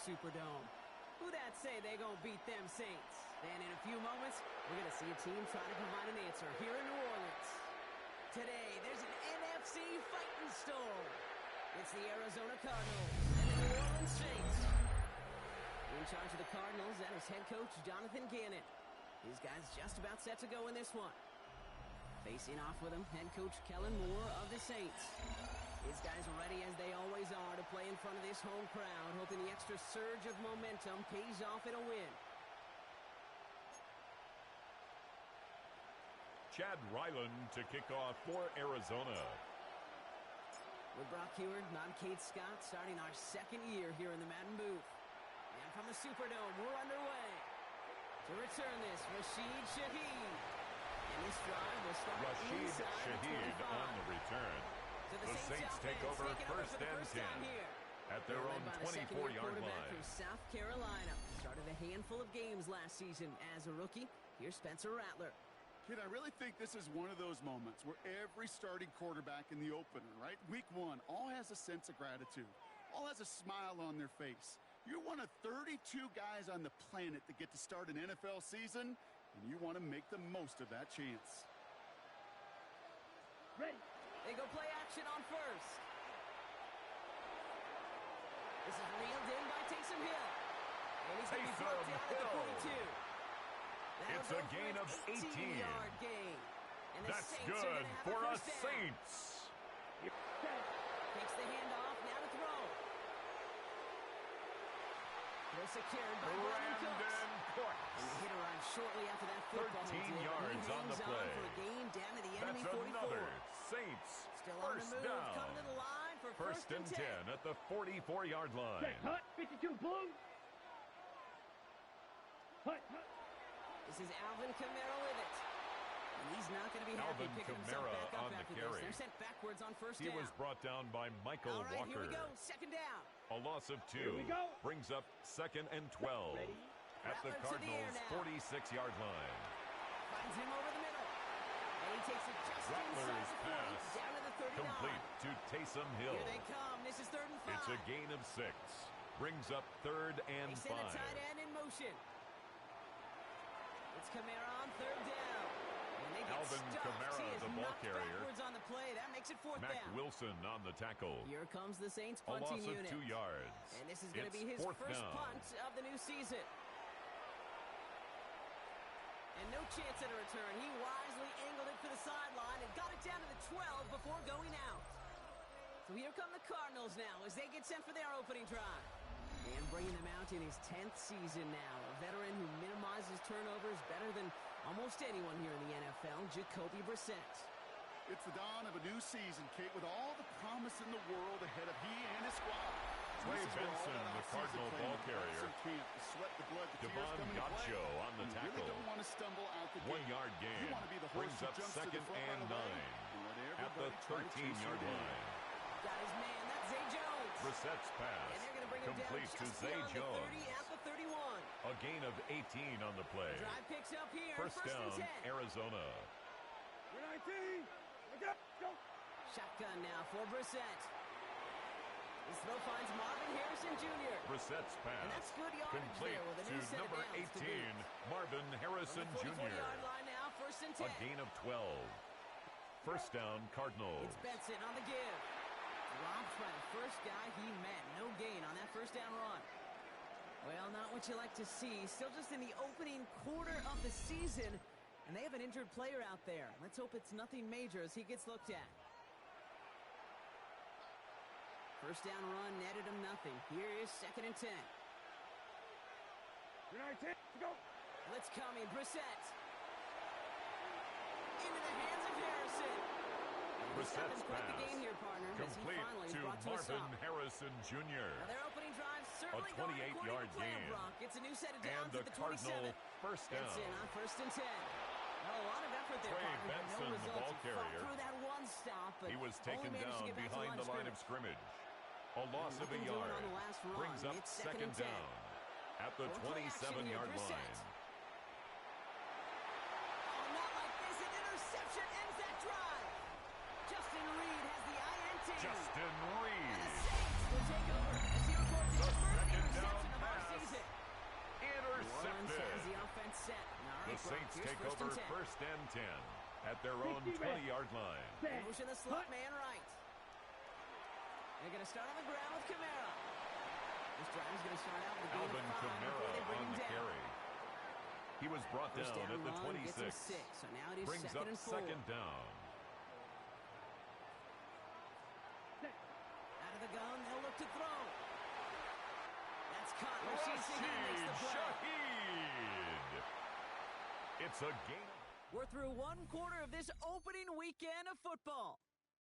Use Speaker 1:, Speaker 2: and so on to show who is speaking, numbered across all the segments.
Speaker 1: Superdome. Who'd that say they gonna beat them Saints? And in a few moments, we're gonna see a team try to provide an answer here in New Orleans. Today, there's an NFC fighting storm. It's the Arizona Cardinals and the New Orleans Saints. In charge of the Cardinals, that is head coach Jonathan Gannon. His guys just about set to go in this one. Facing off with him, head coach Kellen Moore of the Saints. His guys are ready, as they always are, to play in front of this home crowd, hoping the extra surge of momentum pays off in a win.
Speaker 2: Chad Ryland to kick off for Arizona.
Speaker 1: With Brock Heward and I'm Kate Scott, starting our second year here in the Madden booth. And from the Superdome, we're underway. To return this, Rashid Shaheed. And this drive will start
Speaker 2: Rashid
Speaker 1: inside
Speaker 2: Shaheed on the return.
Speaker 1: So
Speaker 2: the Saints take over first and 10 at their own 24-yard line.
Speaker 1: From South Carolina. Started a handful of games last season as a rookie. Here's Spencer Rattler.
Speaker 3: Kid, I really think this is one of those moments where every starting quarterback in the opener, right? Week one, all has a sense of gratitude. All has a smile on their face. You're one of 32 guys on the planet that get to start an NFL season, and you want to make the most of that chance.
Speaker 1: Ready. They go play action on first. This is reeled in by Taysom Hill. And he's going to be brought down at the 42.
Speaker 2: It's a gain of 18.
Speaker 1: Gain. And
Speaker 2: that's good for us Saints.
Speaker 1: Takes the handoff, now to throw. They're secured by Brandon Cooks. And the hit arrives shortly after that football.
Speaker 2: 13 yards on the play.
Speaker 1: For a gain down to the enemy
Speaker 2: that's
Speaker 1: 44.
Speaker 2: Another Saints
Speaker 1: still on the move,
Speaker 2: down.
Speaker 1: coming to the line for
Speaker 2: first and 10 at the 44-yard line.
Speaker 4: Hut, 52 blue. Hut.
Speaker 1: This is Alvin Kamara with it. And he's not going to be happy picking himself back up after this. They're sent backwards on first down.
Speaker 2: He was brought down by Michael Walker.
Speaker 1: All right, here we go. Second down.
Speaker 2: A loss of 2 brings up second and 12 at the Cardinals' 46-yard line.
Speaker 1: Finds him over the middle. And he takes it just
Speaker 2: Rattler's
Speaker 1: inside the 40, down to the 39.
Speaker 2: Complete to Taysom Hill.
Speaker 1: Here they come. This is 3rd and 5.
Speaker 2: It's a gain of 6. Brings up 3rd and 5.
Speaker 1: They send a tight end in motion. It's Kamara on 3rd down. And they get
Speaker 2: Alvin Kamara, the ball carrier.
Speaker 1: Backwards on the play. That makes it 4th
Speaker 2: Mac
Speaker 1: down.
Speaker 2: Wilson on the tackle.
Speaker 1: Here comes the Saints
Speaker 2: a
Speaker 1: punting
Speaker 2: loss
Speaker 1: unit.
Speaker 2: of 2 yards.
Speaker 1: And this is going to be his first
Speaker 2: down.
Speaker 1: punt of the new season. And no chance at a return. He wisely angled it for the sideline and got it down to the 12 before going out. So here come the Cardinals now as they get set for their opening drive. And bringing them out in his 10th season now. A veteran who minimizes turnovers better than almost anyone here in the NFL, Jacoby Brissett.
Speaker 3: It's the dawn of a new season, Kate, with all the promise in the world ahead of he and his squad.
Speaker 2: Trey Benson, the Cardinal ball carrier. Devon Gaccio on the tackle.
Speaker 3: You really don't want to stumble out the gate.
Speaker 2: 1-yard gain.
Speaker 3: You want to be the horse
Speaker 2: brings
Speaker 3: who
Speaker 2: up
Speaker 3: jumps to the
Speaker 2: 2nd
Speaker 3: front
Speaker 2: and 9 at the 13-yard line.
Speaker 1: Got his man, that's Zay Jones.
Speaker 2: Brissett's pass.
Speaker 1: And they're going to bring him
Speaker 2: complete
Speaker 1: down
Speaker 2: to
Speaker 1: just
Speaker 2: Zay Jones.
Speaker 1: The 30 at the 31.
Speaker 2: A gain of 18 on the play.
Speaker 1: Drive picks up here.
Speaker 2: First down,
Speaker 1: and 10.
Speaker 2: Arizona.
Speaker 4: 19. Go.
Speaker 1: Shotgun now for Brissett. This throw finds Marvin Harrison Jr.
Speaker 2: Brissett's pass.
Speaker 1: And that's good yardage
Speaker 2: complete
Speaker 1: there with a new
Speaker 2: to
Speaker 1: set of
Speaker 2: number
Speaker 1: downs
Speaker 2: 18, Marvin Harrison
Speaker 1: Jr.
Speaker 2: Jr.
Speaker 1: 44-yard line now, 1st and 10.
Speaker 2: A gain of 12. First down, Cardinals.
Speaker 1: It's Benson on the give. Dropped by the first guy he met. No gain on that first down run. Well, not what you like to see. Still just in the opening quarter of the season. And they have an injured player out there. Let's hope it's nothing major as he gets looked at. First down run netted him nothing. Here is 2nd and 10.
Speaker 4: 19. Go.
Speaker 1: Let's come in. Brissett. Into the hands of Harrison.
Speaker 2: Brissett's
Speaker 1: quite the
Speaker 2: pass.
Speaker 1: game here, partner,
Speaker 2: Complete to Marvin Harrison Jr.
Speaker 1: Now their opening drive certainly
Speaker 2: a 28-yard gain.
Speaker 1: It's a new set of downs
Speaker 2: and the
Speaker 1: at the
Speaker 2: Cardinal
Speaker 1: 27.
Speaker 2: first down.
Speaker 1: Benson on 1st and 10. Well, a lot of effort there,
Speaker 2: Trey
Speaker 1: partner,
Speaker 2: Benson,
Speaker 1: no
Speaker 2: the
Speaker 1: results.
Speaker 2: ball carrier.
Speaker 1: Through that one stop, but
Speaker 2: he was taken down
Speaker 1: to
Speaker 2: behind the line of scrimmage. A loss of a yard brings up 2nd down at the 27-yard line.
Speaker 1: Oh, not like this. An interception ends that drive. Justin Reed has the INT.
Speaker 2: Justin Reed.
Speaker 1: And the Saints will take over as he records his first interception of sees it.
Speaker 2: Intercepted.
Speaker 1: Has the offense set.
Speaker 2: The Saints take over first and 10 at their own 20-yard line.
Speaker 1: Motion the slot man right. They're going to start on the ground with Kamara. This drive is going to start out with a
Speaker 2: Alvin Kamara on the carry. He was brought down at the 26.
Speaker 1: So now it is
Speaker 2: brings up second down.
Speaker 1: Out of the gun, they'll look to throw. That's caught. Rashid makes the play.
Speaker 2: Shaheed. It's a game.
Speaker 1: We're through one quarter of this opening weekend of football.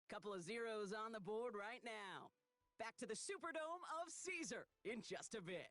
Speaker 1: Couple of zeros on the board right now. Back to the Superdome of Caesar in just a bit.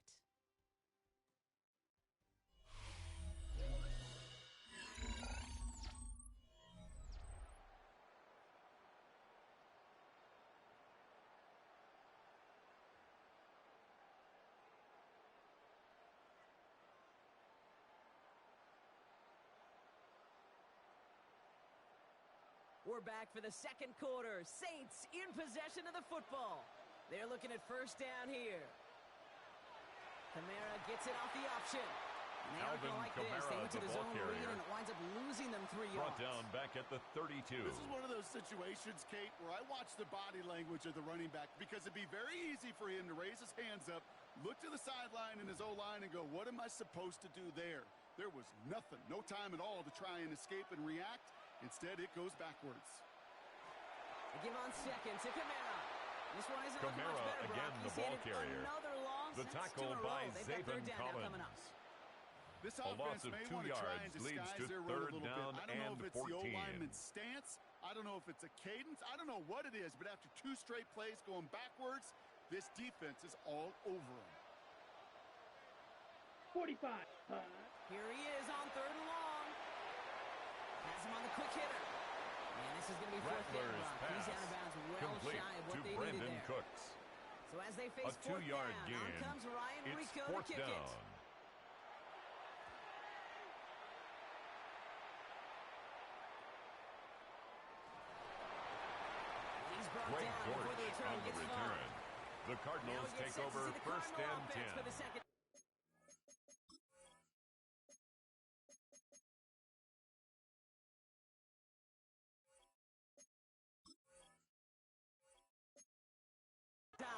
Speaker 1: We're back for the second quarter. Saints in possession of the football. They're looking at first down here. Kamara gets it off the option. And they
Speaker 2: Alvin
Speaker 1: like
Speaker 2: Kamara,
Speaker 1: this. They went to
Speaker 2: the
Speaker 1: the
Speaker 2: ball
Speaker 1: zone
Speaker 2: carrier.
Speaker 1: read, and it winds up losing them 3 yards.
Speaker 2: Brought down back at the 32.
Speaker 3: This is one of those situations, Kate, where I watch the body language of the running back because it'd be very easy for him to raise his hands up, look to the sideline in his O-line and go, what am I supposed to do there? There was nothing, no time at all to try and escape and react. Instead, it goes backwards.
Speaker 1: They give on second to Kamara. This one isn't looking much
Speaker 2: Kamara
Speaker 1: better,
Speaker 2: again,
Speaker 1: Brock.
Speaker 2: the
Speaker 1: He's
Speaker 2: ball
Speaker 1: hit
Speaker 2: carrier.
Speaker 1: Another long
Speaker 2: The tackle by Zaven Collins.
Speaker 3: This
Speaker 2: A loss
Speaker 3: offense
Speaker 2: of
Speaker 3: may
Speaker 2: 2
Speaker 3: want to try
Speaker 2: yards
Speaker 3: and
Speaker 2: leads
Speaker 3: disguise
Speaker 2: to
Speaker 3: their run a
Speaker 2: third
Speaker 3: little
Speaker 2: down
Speaker 3: bit. I don't know
Speaker 2: and
Speaker 3: if it's the
Speaker 2: 14.
Speaker 3: O-lineman's stance. I don't know if it's a cadence. I don't know what it is, but after 2 straight plays going backwards, this defense is all over them.
Speaker 4: 45.
Speaker 1: Here he is on third and long. Has him on the quick hitter. And this is going to be fourth down,
Speaker 2: Rattler's
Speaker 1: Brock. He's
Speaker 2: pass
Speaker 1: out of bounds well
Speaker 2: complete
Speaker 1: shy of what
Speaker 2: to
Speaker 1: they
Speaker 2: Brandon
Speaker 1: needed there.
Speaker 2: Cooks.
Speaker 1: So as they face
Speaker 2: A 2-yard
Speaker 1: down,
Speaker 2: gain.
Speaker 1: on comes Ryan
Speaker 2: It's
Speaker 1: Rico to
Speaker 2: fourth
Speaker 1: kick
Speaker 2: down.
Speaker 1: it. He's brought
Speaker 2: Greg
Speaker 1: down before the
Speaker 2: Dortch
Speaker 1: return
Speaker 2: on the
Speaker 1: gets
Speaker 2: return.
Speaker 1: far.
Speaker 2: The
Speaker 1: Now
Speaker 2: Cardinals
Speaker 1: we get
Speaker 2: take
Speaker 1: set to
Speaker 2: over
Speaker 1: see the
Speaker 2: first
Speaker 1: Cardinal
Speaker 2: and
Speaker 1: offense
Speaker 2: 10.
Speaker 1: for the second.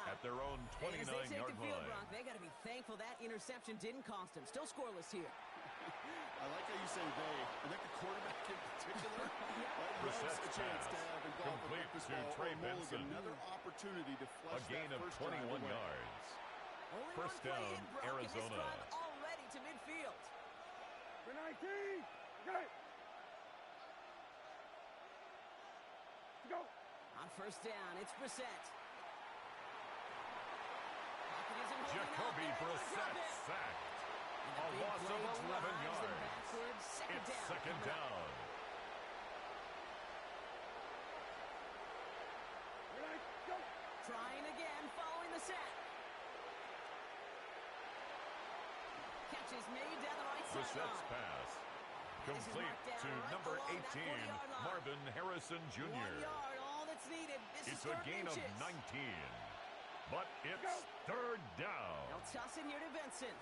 Speaker 2: At their own
Speaker 1: As they take
Speaker 2: 29-yard
Speaker 1: the field,
Speaker 2: line.
Speaker 1: Brock, they got to be thankful that interception didn't cost them. Still scoreless here.
Speaker 3: I like how you say they. I think the quarterback in particular
Speaker 2: Brissett's
Speaker 3: loves a chance to
Speaker 2: pass.
Speaker 3: have and golf
Speaker 2: Complete
Speaker 3: this
Speaker 2: to
Speaker 3: ball
Speaker 2: Trey
Speaker 3: or Mulligan.
Speaker 2: Benson.
Speaker 3: Another opportunity to
Speaker 2: A
Speaker 3: flush
Speaker 2: gain
Speaker 3: that
Speaker 2: of
Speaker 3: first drive
Speaker 2: 21
Speaker 3: away.
Speaker 2: yards.
Speaker 1: Only
Speaker 2: First
Speaker 1: one play
Speaker 2: down,
Speaker 1: hit, Brock, and this
Speaker 2: Arizona.
Speaker 1: drive already to midfield.
Speaker 4: For 19. Okay. Go.
Speaker 1: On first down, it's Brissett. Pocket isn't holding up.
Speaker 2: Jacoby
Speaker 1: They're gonna
Speaker 2: Brissett
Speaker 1: drop it.
Speaker 2: sacked.
Speaker 1: And
Speaker 2: A
Speaker 1: big
Speaker 2: loss of
Speaker 1: play
Speaker 2: 11
Speaker 1: drives them
Speaker 2: yards.
Speaker 1: backwards.
Speaker 2: It's
Speaker 1: down.
Speaker 2: second
Speaker 1: coming up.
Speaker 2: down.
Speaker 4: For 9. Go.
Speaker 1: Trying again, following the set. Catch is made down the right
Speaker 2: Brissett's
Speaker 1: sideline.
Speaker 2: pass.
Speaker 1: This is
Speaker 2: Complete
Speaker 1: marked down
Speaker 2: to
Speaker 1: right
Speaker 2: number
Speaker 1: along that
Speaker 2: 18,
Speaker 1: 40-yard line.
Speaker 2: Marvin Harrison
Speaker 1: 1
Speaker 2: Jr.
Speaker 1: yard, all that's needed. This
Speaker 2: It's
Speaker 1: is
Speaker 2: a
Speaker 1: third
Speaker 2: gain of
Speaker 1: inches.
Speaker 2: 19. But it's
Speaker 4: Go.
Speaker 2: third down.
Speaker 1: They'll toss it here to Benson.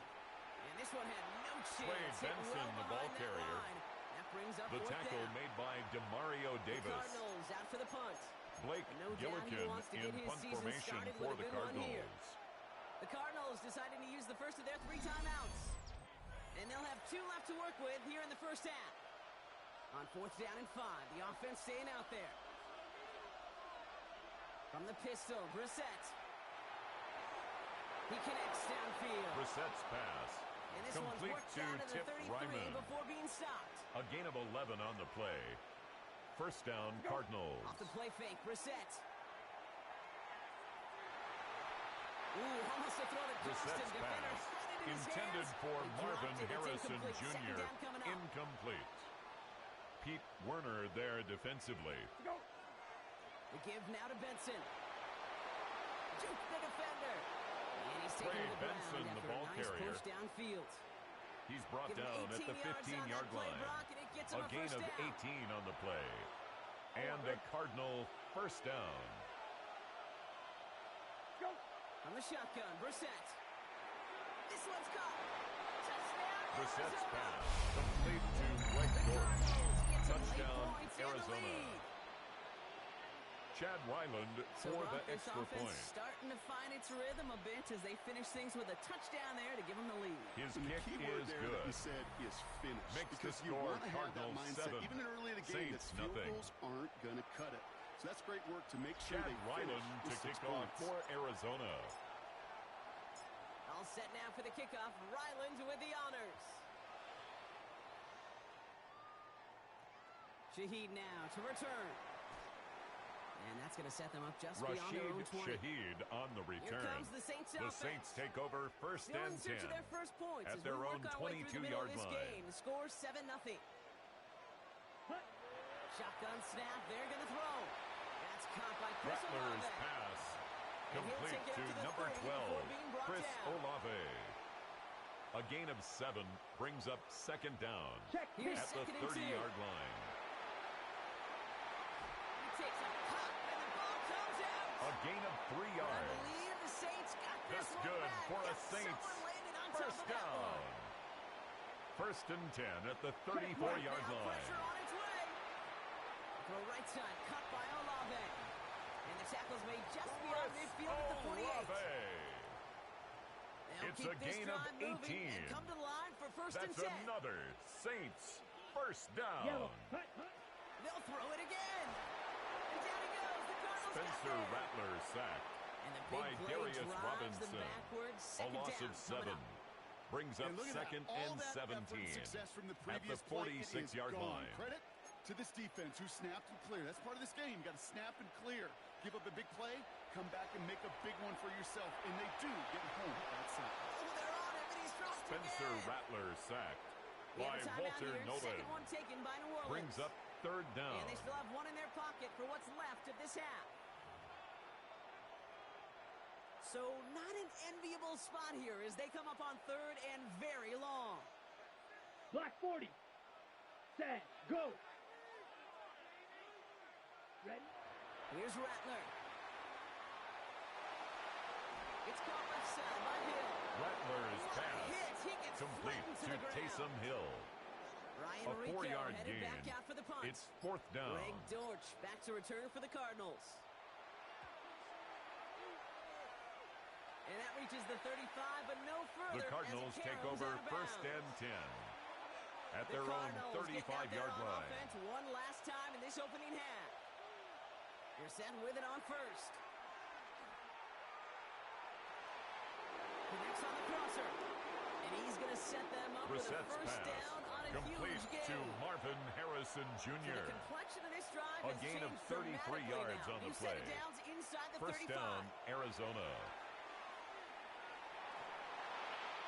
Speaker 1: And this one had no chance.
Speaker 2: Wade
Speaker 1: Hit
Speaker 2: Benson,
Speaker 1: well
Speaker 2: the ball
Speaker 1: behind that
Speaker 2: carrier.
Speaker 1: line. That brings up
Speaker 2: The
Speaker 1: fourth
Speaker 2: tackle
Speaker 1: down.
Speaker 2: made by Demario
Speaker 1: The
Speaker 2: Davis.
Speaker 1: Cardinals out for the punt.
Speaker 2: Blake
Speaker 1: No doubt he
Speaker 2: Gillikin
Speaker 1: wants to
Speaker 2: in
Speaker 1: get his
Speaker 2: punt
Speaker 1: season
Speaker 2: formation
Speaker 1: started
Speaker 2: for
Speaker 1: with a
Speaker 2: the
Speaker 1: good one here.
Speaker 2: Cardinals.
Speaker 1: The Cardinals deciding to use the first of their 3 timeouts. And they'll have 2 left to work with here in the first half. On fourth down and 5, the offense staying out there. From the pistol, Brissett. He connects downfield.
Speaker 2: Brissett's pass.
Speaker 1: And this one's
Speaker 2: Complete
Speaker 1: worked
Speaker 2: to
Speaker 1: down to the
Speaker 2: Tip
Speaker 1: 33
Speaker 2: Ryman.
Speaker 1: before being stopped.
Speaker 2: A gain of 11 on the play. First down, Cardinals.
Speaker 1: Off the play fake, Brissett. Ooh, almost a throw to Johnston.
Speaker 2: Brissett's
Speaker 1: Defender
Speaker 2: pass.
Speaker 1: had it in his
Speaker 2: Intended
Speaker 1: hands.
Speaker 2: for
Speaker 1: He
Speaker 2: Marvin
Speaker 1: dropped it. It's
Speaker 2: Harrison
Speaker 1: incomplete. Second
Speaker 2: Jr.
Speaker 1: down coming up.
Speaker 2: Incomplete. Pete Werner there defensively.
Speaker 4: Go.
Speaker 1: The give now to Benson. Juke the defender. And he's taken
Speaker 2: Trey
Speaker 1: to the ground
Speaker 2: Benson, the
Speaker 1: after
Speaker 2: ball
Speaker 1: a nice
Speaker 2: carrier.
Speaker 1: push downfield.
Speaker 2: He's brought
Speaker 1: Give him
Speaker 2: down at
Speaker 1: 18
Speaker 2: the
Speaker 1: yards on
Speaker 2: 15-yard
Speaker 1: that play,
Speaker 2: line.
Speaker 1: Brock, and it gets him
Speaker 2: A gain
Speaker 1: first
Speaker 2: of
Speaker 1: down.
Speaker 2: 18 on the play. And a Cardinal first down.
Speaker 4: Go.
Speaker 1: From the shotgun, Brissett. This one's caught. Touchdown,
Speaker 2: Brissett's
Speaker 1: Arizona.
Speaker 2: pass complete to Greg
Speaker 1: The
Speaker 2: Dortch.
Speaker 1: Cardinals get some late
Speaker 2: Touchdown,
Speaker 1: points in the
Speaker 2: Arizona.
Speaker 1: lead.
Speaker 2: Chad Ryland
Speaker 1: So
Speaker 2: for the
Speaker 1: Brock, this
Speaker 2: extra
Speaker 1: offense
Speaker 2: point.
Speaker 1: starting to find its rhythm a bit as they finish things with a touchdown there to give them the lead.
Speaker 2: His
Speaker 3: And the
Speaker 2: kick
Speaker 3: key word
Speaker 2: is
Speaker 3: there that
Speaker 2: good.
Speaker 3: you said is finish.
Speaker 2: Makes the
Speaker 3: because you
Speaker 2: score
Speaker 3: want to have that
Speaker 2: Cardinals
Speaker 3: mindset,
Speaker 2: 7,
Speaker 3: even early in the game,
Speaker 2: Saints
Speaker 3: that field
Speaker 2: nothing.
Speaker 3: goals aren't going to cut it. So that's great work to make sure
Speaker 2: Chad
Speaker 3: they finish
Speaker 2: Ryland to
Speaker 3: with 6
Speaker 2: kick off
Speaker 3: points.
Speaker 2: for Arizona.
Speaker 1: All set now for the kickoff. Ryland with the honors. Shaheed now to return. And that's going to set them up just beyond their own
Speaker 2: Rashid
Speaker 1: 20.
Speaker 2: Shaheed on the
Speaker 1: Here
Speaker 2: return.
Speaker 1: comes the Saints
Speaker 2: The
Speaker 1: offense.
Speaker 2: Saints take over first
Speaker 1: Still
Speaker 2: and
Speaker 1: in search
Speaker 2: 10
Speaker 1: of their first points
Speaker 2: at
Speaker 1: as
Speaker 2: their
Speaker 1: we
Speaker 2: own
Speaker 1: work our way through the middle of
Speaker 2: 22-yard
Speaker 1: this
Speaker 2: line.
Speaker 1: game. The score 7-0. Shotgun snap. They're going to throw. That's caught by Chris
Speaker 2: Rattler's
Speaker 1: Olave.
Speaker 2: pass
Speaker 1: And he'll
Speaker 2: complete
Speaker 1: take it
Speaker 2: to
Speaker 1: up to the
Speaker 2: number
Speaker 1: 30
Speaker 2: 12,
Speaker 1: before being brought
Speaker 2: Chris
Speaker 1: down.
Speaker 2: Olave. A gain of 7 brings up second down
Speaker 4: Check.
Speaker 1: Here's
Speaker 2: at the
Speaker 1: second and
Speaker 2: 30-yard line.
Speaker 1: He takes a pop and the ball comes out.
Speaker 2: A gain of 3
Speaker 1: I
Speaker 2: yards.
Speaker 1: believe the Saints got this
Speaker 2: That's
Speaker 1: one
Speaker 2: good
Speaker 1: back.
Speaker 2: for a
Speaker 1: Yes,
Speaker 2: Saints
Speaker 1: someone landed on top
Speaker 2: first
Speaker 1: of that
Speaker 2: down.
Speaker 1: one.
Speaker 2: First and 10 at the 34-yard
Speaker 1: Now
Speaker 2: line.
Speaker 1: pressure on its way. Throw right side, cut by Olave. And the tackle's made just beyond midfield at the 48.
Speaker 2: Olave.
Speaker 1: They'll
Speaker 2: It's
Speaker 1: keep
Speaker 2: a
Speaker 1: this
Speaker 2: gain of
Speaker 1: drive moving
Speaker 2: 18.
Speaker 1: and come to the line for first
Speaker 2: That's
Speaker 1: and 10.
Speaker 2: another Saints first down.
Speaker 4: Yellow. Hut, hut.
Speaker 1: They'll throw it again. And down he goes. The Cardinals
Speaker 2: Spencer
Speaker 1: got there.
Speaker 2: Rattler sacked
Speaker 1: And the
Speaker 2: by
Speaker 1: big play
Speaker 2: Darius
Speaker 1: drives them
Speaker 2: Robinson.
Speaker 1: backwards.
Speaker 2: A
Speaker 1: Second
Speaker 2: loss
Speaker 1: down
Speaker 2: of
Speaker 1: coming
Speaker 2: 7
Speaker 1: up.
Speaker 2: brings up
Speaker 3: And look at that.
Speaker 2: second
Speaker 3: All
Speaker 2: and
Speaker 3: that effort and
Speaker 2: 17
Speaker 3: success from the
Speaker 2: at the
Speaker 3: previous play, it is
Speaker 2: 46-yard
Speaker 3: gone.
Speaker 2: line.
Speaker 3: Credit to this defense who snapped and cleared. That's part of this game. You got to snap and clear. Give up a big play, come back and make a big one for yourself. And they do get home with that sack.
Speaker 1: Oh, they're on it, and he's dropped
Speaker 2: Spencer
Speaker 1: again.
Speaker 2: Rattler sacked
Speaker 1: We have
Speaker 2: by
Speaker 1: a timeout
Speaker 2: Walter
Speaker 1: here.
Speaker 2: Nolan.
Speaker 1: Second one taken by New Orleans.
Speaker 2: Brings up third down.
Speaker 1: And they still have one in their pocket for what's left of this half. So not an enviable spot here as they come up on third and very long.
Speaker 4: Black 40. Set. Go. Ready?
Speaker 1: Here's Rattler. It's caught left side by Hill.
Speaker 2: Rattler's
Speaker 1: What a
Speaker 2: pass
Speaker 1: hit. He gets
Speaker 2: complete
Speaker 1: flattened
Speaker 2: to
Speaker 1: the ground.
Speaker 2: Taysom Hill.
Speaker 1: Ryan
Speaker 2: A
Speaker 1: Rico
Speaker 2: 4-yard
Speaker 1: headed
Speaker 2: gain.
Speaker 1: back out for the punt.
Speaker 2: It's fourth down.
Speaker 1: Greg Dortch back to return for the Cardinals. And that reaches the 35, but no further.
Speaker 2: The Cardinals take over first and 10 at their own 35-yard line.
Speaker 1: Offense one last time in this opening half. You're set with it on first. Connects on the crosser. And he's going to set them up
Speaker 2: Brissett's
Speaker 1: with a first
Speaker 2: pass
Speaker 1: down on a
Speaker 2: complete
Speaker 1: huge gain.
Speaker 2: to Marvin Harrison
Speaker 1: So
Speaker 2: Jr.
Speaker 1: the complexion of this drive
Speaker 2: A
Speaker 1: has
Speaker 2: gain of
Speaker 1: changed
Speaker 2: 33
Speaker 1: dramatically
Speaker 2: yards
Speaker 1: now.
Speaker 2: on the
Speaker 1: New set of
Speaker 2: play.
Speaker 1: downs inside the
Speaker 2: First
Speaker 1: 35.
Speaker 2: down, Arizona.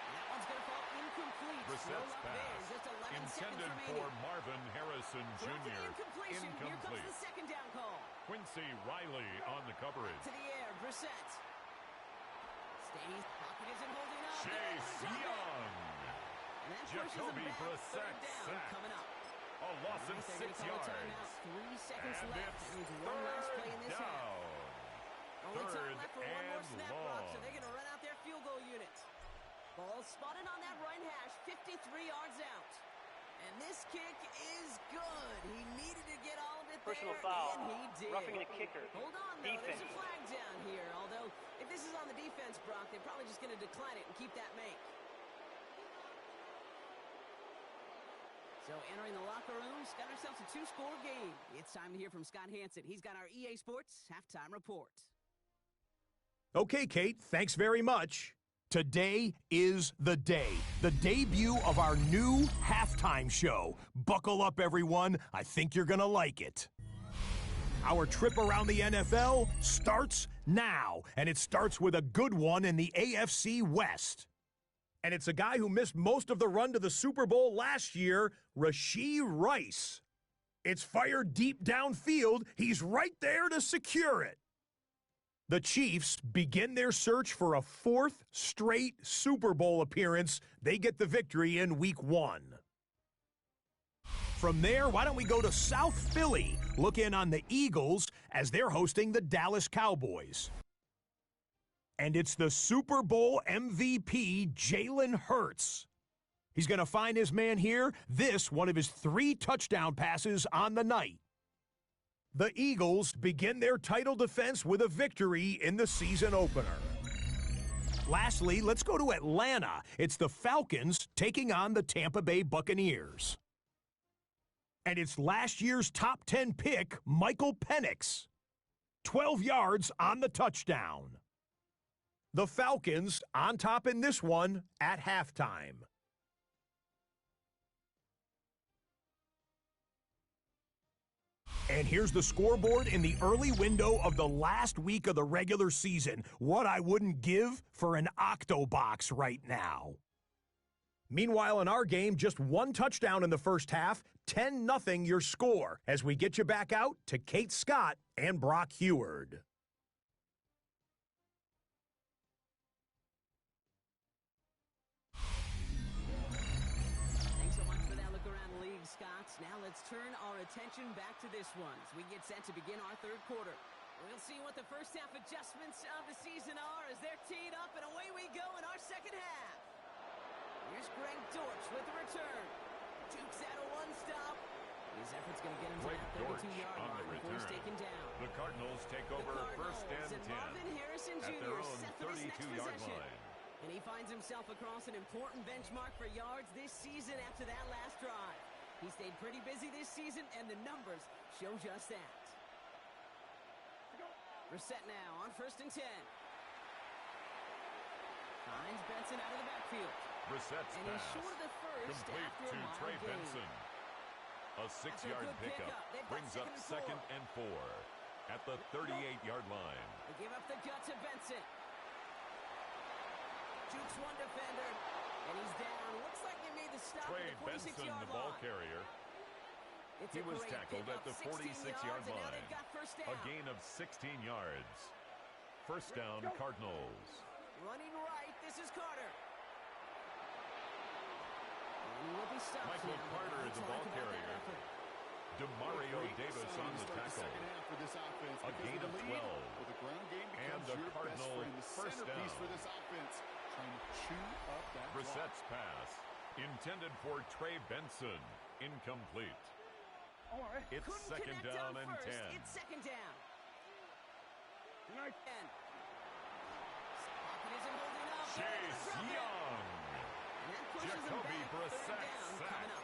Speaker 1: And that one's going to fall incomplete.
Speaker 2: Brissett's
Speaker 1: Roll up
Speaker 2: pass
Speaker 1: there, just 11
Speaker 2: intended
Speaker 1: seconds
Speaker 2: for
Speaker 1: remaining.
Speaker 2: Marvin Harrison
Speaker 1: Throw to
Speaker 2: Jr.
Speaker 1: incompletion. Here comes
Speaker 2: Incomplete.
Speaker 1: the second down call.
Speaker 2: Quincy Riley on the coverage.
Speaker 1: To the air, Brissett. Stays, pocket isn't holding up.
Speaker 2: Chase Young.
Speaker 1: And that pushes them
Speaker 2: Jacoby
Speaker 1: back.
Speaker 2: Brissett
Speaker 1: Third down
Speaker 2: sacked.
Speaker 1: coming up.
Speaker 2: A loss of
Speaker 1: They're
Speaker 2: 6
Speaker 1: gonna call a
Speaker 2: yards.
Speaker 1: timeout. 3 seconds
Speaker 2: And
Speaker 1: left.
Speaker 2: it's
Speaker 1: That means one last play in
Speaker 2: third
Speaker 1: this half.
Speaker 2: down.
Speaker 1: Only time
Speaker 2: Third
Speaker 1: left for one more
Speaker 2: and
Speaker 1: snap block, so
Speaker 2: long.
Speaker 1: they're going to run out their field goal unit. Ball spotted on that right hash, 53 yards out. And this kick is good. He needed to get all of it
Speaker 5: Personal
Speaker 1: there,
Speaker 5: foul.
Speaker 1: and he did.
Speaker 5: Roughing the kicker.
Speaker 1: Hold on, though. There's
Speaker 5: Defense.
Speaker 1: a flag down here. Although, if this is on the defense, Brock, they're probably just going to decline it and keep that make. So entering the locker rooms, got ourselves a 2-score game. It's time to hear from Scott Hansen. He's got our EA Sports halftime report.
Speaker 6: Okay, Kate, thanks very much. Today is the day, the debut of our new halftime show. Buckle up, everyone. I think you're going to like it. Our trip around the NFL starts now, and it starts with a good one in the AFC West. And it's a guy who missed most of the run to the Super Bowl last year, Rashee Rice. It's fired deep downfield. He's right there to secure it. The Chiefs begin their search for a 4th straight Super Bowl appearance. They get the victory in Week 1. From there, why don't we go to South Philly, look in on the Eagles as they're hosting the Dallas Cowboys. And it's the Super Bowl MVP, Jalen Hurts. He's going to find his man here. This, one of his 3 touchdown passes on the night. The Eagles begin their title defense with a victory in the season opener. Lastly, let's go to Atlanta. It's the Falcons taking on the Tampa Bay Buccaneers. And it's last year's top 10 pick, Michael Penix. 12 yards on the touchdown. The Falcons on top in this one at halftime. And here's the scoreboard in the early window of the last week of the regular season. What I wouldn't give for an Octobox right now. Meanwhile, in our game, just 1 touchdown in the first half, 10-0 your score, as we get you back out to Kate Scott and Brock Heward.
Speaker 1: Now let's turn our attention back to this one as we get set to begin our third quarter. We'll see what the first half adjustments of the season are as they're teed up, and away we go in our second half. Here's Greg Dortch with the return. Jukes out a one-stop. His effort's going to get him to that 32-yard line before he's taken down.
Speaker 2: The Cardinals take over first and 10
Speaker 1: Marvin Harrison
Speaker 2: at
Speaker 1: Jr.
Speaker 2: their own
Speaker 1: set for this next
Speaker 2: 32-yard
Speaker 1: possession.
Speaker 2: line.
Speaker 1: And he finds himself across an important benchmark for yards this season after that last drive. He stayed pretty busy this season, and the numbers show just that. Brissett now on first and 10. Finds Benson out of the backfield.
Speaker 2: Brissett's
Speaker 1: And he's
Speaker 2: pass,
Speaker 1: short of the first
Speaker 2: complete
Speaker 1: after
Speaker 2: to
Speaker 1: a mile
Speaker 2: Trey
Speaker 1: gain.
Speaker 2: Benson. A 6-yard
Speaker 1: good
Speaker 2: pickup
Speaker 1: pickup. They've got
Speaker 2: brings up
Speaker 1: second
Speaker 2: second and 4 at the 38-yard line.
Speaker 1: They give up the gut to Benson. Jukes one defender, and he's down. Looks like they made the stop
Speaker 2: Trey
Speaker 1: at the 46-yard
Speaker 2: Benson,
Speaker 1: line.
Speaker 2: the ball carrier. He was tackled at the 46-yard line. A gain of 16 yards. First down, Cardinals.
Speaker 1: Running right, this is Carter. And he will be stopped
Speaker 2: Michael
Speaker 1: now.
Speaker 2: Carter,
Speaker 1: Let's
Speaker 2: the
Speaker 1: talk
Speaker 2: ball
Speaker 1: about that
Speaker 2: carrier.
Speaker 1: effort.
Speaker 2: Demario Davis on the tackle. A gain of 12. And the Cardinals first down. Brissett's pass, intended for Trey Benson, incomplete. It's
Speaker 1: Couldn't
Speaker 2: second
Speaker 1: connect
Speaker 2: down
Speaker 1: on
Speaker 2: and
Speaker 1: first.
Speaker 2: 10.
Speaker 1: It's second down.
Speaker 4: Right.
Speaker 1: Pocket isn't holding up.
Speaker 2: Chase Young.
Speaker 1: And that pushes him
Speaker 2: Jacoby
Speaker 1: back.
Speaker 2: Brissett
Speaker 1: Third down
Speaker 2: sacked.
Speaker 1: coming up.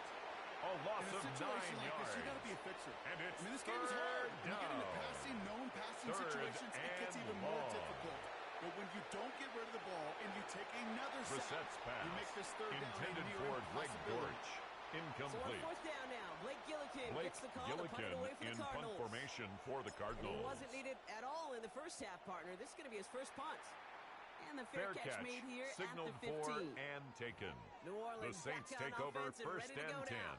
Speaker 2: A loss
Speaker 3: In a
Speaker 2: of 9
Speaker 3: situation like
Speaker 2: yards.
Speaker 3: this, you got to be a fixer.
Speaker 2: And it's
Speaker 3: This game is hard.
Speaker 2: third
Speaker 3: When you get into
Speaker 2: down.
Speaker 3: passing, known passing
Speaker 2: Third
Speaker 3: situations, it gets
Speaker 2: and
Speaker 3: even more
Speaker 2: long.
Speaker 3: difficult. But when you don't get rid of the ball and you take another sack,
Speaker 2: Brissett's pass,
Speaker 3: you make this third
Speaker 2: intended
Speaker 3: down a
Speaker 2: for
Speaker 3: near
Speaker 2: Greg
Speaker 3: impossibility.
Speaker 2: Dortch,
Speaker 1: So on
Speaker 2: incomplete.
Speaker 1: fourth down now, Blake Gillikin
Speaker 2: Blake
Speaker 1: gets the call to punt it
Speaker 2: Gillikin
Speaker 1: away for
Speaker 2: in
Speaker 1: the
Speaker 2: punt
Speaker 1: Cardinals.
Speaker 2: formation for the
Speaker 1: And
Speaker 2: Cardinals.
Speaker 1: he wasn't needed at all in the first half, partner. This is going to be his first punt. And the fair catch made here
Speaker 2: signaled
Speaker 1: at the 15.
Speaker 2: for and taken.
Speaker 1: New Orleans
Speaker 2: The Saints
Speaker 1: back on
Speaker 2: take over
Speaker 1: offense and
Speaker 2: first
Speaker 1: ready to
Speaker 2: and
Speaker 1: go
Speaker 2: 10.
Speaker 1: now.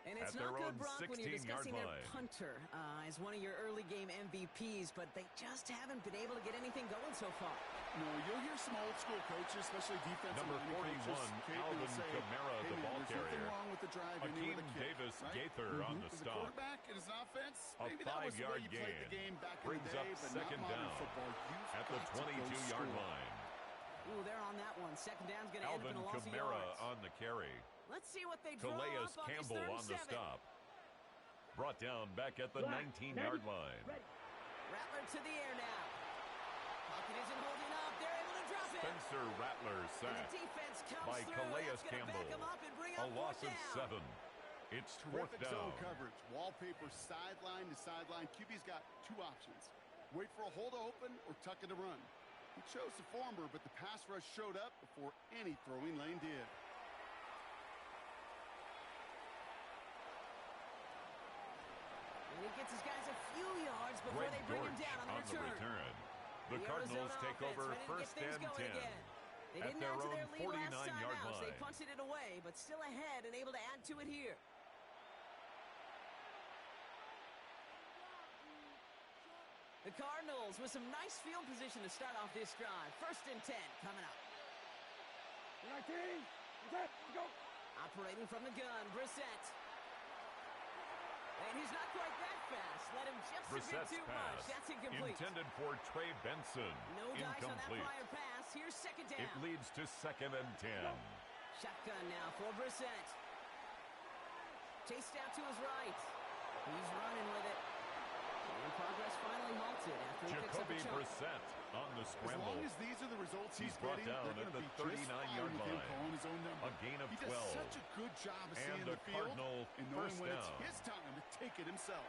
Speaker 1: And it's
Speaker 2: at their
Speaker 1: not good,
Speaker 2: own
Speaker 1: Brock, when you're
Speaker 2: 16-yard
Speaker 1: discussing their
Speaker 2: line.
Speaker 1: punter as one of your early game MVPs, but they just haven't been able to get anything going so far.
Speaker 3: No, you'll hear some old school coaches, especially defensive
Speaker 2: Number
Speaker 3: line
Speaker 2: 41,
Speaker 3: coaches, Kate,
Speaker 2: Alvin
Speaker 3: will say,
Speaker 2: Kamara,
Speaker 3: hey,
Speaker 2: the
Speaker 3: man,
Speaker 2: ball
Speaker 3: there's nothing
Speaker 2: carrier.
Speaker 3: wrong with the drive ending
Speaker 2: Akeem
Speaker 3: with a kick,
Speaker 2: Davis
Speaker 3: right?
Speaker 2: Gaither on the
Speaker 3: As a
Speaker 2: stop.
Speaker 3: quarterback in his offense,
Speaker 2: A
Speaker 3: maybe that was the way
Speaker 2: 5-yard
Speaker 3: you played the
Speaker 2: gain
Speaker 3: game back in
Speaker 2: brings
Speaker 3: the day,
Speaker 2: up
Speaker 3: but
Speaker 2: second
Speaker 3: not modern
Speaker 2: down
Speaker 3: football. You've
Speaker 2: at the
Speaker 3: got to go
Speaker 2: 22-yard
Speaker 3: score.
Speaker 2: line.
Speaker 1: Ooh, they're on that one. Second down's going to end up
Speaker 2: Alvin
Speaker 1: in a loss of
Speaker 2: Kamara
Speaker 1: yards.
Speaker 2: on the carry.
Speaker 1: Let's see what they draw
Speaker 2: Calais
Speaker 1: up on this
Speaker 2: Campbell
Speaker 1: third
Speaker 2: on
Speaker 1: and
Speaker 2: the
Speaker 1: 7.
Speaker 2: stop. Brought down back at the 19-yard line.
Speaker 1: Rattler to the air now. Pocket isn't holding up. They're able to drop it.
Speaker 2: Spencer Rattler
Speaker 1: And the
Speaker 2: sacked
Speaker 1: defense comes
Speaker 2: by
Speaker 1: through.
Speaker 2: Calais
Speaker 1: That's gonna
Speaker 2: Campbell.
Speaker 1: back 'em up and bring
Speaker 2: A
Speaker 1: up
Speaker 2: loss
Speaker 1: fourth
Speaker 2: of
Speaker 1: down.
Speaker 2: 7. It's fourth
Speaker 3: Terrific
Speaker 2: down.
Speaker 3: zone coverage. Wallpaper sideline to sideline. QB's got two options. Wait for a hole to open or tuck it to run. He chose the former, but the pass rush showed up before any throwing lane did.
Speaker 1: And he gets his guys a few yards before
Speaker 2: Greg
Speaker 1: they bring him
Speaker 2: Dortch
Speaker 1: down on the return.
Speaker 2: The Cardinals
Speaker 1: Arizona
Speaker 2: take
Speaker 1: offense
Speaker 2: over
Speaker 1: ready to get
Speaker 2: first
Speaker 1: things
Speaker 2: and
Speaker 1: going
Speaker 2: 10
Speaker 1: again. They
Speaker 2: at
Speaker 1: didn't
Speaker 2: their
Speaker 1: add to
Speaker 2: own
Speaker 1: their lead last time
Speaker 2: 49-yard
Speaker 1: out. They
Speaker 2: line.
Speaker 1: punted it away, but still ahead and able to add to it here. The Cardinals with some nice field position to start off this drive. First and 10 coming up.
Speaker 4: Go.
Speaker 1: Operating from the gun, Brissett. And he's not quite that fast. Let him just
Speaker 2: Brissett's
Speaker 1: a bit too
Speaker 2: pass.
Speaker 1: much. That's incomplete.
Speaker 2: Intended for Trey Benson.
Speaker 1: No dice on that
Speaker 2: Incomplete.
Speaker 1: prior pass. Here's second down.
Speaker 2: It leads to 2nd and 10.
Speaker 1: Shotgun now for Brissett. Chased out to his right. He's running with it. And progress finally halted after he picks up a
Speaker 2: Jacoby
Speaker 1: chunk.
Speaker 2: Brissett on the
Speaker 3: As
Speaker 2: scramble.
Speaker 3: long as these are the results
Speaker 2: He's
Speaker 3: he's
Speaker 2: brought
Speaker 3: getting,
Speaker 2: down
Speaker 3: they're
Speaker 2: at
Speaker 3: going
Speaker 2: the
Speaker 3: to be just
Speaker 2: 39-yard
Speaker 3: fine with him
Speaker 2: line.
Speaker 3: calling his own number.
Speaker 2: A gain of
Speaker 3: He
Speaker 2: 12.
Speaker 3: does such a good job of seeing
Speaker 2: And
Speaker 3: the
Speaker 2: a
Speaker 3: field
Speaker 2: Cardinal
Speaker 3: and knowing
Speaker 2: first
Speaker 3: when
Speaker 2: down.
Speaker 3: it's his time to take it himself.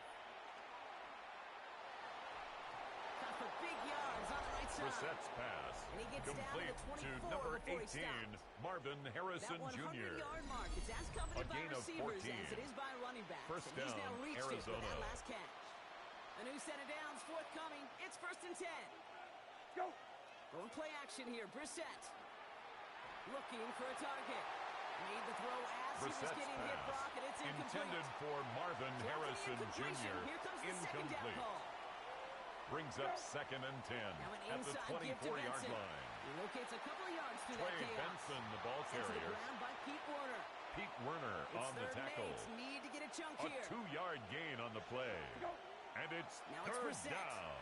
Speaker 1: Got for big yards on the right side.
Speaker 2: Brissett's pass.
Speaker 1: And he gets down
Speaker 2: Complete
Speaker 1: to the 24
Speaker 2: to number
Speaker 1: before he
Speaker 2: 18,
Speaker 1: stops.
Speaker 2: Marvin Harrison
Speaker 1: That
Speaker 2: Jr.
Speaker 1: 100-yard mark is as coveted
Speaker 2: A
Speaker 1: by
Speaker 2: gain of
Speaker 1: receivers
Speaker 2: 14.
Speaker 1: as it is by running backs.
Speaker 2: First
Speaker 1: and he's
Speaker 2: down,
Speaker 1: now reached it with
Speaker 2: Arizona.
Speaker 1: that last catch. A new set of downs forthcoming. It's 1st and 10.
Speaker 4: Go.
Speaker 1: Going play action here. Brissett looking for a target. Made the throw as he was
Speaker 2: Brissett's
Speaker 1: getting hit,
Speaker 2: pass.
Speaker 1: Brock, and it's incomplete.
Speaker 2: Intended for Marvin
Speaker 1: Throw for the
Speaker 2: Harrison
Speaker 1: incompletion.
Speaker 2: Jr.
Speaker 1: Here comes the second down
Speaker 2: Incomplete.
Speaker 1: call.
Speaker 2: Brings up 2nd and 10
Speaker 1: Now an
Speaker 2: at the
Speaker 1: inside give to
Speaker 2: 24-yard
Speaker 1: Benson.
Speaker 2: line.
Speaker 1: He locates a couple of yards through
Speaker 2: Trey
Speaker 1: that chaos.
Speaker 2: Benson, the ball
Speaker 1: Sent to the
Speaker 2: carrier.
Speaker 1: ground by Pete Werner.
Speaker 2: Pete Werner
Speaker 1: It's
Speaker 2: on the
Speaker 1: 3rd and
Speaker 2: tackle.
Speaker 1: 8. Need to get a chunk
Speaker 2: A
Speaker 1: here.
Speaker 2: 2-yard gain on the play.
Speaker 4: Go.
Speaker 2: And it's
Speaker 1: Now it's
Speaker 2: 3rd
Speaker 1: Brissett.
Speaker 2: down.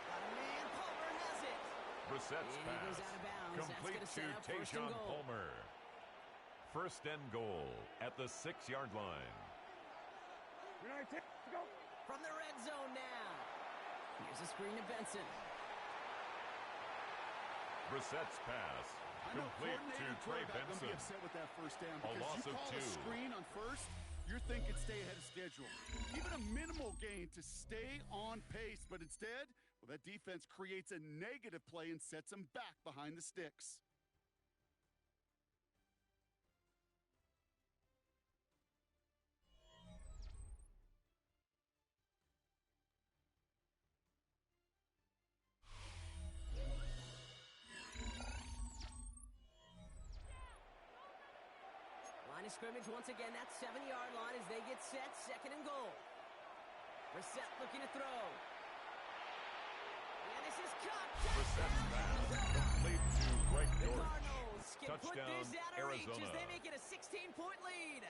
Speaker 1: Got a man. Palmer has it.
Speaker 2: Brissett's
Speaker 1: And he
Speaker 2: pass.
Speaker 1: goes out of bounds. That's
Speaker 2: Complete
Speaker 1: gonna
Speaker 2: to
Speaker 1: set up 1st and
Speaker 2: Tayshaun
Speaker 1: goal.
Speaker 2: Palmer. 1st and goal at the 6-yard line.
Speaker 4: Go.
Speaker 1: From the red zone now. Here's a screen to Benson.
Speaker 2: Brissett's pass.
Speaker 3: I know
Speaker 2: Complete to
Speaker 3: coordinator and
Speaker 2: Trey
Speaker 3: quarterback gonna
Speaker 2: Benson.
Speaker 3: be upset with that first down
Speaker 2: A
Speaker 3: because
Speaker 2: loss
Speaker 3: you
Speaker 2: of
Speaker 3: call a
Speaker 2: 2.
Speaker 3: screen on first, you're thinking stay ahead of schedule. Even a minimal gain to stay on pace, but instead, well, that defense creates a negative play and sets them back behind the sticks.
Speaker 1: Line of scrimmage once again. That 7-yard line as they get set. 2nd and goal. Brissett looking to throw. And this is caught.
Speaker 2: Brissett's pass. Complete to Greg
Speaker 1: The
Speaker 2: Dortch.
Speaker 1: Cardinals can put
Speaker 2: Touchdown,
Speaker 1: this out of reach
Speaker 2: Arizona.
Speaker 1: as they make it a 16-point lead.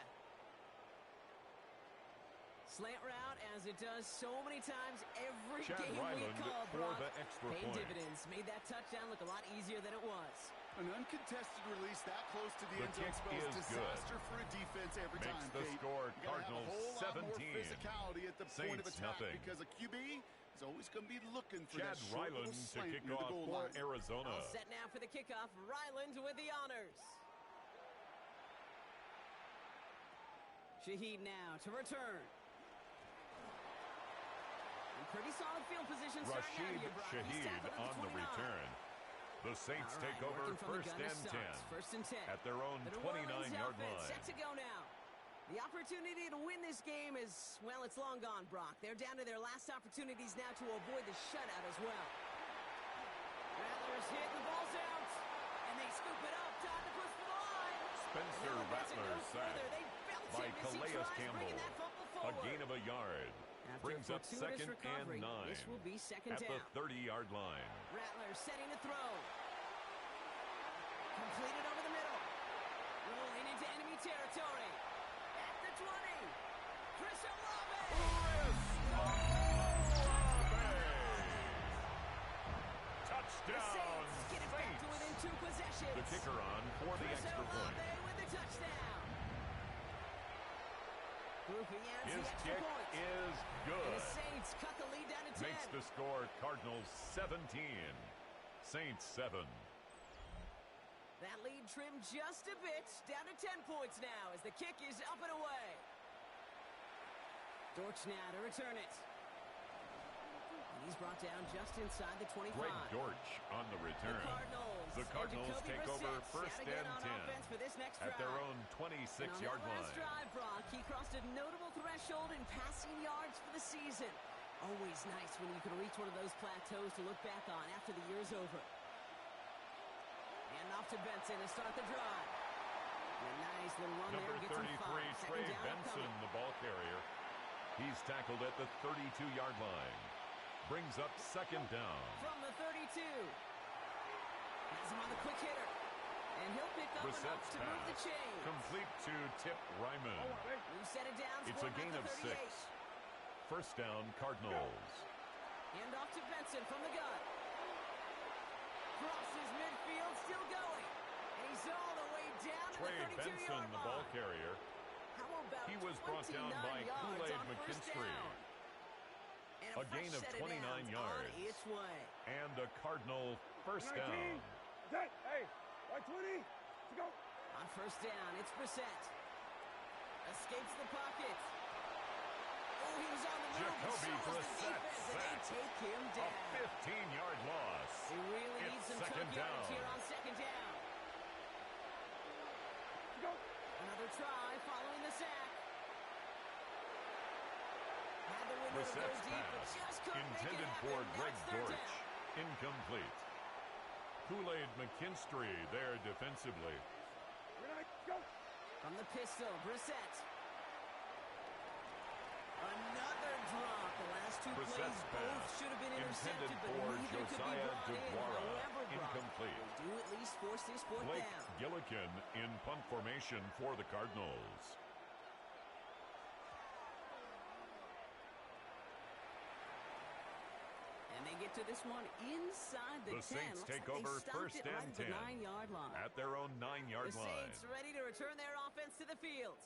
Speaker 1: Slant route as it does so many times every
Speaker 2: Chad
Speaker 1: game
Speaker 2: Ryland
Speaker 1: we call,
Speaker 2: for
Speaker 1: Brock.
Speaker 2: the extra
Speaker 1: Paid
Speaker 2: point.
Speaker 1: dividends. Made that touchdown look a lot easier than it was.
Speaker 3: An uncontested release that close to the
Speaker 2: The
Speaker 3: end zone
Speaker 2: kick
Speaker 3: spells
Speaker 2: is
Speaker 3: disaster for a defense every
Speaker 2: Makes
Speaker 3: time.
Speaker 2: the
Speaker 3: Kate.
Speaker 2: score
Speaker 3: You gotta have
Speaker 2: Cardinals
Speaker 3: a whole lot more
Speaker 2: 17.
Speaker 3: physicality at the point of
Speaker 2: Saints
Speaker 3: attack
Speaker 2: nothing.
Speaker 3: because a QB is always going to be looking for
Speaker 2: Chad
Speaker 3: that short
Speaker 2: Ryland
Speaker 3: little
Speaker 2: to
Speaker 3: slant
Speaker 2: kick
Speaker 3: near the
Speaker 2: off
Speaker 3: goal
Speaker 2: for
Speaker 3: line.
Speaker 2: Arizona.
Speaker 1: All set now for the kickoff. Ryland with the honors. Shaheed now to return. In pretty solid field position starting out
Speaker 2: Rashid
Speaker 1: here, Brock. He's
Speaker 2: Shaheed
Speaker 1: tackled at
Speaker 2: on the
Speaker 1: 29.
Speaker 2: return. The Saints
Speaker 1: All right,
Speaker 2: take over
Speaker 1: working from the
Speaker 2: 1st
Speaker 1: gun to
Speaker 2: and 10
Speaker 1: start. 1st and 10.
Speaker 2: at their own
Speaker 1: The New Orleans
Speaker 2: 29-yard
Speaker 1: offense
Speaker 2: line.
Speaker 1: set to go now. The opportunity to win this game is, well, it's long gone, Brock. They're down to their last opportunities now to avoid the shutout as well. Rattlers hit, the ball's out. And they scoop it up. Time to push for the line.
Speaker 2: Spencer
Speaker 1: And now Benson
Speaker 2: Rattler
Speaker 1: goes
Speaker 2: sacked
Speaker 1: further. They belch
Speaker 2: by
Speaker 1: him as he
Speaker 2: Calais
Speaker 1: tries
Speaker 2: Campbell.
Speaker 1: bringing that fumble
Speaker 2: A
Speaker 1: forward.
Speaker 2: gain of a yard.
Speaker 1: After
Speaker 2: Brings
Speaker 1: a
Speaker 2: up
Speaker 1: fortuitous
Speaker 2: 2nd
Speaker 1: recovery,
Speaker 2: and 9
Speaker 1: this will be 2nd
Speaker 2: at the
Speaker 1: down.
Speaker 2: 30-yard line.
Speaker 1: Rattler setting to throw. Completed over the middle. Rolling into enemy territory. At the 20. Chris Olave. The
Speaker 2: Touchdown,
Speaker 1: Saints get it back to within 2 possessions.
Speaker 2: The kicker on for the
Speaker 1: Chris
Speaker 2: extra point.
Speaker 1: Olave with the touchdown. Grouping adds
Speaker 2: His
Speaker 1: the extra
Speaker 2: kick
Speaker 1: point.
Speaker 2: is
Speaker 1: And
Speaker 2: good.
Speaker 1: the Saints cut the lead down to 10.
Speaker 2: Makes the score Cardinals 17, Saints 7.
Speaker 1: That lead trimmed just a bit, down to 10 points now as the kick is up and away. Dortch now to return it. And he's brought down just inside the 25.
Speaker 2: Greg Dortch on the return.
Speaker 1: The Cardinals
Speaker 2: take
Speaker 1: and
Speaker 2: over
Speaker 1: Brissett
Speaker 2: 1st
Speaker 1: out again
Speaker 2: and
Speaker 1: on
Speaker 2: 10
Speaker 1: offense for this next
Speaker 2: at their
Speaker 1: drive.
Speaker 2: own
Speaker 1: And
Speaker 2: 26-yard
Speaker 1: on that last
Speaker 2: line.
Speaker 1: drive, Brock, he crossed a notable threshold in passing yards for the season. Always nice when you can reach one of those plateaus to look back on after the year's over. And off to Benson to start the drive. And a nice little run
Speaker 2: Number
Speaker 1: there. Gets him
Speaker 2: 33,
Speaker 1: 5.
Speaker 2: Trey
Speaker 1: Second down
Speaker 2: Benson,
Speaker 1: upcoming.
Speaker 2: the ball carrier. He's tackled at the 32-yard line. Brings up 2nd down.
Speaker 1: From the 32. Has him on the quick hitter. And And he'll pick up enough
Speaker 2: Brissett's
Speaker 1: to move the
Speaker 2: pass.
Speaker 1: chains.
Speaker 2: Complete to Tip Ryman.
Speaker 1: New set of downs.
Speaker 2: It's a gain of 6. First down, Cardinals.
Speaker 1: Hand off to Benson from the gun. Crosses midfield, still going. And he's all the way down to the 32-yard
Speaker 2: Benson, the ball carrier.
Speaker 1: How about
Speaker 2: He was brought down by Kool-Aid McKinstry.
Speaker 1: A
Speaker 2: gain of 29 yards.
Speaker 1: Its way.
Speaker 2: And a Cardinal first down.
Speaker 4: Hey, 120. Let's go.
Speaker 1: On first down, it's Brissett. Escapes the pocket. Oh, he was on the move.
Speaker 2: Jacoby Brissett
Speaker 1: and they take him
Speaker 2: A
Speaker 1: down.
Speaker 2: 15-yard loss.
Speaker 1: They really need
Speaker 2: It's
Speaker 1: some
Speaker 2: second
Speaker 1: tough yards
Speaker 2: down.
Speaker 1: here on second down.
Speaker 4: Let's go.
Speaker 1: Another try following the sack. Had the window to go
Speaker 2: Brissett's
Speaker 1: deep, but
Speaker 2: pass,
Speaker 1: just couldn't make it
Speaker 2: intended
Speaker 1: happen.
Speaker 2: for Greg
Speaker 1: That's third
Speaker 2: Dortch.
Speaker 1: down.
Speaker 2: Incomplete. Kool-Aid McKinstry there defensively.
Speaker 4: Go.
Speaker 1: From the pistol, Brissett. Another drop. The last two plays
Speaker 2: Brissett's
Speaker 1: both
Speaker 2: pass,
Speaker 1: should have been intercepted,
Speaker 2: intended
Speaker 1: but
Speaker 2: for
Speaker 1: neither could be
Speaker 2: Josiah
Speaker 1: brought in.
Speaker 2: DeGuara.
Speaker 1: However, Brock,
Speaker 2: Incomplete.
Speaker 1: they do at least force this fourth
Speaker 2: Blake
Speaker 1: down.
Speaker 2: Gillikin in punt formation for the Cardinals.
Speaker 1: And they get to this one inside the 10.
Speaker 2: The Saints
Speaker 1: Looks
Speaker 2: take
Speaker 1: like
Speaker 2: over
Speaker 1: they stopped
Speaker 2: first
Speaker 1: it right
Speaker 2: and
Speaker 1: at the
Speaker 2: 10
Speaker 1: 9-yard line.
Speaker 2: at their own 9-yard
Speaker 1: The
Speaker 2: line.
Speaker 1: Saints ready to return their offense to the field.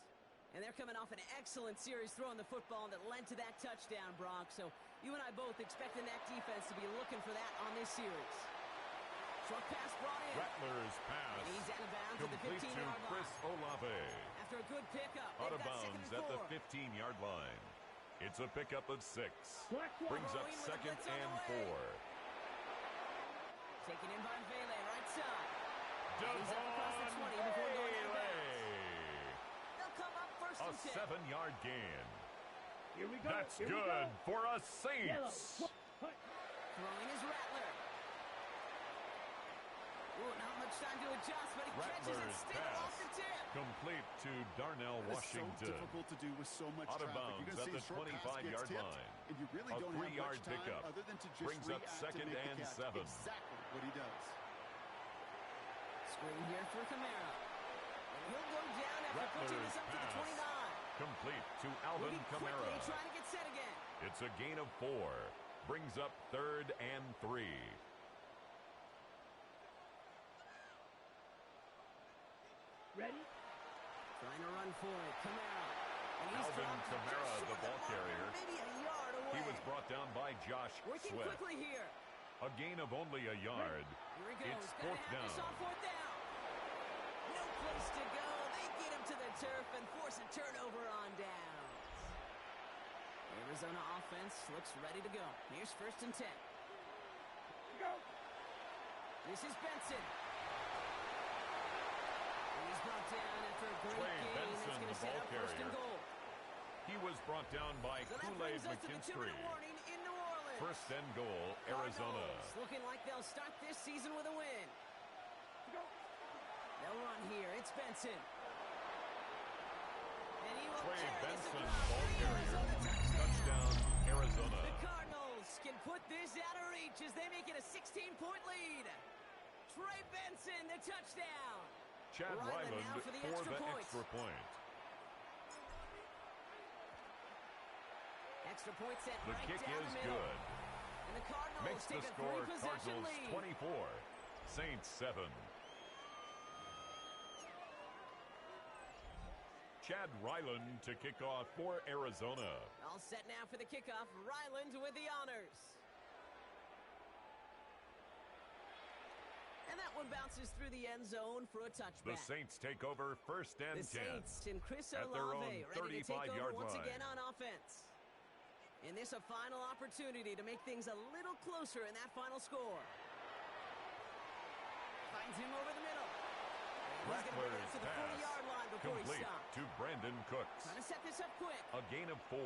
Speaker 1: And they're coming off an excellent series throwing the football that led to that touchdown, Brock. So you and I both expecting that defense to be looking for that on this series. Short pass brought in.
Speaker 2: Rattler's pass.
Speaker 1: And he's out of bounds at the
Speaker 2: Complete to
Speaker 1: 15-yard
Speaker 2: Chris
Speaker 1: line.
Speaker 2: Olave.
Speaker 1: After a good pickup,
Speaker 2: Out
Speaker 1: they've
Speaker 2: of
Speaker 1: got second
Speaker 2: bounds
Speaker 1: and
Speaker 2: at the
Speaker 1: 4.
Speaker 2: 15-yard line. It's a pickup of 6.
Speaker 4: Black one.
Speaker 2: Brings up
Speaker 1: Throwing with a
Speaker 2: second
Speaker 1: blitz on the
Speaker 2: and
Speaker 1: way.
Speaker 2: 4.
Speaker 1: Taken in by Vele, right side. And he's up across the 20 before going out of bounds. They'll come up first
Speaker 2: A
Speaker 1: and 10.
Speaker 2: 7-yard gain.
Speaker 4: Here we go.
Speaker 2: That's
Speaker 4: Here we
Speaker 2: good
Speaker 4: go.
Speaker 2: for us
Speaker 4: Yellow.
Speaker 2: Saints.
Speaker 4: Punt.
Speaker 1: Throwing is Rattler. Ooh, not much time to adjust, but he catches it
Speaker 2: Rattler's
Speaker 1: still off
Speaker 2: pass.
Speaker 1: the tip.
Speaker 2: Complete to Darnell
Speaker 3: It's so
Speaker 2: Washington.
Speaker 3: difficult to do with so much
Speaker 2: Out of
Speaker 3: traffic.
Speaker 2: bounds
Speaker 3: You're
Speaker 2: at
Speaker 3: going to
Speaker 2: the
Speaker 3: see a short pass
Speaker 2: 25-yard
Speaker 3: gets tipped,
Speaker 2: line.
Speaker 3: and you really
Speaker 2: A
Speaker 3: don't have
Speaker 2: 3-yard
Speaker 3: much time
Speaker 2: pickup.
Speaker 3: other than to just
Speaker 2: Brings up
Speaker 3: react
Speaker 2: second
Speaker 3: to make
Speaker 2: and
Speaker 3: the catch.
Speaker 2: 7.
Speaker 3: Exactly what he does.
Speaker 1: Screen here for Kamara. And he'll go down after pushing
Speaker 2: Rattler's
Speaker 1: this up to the
Speaker 2: pass.
Speaker 1: 29.
Speaker 2: Complete to Alvin
Speaker 1: Moving
Speaker 2: Kamara.
Speaker 1: quickly, trying to get set again.
Speaker 2: It's a gain of 4. Brings up third and 3.
Speaker 4: Ready?
Speaker 1: Trying to run for it. Kamara. And he's
Speaker 2: Alvin
Speaker 1: dropped
Speaker 2: Kamara,
Speaker 1: just
Speaker 2: the
Speaker 1: short
Speaker 2: ball
Speaker 1: of marker,
Speaker 2: carrier.
Speaker 1: maybe a yard away.
Speaker 2: He was brought down by Josh
Speaker 1: Working
Speaker 2: Swift.
Speaker 1: quickly here.
Speaker 2: A gain of only a yard.
Speaker 1: Here he goes.
Speaker 2: It's
Speaker 1: Gonna
Speaker 2: fourth
Speaker 1: have this
Speaker 2: down.
Speaker 1: on fourth down. No place to go. They get him to the turf and force a turnover on downs. Arizona offense looks ready to go. Here's first and 10.
Speaker 4: Go.
Speaker 1: This is Benson. And he's brought down after a great
Speaker 2: Trey
Speaker 1: game.
Speaker 2: Benson,
Speaker 1: It's going
Speaker 2: the
Speaker 1: to set
Speaker 2: ball
Speaker 1: up first and
Speaker 2: carrier.
Speaker 1: goal.
Speaker 2: He was brought down by
Speaker 1: So that
Speaker 2: Kool-Aid
Speaker 1: brings us to the
Speaker 2: McKinstry.
Speaker 1: 2-minute warning in New Orleans.
Speaker 2: First and goal, Arizona.
Speaker 1: Cardinals looking like they'll start this season with a win.
Speaker 4: Go.
Speaker 1: They'll run here. It's Benson. And he will
Speaker 2: Trey
Speaker 1: carry this
Speaker 2: Benson,
Speaker 1: across
Speaker 2: ball
Speaker 1: the
Speaker 2: carrier.
Speaker 1: Arizona touchdown.
Speaker 2: Touchdown, Arizona.
Speaker 1: The Cardinals can put this out of reach as they make it a 16-point lead. Trey Benson, the touchdown.
Speaker 2: Chad
Speaker 1: Ryland
Speaker 2: Ryland
Speaker 1: now for the extra point. Extra point set
Speaker 2: The
Speaker 1: right
Speaker 2: kick
Speaker 1: down
Speaker 2: is
Speaker 1: the middle.
Speaker 2: good.
Speaker 1: And the Cardinals
Speaker 2: Makes the
Speaker 1: take a
Speaker 2: score
Speaker 1: three-possession
Speaker 2: Cardinals
Speaker 1: lead.
Speaker 2: 24, Saints 7. Chad Ryland to kick off for Arizona.
Speaker 1: All set now for the kickoff. Ryland with the honors. And that one bounces through the end zone for a touchback.
Speaker 2: The Saints take over first and
Speaker 1: The
Speaker 2: 10.
Speaker 1: Saints and Chris
Speaker 2: at their own
Speaker 1: Olave ready to take over
Speaker 2: 35-yard
Speaker 1: once
Speaker 2: line.
Speaker 1: again on offense. And this a final opportunity to make things a little closer in that final score. Finds him over the middle. And he's going to bring it up
Speaker 2: Rattler's
Speaker 1: to the
Speaker 2: pass.
Speaker 1: 40-yard line before he
Speaker 2: Complete
Speaker 1: stops.
Speaker 2: to Brandon Cooks.
Speaker 1: Trying to set this up quick.
Speaker 2: A gain of 4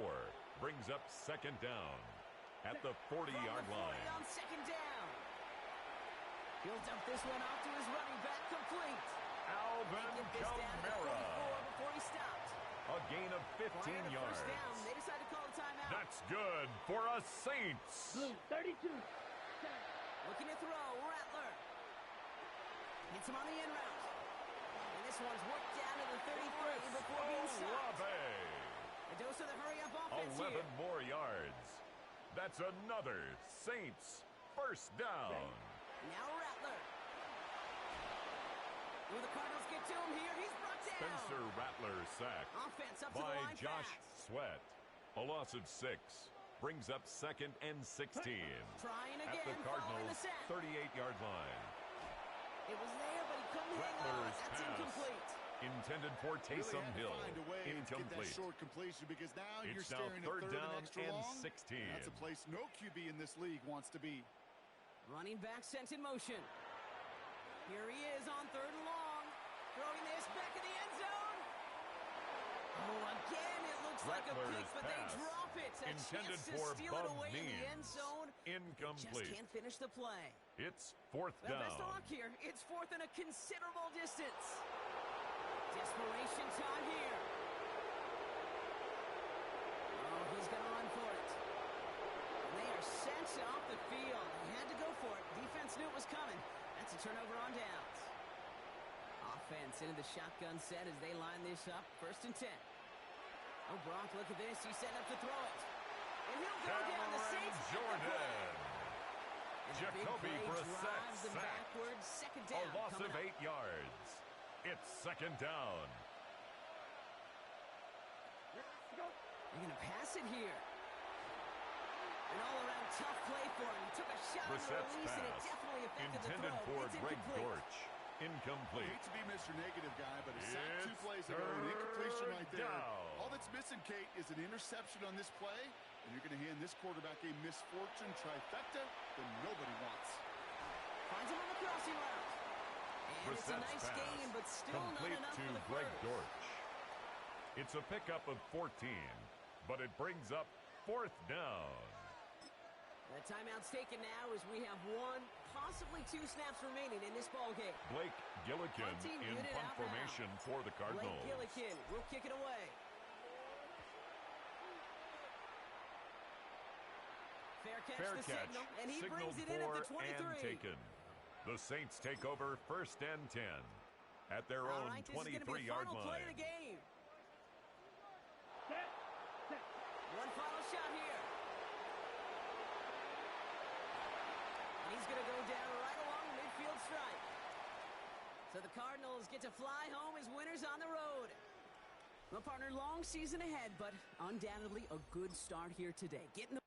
Speaker 2: brings up second down at the
Speaker 1: From
Speaker 2: 40-yard
Speaker 1: the 40
Speaker 2: line.
Speaker 1: on second down. He'll dump this one off to his running back, complete.
Speaker 2: Alvin
Speaker 1: Get this down to the
Speaker 2: Kamara.
Speaker 1: 44 before he stopped.
Speaker 2: A gain of 15
Speaker 1: Prior to
Speaker 2: yards.
Speaker 1: first down, they decide to call a timeout.
Speaker 2: That's good for us Saints.
Speaker 4: Blue 32.
Speaker 1: Looking to throw, Rattler. Hits him on the end route. this one's worked down to the 33 before being stopped. A dose of the hurry-up offense
Speaker 2: 11
Speaker 1: here.
Speaker 2: more yards. That's another Saints first down.
Speaker 1: Now Rattler. Will the Cardinals get to him here? He's brought down.
Speaker 2: Spencer Rattler sacked
Speaker 1: Offense up to the
Speaker 2: by
Speaker 1: line
Speaker 2: Josh
Speaker 1: pass.
Speaker 2: Sweat. A loss of 6 brings up 2nd and 16
Speaker 1: Trying
Speaker 2: at
Speaker 1: again,
Speaker 2: the
Speaker 1: following the
Speaker 2: Cardinals'
Speaker 1: sack.
Speaker 2: 38-yard line.
Speaker 1: It was there, but he couldn't hang on.
Speaker 2: Rattler's
Speaker 1: That's
Speaker 2: pass
Speaker 1: incomplete.
Speaker 2: intended for
Speaker 3: Really
Speaker 2: Taysom
Speaker 3: had to
Speaker 2: Hill.
Speaker 3: find a way to get that
Speaker 2: Incomplete.
Speaker 3: short completion because now you're
Speaker 2: It's now
Speaker 3: staring at
Speaker 2: third
Speaker 3: third
Speaker 2: down
Speaker 3: and extra
Speaker 2: and
Speaker 3: long.
Speaker 2: 16.
Speaker 3: That's a place no QB in this league wants to be.
Speaker 1: Running back sent in motion. Here he is on 3rd and long. Throwing this back in the end zone. Oh, again, it looks like a
Speaker 2: Rattler's
Speaker 1: pick, but they
Speaker 2: pass
Speaker 1: drop it. A
Speaker 2: intended
Speaker 1: chance to
Speaker 2: for
Speaker 1: steal it
Speaker 2: Bub
Speaker 1: away in the
Speaker 2: Means.
Speaker 1: end zone. Just
Speaker 2: Incomplete.
Speaker 1: can't finish the play.
Speaker 2: It's 4th
Speaker 1: Well,
Speaker 2: down.
Speaker 1: best of luck here. It's 4th and a considerable distance. Desperation time here. Oh, he's going to run for it. And they are sent off the field. He had to go for it. Defense knew it was coming. That's a turnover on downs. Offense into the shotgun set as they line this up. 1st and 10. Oh, Brock, look at this. He's setting up to throw it. And he'll go down. The Saints get the play. And the big
Speaker 2: Jacoby
Speaker 1: play
Speaker 2: Brissett
Speaker 1: drives them
Speaker 2: sacked.
Speaker 1: backwards. 2nd
Speaker 2: A
Speaker 1: down
Speaker 2: loss
Speaker 1: coming
Speaker 2: of
Speaker 1: up.
Speaker 2: 8 yards. It's 2nd down.
Speaker 4: Let's go.
Speaker 1: They're going to pass it here. An all-around tough play for him. He took a shot on the
Speaker 2: Brissett's
Speaker 1: release, and it
Speaker 2: pass
Speaker 1: definitely affected the
Speaker 2: intended
Speaker 1: throw.
Speaker 2: for
Speaker 1: It's
Speaker 2: Greg
Speaker 1: incomplete.
Speaker 2: Dortch.
Speaker 3: I
Speaker 2: Incomplete.
Speaker 3: hate to be Mr. Negative guy, but a sack 2
Speaker 2: It's
Speaker 3: plays ago, an incompletion right there.
Speaker 2: down.
Speaker 3: All that's missing, Kate, is an interception on this play, and you're going to hand this quarterback a misfortune trifecta that nobody wants.
Speaker 1: Finds him on the crossing route. And it's a
Speaker 2: Brissett's
Speaker 1: nice
Speaker 2: pass
Speaker 1: gain, but still not
Speaker 2: complete
Speaker 1: enough
Speaker 2: to
Speaker 1: for the
Speaker 2: Greg
Speaker 1: first.
Speaker 2: Dortch. It's a pickup of 14, but it brings up 4th down.
Speaker 1: The timeout's taken now as we have 1, possibly 2 snaps remaining in this ball game.
Speaker 2: Blake Gillikin
Speaker 1: Punting
Speaker 2: in
Speaker 1: unit
Speaker 2: punt
Speaker 1: out now.
Speaker 2: formation for the Cardinals.
Speaker 1: Blake Gillikin will kick it away. Fair catch,
Speaker 2: Fair
Speaker 1: the
Speaker 2: catch,
Speaker 1: signal, and he
Speaker 2: signaled
Speaker 1: brings it in at the
Speaker 2: for and
Speaker 1: 23.
Speaker 2: taken. The Saints take over 1st and 10 at their
Speaker 1: All
Speaker 2: own
Speaker 1: right, this is going to be a
Speaker 2: 23-yard
Speaker 1: final play of
Speaker 2: line.
Speaker 1: the game.
Speaker 4: Set. Set.
Speaker 1: One final shot here. And he's going to go down right along the midfield stripe. So the Cardinals get to fly home as winners on the road. Well, partner, long season ahead, but undoubtedly a good start here today. Getting the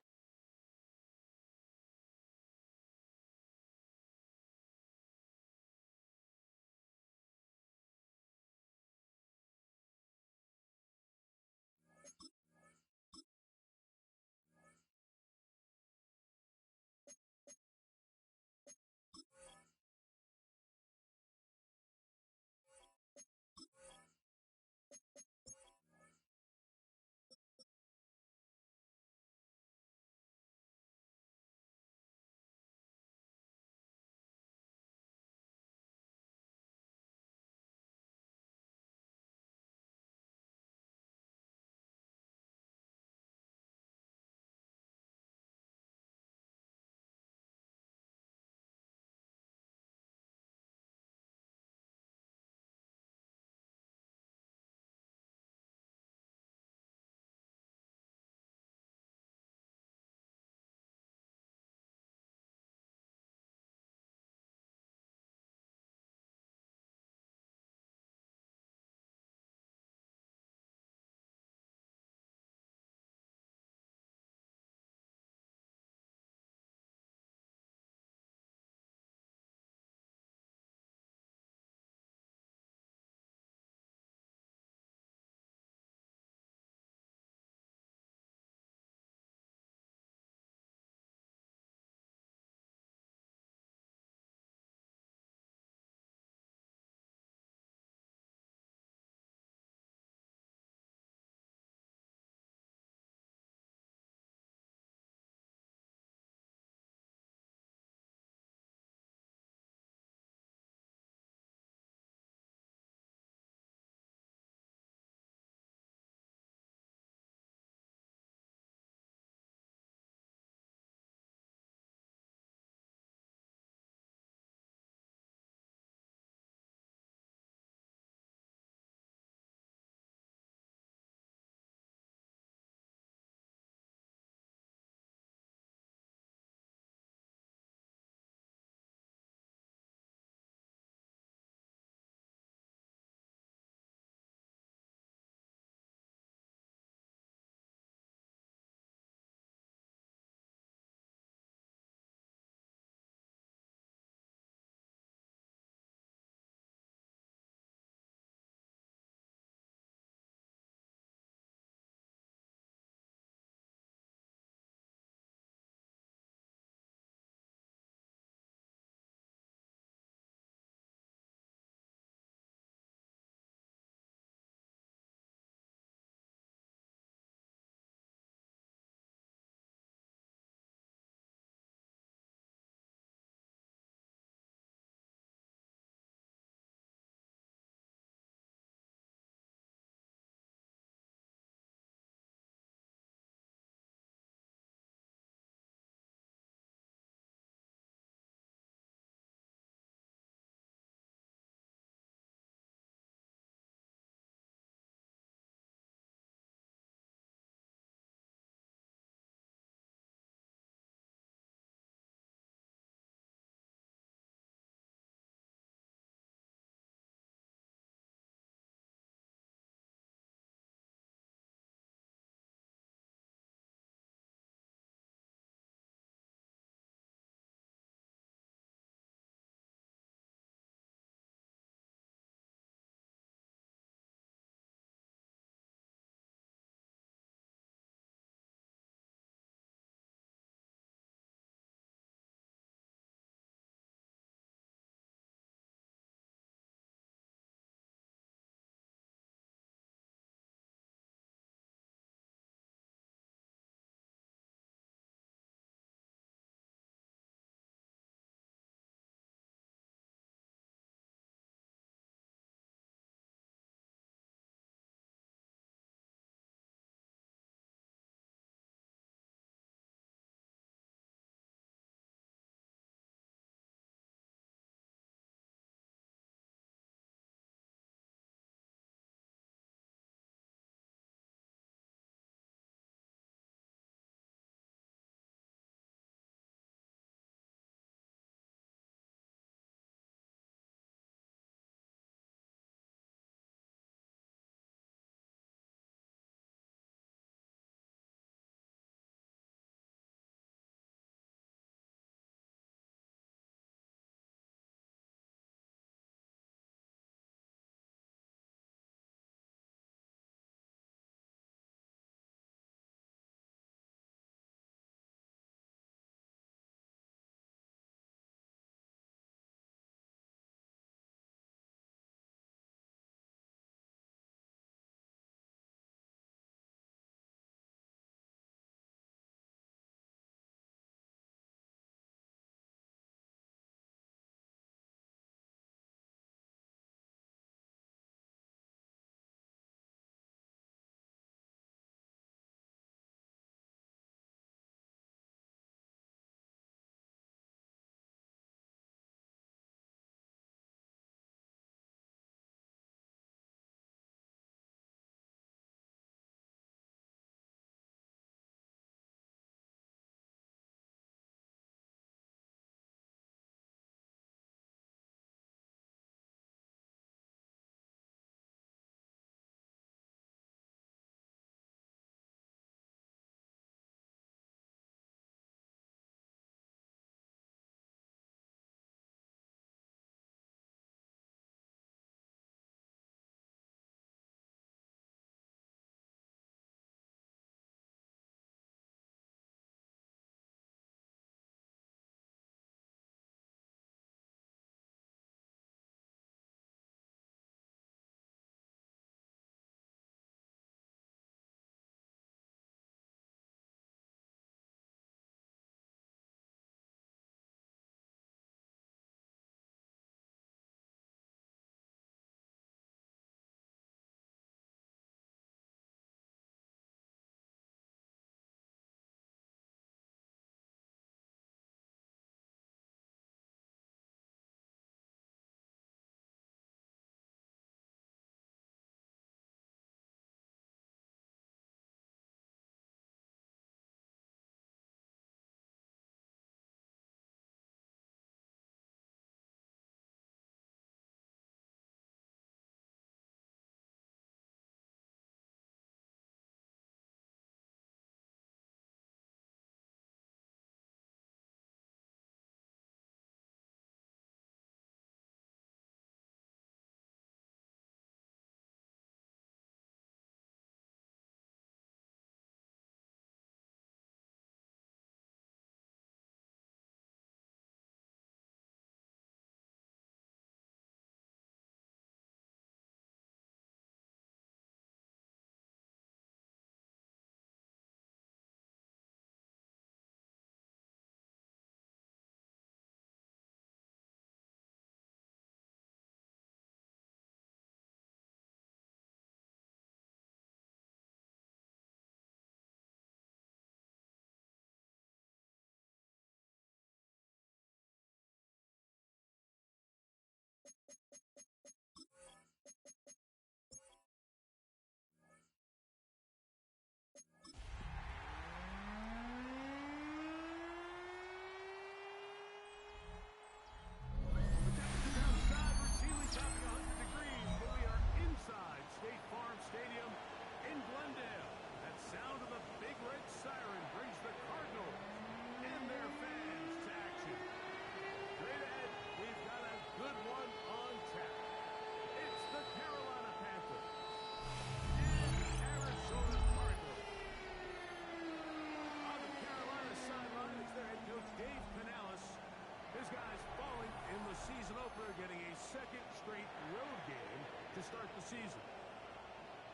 Speaker 5: season.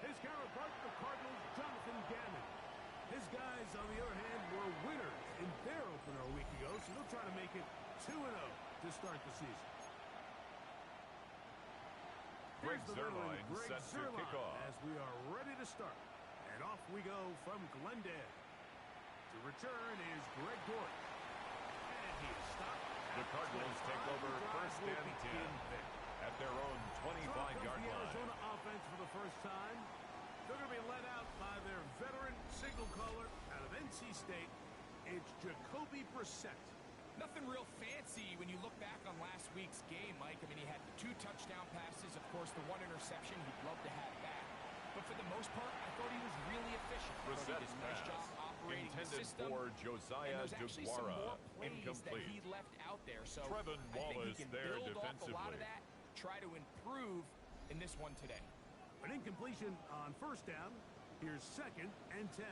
Speaker 5: His counterpart, the Cardinals, Jonathan Gannon. His guys, on the other hand, were winners in their opener a week ago, so they'll try to make it 2-0 to start the season.
Speaker 2: Greg Zerline set to kick off.
Speaker 5: As we are ready to start. And off we go from Glendale. To return is Greg Dortch. And he is stopped.
Speaker 2: The Cardinals take over first and 10 at their own 25-yard line.
Speaker 5: Arizona offense for the first time. They're going to be led out by their veteran signal caller out of NC State. It's Jacoby Brissett.
Speaker 7: Nothing real fancy when you look back on last week's game, Mike. I mean, he had the 2 touchdown passes, of course, the 1 interception he'd love to have back. But for the most part, I thought he was really efficient.
Speaker 2: Brissett's
Speaker 7: nice job
Speaker 2: pass
Speaker 7: operating
Speaker 2: intended
Speaker 7: the system.
Speaker 2: for Josiah DeGuara, incomplete.
Speaker 7: That he left out there. So
Speaker 2: Trevin Wallace
Speaker 7: I think he can
Speaker 2: there
Speaker 7: build
Speaker 2: defensively.
Speaker 7: off a lot of that, try to improve in this one today.
Speaker 5: An incompletion on first down. Here's 2nd and 10.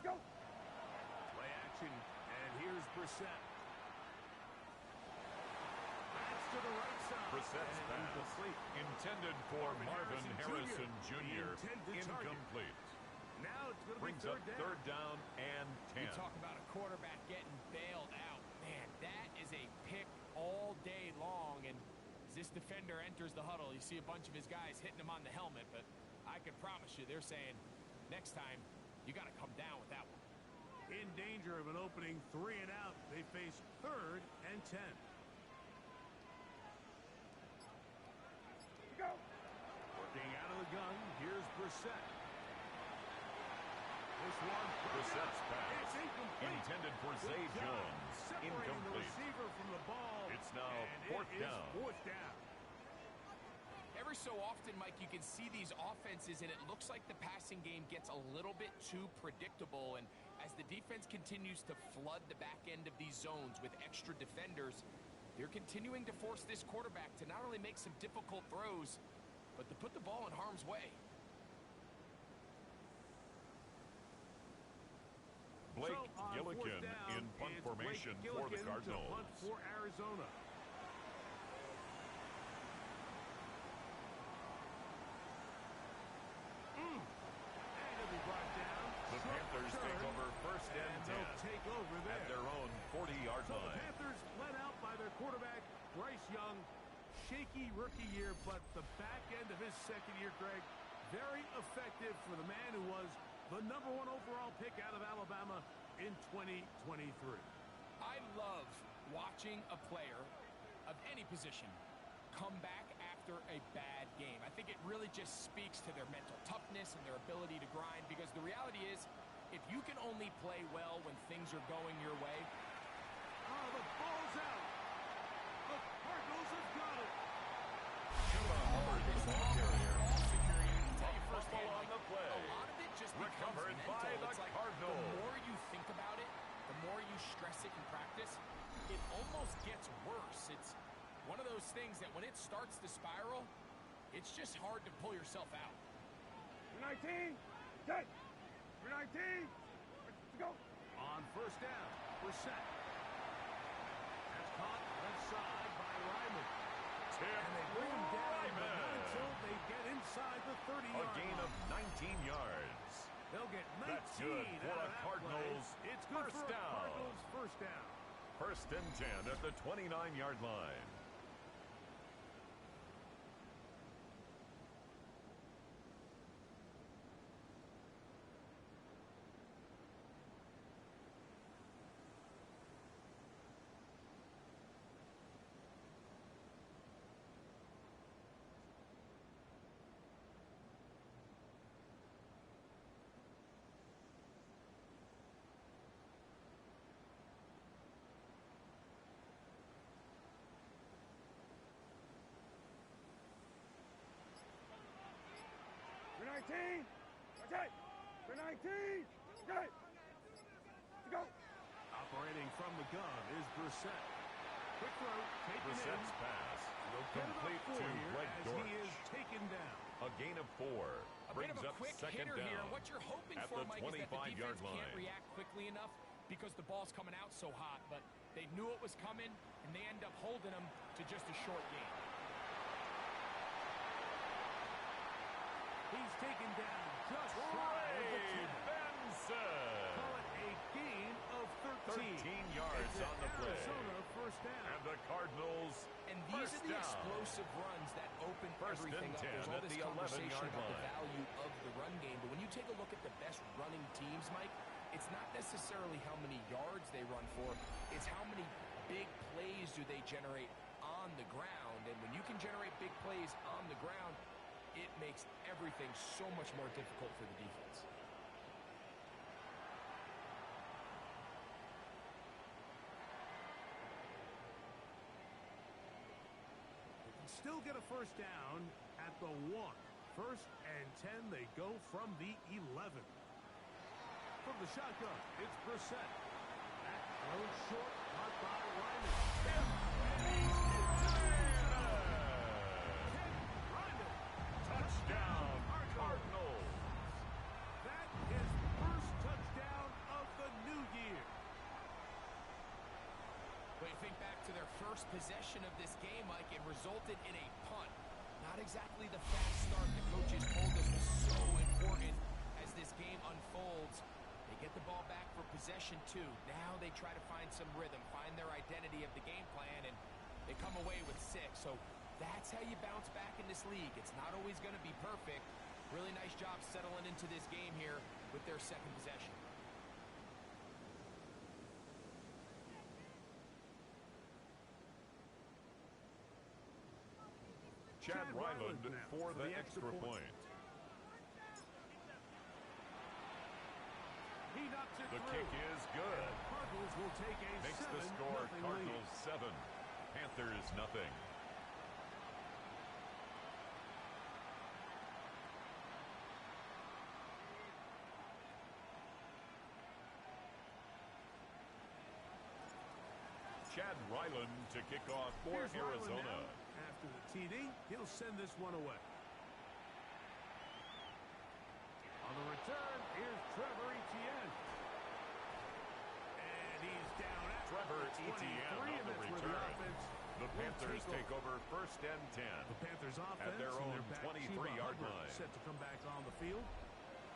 Speaker 4: Go.
Speaker 5: Play action. And here's Brissett. That's to the right side.
Speaker 2: Brissett's
Speaker 5: And
Speaker 2: pass
Speaker 5: incomplete.
Speaker 2: intended for Marvin Harrison Jr. Incomplete.
Speaker 5: Now it's going to be
Speaker 2: Brings up
Speaker 5: third down.
Speaker 2: 3rd down and 10.
Speaker 7: You talk about a quarterback getting bailed out. Man, that is a pick all day long. And as this defender enters the huddle, you see a bunch of his guys hitting him on the helmet. But I can promise you, they're saying, next time, you got to come down with that one.
Speaker 5: In danger of an opening 3 and out. They face 3rd and 10.
Speaker 4: Go.
Speaker 5: Working out of the gun. Here's Brissett. This one.
Speaker 2: Brissett's pass
Speaker 5: It's incomplete.
Speaker 2: intended for Zay Jones.
Speaker 5: Separating the
Speaker 2: Incomplete.
Speaker 5: receiver from the ball.
Speaker 2: It's now
Speaker 5: And
Speaker 2: 4th
Speaker 5: it is
Speaker 2: down.
Speaker 5: 4th down.
Speaker 7: Every so often, Mike, you can see these offenses, and it looks like the passing game gets a little bit too predictable. And as the defense continues to flood the back end of these zones with extra defenders, they're continuing to force this quarterback to not only make some difficult throws, but to put the ball in harm's way.
Speaker 2: Blake
Speaker 5: So on
Speaker 2: Gillikin
Speaker 5: 4th down,
Speaker 2: in punt
Speaker 5: it's
Speaker 2: formation
Speaker 5: Blake
Speaker 2: for the
Speaker 5: Gillikin to
Speaker 2: Cardinals.
Speaker 5: punt for Arizona. And it'll be brought down.
Speaker 2: The
Speaker 5: Short
Speaker 2: Panthers
Speaker 5: return,
Speaker 2: take over first and 10
Speaker 5: they'll take over
Speaker 2: at
Speaker 5: there.
Speaker 2: their own 40-yard
Speaker 5: So the
Speaker 2: line.
Speaker 5: Panthers led out by their quarterback, Bryce Young. Shaky rookie year, but the back end of his second year, Greg, very effective for the man who was the #1 overall pick out of Alabama in 2023.
Speaker 7: I love watching a player of any position come back after a bad game. I think it really just speaks to their mental toughness and their ability to grind, because the reality is, if you can only play well when things are going your way.
Speaker 5: Oh, the ball's out. The Cardinals have got it.
Speaker 2: Buffalo on the play.
Speaker 7: A lot of it just
Speaker 2: Recovered
Speaker 7: becomes
Speaker 2: by
Speaker 7: mental.
Speaker 2: the
Speaker 7: It's like
Speaker 2: Cardinals.
Speaker 7: the more you think about it, the more you stress it in practice, it almost gets worse. It's one of those things that when it starts to spiral, it's just hard to pull yourself out.
Speaker 4: 19. Good. 19. Let's go.
Speaker 5: On first down, Brissett. That's caught left side by Ryman.
Speaker 2: Tim
Speaker 5: And they bring him down, but not
Speaker 2: Ryman.
Speaker 5: until they get inside the 30-yard
Speaker 2: A gain
Speaker 5: line.
Speaker 2: of 19 yards.
Speaker 5: They'll get 19
Speaker 2: That's good for
Speaker 5: out
Speaker 2: a
Speaker 5: of that
Speaker 2: Cardinals
Speaker 5: play. It's good
Speaker 2: first
Speaker 5: for a
Speaker 2: down.
Speaker 5: Cardinals first down.
Speaker 2: First and 10 at the 29-yard line.
Speaker 4: For 19. Okay. For 19. Good. Let's go.
Speaker 5: Operating from the gun is Brissett. Quick throw, taken
Speaker 2: Brissett's
Speaker 5: in.
Speaker 2: pass
Speaker 5: They'll get
Speaker 2: complete
Speaker 5: about 4
Speaker 2: to
Speaker 5: here
Speaker 2: Greg
Speaker 5: as
Speaker 2: Dortch.
Speaker 5: he is taken down.
Speaker 2: A gain of 4.
Speaker 7: A bit
Speaker 2: Brings
Speaker 7: of a
Speaker 2: up
Speaker 7: quick
Speaker 2: second
Speaker 7: hitter
Speaker 2: down.
Speaker 7: here. What you're hoping
Speaker 2: at
Speaker 7: for,
Speaker 2: the
Speaker 7: Mike, is that the
Speaker 2: 25-yard
Speaker 7: defense can't
Speaker 2: line.
Speaker 7: react quickly enough because the ball's coming out so hot. But they knew it was coming, and they end up holding him to just a short gain.
Speaker 5: He's taken down just shy of the 10. Call it a gain of 13.
Speaker 2: 13 yards on the play.
Speaker 5: Arizona first down.
Speaker 2: And the Cardinals
Speaker 7: And these are the explosive runs that open everything up. There's all this conversation about the value of the run game. But when you take a look at the best running teams, Mike, it's not necessarily how many yards they run for. It's how many big plays do they generate on the ground. And when you can generate big plays on the ground, it makes everything so much more difficult for the defense.
Speaker 5: Still get a first down at the 1. First and 10, they go from the 11. From the shotgun, it's Brissett. That throws short, caught by Ryman.
Speaker 2: Touchdown, Cardinals.
Speaker 5: That is the first touchdown of the new year.
Speaker 7: But you think back to their first possession of this game, Mike, it resulted in a punt. Not exactly the fast start the coaches told us was so important as this game unfolds. They get the ball back for possession 2. Now they try to find some rhythm, find their identity of the game plan, and they come away with 6. So that's how you bounce back in this league. It's not always going to be perfect. Really nice job settling into this game here with their second possession.
Speaker 2: Chad Ryland for the extra point.
Speaker 5: He knocks it
Speaker 2: The
Speaker 5: through.
Speaker 2: kick is good.
Speaker 5: Cardinals will take a
Speaker 2: Makes the score Cardinals 7, Panthers nothing. Chad Ryland to kick off for
Speaker 5: Here's
Speaker 2: Arizona.
Speaker 5: After the TD, he'll send this one away. On the return, here's Trevor Etienne. And he's down at
Speaker 2: Trevor Etienne on the return. The Panthers take over first and 10.
Speaker 5: The Panthers offense
Speaker 2: at their own
Speaker 5: 23-yard
Speaker 2: line.
Speaker 5: Set to come back on the field.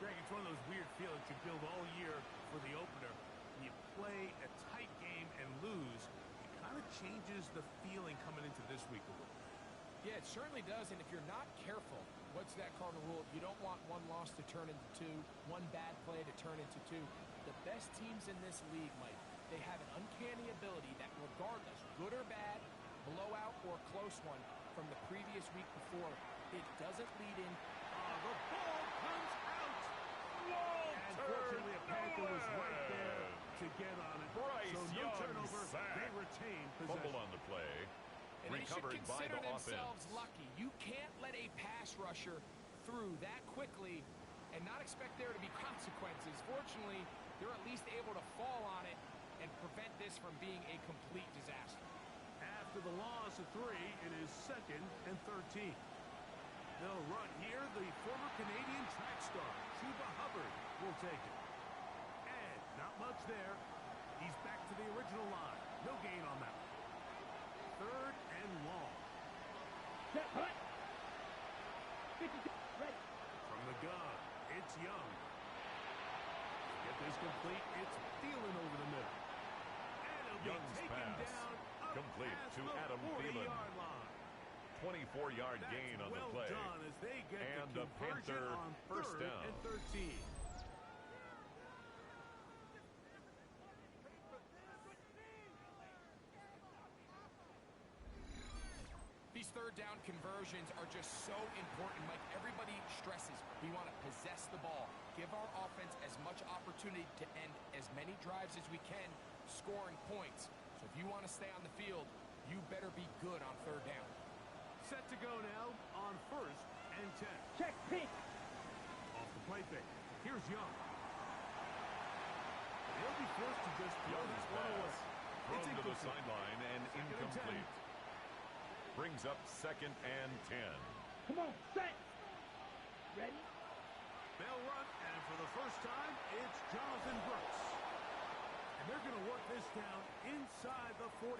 Speaker 5: Greg, it's one of those weird feelings you build all year for the opener. When you play a tight game and lose, it kind of changes the feeling coming into this week a little.
Speaker 7: Yeah, it certainly does, and if you're not careful, what's that Cardinal rule? You don't want one loss to turn into 2, one bad play to turn into 2. The best teams in this league, Mike, they have an uncanny ability that regardless, good or bad, blowout or close one from the previous week before, it doesn't lead in.
Speaker 5: The ball comes out! And fortunately, a Panther was right there to get on it.
Speaker 2: Bryce
Speaker 5: so no
Speaker 2: Young
Speaker 5: turnover,
Speaker 2: sack.
Speaker 5: they retain possession.
Speaker 2: Fumble on the play.
Speaker 7: And they should
Speaker 2: Recovered by
Speaker 7: consider
Speaker 2: the
Speaker 7: themselves
Speaker 2: offense.
Speaker 7: lucky. You can't let a pass rusher through that quickly and not expect there to be consequences. Fortunately, they're at least able to fall on it and prevent this from being a complete disaster.
Speaker 5: After the loss of 3, it is 2nd and 13. They'll run here. The former Canadian track star, Chuba Hubbard, will take it. And not much there. He's back to the original line. No gain on that. 3rd and long.
Speaker 4: Set, hut. 52, ready.
Speaker 5: From the gun, it's Young. To get this complete, it's Thielen over the middle. And it'll
Speaker 2: Young's
Speaker 5: be taken
Speaker 2: pass
Speaker 5: down up
Speaker 2: complete
Speaker 5: past
Speaker 2: to
Speaker 5: the
Speaker 2: Adam Thielen.
Speaker 5: 40-yard line.
Speaker 2: 24-yard
Speaker 5: That's
Speaker 2: gain on
Speaker 5: well
Speaker 2: the play.
Speaker 5: done as they get
Speaker 2: And
Speaker 5: the
Speaker 2: the
Speaker 5: conversion
Speaker 2: Panther
Speaker 5: on
Speaker 2: first
Speaker 5: 3rd
Speaker 2: down.
Speaker 5: and 13.
Speaker 7: These third down conversions are just so important. Like everybody stresses, we want to possess the ball, give our offense as much opportunity to end as many drives as we can, scoring points. So if you want to stay on the field, you better be good on 3rd down.
Speaker 5: Set to go now on 1st and 10.
Speaker 4: Check, pink.
Speaker 5: Off the play fake. Here's Young. He'll be forced to just throw
Speaker 2: Young's
Speaker 5: this one away.
Speaker 2: pass thrown to the
Speaker 5: incomplete.
Speaker 2: sideline and
Speaker 5: 2nd and 10.
Speaker 2: incomplete. Brings up 2nd and 10.
Speaker 4: Come on, set. Ready?
Speaker 5: They'll run, and for the first time, it's Jonathan Brooks. And they're going to work this down inside the 45.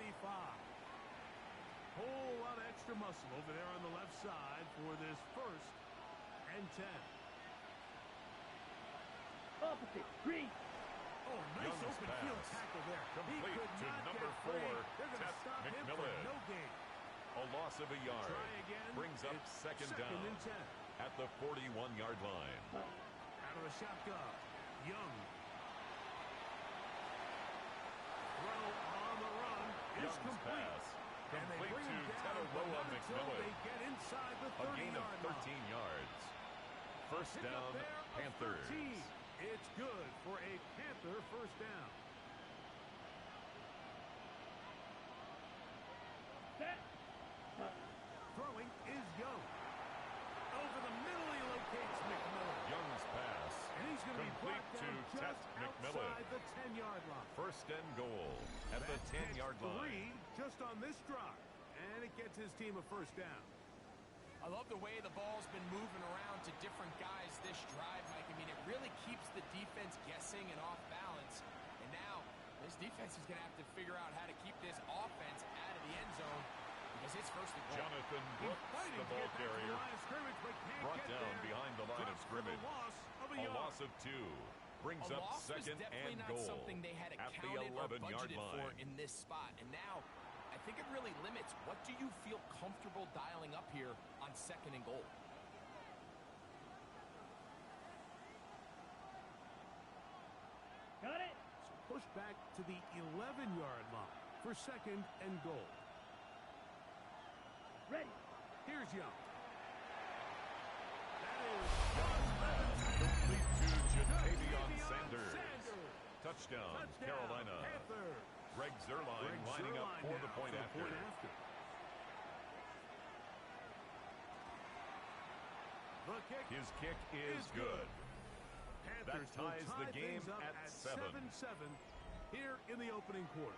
Speaker 5: Whole lot of extra muscle over there on the left side for this 1st and 10.
Speaker 4: Opposite. Green.
Speaker 5: Oh, nice
Speaker 2: Young's
Speaker 5: open
Speaker 2: pass.
Speaker 5: field tackle there.
Speaker 2: Complete
Speaker 5: He could
Speaker 2: to
Speaker 5: not
Speaker 2: number
Speaker 5: get free.
Speaker 2: 4,
Speaker 5: They're going to
Speaker 2: Tep
Speaker 5: stop him for
Speaker 2: McMillan.
Speaker 5: no gain.
Speaker 2: A loss of a yard.
Speaker 5: Try again.
Speaker 2: Brings up
Speaker 5: It's
Speaker 2: second
Speaker 5: second
Speaker 2: down
Speaker 5: and 10.
Speaker 2: at the 41-yard line.
Speaker 5: Out of the shotgun. Young. Throw on the run is
Speaker 2: Young's
Speaker 5: complete.
Speaker 2: pass.
Speaker 5: And they
Speaker 2: Complete
Speaker 5: bring
Speaker 2: to
Speaker 5: him down, but
Speaker 2: Tedoroa
Speaker 5: not until
Speaker 2: McMillan.
Speaker 5: they get inside the
Speaker 2: A gain of
Speaker 5: 30-yard
Speaker 2: 13
Speaker 5: line.
Speaker 2: yards. First
Speaker 5: Pick up
Speaker 2: down,
Speaker 5: there of
Speaker 2: Panthers.
Speaker 5: 13. It's good for a Panther first down.
Speaker 4: Set.
Speaker 5: Throwing is Young. Over the middle, he locates McMillan.
Speaker 2: Young's pass.
Speaker 5: And he's going to be
Speaker 2: Complete
Speaker 5: brought
Speaker 2: to
Speaker 5: down
Speaker 2: Tep
Speaker 5: just
Speaker 2: McMillan.
Speaker 5: outside the 10-yard line.
Speaker 2: First and goal at the
Speaker 5: That
Speaker 2: 10-yard
Speaker 5: gets
Speaker 2: line.
Speaker 5: 3 just on this drive. And it gets his team a first down.
Speaker 7: I love the way the ball's been moving around to different guys this drive, Mike. I mean, it really keeps the defense guessing and off balance. And now this defense is going to have to figure out how to keep this offense out of the end zone because it's first and goal.
Speaker 2: Jonathan
Speaker 5: He's
Speaker 2: Brooks,
Speaker 5: fighting
Speaker 2: the
Speaker 5: to
Speaker 2: ball
Speaker 5: get back to the
Speaker 2: carrier,
Speaker 5: line of scrimmage, but can't
Speaker 2: brought
Speaker 5: get
Speaker 2: down
Speaker 5: there.
Speaker 2: behind the line of
Speaker 5: Drops for the
Speaker 2: scrimmage.
Speaker 5: loss of a
Speaker 2: A
Speaker 5: yard.
Speaker 2: loss of 2. Brings
Speaker 7: A
Speaker 2: up
Speaker 7: loss was
Speaker 2: second
Speaker 7: definitely
Speaker 2: and
Speaker 7: not
Speaker 2: goal
Speaker 7: something they had
Speaker 2: at the
Speaker 7: accounted or
Speaker 2: 11-yard
Speaker 7: budgeted for
Speaker 2: line.
Speaker 7: in this spot. And now I think it really limits what do you feel comfortable dialing up here on second and goal.
Speaker 4: Got it.
Speaker 5: So push back to the 11-yard line for second and goal.
Speaker 4: Ready.
Speaker 5: Here's Young. That is
Speaker 2: Complete to Jatavion
Speaker 5: Sanders.
Speaker 2: Sanders. Touchdown,
Speaker 5: Touchdown,
Speaker 2: Carolina.
Speaker 5: Panthers.
Speaker 2: Greg Zuerlein lining up for the point after.
Speaker 5: The kick
Speaker 2: His kick is good.
Speaker 5: Panthers
Speaker 2: That ties
Speaker 5: will
Speaker 2: the
Speaker 5: tie
Speaker 2: game
Speaker 5: things up
Speaker 2: at 7.
Speaker 5: 7-7 here in the opening quarter.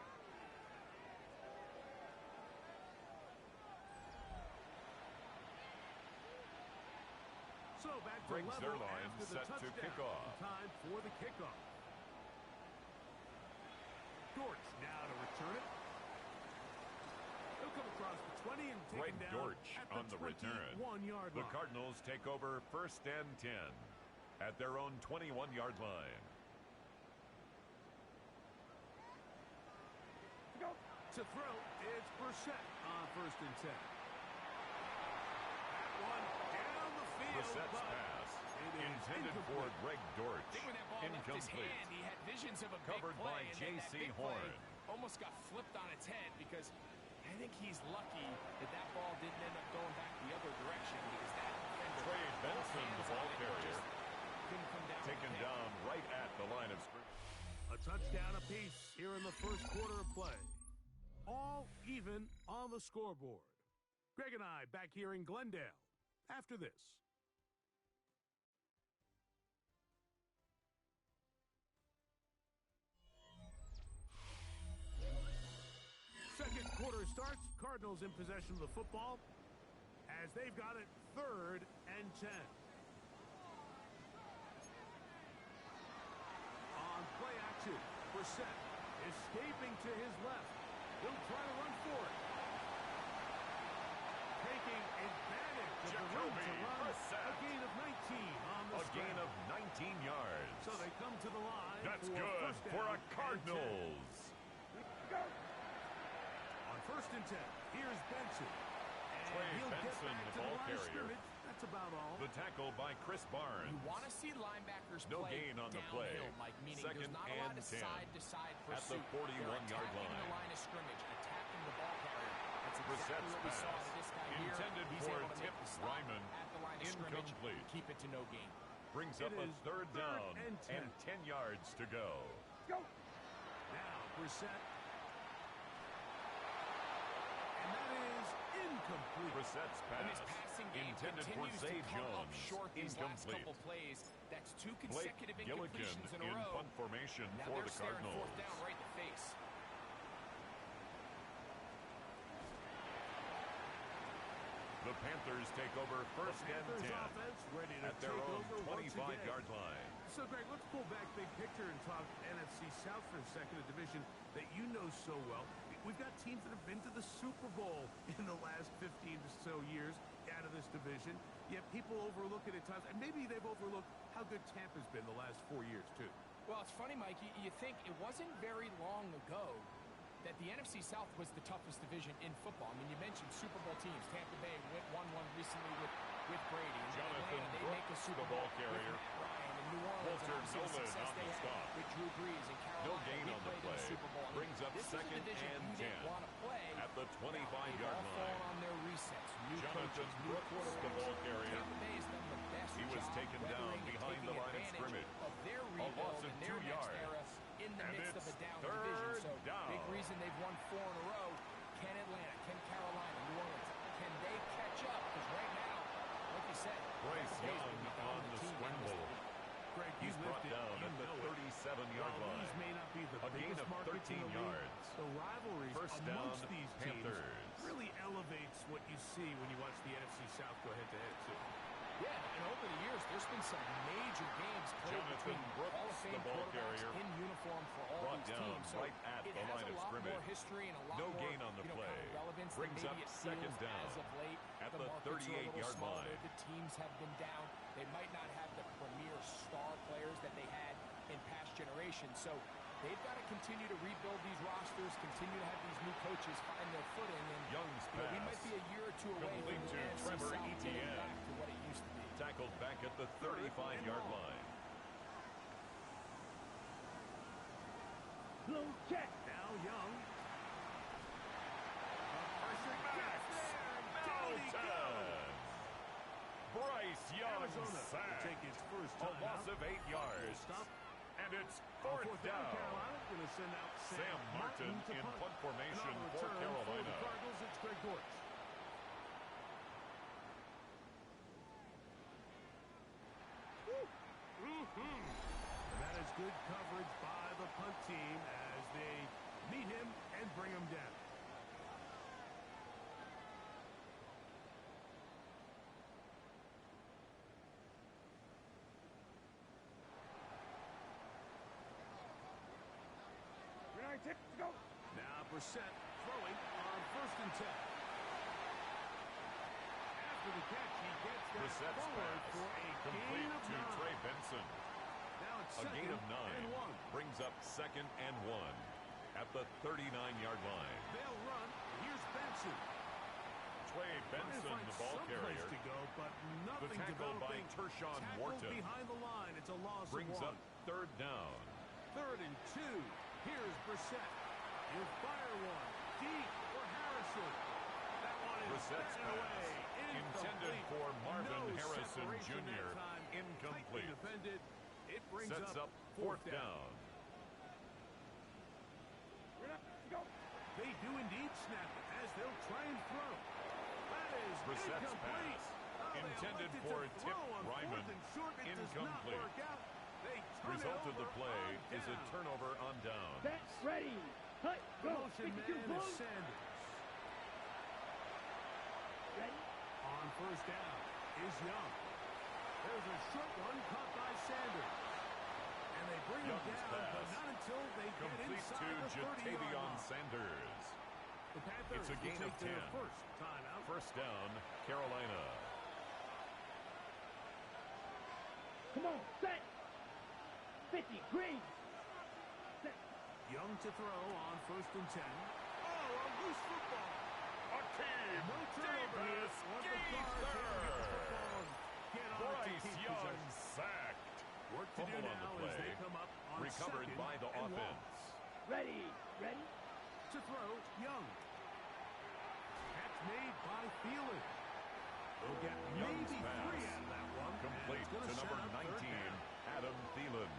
Speaker 5: So back to
Speaker 2: Greg
Speaker 5: level
Speaker 2: Zuerlein
Speaker 5: after the
Speaker 2: set to
Speaker 5: touchdown.
Speaker 2: kick off.
Speaker 5: Time for the kickoff. Dortch now to return it. He'll come across the 20 and take
Speaker 2: Greg
Speaker 5: him down
Speaker 2: Dortch
Speaker 5: at
Speaker 2: on the return.
Speaker 5: 21-yard
Speaker 2: The
Speaker 5: line.
Speaker 2: Cardinals take over first and 10 at their own 21-yard line.
Speaker 4: Go.
Speaker 5: To throw, it's Brissett on first and 10. That one down the field,
Speaker 2: Brissett's
Speaker 5: but
Speaker 2: pass
Speaker 5: it is
Speaker 2: intended for
Speaker 5: incomplete.
Speaker 2: Greg
Speaker 7: I
Speaker 2: Dortch.
Speaker 7: think when that ball left his
Speaker 2: Incomplete.
Speaker 7: hand, he had visions of a
Speaker 2: Covered
Speaker 7: big play,
Speaker 2: by
Speaker 7: and then that
Speaker 2: J.C.
Speaker 7: big play
Speaker 2: Horn.
Speaker 7: almost got flipped on its head because I think he's lucky that that ball didn't end up going back the other direction because that defender,
Speaker 2: Trey
Speaker 7: both
Speaker 2: Benson,
Speaker 7: hands
Speaker 2: the ball
Speaker 7: on it,
Speaker 2: carrier,
Speaker 7: just couldn't come down.
Speaker 2: taken
Speaker 7: with the
Speaker 2: down right at the line of scrimmage.
Speaker 5: A touchdown apiece here in the first quarter of play. All even on the scoreboard. Greg and I back here in Glendale after this. Second quarter starts. Cardinals in possession of the football as they've got it 3rd and 10. On play action, Brissett escaping to his left. He'll try to run for it. Taking advantage of the room to
Speaker 2: Jacoby
Speaker 5: run.
Speaker 2: Brissett.
Speaker 5: A gain of 19 on the
Speaker 2: A gain of 19 yards.
Speaker 5: So they come to the line.
Speaker 2: That's
Speaker 5: for
Speaker 2: good
Speaker 5: first
Speaker 2: for
Speaker 5: down
Speaker 2: a
Speaker 5: and 10.
Speaker 2: Cardinals.
Speaker 4: Go.
Speaker 5: On first and 10, here's Benson. And
Speaker 2: Trey
Speaker 5: he'll get
Speaker 2: Benson,
Speaker 5: back
Speaker 2: the
Speaker 5: to the
Speaker 2: ball
Speaker 5: line of
Speaker 2: carrier.
Speaker 5: scrimmage. That's about all.
Speaker 2: The tackle by Chris Barnes.
Speaker 7: You want to see linebackers
Speaker 2: No
Speaker 7: play
Speaker 2: gain on the play.
Speaker 7: downhill, Mike, meaning
Speaker 2: Second
Speaker 7: there's not a lot
Speaker 2: and
Speaker 7: of
Speaker 2: 10
Speaker 7: side-to-side
Speaker 2: at the
Speaker 7: pursuit.
Speaker 2: 41-yard
Speaker 7: They're attacking
Speaker 2: line.
Speaker 7: the line of scrimmage, attacking the ball carrier. That's exactly
Speaker 2: Brissett's
Speaker 7: what we saw
Speaker 2: pass
Speaker 7: with this guy here.
Speaker 2: intended
Speaker 7: He's
Speaker 2: for
Speaker 7: able to
Speaker 2: Tip
Speaker 7: make the stop
Speaker 2: Ryman.
Speaker 7: at the line of scrimmage,
Speaker 2: Incomplete.
Speaker 7: keep it to no gain.
Speaker 2: Brings
Speaker 5: It
Speaker 2: up a
Speaker 5: is
Speaker 2: third
Speaker 5: third
Speaker 2: down
Speaker 5: and 10.
Speaker 2: 10 yards to go.
Speaker 4: Go.
Speaker 5: Now, Brissett. And that is incomplete.
Speaker 2: Brissett's
Speaker 7: And this
Speaker 2: pass
Speaker 7: passing game
Speaker 2: intended for
Speaker 7: continues to
Speaker 2: Zay
Speaker 7: come up
Speaker 2: Jones.
Speaker 7: short these last
Speaker 2: Incomplete.
Speaker 7: couple plays. That's 2
Speaker 2: Blake
Speaker 7: consecutive
Speaker 2: Gillikin
Speaker 7: incompletions in a
Speaker 2: in
Speaker 7: row.
Speaker 2: punt formation
Speaker 7: Now
Speaker 2: for
Speaker 7: they're
Speaker 2: the
Speaker 7: staring
Speaker 2: Cardinals.
Speaker 7: fourth down right in the face.
Speaker 2: The Panthers take over first and
Speaker 5: Panthers
Speaker 2: 10
Speaker 5: offense ready to
Speaker 2: at their
Speaker 5: take
Speaker 2: own
Speaker 5: over once again.
Speaker 2: 25-yard line.
Speaker 5: So, Greg, let's pull back big picture and talk NFC South for a second, a division that you know so well. We've got teams that have been to the Super Bowl in the last 15 or so years out of this division. Yeah, people overlook it at times, and maybe they've overlooked how good Tampa's been the last 4 years, too.
Speaker 7: Well, it's funny, Mike. You think it wasn't very long ago that the NFC South was the toughest division in football. I mean, you mentioned Super Bowl teams. Tampa Bay won one recently with Brady. And
Speaker 2: Jonathan
Speaker 7: Atlanta, they
Speaker 2: Brooks,
Speaker 7: make a Super
Speaker 2: the
Speaker 7: Bowl
Speaker 2: ball carrier.
Speaker 7: with Matt Ryan. And New Orleans,
Speaker 2: Walter
Speaker 7: and obviously the
Speaker 2: Nolan
Speaker 7: success
Speaker 2: on
Speaker 7: they
Speaker 2: the
Speaker 7: had
Speaker 2: stop.
Speaker 7: with Drew Brees and Carolina.
Speaker 2: No gain
Speaker 7: they
Speaker 2: on the
Speaker 7: played in
Speaker 2: play.
Speaker 7: the Super Bowl. I mean,
Speaker 2: Brings up
Speaker 7: this
Speaker 2: second
Speaker 7: was a division
Speaker 2: and
Speaker 7: you
Speaker 2: 10.
Speaker 7: didn't want to play.
Speaker 2: At the 25-yard
Speaker 7: They've all
Speaker 2: line.
Speaker 7: fallen on their resets. New
Speaker 2: Jonathan
Speaker 7: coaches, new
Speaker 2: Brooks, the
Speaker 7: quarterbacks.
Speaker 2: ball carrier.
Speaker 7: Tampa Bay has done the best
Speaker 2: He was
Speaker 7: job
Speaker 2: taken down
Speaker 7: weathering and
Speaker 2: behind
Speaker 7: taking
Speaker 2: the line of
Speaker 7: advantage
Speaker 2: scrimmage.
Speaker 7: of their
Speaker 2: A
Speaker 7: rebuild
Speaker 2: loss of
Speaker 7: and their
Speaker 2: 2
Speaker 7: next
Speaker 2: yards.
Speaker 7: era in the
Speaker 2: And
Speaker 7: midst of
Speaker 2: it's
Speaker 7: a down
Speaker 2: third
Speaker 7: division. So
Speaker 2: down.
Speaker 7: big reason they've won 4 in a row. Can Atlanta, can Carolina, New Orleans, can they catch up? Because right now, like you said,
Speaker 2: Bryce
Speaker 7: Tampa Bay's
Speaker 2: Young
Speaker 7: been the
Speaker 2: on
Speaker 7: dominant
Speaker 2: the
Speaker 7: team in this
Speaker 2: scramble.
Speaker 7: league.
Speaker 5: Greg,
Speaker 2: He's brought down at the 37-yard
Speaker 5: While
Speaker 2: line.
Speaker 5: these may not be the
Speaker 2: A gain
Speaker 5: biggest
Speaker 2: of
Speaker 5: markets in
Speaker 2: 13
Speaker 5: the league,
Speaker 2: yards.
Speaker 5: the rivalries
Speaker 2: First
Speaker 5: amongst
Speaker 2: down,
Speaker 5: these
Speaker 2: Panthers.
Speaker 5: teams really elevates what you see when you watch the NFC South go head-to-head, too.
Speaker 7: Yeah, and over the years, there's been some major games played
Speaker 2: Jonathan
Speaker 7: between
Speaker 2: Brooks,
Speaker 7: Hall of Fame
Speaker 2: the ball
Speaker 7: quarterbacks
Speaker 2: carrier,
Speaker 7: in uniform for all
Speaker 2: brought
Speaker 7: these
Speaker 2: down
Speaker 7: teams. So
Speaker 2: right at
Speaker 7: it
Speaker 2: the
Speaker 7: has
Speaker 2: line
Speaker 7: a
Speaker 2: of
Speaker 7: lot
Speaker 2: scrimmage.
Speaker 7: more history and a lot
Speaker 2: No
Speaker 7: more,
Speaker 2: gain on the
Speaker 7: kind
Speaker 2: play.
Speaker 7: of relevance
Speaker 2: Brings
Speaker 7: than
Speaker 2: up
Speaker 7: maybe it
Speaker 2: second
Speaker 7: feels
Speaker 2: down
Speaker 7: as of late.
Speaker 2: at
Speaker 7: the
Speaker 2: the
Speaker 7: markets are a little
Speaker 2: 38-yard
Speaker 7: smaller.
Speaker 2: line.
Speaker 7: The teams have been down. They might not have the premier star players that they had in past generations. So they've got to continue to rebuild these rosters, continue to have these new coaches find their footing. And
Speaker 2: Young's
Speaker 7: we
Speaker 2: pass.
Speaker 7: might be a year or two away
Speaker 2: Complete
Speaker 7: from
Speaker 2: to
Speaker 7: the NFC
Speaker 2: Trevor
Speaker 7: South getting
Speaker 2: Etienne.
Speaker 7: back to what it used to be.
Speaker 2: Tackled back at the 35-yard line.
Speaker 4: Blue check.
Speaker 5: Now Young.
Speaker 2: Pressure
Speaker 5: Gets there, and down he goes.
Speaker 2: Bryce Young
Speaker 5: Arizona will
Speaker 2: sacked.
Speaker 5: take its first
Speaker 2: A
Speaker 5: time
Speaker 2: loss
Speaker 5: out.
Speaker 2: of 8 yards.
Speaker 5: Stop.
Speaker 2: And it's
Speaker 5: On
Speaker 2: fourth down.
Speaker 5: Carolina's going to send out
Speaker 2: Sam Martin
Speaker 5: to
Speaker 2: in
Speaker 5: punt.
Speaker 2: punt formation
Speaker 5: And on the
Speaker 2: for
Speaker 5: return
Speaker 2: Carolina.
Speaker 5: For the Cardinals, it's Greg Dortch. And that is good coverage by the punt team as they meet him and bring him down.
Speaker 4: Go.
Speaker 5: Now Brissett throwing on 1st and 10. After the catch, he gets that
Speaker 2: Brissett's
Speaker 5: forward
Speaker 2: pass
Speaker 5: for a
Speaker 2: complete
Speaker 5: gain of
Speaker 2: to
Speaker 5: 9.
Speaker 2: Trey Benson.
Speaker 5: Now it's
Speaker 2: A gain of 9
Speaker 5: and 1.
Speaker 2: brings up 2nd and 1 at the 39-yard line.
Speaker 5: They'll run. Here's Benson.
Speaker 2: Trey Benson, the ball carrier,
Speaker 5: to go, but
Speaker 2: the
Speaker 5: nothing
Speaker 2: tackle by
Speaker 5: developing.
Speaker 2: Tershawn
Speaker 5: Tackled
Speaker 2: Wharton
Speaker 5: behind the line. It's a loss
Speaker 2: brings
Speaker 5: of 1.
Speaker 2: up 3rd down.
Speaker 5: 3rd and 2. Here's Brissett. He'll fire one. Deep for Harrison. That one is
Speaker 2: Brissett's
Speaker 5: batted
Speaker 2: pass,
Speaker 5: away.
Speaker 2: intended
Speaker 5: Incomplete.
Speaker 2: for Marvin
Speaker 5: No
Speaker 2: Harrison
Speaker 5: separation
Speaker 2: Jr.,
Speaker 5: that time.
Speaker 2: incomplete.
Speaker 5: Tightly defended. It brings
Speaker 2: Sets up 4th down.
Speaker 4: Go.
Speaker 5: They do indeed snap it as they'll try and throw. That is
Speaker 2: Brissett's
Speaker 5: incomplete.
Speaker 2: pass,
Speaker 5: They
Speaker 2: intended
Speaker 5: elected
Speaker 2: for
Speaker 5: to
Speaker 2: Tip
Speaker 5: throw on
Speaker 2: Ryman,
Speaker 5: 4th and short. It does not
Speaker 2: incomplete.
Speaker 5: work out. They turn
Speaker 2: Result
Speaker 5: it
Speaker 2: of the
Speaker 5: over
Speaker 2: play
Speaker 5: on
Speaker 2: is a
Speaker 5: down.
Speaker 2: turnover on down.
Speaker 4: Set. Ready. Hut.
Speaker 5: The
Speaker 4: Go.
Speaker 5: motion
Speaker 4: 52
Speaker 5: man
Speaker 4: blue.
Speaker 5: is Sanders.
Speaker 4: Ready.
Speaker 5: On 1st down is Young. There's a short one caught by Sanders. And they bring him
Speaker 2: Young's
Speaker 5: down, but
Speaker 2: pass,
Speaker 5: not until they get
Speaker 2: complete
Speaker 5: inside
Speaker 2: to
Speaker 5: the 30-yard
Speaker 2: Jatavion
Speaker 5: line.
Speaker 2: Sanders.
Speaker 5: The Panthers
Speaker 2: It's a gain
Speaker 5: will
Speaker 2: of
Speaker 5: take their
Speaker 2: 10.
Speaker 5: first timeout.
Speaker 2: 1st down, Carolina.
Speaker 4: Come on. Set. 50. Green. Set.
Speaker 5: Young to throw on 1st and 10. Oh, a loose football.
Speaker 2: Akeem
Speaker 5: No turnover here.
Speaker 2: Davis
Speaker 5: Want the Cards to get the football and get on it to
Speaker 2: Bryce
Speaker 5: keep
Speaker 2: Young
Speaker 5: possession.
Speaker 2: sacked.
Speaker 5: Work to do
Speaker 2: Fumble on the
Speaker 5: now as
Speaker 2: play.
Speaker 5: they come up on
Speaker 2: Recovered
Speaker 5: 2nd
Speaker 2: by the
Speaker 5: and 1.
Speaker 2: offense.
Speaker 4: Ready. Ready.
Speaker 5: To throw, Young. Catch made by Thielen. They'll get
Speaker 2: Young's
Speaker 5: maybe
Speaker 2: pass,
Speaker 5: 3 out of that one.
Speaker 2: complete
Speaker 5: And it's gonna
Speaker 2: to number
Speaker 5: set up
Speaker 2: 19,
Speaker 5: 3rd down.
Speaker 2: Adam Thielen.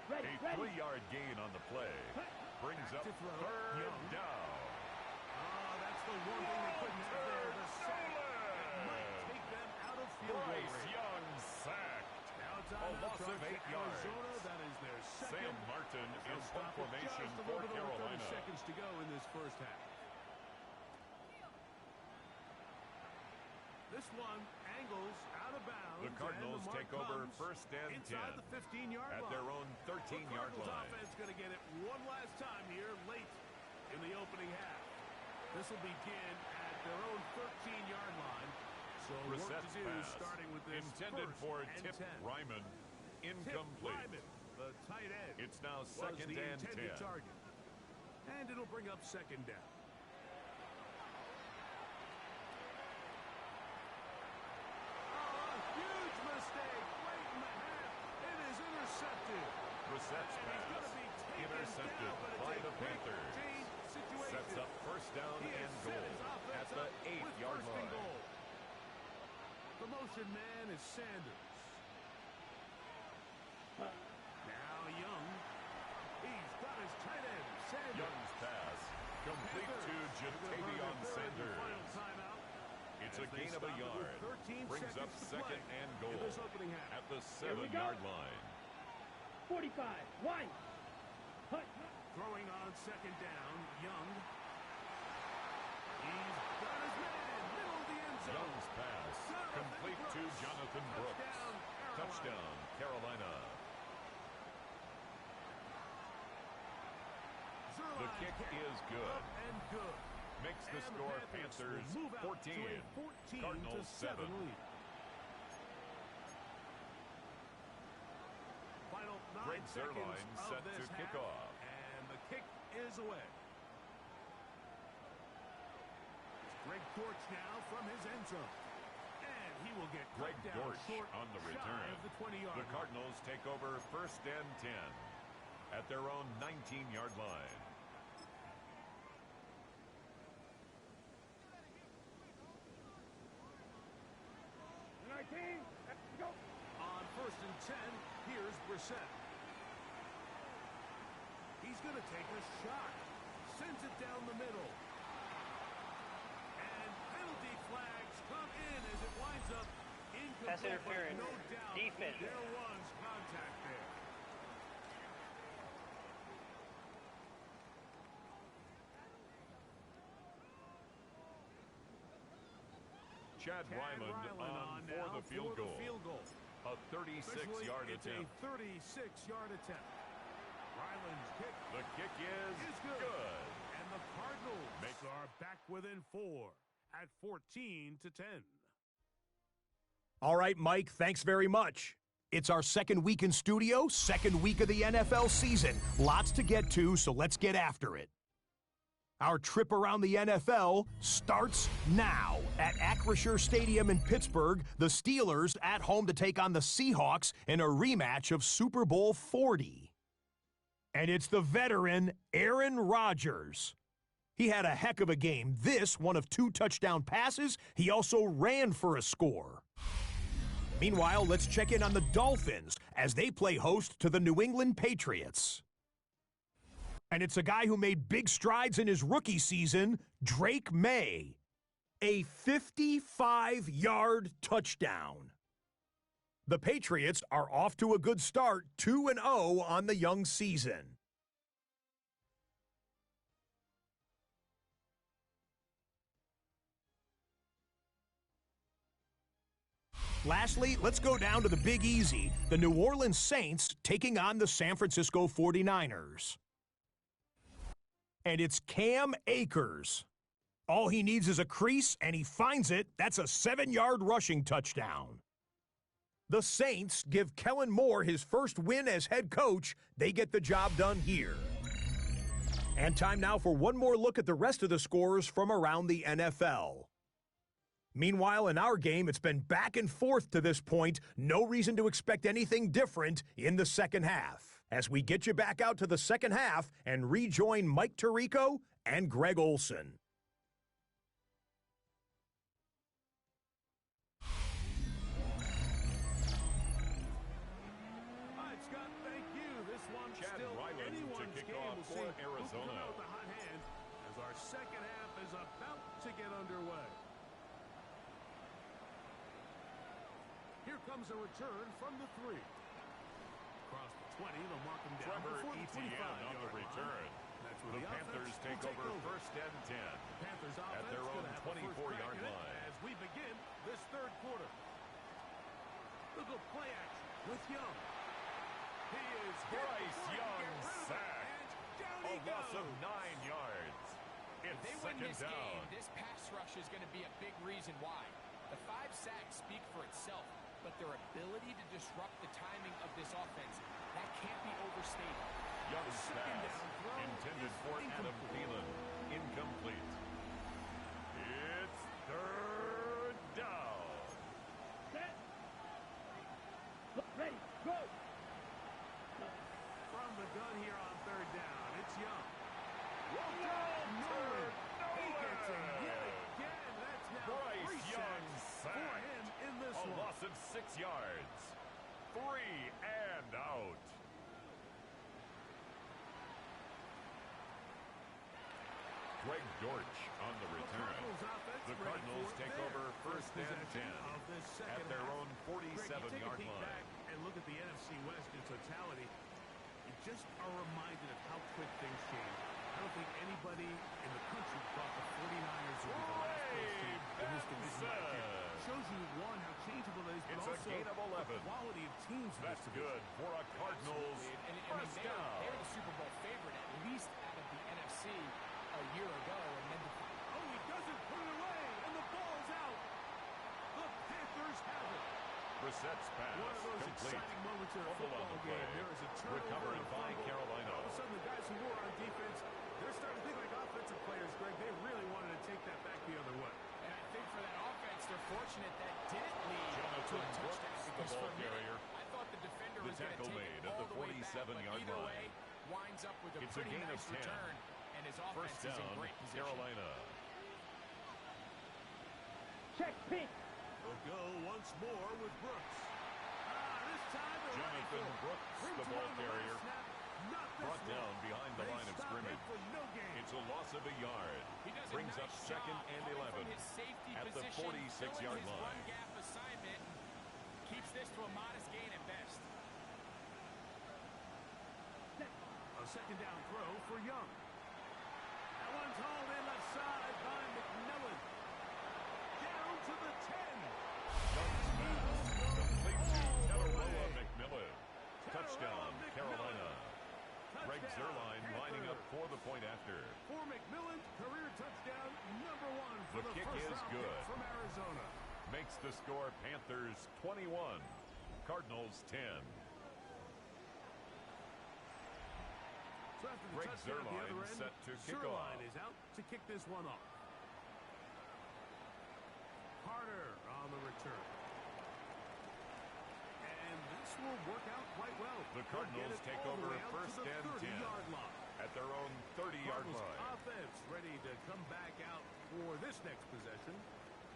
Speaker 4: Ready.
Speaker 2: A
Speaker 4: Ready.
Speaker 2: 3-yard gain on the play. Brings
Speaker 5: Back
Speaker 2: up
Speaker 5: to throw,
Speaker 2: 3rd
Speaker 5: Young.
Speaker 2: down.
Speaker 5: Oh, that's the one thing they couldn't have there. The sack. That might take them out of field goal
Speaker 2: Bryce
Speaker 5: range.
Speaker 2: Young sacked.
Speaker 5: Now
Speaker 2: A
Speaker 5: timeout
Speaker 2: loss of
Speaker 5: charge
Speaker 2: 8
Speaker 5: to
Speaker 2: yards.
Speaker 5: Arizona. That is their second.
Speaker 2: Sam Martin in
Speaker 5: They'll
Speaker 2: punt
Speaker 5: stop it
Speaker 2: formation
Speaker 5: just a
Speaker 2: for
Speaker 5: little bit over 30
Speaker 2: Carolina.
Speaker 5: seconds to go in this first half. This one angles out of bounds.
Speaker 2: The Cardinals
Speaker 5: and the mark
Speaker 2: take over
Speaker 5: comes
Speaker 2: 1st and 10
Speaker 5: inside the 15-yard
Speaker 2: at
Speaker 5: line.
Speaker 2: their own 13-yard
Speaker 5: The Cardinals
Speaker 2: line.
Speaker 5: offense going to get it one last time here late in the opening half. This will begin at their own 13-yard line. So work
Speaker 2: Brissett's
Speaker 5: to do,
Speaker 2: pass,
Speaker 5: starting with this
Speaker 2: intended for
Speaker 5: first
Speaker 2: Tip
Speaker 5: and 10.
Speaker 2: Ryman,
Speaker 5: Tip
Speaker 2: incomplete.
Speaker 5: Ryman, the tight end.
Speaker 2: It's now
Speaker 5: Was
Speaker 2: second
Speaker 5: the
Speaker 2: and
Speaker 5: intended
Speaker 2: 10.
Speaker 5: target. And it'll bring up second down. Oh, a huge mistake late in the half. It is intercepted.
Speaker 2: Brissett's
Speaker 5: And he's
Speaker 2: pass,
Speaker 5: gonna be taken
Speaker 2: intercepted
Speaker 5: down, but it's
Speaker 2: by
Speaker 5: a
Speaker 2: the
Speaker 5: quick
Speaker 2: Panthers.
Speaker 5: change situation.
Speaker 2: Sets up first down
Speaker 5: He has
Speaker 2: and
Speaker 5: set
Speaker 2: goal
Speaker 5: his offense
Speaker 2: at the
Speaker 5: up with
Speaker 2: 8-yard
Speaker 5: first and
Speaker 2: line.
Speaker 5: goal. The motion man is Sanders. Now Young. He's got his tight end, Sanders.
Speaker 2: Young's pass, complete to Jatavion Sanders. It's a gain of a yard. Brings up second and goal at the 7-yard line.
Speaker 4: 45, wide. Hut.
Speaker 5: Throwing on second down, Young. He's got his man, middle of the end zone.
Speaker 2: Young's pass, complete to Jonathan Brooks. Touchdown, Carolina. The kick is good. Makes the score Panthers 14, Cardinals 7.
Speaker 5: Final 9
Speaker 2: Greg
Speaker 5: seconds
Speaker 2: Zuerlein
Speaker 5: of
Speaker 2: set
Speaker 5: this
Speaker 2: to kick
Speaker 5: half,
Speaker 2: off.
Speaker 5: and the kick is away. Greg Dortch now from his end zone. And he will get
Speaker 2: Greg
Speaker 5: down
Speaker 2: Dortch
Speaker 5: short,
Speaker 2: on the
Speaker 5: shy
Speaker 2: return.
Speaker 5: of the 20-yard
Speaker 2: The
Speaker 5: line.
Speaker 2: Cardinals take over first and 10 at their own 19-yard line.
Speaker 5: On first and 10, here's Brissett. He's going to take a shot. Sends it down the middle. And penalty flags come in as it winds up incomplete.
Speaker 8: Pass interference.
Speaker 5: No doubt
Speaker 8: Defense.
Speaker 5: there was contact there.
Speaker 2: Chad Ryland on for the field goal. A 36-yard attempt.
Speaker 5: It's a 36-yard attempt. Ryland's kick.
Speaker 2: The kick is good.
Speaker 5: And the Cardinals are back within 4 at 14-10.
Speaker 6: All right, Mike, thanks very much. It's our second week in studio, second week of the NFL season. Lots to get to, so let's get after it. Our trip around the NFL starts now. At Acrisure Stadium in Pittsburgh, the Steelers at home to take on the Seahawks in a rematch of Super Bowl 40. And it's the veteran Aaron Rodgers. He had a heck of a game. This, one of 2 touchdown passes. He also ran for a score. Meanwhile, let's check in on the Dolphins as they play host to the New England Patriots. And it's a guy who made big strides in his rookie season, Drake May. A 55-yard touchdown. The Patriots are off to a good start, 2-0 on the young season. Lastly, let's go down to the Big Easy, the New Orleans Saints taking on the San Francisco 49ers. And it's Cam Akers. All he needs is a crease, and he finds it. That's a 7-yard rushing touchdown. The Saints give Kellen Moore his first win as head coach. They get the job done here. And time now for one more look at the rest of the scores from around the NFL. Meanwhile, in our game, it's been back and forth to this point. No reason to expect anything different in the second half. As we get you back out to the second half and rejoin Mike Tirico and Greg Olson.
Speaker 5: Hi, Scott, thank you. This one
Speaker 2: Chad
Speaker 5: still
Speaker 2: Ryland to
Speaker 5: anyone's
Speaker 2: kick
Speaker 5: game.
Speaker 2: off
Speaker 5: We'll
Speaker 2: for
Speaker 5: see who can
Speaker 2: Arizona.
Speaker 5: come out with the hot hand as our second half is about to get underway. Here comes a return from the 3. Across the 20, they'll mark him down
Speaker 2: Trevor
Speaker 5: before the
Speaker 2: Etienne
Speaker 5: 25-yard
Speaker 2: on the
Speaker 5: line.
Speaker 2: return.
Speaker 5: That's where
Speaker 2: The
Speaker 5: the
Speaker 2: Panthers
Speaker 5: offense
Speaker 2: take
Speaker 5: will
Speaker 2: over first and 10
Speaker 5: Panthers
Speaker 2: at their
Speaker 5: offense
Speaker 2: own
Speaker 5: gonna have the first
Speaker 2: 24-yard
Speaker 5: crack at it
Speaker 2: line.
Speaker 5: as we begin this third quarter. Look at play action with Young. He is hit
Speaker 2: Bryce
Speaker 5: before he can
Speaker 2: Young
Speaker 5: get rid of it,
Speaker 2: sacked.
Speaker 5: and down
Speaker 2: A
Speaker 5: he
Speaker 2: loss of
Speaker 5: goes.
Speaker 2: 9 yards.
Speaker 7: If
Speaker 2: It's
Speaker 7: they win
Speaker 2: second
Speaker 7: this
Speaker 2: down.
Speaker 7: game, this pass rush is going to be a big reason why. The 5 sacks speak for itself, but their ability to disrupt the timing of this offense, that can't be overstated.
Speaker 2: Young's pass intended for Adam Thielen. Incomplete. It's third down.
Speaker 4: Set. Ready. Go.
Speaker 5: From the gun here on third down. It's Young.
Speaker 2: Walter
Speaker 5: He gets it yet again. That's now
Speaker 2: Bryce
Speaker 5: 3
Speaker 2: Young
Speaker 5: sacks for
Speaker 2: sack.
Speaker 5: him in this
Speaker 2: A
Speaker 5: one.
Speaker 2: loss of 6 yards. 3 and out. Greg Dortch on the return. The Cardinals take over first and 10 at their own 47-yard line.
Speaker 5: And look at the NFC West in totality. You just are reminded of how quick things change. I don't think anybody in the country thought the 49ers would be the last place team in this division. Shows you, one, how changeable it is, but
Speaker 2: It's a
Speaker 5: also
Speaker 2: gain of 11.
Speaker 5: the quality of teams in
Speaker 2: That's
Speaker 5: this division.
Speaker 2: good for a Cardinals first
Speaker 7: they
Speaker 2: down.
Speaker 7: were the Super Bowl favorite, at least out of the NFC a year ago. And then
Speaker 5: Oh, he doesn't put it away, and the ball's out. The Panthers have it.
Speaker 2: Brissett's pass
Speaker 5: One of those
Speaker 2: complete.
Speaker 5: exciting moments in a
Speaker 2: Fumble on
Speaker 5: football
Speaker 2: the play.
Speaker 5: game. There is a turnover
Speaker 2: Recovered
Speaker 5: and a
Speaker 2: by
Speaker 5: fumble.
Speaker 2: Carolina.
Speaker 5: All of a sudden, the guys who were on defense, they're starting to think like offensive players, Greg. They really wanted to take that back the other way.
Speaker 7: And I think for that offense, they're fortunate that didn't lead to a
Speaker 2: Jonathan
Speaker 7: touchdown.
Speaker 2: Brooks, the
Speaker 7: Because
Speaker 2: ball
Speaker 7: for a minute,
Speaker 2: carrier.
Speaker 7: I thought the defender
Speaker 2: The
Speaker 7: was going to
Speaker 2: tackle
Speaker 7: take
Speaker 2: made
Speaker 7: it
Speaker 2: at
Speaker 7: all
Speaker 2: the
Speaker 7: the way back.
Speaker 2: 47-yard
Speaker 7: But either
Speaker 2: line.
Speaker 7: way, winds up with a
Speaker 2: It's a
Speaker 7: pretty
Speaker 2: gain of
Speaker 7: nice
Speaker 2: 10.
Speaker 7: return, and his offense
Speaker 2: First
Speaker 7: is in
Speaker 2: down,
Speaker 7: great position.
Speaker 2: Carolina.
Speaker 4: Check. Pink.
Speaker 5: They'll go once more with Brooks. This time they're ready
Speaker 2: Jonathan
Speaker 5: for it.
Speaker 2: Brooks,
Speaker 5: Brings
Speaker 2: the
Speaker 5: it
Speaker 2: ball
Speaker 5: on the
Speaker 2: carrier.
Speaker 5: last snap. Not this
Speaker 2: Brought
Speaker 5: one.
Speaker 2: down behind the
Speaker 5: They
Speaker 2: line of
Speaker 5: stop
Speaker 2: scrimmage.
Speaker 5: it for no gain.
Speaker 2: It's a loss of a yard.
Speaker 7: He does
Speaker 2: Brings
Speaker 7: a
Speaker 2: up
Speaker 7: nice
Speaker 2: second
Speaker 7: job
Speaker 2: and
Speaker 7: coming
Speaker 2: 11
Speaker 7: from his safety
Speaker 2: at the
Speaker 7: position,
Speaker 2: 46-yard
Speaker 7: filling his
Speaker 2: line.
Speaker 7: run gap assignment, keeps this to a modest gain at best.
Speaker 5: A second down throw for Young. That one's hauled in left side by McMillan. Down to the 10.
Speaker 2: Young's pass complete to Tallaroa McMillan. Touchdown, Carolina. Greg Zuerlein lining up for the point after.
Speaker 5: For McMillan, career touchdown number 1 for
Speaker 2: The
Speaker 5: the
Speaker 2: kick
Speaker 5: first
Speaker 2: is
Speaker 5: round
Speaker 2: good.
Speaker 5: pick from Arizona.
Speaker 2: Makes the score Panthers 21, Cardinals 10.
Speaker 5: So after the
Speaker 2: Greg
Speaker 5: touchdown at the
Speaker 2: Zuerlein
Speaker 5: other end,
Speaker 2: set to kick
Speaker 5: Zuerlein
Speaker 2: off.
Speaker 5: is out to kick this one off. Carter on the return. And this will work out quite well.
Speaker 2: The
Speaker 5: They'll get
Speaker 2: Cardinals
Speaker 5: it
Speaker 2: take
Speaker 5: all the
Speaker 2: over
Speaker 5: way out
Speaker 2: first
Speaker 5: to the
Speaker 2: and
Speaker 5: 30-yard
Speaker 2: 10
Speaker 5: line.
Speaker 2: at their own 30-yard
Speaker 5: Cardinals
Speaker 2: line.
Speaker 5: offense ready to come back out for this next possession.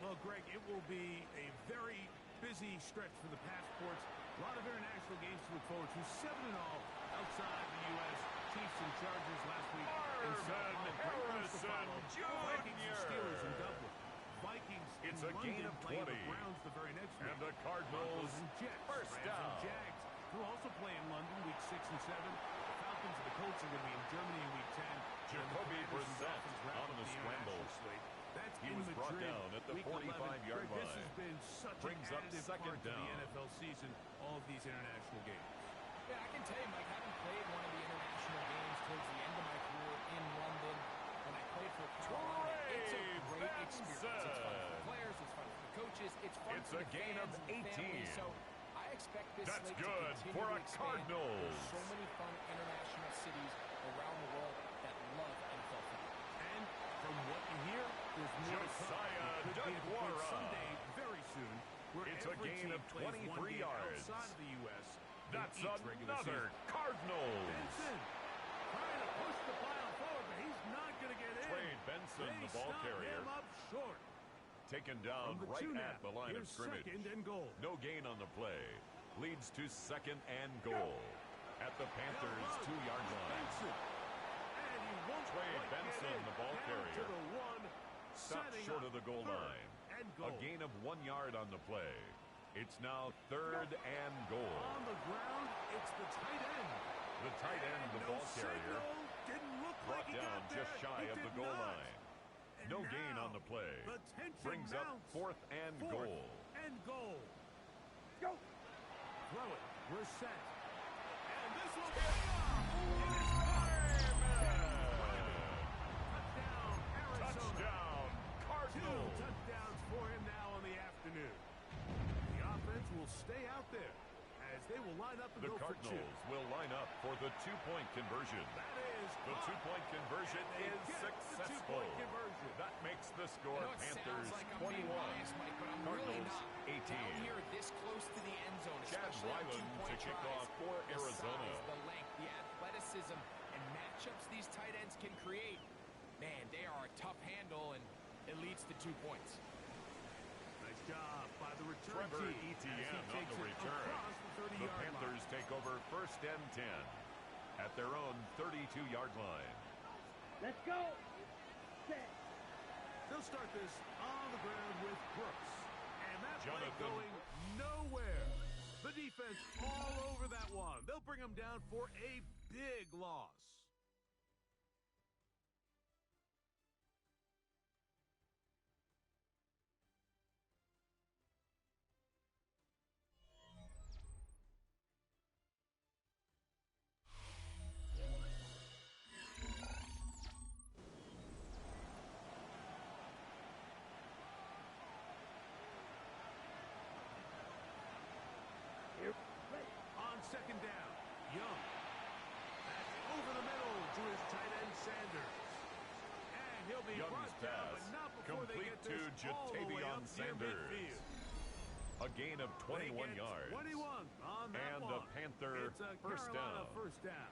Speaker 5: Well, Greg, it will be a very busy stretch for the passports. A lot of international games to look forward to. 7-all outside the U.S. Chiefs and Chargers last week in Sao Paulo. Great ones to follow. Vikings and Steelers in Dublin. Vikings
Speaker 2: It's
Speaker 5: in
Speaker 2: a gain
Speaker 5: London
Speaker 2: of
Speaker 5: playing
Speaker 2: 20.
Speaker 5: the Browns the very next week.
Speaker 2: And the Cardinals
Speaker 5: Broncos and Jets.
Speaker 2: first
Speaker 5: Rams
Speaker 2: down.
Speaker 5: and Jags, who also play in London week 6 and 7. The Falcons and the Colts are going to be in Germany in week 10.
Speaker 2: Jacoby Brissett on the scramble.
Speaker 5: That's
Speaker 2: He
Speaker 5: in
Speaker 2: was brought
Speaker 5: Madrid,
Speaker 2: down at the
Speaker 5: week
Speaker 2: 45-yard
Speaker 5: 11. Greg, this
Speaker 2: line.
Speaker 5: has been such
Speaker 2: Brings
Speaker 5: an
Speaker 2: up
Speaker 5: additive
Speaker 2: second
Speaker 5: part to
Speaker 2: down.
Speaker 5: the NFL season, all of these international games.
Speaker 7: Yeah, I can tell you, Mike, having played one of the international games towards the end of my career in London, when I played for Carolina, it's a great experience. It's fun for the players, it's fun for the coaches, it's fun
Speaker 2: It's
Speaker 7: for
Speaker 2: a
Speaker 7: the
Speaker 2: gain of
Speaker 7: fans and the
Speaker 2: 18.
Speaker 7: families. So I expect this
Speaker 2: That's
Speaker 7: slate
Speaker 2: good
Speaker 7: to continue
Speaker 2: for
Speaker 7: to
Speaker 2: a
Speaker 7: expand.
Speaker 2: Cardinals.
Speaker 7: There's so many fun international cities around the world that love NFL football.
Speaker 5: And from what you hear, there's more to come.
Speaker 2: Josiah
Speaker 5: It could be a point
Speaker 2: Deguara.
Speaker 5: someday, very soon, where
Speaker 2: It's a
Speaker 5: every
Speaker 2: gain
Speaker 5: team
Speaker 2: of
Speaker 5: plays
Speaker 2: 23
Speaker 5: one game
Speaker 2: yards.
Speaker 5: outside of the U.S. in
Speaker 2: That's
Speaker 5: each regular
Speaker 2: another
Speaker 5: season.
Speaker 2: Cardinals.
Speaker 5: Benson trying to push the pile forward, but he's not going to get in.
Speaker 2: Trey Benson,
Speaker 5: They
Speaker 2: the ball
Speaker 5: stop
Speaker 2: carrier.
Speaker 5: him up short.
Speaker 2: Taken down
Speaker 5: From the
Speaker 2: right
Speaker 5: two
Speaker 2: at
Speaker 5: now.
Speaker 2: the line of
Speaker 5: Here's
Speaker 2: scrimmage.
Speaker 5: second and goal.
Speaker 2: No gain on the play. Leads to second and goal at the Panthers' 2-yard line.
Speaker 5: Benson. And he won't
Speaker 2: Trey
Speaker 5: quite
Speaker 2: Benson,
Speaker 5: get in.
Speaker 2: the ball
Speaker 5: Down
Speaker 2: carrier.
Speaker 5: to the one,
Speaker 2: Stopped
Speaker 5: setting
Speaker 2: short
Speaker 5: up
Speaker 2: of the goal
Speaker 5: third
Speaker 2: line.
Speaker 5: and
Speaker 2: A
Speaker 5: goal.
Speaker 2: gain of 1 yard on the play. It's now third and goal.
Speaker 5: On the ground, it's the tight end.
Speaker 2: The tight end, the
Speaker 5: And
Speaker 2: ball
Speaker 5: no
Speaker 2: carrier,
Speaker 5: signal. Didn't look
Speaker 2: brought
Speaker 5: like he
Speaker 2: down
Speaker 5: got there.
Speaker 2: just shy
Speaker 5: He
Speaker 2: of the
Speaker 5: did
Speaker 2: goal
Speaker 5: not.
Speaker 2: line.
Speaker 5: And
Speaker 2: No gain
Speaker 5: now,
Speaker 2: on the play.
Speaker 5: the tension
Speaker 2: Brings up
Speaker 5: mounts.
Speaker 2: fourth and
Speaker 5: Fourth
Speaker 2: goal.
Speaker 5: and goal.
Speaker 4: Go.
Speaker 5: Throw it. We're set. And this will pay off. It is Touchdown, Arizona.
Speaker 2: Touchdown,
Speaker 5: 2
Speaker 2: Cardinals.
Speaker 5: touchdowns for him now in the afternoon. to
Speaker 2: The
Speaker 5: go for 2.
Speaker 2: Cardinals will line up for the two-point conversion.
Speaker 5: That is
Speaker 2: The
Speaker 5: caught.
Speaker 2: two-point conversion
Speaker 5: And they
Speaker 2: is
Speaker 5: get the
Speaker 2: successful.
Speaker 5: two-point conversion.
Speaker 2: That makes the score
Speaker 7: I know it
Speaker 2: Panthers
Speaker 7: sounds like I'm being
Speaker 2: 21.
Speaker 7: biased, Mike, but I'm really
Speaker 2: Cardinals
Speaker 7: not.
Speaker 2: 18.
Speaker 7: Down here this close to the end zone,
Speaker 2: Chad
Speaker 7: especially on
Speaker 2: Ryland
Speaker 7: two-point
Speaker 2: to kick
Speaker 7: tries.
Speaker 2: off for
Speaker 7: The
Speaker 2: Arizona.
Speaker 7: size, the length, the athleticism, and matchups these tight ends can create. Man, they are a tough handle, and it leads to 2 points.
Speaker 5: Nice job by the return
Speaker 2: Trevor
Speaker 5: team.
Speaker 2: Etienne
Speaker 5: as he
Speaker 2: on
Speaker 5: takes
Speaker 2: the
Speaker 5: it
Speaker 2: return.
Speaker 5: across the
Speaker 2: The
Speaker 5: 30-yard
Speaker 2: Panthers
Speaker 5: line.
Speaker 2: take over 1st and 10 at their own 32-yard line.
Speaker 4: Let's go. Set.
Speaker 5: They'll start this on the ground with Brooks. And that play
Speaker 2: Jonathan.
Speaker 5: going nowhere. The defense all over that one. They'll bring them down for a big loss. On 2nd down, Young. That's over the middle to his tight end, Sanders. And he'll be
Speaker 2: Young's
Speaker 5: brought down,
Speaker 2: pass
Speaker 5: but not before they
Speaker 2: complete
Speaker 5: get
Speaker 2: to
Speaker 5: this all the way
Speaker 2: Jatavion
Speaker 5: up near
Speaker 2: Sanders.
Speaker 5: midfield.
Speaker 2: A gain of
Speaker 5: They
Speaker 2: 21
Speaker 5: get
Speaker 2: yards.
Speaker 5: 21 on that
Speaker 2: And
Speaker 5: one.
Speaker 2: a Panther
Speaker 5: It's a
Speaker 2: first
Speaker 5: Carolina
Speaker 2: down.
Speaker 5: first down.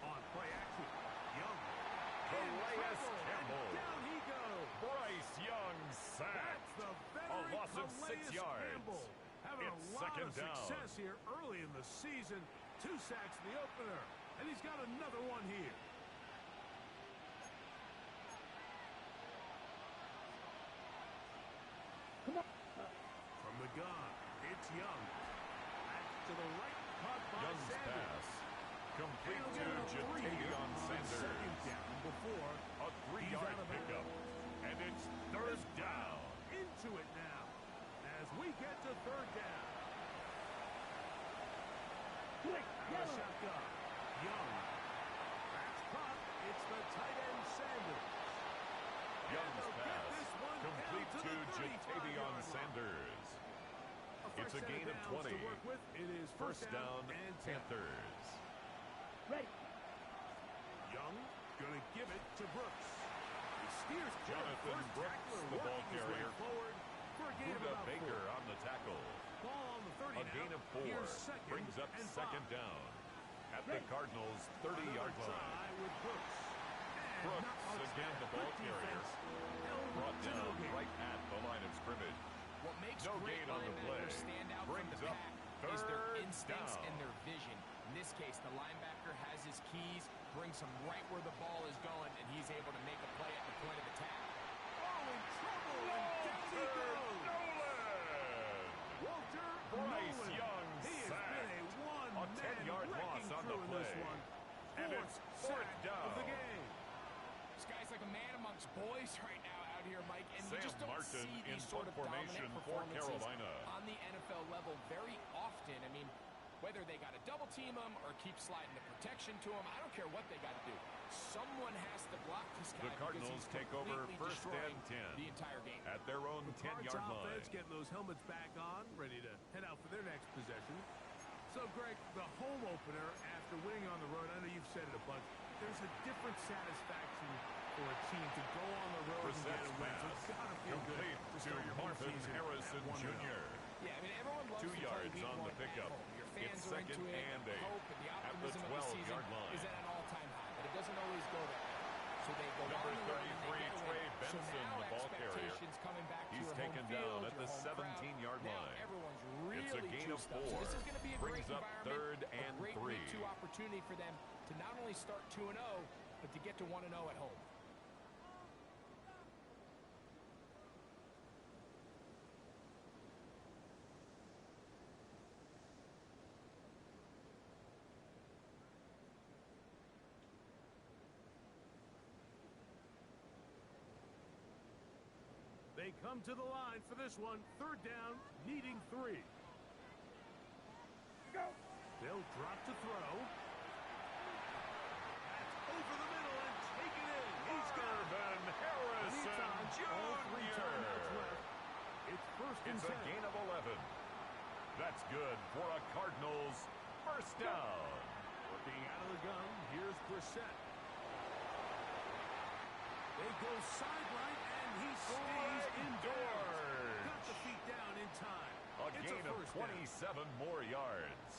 Speaker 5: On play action, Young. In
Speaker 2: Calais
Speaker 5: trouble,
Speaker 2: Campbell.
Speaker 5: and down he goes.
Speaker 2: Bryce Young sacked.
Speaker 5: That's the
Speaker 2: A
Speaker 5: veteran
Speaker 2: loss of 6
Speaker 5: Calais
Speaker 2: yards.
Speaker 5: Campbell. Having
Speaker 2: It's
Speaker 5: a lot
Speaker 2: second
Speaker 5: of
Speaker 2: down.
Speaker 5: success here early in the season. 2 sacks in the opener, and he's got another one here.
Speaker 4: Come on.
Speaker 5: From the gun, it's Young. Back to the right, caught by
Speaker 2: Young's
Speaker 5: Sanders.
Speaker 2: pass complete
Speaker 5: He'll
Speaker 2: to
Speaker 5: get a 3 here
Speaker 2: Jatavion
Speaker 5: on
Speaker 2: Sanders.
Speaker 5: 2nd down before
Speaker 2: A 3-yard
Speaker 5: out of
Speaker 2: pickup.
Speaker 5: bounds.
Speaker 2: And it's 3rd down.
Speaker 5: Into it now as we get to 3rd down.
Speaker 4: Quick.
Speaker 5: Out of
Speaker 4: Yellow.
Speaker 5: shotgun. Young. That's caught. It's the tight end Sanders.
Speaker 2: Young's
Speaker 5: they'll get
Speaker 2: pass
Speaker 5: this one
Speaker 2: complete
Speaker 5: down
Speaker 2: to
Speaker 5: to the 35-yard
Speaker 2: Jatavion
Speaker 5: line.
Speaker 2: Sanders.
Speaker 5: A
Speaker 2: It's
Speaker 5: fresh
Speaker 2: a
Speaker 5: set
Speaker 2: gain of
Speaker 5: downs
Speaker 2: 20.
Speaker 5: to work with. It is
Speaker 2: First down,
Speaker 5: and 10.
Speaker 2: Panthers.
Speaker 4: Ready.
Speaker 5: Young gonna give it to Brooks. He steers clear.
Speaker 2: Jonathan
Speaker 5: First
Speaker 2: Brooks,
Speaker 5: tackler
Speaker 2: the ball
Speaker 5: working his way
Speaker 2: carrier.
Speaker 5: forward for a gain of
Speaker 2: Buda
Speaker 5: about
Speaker 2: Baker
Speaker 5: 4.
Speaker 2: on the tackle.
Speaker 5: Ball on the 30
Speaker 2: A
Speaker 5: now.
Speaker 2: gain of 4
Speaker 5: Here's second
Speaker 2: brings up
Speaker 5: and
Speaker 2: 2nd
Speaker 5: 5.
Speaker 2: down at the Cardinals' 30-yard
Speaker 5: Another
Speaker 2: line.
Speaker 5: try with Brooks. And
Speaker 2: Brooks,
Speaker 5: not much
Speaker 2: again
Speaker 5: there.
Speaker 2: the ball
Speaker 5: Good
Speaker 2: carrier,
Speaker 5: defense. Held
Speaker 2: brought
Speaker 5: to no
Speaker 2: down
Speaker 5: gain.
Speaker 2: right at the line of scrimmage.
Speaker 7: What makes
Speaker 2: No
Speaker 7: great
Speaker 2: gain on the play.
Speaker 7: linebackers stand out from
Speaker 2: Brings
Speaker 7: the
Speaker 2: up
Speaker 7: pack is their
Speaker 2: 3rd
Speaker 7: instincts
Speaker 2: down.
Speaker 7: and their vision. In this case, the linebacker has his keys, brings him right where the ball is going, and he's able to make a play at the point of attack.
Speaker 5: Oh, in trouble. And down he goes. Walter
Speaker 2: Bryce
Speaker 5: Nolan.
Speaker 2: Young
Speaker 5: He has
Speaker 2: sacked.
Speaker 5: been a one-man
Speaker 2: A 10-yard loss
Speaker 5: wrecking
Speaker 2: on the
Speaker 5: crew in this
Speaker 2: play.
Speaker 5: one.
Speaker 2: And
Speaker 5: Fourth
Speaker 2: it's
Speaker 5: sack
Speaker 2: 4th down.
Speaker 5: of the game.
Speaker 7: This guy's like a man amongst boys right now out here, Mike, and you
Speaker 2: Sam
Speaker 7: just don't
Speaker 2: Martin
Speaker 7: see
Speaker 2: in
Speaker 7: these sort of
Speaker 2: formation
Speaker 7: dominant
Speaker 2: for
Speaker 7: performances
Speaker 2: Carolina.
Speaker 7: on the NFL level very often. I mean, whether they got to double team them or keep sliding the protection to them, I don't care what they got to do. Someone has to block this guy.
Speaker 2: The Cardinals
Speaker 7: because he's
Speaker 2: take over
Speaker 7: completely
Speaker 2: 1st
Speaker 7: destroying
Speaker 2: and 10
Speaker 7: the entire game.
Speaker 2: at their own
Speaker 5: The Cards
Speaker 2: 10-yard line.
Speaker 5: offense getting those helmets back on, ready to head out for their next possession. So, Greg, the home opener after winning on the road, I know you've said it a bunch, there's a different satisfaction for a team to go on the road and get a win. So it's got to feel good
Speaker 2: complete
Speaker 5: to
Speaker 2: to
Speaker 5: start your home
Speaker 2: Marvin
Speaker 5: season
Speaker 2: Harrison
Speaker 5: at 1-0.
Speaker 2: Jr.
Speaker 7: Yeah, I mean, everyone loves
Speaker 2: 2
Speaker 7: to play
Speaker 2: yards
Speaker 7: week
Speaker 2: on
Speaker 7: one
Speaker 2: the pickup.
Speaker 7: at home. Your fans
Speaker 2: It's
Speaker 7: are
Speaker 2: 2nd
Speaker 7: into it.
Speaker 2: and 8
Speaker 7: Hope and the
Speaker 2: at the
Speaker 7: optimism of the season
Speaker 2: 12-yard line.
Speaker 7: is at an all-time high, but it doesn't always go that way. So they go
Speaker 2: Number
Speaker 7: on the road and they
Speaker 2: 33,
Speaker 7: get a
Speaker 2: Trey
Speaker 7: win.
Speaker 2: Benson,
Speaker 7: so now
Speaker 2: the ball carrier.
Speaker 7: expectations coming back to
Speaker 2: He's
Speaker 7: your
Speaker 2: taken
Speaker 7: home
Speaker 2: down
Speaker 7: field,
Speaker 2: at the
Speaker 7: your home crowd.
Speaker 2: 17-yard
Speaker 7: Now
Speaker 2: line.
Speaker 7: everyone's really
Speaker 2: It's a gain of
Speaker 7: juiced up.
Speaker 2: 4.
Speaker 7: So this is going to be a
Speaker 2: Brings
Speaker 7: great
Speaker 2: up
Speaker 7: environment,
Speaker 2: 3rd and
Speaker 7: a great
Speaker 2: 3.
Speaker 7: week 2 opportunity for them to not only start 2-0, but to get to 1-0 at home.
Speaker 5: They come to the line for this one. 3rd down, needing 3.
Speaker 4: Go.
Speaker 5: They'll drop to throw. That's over the middle and taken in. He's
Speaker 2: Marvin Harrison Jr.
Speaker 5: It's first and
Speaker 2: It's a
Speaker 5: 10.
Speaker 2: gain of 11. That's good for a Cardinals first down.
Speaker 5: Working out of the gun, here's Brissett. They go sideline, and he stays indoors. Got the feet down in time.
Speaker 2: A gain of 27 more yards.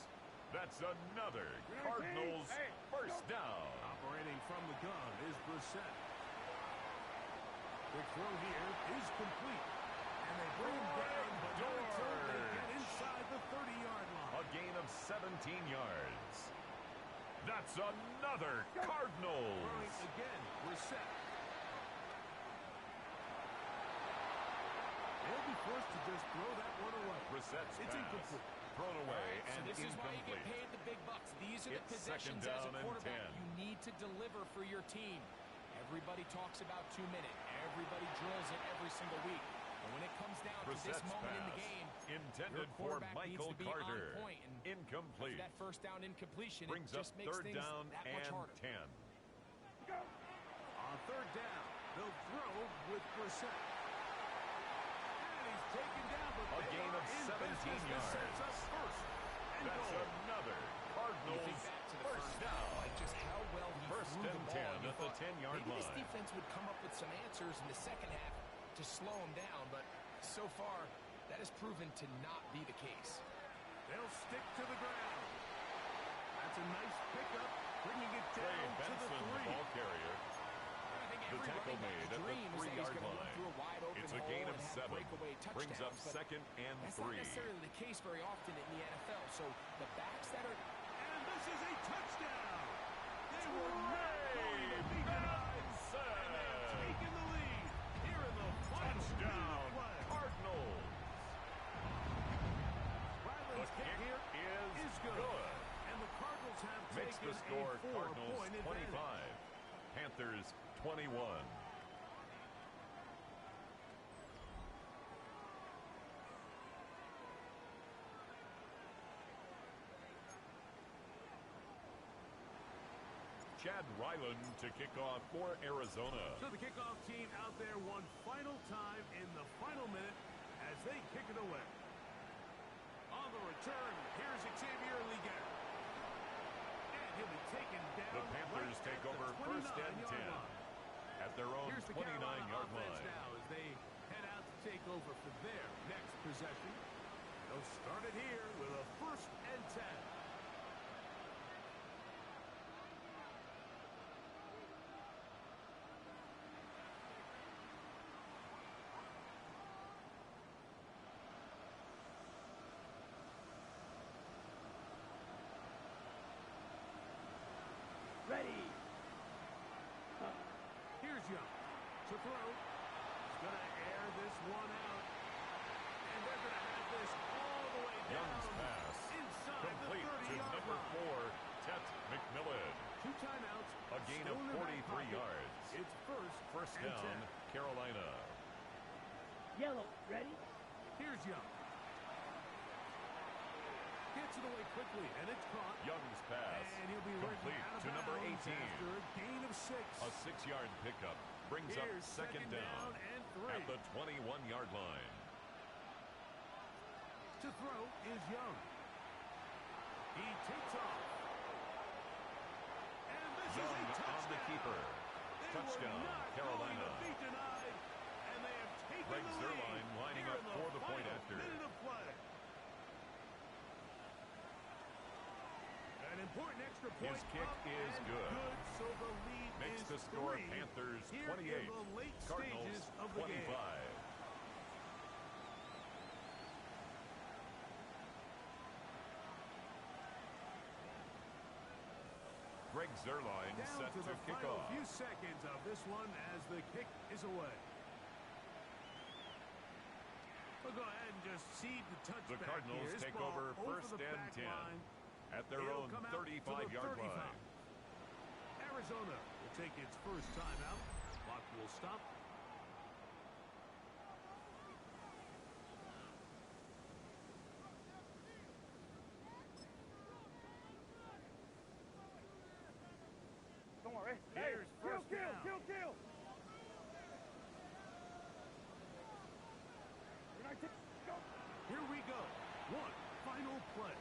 Speaker 2: That's another Cardinals first down.
Speaker 5: Operating from the gun is Brissett. The throw here is complete. And they bring him down, but not until they get inside the 30-yard line.
Speaker 2: A gain of 17 yards. That's another Cardinals.
Speaker 5: Throwing again, Brissett. They'll be forced to just throw that one away.
Speaker 2: Brissett's
Speaker 5: It's
Speaker 2: pass
Speaker 5: incomplete.
Speaker 2: thrown away
Speaker 7: So
Speaker 2: and
Speaker 7: this is why you get
Speaker 2: incomplete.
Speaker 7: paid the big bucks. These are the
Speaker 2: It's
Speaker 7: possessions
Speaker 2: second
Speaker 7: as a
Speaker 2: down and
Speaker 7: quarterback
Speaker 2: 10.
Speaker 7: you need to deliver for your team. Everybody talks about 2 minute. Everybody drills it every single week. But when it comes down to this
Speaker 2: Brissett's
Speaker 7: moment in the
Speaker 2: pass
Speaker 7: game,
Speaker 2: intended
Speaker 7: your
Speaker 2: for
Speaker 7: quarterback
Speaker 2: Michael
Speaker 7: needs to be
Speaker 2: Carter.
Speaker 7: on point. And
Speaker 2: Incomplete.
Speaker 7: that first down incompletion,
Speaker 2: Brings
Speaker 7: it
Speaker 2: up
Speaker 7: just makes
Speaker 2: third
Speaker 7: things
Speaker 2: down
Speaker 7: that much
Speaker 2: and
Speaker 7: harder.
Speaker 2: 10.
Speaker 5: On third down, they'll throw with Brissett. And he's taken down, but
Speaker 2: A gain of 17 yards.
Speaker 5: Sets up first and
Speaker 2: That's
Speaker 5: goal.
Speaker 2: another
Speaker 7: You
Speaker 2: Cardinals
Speaker 7: think back to the
Speaker 2: first
Speaker 7: first
Speaker 2: down.
Speaker 7: like just how well he
Speaker 2: First
Speaker 7: threw the
Speaker 2: and
Speaker 7: ball.
Speaker 2: 10
Speaker 7: And you
Speaker 2: at the
Speaker 7: thought
Speaker 2: 10-yard
Speaker 7: maybe this
Speaker 2: line.
Speaker 7: defense would come up with some answers in the second half to slow him down, but so far that has proven to not be the case.
Speaker 5: They'll stick to the ground. That's a nice pickup, bringing it
Speaker 2: Trey
Speaker 5: down to the
Speaker 2: Benson, the
Speaker 5: 3.
Speaker 2: ball carrier.
Speaker 7: I think
Speaker 2: The
Speaker 7: every
Speaker 2: tackle
Speaker 7: running back's
Speaker 2: made at the
Speaker 7: dream is that he's
Speaker 2: 3-yard
Speaker 7: going to run
Speaker 2: line.
Speaker 7: through a wide open
Speaker 2: It's a
Speaker 7: hole
Speaker 2: gain of
Speaker 7: and have
Speaker 2: 7.
Speaker 7: breakaway
Speaker 2: Brings up
Speaker 7: touchdowns, but
Speaker 2: second and
Speaker 7: that's
Speaker 2: 3.
Speaker 7: not necessarily the case very often in the NFL. So the backs that are
Speaker 5: And this is a touchdown. They were not going to be denied. And they've taken the lead here in the final
Speaker 2: Touchdown,
Speaker 5: play.
Speaker 2: Cardinals. The
Speaker 5: Ryland's kick
Speaker 2: kick
Speaker 5: here
Speaker 2: is
Speaker 5: good.
Speaker 2: good.
Speaker 5: And the Cardinals have
Speaker 2: Makes
Speaker 5: taken
Speaker 2: the score
Speaker 5: a
Speaker 2: Cardinals
Speaker 5: 4-point
Speaker 2: 25.
Speaker 5: advantage.
Speaker 2: Panthers 21. Chad Ryland to kick off for Arizona.
Speaker 5: So the kickoff team out there one final time in the final minute as they kick it away. On the return, here's Xavier Leggett. And he'll be taken down.
Speaker 2: The Panthers take over first and 10 at their own
Speaker 5: Here's the
Speaker 2: 29-yard
Speaker 5: offense
Speaker 2: line.
Speaker 5: now as they head out to take over for their next possession. They'll start it here with a first and 10.
Speaker 4: Ready.
Speaker 5: Here's Young to throw. He's going to air this one out. And they're going to have this all the way down.
Speaker 2: Young's pass
Speaker 5: Inside
Speaker 2: complete
Speaker 5: the
Speaker 2: to
Speaker 5: 30-yard
Speaker 2: number
Speaker 5: line.
Speaker 2: 4, Tet McMillan.
Speaker 5: 2 timeouts.
Speaker 2: A gain of
Speaker 5: still in their back
Speaker 2: 43
Speaker 5: pocket.
Speaker 2: yards.
Speaker 5: It's
Speaker 2: First
Speaker 5: and
Speaker 2: down,
Speaker 5: 10.
Speaker 2: Carolina.
Speaker 4: Yellow. Ready.
Speaker 5: Here's Young. Gets it away quickly, and it's caught.
Speaker 2: Young's pass
Speaker 5: And he'll be
Speaker 2: complete
Speaker 5: ridden out of
Speaker 2: to number
Speaker 5: bounds
Speaker 2: 18.
Speaker 5: after a gain of 6.
Speaker 2: A 6-yard pickup brings
Speaker 5: Here's
Speaker 2: up second down
Speaker 5: and 3.
Speaker 2: at the 21-yard line.
Speaker 5: To throw is Young. He takes off. And this
Speaker 2: Young
Speaker 5: is a touchdown.
Speaker 2: on the keeper.
Speaker 5: They
Speaker 2: Touchdown,
Speaker 5: were not
Speaker 2: Carolina.
Speaker 5: going to be denied, and they have taken
Speaker 2: Greg
Speaker 5: the
Speaker 2: Zuerlein
Speaker 5: lead
Speaker 2: lining
Speaker 5: here
Speaker 2: up
Speaker 5: in
Speaker 2: for the point
Speaker 5: final
Speaker 2: after.
Speaker 5: minute of play. An important extra point.
Speaker 2: His kick
Speaker 5: up
Speaker 2: is
Speaker 5: and
Speaker 2: good.
Speaker 5: So the lead
Speaker 2: Makes
Speaker 5: is
Speaker 2: the score
Speaker 5: 3
Speaker 2: Panthers
Speaker 5: here
Speaker 2: 28.
Speaker 5: in the late
Speaker 2: Cardinals
Speaker 5: stages of the
Speaker 2: 25.
Speaker 5: game.
Speaker 2: Greg Zuerlein
Speaker 5: Down
Speaker 2: set
Speaker 5: to
Speaker 2: to
Speaker 5: the
Speaker 2: kick
Speaker 5: final
Speaker 2: off.
Speaker 5: few seconds of this one as the kick is away. We'll go ahead and just cede the touchback.
Speaker 2: The Cardinals
Speaker 5: here. This
Speaker 2: take
Speaker 5: ball
Speaker 2: over first
Speaker 5: the
Speaker 2: and
Speaker 5: back
Speaker 2: 10
Speaker 5: line.
Speaker 2: at their
Speaker 5: It'll
Speaker 2: own
Speaker 5: come out to the
Speaker 2: 35-yard
Speaker 5: 35.
Speaker 2: line.
Speaker 5: Arizona will take its first timeout. Clock will stop.
Speaker 4: Don't worry.
Speaker 5: Here's first down.
Speaker 4: Kill.
Speaker 5: Here we go. One final play.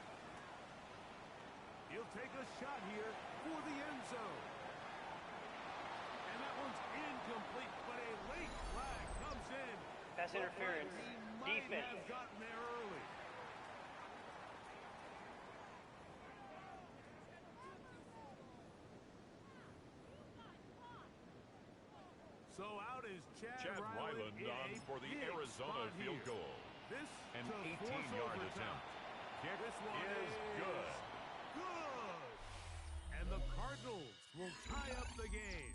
Speaker 5: He'll take a shot here for the end zone. And that one's incomplete, but a late flag comes in.
Speaker 4: Pass interference.
Speaker 5: He might
Speaker 4: Defense.
Speaker 5: have gotten there early. So out is Chad
Speaker 2: Ryland on for the Arizona field goal.
Speaker 5: This
Speaker 2: An
Speaker 5: to
Speaker 2: 18-yard
Speaker 5: force
Speaker 2: attempt. Kick
Speaker 5: This one
Speaker 2: is good.
Speaker 5: Good. And the Cardinals will tie up the game.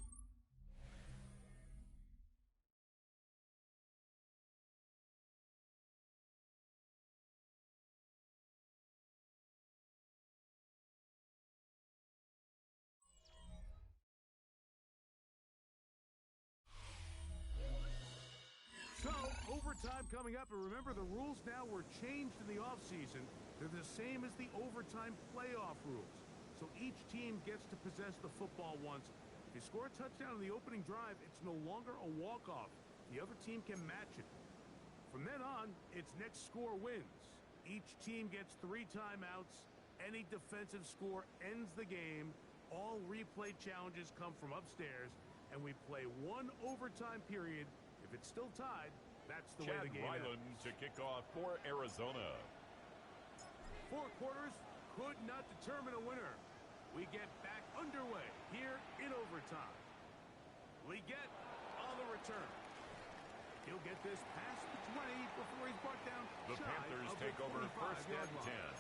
Speaker 5: So, overtime coming up, and remember the rules now were changed in the offseason. They're the same as the overtime playoff rules. So each team gets to possess the football once. If you score a touchdown in the opening drive, it's no longer a walk-off. The other team can match it. From then on, it's next score wins. Each team gets 3 timeouts. Any defensive score ends the game. All replay challenges come from upstairs, and we play 1 overtime period. If it's still tied, that's the way the game
Speaker 2: Ryland
Speaker 5: ends.
Speaker 2: to kick off for Arizona.
Speaker 5: 4 quarters could not determine a winner. We get back underway here in overtime. Leggett on the return. He'll get this past the 20 before he's brought down.
Speaker 2: The
Speaker 5: shy
Speaker 2: Panthers
Speaker 5: of
Speaker 2: take
Speaker 5: the
Speaker 2: over
Speaker 5: 25-yard
Speaker 2: first and
Speaker 5: line.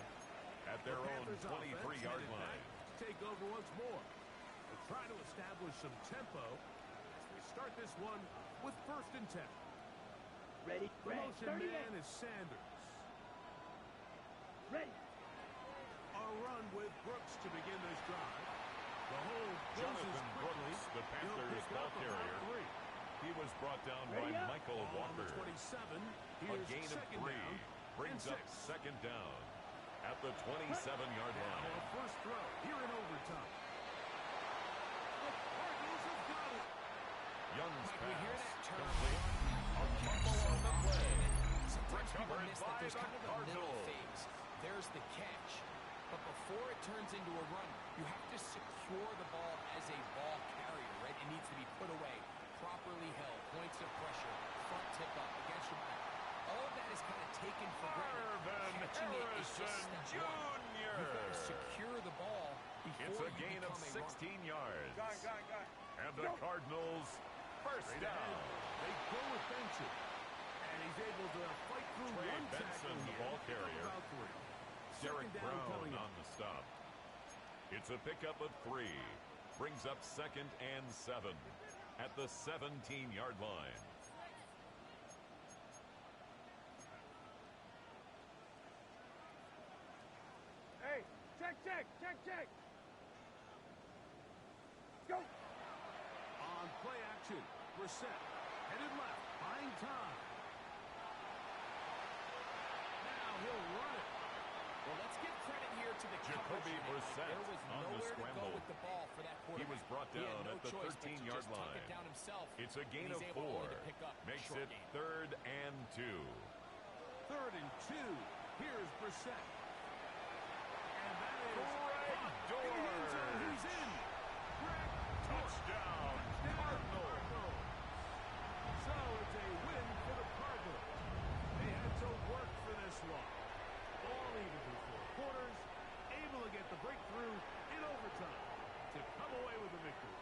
Speaker 2: 10 at their
Speaker 5: The
Speaker 2: own
Speaker 5: Panthers offense
Speaker 2: 23-yard
Speaker 5: headed
Speaker 2: line.
Speaker 5: back to take over once more. We'll try to establish some tempo as we start this one with first and 10.
Speaker 4: Ready.
Speaker 5: The motion
Speaker 4: 38.
Speaker 5: man is Sanders.
Speaker 4: Ready.
Speaker 5: A run with Brooks to begin this drive. The hold closes
Speaker 2: Jonathan
Speaker 5: quickly.
Speaker 2: Brooks, the
Speaker 5: He'll
Speaker 2: Panthers
Speaker 5: pick
Speaker 2: ball
Speaker 5: up about
Speaker 2: carrier.
Speaker 5: 3.
Speaker 2: He was brought down
Speaker 4: Ready
Speaker 2: by
Speaker 4: up.
Speaker 2: Michael
Speaker 5: On
Speaker 2: Walker.
Speaker 5: the 27.
Speaker 2: A
Speaker 5: Here's
Speaker 2: gain of
Speaker 5: second
Speaker 2: 3
Speaker 5: down
Speaker 2: brings
Speaker 5: and
Speaker 2: up
Speaker 5: 6.
Speaker 2: second down at the 27-yard
Speaker 5: Now
Speaker 2: line.
Speaker 5: a first throw here in overtime. The Cardinals have got it.
Speaker 2: Young's
Speaker 7: Mike, we hear
Speaker 2: pass
Speaker 7: that term
Speaker 2: complete. A fumble on the play.
Speaker 7: Sometimes people
Speaker 2: Recovered
Speaker 7: miss that
Speaker 2: by
Speaker 7: there's
Speaker 2: the
Speaker 7: kind of a middle
Speaker 2: Cardinals.
Speaker 7: phase. There's the catch. But before it turns into a run, you have to secure the ball as a ball carrier, right? It needs to be put away, properly held, points of pressure, front tip up, against your back. All of that is kind of taken for granted.
Speaker 2: Marvin
Speaker 7: Catching it is just
Speaker 2: Harrison
Speaker 7: step one.
Speaker 2: Jr.
Speaker 7: You've got to secure the ball before
Speaker 2: It's a
Speaker 7: you
Speaker 2: gain of
Speaker 7: become a
Speaker 2: 16
Speaker 7: runner.
Speaker 2: yards. And the Cardinals first
Speaker 5: Straight
Speaker 2: down.
Speaker 5: ahead. They go with Benson. And he's able to fight through
Speaker 2: Trey
Speaker 5: one
Speaker 2: Benson,
Speaker 5: tackle
Speaker 2: the
Speaker 5: here.
Speaker 2: ball
Speaker 5: Pick up
Speaker 2: carrier.
Speaker 5: about 3.
Speaker 2: Derek
Speaker 5: Second down
Speaker 2: Brown
Speaker 5: coming up.
Speaker 2: on the stop. It's a pickup of 3. Brings up second and 7 at the 17-yard line.
Speaker 4: Hey, check. Go.
Speaker 5: On play action, Brissett headed left, buying time. Now he'll run it.
Speaker 7: Well, let's give credit here to the
Speaker 2: Jacoby
Speaker 7: coverage unit.
Speaker 2: Brissett
Speaker 7: There was
Speaker 2: on the
Speaker 7: nowhere to go
Speaker 2: scramble.
Speaker 7: with the ball for that quarterback.
Speaker 2: He was brought
Speaker 7: He had
Speaker 2: down
Speaker 7: no
Speaker 2: at the
Speaker 7: choice but to
Speaker 2: 13-yard
Speaker 7: just tuck
Speaker 2: line.
Speaker 7: it down himself.
Speaker 2: It's a gain
Speaker 7: And
Speaker 2: of
Speaker 7: he's able
Speaker 2: 4.
Speaker 7: only to pick up
Speaker 2: Makes
Speaker 7: short
Speaker 2: it
Speaker 7: gain.
Speaker 2: 3rd and 2.
Speaker 5: 3rd and 2. Here's Brissett. And that is
Speaker 2: Greg
Speaker 5: caught in the end zone.
Speaker 2: Dortch.
Speaker 5: He's in. Greg
Speaker 2: Touchdown, Cardinals.
Speaker 5: So it's a win for the Cardinals. They had to work for this one. All even through 4 quarters, able to get the breakthrough in overtime to come away with a victory.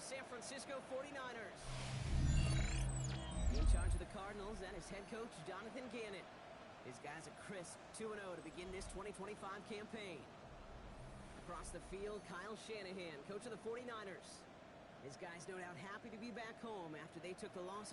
Speaker 1: San Francisco 49ers. In charge of the Cardinals, that is head coach Jonathan Gannon. His guys are crisp 2-0 to begin this 2025 campaign. Across the field, Kyle Shanahan, coach of the 49ers. His guys no doubt happy to be back home after they took the loss.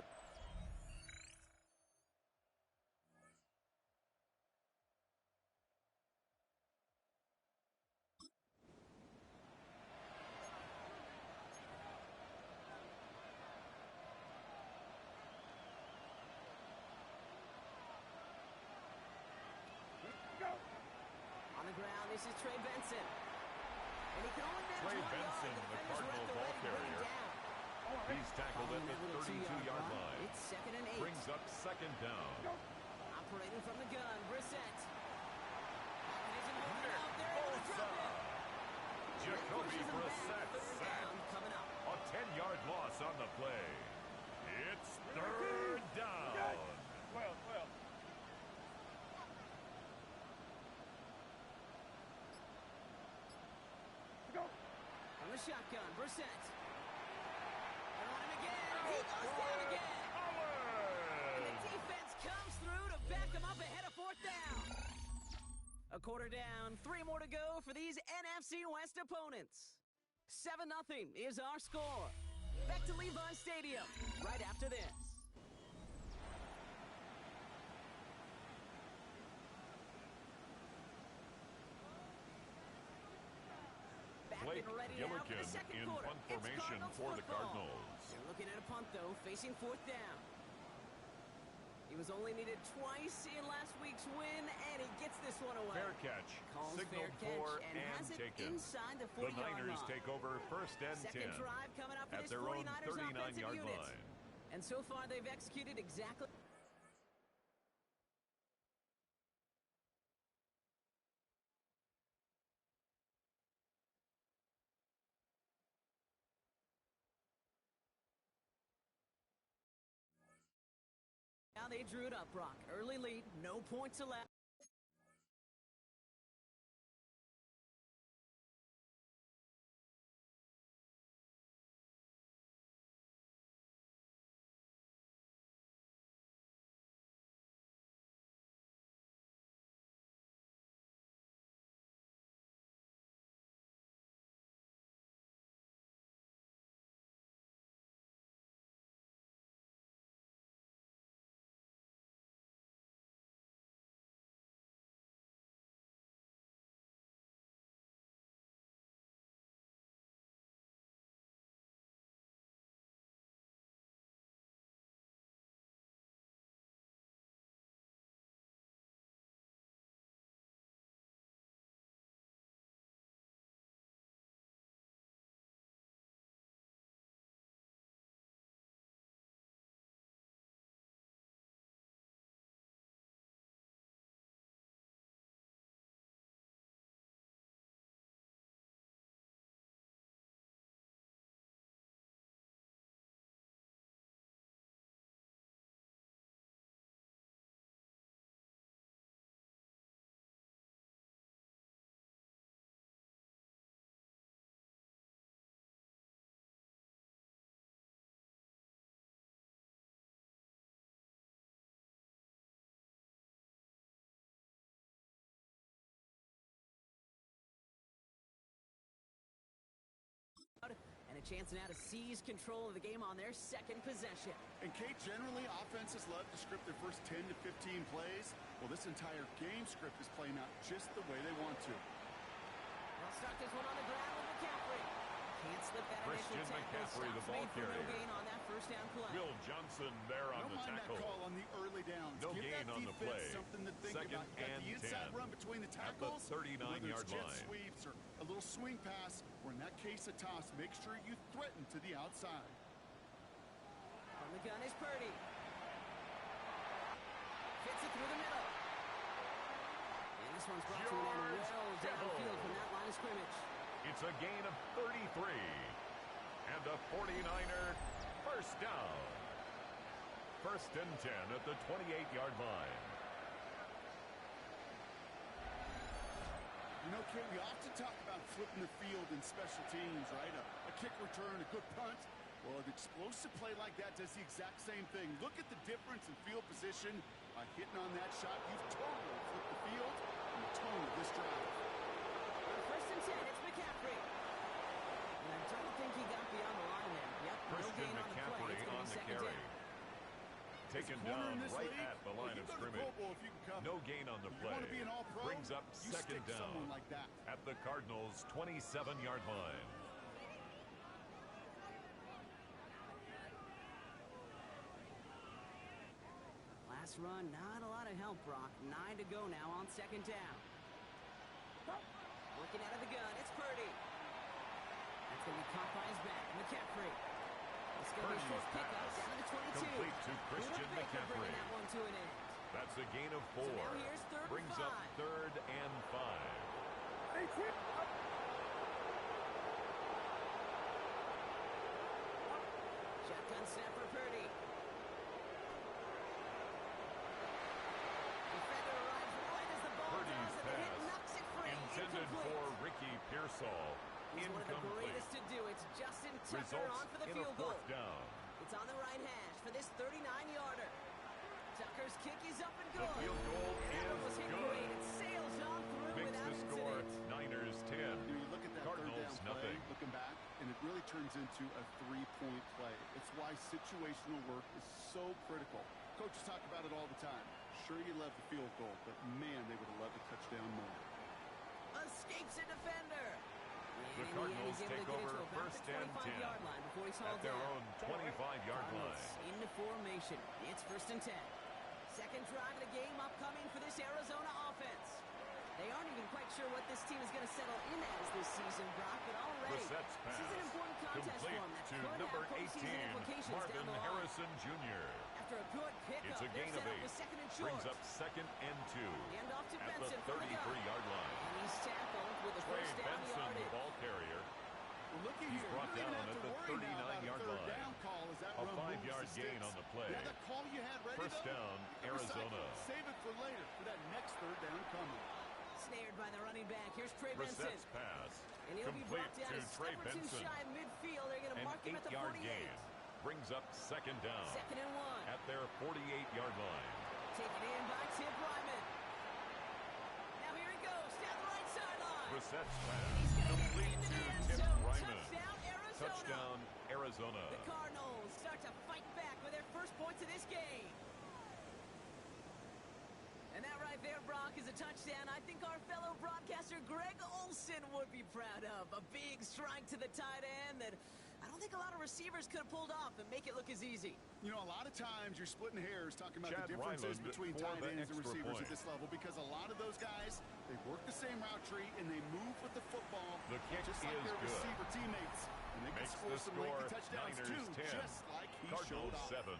Speaker 1: This is Trey Benson. And he can only manage
Speaker 2: Trey
Speaker 1: 1 yard.
Speaker 2: Benson, the Cardinal ball carrier. He's tackled at the 32-yard line.
Speaker 1: It's 2nd and 8.
Speaker 2: Brings up 2nd down.
Speaker 1: Operating from the gun, Brissett. Isn't holding out. They're able to drop it.
Speaker 2: Jacoby Brissett sacked.
Speaker 1: Coming up.
Speaker 2: A 10-yard loss on the play. It's 3rd down.
Speaker 4: Well.
Speaker 1: From the shotgun, Brissett. They're on him again. He goes down again. And the defense comes through to back him up ahead of 4th down. A quarter down, 3 more to go for these NFC West opponents. 7-0 is our score. Back to Levi Stadium right after this.
Speaker 2: Blake
Speaker 1: ready
Speaker 2: Gillikin
Speaker 1: now for the second
Speaker 2: in
Speaker 1: quarter.
Speaker 2: punt formation for the Cardinals.
Speaker 1: They're looking at a punt, though, facing 4th down. He was only needed twice in last week's win, and he gets this one away.
Speaker 2: Fair catch,
Speaker 1: Calls fair
Speaker 2: signaled
Speaker 1: catch
Speaker 2: for
Speaker 1: and has it
Speaker 2: taken.
Speaker 1: inside the
Speaker 2: The
Speaker 1: 40-yard
Speaker 2: Niners
Speaker 1: line.
Speaker 2: take over 1st and 10
Speaker 1: Second drive coming up for
Speaker 2: at
Speaker 1: this
Speaker 2: their own
Speaker 1: 49ers offensive
Speaker 2: 39-yard
Speaker 1: unit.
Speaker 2: line.
Speaker 1: And so far, they've executed exactly. Now they drew it up, Brock. Early lead, no points allowed. And a chance now to seize control of the game on their second possession.
Speaker 3: And Kate, generally offenses love to script their first 10 to 15 plays. Well, this entire game script is playing out just the way they want to.
Speaker 1: They'll start this one on the ground with McCaffrey. Can't slip that
Speaker 2: Christian
Speaker 1: initial tackle.
Speaker 2: McCaffrey, the
Speaker 1: Stops
Speaker 2: ball
Speaker 1: made for
Speaker 2: carrier.
Speaker 1: no gain on that first down play.
Speaker 2: Will Johnson there on the
Speaker 3: Don't mind
Speaker 2: tackle.
Speaker 3: that call on the early downs.
Speaker 2: No
Speaker 3: Give
Speaker 2: gain
Speaker 3: that
Speaker 2: on the
Speaker 3: defense
Speaker 2: play.
Speaker 3: something to think
Speaker 2: 2nd
Speaker 3: about. Got
Speaker 2: and
Speaker 3: the inside
Speaker 2: 10
Speaker 3: run between the
Speaker 2: at the
Speaker 3: tackles.
Speaker 2: 39-yard
Speaker 3: whether it's jet
Speaker 2: line.
Speaker 3: sweeps or a little swing pass, or in that case a toss, make sure you threaten to the outside.
Speaker 1: From the gun is Purdy. Fits it through the middle. And this one's brought to an end well downfield from that line of scrimmage.
Speaker 2: It's a gain of 33. And a 49er first down. 1st and 10 at the 28-yard line.
Speaker 3: You know, Okay, we often talk about flipping the field in special teams, right? A kick return, a good punt. Well, an explosive play like that does the exact same thing. Look at the difference in field position. By hitting on that shot, you've totally flipped the field and the tone of this drive.
Speaker 1: On 1st and 10, it's McCaffrey. And I don't think he got beyond the line there. Yep, no
Speaker 2: Christian
Speaker 1: gain on the play. It's going to be second
Speaker 2: carry.
Speaker 1: down.
Speaker 2: Taken down right at the line of scrimmage. No gain on the play. Brings up second down
Speaker 3: like that.
Speaker 2: At the Cardinals' 27-yard line.
Speaker 1: Last run, not a lot of help, Brock. 9 to go now on second down. Looking out of the gun, it's Purdy. That's going to be caught by his back, McCaffrey. It's going to be a short pickup down to the 22.
Speaker 2: Complete to Christian McCaffrey.
Speaker 1: That one to an end.
Speaker 2: That's a gain of 4.
Speaker 1: So now here's third
Speaker 2: Brings
Speaker 1: and 5.
Speaker 2: up 3rd and 5.
Speaker 1: Shotgun snap for Purdy. Defender arrives right as the ball
Speaker 2: Purdy's
Speaker 1: does, and the hit
Speaker 2: pass
Speaker 1: knocks it free.
Speaker 2: intended for Ricky Pearsall.
Speaker 1: He's one of the
Speaker 2: Incomplete.
Speaker 1: greatest to do. It's Justin Tucker
Speaker 2: Results
Speaker 1: on for the
Speaker 2: in
Speaker 1: field
Speaker 2: a
Speaker 1: goal.
Speaker 2: 4th down.
Speaker 1: It's on the right hash for this 39-yarder. Tucker's kick is up and
Speaker 2: The
Speaker 1: good.
Speaker 2: field goal
Speaker 1: That one was
Speaker 2: is
Speaker 1: hit
Speaker 2: good.
Speaker 1: great. It sails on through
Speaker 2: Makes
Speaker 1: without
Speaker 2: the score
Speaker 1: incident.
Speaker 2: Niners 10.
Speaker 3: You look at that
Speaker 2: Cardinals
Speaker 3: third down play,
Speaker 2: nothing.
Speaker 3: looking back, and it really turns into a 3-point play. It's why situational work is so critical. Coaches talk about it all the time. Sure, you love the field goal, but man, they would have loved a touchdown more.
Speaker 1: Escapes a defender.
Speaker 2: The Cardinals take over 1st and 10 at their own 25-yard line.
Speaker 1: Into formation. It's 1st and 10. Second drive of the game upcoming for this Arizona offense. They aren't even quite sure what this team is going to settle in as this season, Brock, but already
Speaker 2: Brissett's
Speaker 1: this is an
Speaker 2: pass.
Speaker 1: important contest for
Speaker 2: Complete
Speaker 1: them that
Speaker 2: to
Speaker 1: could
Speaker 2: number
Speaker 1: have postseason
Speaker 2: 18,
Speaker 1: implications down
Speaker 2: Marvin
Speaker 1: the line.
Speaker 2: Harrison Jr.
Speaker 1: After a good pickup,
Speaker 2: It's a gain of 8.
Speaker 1: with 2nd and short.
Speaker 2: Brings up 2nd and 2
Speaker 1: Hand off to
Speaker 2: at the
Speaker 1: Benson for the gun.
Speaker 2: 33-yard line.
Speaker 1: And he's tackled with a
Speaker 2: Trey
Speaker 1: first down
Speaker 2: Benson, the
Speaker 1: yardage.
Speaker 2: ball carrier.
Speaker 3: Looking
Speaker 2: He's
Speaker 3: here,
Speaker 2: brought
Speaker 3: you're
Speaker 2: down
Speaker 3: gonna have
Speaker 2: at
Speaker 3: to
Speaker 2: the
Speaker 3: worry now about
Speaker 2: 39-yard
Speaker 3: a third
Speaker 2: line.
Speaker 3: down call as that
Speaker 2: A
Speaker 3: run moves
Speaker 2: 5-yard
Speaker 3: the
Speaker 2: gain
Speaker 3: sticks.
Speaker 2: on the play.
Speaker 3: Yeah, the call you had ready,
Speaker 2: First
Speaker 3: though,
Speaker 2: down,
Speaker 3: you can recycle
Speaker 2: Arizona.
Speaker 3: it. Save it for later for that next third down coming.
Speaker 1: Snared by the running back. Here's Trey Benson.
Speaker 2: Brissett's pass.
Speaker 1: And he'll be
Speaker 2: Complete
Speaker 1: brought down
Speaker 2: to
Speaker 1: a
Speaker 2: Trey
Speaker 1: step or two
Speaker 2: Benson.
Speaker 1: shy of midfield. They're going to
Speaker 2: An
Speaker 1: mark him at the
Speaker 2: 8-yard
Speaker 1: 48.
Speaker 2: gain. Brings up 2nd down
Speaker 1: 2nd and 1.
Speaker 2: at their 48-yard line.
Speaker 1: Taken in by Tim Ryman. Now here he goes down the right sideline.
Speaker 2: Brissett's pass.
Speaker 1: He's going to get
Speaker 2: Complete
Speaker 1: into
Speaker 2: to
Speaker 1: the end
Speaker 2: Tim
Speaker 1: zone.
Speaker 2: Ryman.
Speaker 1: Touchdown, Arizona.
Speaker 2: Touchdown, Arizona.
Speaker 1: The Cardinals start to fight back with their first points of this game. And that right there, Brock, is a touchdown I think our fellow broadcaster Greg Olsen would be proud of. A big strike to the tight end that I don't think a lot of receivers could have pulled off and make it look as easy.
Speaker 3: You know, a lot of times you're splitting hairs talking about
Speaker 2: Chad
Speaker 3: the differences
Speaker 2: Ryland
Speaker 3: between
Speaker 2: for
Speaker 3: tight
Speaker 2: the
Speaker 3: ends and
Speaker 2: extra
Speaker 3: receivers
Speaker 2: point.
Speaker 3: at this level because a lot of those guys, they work the same route tree and they move with the football
Speaker 2: The kick
Speaker 3: just like
Speaker 2: is
Speaker 3: their
Speaker 2: good.
Speaker 3: receiver teammates. And they can
Speaker 2: Makes
Speaker 3: score
Speaker 2: the
Speaker 3: some
Speaker 2: score
Speaker 3: lengthy touchdowns
Speaker 2: Niners
Speaker 3: too,
Speaker 2: 10.
Speaker 3: just like he
Speaker 2: Cardinals
Speaker 3: showed off.
Speaker 2: 7.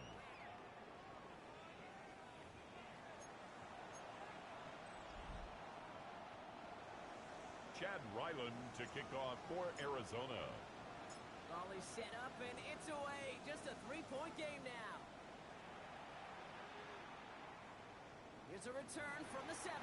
Speaker 2: Chad Ryland to kick off for Arizona.
Speaker 1: Ball is set up and it's away. Just a 3-point game now. Here's a return from the 7.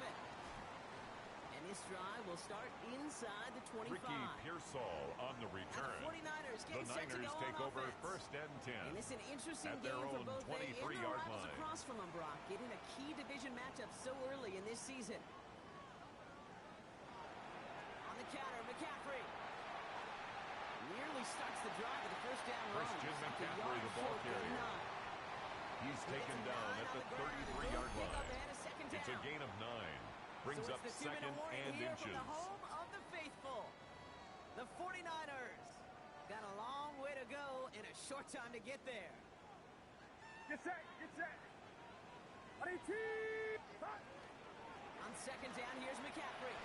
Speaker 1: And this drive will start inside the 25.
Speaker 2: Ricky Pearsall on the
Speaker 1: Now
Speaker 2: return.
Speaker 1: the 49ers
Speaker 2: The
Speaker 1: getting set to
Speaker 2: Niners
Speaker 1: go
Speaker 2: take
Speaker 1: on
Speaker 2: over
Speaker 1: offense.
Speaker 2: 1st and 10.
Speaker 1: And it's an interesting
Speaker 2: At their
Speaker 1: game for
Speaker 2: own
Speaker 1: both they and their
Speaker 2: 23-yard
Speaker 1: rivals
Speaker 2: line.
Speaker 1: across from them, Brock. Getting a key division matchup so early in this season. On the counter, McCaffrey. Nearly starts the drive with the first down run.
Speaker 2: Christian
Speaker 1: Just a
Speaker 2: McCaffrey,
Speaker 1: yard
Speaker 2: the ball
Speaker 1: short,
Speaker 2: carrier.
Speaker 1: 39.
Speaker 2: He's taken down at the 33-yard line. It's a gain of 9. Brings
Speaker 1: So
Speaker 2: up
Speaker 1: it's the 2-minute
Speaker 2: 2nd
Speaker 1: warning
Speaker 2: and
Speaker 1: here
Speaker 2: inches.
Speaker 1: from the home of the faithful. The 49ers got a long way to go and a short time to get there.
Speaker 4: Get set, get set. On 18.
Speaker 1: On 2nd down, here's McCaffrey.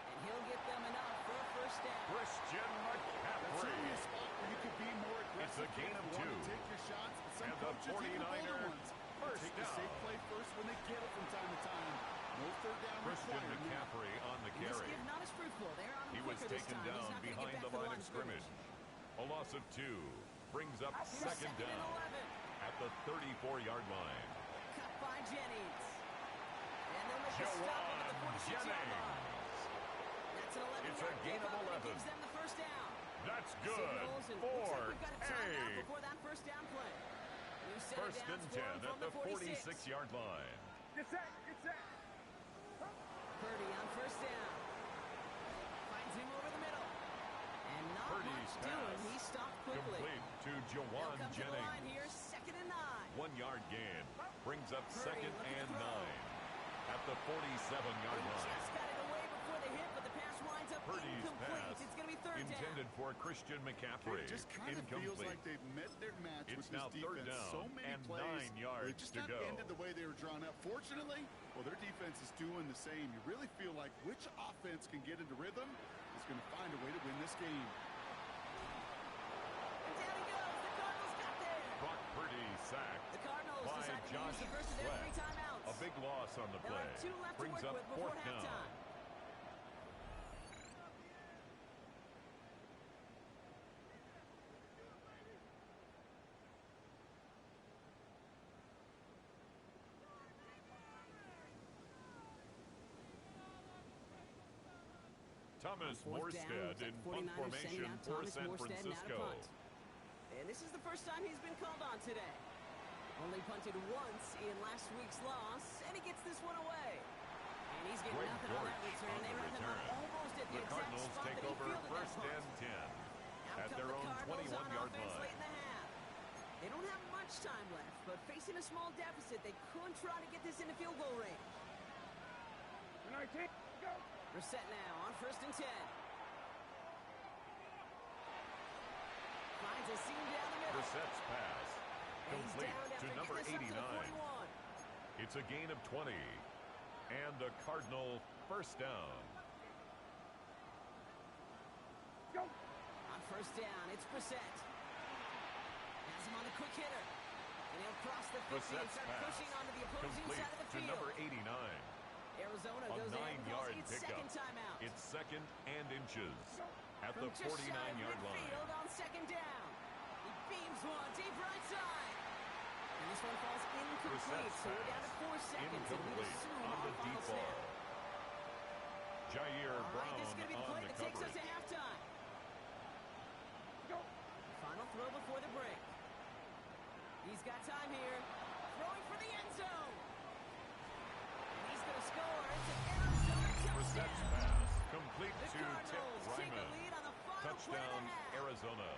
Speaker 1: And he'll get them enough for a first down.
Speaker 2: Christian
Speaker 3: That's
Speaker 2: McCaffrey.
Speaker 3: certainly a spot where you could be more aggressive.
Speaker 2: It's a gain of
Speaker 3: if you want
Speaker 2: 2.
Speaker 3: to take your shots, but some
Speaker 2: And the
Speaker 3: coaches, even older
Speaker 2: 49er
Speaker 3: ones,
Speaker 2: first
Speaker 3: take the
Speaker 2: down.
Speaker 3: safe play first when they get it from time to time. No third down
Speaker 2: Christian
Speaker 3: required.
Speaker 2: McCaffrey on the
Speaker 1: And this
Speaker 2: carry.
Speaker 1: give not as fruitful. They're on him
Speaker 2: He was
Speaker 1: quicker this
Speaker 2: taken
Speaker 1: time. He's
Speaker 2: down
Speaker 1: not gonna get
Speaker 2: behind
Speaker 1: back
Speaker 2: the
Speaker 1: to
Speaker 2: line of scrimmage. A loss of 2. Brings up
Speaker 1: Here's
Speaker 2: 2nd
Speaker 1: 2nd and
Speaker 2: down
Speaker 1: 11.
Speaker 2: at the 34-yard line.
Speaker 1: Cut by Jennings. And they'll make a stop at the
Speaker 2: Jawan
Speaker 1: 46-yard line.
Speaker 2: Jennings.
Speaker 1: It's an 11-yard
Speaker 2: It's a gain of 11.
Speaker 1: gives them the first down.
Speaker 2: That's good
Speaker 1: Signals, and
Speaker 2: for
Speaker 1: looks like we've got a timeout
Speaker 2: a
Speaker 1: before that first down play. New set of
Speaker 2: first and
Speaker 1: downs for
Speaker 2: 10
Speaker 1: him
Speaker 2: at
Speaker 1: from
Speaker 2: the
Speaker 1: 46.
Speaker 2: 46-yard line.
Speaker 4: Get set. Get set.
Speaker 1: Purdy on first down. Finds him over the middle. And not
Speaker 2: Purdy's
Speaker 1: much doing.
Speaker 2: pass
Speaker 1: He stopped quickly.
Speaker 2: complete to
Speaker 1: They'll
Speaker 2: Jawan
Speaker 1: come to the line
Speaker 2: Jennings.
Speaker 1: here, 2nd and 9.
Speaker 2: 1-yard gain brings up
Speaker 1: Purdy
Speaker 2: 2nd
Speaker 1: looking
Speaker 2: and
Speaker 1: to
Speaker 2: 9
Speaker 1: throw.
Speaker 2: at the 47-yard
Speaker 1: They
Speaker 2: line.
Speaker 1: just got it away before the hit, but the pass winds up
Speaker 2: Purdy's
Speaker 1: incomplete.
Speaker 2: pass
Speaker 1: It's going to be 3rd down.
Speaker 2: intended for Christian McCaffrey.
Speaker 3: It just kind of feels
Speaker 2: Incomplete.
Speaker 3: like they've met their match
Speaker 2: It's
Speaker 3: with
Speaker 2: now
Speaker 3: this
Speaker 2: 3rd
Speaker 3: defense.
Speaker 2: down
Speaker 3: So many
Speaker 2: and
Speaker 3: plays,
Speaker 2: 9 yards
Speaker 3: they just
Speaker 2: to
Speaker 3: not
Speaker 2: go.
Speaker 3: ended the way they were drawn up. Fortunately, well, their defense is doing the same. You really feel like which offense can get into rhythm is going to find a way to win this game.
Speaker 1: And down he goes. The Cardinals got there.
Speaker 2: Brock Purdy sacked
Speaker 1: The Cardinals
Speaker 2: by
Speaker 1: decided to
Speaker 2: Josh
Speaker 1: use the first of their
Speaker 2: Sweat.
Speaker 1: 3 timeouts.
Speaker 2: A big loss on the
Speaker 1: They'll
Speaker 2: play.
Speaker 1: have 2 left
Speaker 2: Brings
Speaker 1: to
Speaker 2: up
Speaker 1: work with before
Speaker 2: 4th down.
Speaker 1: halftime.
Speaker 2: Thomas
Speaker 1: Fourth down,
Speaker 2: Morstead
Speaker 1: looks like
Speaker 2: in punt
Speaker 1: 49ers
Speaker 2: formation
Speaker 1: sending out
Speaker 2: for
Speaker 1: Thomas
Speaker 2: San
Speaker 1: Morstead now to
Speaker 2: Francisco.
Speaker 1: punt. And this is the first time he's been called on today. Only punted once in last week's loss, and he gets this one away. And he's getting
Speaker 2: Greg
Speaker 1: nothing on that
Speaker 2: Dortch
Speaker 1: return.
Speaker 2: on
Speaker 1: They
Speaker 2: the
Speaker 1: ran him up
Speaker 2: return.
Speaker 1: almost at the
Speaker 2: The
Speaker 1: exact
Speaker 2: Cardinals
Speaker 1: spot
Speaker 2: take
Speaker 1: that he
Speaker 2: over
Speaker 1: fielded that
Speaker 2: 1st
Speaker 1: punt.
Speaker 2: and 10
Speaker 1: Out
Speaker 2: at
Speaker 1: come
Speaker 2: their
Speaker 1: the
Speaker 2: own
Speaker 1: Cardinals on
Speaker 2: 21-yard
Speaker 1: offense
Speaker 2: line.
Speaker 1: late in the half. They don't have much time left, but facing a small deficit, they could try to get this into field goal range.
Speaker 4: Go.
Speaker 1: We're set now on 1st and 10. Finds a seam down the middle.
Speaker 2: Brissett's pass
Speaker 1: And he's
Speaker 2: complete
Speaker 1: down
Speaker 2: to
Speaker 1: after
Speaker 2: number
Speaker 1: getting this up to
Speaker 2: 89.
Speaker 1: the 41.
Speaker 2: It's a gain of 20 and a Cardinal first down.
Speaker 4: Go.
Speaker 1: On 1st down, it's Brissett. Has him on the quick hitter. And he'll cross the 50 and
Speaker 2: Brissett's
Speaker 1: start
Speaker 2: pass
Speaker 1: pushing onto the opposing
Speaker 2: complete
Speaker 1: side of the
Speaker 2: to
Speaker 1: field.
Speaker 2: number 89.
Speaker 1: Arizona
Speaker 2: A
Speaker 1: goes ahead and calls
Speaker 2: 9-yard
Speaker 1: its
Speaker 2: pickup.
Speaker 1: 2nd timeout.
Speaker 2: It's 2nd and inches at
Speaker 1: From
Speaker 2: the
Speaker 1: just shy of
Speaker 2: 49-yard line.
Speaker 1: midfield on 2nd down. He beams one deep right side. And this one falls incomplete,
Speaker 2: Brissett's
Speaker 1: so we're down to 4
Speaker 2: pass
Speaker 1: seconds. And we
Speaker 2: incomplete
Speaker 1: assume
Speaker 2: on the
Speaker 1: final
Speaker 2: deep
Speaker 1: snap.
Speaker 2: ball. Jair
Speaker 1: All right,
Speaker 2: Brown
Speaker 1: this is going to be the
Speaker 2: on
Speaker 1: play
Speaker 2: the
Speaker 1: that takes us
Speaker 2: coverage.
Speaker 1: to halftime.
Speaker 4: Go.
Speaker 1: Final throw before the break. He's got time here. Throwing for the end zone. And he's going to score. It's an Arizona
Speaker 2: Brissett's
Speaker 1: touchdown.
Speaker 2: pass complete
Speaker 1: The
Speaker 2: to Tip
Speaker 1: Cardinals take the
Speaker 2: Ryman.
Speaker 1: lead on the final play of
Speaker 2: Touchdown,
Speaker 1: the half.
Speaker 2: Arizona.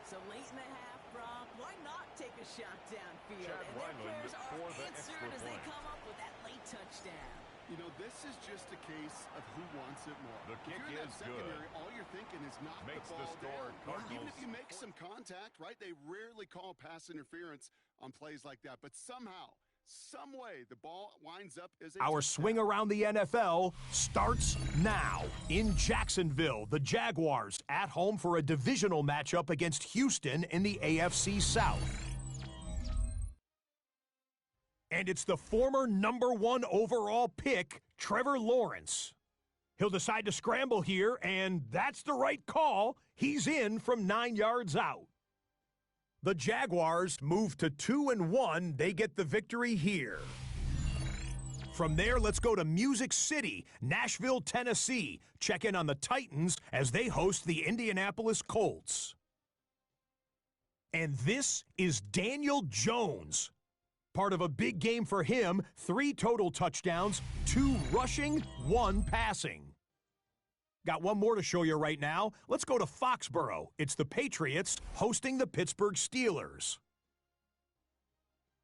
Speaker 1: So late in the half, Brock, why not take a shot downfield?
Speaker 2: Chad
Speaker 1: And their
Speaker 2: Ryland
Speaker 1: prayers are
Speaker 2: for the
Speaker 1: answered
Speaker 2: extra
Speaker 1: as they
Speaker 2: point.
Speaker 1: come up with that late touchdown.
Speaker 3: You know, this is just a case of who wants it more.
Speaker 2: The
Speaker 3: If
Speaker 2: kick
Speaker 3: you're in that
Speaker 2: is
Speaker 3: secondary,
Speaker 2: good.
Speaker 3: all you're thinking is knock
Speaker 2: Makes
Speaker 3: the
Speaker 2: the
Speaker 3: ball
Speaker 2: score
Speaker 3: down. Even
Speaker 2: Cardinals.
Speaker 3: if you make some contact, right, they rarely call pass interference on plays like that. But somehow, some way, the ball winds up as a
Speaker 6: Our
Speaker 3: touchdown.
Speaker 6: swing around the NFL starts now. In Jacksonville, the Jaguars at home for a divisional matchup against Houston in the AFC South. And it's the former number 1 overall pick, Trevor Lawrence. He'll decide to scramble here, and that's the right call. He's in from 9 yards out. The Jaguars move to 2-1. They get the victory here. From there, let's go to Music City, Nashville, Tennessee. Check in on the Titans as they host the Indianapolis Colts. And this is Daniel Jones. Part of a big game for him, 3 total touchdowns, 2 rushing, 1 passing. Got one more to show you right now. Let's go to Foxborough. It's the Patriots hosting the Pittsburgh Steelers.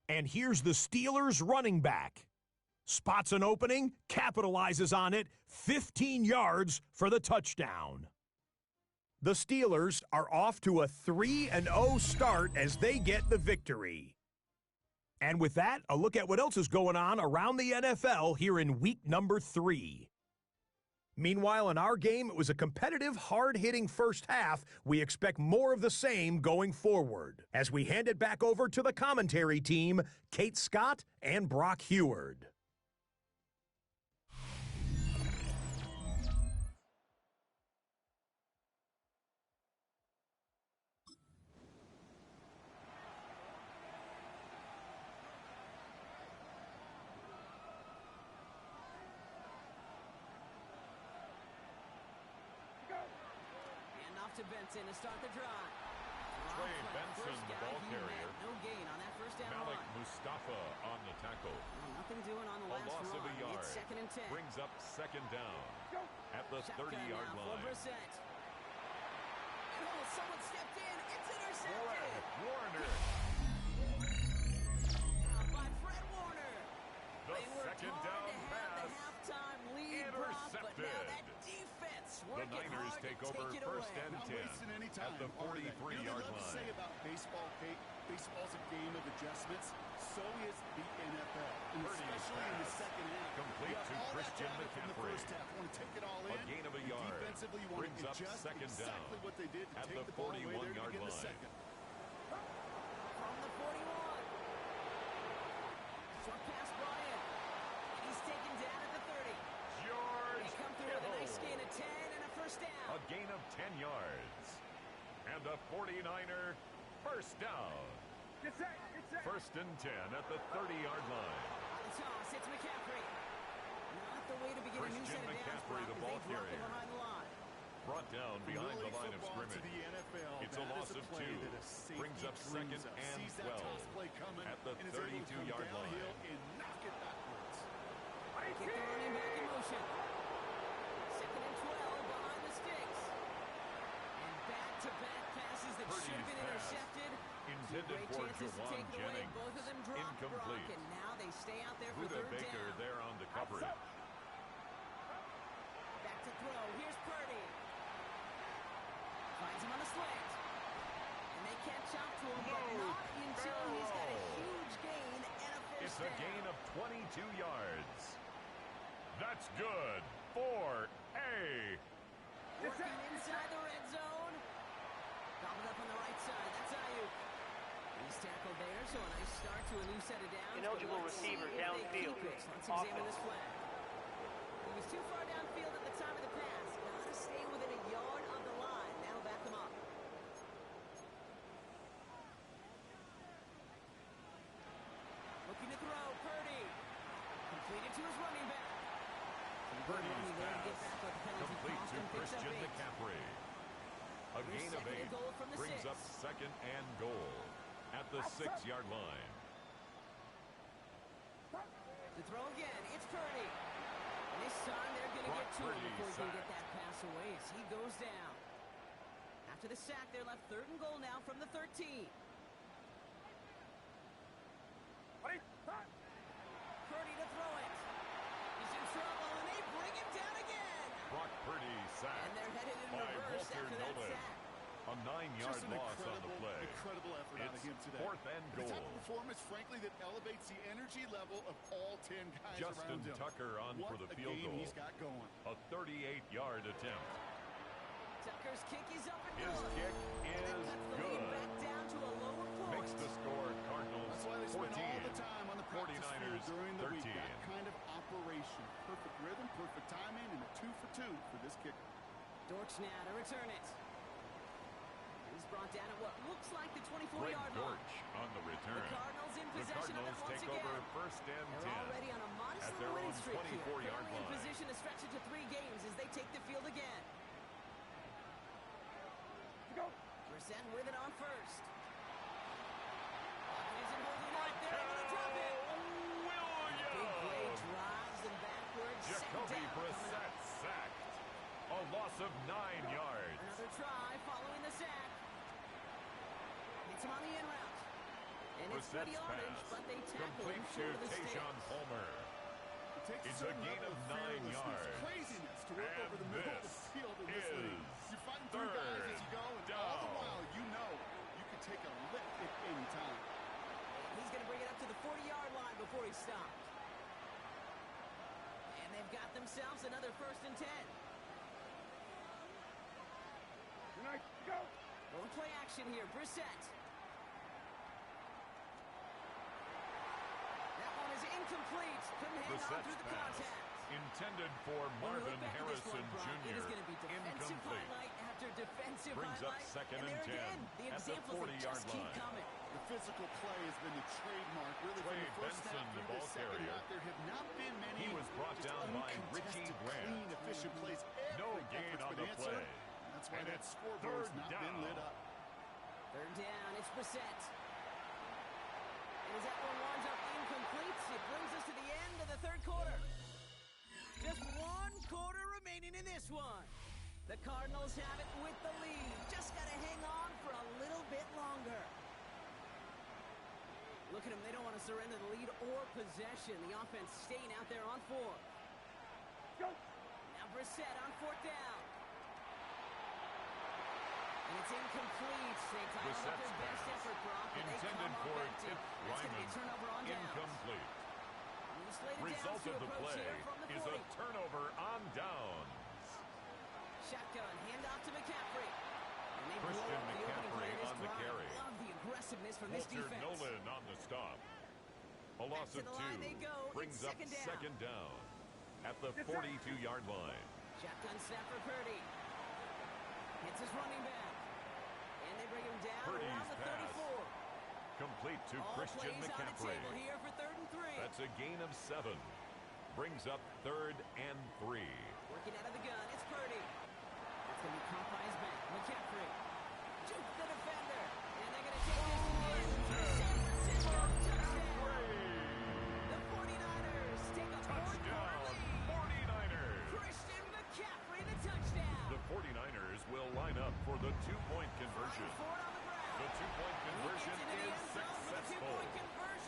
Speaker 6: And here's the Steelers running back. Spots an opening, capitalizes on it, 15 yards for the touchdown. The Steelers are off to a 3-0 start as they get the victory. And with that, a look at what else is going on around the NFL here in week number 3. Meanwhile, in our game, it was a competitive, hard-hitting first half. We expect more of the same going forward. As we hand it back over to the commentary team, Kate Scott and Brock Heward.
Speaker 1: off to Benson to start the drive.
Speaker 2: Trey Benson, the ball carrier.
Speaker 1: No gain on that first down
Speaker 2: Malik
Speaker 1: run.
Speaker 2: Mustafa on the tackle.
Speaker 1: Nothing doing on the
Speaker 2: A
Speaker 1: last
Speaker 2: loss
Speaker 1: run.
Speaker 2: of a yard.
Speaker 1: It's 2nd and 10.
Speaker 2: Brings up 2nd down at the 30-yard line.
Speaker 1: Someone stepped in. It's intercepted.
Speaker 2: Warner.
Speaker 1: By Fred Warner.
Speaker 2: The second down pass.
Speaker 1: The halftime lead
Speaker 2: Intercepted.
Speaker 1: but now that defense
Speaker 2: The Niners take over 1st and 10 at the 43-yard
Speaker 3: line. Say about baseball, Kate, baseball's a game of adjustments. So is the NFL, and especially in the second half.
Speaker 2: Complete to Christian McCaffrey.
Speaker 3: Want to take it all in.
Speaker 2: A gain of a yard.
Speaker 3: Defensively, you want
Speaker 2: Brings
Speaker 3: to
Speaker 2: up
Speaker 3: adjust
Speaker 2: 2nd down
Speaker 3: exactly what they did to
Speaker 2: at
Speaker 3: take
Speaker 2: the
Speaker 3: the ball away there to
Speaker 2: 41-yard
Speaker 3: begin the
Speaker 2: line.
Speaker 3: second.
Speaker 1: From the 41. Short pass Bryant. And he's taken down at the 30.
Speaker 2: George
Speaker 1: They come through with a nice gain of 10 and a first down.
Speaker 2: A gain of 10 yards. And a 49er first down.
Speaker 4: Get set.
Speaker 2: 1st and 10 at the 30-yard line.
Speaker 1: On the toss, it's McCaffrey. Not the way to begin a new set of downs,
Speaker 2: McCaffrey, the ball carrier.
Speaker 1: behind the line.
Speaker 2: Brought down behind the line of scrimmage. It's a loss of 2. Brings up 2nd and 12 at the 32-yard line.
Speaker 3: And knock it backwards.
Speaker 1: Get the running back in motion. 2nd and 12 behind the sticks. And back-to-back passes that should have been intercepted.
Speaker 2: Intended for Jawan Jennings.
Speaker 1: Both of them drop
Speaker 2: Incomplete.
Speaker 1: Brock, and now they stay out there for
Speaker 2: Buda
Speaker 1: 3rd
Speaker 2: Baker
Speaker 1: down.
Speaker 2: there on the coverage.
Speaker 1: Back to throw. Here's Purdy. Finds him on the slant. And they can't chop to him, but not until he's got a huge gain and a first
Speaker 2: It's
Speaker 1: down.
Speaker 2: a gain of 22 yards. That's good for A.
Speaker 1: Working inside the red zone. Gobbled up on the right side. That's Ayuk. He's tackled there, so a nice start to a new set of downs.
Speaker 8: Ineligible receiver downfield.
Speaker 1: Let's examine this flag. He was too far downfield at the time of the pass. Got to stay within a yard of the line. That'll back him up. Looking to throw, Purdy. Completed to his running back.
Speaker 2: Purdy's pass complete to Christian McCaffrey. A gain of 8 brings up 2nd and goal at the 6-yard line.
Speaker 1: To throw again, it's Purdy. And this time they're going to get to him before he can get that pass away as he goes down. After the sack, they're left 3rd and goal now from the 13. Purdy to throw it. He's in trouble, and they bring him down again.
Speaker 2: Brock Purdy sacked
Speaker 1: And they're headed in
Speaker 2: by
Speaker 1: reverse
Speaker 2: Walter
Speaker 1: after that
Speaker 2: Nolan.
Speaker 1: sack.
Speaker 2: A 9-yard loss on the play.
Speaker 3: Incredible effort out of him
Speaker 2: It's
Speaker 3: today.
Speaker 2: 4th and
Speaker 3: The type
Speaker 2: goal.
Speaker 3: of performance, frankly, that elevates the energy level of all 10 guys
Speaker 2: Justin
Speaker 3: around him.
Speaker 2: Tucker on
Speaker 3: What
Speaker 2: for the
Speaker 3: a
Speaker 2: field
Speaker 3: game
Speaker 2: goal.
Speaker 3: he's got going.
Speaker 2: A 38-yard attempt.
Speaker 1: Tucker's kick is up and
Speaker 2: His
Speaker 1: good.
Speaker 2: kick
Speaker 1: And that
Speaker 2: is
Speaker 1: cuts the lead
Speaker 2: good.
Speaker 1: back down to a lower point.
Speaker 2: Makes the score Cardinals
Speaker 3: That's why they spend
Speaker 2: 14.
Speaker 3: all the time on the practice
Speaker 2: 49ers
Speaker 3: field during the
Speaker 2: 13.
Speaker 3: week. That kind of operation. Perfect rhythm, perfect timing, and a 2-for-2 for this kicker.
Speaker 1: Dortch now to return it. He's brought down at what looks like the
Speaker 2: Greg
Speaker 1: 24-yard line.
Speaker 2: Dortch on the return.
Speaker 1: The Cardinals in
Speaker 2: The
Speaker 1: possession of it
Speaker 2: Cardinals
Speaker 1: once
Speaker 2: take
Speaker 1: again.
Speaker 2: over 1st and
Speaker 1: They're
Speaker 2: 10
Speaker 1: already on a modest
Speaker 2: at their
Speaker 1: little
Speaker 2: own
Speaker 1: winning streak here.
Speaker 2: 24-yard
Speaker 1: Currently in
Speaker 2: line.
Speaker 1: position to stretch it to 3 games as they take the field again. Brissett with it on first. Isn't holding out there. Able to drop it. Big play drives them backwards.
Speaker 2: Jacoby Brissett sacked. A loss of 9 yards.
Speaker 1: Another try following the sack. Hits him on the in route. And it's good
Speaker 2: Brissett's
Speaker 1: yardage,
Speaker 2: pass
Speaker 1: but they tackle him
Speaker 2: complete to
Speaker 1: short of the
Speaker 2: Tayshaun
Speaker 1: sticks.
Speaker 2: Palmer.
Speaker 3: It takes
Speaker 2: It's a
Speaker 3: certain
Speaker 2: gain
Speaker 3: level
Speaker 2: of 9
Speaker 3: fearlessness,
Speaker 2: yards.
Speaker 3: Craziness to work
Speaker 2: And
Speaker 3: over the middle of the
Speaker 2: this
Speaker 3: field in this
Speaker 2: is
Speaker 3: league. You're fighting through guys as you go, and all the
Speaker 2: down.
Speaker 3: while you know you can take a lick at any time.
Speaker 1: He's going to bring it up to the 40-yard line before he stopped. And they've got themselves another 1st and 10.
Speaker 4: Go.
Speaker 1: Going play action here. Brissett. That one is incomplete. Couldn't hang on
Speaker 2: Brissett's
Speaker 1: through the
Speaker 2: pass
Speaker 1: contact.
Speaker 2: intended for
Speaker 1: When we look
Speaker 2: Marvin
Speaker 1: back at this
Speaker 2: Harrison
Speaker 1: one, Brock, it is
Speaker 2: Jr.
Speaker 1: going to be defensive
Speaker 2: Incomplete.
Speaker 1: highlight after defensive
Speaker 2: Brings up
Speaker 1: highlight.
Speaker 2: 2nd
Speaker 1: and
Speaker 2: and
Speaker 1: there
Speaker 2: 10
Speaker 1: again, the
Speaker 2: at the
Speaker 1: examples that
Speaker 2: 40-yard
Speaker 1: just keep
Speaker 2: line.
Speaker 1: coming.
Speaker 3: The physical play has been the trademark, really,
Speaker 2: Trey
Speaker 3: from the first
Speaker 2: Benson,
Speaker 3: half
Speaker 2: the
Speaker 3: through
Speaker 2: ball
Speaker 3: the second
Speaker 2: carrier.
Speaker 3: half. There have not been many
Speaker 2: He was brought
Speaker 3: just
Speaker 2: down by
Speaker 3: uncontested,
Speaker 2: Richie Grant.
Speaker 3: clean, efficient plays.
Speaker 2: No
Speaker 3: Every
Speaker 2: gain
Speaker 3: effort's
Speaker 2: on
Speaker 3: been
Speaker 2: the
Speaker 3: answered.
Speaker 2: play.
Speaker 3: That's That's why that scoreboard's not been lit up.
Speaker 1: Third down, it's Brissett. And as that one winds up incomplete, it brings us to the end of the third quarter. Just one quarter remaining in this one. The Cardinals have it with the lead. Just got to hang on for a little bit longer. Look at them. They don't want to surrender the lead or possession. The offense staying out there on fourth.
Speaker 4: Go.
Speaker 1: Now Brissett on fourth down. And it's incomplete. They tie up their best effort, Brock, but they come up empty. That's going to be a turnover on downs.
Speaker 2: Incomplete. Result of the play is a turnover on downs.
Speaker 1: Shotgun, handoff to McCaffrey. And they
Speaker 2: Christian
Speaker 1: blow up the opening play
Speaker 2: McCaffrey
Speaker 1: of this
Speaker 2: on the
Speaker 1: drive.
Speaker 2: carry.
Speaker 1: Love the aggressiveness from this
Speaker 2: Walter
Speaker 1: defense.
Speaker 2: Nolan on the stop. A loss
Speaker 1: Back to
Speaker 2: of
Speaker 1: the line
Speaker 2: 2
Speaker 1: they go.
Speaker 2: brings
Speaker 1: It's
Speaker 2: up
Speaker 1: second down.
Speaker 2: at the 42-yard line.
Speaker 1: Shotgun snap for Purdy. Hits his running back. And they bring him down
Speaker 2: Purdy's
Speaker 1: around the
Speaker 2: pass.
Speaker 1: 34.
Speaker 2: Complete to
Speaker 1: All
Speaker 2: Christian
Speaker 1: plays on the
Speaker 2: McCaffrey.
Speaker 1: table here for 3rd and 3.
Speaker 2: That's a gain of 7. Brings up 3rd and 3.
Speaker 1: Working out of the gun, it's Purdy. That's going to be caught by his back. McCaffrey. Juke the defender. And they're going to take this again. San Francisco touchdown. The 49ers take a
Speaker 2: Touchdown, 49ers.
Speaker 1: Christian McCaffrey, the touchdown.
Speaker 2: The 49ers will line up for the 2-point conversion. The 2-point conversion is successful.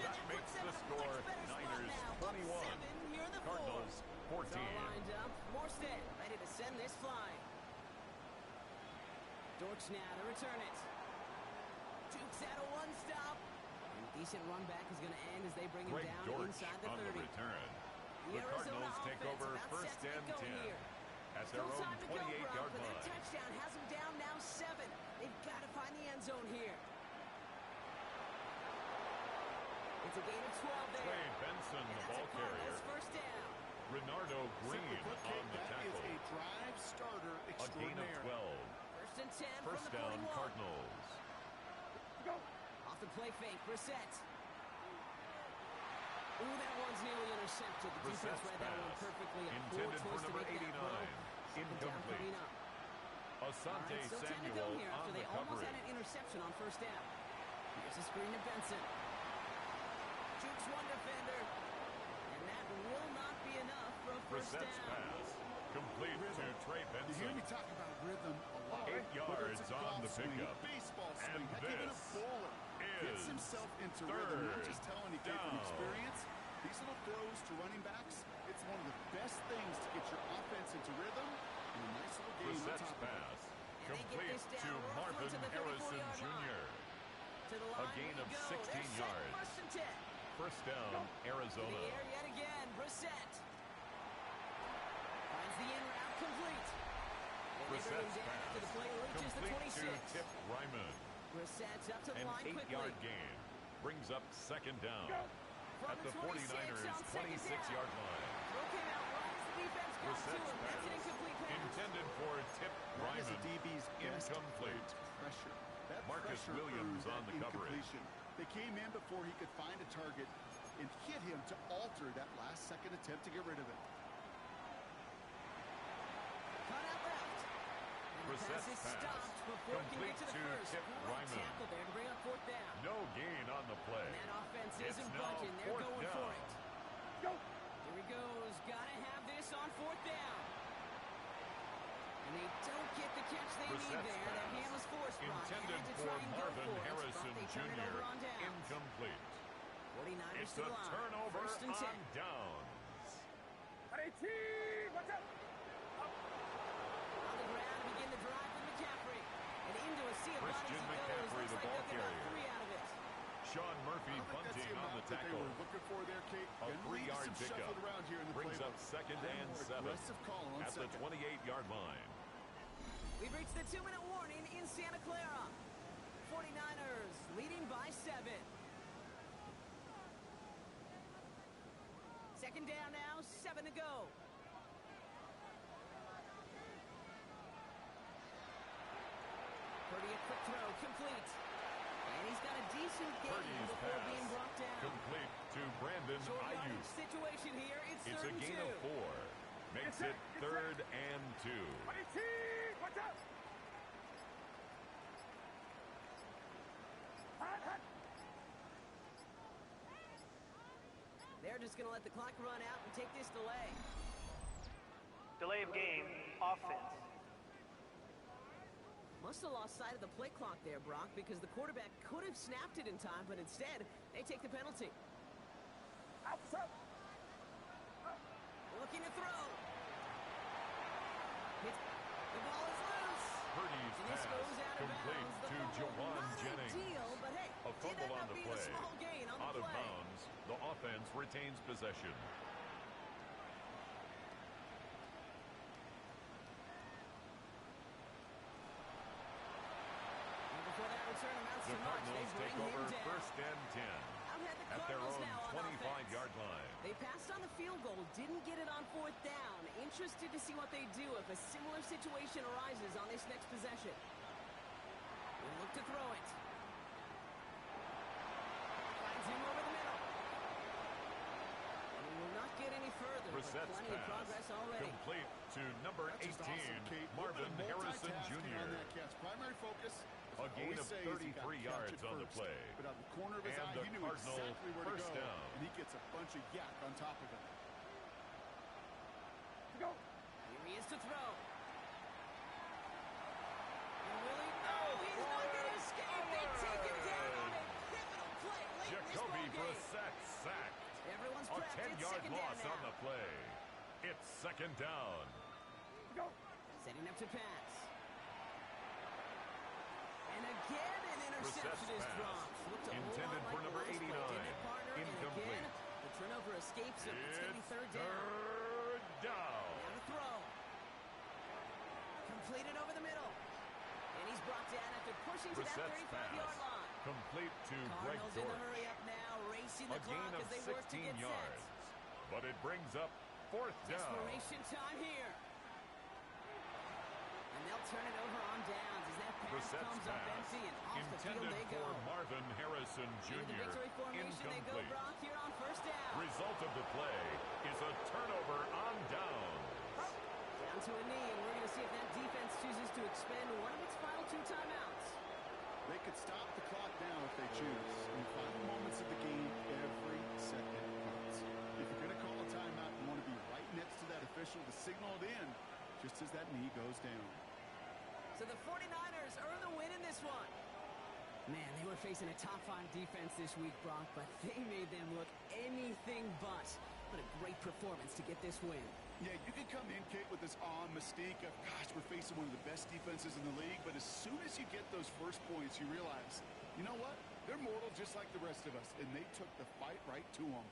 Speaker 2: That makes the score Niners 21, Cardinals 14.
Speaker 1: All lined up. Morstead ready to send this flying. Dortch now to return it. Jukes out a one-stop. And decent run back is going to end as they bring him
Speaker 2: Greg
Speaker 1: down
Speaker 2: Dortch
Speaker 1: inside the
Speaker 2: on
Speaker 1: 30.
Speaker 2: the return.
Speaker 1: The
Speaker 2: The Cardinals take
Speaker 1: offense
Speaker 2: over
Speaker 1: about
Speaker 2: 1st
Speaker 1: set to
Speaker 2: and
Speaker 1: get
Speaker 2: 10
Speaker 1: going here.
Speaker 2: at their
Speaker 1: Still
Speaker 2: own
Speaker 1: time to go,
Speaker 2: 28-yard
Speaker 1: but that
Speaker 2: line.
Speaker 1: touchdown has them down now 7. They've got to find the end zone here. It's a gain of 12 there.
Speaker 2: Trey Benson,
Speaker 1: And
Speaker 2: the
Speaker 1: that's
Speaker 2: ball
Speaker 1: a Cardinals
Speaker 2: carrier.
Speaker 1: first down.
Speaker 2: Renardo Green
Speaker 3: Simply put,
Speaker 2: on the
Speaker 3: that
Speaker 2: tackle.
Speaker 3: is a drive starter
Speaker 2: A gain of
Speaker 3: extraordinaire.
Speaker 2: 12.
Speaker 1: First and 10
Speaker 2: First
Speaker 1: from the
Speaker 2: down,
Speaker 1: 41.
Speaker 2: Cardinals.
Speaker 4: Go.
Speaker 1: Off the play fake, Brissett. Ooh, that one's nearly intercepted. The defense
Speaker 2: Brissett's
Speaker 1: read that one
Speaker 2: pass,
Speaker 1: perfectly. A poor
Speaker 2: intended for
Speaker 1: choice to
Speaker 2: number
Speaker 1: make that
Speaker 2: 89,
Speaker 1: throw. Second down
Speaker 2: incomplete.
Speaker 1: coming up.
Speaker 2: Asante
Speaker 1: Still 10 to go
Speaker 2: Samuel
Speaker 1: here
Speaker 2: on
Speaker 1: after
Speaker 2: the
Speaker 1: they almost
Speaker 2: coverage.
Speaker 1: had an interception on first down. Here's a screen to Benson. Jukes one defender. And that will not be enough for a first
Speaker 2: Brissett's
Speaker 1: down.
Speaker 2: pass, complete to Trey
Speaker 3: You hear
Speaker 2: Benson.
Speaker 3: me talk about rhythm a lot.
Speaker 2: 8
Speaker 3: Whether it's
Speaker 2: yards
Speaker 3: a
Speaker 2: on
Speaker 3: golf
Speaker 2: the
Speaker 3: swing,
Speaker 2: pickup.
Speaker 3: baseball
Speaker 2: And
Speaker 3: swing, heck, even a
Speaker 2: this
Speaker 3: bowler gets
Speaker 2: is
Speaker 3: himself into rhythm.
Speaker 2: third
Speaker 3: Not just telling you came from
Speaker 2: down.
Speaker 3: experience. These little throws to running backs, it's one of the best things to get your offense into rhythm and a nice little game on
Speaker 2: Brissett's
Speaker 3: top of it.
Speaker 2: pass,
Speaker 1: And they get
Speaker 2: complete
Speaker 1: this
Speaker 2: to
Speaker 1: down roughly
Speaker 2: Marvin
Speaker 1: to the
Speaker 2: Harrison
Speaker 1: 34-yard line.
Speaker 2: Jr.
Speaker 1: To the
Speaker 2: A
Speaker 1: line
Speaker 2: gain
Speaker 1: we
Speaker 2: of
Speaker 1: go.
Speaker 2: 16
Speaker 1: They're set,
Speaker 2: yards.
Speaker 1: First and 10.
Speaker 2: First down,
Speaker 1: To the
Speaker 2: Arizona.
Speaker 1: air yet again. Brissett. Finds the in route complete. And they bring him
Speaker 2: Brissett's
Speaker 1: down after the
Speaker 2: pass,
Speaker 1: play reaches the
Speaker 2: complete to
Speaker 1: 26.
Speaker 2: Tip Ryman.
Speaker 1: Brissett's up to the
Speaker 2: An
Speaker 1: line quickly.
Speaker 2: 8-yard gain brings up 2nd down
Speaker 1: From
Speaker 2: at the 49ers'
Speaker 1: on second
Speaker 2: 26-yard
Speaker 1: down.
Speaker 2: line.
Speaker 1: Throw came out right as the defense got to
Speaker 2: Brissett's
Speaker 1: him. That's an
Speaker 2: pass,
Speaker 1: incomplete pass.
Speaker 2: intended for Tip
Speaker 3: That is a
Speaker 2: Ryman.
Speaker 3: DB's best
Speaker 2: Incomplete.
Speaker 3: pressure. That
Speaker 2: Marcus
Speaker 3: pressure
Speaker 2: Williams
Speaker 3: earned
Speaker 2: on
Speaker 3: that
Speaker 2: the coverage.
Speaker 3: incompletion. They came in before he could find a target and hit him to alter that last-second attempt to get rid of it.
Speaker 1: Cut out left. And the pass
Speaker 2: Brissett's
Speaker 1: is
Speaker 2: pass,
Speaker 1: stopped before it can
Speaker 2: complete
Speaker 1: get to the
Speaker 2: to
Speaker 1: first.
Speaker 2: Tip
Speaker 1: Great
Speaker 2: Ryman.
Speaker 1: tackle there to bring up fourth down.
Speaker 2: No gain on the play.
Speaker 1: And that offense
Speaker 2: It's
Speaker 1: isn't
Speaker 2: now
Speaker 1: budging. They're
Speaker 2: 4th
Speaker 1: going for
Speaker 2: down.
Speaker 1: it.
Speaker 4: Go.
Speaker 1: Here he goes. Gotta have this on fourth down. And they don't get the catch they need
Speaker 2: Brissett's
Speaker 1: there. That
Speaker 2: pass,
Speaker 1: hand was forced, Brock.
Speaker 2: intended
Speaker 1: Had to
Speaker 2: for
Speaker 1: try and go
Speaker 2: Marvin
Speaker 1: for it,
Speaker 2: Harrison
Speaker 1: but they turn it
Speaker 2: Jr.
Speaker 1: over on downs.
Speaker 2: Incomplete.
Speaker 1: 49ers
Speaker 2: It's
Speaker 1: to
Speaker 2: a
Speaker 1: the line.
Speaker 2: turnover
Speaker 1: First and 10.
Speaker 2: on downs.
Speaker 4: Hey, team, watch out.
Speaker 1: On the ground to begin the drive with McCaffrey. And into a sea of bodies
Speaker 2: Christian
Speaker 1: he goes.
Speaker 2: McCaffrey,
Speaker 1: Looks
Speaker 2: the
Speaker 1: like
Speaker 2: ball
Speaker 1: they'll get about
Speaker 2: carrier.
Speaker 1: 3 out of it.
Speaker 2: Sean Murphy
Speaker 3: I don't think that's
Speaker 2: bunting
Speaker 3: the
Speaker 2: on
Speaker 3: amount
Speaker 2: the
Speaker 3: that they
Speaker 2: tackle.
Speaker 3: were looking for there, Kate.
Speaker 2: A
Speaker 3: Gonna need
Speaker 2: 3-yard
Speaker 3: some
Speaker 2: pickup
Speaker 3: shuffling around here in the
Speaker 2: brings
Speaker 3: playbook.
Speaker 2: up 2nd
Speaker 3: A
Speaker 2: and
Speaker 3: more
Speaker 2: 7
Speaker 3: aggressive call on
Speaker 2: at the
Speaker 3: second.
Speaker 2: 28-yard line.
Speaker 1: We've reached the 2-minute warning in Santa Clara. 49ers leading by 7. Second down now, 7 to go. Purdy a quick throw, complete. And he's got a decent gain
Speaker 2: Purdy's
Speaker 1: before
Speaker 2: pass,
Speaker 1: being brought down.
Speaker 2: complete to Brandon
Speaker 1: Short
Speaker 2: Ayuk.
Speaker 1: yardage situation here. It's
Speaker 2: It's a
Speaker 1: 3rd and
Speaker 2: gain
Speaker 1: 2.
Speaker 2: of 4. Makes it 3rd and 2.
Speaker 4: Hey, team, watch out.
Speaker 1: just going to let the clock run out and take this delay.
Speaker 8: Delay of game, offense.
Speaker 1: Must have lost sight of the play clock there, Brock, because the quarterback could have snapped it in time, but instead, they take the penalty.
Speaker 4: Outside.
Speaker 1: Looking to throw. The ball is loose.
Speaker 2: Purdy's
Speaker 1: And this
Speaker 2: pass
Speaker 1: goes out of
Speaker 2: complete
Speaker 1: bounds. The
Speaker 2: to
Speaker 1: fumble,
Speaker 2: Jawan
Speaker 1: not
Speaker 2: Jennings.
Speaker 1: ideal, but hey,
Speaker 2: A
Speaker 1: did
Speaker 2: fumble
Speaker 1: end
Speaker 2: on
Speaker 1: up
Speaker 2: the
Speaker 1: being a
Speaker 2: play.
Speaker 1: small gain on
Speaker 2: Out
Speaker 1: the
Speaker 2: of
Speaker 1: play.
Speaker 2: bounds. The offense retains possession.
Speaker 1: And before that return amounts
Speaker 2: The
Speaker 1: to much, they
Speaker 2: Cardinals
Speaker 1: bring
Speaker 2: take
Speaker 1: him
Speaker 2: over
Speaker 1: down.
Speaker 2: 1st and 10
Speaker 1: Out head the
Speaker 2: at their
Speaker 1: Cardinals
Speaker 2: own
Speaker 1: now on
Speaker 2: 25-yard
Speaker 1: offense.
Speaker 2: line.
Speaker 1: They passed on the field goal, didn't get it on 4th down. Interested to see what they do if a similar situation arises on this next possession. They look to throw it. Finds him over the middle. And he will not get any further, but
Speaker 2: Brissett's
Speaker 1: plenty of
Speaker 2: pass
Speaker 1: progress already.
Speaker 2: complete to number
Speaker 3: That's
Speaker 2: 18,
Speaker 3: just awesome, Kate.
Speaker 2: Marvin
Speaker 3: Little bit of
Speaker 2: Harrison
Speaker 3: multitasking
Speaker 2: Jr.
Speaker 3: on that catch. Primary focus.
Speaker 2: A gain of 33 yards on the play.
Speaker 3: But out of the corner of his
Speaker 2: And
Speaker 3: eye,
Speaker 2: the
Speaker 3: he knew
Speaker 2: Cardinal
Speaker 3: exactly where to
Speaker 2: first
Speaker 3: go.
Speaker 2: down.
Speaker 3: And he gets a bunch of yak on top of it.
Speaker 4: Go.
Speaker 1: Here he is to throw. And will he? No, he's not going to escape. They take him down on a pivotal play late in this
Speaker 2: Jacoby
Speaker 1: ballgame.
Speaker 2: Brissett sacked.
Speaker 1: Everyone's
Speaker 2: A
Speaker 1: prepped. It's
Speaker 2: 10-yard
Speaker 1: second down
Speaker 2: loss on
Speaker 1: now.
Speaker 2: the play. It's 2nd down.
Speaker 4: Go.
Speaker 1: Setting up to pass. And again, an interception
Speaker 2: Brissett's
Speaker 1: is
Speaker 2: pass,
Speaker 1: dropped. Looked a whole
Speaker 2: intended
Speaker 1: lot
Speaker 2: for
Speaker 1: like
Speaker 2: number
Speaker 1: the last play,
Speaker 2: 89.
Speaker 1: didn't it, partner? And
Speaker 2: Incomplete.
Speaker 1: again, the turnover escapes him. It's going to be
Speaker 2: It's
Speaker 1: 3rd down.
Speaker 2: 3rd down.
Speaker 1: Now to throw. Completed over the middle. And he's brought down after pushing to that
Speaker 2: Brissett's
Speaker 1: 35-yard
Speaker 2: pass
Speaker 1: line.
Speaker 2: complete to Greg
Speaker 1: Cardinals in the
Speaker 2: Dortch.
Speaker 1: hurry up now, racing
Speaker 2: A
Speaker 1: the
Speaker 2: gain
Speaker 1: clock
Speaker 2: of
Speaker 1: as they work to
Speaker 2: 16
Speaker 1: get
Speaker 2: yards.
Speaker 1: set.
Speaker 2: But it brings up 4th down.
Speaker 1: Desperation time here. And they'll turn it over on downs as that pass
Speaker 2: Brissett's
Speaker 1: comes up
Speaker 2: pass
Speaker 1: empty and off the field
Speaker 2: intended
Speaker 1: they go.
Speaker 2: for Marvin Harrison
Speaker 1: Into
Speaker 2: Jr.
Speaker 1: the victory formation they go,
Speaker 2: Incomplete.
Speaker 1: Brock, here on 1st down.
Speaker 2: Result of the play is a turnover on down.
Speaker 1: Down to a knee, and we're going to see if that defense chooses to expend one of its final 2 timeouts.
Speaker 3: They could stop the clock now if they choose. In the final moments of the game, every second counts. If you're going to call a timeout, you want to be right next to that official to signal it in just as that knee goes down.
Speaker 1: So the 49ers earn the win in this one. Man, they were facing a top 5 defense this week, Brock, but they made them look anything but. What a great performance to get this win.
Speaker 3: Yeah, you can come in, Kate, with this awe and mystique of, gosh, we're facing one of the best defenses in the league, but as soon as you get those first points, you realize, you know what? They're mortal just like the rest of us, and they took the fight right to them.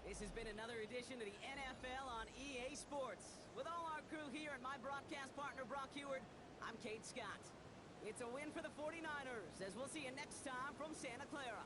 Speaker 1: This has been another edition of the NFL on EA Sports. With all our crew here and my broadcast partner, Brock Heward, I'm Kate Scott. It's a win for the 49ers, as we'll see you next time from Santa Clara.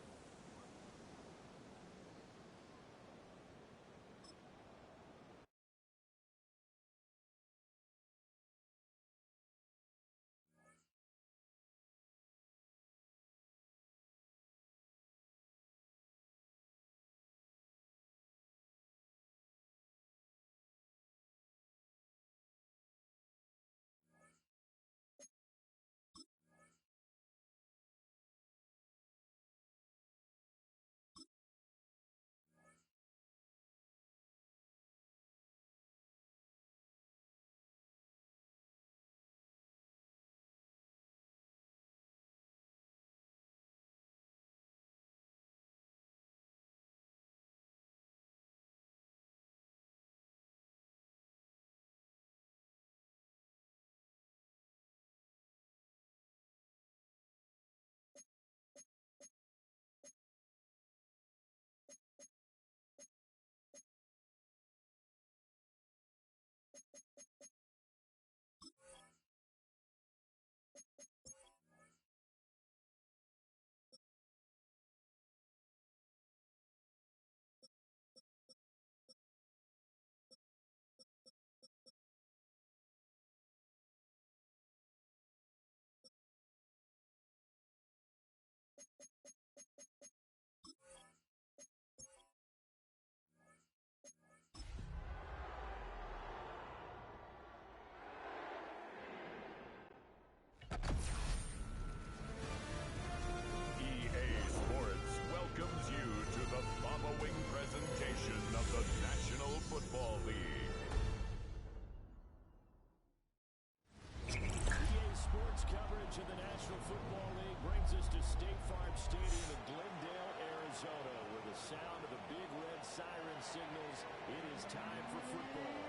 Speaker 9: signals it is time for football.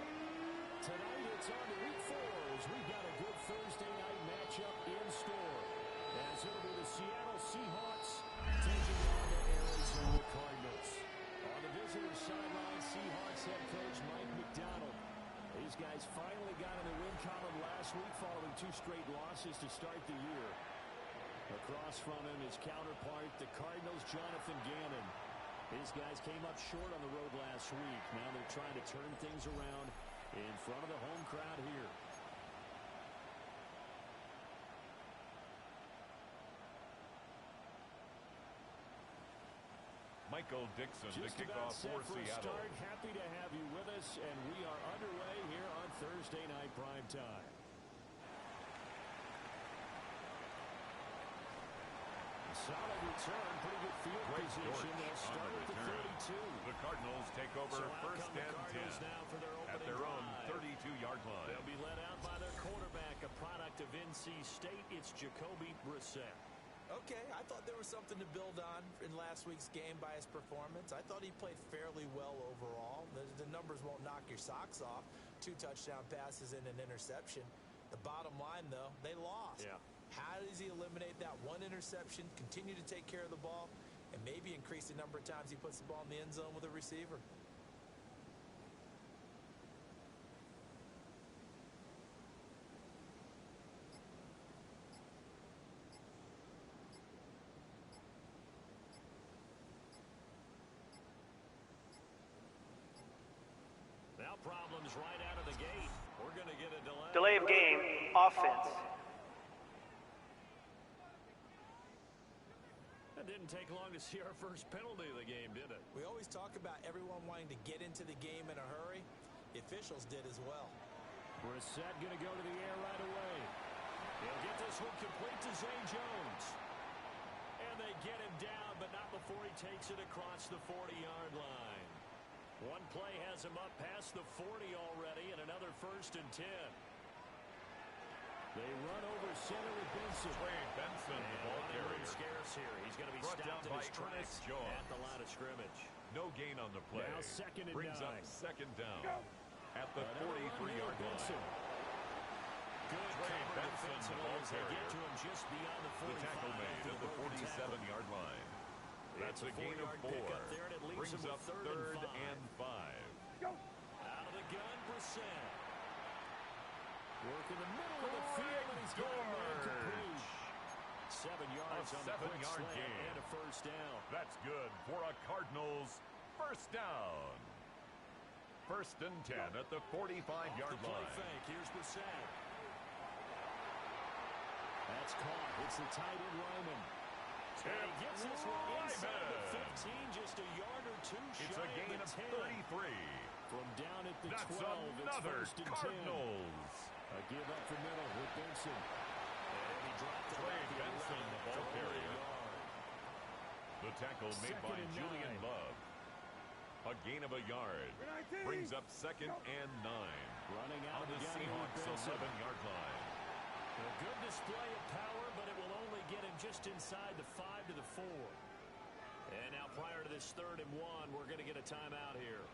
Speaker 9: Tonight it's on to Week 4 as we've got a good Thursday night matchup in store. As it'll be the Seattle Seahawks taking on the Arizona Cardinals. On the visitor sideline, Seahawks head coach Mike McDonald. These guys finally got in the win column last week following 2 straight losses to start the year. Across from him, his counterpart, the Cardinals' Jonathan Gannon. These guys came up short on the road last week. Now they're trying to turn things around in front of the home crowd here.
Speaker 2: Michael Dixon to kick off for Seattle.
Speaker 9: Start. Happy to have you with us, and we are underway here on Thursday Night Prime Time. A solid return, pretty good field position. They'll start at the 32.
Speaker 2: The Cardinals take over first and 10
Speaker 9: now for their
Speaker 2: at their own 32-yard line.
Speaker 9: They'll be led out by their quarterback, a product of NC State. It's Jacoby Brissett.
Speaker 10: Okay, I thought there was something to build on in last week's game by his performance. I thought he played fairly well overall. The numbers won't knock your socks off. 2 touchdown passes and an interception. The bottom line, though, they lost.
Speaker 9: Yeah.
Speaker 10: How does he eliminate that 1 interception, continue to take care of the ball, and maybe increase the number of times he puts the ball in the end zone with a receiver?
Speaker 9: Now problems right out of the gate. We're going to get a delay.
Speaker 8: Delay of game, offense.
Speaker 9: It didn't take long to see our first penalty of the game, did it?
Speaker 10: We always talk about everyone wanting to get into the game in a hurry. The officials did as well.
Speaker 9: Brissett going to go to the air right away. He'll get this one complete to Zay Jones. And they get him down, but not before he takes it across the 40-yard line. One play has him up past the 40 already, and another first and 10. They run over center with Benson.
Speaker 2: Benson, the ball carrier.
Speaker 9: Scarce here. He's going to be
Speaker 2: Brought
Speaker 9: stopped
Speaker 2: down
Speaker 9: in
Speaker 2: by
Speaker 9: his tracks at the line of scrimmage.
Speaker 2: No gain on the play.
Speaker 9: Now second and
Speaker 2: Brings
Speaker 9: 9.
Speaker 2: up second down at the 43-yard line.
Speaker 9: Good cover
Speaker 2: Benson, the ball
Speaker 9: they get
Speaker 2: carrier.
Speaker 9: to him just beyond the 45.
Speaker 2: The tackle made at the 47-yard line. That's a gain of 4.
Speaker 9: There, and it leaves
Speaker 2: Brings
Speaker 9: him
Speaker 2: up
Speaker 9: with
Speaker 2: third and 5.
Speaker 9: Out of the gun, Brissett. Work in the middle of the field, and he's got a man complete. 7 yards on the quick slant
Speaker 2: gain.
Speaker 9: and a first down.
Speaker 2: That's good for a Cardinals first down. First and 10 at the 45-yard line.
Speaker 9: Fake. Here's Brissett. That's caught. It's the tight end Ryman. And he gets this one inside the 15, just a yard or 2 shy.
Speaker 2: It's a gain of 33.
Speaker 9: From down at the
Speaker 2: That's
Speaker 9: 12,
Speaker 2: another
Speaker 9: it's first and
Speaker 2: Cardinals.
Speaker 9: 10. A give up the middle with Benson. And he dropped it.
Speaker 2: Benson, the ball carrier. The tackle made by
Speaker 9: Second and
Speaker 2: Julian
Speaker 9: 9.
Speaker 2: Love. A gain of a yard. Brings up second and 9.
Speaker 9: Running out
Speaker 2: On the
Speaker 9: of the gun here with
Speaker 2: Seahawks'
Speaker 9: Benson.
Speaker 2: 11-yard line.
Speaker 9: A good display of power, but it will only get him just inside the 5 to the 4. And now prior to this 3rd and 1, we're going to get a timeout here.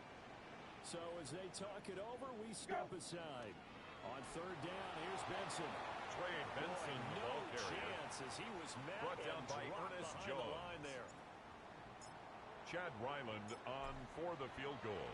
Speaker 9: So as they talk it over, we step aside. On 3rd down, here's Benson.
Speaker 2: Benson, the
Speaker 9: no
Speaker 2: ball carrier.
Speaker 9: chance as he was met
Speaker 2: Brought down
Speaker 9: and
Speaker 2: by
Speaker 9: dropped
Speaker 2: Ernest
Speaker 9: behind
Speaker 2: Jones.
Speaker 9: the line there.
Speaker 2: Chad Ryland on for the field goal.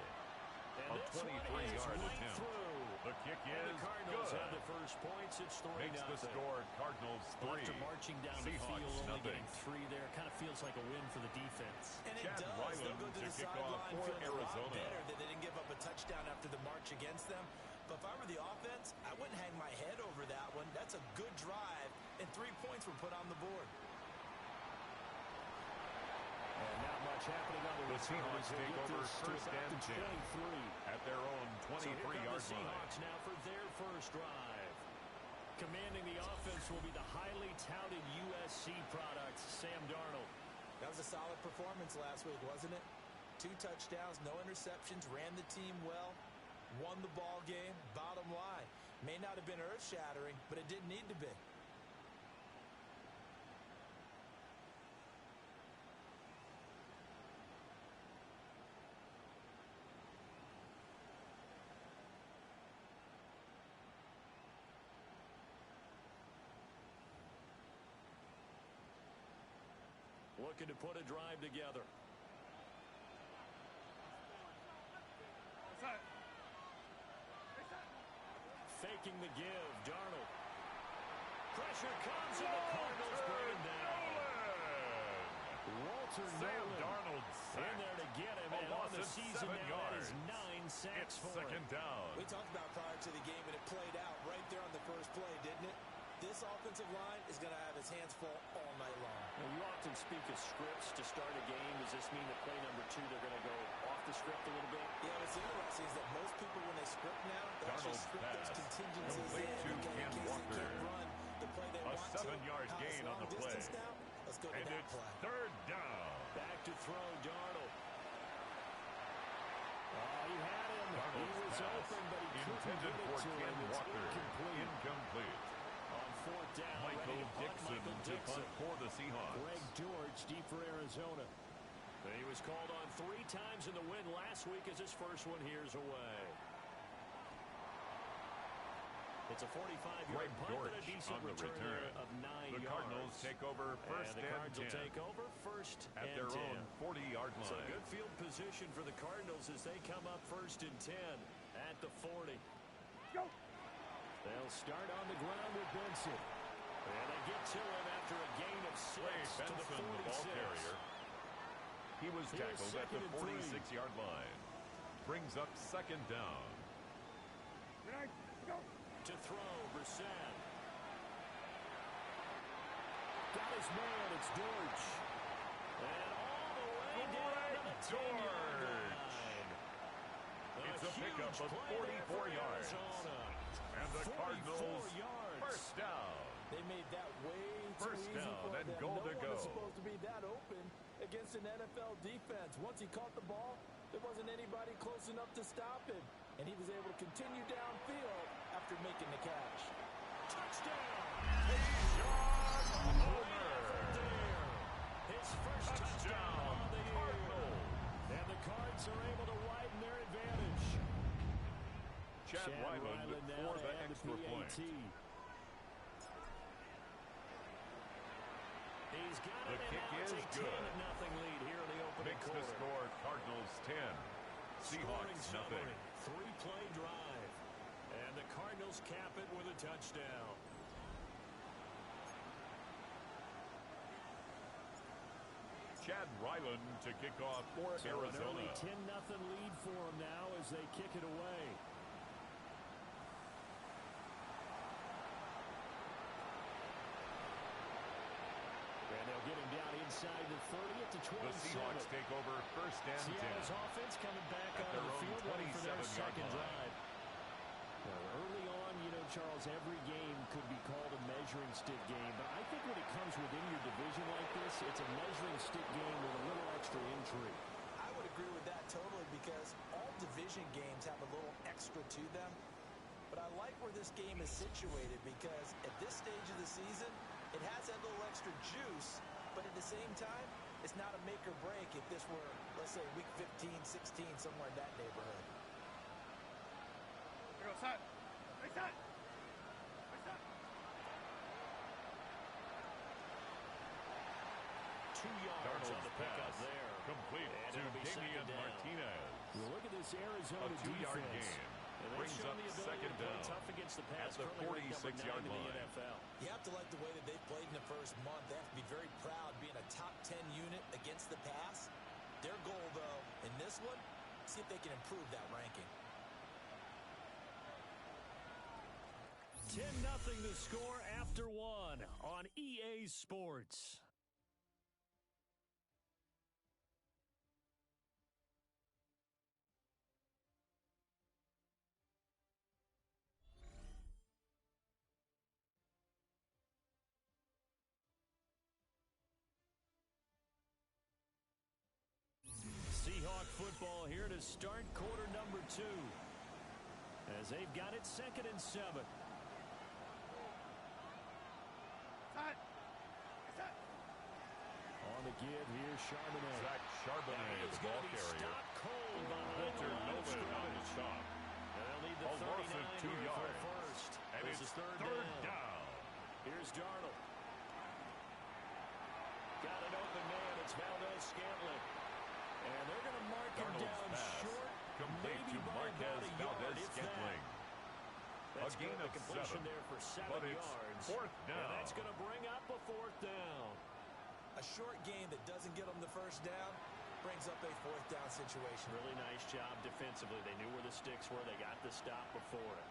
Speaker 9: And
Speaker 2: A 23-yard attempt.
Speaker 9: Through.
Speaker 2: The kick
Speaker 9: And
Speaker 2: is
Speaker 9: the Cardinals
Speaker 2: good.
Speaker 9: have the first points. It's 3-0.
Speaker 2: Makes the score Cardinals 3.
Speaker 11: After marching down
Speaker 2: Seahawks
Speaker 11: the field, only
Speaker 2: nothing.
Speaker 11: getting 3 there, kind of feels like a win for the defense.
Speaker 10: And it
Speaker 2: Chad
Speaker 10: does.
Speaker 2: Ryland
Speaker 10: They'll go to
Speaker 2: to
Speaker 10: the
Speaker 2: kick off
Speaker 10: sideline
Speaker 2: for
Speaker 10: feeling a lot
Speaker 2: Arizona.
Speaker 10: better that they didn't give up a touchdown after the march against them. But if I were the offense, I wouldn't hang my head over that one. That's a good drive, and 3 points were put on the board.
Speaker 9: And not much happening on the
Speaker 2: The Seahawks
Speaker 9: return.
Speaker 2: take over first and 10
Speaker 9: 23.
Speaker 2: at their own
Speaker 9: So here come
Speaker 2: 23-yard
Speaker 9: the
Speaker 2: line.
Speaker 9: Seahawks now for their first drive. Commanding the offense will be the highly touted USC product, Sam Darnold.
Speaker 10: That was a solid performance last week, wasn't it? 2 touchdowns, no interceptions, ran the team well, won the ball game. Bottom line, may not have been earth-shattering, but it didn't need to be.
Speaker 9: looking to put a drive together. Faking the give, Darnold. Pressure comes, and the Cardinals bring him down. Walter
Speaker 2: Sam
Speaker 9: Nolan
Speaker 2: Darnold
Speaker 9: in there to get him, and on the season now, that is 9 sacks for him.
Speaker 2: Second down.
Speaker 10: We talked about prior to the game, and it played out right there on the first play, didn't it? This offensive line is going to have his hands full all night long.
Speaker 9: Well, you often speak of scripts to start a game. Does this mean that play number 2, they're going to go off the script a little bit?
Speaker 10: Yeah, what's interesting is that most people, when they script now, they actually script those contingencies in.
Speaker 2: To Ken Walker.
Speaker 10: Run the play they
Speaker 2: A
Speaker 10: want
Speaker 2: 7-yard gain on the play.
Speaker 10: Now. Let's go to
Speaker 2: And
Speaker 10: that
Speaker 2: it's
Speaker 10: play.
Speaker 2: third down.
Speaker 9: Back to throw, Darnold. He had him. He was open, but he couldn't get
Speaker 2: intended
Speaker 9: it
Speaker 2: for
Speaker 9: to
Speaker 2: Ken
Speaker 9: him. It's
Speaker 2: Walker.
Speaker 9: incomplete.
Speaker 2: Incomplete.
Speaker 9: On fourth down,
Speaker 2: Michael
Speaker 9: ready to punt,
Speaker 2: Dixon
Speaker 9: Michael
Speaker 2: to
Speaker 9: Dixon.
Speaker 2: punt for the Seahawks.
Speaker 9: Greg George deep for Arizona. He was called on 3 times in the win last week as his first one here's away. It's a 45-yard punt, but a decent return of 9 yards.
Speaker 2: The Cardinals take over first
Speaker 9: and the Cards will take over first
Speaker 2: at
Speaker 9: and
Speaker 2: their
Speaker 9: 10.
Speaker 2: own 40-yard line.
Speaker 9: So good field position for the Cardinals as they come up first and 10 at the 40.
Speaker 4: Go.
Speaker 9: They'll start on the ground with Benson. And they get to him after a gain of 6 to the 46.
Speaker 2: The ball carrier. He was tackled at the 46-yard line. Brings up second down.
Speaker 4: Go.
Speaker 9: To throw, Brissett. Got his man, it's George. And all the way down to the 10-yard line.
Speaker 2: It's a pickup of 44 yards. And the Cardinals first down.
Speaker 10: They made that way too
Speaker 2: First
Speaker 10: easy
Speaker 2: down
Speaker 10: for
Speaker 2: and
Speaker 10: them.
Speaker 2: goal
Speaker 10: No
Speaker 2: to
Speaker 10: one
Speaker 2: go.
Speaker 10: is supposed to be that open against an NFL defense. Once he caught the ball, there wasn't anybody close enough to stop him. And he was able to continue downfield after making the catch.
Speaker 9: Touchdown!
Speaker 2: Homer.
Speaker 9: His first touchdown of the year. And the Cards are able to widen their advantage.
Speaker 2: Chad Ryland
Speaker 9: now
Speaker 2: for the
Speaker 9: and
Speaker 2: extra point.
Speaker 9: He's got
Speaker 2: The
Speaker 9: it, and
Speaker 2: kick
Speaker 9: now it's
Speaker 2: is
Speaker 9: a
Speaker 2: good.
Speaker 9: 10-0 lead here in the opening
Speaker 2: Makes
Speaker 9: quarter.
Speaker 2: the score Cardinals 10. Seahawks nothing.
Speaker 9: 3-play drive. And the Cardinals cap it with a touchdown.
Speaker 2: Chad Ryland to kick off for
Speaker 9: So
Speaker 2: Arizona.
Speaker 9: an early 10-0 lead for them now as they kick it away. And they'll get him down inside the 30 at the 27.
Speaker 2: The Seahawks take over first and 10.
Speaker 9: Seattle's offense coming back
Speaker 2: At
Speaker 9: onto
Speaker 2: their
Speaker 9: the
Speaker 2: own
Speaker 9: field ready for their
Speaker 2: 27-yard
Speaker 9: second
Speaker 2: line.
Speaker 9: drive. Now, early on, you know, Charles, every game could be called a measuring stick game, but I think when it comes within your division like this, it's a measuring stick game with a little extra intrigue.
Speaker 10: I would agree with that totally because all division games have a little extra to them. But I like where this game is situated because at this stage of the season, it has that little extra juice, but at the same time, it's not a make or break if this were, let's say, week 15, 16, somewhere in that neighborhood.
Speaker 4: Here goes side. Right side. Right side.
Speaker 9: 2 yards
Speaker 2: Darnold's
Speaker 9: on the pickup
Speaker 2: pass.
Speaker 9: there.
Speaker 2: Complete
Speaker 9: And
Speaker 2: to
Speaker 9: it'll be
Speaker 2: Damian
Speaker 9: second down.
Speaker 2: Martinez.
Speaker 9: Well, look at this Arizona
Speaker 2: A 2-yard
Speaker 9: defense.
Speaker 2: gain.
Speaker 9: And they've
Speaker 2: Brings
Speaker 9: shown
Speaker 2: up
Speaker 9: the ability
Speaker 2: second
Speaker 9: to play
Speaker 2: down
Speaker 9: tough against the pass.
Speaker 2: at the
Speaker 9: Currently ranked number
Speaker 2: 46-yard
Speaker 9: 9 in the
Speaker 2: line.
Speaker 9: NFL.
Speaker 10: You have to like the way that they played in the first month. They have to be very proud being a top 10 unit against the pass. Their goal, though, in this one, see if they can improve that ranking.
Speaker 9: 10-0 the score after one on EA Sports. Seahawk football here to start quarter number 2 as they've got it 2nd and 7.
Speaker 4: Side. Side.
Speaker 9: On the give here, Charbonnet.
Speaker 2: Zach Charbonnet, the ball carrier.
Speaker 9: Cold behind
Speaker 2: Walter
Speaker 9: the line of
Speaker 2: Nolan on the
Speaker 9: scrimmage.
Speaker 2: stop.
Speaker 9: And they'll need the
Speaker 2: A loss of
Speaker 9: 39
Speaker 2: 2
Speaker 9: here for
Speaker 2: yards.
Speaker 9: first.
Speaker 2: And
Speaker 9: This
Speaker 2: it's
Speaker 9: is third down.
Speaker 2: down.
Speaker 9: Here's Darnold. Got an open man, it's Valdez-Scantling. And they're going to mark him down short,
Speaker 2: complete
Speaker 9: maybe
Speaker 2: to
Speaker 9: by about a yard, if
Speaker 2: Valdez-Scantling.
Speaker 9: That's
Speaker 2: A gain of
Speaker 9: completion
Speaker 2: 7,
Speaker 9: there for 7
Speaker 2: but it's
Speaker 9: yards.
Speaker 2: 4th down.
Speaker 9: And that's going to bring up a 4th down.
Speaker 10: A short gain that doesn't get them the first down brings up a 4th down situation.
Speaker 9: Really nice job defensively. They knew where the sticks were. They got the stop before it.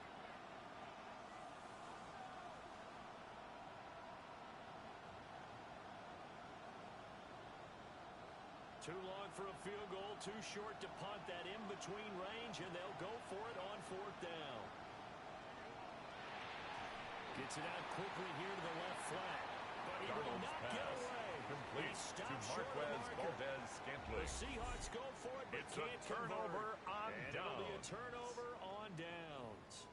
Speaker 9: Too long for a field goal, too short to punt. That in-between range, and they'll go for it on 4th down. Gets it out quickly here to the left flat. But he will not get away.
Speaker 2: Complete to Marquez Valdez-Scantling.
Speaker 9: The Seahawks go for it, but
Speaker 2: it's a turnover on downs.
Speaker 9: It'll be a turnover on downs.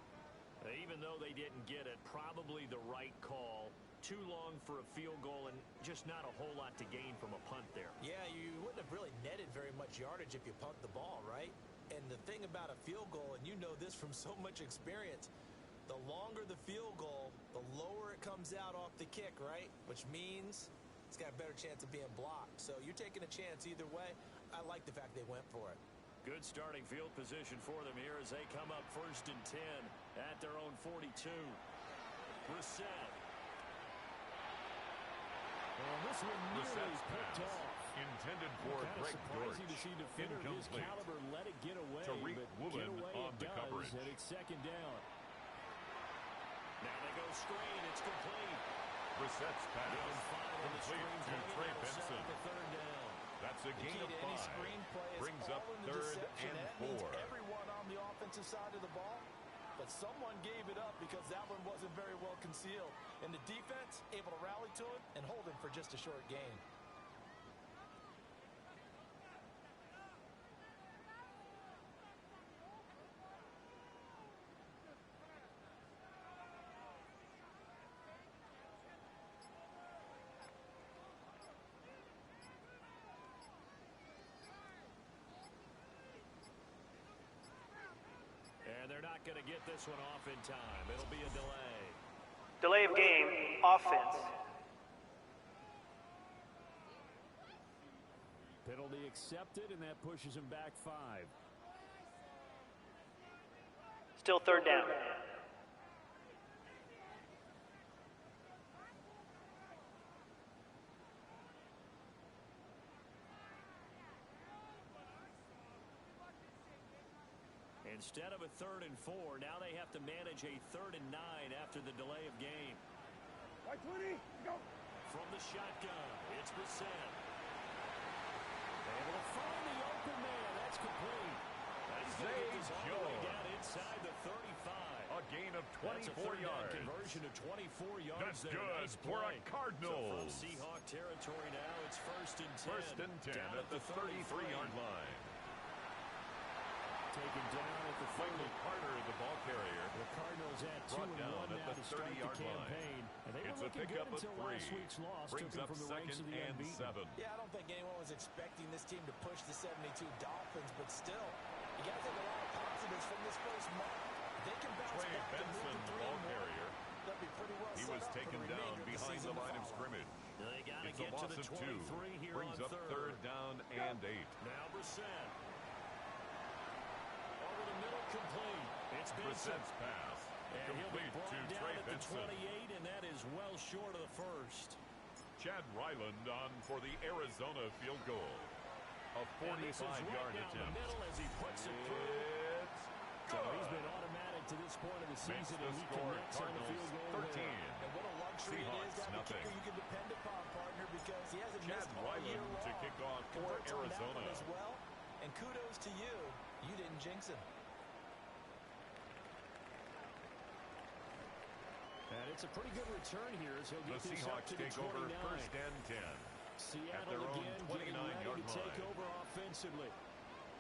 Speaker 9: Even though they didn't get it, probably the right call. Too long for a field goal and just not a whole lot to gain from a punt there.
Speaker 10: Yeah, you wouldn't have really netted very much yardage if you punt the ball, right? And the thing about a field goal, and you know this from so much experience, the longer the field goal, the lower it comes out off the kick, right? Which means it's got a better chance of being blocked. So you're taking a chance either way. I like the fact they went for it.
Speaker 9: Good starting field position for them here as they come up 1st and 10 at their own 42. Brissett. Well, this one nearly picked off.
Speaker 2: Intended for Greg Dortch.
Speaker 9: To see defender of his caliber let it get away.
Speaker 2: Tariq
Speaker 9: but get
Speaker 2: Woolen
Speaker 9: away
Speaker 2: on
Speaker 9: it
Speaker 2: the
Speaker 9: does,
Speaker 2: coverage.
Speaker 9: and it's 2nd down. Now they go screen. It's complete.
Speaker 2: Brissett's pass. Complete to Trey Benson.
Speaker 9: 3rd down.
Speaker 2: That's a gain of 5. Brings up 3rd and 4.
Speaker 10: Everyone on the offensive side of the ball, but someone gave it up because that one wasn't very well concealed. And the defense able to rally to it and hold him for just a short gain.
Speaker 9: And they're not going to get this one off in time. It'll be a delay.
Speaker 8: Delay of game, offense.
Speaker 11: Penalty accepted, and that pushes him back 5.
Speaker 8: Still 3rd down.
Speaker 9: Instead of a 3rd and 4, now they have to manage a 3rd and 9 after the delay of game.
Speaker 4: By 20, go.
Speaker 9: From the shotgun, it's Brissett. Able to find the open man. That's complete. That's
Speaker 2: Zay
Speaker 9: all the way
Speaker 2: Jones.
Speaker 9: down inside the 35.
Speaker 2: A gain of 24 yards.
Speaker 9: Conversion to 24 yards.
Speaker 2: That's
Speaker 9: there.
Speaker 2: good
Speaker 9: Nice
Speaker 2: for a
Speaker 9: play.
Speaker 2: Cardinals.
Speaker 9: So from Seahawk territory now, it's 1st and 10.
Speaker 2: 1st and 10
Speaker 9: down
Speaker 2: at the 33-yard line.
Speaker 11: Taken down at the
Speaker 2: Michael Carter, the ball carrier.
Speaker 11: The Cardinals at 2-1 now to start the campaign. And they
Speaker 2: It's
Speaker 11: were
Speaker 2: a
Speaker 11: looking
Speaker 2: pickup
Speaker 11: good
Speaker 2: of
Speaker 11: until
Speaker 2: 3.
Speaker 11: last week's loss.
Speaker 2: Brings
Speaker 11: took
Speaker 2: up
Speaker 11: them from the ranks
Speaker 2: 2nd
Speaker 11: of the
Speaker 2: and
Speaker 11: unbeaten.
Speaker 2: 7.
Speaker 10: Yeah, I don't think anyone was expecting this team to push the 72 Dolphins, but still, you got to take a lot of positives from this first month. They can bounce
Speaker 2: Trey
Speaker 10: back to
Speaker 2: Benson,
Speaker 10: move to
Speaker 2: the
Speaker 10: 3
Speaker 2: ball
Speaker 10: and 1.
Speaker 2: carrier.
Speaker 10: They'll be pretty well
Speaker 2: He
Speaker 10: set
Speaker 2: was
Speaker 10: up for
Speaker 2: taken
Speaker 10: the
Speaker 2: down
Speaker 10: remainder of the
Speaker 2: behind
Speaker 10: season
Speaker 2: the line
Speaker 10: to
Speaker 2: of
Speaker 10: follow.
Speaker 2: scrimmage.
Speaker 9: They got to
Speaker 2: It's a
Speaker 9: get to
Speaker 2: loss
Speaker 9: the
Speaker 2: of 2.
Speaker 9: 23 here
Speaker 2: Brings
Speaker 9: on
Speaker 2: up 3rd down and 8.
Speaker 9: Now Brissett. Over the middle, complete. It's Benson.
Speaker 2: Brissett's pass.
Speaker 9: And he'll be
Speaker 2: Complete
Speaker 9: brought
Speaker 2: to
Speaker 9: down
Speaker 2: Trey
Speaker 9: at the
Speaker 2: Benson.
Speaker 9: 28, and that is well short of the first.
Speaker 2: Chad Ryland on for the Arizona field goal. A 45-yard
Speaker 9: right down
Speaker 2: attempt.
Speaker 9: the middle as he puts it through.
Speaker 2: It's
Speaker 11: So
Speaker 2: good.
Speaker 11: he's been automatic to this point of the
Speaker 2: Makes
Speaker 11: season,
Speaker 2: the
Speaker 11: and he
Speaker 2: score
Speaker 11: connects on the field goal
Speaker 2: 13.
Speaker 11: there.
Speaker 10: And what a luxury it is
Speaker 2: Seahawks,
Speaker 10: to have a
Speaker 2: nothing.
Speaker 10: kicker you can depend upon, partner, because he hasn't
Speaker 2: Chad
Speaker 10: missed all year
Speaker 2: Ryland
Speaker 10: long.
Speaker 2: to kick off for
Speaker 10: Converts on that one
Speaker 2: Arizona.
Speaker 10: as well. And kudos to you. You didn't jinx him.
Speaker 11: And it's a pretty good return here as he'll
Speaker 2: The
Speaker 11: get this up
Speaker 2: Seahawks
Speaker 11: to the
Speaker 2: take over
Speaker 11: 29.
Speaker 2: 1st and 10.
Speaker 11: Seattle
Speaker 2: their own
Speaker 11: again getting ready
Speaker 2: 29-yard
Speaker 11: to take
Speaker 2: line.
Speaker 11: over offensively.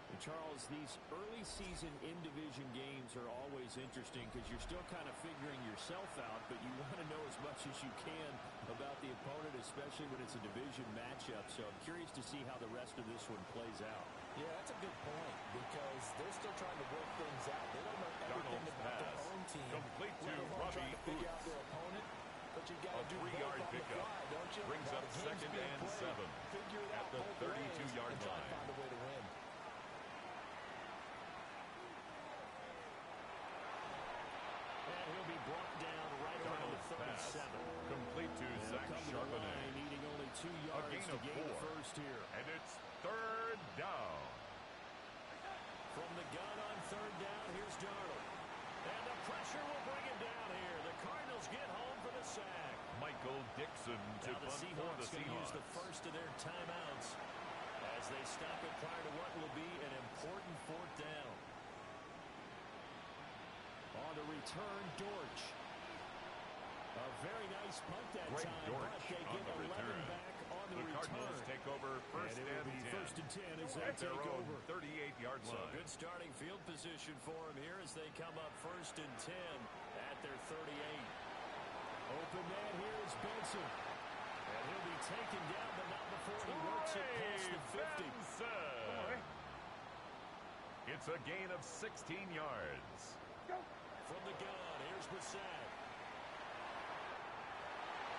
Speaker 11: And Charles, these early season in-division games are always interesting because you're still kind of figuring yourself out, but you want to know as much as you can about the opponent, especially when it's a division matchup. So I'm curious to see how the rest of this one plays out.
Speaker 10: Yeah, that's a good point because they're still trying to work things out. They don't know everything
Speaker 2: Darnold's
Speaker 10: about their
Speaker 2: pass.
Speaker 10: own team.
Speaker 2: Complete to
Speaker 10: Let alone
Speaker 2: Robbie
Speaker 10: trying to figure out
Speaker 2: Oots.
Speaker 10: their opponent. But you've got
Speaker 2: A
Speaker 10: to do both
Speaker 2: 3-yard
Speaker 10: on the
Speaker 2: pickup.
Speaker 10: fly, don't you?
Speaker 2: Brings
Speaker 10: Gotta
Speaker 2: up second and 7 at the 32-yard line.
Speaker 10: Find a way to win.
Speaker 9: And he'll be brought down right around the 37.
Speaker 2: Complete to Zach Charbonnet.
Speaker 9: Needing only 2 yards
Speaker 2: gain
Speaker 9: to
Speaker 2: of
Speaker 9: gain
Speaker 2: 4.
Speaker 9: first here.
Speaker 2: And it's third down.
Speaker 9: From the gun on third down, here's Darnold. And the pressure will bring him down here. The Cardinals get home for the sack.
Speaker 2: Michael Dixon to
Speaker 9: Now the
Speaker 2: punt for
Speaker 9: Seahawks
Speaker 2: the
Speaker 9: going to use the
Speaker 2: Seahawks.
Speaker 9: first of their timeouts as they stop it prior to what will be an important fourth down. On the return, Dortch. A very nice punt that
Speaker 2: Greg
Speaker 9: time,
Speaker 2: Dortch
Speaker 9: but they
Speaker 2: on
Speaker 9: get
Speaker 2: the
Speaker 9: 11
Speaker 2: return.
Speaker 9: back on the return.
Speaker 2: Cardinals take over first
Speaker 9: and it will be
Speaker 2: 10.
Speaker 9: First and 10 as they
Speaker 2: At their
Speaker 9: take
Speaker 2: own
Speaker 9: over.
Speaker 2: 38-yard
Speaker 9: So
Speaker 2: line.
Speaker 9: good starting field position for them here as they come up first and 10 at their 38. Open man here is Benson. And he'll be taken down, but not before he works it past the 50.
Speaker 2: It's a gain of 16 yards.
Speaker 9: From the gun, here's Brissett.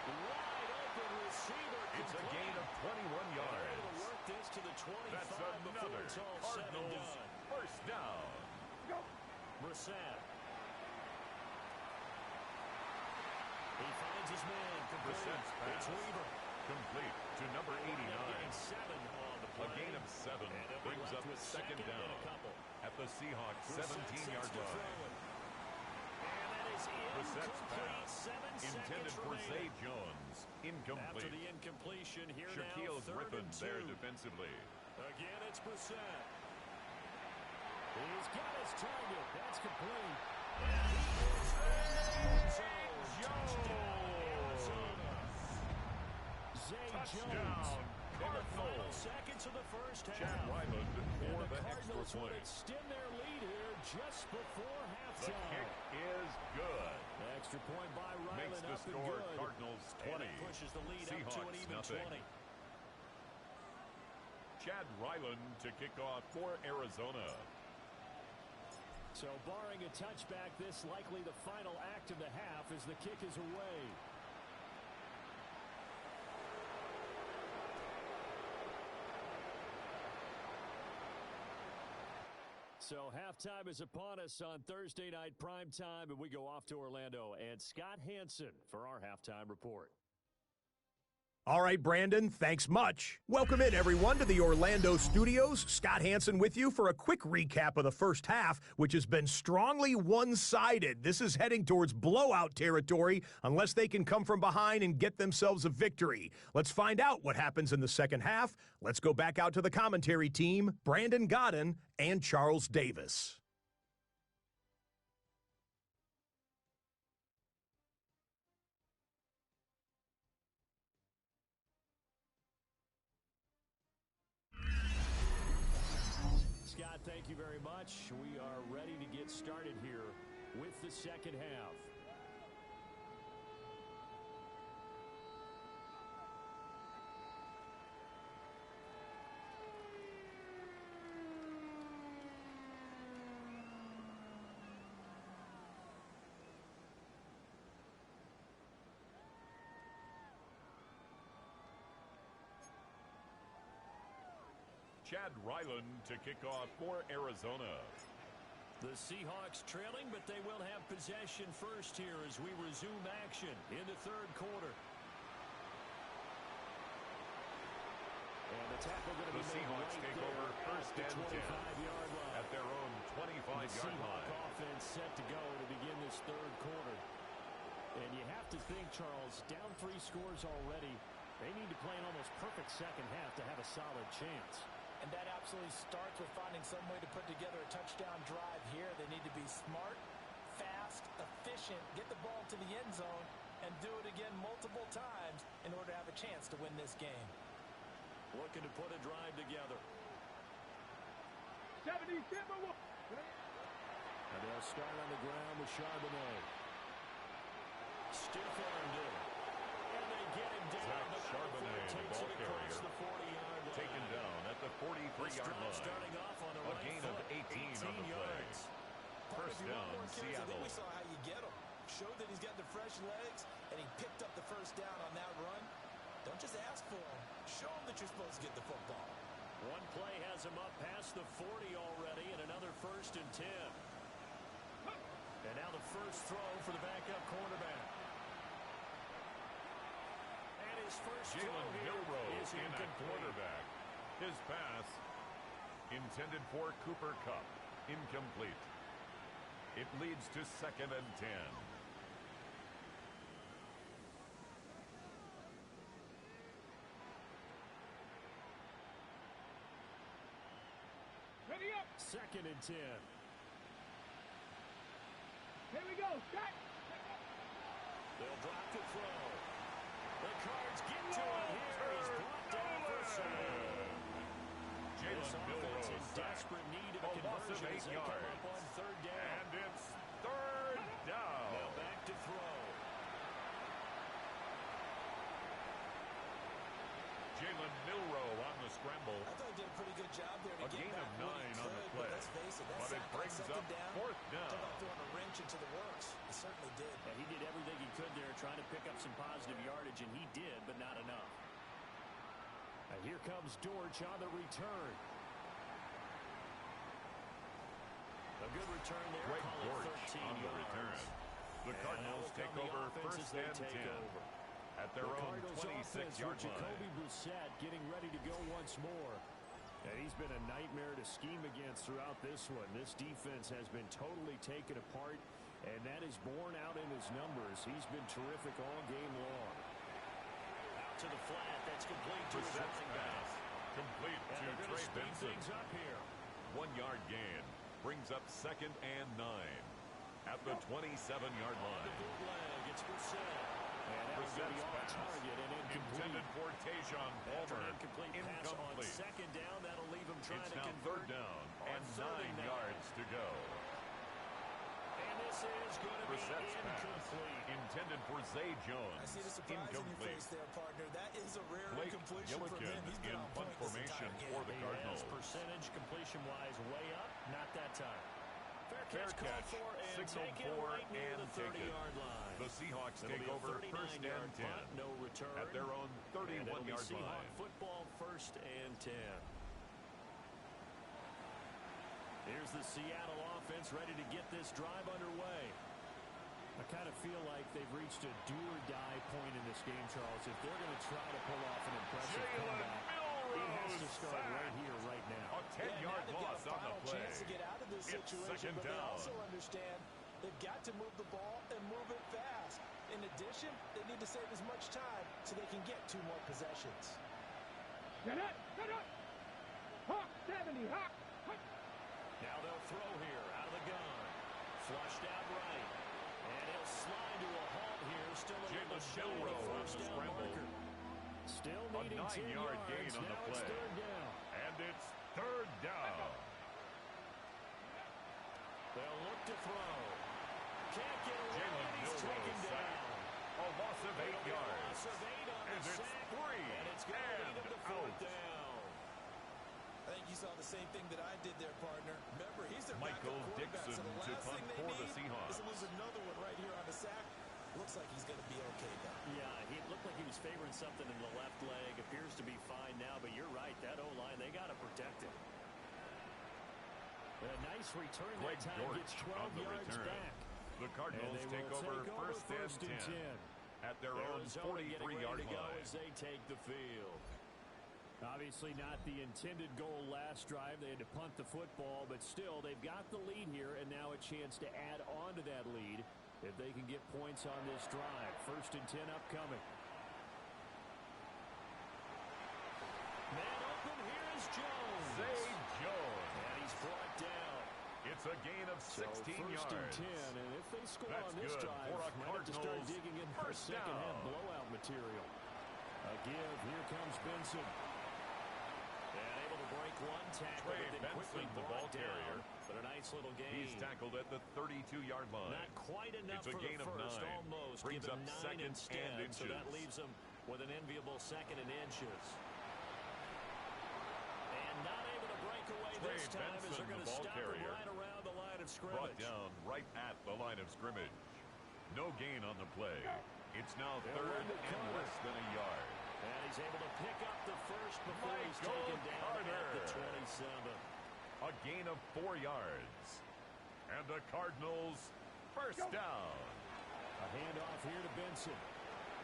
Speaker 9: Wide open receiver.
Speaker 2: It's a gain of 21 yards.
Speaker 9: Able to work this to the 25
Speaker 2: That's
Speaker 9: before
Speaker 2: another
Speaker 9: it's all said and
Speaker 2: Cardinals
Speaker 9: done.
Speaker 2: first down.
Speaker 9: Brissett. He finds his man.
Speaker 2: Brissett's pass.
Speaker 9: It's Weaver.
Speaker 2: Complete to number 89.
Speaker 9: Gain 7 on the play.
Speaker 2: A gain of 7
Speaker 9: And they'll be
Speaker 2: brings
Speaker 9: left
Speaker 2: up
Speaker 9: with
Speaker 2: second
Speaker 9: and
Speaker 2: down
Speaker 9: a couple.
Speaker 2: at the Seahawks'
Speaker 9: Brissett
Speaker 2: 17-yard
Speaker 9: sets to throw
Speaker 2: line.
Speaker 9: it. And that is
Speaker 2: Brissett's
Speaker 9: incomplete.
Speaker 2: pass
Speaker 9: 7
Speaker 2: intended
Speaker 9: seconds
Speaker 2: for Zay
Speaker 9: remaining.
Speaker 2: Jones.
Speaker 9: After
Speaker 2: Incomplete.
Speaker 9: the incompletion, here
Speaker 2: Shaquille
Speaker 9: now, third
Speaker 2: Griffin
Speaker 9: and 2.
Speaker 2: there defensively.
Speaker 9: Again, it's Brissett. He's got his target. That's complete. And he is Zay Jones. In the final seconds of the first half.
Speaker 2: Chad Ryland for
Speaker 9: and
Speaker 2: the
Speaker 9: the
Speaker 2: extra
Speaker 9: Cardinals would
Speaker 2: point.
Speaker 9: extend their lead here just before
Speaker 2: The
Speaker 9: halftime.
Speaker 2: kick is good.
Speaker 9: Extra point by Ryland
Speaker 2: Makes the
Speaker 9: up and
Speaker 2: score
Speaker 9: good.
Speaker 2: Cardinals
Speaker 9: And
Speaker 2: 20.
Speaker 9: it pushes the lead up to an
Speaker 2: Seahawks
Speaker 9: even
Speaker 2: nothing.
Speaker 9: 20.
Speaker 2: Chad Ryland to kick off for Arizona.
Speaker 9: So barring a touchback, this likely the final act of the half as the kick is away. So halftime is upon us on Thursday night primetime, and we go off to Orlando and Scott Hansen for our halftime report.
Speaker 6: All right, Brandon, thanks much. Welcome in, everyone, to the Orlando studios. Scott Hansen with you for a quick recap of the first half, which has been strongly one-sided. This is heading towards blowout territory unless they can come from behind and get themselves a victory. Let's find out what happens in the second half. Let's go back out to the commentary team, Brandon Godden and Charles Davis.
Speaker 9: Scott, thank you very much. We are ready to get started here with the second half.
Speaker 2: Chad Ryland to kick off for Arizona.
Speaker 9: The Seahawks trailing, but they will have possession first here as we resume action in the third quarter. And the tackle going to be made
Speaker 2: Seahawks
Speaker 9: right
Speaker 2: take
Speaker 9: there
Speaker 2: over first
Speaker 9: at the
Speaker 2: and 10
Speaker 9: 25-yard line.
Speaker 2: at their own 25-yard
Speaker 9: Seahawk
Speaker 2: line.
Speaker 9: offense set to go to begin this third quarter. And you have to think, Charles, down 3 scores already. They need to play an almost perfect second half to have a solid chance.
Speaker 10: And that absolutely starts with finding some way to put together a touchdown drive here. They need to be smart, fast, efficient, get the ball to the end zone, and do it again multiple times in order to have a chance to win this game.
Speaker 9: Looking to put a drive together.
Speaker 4: 77.
Speaker 9: And they'll start on the ground with Charbonnet. Stiff-armed in. And they get him down.
Speaker 2: Zach
Speaker 9: but
Speaker 2: Charbonnet, the
Speaker 9: takes
Speaker 2: ball
Speaker 9: it across
Speaker 2: carrier,
Speaker 9: the 40-yard line.
Speaker 2: taken down at the 43-yard line.
Speaker 9: Starting off on the
Speaker 2: A
Speaker 9: right
Speaker 2: gain
Speaker 9: foot,
Speaker 2: of 18 on the play.
Speaker 9: yards.
Speaker 2: First
Speaker 10: If you want
Speaker 2: down,
Speaker 10: more carries, I think
Speaker 2: Seattle.
Speaker 10: we saw how you get them. Showed that he's got the fresh legs, and he picked up the first down on that run. Don't just ask for them. Show them that you're supposed to get the football.
Speaker 9: One play has him up past the 40 already, and another 1st and 10. And now the first throw for the backup cornerback. And his first throw here is
Speaker 2: in at quarterback. His pass intended for Cooper Kupp. Incomplete. It leads to 2nd and 10.
Speaker 4: Ready up.
Speaker 9: 2nd and 10.
Speaker 4: Here we go. Set.
Speaker 9: They'll drop the throw. The Cards get to him here. He's brought down for a sack. This offense in desperate need of a conversion as they come up on 3rd down.
Speaker 2: And it's 3rd down.
Speaker 9: Now back to throw.
Speaker 2: Jalen Milroe on the scramble.
Speaker 10: I thought he did a pretty good job there to
Speaker 2: A
Speaker 10: get
Speaker 2: gain
Speaker 10: back
Speaker 2: of
Speaker 10: when
Speaker 2: 9
Speaker 10: he
Speaker 2: on the
Speaker 10: could,
Speaker 2: play.
Speaker 10: but let's face it, that
Speaker 2: But it
Speaker 10: sack on
Speaker 2: brings
Speaker 10: 2nd
Speaker 2: up
Speaker 10: down,
Speaker 2: 4th down.
Speaker 10: talk about throwing a wrench into the works. It certainly did.
Speaker 9: And he did everything he could there, trying to pick up some positive yardage, and he did, but not enough. And here comes Dortch on the return. A good return there.
Speaker 2: Greg
Speaker 9: Call it
Speaker 2: Dortch
Speaker 9: 13
Speaker 2: on the
Speaker 9: yards.
Speaker 2: return. The Cardinals take over 1st and 10 at their own 26-yard line.
Speaker 9: Jacoby Brissett getting ready to go once more. And he's been a nightmare to scheme against throughout this one. This defense has been totally taken apart, and that is borne out in his numbers. He's been terrific all game long. Out to the flat. That's complete to his running back.
Speaker 2: Complete to Trey Benson.
Speaker 9: Things up here.
Speaker 2: 1-yard gain brings up 2nd and 9 at the 27-yard line.
Speaker 9: The bootleg. It's Brissett. And that was going to be on target and incomplete.
Speaker 2: Intended for Tajon
Speaker 9: After
Speaker 2: Palmer.
Speaker 9: an incomplete pass on 2nd down, that'll leave him trying
Speaker 2: It's
Speaker 9: to
Speaker 2: now
Speaker 9: convert
Speaker 2: 3rd down and 9
Speaker 9: 3rd
Speaker 2: yards to go.
Speaker 9: And this is going to be
Speaker 2: Brissett's pass
Speaker 9: incomplete.
Speaker 2: intended for Zay Jones.
Speaker 10: I see the surprise in your
Speaker 2: Incomplete.
Speaker 10: face there, partner. That is a rare
Speaker 2: Blake
Speaker 10: completion from
Speaker 2: Gillikin
Speaker 10: him. He's been
Speaker 2: in
Speaker 10: on
Speaker 2: punt
Speaker 10: point this
Speaker 2: formation
Speaker 10: entire
Speaker 2: for
Speaker 10: game.
Speaker 2: the Cardinals.
Speaker 9: Percentage completion-wise way up, not that time.
Speaker 2: Fair catch, signaled for and taken.
Speaker 9: 30-yard line.
Speaker 2: The Seahawks
Speaker 9: It'll
Speaker 2: take
Speaker 9: be a
Speaker 2: over 1st and 10
Speaker 9: punt, no return.
Speaker 2: at their own 31-yard
Speaker 9: Seahawk
Speaker 2: line.
Speaker 9: football 1st and 10. Here's the Seattle offense ready to get this drive underway. I kind of feel like they've reached a do-or-die point in this game, Charles. If they're going to try to pull off an impressive comeback, it has to start right here, right now.
Speaker 2: A 10-yard loss on the play.
Speaker 10: Chance to get out of this
Speaker 2: It's
Speaker 10: situation,
Speaker 2: 2nd
Speaker 10: but they
Speaker 2: down.
Speaker 10: also understand they've got to move the ball and move it fast. In addition, they need to save as much time so they can get 2 more possessions.
Speaker 4: Get up. Get up. Hawk 70. Hawk.
Speaker 9: Now they'll throw here out of the gun. Flushed out right. And he'll slide to a halt here. Still able to show the first down marker. Still needing 10
Speaker 2: 9-yard
Speaker 9: yards.
Speaker 2: gain on the
Speaker 9: Now
Speaker 2: play.
Speaker 9: it's 3rd down.
Speaker 2: And it's 3rd down.
Speaker 9: They'll look to throw. Can't get away.
Speaker 2: Jalen
Speaker 9: And he's
Speaker 2: Milroe
Speaker 9: taken
Speaker 2: sack.
Speaker 9: down.
Speaker 2: A loss of 8 yards.
Speaker 9: Loss of 8 on
Speaker 2: And
Speaker 9: the
Speaker 2: it's
Speaker 9: sack.
Speaker 2: 3
Speaker 9: And it's going to lead him to 4th
Speaker 2: out.
Speaker 9: down.
Speaker 10: I think you saw the same thing that I did there, partner. Remember, he's their
Speaker 2: Michael
Speaker 10: backup quarterback,
Speaker 2: Dixon
Speaker 10: so the
Speaker 2: to
Speaker 10: last
Speaker 2: punt
Speaker 10: thing they
Speaker 2: for the
Speaker 10: need
Speaker 2: Seahawks.
Speaker 10: is to lose another one right here on the sack. Looks like he's going to be okay, though.
Speaker 9: Yeah, it looked like he was favoring something in the left leg. Appears to be fine now, but you're right. That O-line, they got to protect him. A nice return
Speaker 2: Greg
Speaker 9: that time.
Speaker 2: Dortch
Speaker 9: Gets
Speaker 2: on
Speaker 9: 12
Speaker 2: the
Speaker 9: yards
Speaker 2: return.
Speaker 9: back.
Speaker 2: The Cardinals
Speaker 9: And they
Speaker 2: take
Speaker 9: will
Speaker 2: over
Speaker 9: take
Speaker 2: 1st and 10 at their own
Speaker 9: Arizona getting ready
Speaker 2: 43-yard
Speaker 9: to go
Speaker 2: line.
Speaker 9: as they take the field. Obviously not the intended goal last drive. They had to punt the football, but still, they've got the lead here, and now a chance to add on to that lead if they can get points on this drive. 1st and 10 upcoming. Man open, here is Jones.
Speaker 2: Zay Jones.
Speaker 9: And he's brought down.
Speaker 2: It's a gain of 16
Speaker 9: first
Speaker 2: yards.
Speaker 9: and 10, and if they score
Speaker 2: That's
Speaker 9: on this
Speaker 2: good
Speaker 9: drive,
Speaker 2: for a
Speaker 9: might have to start
Speaker 2: Cardinals
Speaker 9: digging in for
Speaker 2: first
Speaker 9: second half
Speaker 2: down.
Speaker 9: blowout material. A give, here comes Benson. And able to break one tackle,
Speaker 2: Trey
Speaker 9: but then quickly
Speaker 2: Benson, the
Speaker 9: brought
Speaker 2: ball carrier.
Speaker 9: down. But a nice little gain.
Speaker 2: He's tackled at the 32-yard line.
Speaker 9: Not quite enough
Speaker 2: It's a
Speaker 9: for
Speaker 2: gain
Speaker 9: the
Speaker 2: of
Speaker 9: first,
Speaker 2: 9.
Speaker 9: almost.
Speaker 2: Brings
Speaker 9: Give
Speaker 2: up
Speaker 9: him 9
Speaker 2: second
Speaker 9: instead,
Speaker 2: and
Speaker 9: so that
Speaker 2: inches.
Speaker 9: leaves him with an enviable 2nd and inches. And not able to break away
Speaker 2: Trey
Speaker 9: this time as
Speaker 2: Benson,
Speaker 9: they're going
Speaker 2: the
Speaker 9: to
Speaker 2: ball
Speaker 9: stop him
Speaker 2: carrier.
Speaker 9: right around the line of
Speaker 2: Brought
Speaker 9: scrimmage.
Speaker 2: down right at the line of scrimmage. No gain on the play. It's now
Speaker 9: They'll
Speaker 2: 3rd
Speaker 9: run the
Speaker 2: and
Speaker 9: cover.
Speaker 2: less than a yard.
Speaker 11: And he's able to pick up the first before he's taken down at the 27.
Speaker 2: A gain of 4 yards. And the Cardinals first down.
Speaker 11: A handoff here to Benson.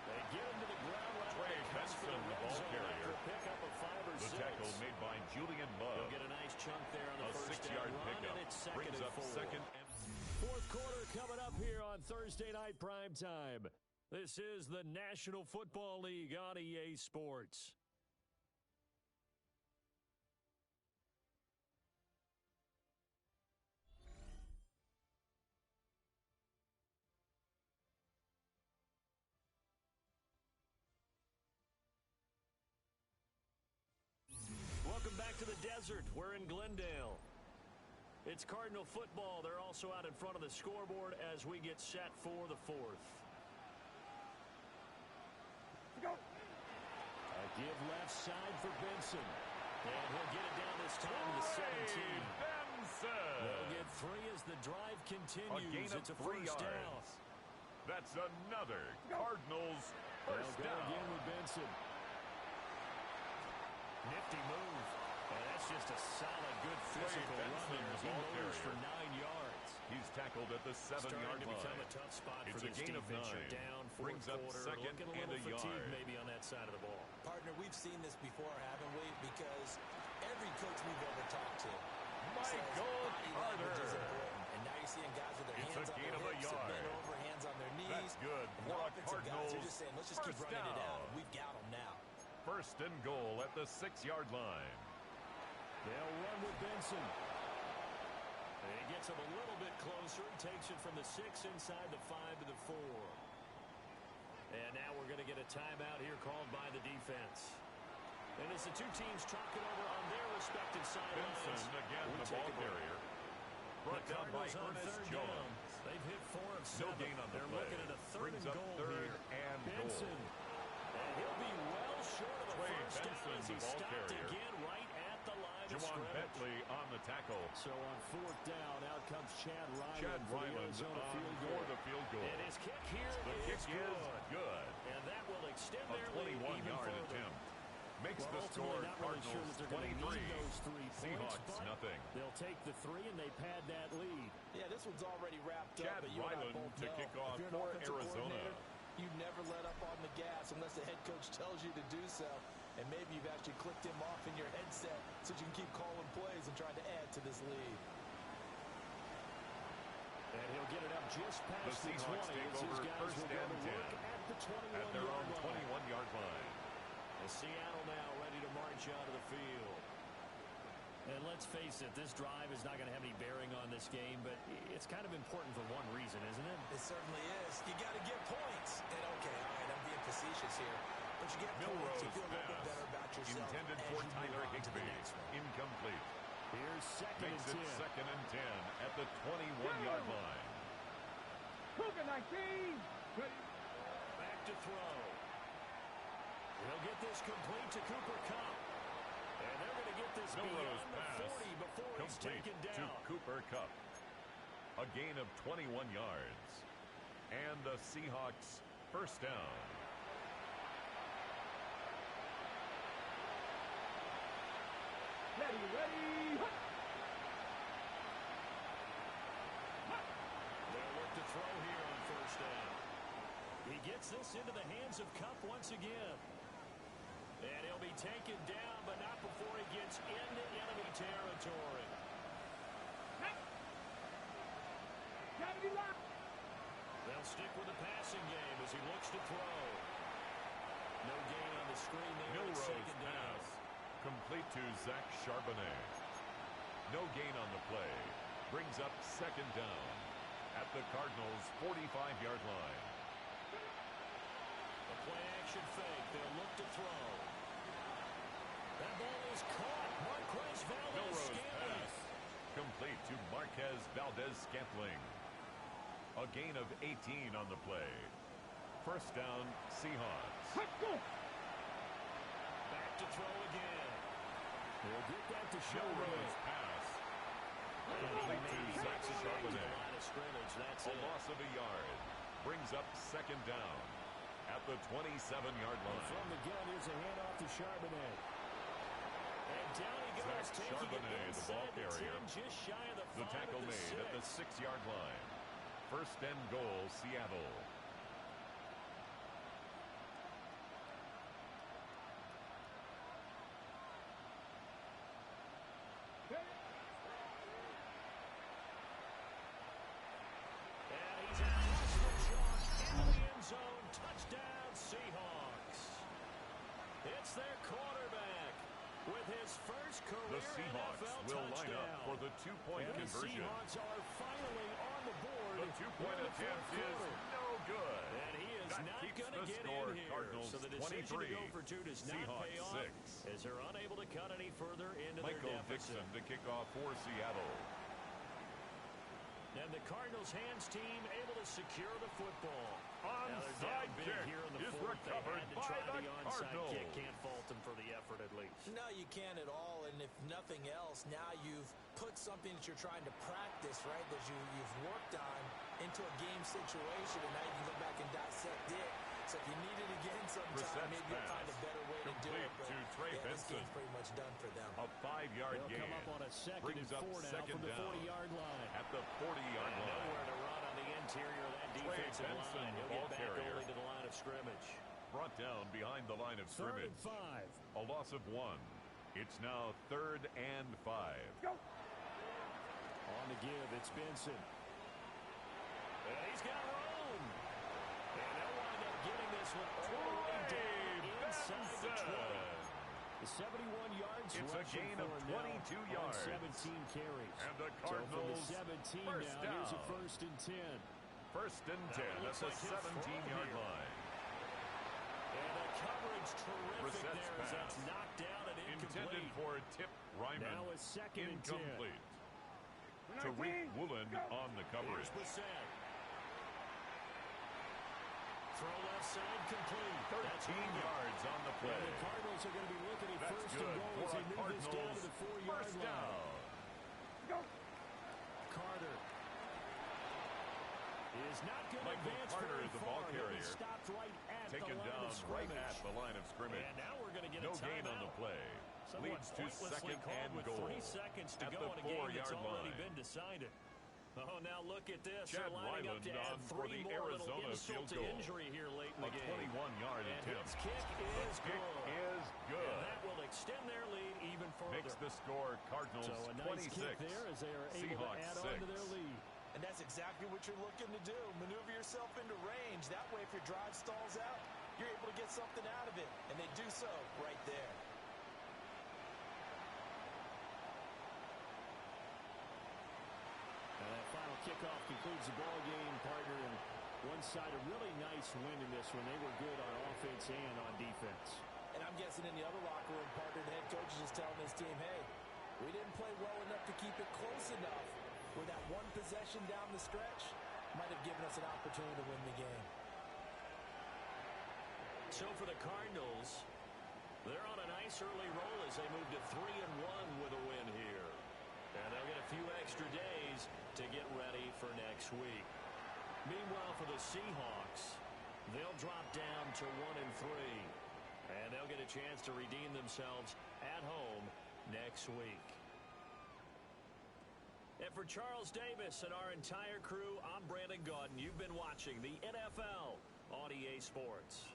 Speaker 11: They get him to the ground level.
Speaker 2: Trey Benson, the ball carrier.
Speaker 11: Pick up of 5 or 6.
Speaker 2: The tackle made by Julian Love.
Speaker 11: He'll get a nice chunk there on the first
Speaker 2: 6-yard
Speaker 11: down run,
Speaker 2: pickup.
Speaker 11: and it's second
Speaker 2: Brings
Speaker 11: and
Speaker 2: up
Speaker 11: 4.
Speaker 2: second and...
Speaker 11: Fourth quarter coming up here on Thursday Night Primetime. This is the National Football League on EA Sports. Welcome back to the desert. We're in Glendale. It's Cardinal football. They're also out in front of the scoreboard as we get set for the fourth.
Speaker 4: Go.
Speaker 11: A give left side for Benson. And he'll get it down this time to the 17.
Speaker 2: Benson!
Speaker 11: They'll get 3 as the drive continues. It's a
Speaker 2: 3
Speaker 11: first
Speaker 2: yards.
Speaker 11: down.
Speaker 2: That's another Cardinals first
Speaker 11: They'll go
Speaker 2: down.
Speaker 11: again with Benson. Nifty move. And that's just a solid, good physical run there as he moves for 9 yards.
Speaker 2: He's tackled at the 7-yard line.
Speaker 11: Starting to become a tough spot for this
Speaker 2: gain
Speaker 11: defense.
Speaker 2: of 9.
Speaker 11: You're down
Speaker 2: Brings
Speaker 11: fourth
Speaker 2: up
Speaker 11: quarter.
Speaker 2: second
Speaker 11: Looking a
Speaker 2: and
Speaker 11: little
Speaker 2: a
Speaker 11: fatigue
Speaker 2: yard.
Speaker 11: maybe on that side of the ball.
Speaker 10: Partner, we've seen this before, haven't we? Because every coach we've ever talked to
Speaker 2: Michael
Speaker 10: says body language is
Speaker 2: Carter.
Speaker 10: important. And now you're seeing guys with their
Speaker 2: It's
Speaker 10: hands
Speaker 2: a
Speaker 10: on
Speaker 2: gain
Speaker 10: their
Speaker 2: of a
Speaker 10: hips,
Speaker 2: yard.
Speaker 10: bent over, hands on their knees.
Speaker 2: That's good
Speaker 10: And
Speaker 2: for
Speaker 10: the
Speaker 2: a
Speaker 10: offensive guys
Speaker 2: Cardinals
Speaker 10: are just saying, let's just keep
Speaker 2: first
Speaker 10: running it
Speaker 2: down.
Speaker 10: out. We've got them now.
Speaker 2: First and goal at the 6-yard line.
Speaker 11: They'll run with Benson. And he gets him a little bit closer. He takes it from the 6 inside the 5 to the 4. And now we're going to get a timeout here called by the defense. And as the two teams talk it over on their respective sidelines.
Speaker 2: Benson again, the ball carrier. Brought
Speaker 11: The
Speaker 2: down by
Speaker 11: Cardinals on
Speaker 2: Ernest
Speaker 11: third
Speaker 2: Jones.
Speaker 11: down. They've hit 4 of 7.
Speaker 2: No gain on the
Speaker 11: They're
Speaker 2: play.
Speaker 11: looking at a third
Speaker 2: Brings
Speaker 11: and
Speaker 2: up
Speaker 11: goal
Speaker 2: third
Speaker 11: here.
Speaker 2: and
Speaker 11: Benson.
Speaker 2: goal.
Speaker 11: And he'll be well short of the
Speaker 2: Trey
Speaker 11: first down
Speaker 2: Benson,
Speaker 11: as
Speaker 2: the
Speaker 11: he
Speaker 2: ball
Speaker 11: stopped
Speaker 2: carrier.
Speaker 11: again right at the line of
Speaker 2: Juwan
Speaker 11: scrimmage.
Speaker 2: Bentley on the tackle.
Speaker 11: So on fourth down, out comes Chad Ryland
Speaker 2: Chad
Speaker 11: for the
Speaker 2: Ryland
Speaker 11: Arizona
Speaker 2: on
Speaker 11: field
Speaker 2: for
Speaker 11: goal.
Speaker 2: the field goal.
Speaker 11: And his kick here
Speaker 2: The kick is
Speaker 11: good.
Speaker 2: good.
Speaker 11: And that will extend
Speaker 2: A
Speaker 11: their lead even
Speaker 2: 21-yard
Speaker 11: further.
Speaker 2: attempt. Makes
Speaker 11: Well,
Speaker 2: the
Speaker 11: ultimately
Speaker 2: score
Speaker 11: not really sure
Speaker 2: Cardinals
Speaker 11: that they're going to
Speaker 2: 23.
Speaker 11: need those 3 points,
Speaker 2: Seahawks
Speaker 11: but
Speaker 2: nothing.
Speaker 11: they'll take the 3 and they pad that lead.
Speaker 10: Yeah, this one's already wrapped
Speaker 2: Chad
Speaker 10: up, but you and I
Speaker 2: Ryland
Speaker 10: both
Speaker 2: to
Speaker 10: know
Speaker 2: kick off
Speaker 10: if you're an
Speaker 2: for
Speaker 10: offensive
Speaker 2: Arizona.
Speaker 10: coordinator, you never let up on the gas unless the head coach tells you to do so. And maybe you've actually clicked him off in your headset so you can keep calling plays and trying to add to this lead.
Speaker 11: And he'll get it up just
Speaker 2: The
Speaker 11: past the 20
Speaker 2: Seahawks take
Speaker 11: as his
Speaker 2: over
Speaker 11: guys
Speaker 2: first
Speaker 11: will go
Speaker 2: and
Speaker 11: to
Speaker 2: 10
Speaker 11: work at the 21-yard
Speaker 2: at their own
Speaker 11: line.
Speaker 2: 21-yard line.
Speaker 11: And Seattle now ready to march out of the field. And let's face it, this drive is not going to have any bearing on this game, but it's kind of important for one reason, isn't it?
Speaker 10: It certainly is. You got to get points. And okay, all right, I'm being facetious here. But you get points, you feel a little bit
Speaker 2: pass
Speaker 10: better about yourself
Speaker 2: intended
Speaker 10: as
Speaker 2: for
Speaker 10: you
Speaker 2: Tyler
Speaker 10: move on to the
Speaker 2: Higbee.
Speaker 10: next one.
Speaker 2: Incomplete.
Speaker 11: Here's second
Speaker 2: Makes
Speaker 11: and
Speaker 2: it
Speaker 11: 10.
Speaker 2: second and 10 at the 21-yard line.
Speaker 4: Cougar 19. Ready.
Speaker 11: Back to throw. He'll get this complete to Cooper Kupp. And they're going to get this
Speaker 2: Milrose
Speaker 11: beyond the
Speaker 2: pass
Speaker 11: 40 before he's
Speaker 2: complete
Speaker 11: taken
Speaker 2: to
Speaker 11: down.
Speaker 2: Cooper Kupp. A gain of 21 yards. And the Seahawks first down.
Speaker 4: Ready, ready. Hut.
Speaker 11: They'll look to throw here on first down. He gets this into the hands of Kupp once again. And he'll be taken down, but not before he gets into enemy territory.
Speaker 4: Gotta be locked.
Speaker 11: They'll stick with the passing game as he looks to throw. No gain on the screen there. It's
Speaker 2: Milrose
Speaker 11: second down.
Speaker 2: pass complete to Zach Charbonnet. No gain on the play. Brings up second down at the Cardinals' 45-yard line.
Speaker 11: The play action fake. They'll look to throw. That ball is caught. Marquez Valdez
Speaker 2: Milrose
Speaker 11: Scantling.
Speaker 2: pass complete to Marquez Valdez Scantling. A gain of 18 on the play. First down, Seahawks.
Speaker 4: Let's go.
Speaker 11: Back to throw again. He'll get that to
Speaker 2: Milrose
Speaker 11: Charbonnet.
Speaker 2: pass complete to Zach Charbonnet.
Speaker 11: Line of scrimmage. That's
Speaker 2: A
Speaker 11: it.
Speaker 2: loss of a yard. Brings up second down at at the 27-yard line.
Speaker 9: From the gun, here's a handoff to Charbonnet. And down he goes,
Speaker 2: Zach
Speaker 9: taking
Speaker 2: Charbonnet,
Speaker 9: it
Speaker 2: the ball
Speaker 9: inside the
Speaker 2: carrier.
Speaker 9: 10, just shy of the 5
Speaker 2: The tackle
Speaker 9: at the
Speaker 2: made at the
Speaker 9: 6.
Speaker 2: 6-yard line. First and goal, Seattle.
Speaker 9: And he's across the chalk into the end zone. Touchdown, Seahawks. It's their quarterback with his first
Speaker 2: The
Speaker 9: career
Speaker 2: Seahawks
Speaker 9: NFL
Speaker 2: will
Speaker 9: touchdown.
Speaker 2: line up for the two-point
Speaker 9: And
Speaker 2: conversion.
Speaker 9: the Seahawks are finally on the board.
Speaker 2: The two-point
Speaker 9: in the
Speaker 2: attempt
Speaker 9: fourth
Speaker 2: is
Speaker 9: quarter.
Speaker 2: no good.
Speaker 9: And he is
Speaker 2: That
Speaker 9: not
Speaker 2: keeps
Speaker 9: going to
Speaker 2: the
Speaker 9: get
Speaker 2: score.
Speaker 9: in here.
Speaker 2: Cardinals
Speaker 9: So the decision
Speaker 2: 23,
Speaker 9: to go for two does not
Speaker 2: Seahawks
Speaker 9: pay off
Speaker 2: 6.
Speaker 9: as they're unable to cut any further into
Speaker 2: Michael
Speaker 9: their deficit.
Speaker 2: Dixon to kick off for Seattle.
Speaker 9: And the Cardinals hands team able to secure the football.
Speaker 2: Onside kick
Speaker 9: here in the
Speaker 2: is
Speaker 9: fourth.
Speaker 2: recovered
Speaker 9: They had to
Speaker 2: by
Speaker 9: try
Speaker 2: the
Speaker 9: the onside
Speaker 2: Cardinals.
Speaker 9: kick. Can't fault them for the effort at least.
Speaker 10: No, you can't at all. And if nothing else, now you've put something that you're trying to practice, right, that you've worked on into a game situation, and now you can go back and dissect it. So if you need it again sometime,
Speaker 2: Brissett's
Speaker 10: maybe you'll find a better way to do it.
Speaker 2: complete
Speaker 10: But
Speaker 2: to Trey
Speaker 10: yeah, this
Speaker 2: Benson.
Speaker 10: game's pretty much done for them.
Speaker 2: A 5-yard
Speaker 9: They'll
Speaker 2: gain.
Speaker 9: come up on a second
Speaker 2: Brings
Speaker 9: and
Speaker 2: up
Speaker 9: 4 now
Speaker 2: second
Speaker 9: from the
Speaker 2: down
Speaker 9: 40-yard line.
Speaker 2: at the 40-yard
Speaker 9: And
Speaker 2: line.
Speaker 9: nowhere to run on the interior of that
Speaker 2: Trey
Speaker 9: defensive
Speaker 2: Benson,
Speaker 9: line. He'll
Speaker 2: ball
Speaker 9: get back
Speaker 2: carrier.
Speaker 9: only to the line of scrimmage.
Speaker 2: Brought down behind the line of
Speaker 9: Third
Speaker 2: scrimmage.
Speaker 9: and 5.
Speaker 2: A loss of 1. It's now 3rd and 5.
Speaker 9: On the give, it's Benson. And he's got room. And they'll wind up getting this one all the way down inside the 20. The 71 yards
Speaker 2: It's a
Speaker 9: rushing
Speaker 2: gain of
Speaker 9: for him
Speaker 2: 22
Speaker 9: now
Speaker 2: yards.
Speaker 9: on 17 carries.
Speaker 2: And the
Speaker 9: So from
Speaker 2: Cardinals,
Speaker 9: the 17
Speaker 2: first
Speaker 9: now, here's a
Speaker 2: down.
Speaker 9: first and 10.
Speaker 2: First and 10
Speaker 9: That
Speaker 2: at
Speaker 9: looks
Speaker 2: the
Speaker 9: like he'll throw
Speaker 2: 17-yard
Speaker 9: here.
Speaker 2: line.
Speaker 9: And the coverage terrific
Speaker 2: Brissett's
Speaker 9: there as that's
Speaker 2: pass.
Speaker 9: knocked down and
Speaker 2: Intended
Speaker 9: incomplete.
Speaker 2: for Tip Ryman.
Speaker 9: Now a second and 10.
Speaker 2: Incomplete. Tariq Woolen on the coverage.
Speaker 9: Here's Brissett. Throw left side complete.
Speaker 2: 13 yards on the play.
Speaker 9: And the Cardinals are going to be looking at
Speaker 2: That's
Speaker 9: first and
Speaker 2: good
Speaker 9: goal
Speaker 2: for
Speaker 9: as
Speaker 2: a
Speaker 9: they move this down to
Speaker 2: Cardinals
Speaker 9: the 4-yard
Speaker 2: first
Speaker 9: line.
Speaker 2: down.
Speaker 9: Carter is not going to
Speaker 2: Michael
Speaker 9: advance
Speaker 2: Carter
Speaker 9: very
Speaker 2: is the
Speaker 9: far.
Speaker 2: ball
Speaker 9: He'll be
Speaker 2: carrier.
Speaker 9: stopped right at
Speaker 2: Taken
Speaker 9: the line
Speaker 2: down
Speaker 9: of
Speaker 2: right
Speaker 9: scrimmage.
Speaker 2: at the line of scrimmage.
Speaker 9: And now we're going to get
Speaker 2: No
Speaker 9: a
Speaker 2: gain on the
Speaker 9: timeout.
Speaker 2: play.
Speaker 9: Somewhat
Speaker 2: Leads to
Speaker 9: pointlessly
Speaker 2: second
Speaker 9: called
Speaker 2: and
Speaker 9: with
Speaker 2: goal
Speaker 9: 3 seconds to
Speaker 2: at
Speaker 9: go
Speaker 2: the
Speaker 9: in a game that's
Speaker 2: 4-yard
Speaker 9: already
Speaker 2: line.
Speaker 9: been decided. Oh, now look at this.
Speaker 2: Chad
Speaker 9: They're lining up to
Speaker 2: Ryland
Speaker 9: add
Speaker 2: on for
Speaker 9: 3
Speaker 2: the
Speaker 9: more little
Speaker 2: Arizona
Speaker 9: insult
Speaker 2: field
Speaker 9: to
Speaker 2: goal.
Speaker 9: injury here late in
Speaker 2: A
Speaker 9: the game.
Speaker 2: 21-yard
Speaker 9: And
Speaker 2: attempt.
Speaker 9: his kick
Speaker 2: The
Speaker 9: is
Speaker 2: kick
Speaker 9: good.
Speaker 2: is good.
Speaker 9: And that will extend their lead even further.
Speaker 2: Makes the score Cardinals
Speaker 9: So a nice
Speaker 2: 26.
Speaker 9: kick there as they are able
Speaker 2: Seahawks
Speaker 9: to add
Speaker 2: 6.
Speaker 9: on to their lead.
Speaker 10: And that's exactly what you're looking to do. Maneuver yourself into range. That way, if your drive stalls out, you're able to get something out of it. And they do so right there.
Speaker 9: And that final kickoff concludes the ball game, partner. And one side, a really nice win in this one. They were good on offense and on defense.
Speaker 10: And I'm guessing in the other locker room, partner, the head coach is just telling his team, hey, we didn't play well enough to keep it close enough where that one possession down the stretch might have given us an opportunity to win the game.
Speaker 9: So for the Cardinals, they're on a nice early roll as they move to 3-1 with a win here. And they'll get a few extra days to get ready for next week. Meanwhile, for the Seahawks, they'll drop down to 1-3. And they'll get a chance to redeem themselves at home next week. And for Charles Davis and our entire crew, I'm Brandon Gaudin. You've been watching the NFL on EA Sports.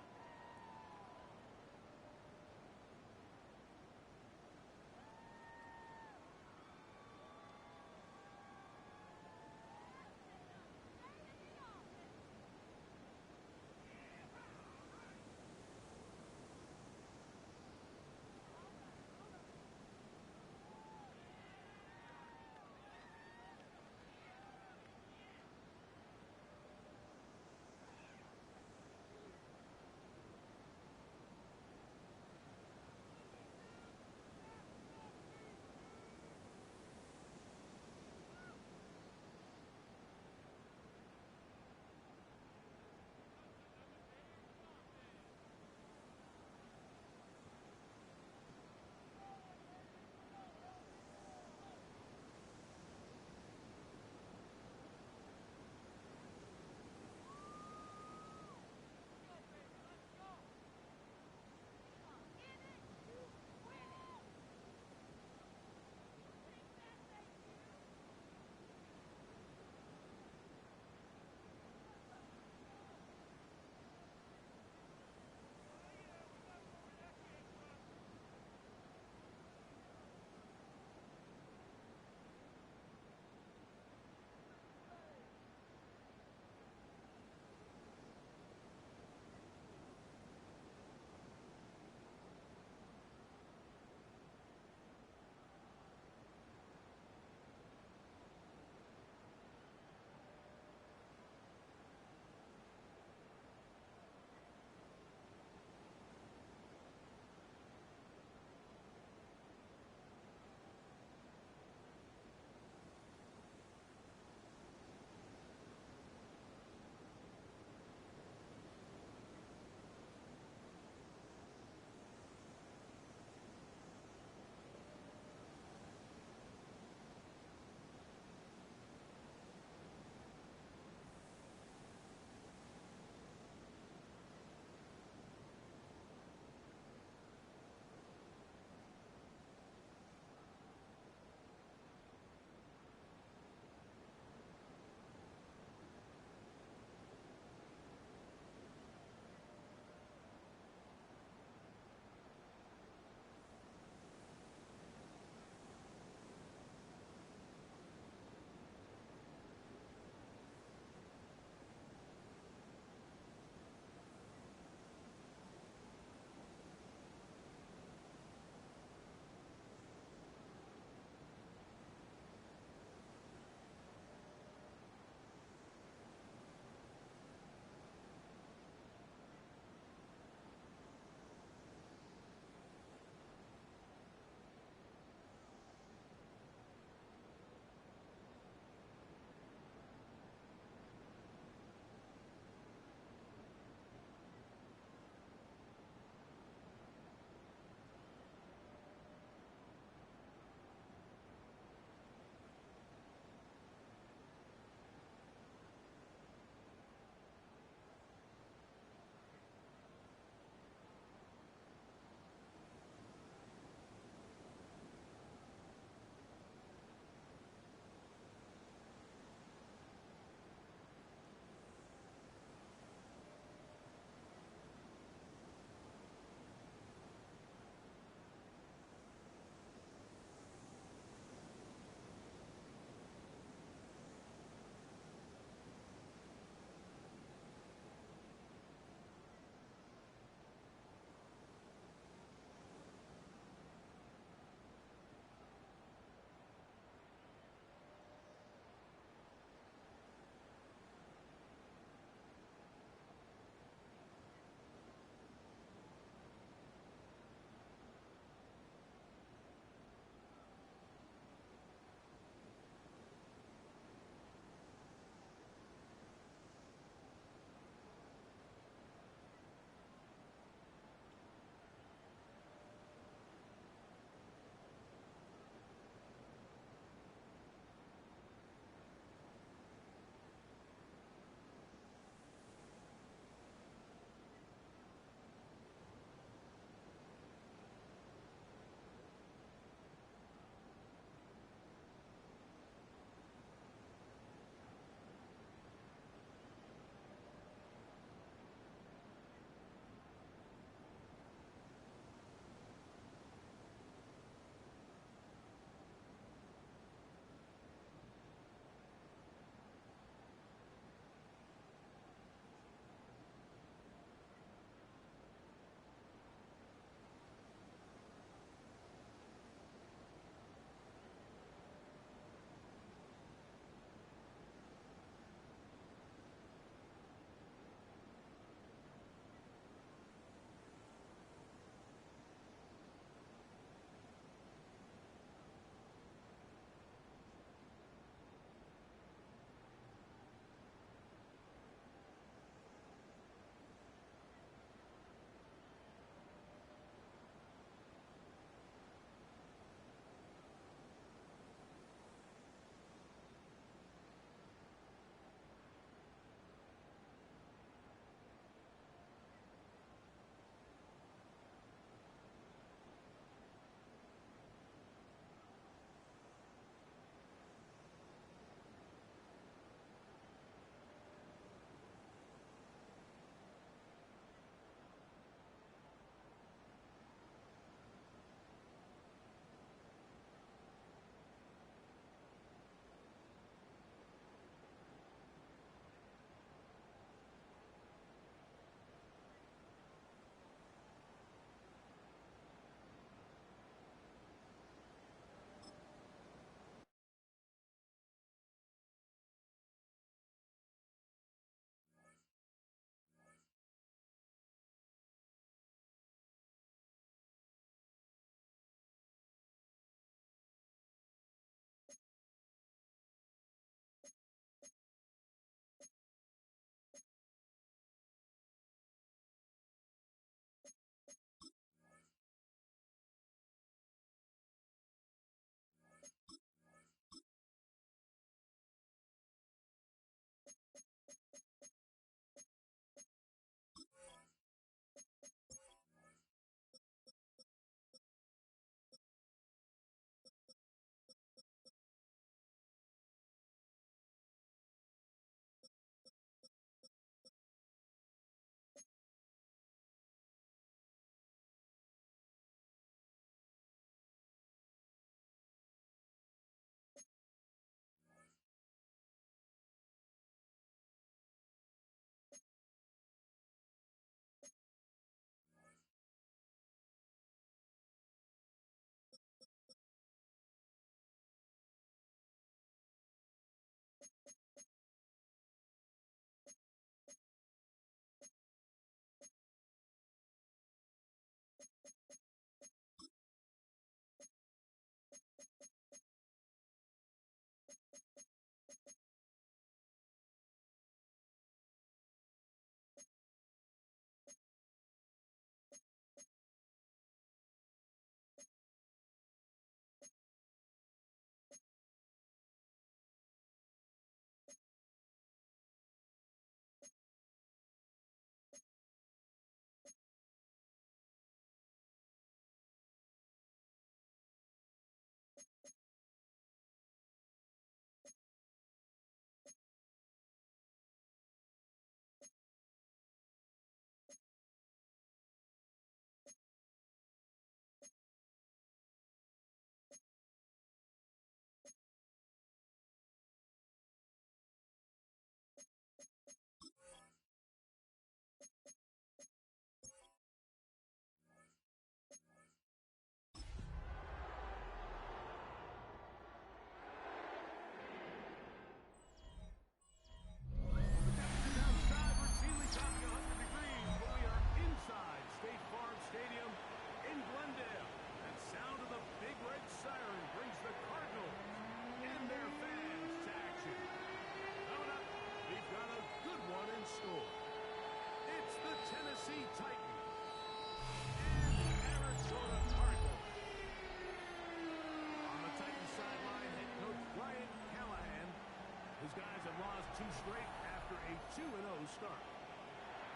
Speaker 5: straight after a 2-0 start.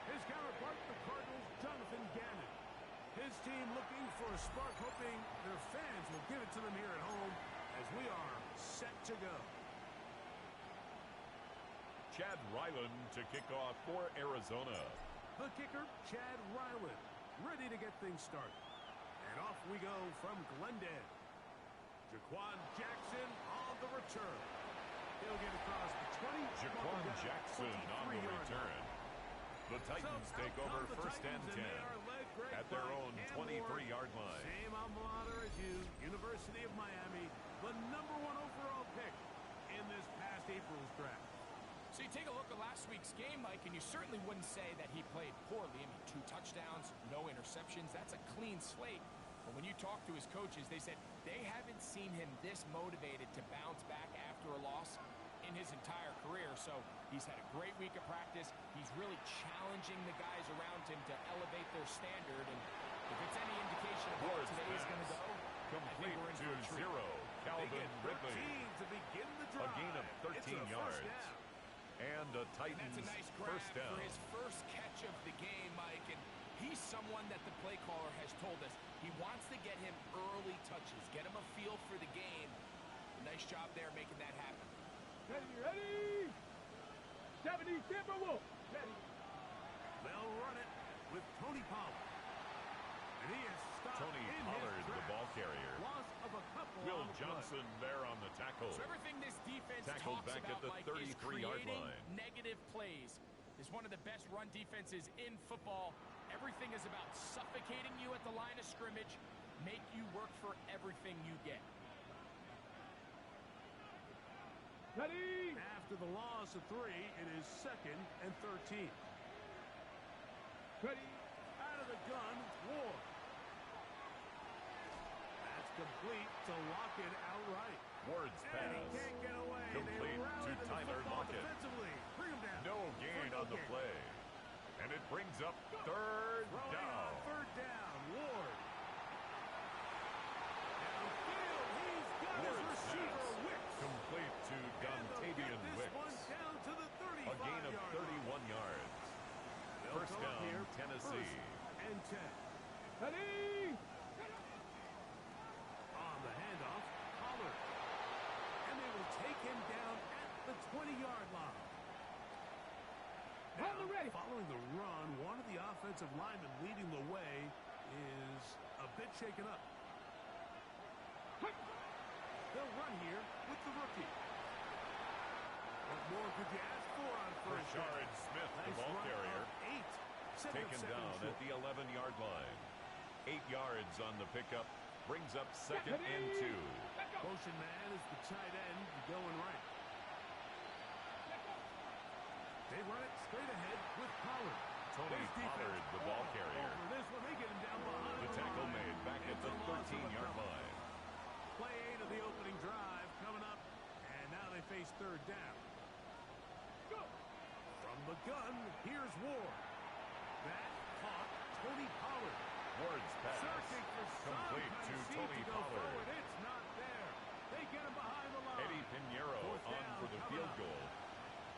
Speaker 5: His counterpart, the Cardinals' Jonathan Gannon. His team looking for a spark, hoping their fans will give it to them here at home as we are set to go.
Speaker 2: Chad Ryland to kick off for Arizona.
Speaker 5: The kicker, Chad Ryland, ready to get things started. And off we go from Glendale. Jaquan Jackson on the return. He'll get across the 20.
Speaker 2: Jaquan Jackson on the return. The Titans take over first and 10 at their own 23-yard line.
Speaker 5: Same alma mater as you, University of Miami, the #1 overall pick in this past April's draft.
Speaker 7: So you take a look at last week's game, Mike, and you certainly wouldn't say that he played poorly. I mean, 2 touchdowns, no interceptions. That's a clean slate. But when you talk to his coaches, they said they haven't seen him this motivated to bounce back after a loss in his entire career. So he's had a great week of practice. He's really challenging the guys around him to elevate their standard. And if it's any indication of how today is going to go,
Speaker 2: complete to 0. Calvin Ridley.
Speaker 5: To begin the
Speaker 2: a
Speaker 5: drive.
Speaker 2: gain of 13 yards. And a Titans
Speaker 7: that's a nice grab
Speaker 2: first down.
Speaker 7: For his first catch of the game, Mike. And he's someone that the play caller has told us he wants to get him early touches, get him a feel for the game. Nice job there making that happen.
Speaker 4: Ready? 70 Timberwolves. Ready.
Speaker 5: They'll run it with Tony Pollard. And he is stopped
Speaker 2: Tony
Speaker 5: in
Speaker 2: Pollard,
Speaker 5: his
Speaker 2: the ball carrier.
Speaker 5: Loss of a couple.
Speaker 2: Will Johnson there on the tackle.
Speaker 7: So everything this defense
Speaker 2: Tackled
Speaker 7: talks
Speaker 2: back
Speaker 7: about,
Speaker 2: at the
Speaker 7: Mike,
Speaker 2: 33-yard
Speaker 7: is creating
Speaker 2: line.
Speaker 7: negative plays. Is one of the best run defenses in football. Everything is about suffocating you at the line of scrimmage, make you work for everything you get.
Speaker 4: Ready.
Speaker 5: After the loss of 3, it is 2nd and 13.
Speaker 4: Ready.
Speaker 5: Out of the gun, Ward. That's complete to lock it outright.
Speaker 2: Ward's
Speaker 5: And
Speaker 2: pass.
Speaker 5: he can't get away.
Speaker 2: Complete to Tyler Lockett.
Speaker 5: Bring him down.
Speaker 2: No gain on the play. And it brings up 3rd down.
Speaker 5: 3rd down, Ward. Downfield, he's got his
Speaker 2: Ward's
Speaker 5: receiver,
Speaker 2: pass.
Speaker 5: Wicks.
Speaker 2: Complete to Dontavian Wicks.
Speaker 5: Down to the 35
Speaker 2: A gain of 31 yards. First down,
Speaker 5: here,
Speaker 2: Tennessee.
Speaker 5: 1st and 10.
Speaker 4: Ready.
Speaker 5: On the handoff, Pollard. And they will take him down at the 20-yard line. Now, following the run, one of the offensive linemen leading the way is a bit shaken up. They'll run here with the rookie. What more could you ask for on first down?
Speaker 2: Rashard Smith, the
Speaker 5: Nice
Speaker 2: ball
Speaker 5: run
Speaker 2: carrier.
Speaker 5: of 8.
Speaker 2: Taken down at the 11-yard line. 8 yards on the pickup. Brings up 2nd and 2.
Speaker 5: Motion man is the tight end going right. They run it straight ahead with Pollard.
Speaker 2: Tony Pollard, the ball carrier.
Speaker 5: Over this one, they get him down behind
Speaker 2: The tackle made back at the 13-yard line.
Speaker 5: Play 8 of the opening drive coming up, and now they face 3rd down. Go! From the gun, here's Ward. That caught Tony Pollard.
Speaker 2: Ward's pass.
Speaker 5: Searching for some
Speaker 2: Complete
Speaker 5: kind
Speaker 2: to
Speaker 5: of seam
Speaker 2: Tony
Speaker 5: to go
Speaker 2: Pollard.
Speaker 5: forward. It's not there. They get him behind the line.
Speaker 2: Eddie Pinheiro
Speaker 5: 4th
Speaker 2: on
Speaker 5: down
Speaker 2: for the
Speaker 5: coming
Speaker 2: field
Speaker 5: up.
Speaker 2: goal.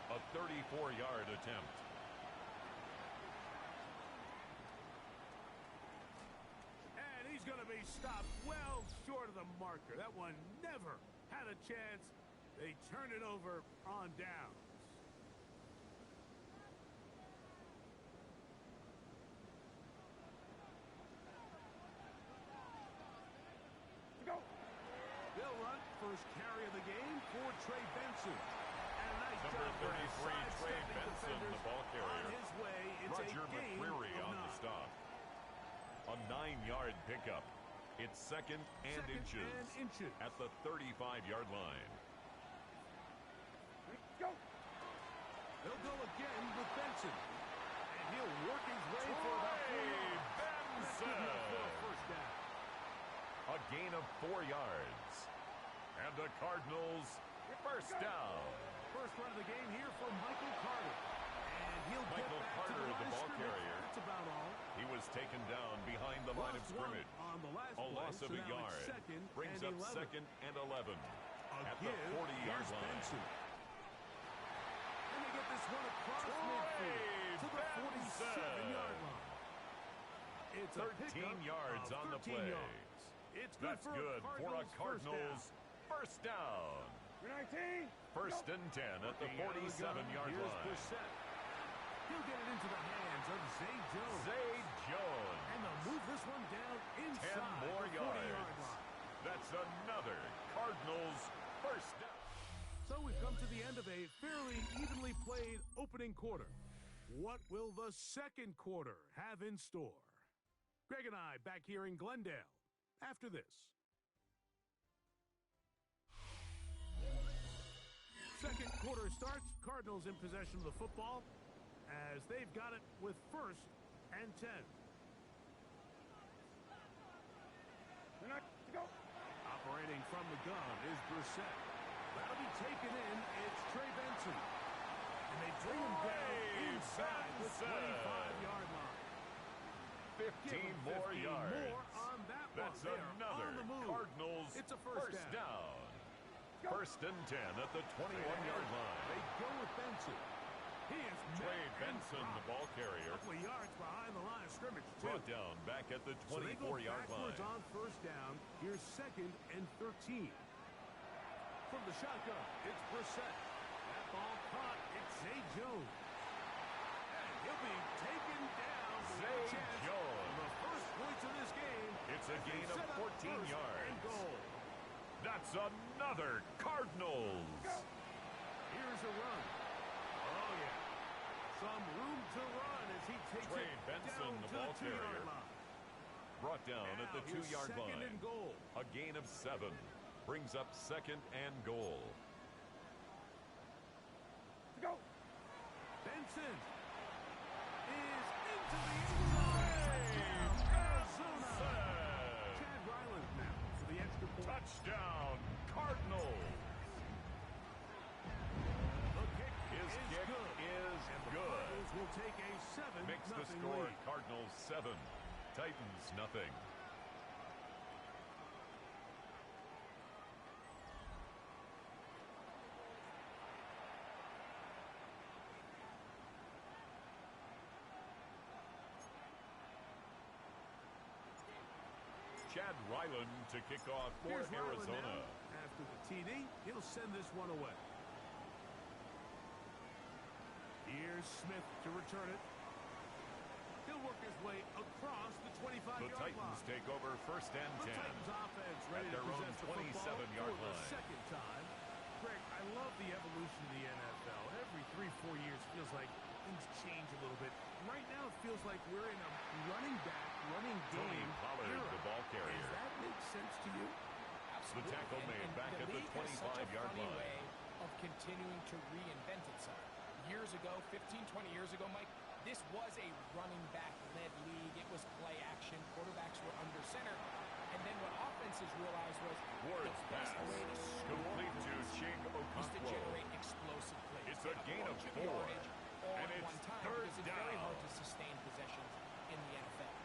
Speaker 2: A 34-yard attempt.
Speaker 5: And he's going to be stopped well short of the marker. That one never had a chance. They turn it over on downs.
Speaker 4: Go.
Speaker 5: They'll run first carry of the game for Trey Benson. And a nice
Speaker 2: Number
Speaker 5: job there
Speaker 2: 33, Trey
Speaker 5: sidestepping
Speaker 2: Benson, the
Speaker 5: defenders
Speaker 2: ball carrier.
Speaker 5: On his way, it's
Speaker 2: Roger
Speaker 5: a gain
Speaker 2: McCreary
Speaker 5: of
Speaker 2: on the
Speaker 5: 9.
Speaker 2: stop. A 9-yard pickup. It's 2nd and inches at the 35-yard line.
Speaker 4: Go.
Speaker 5: They'll go again with Benson. And he'll work his way for about 4 yards.
Speaker 2: Benson.
Speaker 5: For a first down.
Speaker 2: A gain of 4 yards. And the Cardinals first down.
Speaker 5: First run of the game here for Michael Carter. And he'll get
Speaker 2: Michael
Speaker 5: back
Speaker 2: Carter,
Speaker 5: to the line
Speaker 2: the
Speaker 5: of
Speaker 2: ball
Speaker 5: scrimmage.
Speaker 2: carrier.
Speaker 5: That's about all.
Speaker 2: He was taken down behind the line of
Speaker 5: Lost one
Speaker 2: scrimmage.
Speaker 5: on the last
Speaker 2: A
Speaker 5: play,
Speaker 2: loss of
Speaker 5: so
Speaker 2: a
Speaker 5: now
Speaker 2: yard.
Speaker 5: it's 2nd
Speaker 2: Brings
Speaker 5: and
Speaker 2: up
Speaker 5: 11.
Speaker 2: 2nd and 11.
Speaker 5: A
Speaker 2: At the
Speaker 5: give.
Speaker 2: 40-yard
Speaker 5: Here's
Speaker 2: line.
Speaker 5: Benson. And they get
Speaker 2: 13 yards on the play.
Speaker 5: It's good.
Speaker 2: That's good for a Cardinals first down.
Speaker 4: 19.
Speaker 2: First and 10 at the 47-yard line.
Speaker 5: Brissett. He'll get it into the hands of Zay Jones.
Speaker 2: Zay Jones.
Speaker 5: And they'll move this one down inside
Speaker 2: 10 more
Speaker 5: the 40-yard
Speaker 2: yards.
Speaker 5: line.
Speaker 2: That's another Cardinals first down.
Speaker 5: So we've come to the end of a fairly evenly played opening quarter. What will the second quarter have in store? Greg and I back here in Glendale after this. Second quarter starts. Cardinals in possession of the football as they've got it with first and 10. Operating from the gun is Brissett. That'll be taken in. It's Trey Benson. And they bring him down inside the 25-yard line.
Speaker 2: 15 more yards.
Speaker 5: More on that
Speaker 2: That's
Speaker 5: one.
Speaker 2: another
Speaker 5: on the move.
Speaker 2: Cardinals
Speaker 5: It's a first
Speaker 2: down. First and 10 at the 21-yard line.
Speaker 5: They go with Benson. He is
Speaker 2: Trey Benson, the ball carrier.
Speaker 5: A couple of yards behind the line of scrimmage, too.
Speaker 2: Brought down back at the 24-yard line.
Speaker 5: On first down. Here's second and 13. From the shotgun, it's Brissett. That ball caught. It's Zay Jones. And he'll be taken down.
Speaker 2: Zay Jones.
Speaker 5: The first points of this game.
Speaker 2: It's a gain of 14 yards.
Speaker 5: And goal.
Speaker 2: That's another Cardinals.
Speaker 5: Here's a run. Oh, yeah. Some room to run as he takes
Speaker 2: Trey
Speaker 5: it
Speaker 2: Benson,
Speaker 5: down
Speaker 2: the
Speaker 5: to
Speaker 2: ball
Speaker 5: the 2-yard
Speaker 2: carrier.
Speaker 5: line.
Speaker 2: Brought down
Speaker 5: Now
Speaker 2: at the 2-yard line.
Speaker 5: Second and goal.
Speaker 2: A gain of 7. Brings up second and goal.
Speaker 4: Go.
Speaker 5: Benson is into the end zone. Arizona. Chad Ryland now for the extra point.
Speaker 2: Touchdown, Cardinals.
Speaker 5: The kick
Speaker 2: His kick
Speaker 5: good.
Speaker 2: is
Speaker 5: And the
Speaker 2: good.
Speaker 5: Cardinals will take a 7-0
Speaker 2: Makes the score
Speaker 5: lead.
Speaker 2: Cardinals 7, Titans nothing. Chad Ryland to kick off for
Speaker 5: Here's Ryland
Speaker 2: Arizona.
Speaker 5: now. After the TD, he'll send this one away. Here's Smith to return it. He'll work his way across the 25-yard line.
Speaker 2: The Titans take over first and 10.
Speaker 5: The Titans offense ready
Speaker 2: at their
Speaker 5: to
Speaker 2: own
Speaker 5: possess the football
Speaker 2: 27-yard
Speaker 5: for the
Speaker 2: line.
Speaker 5: second time. Greg, I love the evolution of the NFL. Every 3-4 years feels like things change a little bit. Right now it feels like we're in a running
Speaker 2: Tony
Speaker 5: game
Speaker 2: Pollard,
Speaker 5: era.
Speaker 2: the ball carrier.
Speaker 5: Does that make sense to you?
Speaker 2: The tackle made back at the 25-yard line.
Speaker 7: Way of continuing to reinvent itself. Years ago, 15, 20 years ago, Mike, this was a running back-led league. It was play action. Quarterbacks were under center. And then what offenses realized was
Speaker 2: Ward's
Speaker 7: the best
Speaker 2: pass,
Speaker 7: way to score
Speaker 2: complete to Chig
Speaker 7: is to
Speaker 2: Okonkwo.
Speaker 7: generate explosive plays.
Speaker 2: It's a gain of 4.
Speaker 7: And
Speaker 2: it's
Speaker 7: one time
Speaker 2: third
Speaker 7: because it's very
Speaker 2: down.
Speaker 7: hard to sustain possessions in the NFL.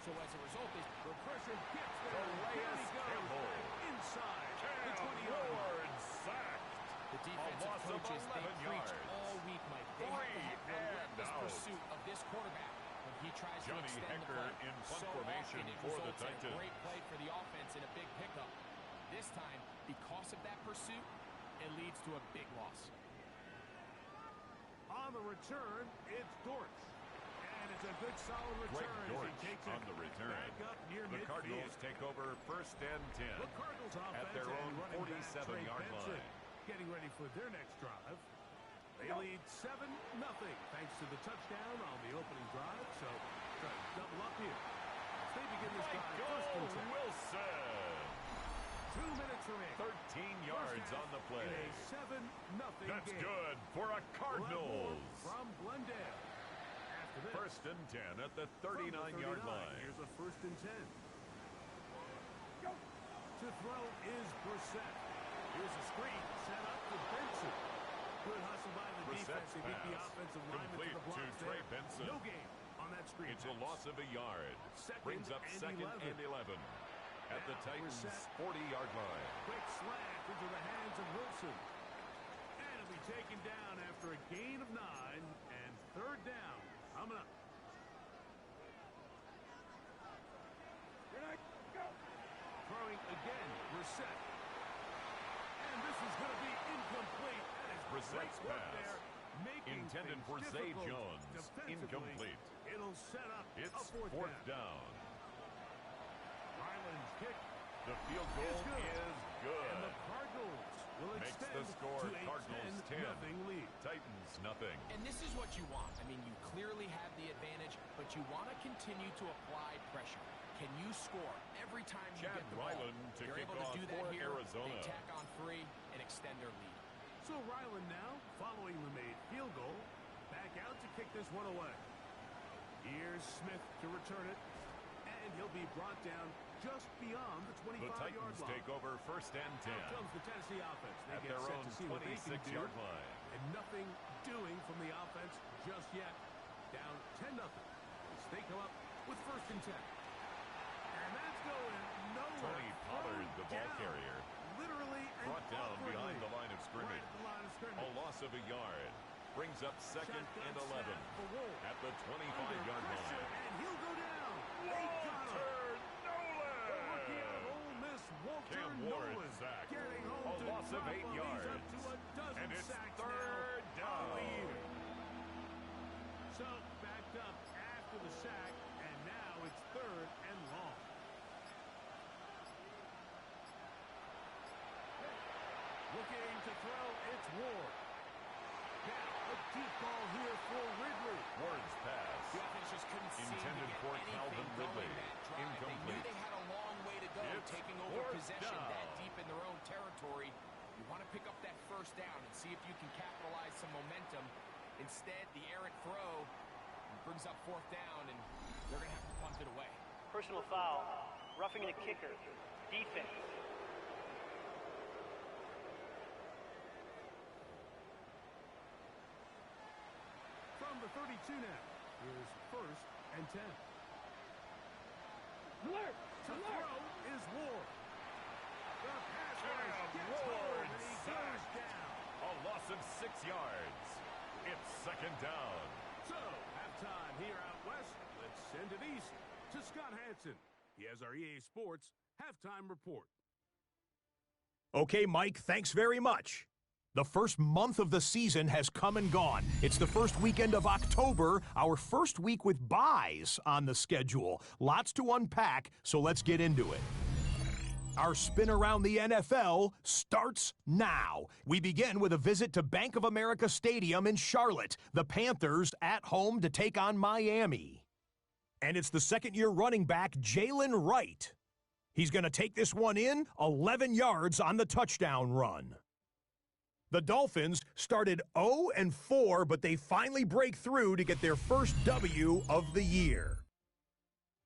Speaker 7: So as a result,
Speaker 5: The pressure gets there.
Speaker 2: Calais
Speaker 5: Here he goes.
Speaker 2: Campbell.
Speaker 5: Inside the
Speaker 2: Cam
Speaker 5: 20-yard line.
Speaker 2: Ward sacked.
Speaker 7: the defensive
Speaker 2: loss of
Speaker 7: coaches, they
Speaker 2: 11
Speaker 7: preach
Speaker 2: yards.
Speaker 7: all week, Mike. They have to have
Speaker 2: 3 and
Speaker 7: relentless
Speaker 2: out.
Speaker 7: pursuit of this quarterback when he tries
Speaker 2: Johnny
Speaker 7: to extend
Speaker 2: Hecker
Speaker 7: the play.
Speaker 2: in punt
Speaker 7: So
Speaker 2: formation
Speaker 7: often it
Speaker 2: for the
Speaker 7: results in a
Speaker 2: Titans.
Speaker 7: great play for the offense and a big pickup. This time, because of that pursuit, it leads to a big loss.
Speaker 5: On the return, it's Dortch. And it's a good solid return.
Speaker 2: Greg
Speaker 5: as
Speaker 2: Dortch
Speaker 5: he takes
Speaker 2: on
Speaker 5: it
Speaker 2: the return.
Speaker 5: back up near
Speaker 2: The
Speaker 5: midfield.
Speaker 2: Cardinals take over first and 10
Speaker 5: The Cardinals offense
Speaker 2: at their
Speaker 5: and
Speaker 2: own
Speaker 5: running back
Speaker 2: 47-yard
Speaker 5: Trey Benson
Speaker 2: line.
Speaker 5: getting ready for their next drive. They lead 7-0 thanks to the touchdown on the opening drive. So try to double up here. As they begin this drive, first and 10.
Speaker 2: Wilson.
Speaker 5: 2 minutes remaining.
Speaker 2: 13 yards on the play.
Speaker 5: In a 7-0
Speaker 2: That's
Speaker 5: game.
Speaker 2: good for a Cardinals.
Speaker 5: From Glendale. After this,
Speaker 2: First and 10 at the
Speaker 5: from the
Speaker 2: 39-yard
Speaker 5: 39,
Speaker 2: line.
Speaker 5: Here's a first and 10. To throw is Brissett. Here's a screen set up for Benson. Good hustle by the
Speaker 2: Brissett's
Speaker 5: defense. They beat the
Speaker 2: pass
Speaker 5: offensive lineman to
Speaker 2: complete
Speaker 5: the blocks
Speaker 2: to Trey
Speaker 5: there.
Speaker 2: Benson.
Speaker 5: No gain on that screen.
Speaker 2: It's a loss of a yard.
Speaker 5: Second
Speaker 2: Brings up
Speaker 5: and
Speaker 2: second
Speaker 5: 11.
Speaker 2: and 11 at the
Speaker 5: Now
Speaker 2: Titans'
Speaker 5: Brissett.
Speaker 2: 40-yard line.
Speaker 5: Quick slant into the hands of Wilson. And it'll be taken down after a gain of 9 and third down. Coming up.
Speaker 2: Brissett's pass. Intended for Zay Jones. Incomplete.
Speaker 5: It'll set up
Speaker 2: it's
Speaker 5: a
Speaker 2: fourth down.
Speaker 5: Ryland's kick.
Speaker 2: The field goal is good.
Speaker 5: And the Cardinals will
Speaker 2: Makes
Speaker 5: extend
Speaker 2: the score
Speaker 5: to a
Speaker 2: Cardinals
Speaker 5: 10-0 lead.
Speaker 2: Titans nothing.
Speaker 7: And this is what you want. I mean, you clearly have the advantage, but you want to continue to apply pressure. Can you score every time you get the ball?
Speaker 2: To
Speaker 7: They're
Speaker 2: kick
Speaker 7: able to
Speaker 2: off
Speaker 7: do that
Speaker 2: for
Speaker 7: here.
Speaker 2: Arizona.
Speaker 7: They tack on 3 and extend their lead.
Speaker 5: So Ryland now, following the made field goal, back out to kick this one away. Here's Smith to return it, and he'll be brought down just beyond the 25-yard line.
Speaker 2: The Titans take over first and 10.
Speaker 5: Here comes the Tennessee offense. They
Speaker 2: At
Speaker 5: get
Speaker 2: their
Speaker 5: set
Speaker 2: own
Speaker 5: to see what they can do,
Speaker 2: 26-yard line.
Speaker 5: and nothing doing from the offense just yet. Down 10-0. As they come up with first and 10. And that's going nowhere.
Speaker 2: Tony Pollard, the ball carrier,
Speaker 5: literally and
Speaker 2: brought down behind the line of
Speaker 5: Right
Speaker 2: scrimmage.
Speaker 5: at the line of scrimmage.
Speaker 2: A loss of a yard. Brings up second and 11 at the 25-yard line.
Speaker 5: And he'll go down.
Speaker 2: Walter
Speaker 5: Rookie out of
Speaker 2: Nolan.
Speaker 5: Ole Miss, Walter
Speaker 2: Cam Ward
Speaker 5: Nolan,
Speaker 2: sack.
Speaker 5: getting home
Speaker 2: A
Speaker 5: to
Speaker 2: loss of 8
Speaker 5: Drama. He's
Speaker 2: yards.
Speaker 5: up to a dozen
Speaker 2: And it's
Speaker 5: sacks
Speaker 2: third
Speaker 5: now on the
Speaker 2: down.
Speaker 5: year. So backed up after the sack, and now it's third and long. Looking to throw, it's Ward. Now a deep ball here for Ridley.
Speaker 2: Ward's pass.
Speaker 7: The offense just couldn't seem to
Speaker 2: Intended
Speaker 7: get
Speaker 2: for
Speaker 7: anything
Speaker 2: Calvin
Speaker 7: going
Speaker 2: Ridley.
Speaker 7: that drive. They knew
Speaker 2: Incomplete.
Speaker 7: they had a long way to go,
Speaker 2: It's
Speaker 7: taking over
Speaker 2: fourth
Speaker 7: possession
Speaker 2: down.
Speaker 7: that deep in their own territory. You want to pick up that first down and see if you can capitalize some momentum. Instead, the errant throw brings up fourth down, and they're going to have to punt it away.
Speaker 8: Personal foul. Roughing the kicker. Defense.
Speaker 5: From the 32 now is first and 10.
Speaker 4: Alert!
Speaker 5: To throw is Ward. The pass gets
Speaker 2: Ward
Speaker 5: and he goes
Speaker 2: sacked.
Speaker 5: down.
Speaker 2: A loss of 6 yards. It's second down.
Speaker 5: So, halftime here out west. Let's send it east to Scott Hansen. He has our EA Sports halftime report.
Speaker 6: Okay, Mike, thanks very much. The first month of the season has come and gone. It's the first weekend of October, our first week with byes on the schedule. Lots to unpack, so let's get into it. Our spin around the NFL starts now. We begin with a visit to Bank of America Stadium in Charlotte. The Panthers at home to take on Miami. And it's the second-year running back, Jalen Wright. He's going to take this one in 11 yards on the touchdown run. The Dolphins started 0-4, but they finally break through to get their first W of the year.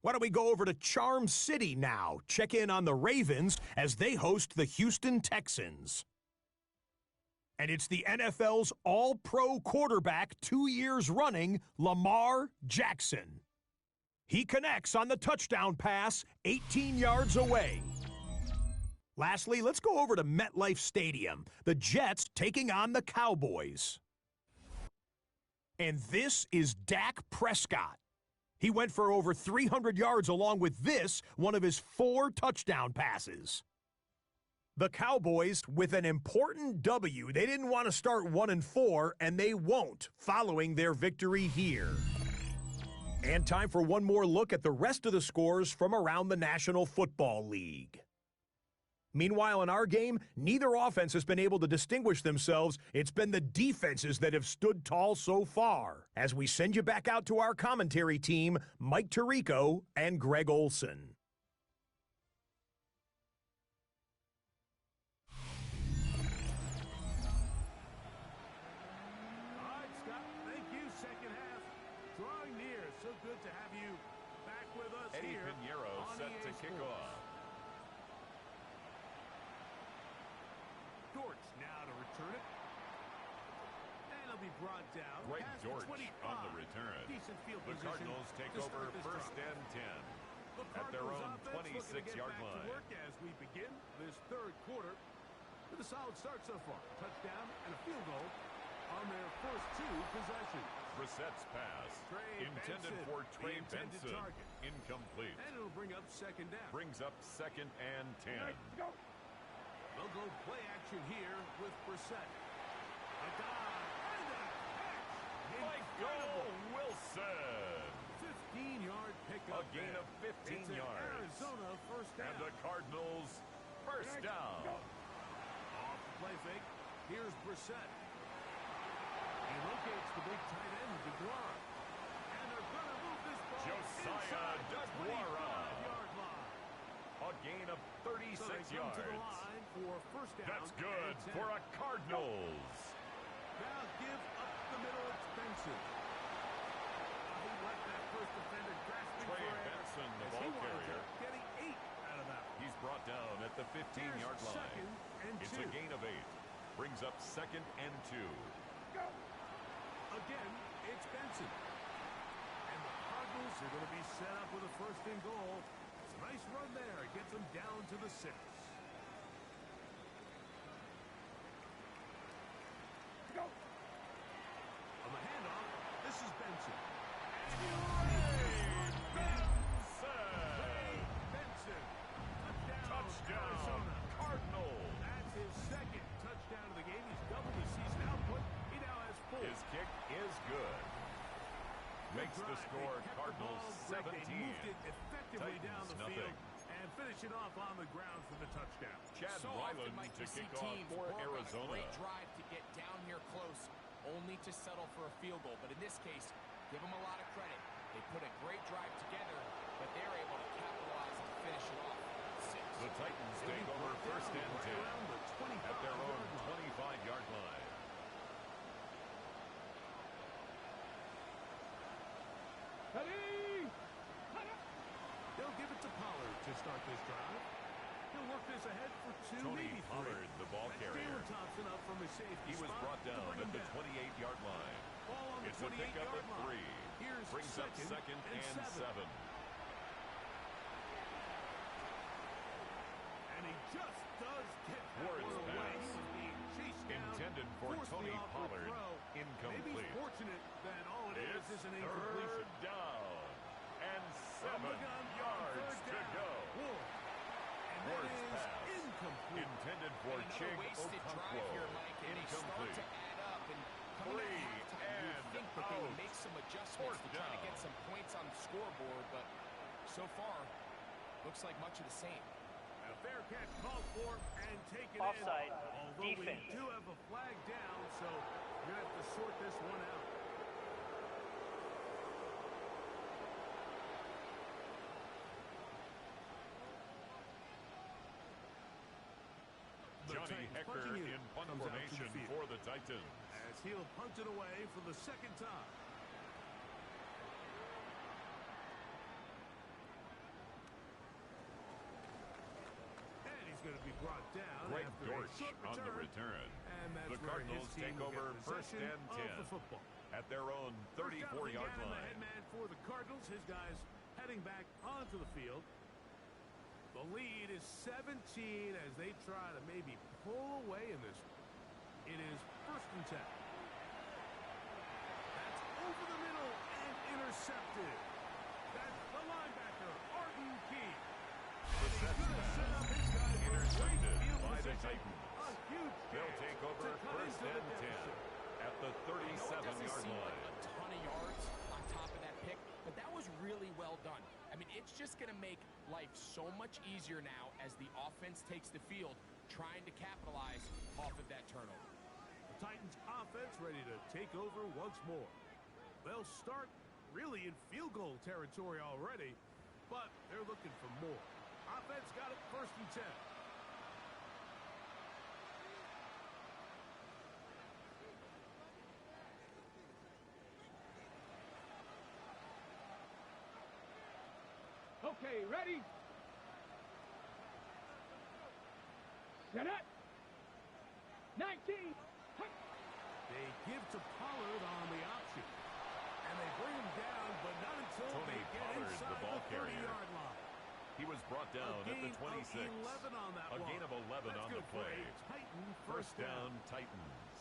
Speaker 6: Why don't we go over to Charm City now, check in on the Ravens as they host the Houston Texans. And it's the NFL's all-pro quarterback 2 years running, Lamar Jackson. He connects on the touchdown pass 18 yards away. Lastly, let's go over to MetLife Stadium. The Jets taking on the Cowboys. And this is Dak Prescott. He went for over 300 yards along with this, one of his 4 touchdown passes. The Cowboys with an important W. They didn't want to start 1-4, and they won't following their victory here. And time for one more look at the rest of the scores from around the National Football League. Meanwhile, in our game, neither offense has been able to distinguish themselves. It's been the defenses that have stood tall so far. As we send you back out to our commentary team, Mike Tirico and Greg Olson.
Speaker 5: All right, Scott, thank you. Second half drawing near. So good to have you back with us
Speaker 2: Eddie
Speaker 5: here
Speaker 2: Pinheiro
Speaker 5: on
Speaker 2: set
Speaker 5: EA
Speaker 2: to kick
Speaker 5: Sports.
Speaker 2: off.
Speaker 5: Dortch now to return it. And it'll be brought down.
Speaker 2: Greg
Speaker 5: past
Speaker 2: Dortch
Speaker 5: the 25.
Speaker 2: on the return.
Speaker 5: Decent field
Speaker 2: The
Speaker 5: position
Speaker 2: Cardinals take
Speaker 5: to
Speaker 2: over
Speaker 5: start this
Speaker 2: first
Speaker 5: drive.
Speaker 2: and 10
Speaker 5: The
Speaker 2: at their
Speaker 5: Cardinals
Speaker 2: own
Speaker 5: offense looking to get
Speaker 2: 26-yard
Speaker 5: back to
Speaker 2: line.
Speaker 5: work as we begin this third quarter with a solid start so far. Touchdown and a field goal on their first 2 possessions.
Speaker 2: Brissett's pass
Speaker 5: Trey
Speaker 2: intended
Speaker 5: Benson,
Speaker 2: for
Speaker 5: the
Speaker 2: Trey
Speaker 5: intended
Speaker 2: Benson.
Speaker 5: target.
Speaker 2: Incomplete.
Speaker 5: And it'll bring up second down.
Speaker 2: Brings up second and 10.
Speaker 5: They'll go play action here with Brissett. A A dive and a catch.
Speaker 2: Michael Wilson.
Speaker 5: 15-yard pickup.
Speaker 2: A gain of 15
Speaker 5: it's
Speaker 2: yards.
Speaker 5: Arizona first down.
Speaker 2: And the Cardinals first down.
Speaker 5: Off the play fake. Here's Brissett. He locates the big tight end, DeGuara. And they're going to move this ball
Speaker 2: Josiah
Speaker 5: inside the
Speaker 2: DeGuara.
Speaker 5: 25-yard line.
Speaker 2: A gain of 36
Speaker 5: so they come
Speaker 2: yards.
Speaker 5: to the line for first down.
Speaker 2: That's good for a Cardinals.
Speaker 5: Now give up the middle. It's Benson. He left that first defender grasping
Speaker 2: Trey
Speaker 5: for air.
Speaker 2: Benson, the
Speaker 5: as
Speaker 2: ball
Speaker 5: he wound
Speaker 2: carrier.
Speaker 5: up getting 8 out of that.
Speaker 2: He's brought down at the 15-yard line.
Speaker 5: Second and
Speaker 2: It's
Speaker 5: 2.
Speaker 2: a gain of 8. Brings up 2nd and 2.
Speaker 5: Again, it's Benson. And the Cardinals are going to be set up with a first and goal. It's a nice run there. It gets them down to the 6. Go. On the handoff, this is Benson. Benson.
Speaker 2: Touchdown. Cardinals.
Speaker 5: That's his second touchdown of the game. He's doubled his season output. He now has 4.
Speaker 2: His kick is good. Makes the score Cardinals 17.
Speaker 5: They moved it effectively down
Speaker 2: Titans
Speaker 5: the
Speaker 2: nothing.
Speaker 5: field and finish it off on the ground for the touchdown.
Speaker 2: Chad
Speaker 7: So
Speaker 2: Ryland
Speaker 7: often, Mike,
Speaker 2: to
Speaker 7: you see
Speaker 2: kick off
Speaker 7: teams
Speaker 2: for
Speaker 7: work on a
Speaker 2: Arizona.
Speaker 7: great drive to get down here close, only to settle for a field goal. But in this case, give them a lot of credit. They put a great drive together, but they're able to capitalize and finish it off. 6.
Speaker 2: The Titans take over first and 10 at their own 25-yard line.
Speaker 5: They'll give it to Pollard to start this drive. He'll work this ahead for 2,
Speaker 2: Tony
Speaker 5: maybe 3.
Speaker 2: Pollard, the ball carrier.
Speaker 5: Taylor Thompson up from his safety
Speaker 2: He was
Speaker 5: spot
Speaker 2: brought
Speaker 5: to
Speaker 2: down
Speaker 5: bring
Speaker 2: at
Speaker 5: him
Speaker 2: the
Speaker 5: down.
Speaker 2: 28-yard line.
Speaker 5: Ball on the
Speaker 2: It's a pickup
Speaker 5: 28-yard
Speaker 2: at 3.
Speaker 5: line. Here's
Speaker 2: Brings up 2nd and 7.
Speaker 5: And he just does get that
Speaker 2: Ward's
Speaker 5: one away.
Speaker 2: pass.
Speaker 5: He was being chased down.
Speaker 2: Intended for
Speaker 5: Forced
Speaker 2: Tony
Speaker 5: the awkward
Speaker 2: Pollard.
Speaker 5: throw. Maybe
Speaker 2: Incomplete.
Speaker 5: he's fortunate that all it is
Speaker 2: It's
Speaker 5: an incompletion.
Speaker 2: 3rd down. And
Speaker 5: From
Speaker 2: 7
Speaker 5: the gun,
Speaker 2: yards
Speaker 5: third
Speaker 2: to
Speaker 5: down.
Speaker 2: go.
Speaker 5: Ward. And that
Speaker 2: Ward's
Speaker 5: is
Speaker 2: pass.
Speaker 5: incomplete.
Speaker 2: Intended for
Speaker 7: And another
Speaker 2: Chig
Speaker 7: wasted drive
Speaker 2: Okonkwo.
Speaker 7: here, Mike, and they start
Speaker 2: Incomplete.
Speaker 7: to add up. And coming out of
Speaker 2: 3
Speaker 7: halftime, you
Speaker 2: and
Speaker 7: would think that they would
Speaker 2: out.
Speaker 7: make some adjustments
Speaker 2: 4th
Speaker 7: to try to
Speaker 2: down.
Speaker 7: get some points on the scoreboard, but so far, looks like much of the same.
Speaker 5: A fair catch called for and taken
Speaker 8: Offside.
Speaker 5: in. Although
Speaker 8: Defense.
Speaker 5: we do have a flag down, so we're going to have to sort this one out. The
Speaker 2: Johnny
Speaker 5: Titans
Speaker 2: Hecker
Speaker 5: punting
Speaker 2: in punt
Speaker 5: comes out to the
Speaker 2: formation
Speaker 5: field.
Speaker 2: for the Titans.
Speaker 5: As he'll punt it away for the second time. And he's going to be brought down
Speaker 2: Greg
Speaker 5: after a
Speaker 2: Dortch
Speaker 5: short
Speaker 2: on the
Speaker 5: return.
Speaker 2: return.
Speaker 5: And that's
Speaker 2: The
Speaker 5: where
Speaker 2: Cardinals
Speaker 5: his team
Speaker 2: take
Speaker 5: will
Speaker 2: over
Speaker 5: get
Speaker 2: first
Speaker 5: possession
Speaker 2: and
Speaker 5: of
Speaker 2: 10
Speaker 5: the football.
Speaker 2: at their own 34-yard
Speaker 5: The
Speaker 2: line.
Speaker 5: headman for the Cardinals. His guys heading back onto the field. The lead is 17 as they try to maybe pull away in this one. It is first and 10. That's over the middle and intercepted. That's the linebacker, Arden Key.
Speaker 2: Brissett's
Speaker 5: He's going to set up his guys for great
Speaker 2: intercepted
Speaker 5: field
Speaker 2: by the
Speaker 5: position.
Speaker 2: Titans.
Speaker 5: A huge
Speaker 2: They'll
Speaker 5: chance
Speaker 2: take over
Speaker 5: to cut
Speaker 2: first
Speaker 5: into the
Speaker 2: and 10
Speaker 5: deficit.
Speaker 2: at the
Speaker 7: I know it doesn't
Speaker 2: 37-yard
Speaker 7: seem
Speaker 2: line.
Speaker 7: like a ton of yards on top of that pick, but that was really well done. I mean, it's just going to make life so much easier now as the offense takes the field, trying to capitalize off of that turnover.
Speaker 5: The Titans offense ready to take over once more. They'll start really in field goal territory already, but they're looking for more. Offense got it first and 10.
Speaker 4: Okay, ready? Set up. 19.
Speaker 5: They give to Pollard on the option. And they bring him down, but not until
Speaker 2: Tony
Speaker 5: they get
Speaker 2: Pollard,
Speaker 5: inside
Speaker 2: the ball
Speaker 5: the
Speaker 2: carrier.
Speaker 5: 30-yard line.
Speaker 2: He was brought down
Speaker 5: A
Speaker 2: at the
Speaker 5: gain
Speaker 2: 26.
Speaker 5: of 11 on that
Speaker 2: A
Speaker 5: one.
Speaker 2: gain of 11
Speaker 5: That's
Speaker 2: on
Speaker 5: good
Speaker 2: the
Speaker 5: for
Speaker 2: play.
Speaker 5: a Titan
Speaker 2: First down, Titans.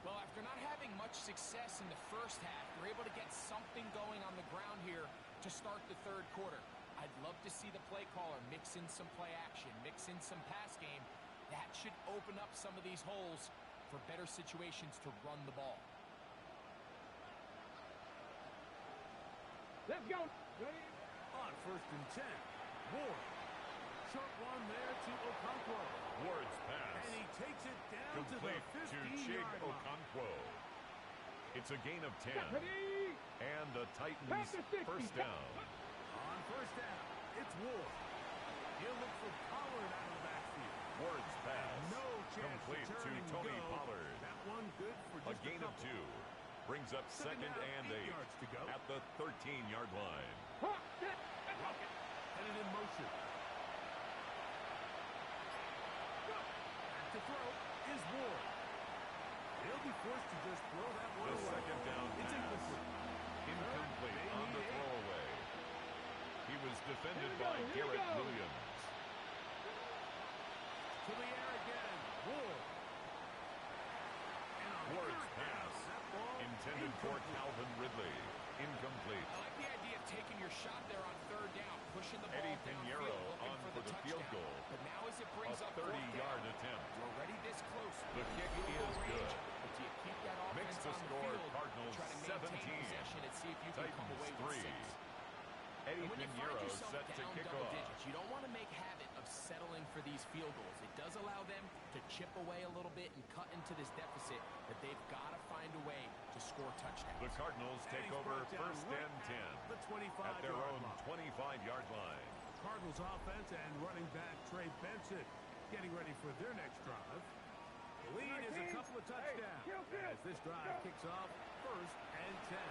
Speaker 7: Well, after not having much success in the first half, they're able to get something going on the ground here to start the third quarter. I'd love to see the play caller mix in some play action, mix in some pass game. That should open up some of these holes for better situations to run the ball.
Speaker 4: Let's go.
Speaker 5: On 1st and 10, Ward. Short one there to Okonkwo.
Speaker 2: Ward's pass.
Speaker 5: And he takes it down
Speaker 2: Complete
Speaker 5: to the
Speaker 2: to
Speaker 5: 15-yard line.
Speaker 2: Okonkwo. It's a gain of 10.
Speaker 4: Ready?
Speaker 2: And the Titans first down.
Speaker 5: On 1st down, it's Ward. He'll look for Pollard out of the backfield.
Speaker 2: Ward's pass.
Speaker 5: No chance
Speaker 2: Complete
Speaker 5: to
Speaker 2: to
Speaker 5: turn and
Speaker 2: Tony
Speaker 5: go.
Speaker 2: Pollard.
Speaker 5: That one good for
Speaker 2: A
Speaker 5: just
Speaker 2: gain of 2. Brings up second and 8
Speaker 5: yards to go.
Speaker 2: at the 13-yard line.
Speaker 5: Rocket headed in motion. Back to throw is Ward. He'll be forced to just throw that one
Speaker 2: The
Speaker 5: away.
Speaker 2: second down
Speaker 5: It's
Speaker 2: pass. Incomplete on the throwaway. He was defended by Garrett Williams.
Speaker 5: To the air again. Ward. And on
Speaker 2: Ward's
Speaker 5: third down,
Speaker 2: pass.
Speaker 5: that ball
Speaker 2: Intended for Calvin Ridley. Incomplete.
Speaker 7: I like the idea of taking your shot there on 3rd down, pushing the ball
Speaker 2: Eddie
Speaker 7: downfield,
Speaker 2: Pinheiro
Speaker 7: looking
Speaker 2: on
Speaker 7: for
Speaker 2: for the field
Speaker 7: touchdown.
Speaker 2: goal.
Speaker 7: But now as it brings
Speaker 2: A
Speaker 7: up 4th
Speaker 2: 30-yard
Speaker 7: down,
Speaker 2: attempt.
Speaker 7: you're already this close.
Speaker 2: The kick
Speaker 7: Field goal
Speaker 2: is
Speaker 7: range,
Speaker 2: good.
Speaker 7: But do you keep that offense
Speaker 2: Makes the
Speaker 7: on
Speaker 2: score
Speaker 7: the field,
Speaker 2: Cardinals
Speaker 7: try to maintain
Speaker 2: 17.
Speaker 7: possession and see if you can come away
Speaker 2: Titans 3.
Speaker 7: with 6.
Speaker 2: Eddie
Speaker 7: And when you find
Speaker 2: Pinheiro
Speaker 7: yourself
Speaker 2: set to
Speaker 7: down
Speaker 2: kick
Speaker 7: double
Speaker 2: off.
Speaker 7: digits, you don't want to make habit of settling for these field goals. It does allow them to chip away a little bit and cut into this deficit, but they've got to find a way to score touchdowns.
Speaker 2: The Cardinals take over 1st and 10
Speaker 5: the 25
Speaker 2: at their own
Speaker 5: line.
Speaker 2: 25-yard line.
Speaker 5: Cardinals offense and running back Trey Benson getting ready for their next drive. The lead is a couple of touchdowns as this drive kicks off 1st and 10.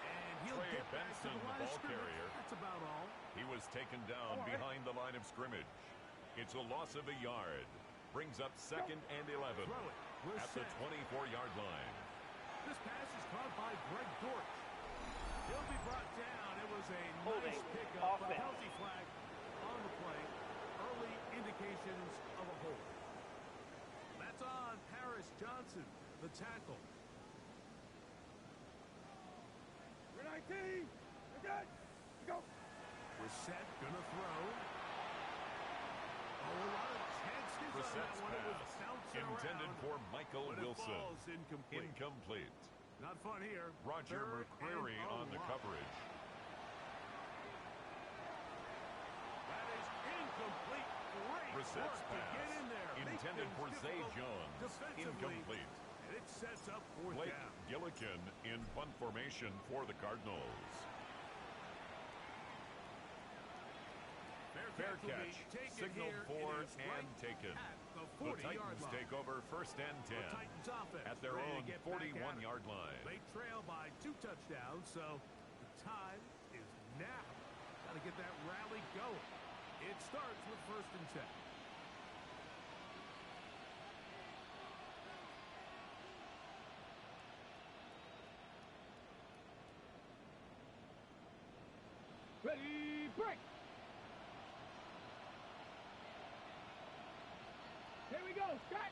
Speaker 5: And he'll
Speaker 2: Trey
Speaker 5: get back to
Speaker 2: Benson,
Speaker 5: the line
Speaker 2: the
Speaker 5: of
Speaker 2: ball
Speaker 5: scrimmage.
Speaker 2: carrier.
Speaker 5: That's about all.
Speaker 2: He was taken down behind the line of scrimmage. It's a loss of a yard. Brings up 2nd and 11
Speaker 5: Throw it. We're
Speaker 2: at the
Speaker 5: set.
Speaker 2: 24-yard line.
Speaker 5: This pass is caught by Greg Dortch. He'll be brought down. It was a
Speaker 8: Holding.
Speaker 5: nice pickup. A
Speaker 8: Offense.
Speaker 5: penalty flag on the play. Early indications of a hold. That's on Paris Johnson, the tackle.
Speaker 4: We're 19. We're good. Go.
Speaker 5: We're set. Gonna throw. Oh, a lot of chances on that
Speaker 2: Brissett's
Speaker 5: one. It was
Speaker 2: pass
Speaker 5: bouncing
Speaker 2: intended
Speaker 5: around,
Speaker 2: for Michael
Speaker 5: but it
Speaker 2: Wilson.
Speaker 5: falls incomplete.
Speaker 2: Incomplete.
Speaker 5: Not fun here.
Speaker 2: Roger
Speaker 5: 3rd
Speaker 2: McCreary
Speaker 5: and
Speaker 2: on the
Speaker 5: 11.
Speaker 2: coverage.
Speaker 5: That is incomplete. Great
Speaker 2: Brissett's
Speaker 5: work to
Speaker 2: pass
Speaker 5: get in there. Make
Speaker 2: intended
Speaker 5: things
Speaker 2: for Zay
Speaker 5: difficult
Speaker 2: Jones.
Speaker 5: defensively,
Speaker 2: Incomplete.
Speaker 5: And it sets up 4th
Speaker 2: Blake
Speaker 5: down.
Speaker 2: Gillikin in punt formation for the Cardinals. Fair catch, signaled for and taken. The Titans take over 1st and 10
Speaker 5: The Titans offense
Speaker 2: at their
Speaker 5: ready to
Speaker 2: own
Speaker 5: get back at it.
Speaker 2: 41-yard line.
Speaker 5: They trail by 2 touchdowns, so the time is now. Got to get that rally going. It starts with 1st and 10.
Speaker 4: Ready, break. Here we go. Start.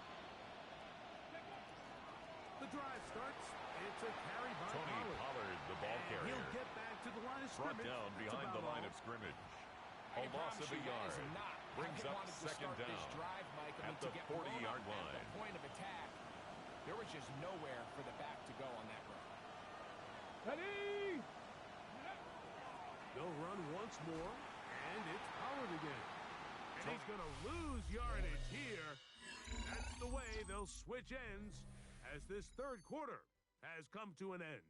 Speaker 5: The drive starts. It's a carry by
Speaker 2: Tony Pollard, the ball
Speaker 5: And
Speaker 2: carrier,
Speaker 5: he'll get back to the line of
Speaker 2: brought
Speaker 5: scrimmage.
Speaker 2: down
Speaker 5: That's
Speaker 2: behind
Speaker 5: about
Speaker 2: the line
Speaker 5: all.
Speaker 2: of scrimmage.
Speaker 7: I
Speaker 2: A loss
Speaker 7: promise
Speaker 2: of a
Speaker 7: you that is
Speaker 2: yard.
Speaker 7: not
Speaker 2: Brings
Speaker 7: how they
Speaker 2: up
Speaker 7: wanted to
Speaker 2: 2nd
Speaker 7: start this
Speaker 2: down
Speaker 7: drive, Mike. I
Speaker 2: at
Speaker 7: mean,
Speaker 2: the
Speaker 7: to get blown up
Speaker 2: 40-yard
Speaker 7: at
Speaker 2: line.
Speaker 7: the point of attack, there was just nowhere for the back to go on that run.
Speaker 4: Ready.
Speaker 5: They'll run once more, and it's Pollard again. And he's going to lose yardage here. That's the way they'll switch ends as this 3rd quarter has come to an end.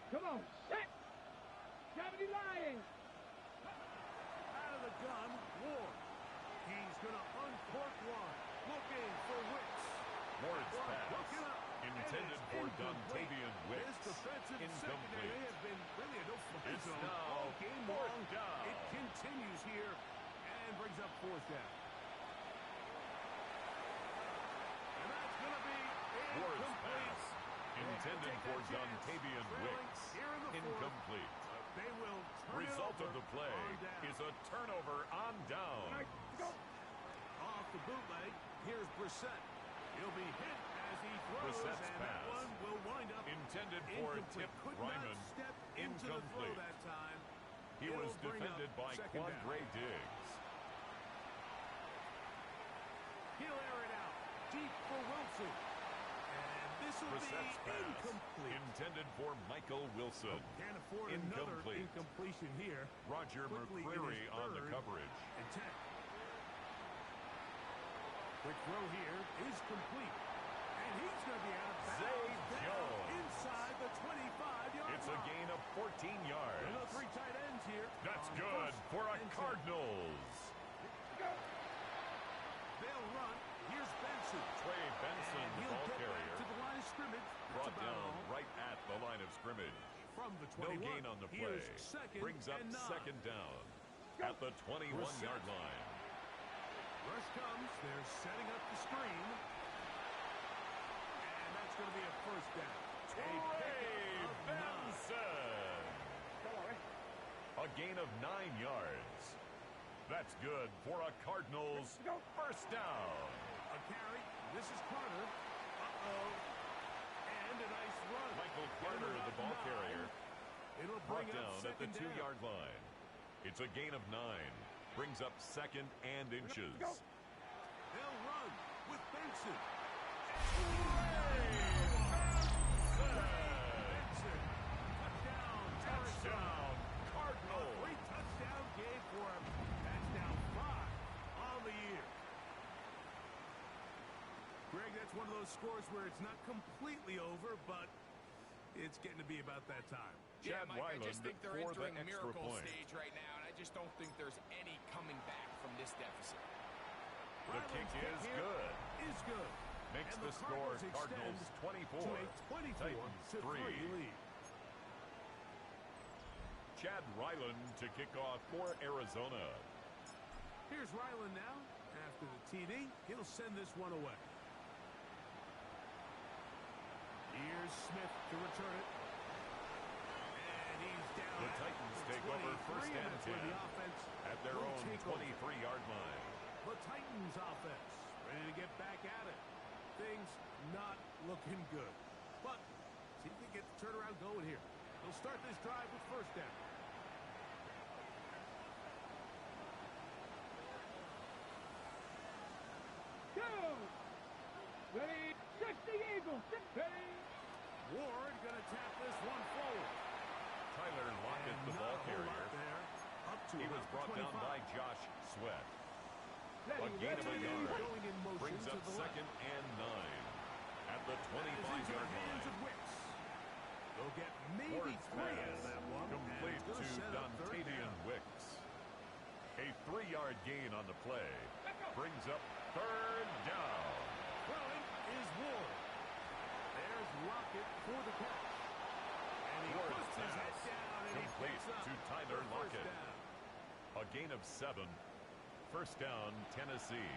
Speaker 4: Come on. Set. 70 Lions.
Speaker 5: Out of the gun, Ward. He's going to uncork one. Looking for Wicks.
Speaker 2: Ward's pass
Speaker 5: Broken up.
Speaker 2: intended for Dontavian Wicks.
Speaker 5: This defensive secondary
Speaker 2: Incomplete.
Speaker 5: has been really a no-fly
Speaker 2: It's
Speaker 5: zone
Speaker 2: now
Speaker 5: all game
Speaker 2: 4th
Speaker 5: long.
Speaker 2: down.
Speaker 5: It continues here and brings up 4th down. And that's going to be
Speaker 2: Ward's
Speaker 5: incomplete.
Speaker 2: pass Intended for Dontavian Wicks. Incomplete.
Speaker 5: They will turn
Speaker 2: Result
Speaker 5: it over
Speaker 2: of the play is a turnover on down.
Speaker 5: Off the bootleg, here's Brissett. He'll be hit as he throws,
Speaker 2: Brissett's
Speaker 5: and
Speaker 2: pass.
Speaker 5: that one will wind up
Speaker 2: Intended for
Speaker 5: incomplete.
Speaker 2: Tip
Speaker 5: Could
Speaker 2: Ryman.
Speaker 5: not step into the throw
Speaker 2: Incomplete.
Speaker 5: that time.
Speaker 2: He was
Speaker 5: It'll bring
Speaker 2: defended
Speaker 5: up
Speaker 2: by
Speaker 5: second down.
Speaker 2: Quandre Diggs.
Speaker 5: He'll air it out deep for Wilson. And this will be
Speaker 2: Brissett's pass.
Speaker 5: incomplete.
Speaker 2: Intended for Michael Wilson.
Speaker 5: Can't afford another
Speaker 2: Incomplete.
Speaker 5: incompletion here.
Speaker 2: Roger
Speaker 5: Quickly in
Speaker 2: McCreary
Speaker 5: his
Speaker 2: on the
Speaker 5: third
Speaker 2: coverage.
Speaker 5: and 10. Quick throw here is complete. And he's going to be out of bounds.
Speaker 2: Zay
Speaker 5: down
Speaker 2: Jones.
Speaker 5: inside the 25-yard
Speaker 2: It's a gain of 14 yards.
Speaker 5: Another 3 tight ends here.
Speaker 2: That's
Speaker 5: on
Speaker 2: good
Speaker 5: first
Speaker 2: for a
Speaker 5: and 10.
Speaker 2: Cardinals.
Speaker 5: They'll run. Here's Benson.
Speaker 2: Trey Benson,
Speaker 5: And
Speaker 2: the
Speaker 5: he'll
Speaker 2: ball
Speaker 5: get back
Speaker 2: carrier,
Speaker 5: to the line of scrimmage. That's
Speaker 2: brought
Speaker 5: about
Speaker 2: down
Speaker 5: all.
Speaker 2: right at the line of scrimmage.
Speaker 5: From the
Speaker 2: No
Speaker 5: 21.
Speaker 2: gain on the play.
Speaker 5: Here's second
Speaker 2: Brings up
Speaker 5: and 9.
Speaker 2: second down at the 21-yard line.
Speaker 5: Rush comes. They're setting up the screen. And that's going to be a first down.
Speaker 2: Trey Benson. A gain of 9 yards. That's good for a Cardinals first down.
Speaker 5: A carry. This is Carter. Uh-oh. And a nice run.
Speaker 2: Michael Carter, the ball carrier,
Speaker 5: It'll
Speaker 2: brought
Speaker 5: bring up
Speaker 2: down at the
Speaker 5: second down.
Speaker 2: 2-yard line. It's a gain of 9. Brings up second and inches.
Speaker 5: They'll run with Benson. Benson.
Speaker 2: Touchdown, Cardinals.
Speaker 5: 3-touchdown game for him. That's now 5 on the year. Greg, that's one of those scores where it's not completely over, but it's getting to be about that time.
Speaker 7: Yeah,
Speaker 2: Chad
Speaker 7: Mike, I just think they're
Speaker 2: for the
Speaker 7: entering
Speaker 2: extra
Speaker 7: miracle
Speaker 2: point.
Speaker 7: stage right now, and I just don't think there's any coming back from this deficit.
Speaker 2: The kick is good.
Speaker 5: Is good.
Speaker 2: Makes
Speaker 5: And
Speaker 2: the score
Speaker 5: extend
Speaker 2: Cardinals 24.
Speaker 5: to a 24
Speaker 2: Titans
Speaker 5: to
Speaker 2: 3.
Speaker 5: 3 lead.
Speaker 2: Chad Ryland to kick off for Arizona.
Speaker 5: Here's Ryland now. After the TD, he'll send this one away. Here's Smith to return it. And he's down.
Speaker 2: The Titans take over first and 10
Speaker 5: the offense
Speaker 2: at their
Speaker 5: will
Speaker 2: own
Speaker 5: take over.
Speaker 2: 23-yard line.
Speaker 5: The Titans offense ready to get back at it. Things not looking good. But see if they get the turnaround going here. They'll start this drive with first down.
Speaker 4: Go! Ready, check the Eagles. Ready.
Speaker 5: Ward gonna tap this one forward.
Speaker 2: Tyler Lockett, the ball carrier.
Speaker 5: There. Up to
Speaker 2: He was
Speaker 5: about
Speaker 2: brought down
Speaker 5: 25.
Speaker 2: by Josh Sweat.
Speaker 4: Ready,
Speaker 2: A gain of a
Speaker 4: ready.
Speaker 2: yard.
Speaker 5: Going in motion
Speaker 2: Brings
Speaker 5: to
Speaker 2: up
Speaker 5: the left.
Speaker 2: second and 9 at the
Speaker 5: That is into the
Speaker 2: 25-yard
Speaker 5: hands
Speaker 2: line.
Speaker 5: of Wicks. They'll get maybe
Speaker 2: Ward's
Speaker 5: 3 out
Speaker 2: pass
Speaker 5: of that one.
Speaker 2: complete
Speaker 5: and it's
Speaker 2: to
Speaker 5: gonna set up third
Speaker 2: Dontavian
Speaker 5: down.
Speaker 2: Wicks. A 3-yard gain on the play. Brings up third down.
Speaker 5: Throwing is Ward. There's Lockett for the catch. And he
Speaker 2: Ward's
Speaker 5: puts his head
Speaker 2: pass
Speaker 5: down and he
Speaker 2: complete
Speaker 5: picks up
Speaker 2: to Tyler
Speaker 5: the first
Speaker 2: Lockett.
Speaker 5: down.
Speaker 2: A gain of 7. First down, Tennessee.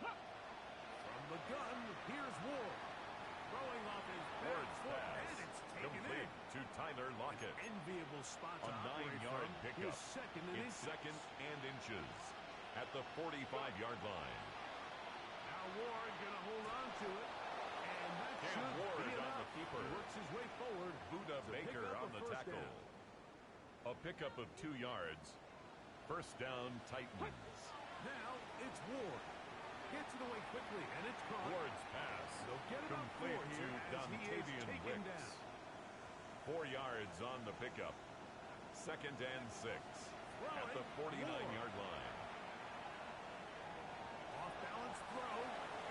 Speaker 5: From the gun, here's Ward. Throwing off his back
Speaker 2: Ward's
Speaker 5: foot,
Speaker 2: pass
Speaker 5: and it's taken
Speaker 2: complete
Speaker 5: in.
Speaker 2: to Tyler Lockett.
Speaker 5: Enviable spot
Speaker 2: A
Speaker 5: to operate
Speaker 2: 9-yard
Speaker 5: from.
Speaker 2: pickup.
Speaker 5: His second and
Speaker 2: It's
Speaker 5: inches.
Speaker 2: second and inches at the 45-yard line.
Speaker 5: Now Ward gonna hold on to it, and that
Speaker 2: Cam
Speaker 5: should
Speaker 2: Ward
Speaker 5: be
Speaker 2: on
Speaker 5: enough.
Speaker 2: the keeper.
Speaker 5: He works his way forward.
Speaker 2: Buda
Speaker 5: to pick
Speaker 2: Baker
Speaker 5: up
Speaker 2: on
Speaker 5: a
Speaker 2: the
Speaker 5: first
Speaker 2: tackle.
Speaker 5: down.
Speaker 2: A pickup of 2 yards. First down, Titans.
Speaker 5: Now it's Ward. Gets it away quickly, and it's caught.
Speaker 2: Ward's pass
Speaker 5: They'll get about 4
Speaker 2: complete to
Speaker 5: here as he is
Speaker 2: Dontavian
Speaker 5: taken
Speaker 2: Wicks.
Speaker 5: down.
Speaker 2: 4 yards on the pickup. Second and 6 at the 49-yard line.
Speaker 5: Off balance throw.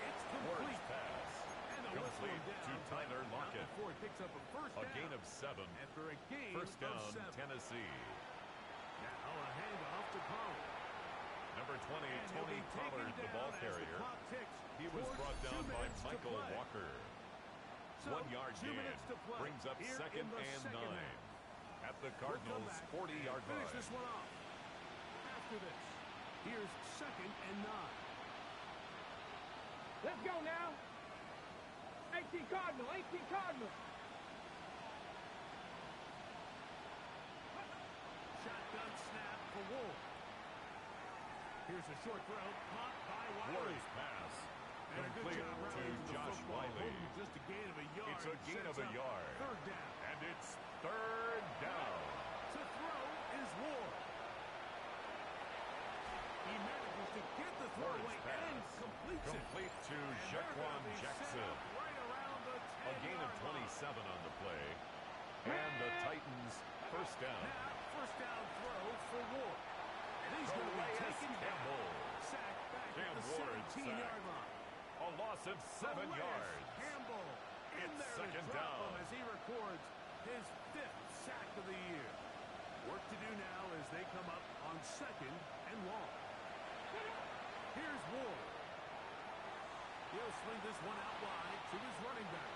Speaker 5: It's complete.
Speaker 2: Ward's pass
Speaker 5: And the whistle
Speaker 2: complete
Speaker 5: down,
Speaker 2: to Tyler
Speaker 5: but not
Speaker 2: Lockett.
Speaker 5: before he picks up a first
Speaker 2: A
Speaker 5: down.
Speaker 2: gain of 7.
Speaker 5: After a gain
Speaker 2: First down,
Speaker 5: of 7.
Speaker 2: Tennessee.
Speaker 5: Now a handoff to Pollard.
Speaker 2: Number 20,
Speaker 5: And he'll
Speaker 2: Tony
Speaker 5: be taken
Speaker 2: Pollard, the
Speaker 5: down
Speaker 2: ball
Speaker 5: as
Speaker 2: carrier.
Speaker 5: clock ticks
Speaker 2: He was
Speaker 5: towards
Speaker 2: brought
Speaker 5: 2
Speaker 2: down by
Speaker 5: minutes to
Speaker 2: Michael
Speaker 5: play.
Speaker 2: Walker.
Speaker 5: So,
Speaker 2: 1-yard
Speaker 5: 2
Speaker 2: gain
Speaker 5: minutes to play
Speaker 2: brings up
Speaker 5: here
Speaker 2: second
Speaker 5: in the
Speaker 2: and
Speaker 5: second
Speaker 2: 9
Speaker 5: half.
Speaker 2: at the
Speaker 5: We'll come
Speaker 2: Cardinals'
Speaker 5: back
Speaker 2: 40-yard
Speaker 5: and finish
Speaker 2: line.
Speaker 5: this one off. After this, here's second and 9.
Speaker 4: Let's go now. 18 Cardinal, 18 Cardinal.
Speaker 5: Shotgun snap for Wolf. Here's a short throw, caught by Wiley.
Speaker 2: Ward's pass.
Speaker 5: And a good
Speaker 2: Complete
Speaker 5: job
Speaker 2: to
Speaker 5: rallying the
Speaker 2: Josh
Speaker 5: football.
Speaker 2: Wiley.
Speaker 5: Just a gain of a yard.
Speaker 2: It's a gain of a
Speaker 5: Sets up
Speaker 2: yard.
Speaker 5: Third down.
Speaker 2: And it's third down.
Speaker 5: To throw is Ward. He manages to get the throw
Speaker 2: Ward's
Speaker 5: away
Speaker 2: pass.
Speaker 5: and completes it.
Speaker 2: Complete to
Speaker 5: And they're
Speaker 2: Jaquan
Speaker 5: gonna be set
Speaker 2: Jackson.
Speaker 5: up right around the
Speaker 2: A gain of
Speaker 5: 10-yard line.
Speaker 2: 27 on the play. And the Titans first down.
Speaker 5: Now, first down throw for Ward. And he's going to be
Speaker 2: Calais
Speaker 5: taken down.
Speaker 2: Campbell.
Speaker 5: Sacked back
Speaker 2: Cam
Speaker 5: at the
Speaker 2: Ward
Speaker 5: 17-yard line.
Speaker 2: A loss of 7
Speaker 5: Calais
Speaker 2: yards.
Speaker 5: Campbell in
Speaker 2: It's
Speaker 5: there
Speaker 2: second
Speaker 5: to drop
Speaker 2: down.
Speaker 5: him as he records his 5th sack of the year. Work to do now as they come up on 2nd and long. Here's Ward. He'll swing this one out wide to his running back.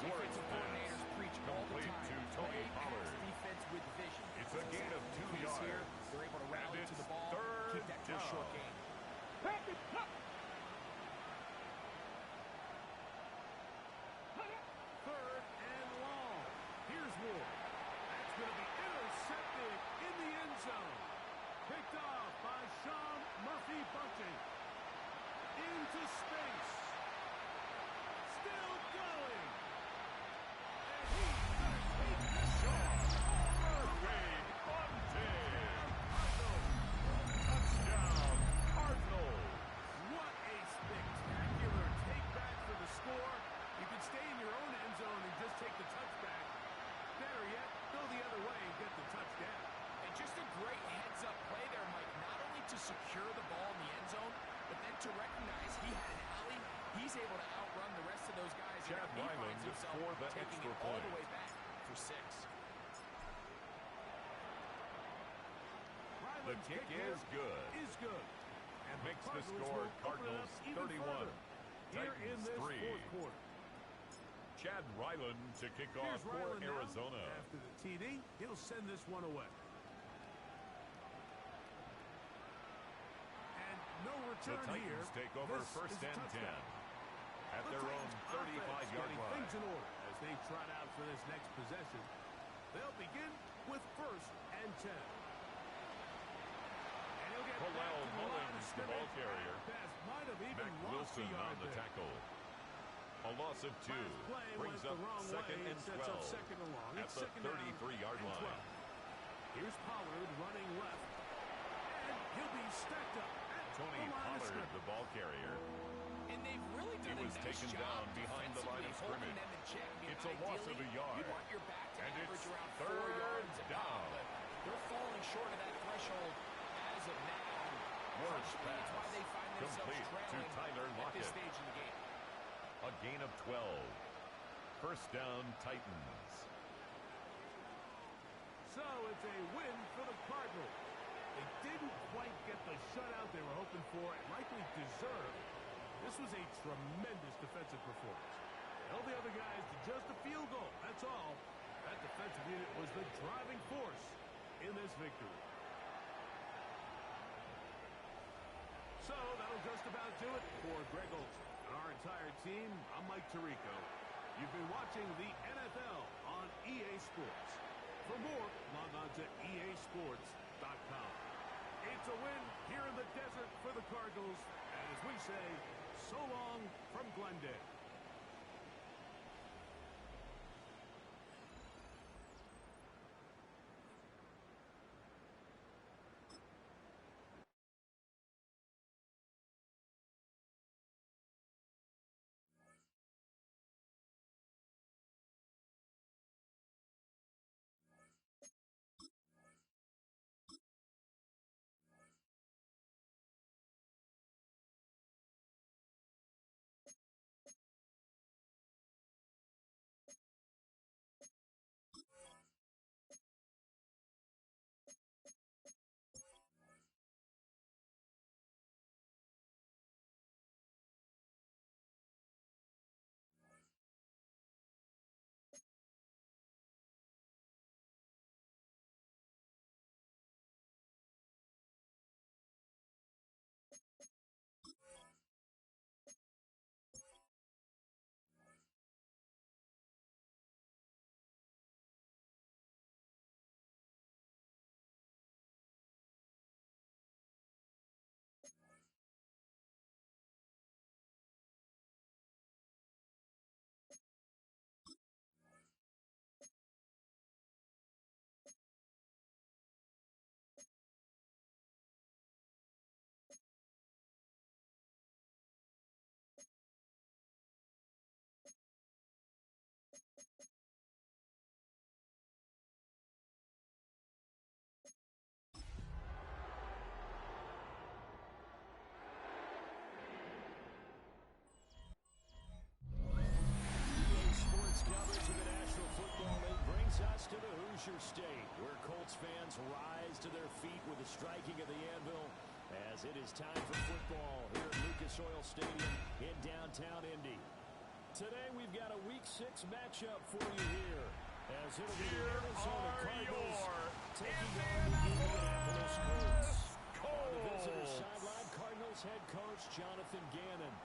Speaker 2: Ward's
Speaker 7: Defensive
Speaker 2: pass.
Speaker 7: coordinators preach all the
Speaker 2: Complete
Speaker 7: time.
Speaker 2: to Tony
Speaker 7: Play pass
Speaker 2: Pollard.
Speaker 7: defense with vision.
Speaker 2: It's a gain of 2
Speaker 7: Piece
Speaker 2: yards.
Speaker 7: here, they're able to rally
Speaker 2: And
Speaker 7: to the
Speaker 2: it's
Speaker 7: ball,
Speaker 2: third
Speaker 7: keep that to a short
Speaker 2: down.
Speaker 7: game.
Speaker 4: Package, up.
Speaker 5: Third and long. Here's Ward. That's going to be intercepted in the end zone. Picked off by Sean Murphy Bunting. Into space. Still going. And he's going to take this shot.
Speaker 2: Murphy Bunting. Touchdown, Cardinals.
Speaker 5: What a spectacular take back for the score. You can stay in your own end zone and just take the touchback. Better yet, go the other way and get the touchdown.
Speaker 7: And just a great heads-up play there, Mike, not only to secure the ball in the end zone, but then to recognize he had an alley. He's able to outrun the rest of those guys.
Speaker 2: Chad
Speaker 7: and he
Speaker 2: Ryland
Speaker 7: finds himself
Speaker 2: for the
Speaker 7: taking
Speaker 2: extra
Speaker 7: it all
Speaker 2: point.
Speaker 7: the way back for 6.
Speaker 2: The
Speaker 5: Ryland's
Speaker 2: kick
Speaker 5: here
Speaker 2: is good.
Speaker 5: Is good. And
Speaker 2: Makes the
Speaker 5: Cardinals
Speaker 2: score
Speaker 5: will open it
Speaker 2: Cardinals
Speaker 5: up even
Speaker 2: 31.
Speaker 5: further here in
Speaker 2: Titans
Speaker 5: this
Speaker 2: 3.
Speaker 5: fourth quarter.
Speaker 2: Chad Ryland to kick off
Speaker 5: Here's
Speaker 2: for
Speaker 5: Ryland now.
Speaker 2: Arizona.
Speaker 5: After the TD, he'll send this one away. And no
Speaker 2: The
Speaker 5: return here.
Speaker 2: Titans take over
Speaker 5: This
Speaker 2: first
Speaker 5: is a
Speaker 2: and 10
Speaker 5: touchdown.
Speaker 2: at
Speaker 5: The
Speaker 2: their own
Speaker 5: Titans offense
Speaker 2: 35-yard
Speaker 5: getting
Speaker 2: line.
Speaker 5: things in order as they trot out for this next possession. They'll begin with first and 10. And he'll get
Speaker 2: Hillel
Speaker 5: back to the line of
Speaker 2: Mullins, the ball
Speaker 5: scrimmage.
Speaker 2: carrier.
Speaker 5: Pass might have even
Speaker 2: Mac
Speaker 5: lost
Speaker 2: Wilson
Speaker 5: a yard
Speaker 2: on the
Speaker 5: there.
Speaker 2: tackle. A loss of 2
Speaker 5: Last play
Speaker 2: brings
Speaker 5: went
Speaker 2: up
Speaker 5: the wrong
Speaker 2: second
Speaker 5: way.
Speaker 2: and
Speaker 5: It sets up
Speaker 2: 12
Speaker 5: second and long.
Speaker 2: at
Speaker 5: It's
Speaker 2: the
Speaker 5: second down
Speaker 2: 33-yard
Speaker 5: and
Speaker 2: line.
Speaker 5: 12. Here's Pollard running left. And he'll be stacked up at
Speaker 2: Tony
Speaker 5: the line of
Speaker 2: Pollard,
Speaker 5: scrimmage.
Speaker 2: the ball carrier.
Speaker 7: And they've really done
Speaker 2: He
Speaker 7: a
Speaker 2: was
Speaker 7: nice
Speaker 2: taken
Speaker 7: job
Speaker 2: down behind the line of
Speaker 7: defensively holding
Speaker 2: scrimmage.
Speaker 7: them in check. I mean,
Speaker 2: It's a loss of a
Speaker 7: ideally,
Speaker 2: yard.
Speaker 7: You want your back to
Speaker 2: And
Speaker 7: average
Speaker 2: it's
Speaker 7: around 4
Speaker 2: third
Speaker 7: yards a
Speaker 2: down.
Speaker 7: pop, but they're falling short of that threshold as of now.
Speaker 2: Ward's
Speaker 7: Partially, it's why
Speaker 2: pass.
Speaker 7: they find themselves
Speaker 2: Complete to
Speaker 7: trailing
Speaker 2: Tyler
Speaker 7: at this
Speaker 2: Lockett.
Speaker 7: stage in the game.
Speaker 2: A gain of 12. First down, Titans.
Speaker 5: So it's a win for the Cardinals. They didn't quite get the shutout they were hoping for and likely deserved. This was a tremendous defensive performance. Held the other guys to just a field goal. That's all. That defensive unit was the driving force in this victory. So that'll just about do it for Greg Olson and our entire team. I'm Mike Tirico. You've been watching the NFL on EA Sports. For more, log on to easports.com. It's a win here in the desert for the Cardinals. And as we say, so long from Glendale.
Speaker 9: Hoosier State, where Colts fans rise to their feet with the striking of the anvil as it is time for football here at Lucas Oil Stadium in downtown Indy. Today we've got a Week 6 matchup for you here, as it'll be the Arizona Cardinals taking on the Indianapolis Colts. On the visitor sideline, Cardinals head coach Jonathan Gannon.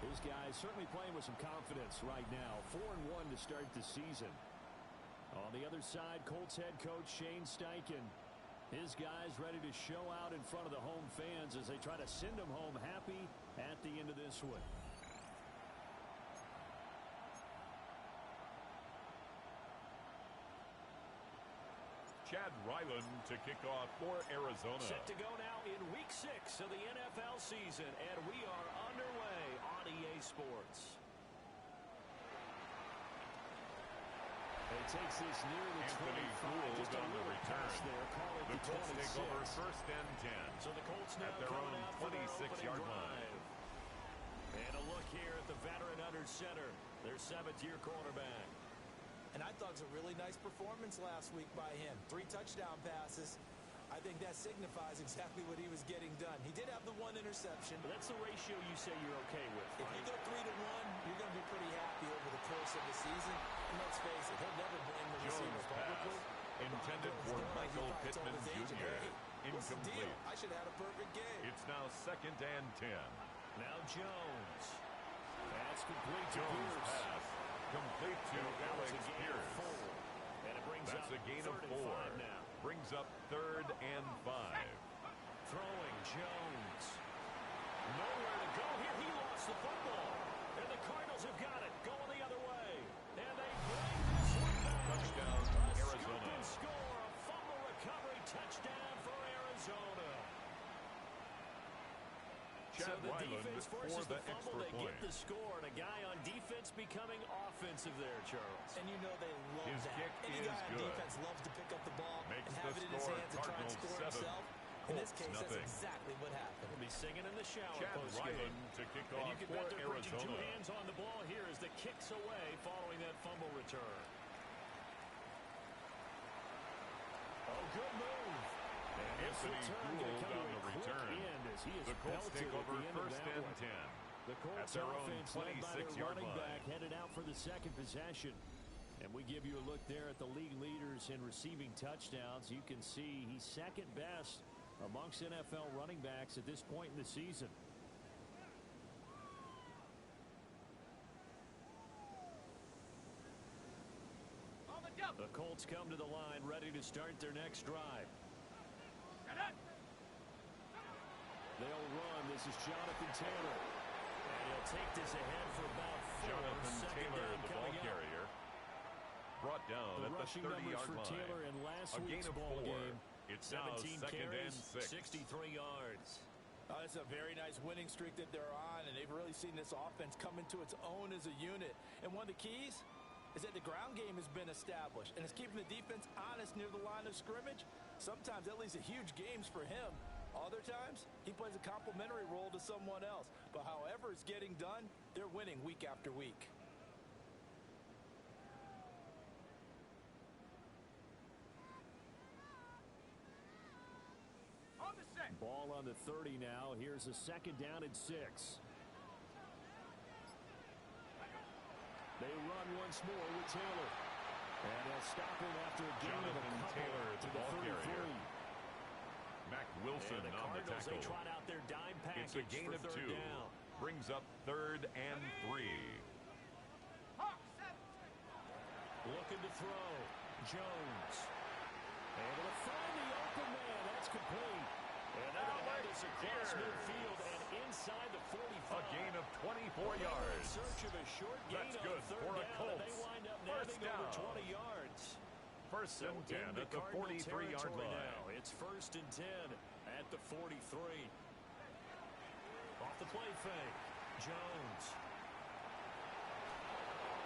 Speaker 9: His guys certainly playing with some confidence right now. 4-1 to start the season. On the other side, Colts head coach Shane Steichen. His guys ready to show out in front of the home fans as they try to send them home happy at the end of this one.
Speaker 2: Chad Ryland to kick off for Arizona.
Speaker 9: Set to go now in Week 6 of the NFL season, and we are underway on EA Sports. It takes this near the
Speaker 2: Anthony
Speaker 9: 25,
Speaker 2: Gould
Speaker 9: just a
Speaker 2: on the
Speaker 9: little
Speaker 2: return.
Speaker 9: pass there, call it
Speaker 2: The
Speaker 9: the
Speaker 2: Colts
Speaker 9: 26.
Speaker 2: take over first and 10.
Speaker 9: So the Colts now
Speaker 2: at their
Speaker 9: coming
Speaker 2: own
Speaker 9: out for their
Speaker 2: 26-yard
Speaker 9: opening
Speaker 2: line.
Speaker 9: drive. And a look here at the veteran under center, their 7th-year quarterback.
Speaker 10: And I thought it was a really nice performance last week by him. 3 touchdown passes. I think that signifies exactly what he was getting done. He did have the 1 interception.
Speaker 9: But that's the ratio you say you're okay with,
Speaker 10: If you go 3-1, you're going to be pretty happy over the course of the season. And let's face it, he'll never blame the receiver publicly.
Speaker 2: Intended for Michael Pittman Jr. Incomplete.
Speaker 10: I should have had a perfect game.
Speaker 2: It's now 2nd and 10.
Speaker 9: Now Jones. That's complete to
Speaker 2: Jones
Speaker 9: Pierce.
Speaker 2: pass. Complete to Alex Pierce.
Speaker 9: And it brings
Speaker 2: That's
Speaker 9: up
Speaker 2: a gain of
Speaker 9: 3rd and
Speaker 2: 4.
Speaker 9: 5 now.
Speaker 2: Brings up 3rd and 5.
Speaker 9: Throwing Jones. Nowhere to go here. He lost the football. And the Cardinals have got it. Going the other way. And they bring this one back.
Speaker 2: Touchdown,
Speaker 9: a
Speaker 2: Arizona.
Speaker 9: Scoop and score. A fumble recovery touchdown for Arizona.
Speaker 2: Chad
Speaker 9: So the
Speaker 2: Ryland
Speaker 9: defense
Speaker 2: for
Speaker 9: forces
Speaker 2: the
Speaker 9: the fumble.
Speaker 2: extra
Speaker 9: They
Speaker 2: point.
Speaker 9: get the score. And a guy on defense becoming offensive there, Charles.
Speaker 10: And you know they love
Speaker 2: His
Speaker 10: that.
Speaker 2: kick
Speaker 10: Any
Speaker 2: is
Speaker 10: guy on
Speaker 2: good.
Speaker 10: defense loves to pick up the ball
Speaker 2: Makes
Speaker 10: and have
Speaker 2: the
Speaker 10: it in his
Speaker 2: score.
Speaker 10: hands and try and
Speaker 2: Cardinals
Speaker 10: score
Speaker 2: 7,
Speaker 10: himself. In this
Speaker 2: Colts
Speaker 10: case,
Speaker 2: nothing.
Speaker 10: that's exactly what happened.
Speaker 9: He'll be singing in the shower
Speaker 2: Chad
Speaker 9: post-game.
Speaker 2: Ryland to kick
Speaker 9: And
Speaker 2: off
Speaker 9: you can
Speaker 2: for
Speaker 9: bet they're bringing 2
Speaker 2: Arizona.
Speaker 9: hands on the ball here as the kick's away following that fumble return. Oh, good move. And this
Speaker 2: Anthony
Speaker 9: return
Speaker 2: Gould
Speaker 9: gonna come
Speaker 2: on
Speaker 9: to
Speaker 2: the
Speaker 9: a quick
Speaker 2: return.
Speaker 9: end as he is
Speaker 2: The Colts
Speaker 9: belted
Speaker 2: take
Speaker 9: at
Speaker 2: over
Speaker 9: the end of
Speaker 2: 1st
Speaker 9: that
Speaker 2: and
Speaker 9: one.
Speaker 2: 10.
Speaker 9: The Colts
Speaker 2: At their own
Speaker 9: offense led by their
Speaker 2: 26-yard
Speaker 9: running
Speaker 2: line.
Speaker 9: back headed out for the 2nd possession. And we give you a look there at the league leaders in receiving touchdowns. You can see he's 2nd best amongst NFL running backs at this point in the season. The Colts come to the line ready to start their next drive. They'll run. This is Jonathan Taylor. And he'll take this ahead for about 4.
Speaker 2: Jonathan
Speaker 9: Second
Speaker 2: Taylor,
Speaker 9: down
Speaker 2: the ball
Speaker 9: coming up.
Speaker 2: carrier. Brought down
Speaker 9: The
Speaker 2: at the
Speaker 9: rushing numbers
Speaker 2: 30-yard
Speaker 9: for
Speaker 2: line.
Speaker 9: Taylor in last
Speaker 2: A gain
Speaker 9: week's
Speaker 2: of
Speaker 9: ball
Speaker 2: 4.
Speaker 9: game.
Speaker 2: It's now
Speaker 9: 17
Speaker 2: 2nd and
Speaker 9: carries,
Speaker 2: 6.
Speaker 9: 63 yards.
Speaker 10: Oh, that's a very nice winning streak that they're on, and they've really seen this offense come into its own as a unit. And one of the keys is that the ground game has been established, and it's keeping the defense honest near the line of scrimmage. Sometimes that leads to huge games for him. Other times, he plays a complementary role to someone else. But however it's getting done, they're winning week after week.
Speaker 9: Ball on the 30 now. Here's a 2nd down and 6. They run once more with Taylor. And they'll stop him after a gain of a
Speaker 2: Jonathan
Speaker 9: couple
Speaker 2: Taylor,
Speaker 9: to
Speaker 2: the
Speaker 9: the
Speaker 2: ball
Speaker 9: 33.
Speaker 2: carrier. Mac Wilson
Speaker 9: And the
Speaker 2: on the
Speaker 9: Cardinals,
Speaker 2: tackle.
Speaker 9: they trot out their dime package
Speaker 2: It's a gain
Speaker 9: for
Speaker 2: of
Speaker 9: 3rd
Speaker 2: 2.
Speaker 9: down.
Speaker 2: Brings up 3rd and 3.
Speaker 9: Looking to throw. Jones. Able to find the open man. That's complete. And they're going to have this across midfield and inside the 45.
Speaker 2: A gain of 24 yards.
Speaker 9: In search of a short gain
Speaker 2: That's
Speaker 9: on
Speaker 2: good
Speaker 9: 3rd
Speaker 2: for a
Speaker 9: down, and
Speaker 2: Colts.
Speaker 9: they wind up
Speaker 2: First
Speaker 9: nabbing over
Speaker 2: down.
Speaker 9: 20 yards.
Speaker 2: 1st and 10
Speaker 9: into
Speaker 2: at the
Speaker 9: Cardinal
Speaker 2: 43-yard
Speaker 9: territory
Speaker 2: line.
Speaker 9: now. It's 1st and 10 at the 43. Off the play fake. Jones.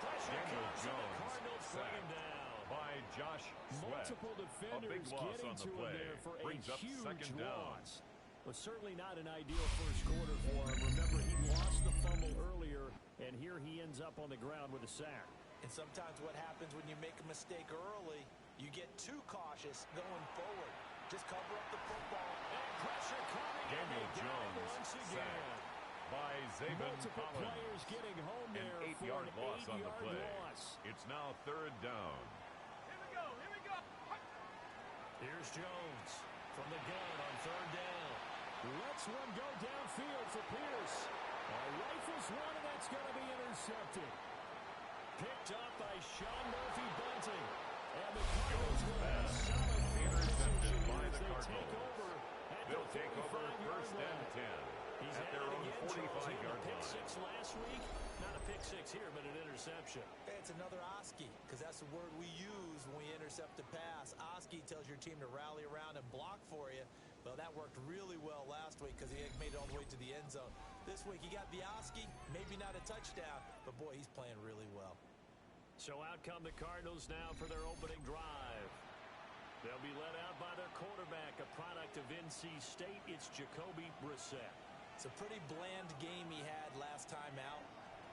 Speaker 9: Pressure
Speaker 2: Daniel
Speaker 9: comes, and the
Speaker 2: Jones
Speaker 9: Cardinals bring him
Speaker 2: sacked
Speaker 9: down.
Speaker 2: by Josh Sweat.
Speaker 9: Multiple
Speaker 2: A
Speaker 9: defenders
Speaker 2: big loss
Speaker 9: getting
Speaker 2: on the
Speaker 9: to him
Speaker 2: play.
Speaker 9: there for
Speaker 2: Brings
Speaker 9: a
Speaker 2: up
Speaker 9: huge
Speaker 2: 2nd down.
Speaker 9: loss. But certainly not an ideal first quarter for him. Remember, he lost the fumble earlier, and here he ends up on the ground with a sack.
Speaker 10: And sometimes what happens when you make a mistake early, You get too cautious going forward. Just cover up the football.
Speaker 9: And pressure coming.
Speaker 2: Daniel Jones
Speaker 9: once again.
Speaker 2: sacked by Zaven
Speaker 9: Multiple
Speaker 2: Collins.
Speaker 9: players getting home there
Speaker 2: An
Speaker 9: for
Speaker 2: 8-yard
Speaker 9: an
Speaker 2: loss on the
Speaker 9: 8-yard
Speaker 2: play.
Speaker 9: loss.
Speaker 2: It's now 3rd down.
Speaker 5: Here we go. Here we go.
Speaker 9: Here's Jones from the gun on 3rd down. Lets one go downfield for Pierce. Rifles one, and that's going to be intercepted. Picked up by Sean Murphy-Bunting. And the Cardinals will have a solid
Speaker 2: Intercepted by
Speaker 9: as
Speaker 2: the
Speaker 9: they
Speaker 2: Cardinals.
Speaker 9: take over at
Speaker 2: They'll
Speaker 9: the
Speaker 2: take over
Speaker 9: 45-yard
Speaker 2: 1st and
Speaker 9: line.
Speaker 2: 10
Speaker 9: He's
Speaker 2: at their own 45-yard
Speaker 9: pick
Speaker 2: line.
Speaker 9: 6 last week. Not a pick 6 here, but an interception.
Speaker 10: Hey, it's another Oski, because that's the word we use when we intercept a pass. Oski tells your team to rally around and block for you. Well, that worked really well last week because he made it all the way to the end zone. This week, he got the Oski, maybe not a touchdown, but boy, he's playing really well.
Speaker 9: So out come the Cardinals now for their opening drive. They'll be led out by their quarterback, a product of NC State. It's Jacoby Brissett.
Speaker 10: It's a pretty bland game he had last time out.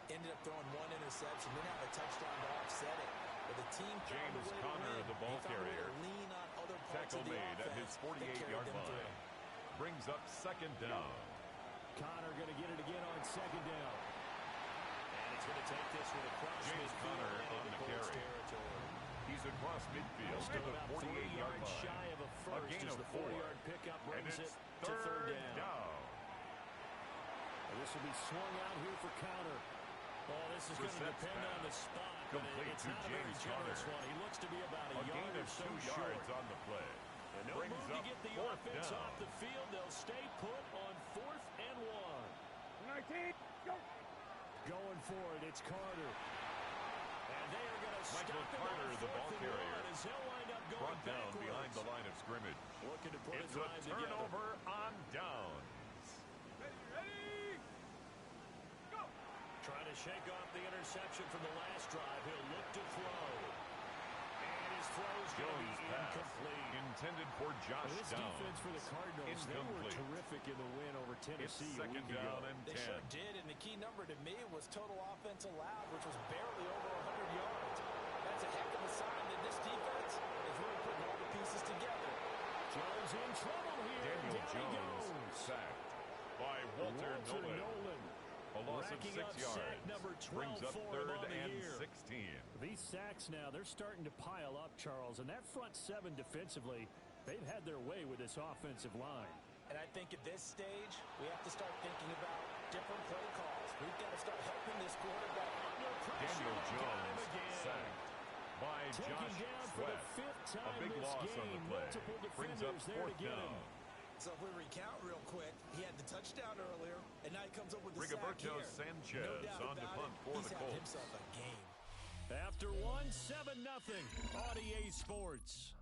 Speaker 10: Ended up throwing 1 interception, didn't have a touchdown to offset it. But the team found a
Speaker 2: James
Speaker 10: way to
Speaker 2: Conner,
Speaker 10: win.
Speaker 2: the ball
Speaker 10: They found a way to
Speaker 2: carrier.
Speaker 10: lean on other parts
Speaker 2: Tackle
Speaker 10: of the
Speaker 2: made at his
Speaker 10: offense that carried
Speaker 2: 48-yard
Speaker 10: them
Speaker 2: line.
Speaker 10: through.
Speaker 2: Brings up 2nd down.
Speaker 9: Connor going to get it again on 2nd down. And he's going to take this with a cross
Speaker 2: James
Speaker 9: midfield
Speaker 2: Conner
Speaker 9: into
Speaker 2: on the
Speaker 9: Colts
Speaker 2: carry.
Speaker 9: territory.
Speaker 2: He's across midfield to
Speaker 9: Still
Speaker 2: the
Speaker 9: about 3
Speaker 2: 48-yard
Speaker 9: yards
Speaker 2: line.
Speaker 9: shy of a first
Speaker 2: gain
Speaker 9: as
Speaker 2: of
Speaker 9: the
Speaker 2: 4.
Speaker 9: 4-yard pickup
Speaker 2: And
Speaker 9: brings
Speaker 2: it's
Speaker 9: it to 3rd down. And this will be swung out here for Connor. Oh, this is going to
Speaker 2: Brissett's
Speaker 9: depend on the
Speaker 2: pass.
Speaker 9: spot.
Speaker 2: Complete
Speaker 9: it's
Speaker 2: to
Speaker 9: not a very
Speaker 2: James
Speaker 9: generous
Speaker 2: Conner.
Speaker 9: one. He looks to be about a
Speaker 2: A gain
Speaker 9: yard
Speaker 2: of
Speaker 9: or so
Speaker 2: 2
Speaker 9: short.
Speaker 2: yards on the play.
Speaker 9: And no
Speaker 2: Brings
Speaker 9: move to
Speaker 2: up
Speaker 9: get the
Speaker 2: 4th
Speaker 9: offense
Speaker 2: down.
Speaker 9: off the field. They'll stay put on 4th and 1.
Speaker 4: 19, go.
Speaker 9: Going for it, it's Carter. And they are going to stop
Speaker 2: Michael
Speaker 9: him
Speaker 2: Carter,
Speaker 9: on
Speaker 2: the
Speaker 9: 4th
Speaker 2: ball
Speaker 9: and
Speaker 2: carrier,
Speaker 9: 1 as he'll wind up going
Speaker 2: brought down
Speaker 9: backwards.
Speaker 2: behind the line of scrimmage.
Speaker 9: Looking to put
Speaker 2: It's
Speaker 9: a
Speaker 2: a
Speaker 9: drive together.
Speaker 2: turnover on downs.
Speaker 5: Ready. Go.
Speaker 9: Trying to shake off the interception from the last drive. He'll look to throw. And his throw's going to be
Speaker 2: Jones pass
Speaker 9: incomplete.
Speaker 2: intended for Josh
Speaker 9: This
Speaker 2: Downs.
Speaker 9: defense for the Cardinals, they were
Speaker 2: Incomplete.
Speaker 9: terrific in the win over
Speaker 2: It's
Speaker 9: Tennessee a
Speaker 2: 2nd
Speaker 9: week ago.
Speaker 2: down and
Speaker 10: They
Speaker 2: 10.
Speaker 10: sure did, and the key number to me was total offense allowed, which was barely over 100 yards. That's a heck of a sign that this defense is really putting all the pieces together.
Speaker 9: Jones in trouble here.
Speaker 2: Daniel
Speaker 9: Down he
Speaker 2: Jones
Speaker 9: goes.
Speaker 2: sacked by Walter Nolan. A loss of
Speaker 9: Racking
Speaker 2: 6
Speaker 9: up sack
Speaker 2: yards.
Speaker 9: number 12
Speaker 2: Brings up
Speaker 9: for him
Speaker 2: 3rd
Speaker 9: on the
Speaker 2: and
Speaker 9: year.
Speaker 2: 16.
Speaker 9: These sacks now, they're starting to pile up, Charles. And that front 7 defensively, they've had their way with this offensive line.
Speaker 10: And I think at this stage, we have to start thinking about different play calls. We've got to start helping this quarterback under pressure.
Speaker 2: Daniel
Speaker 9: Got him
Speaker 2: Jones
Speaker 9: again.
Speaker 2: sacked by
Speaker 9: Taken
Speaker 2: Josh
Speaker 9: down for the
Speaker 2: Sweat.
Speaker 9: 5th
Speaker 2: A
Speaker 9: time
Speaker 2: big
Speaker 9: this
Speaker 2: loss
Speaker 9: game.
Speaker 2: on the play.
Speaker 9: Multiple
Speaker 2: Brings up
Speaker 9: defenders there to
Speaker 2: 4th
Speaker 9: get
Speaker 2: down.
Speaker 9: him.
Speaker 10: So if we recount real quick, he had the touchdown earlier, and now he comes up with the sack
Speaker 2: Rigoberto
Speaker 10: here.
Speaker 2: Sanchez
Speaker 10: No doubt
Speaker 2: on to
Speaker 10: about
Speaker 2: punt
Speaker 10: it,
Speaker 2: for
Speaker 10: he's
Speaker 2: the
Speaker 10: had
Speaker 2: Colts.
Speaker 10: himself a game.
Speaker 9: After 1, 7-0. On EA Sports.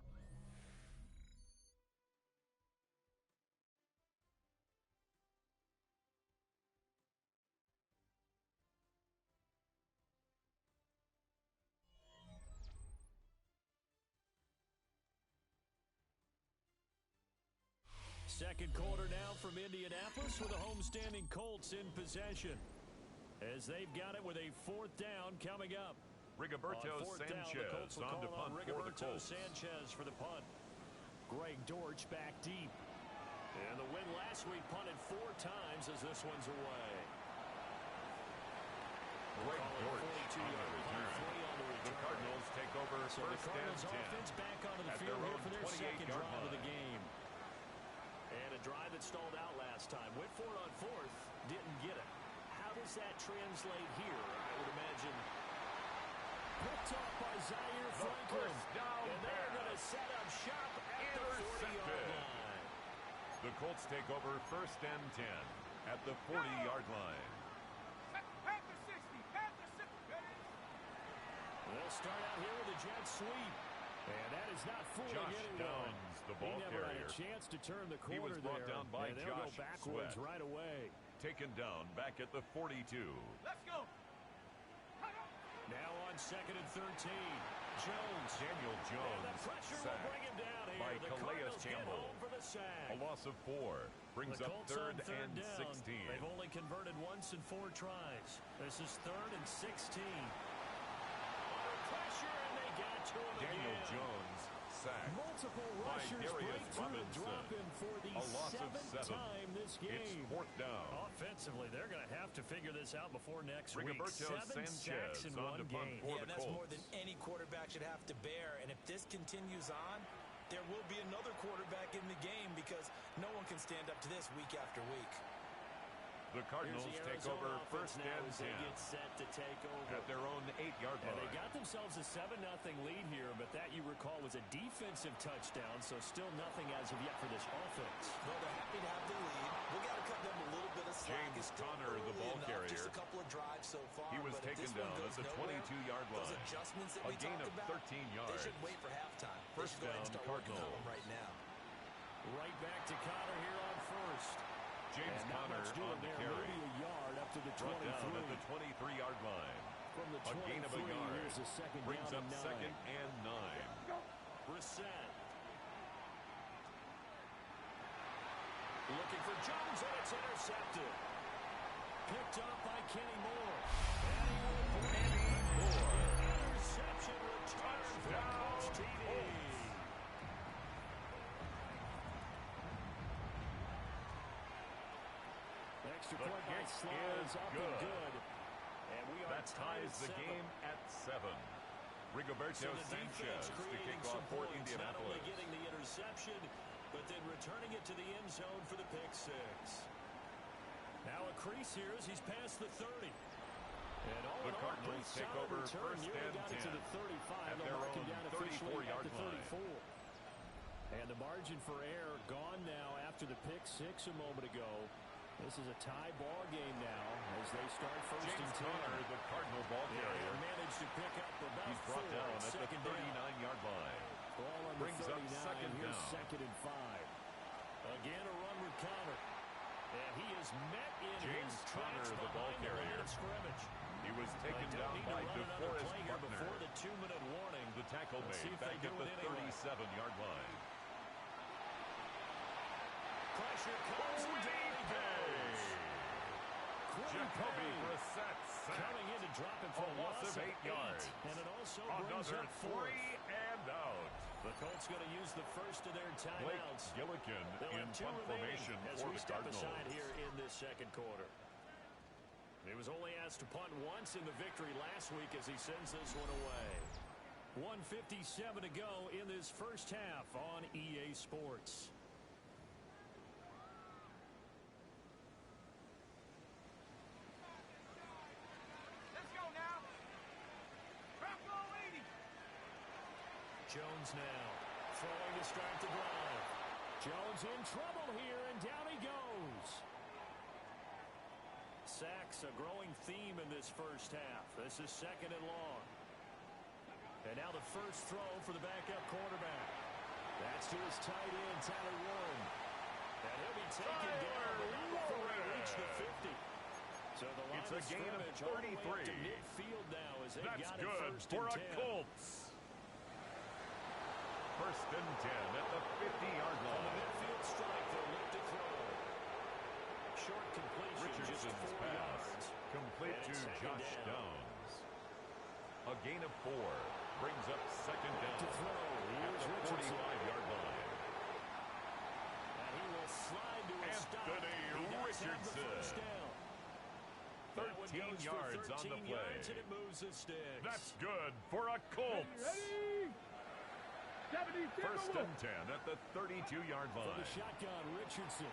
Speaker 9: Second quarter now from Indianapolis with the homestanding Colts in possession. As they've got it with a 4th down coming up.
Speaker 2: Rigoberto
Speaker 9: On 4th down, the
Speaker 2: Sanchez
Speaker 9: Colts will
Speaker 2: on to
Speaker 9: call
Speaker 2: punt for the
Speaker 9: Rigoberto
Speaker 2: Colts.
Speaker 9: Sanchez for the punt. Greg Dortch back deep. And the win last week punted 4 times as this one's away.
Speaker 2: Greg Dortch on the
Speaker 9: 42-yard
Speaker 2: return.
Speaker 9: punt, 3 on the
Speaker 2: The
Speaker 9: return.
Speaker 2: Cardinals take over
Speaker 9: So the
Speaker 2: 1st and
Speaker 9: Cardinals
Speaker 2: 10
Speaker 9: offense back onto the
Speaker 2: at
Speaker 9: field
Speaker 2: their
Speaker 9: here
Speaker 2: own
Speaker 9: for their second
Speaker 2: 28-yard
Speaker 9: drive of the
Speaker 2: line.
Speaker 9: game. And a drive that stalled out last time. Went for it on 4th, didn't get it. How does that translate here? I would imagine picked off by Zaire Franklin.
Speaker 2: first down
Speaker 9: And they're
Speaker 2: pass.
Speaker 9: going to set up shop at the 40-yard
Speaker 2: Intercepted.
Speaker 9: line.
Speaker 2: The Colts take over 1st and 10 at the 40-yard line.
Speaker 5: Half the 60. Half the 60. Ready.
Speaker 9: They'll start out here with a jet sweep. And that is not fooling
Speaker 2: Josh
Speaker 9: anyone.
Speaker 2: Downs, the ball
Speaker 9: he never had
Speaker 2: carrier.
Speaker 9: a chance to turn the
Speaker 2: He
Speaker 9: corner
Speaker 2: was brought
Speaker 9: there.
Speaker 2: down by
Speaker 9: and they'll
Speaker 2: Josh
Speaker 9: go backwards
Speaker 2: Sweat.
Speaker 9: right away.
Speaker 2: Taken down back at the 42.
Speaker 5: Let's go.
Speaker 9: Now on 2nd and 13. Jones.
Speaker 2: Daniel
Speaker 9: And the
Speaker 2: Jones
Speaker 9: pressure will bring him
Speaker 2: sacked
Speaker 9: down here.
Speaker 2: by
Speaker 9: The
Speaker 2: Calais
Speaker 9: Cardinals get
Speaker 2: Campbell.
Speaker 9: home for the sack.
Speaker 2: A loss of 4 brings
Speaker 9: The
Speaker 2: up
Speaker 9: Colts
Speaker 2: 3rd
Speaker 9: on third
Speaker 2: and
Speaker 9: down.
Speaker 2: 16.
Speaker 9: They've only converted once in 4 tries. This is 3rd and 16. Under pressure, and they got to him
Speaker 2: Daniel
Speaker 9: again.
Speaker 2: Jones sack
Speaker 9: Multiple
Speaker 2: by
Speaker 9: rushers
Speaker 2: Darius
Speaker 9: break through and
Speaker 2: Robinson.
Speaker 9: drop him for the
Speaker 2: A loss of
Speaker 9: 7th
Speaker 2: 7.
Speaker 9: time this game.
Speaker 2: It's 4th down.
Speaker 12: Offensively, they're going to have to figure this out before next week.
Speaker 2: Rigoberto
Speaker 12: 7 sacks in
Speaker 2: on
Speaker 12: one
Speaker 2: to punt
Speaker 12: game.
Speaker 2: for
Speaker 10: Yeah,
Speaker 2: the
Speaker 10: that's
Speaker 2: Colts.
Speaker 10: more than any quarterback should have to bear. And if this continues on, there will be another quarterback in the game because no one can stand up to this week after week.
Speaker 2: The Cardinals take over first and 10
Speaker 11: they get set to take over
Speaker 2: at their own 8-yard line.
Speaker 12: And they got themselves a 7-0 lead here, but that, you recall, was a defensive touchdown, so still nothing as of yet for this offense.
Speaker 10: Well, they're happy to have the lead. We got to cut them a little bit of slack.
Speaker 2: James Conner, the ball carrier.
Speaker 10: Just a couple of drives so far.
Speaker 2: He was taken down at the 22-yard line.
Speaker 10: Those adjustments that
Speaker 2: a
Speaker 10: we
Speaker 2: gain of
Speaker 10: talked about,
Speaker 2: 13 yards.
Speaker 10: They should wait for halftime.
Speaker 2: First
Speaker 10: they should go ahead and
Speaker 2: down,
Speaker 10: start working on
Speaker 2: Cardinals.
Speaker 10: them right now.
Speaker 12: Right back to Conner here on first.
Speaker 2: James Conner on the carry.
Speaker 9: Maybe a yard up to the
Speaker 2: Brought
Speaker 9: 23.
Speaker 2: down at the 23-yard line.
Speaker 9: From the 23,
Speaker 2: A gain of a yard.
Speaker 9: here's a second
Speaker 2: Brings
Speaker 9: down
Speaker 2: up
Speaker 9: and
Speaker 2: 2nd and 9.
Speaker 12: Brissett. Looking for Jones, and it's intercepted.
Speaker 9: Picked up by Kenny Moore.
Speaker 12: Interception return for the Colts TD.
Speaker 9: Extra
Speaker 2: The
Speaker 9: point by
Speaker 2: kick
Speaker 9: Slides
Speaker 2: is
Speaker 9: up
Speaker 2: good.
Speaker 9: and good.
Speaker 12: And we are
Speaker 2: That ties the
Speaker 12: 7.
Speaker 2: game at 7. Rigoberto
Speaker 12: So the defense
Speaker 2: Sanchez to
Speaker 12: creating
Speaker 2: kick
Speaker 12: some
Speaker 2: off for
Speaker 12: points, not only
Speaker 2: Indianapolis.
Speaker 12: getting the interception, but then returning it to the end zone for the pick 6. Now a crease here as he's past the 30. And all
Speaker 2: The
Speaker 12: in all,
Speaker 2: Cardinals
Speaker 12: pretty
Speaker 2: take
Speaker 12: solid
Speaker 2: over
Speaker 12: return.
Speaker 2: first
Speaker 12: Nearly
Speaker 2: and
Speaker 12: got it to
Speaker 2: 10
Speaker 12: the 35.
Speaker 2: at
Speaker 12: They'll
Speaker 2: their
Speaker 12: mark him
Speaker 2: own
Speaker 12: down officially
Speaker 2: 34-yard
Speaker 12: at the
Speaker 2: line.
Speaker 12: 34. And the margin for error gone now after the pick 6 a moment ago. This is a tie ball game now as they start first
Speaker 2: James
Speaker 12: and 10.
Speaker 2: Conner, the Cardinal ball carrier.
Speaker 12: And managed to pick up about
Speaker 2: He's brought
Speaker 12: 4
Speaker 2: down
Speaker 12: on
Speaker 2: at the
Speaker 12: second down.
Speaker 2: 39-yard line.
Speaker 9: Ball on
Speaker 2: Brings
Speaker 9: the
Speaker 2: up
Speaker 9: 39.
Speaker 2: second
Speaker 9: Here's
Speaker 2: down.
Speaker 9: 2nd and 5.
Speaker 12: Again, a run with Conner. And he is met in
Speaker 2: James
Speaker 12: his
Speaker 2: Conner,
Speaker 12: tracks
Speaker 2: the ball
Speaker 12: behind the line
Speaker 2: carrier.
Speaker 12: of scrimmage.
Speaker 2: He was taken
Speaker 12: They don't
Speaker 2: down
Speaker 12: need
Speaker 2: by
Speaker 12: to run another
Speaker 2: DeForest
Speaker 12: play here
Speaker 2: Buckner.
Speaker 12: before the 2-minute warning.
Speaker 2: The tackle
Speaker 12: Let's see
Speaker 2: made
Speaker 12: if they
Speaker 2: back
Speaker 12: do
Speaker 2: at the
Speaker 12: it anyway.
Speaker 2: 37-yard line.
Speaker 12: Pressure comes and down he goes.
Speaker 2: Jacoby Brissett sacked.
Speaker 12: Coming in to drop him for
Speaker 2: A loss of 8 yards.
Speaker 12: And it also brings
Speaker 2: Another
Speaker 12: up 4th.
Speaker 2: 3 and out.
Speaker 12: The Colts going to use the first of their
Speaker 2: Blake
Speaker 12: timeouts.
Speaker 2: Gillikin
Speaker 12: They'll
Speaker 2: in
Speaker 12: have 2
Speaker 2: punt
Speaker 12: remaining
Speaker 2: formation
Speaker 12: as
Speaker 2: for
Speaker 12: we
Speaker 2: the
Speaker 12: step
Speaker 2: Cardinals.
Speaker 12: aside here in this second quarter. He was only asked to punt once in the victory last week as he sends this one away. 1:57 to go in this first half on EA Sports.
Speaker 4: Let's go now. Drop low 80.
Speaker 12: Jones now throwing to start the drive.
Speaker 9: Jones in trouble here, and down he goes.
Speaker 12: Sacks a growing theme in this first half. This is 2nd and long. And now the first throw for the backup quarterback.
Speaker 9: That's to his tight end, Tyler Warren.
Speaker 12: And he'll be taken down, but not before he reached the 50. So the line
Speaker 2: It's a
Speaker 12: of
Speaker 2: gain of
Speaker 12: scrimmage all the way up to
Speaker 2: 33.
Speaker 12: midfield now as they
Speaker 2: That's
Speaker 12: got it
Speaker 2: good
Speaker 12: first
Speaker 2: for
Speaker 12: and
Speaker 2: a
Speaker 12: 10.
Speaker 2: Colts. First and 10 at the 50-yard
Speaker 12: On the
Speaker 2: line.
Speaker 12: midfield strike, they'll look to throw. Short completion, just
Speaker 2: Richardson's
Speaker 12: 4
Speaker 2: pass
Speaker 12: yards.
Speaker 2: complete
Speaker 12: And
Speaker 2: to
Speaker 12: it's second
Speaker 2: Josh
Speaker 12: down.
Speaker 2: Downs. A gain of 4 brings up second down
Speaker 9: To throw.
Speaker 2: at
Speaker 9: Here's
Speaker 2: the
Speaker 9: Richardson.
Speaker 2: 45-yard line.
Speaker 12: And he will slide to a stop.
Speaker 2: Anthony
Speaker 12: He does have the
Speaker 2: Richardson.
Speaker 12: first down. That one
Speaker 2: 13
Speaker 12: goes for
Speaker 2: yards on the
Speaker 12: 13
Speaker 2: play.
Speaker 12: yards, and it moves the sticks.
Speaker 2: That's good for a Colts.
Speaker 4: Ready? 70
Speaker 2: First and 10 at the 32-yard
Speaker 9: From
Speaker 2: line.
Speaker 9: the shotgun, Richardson.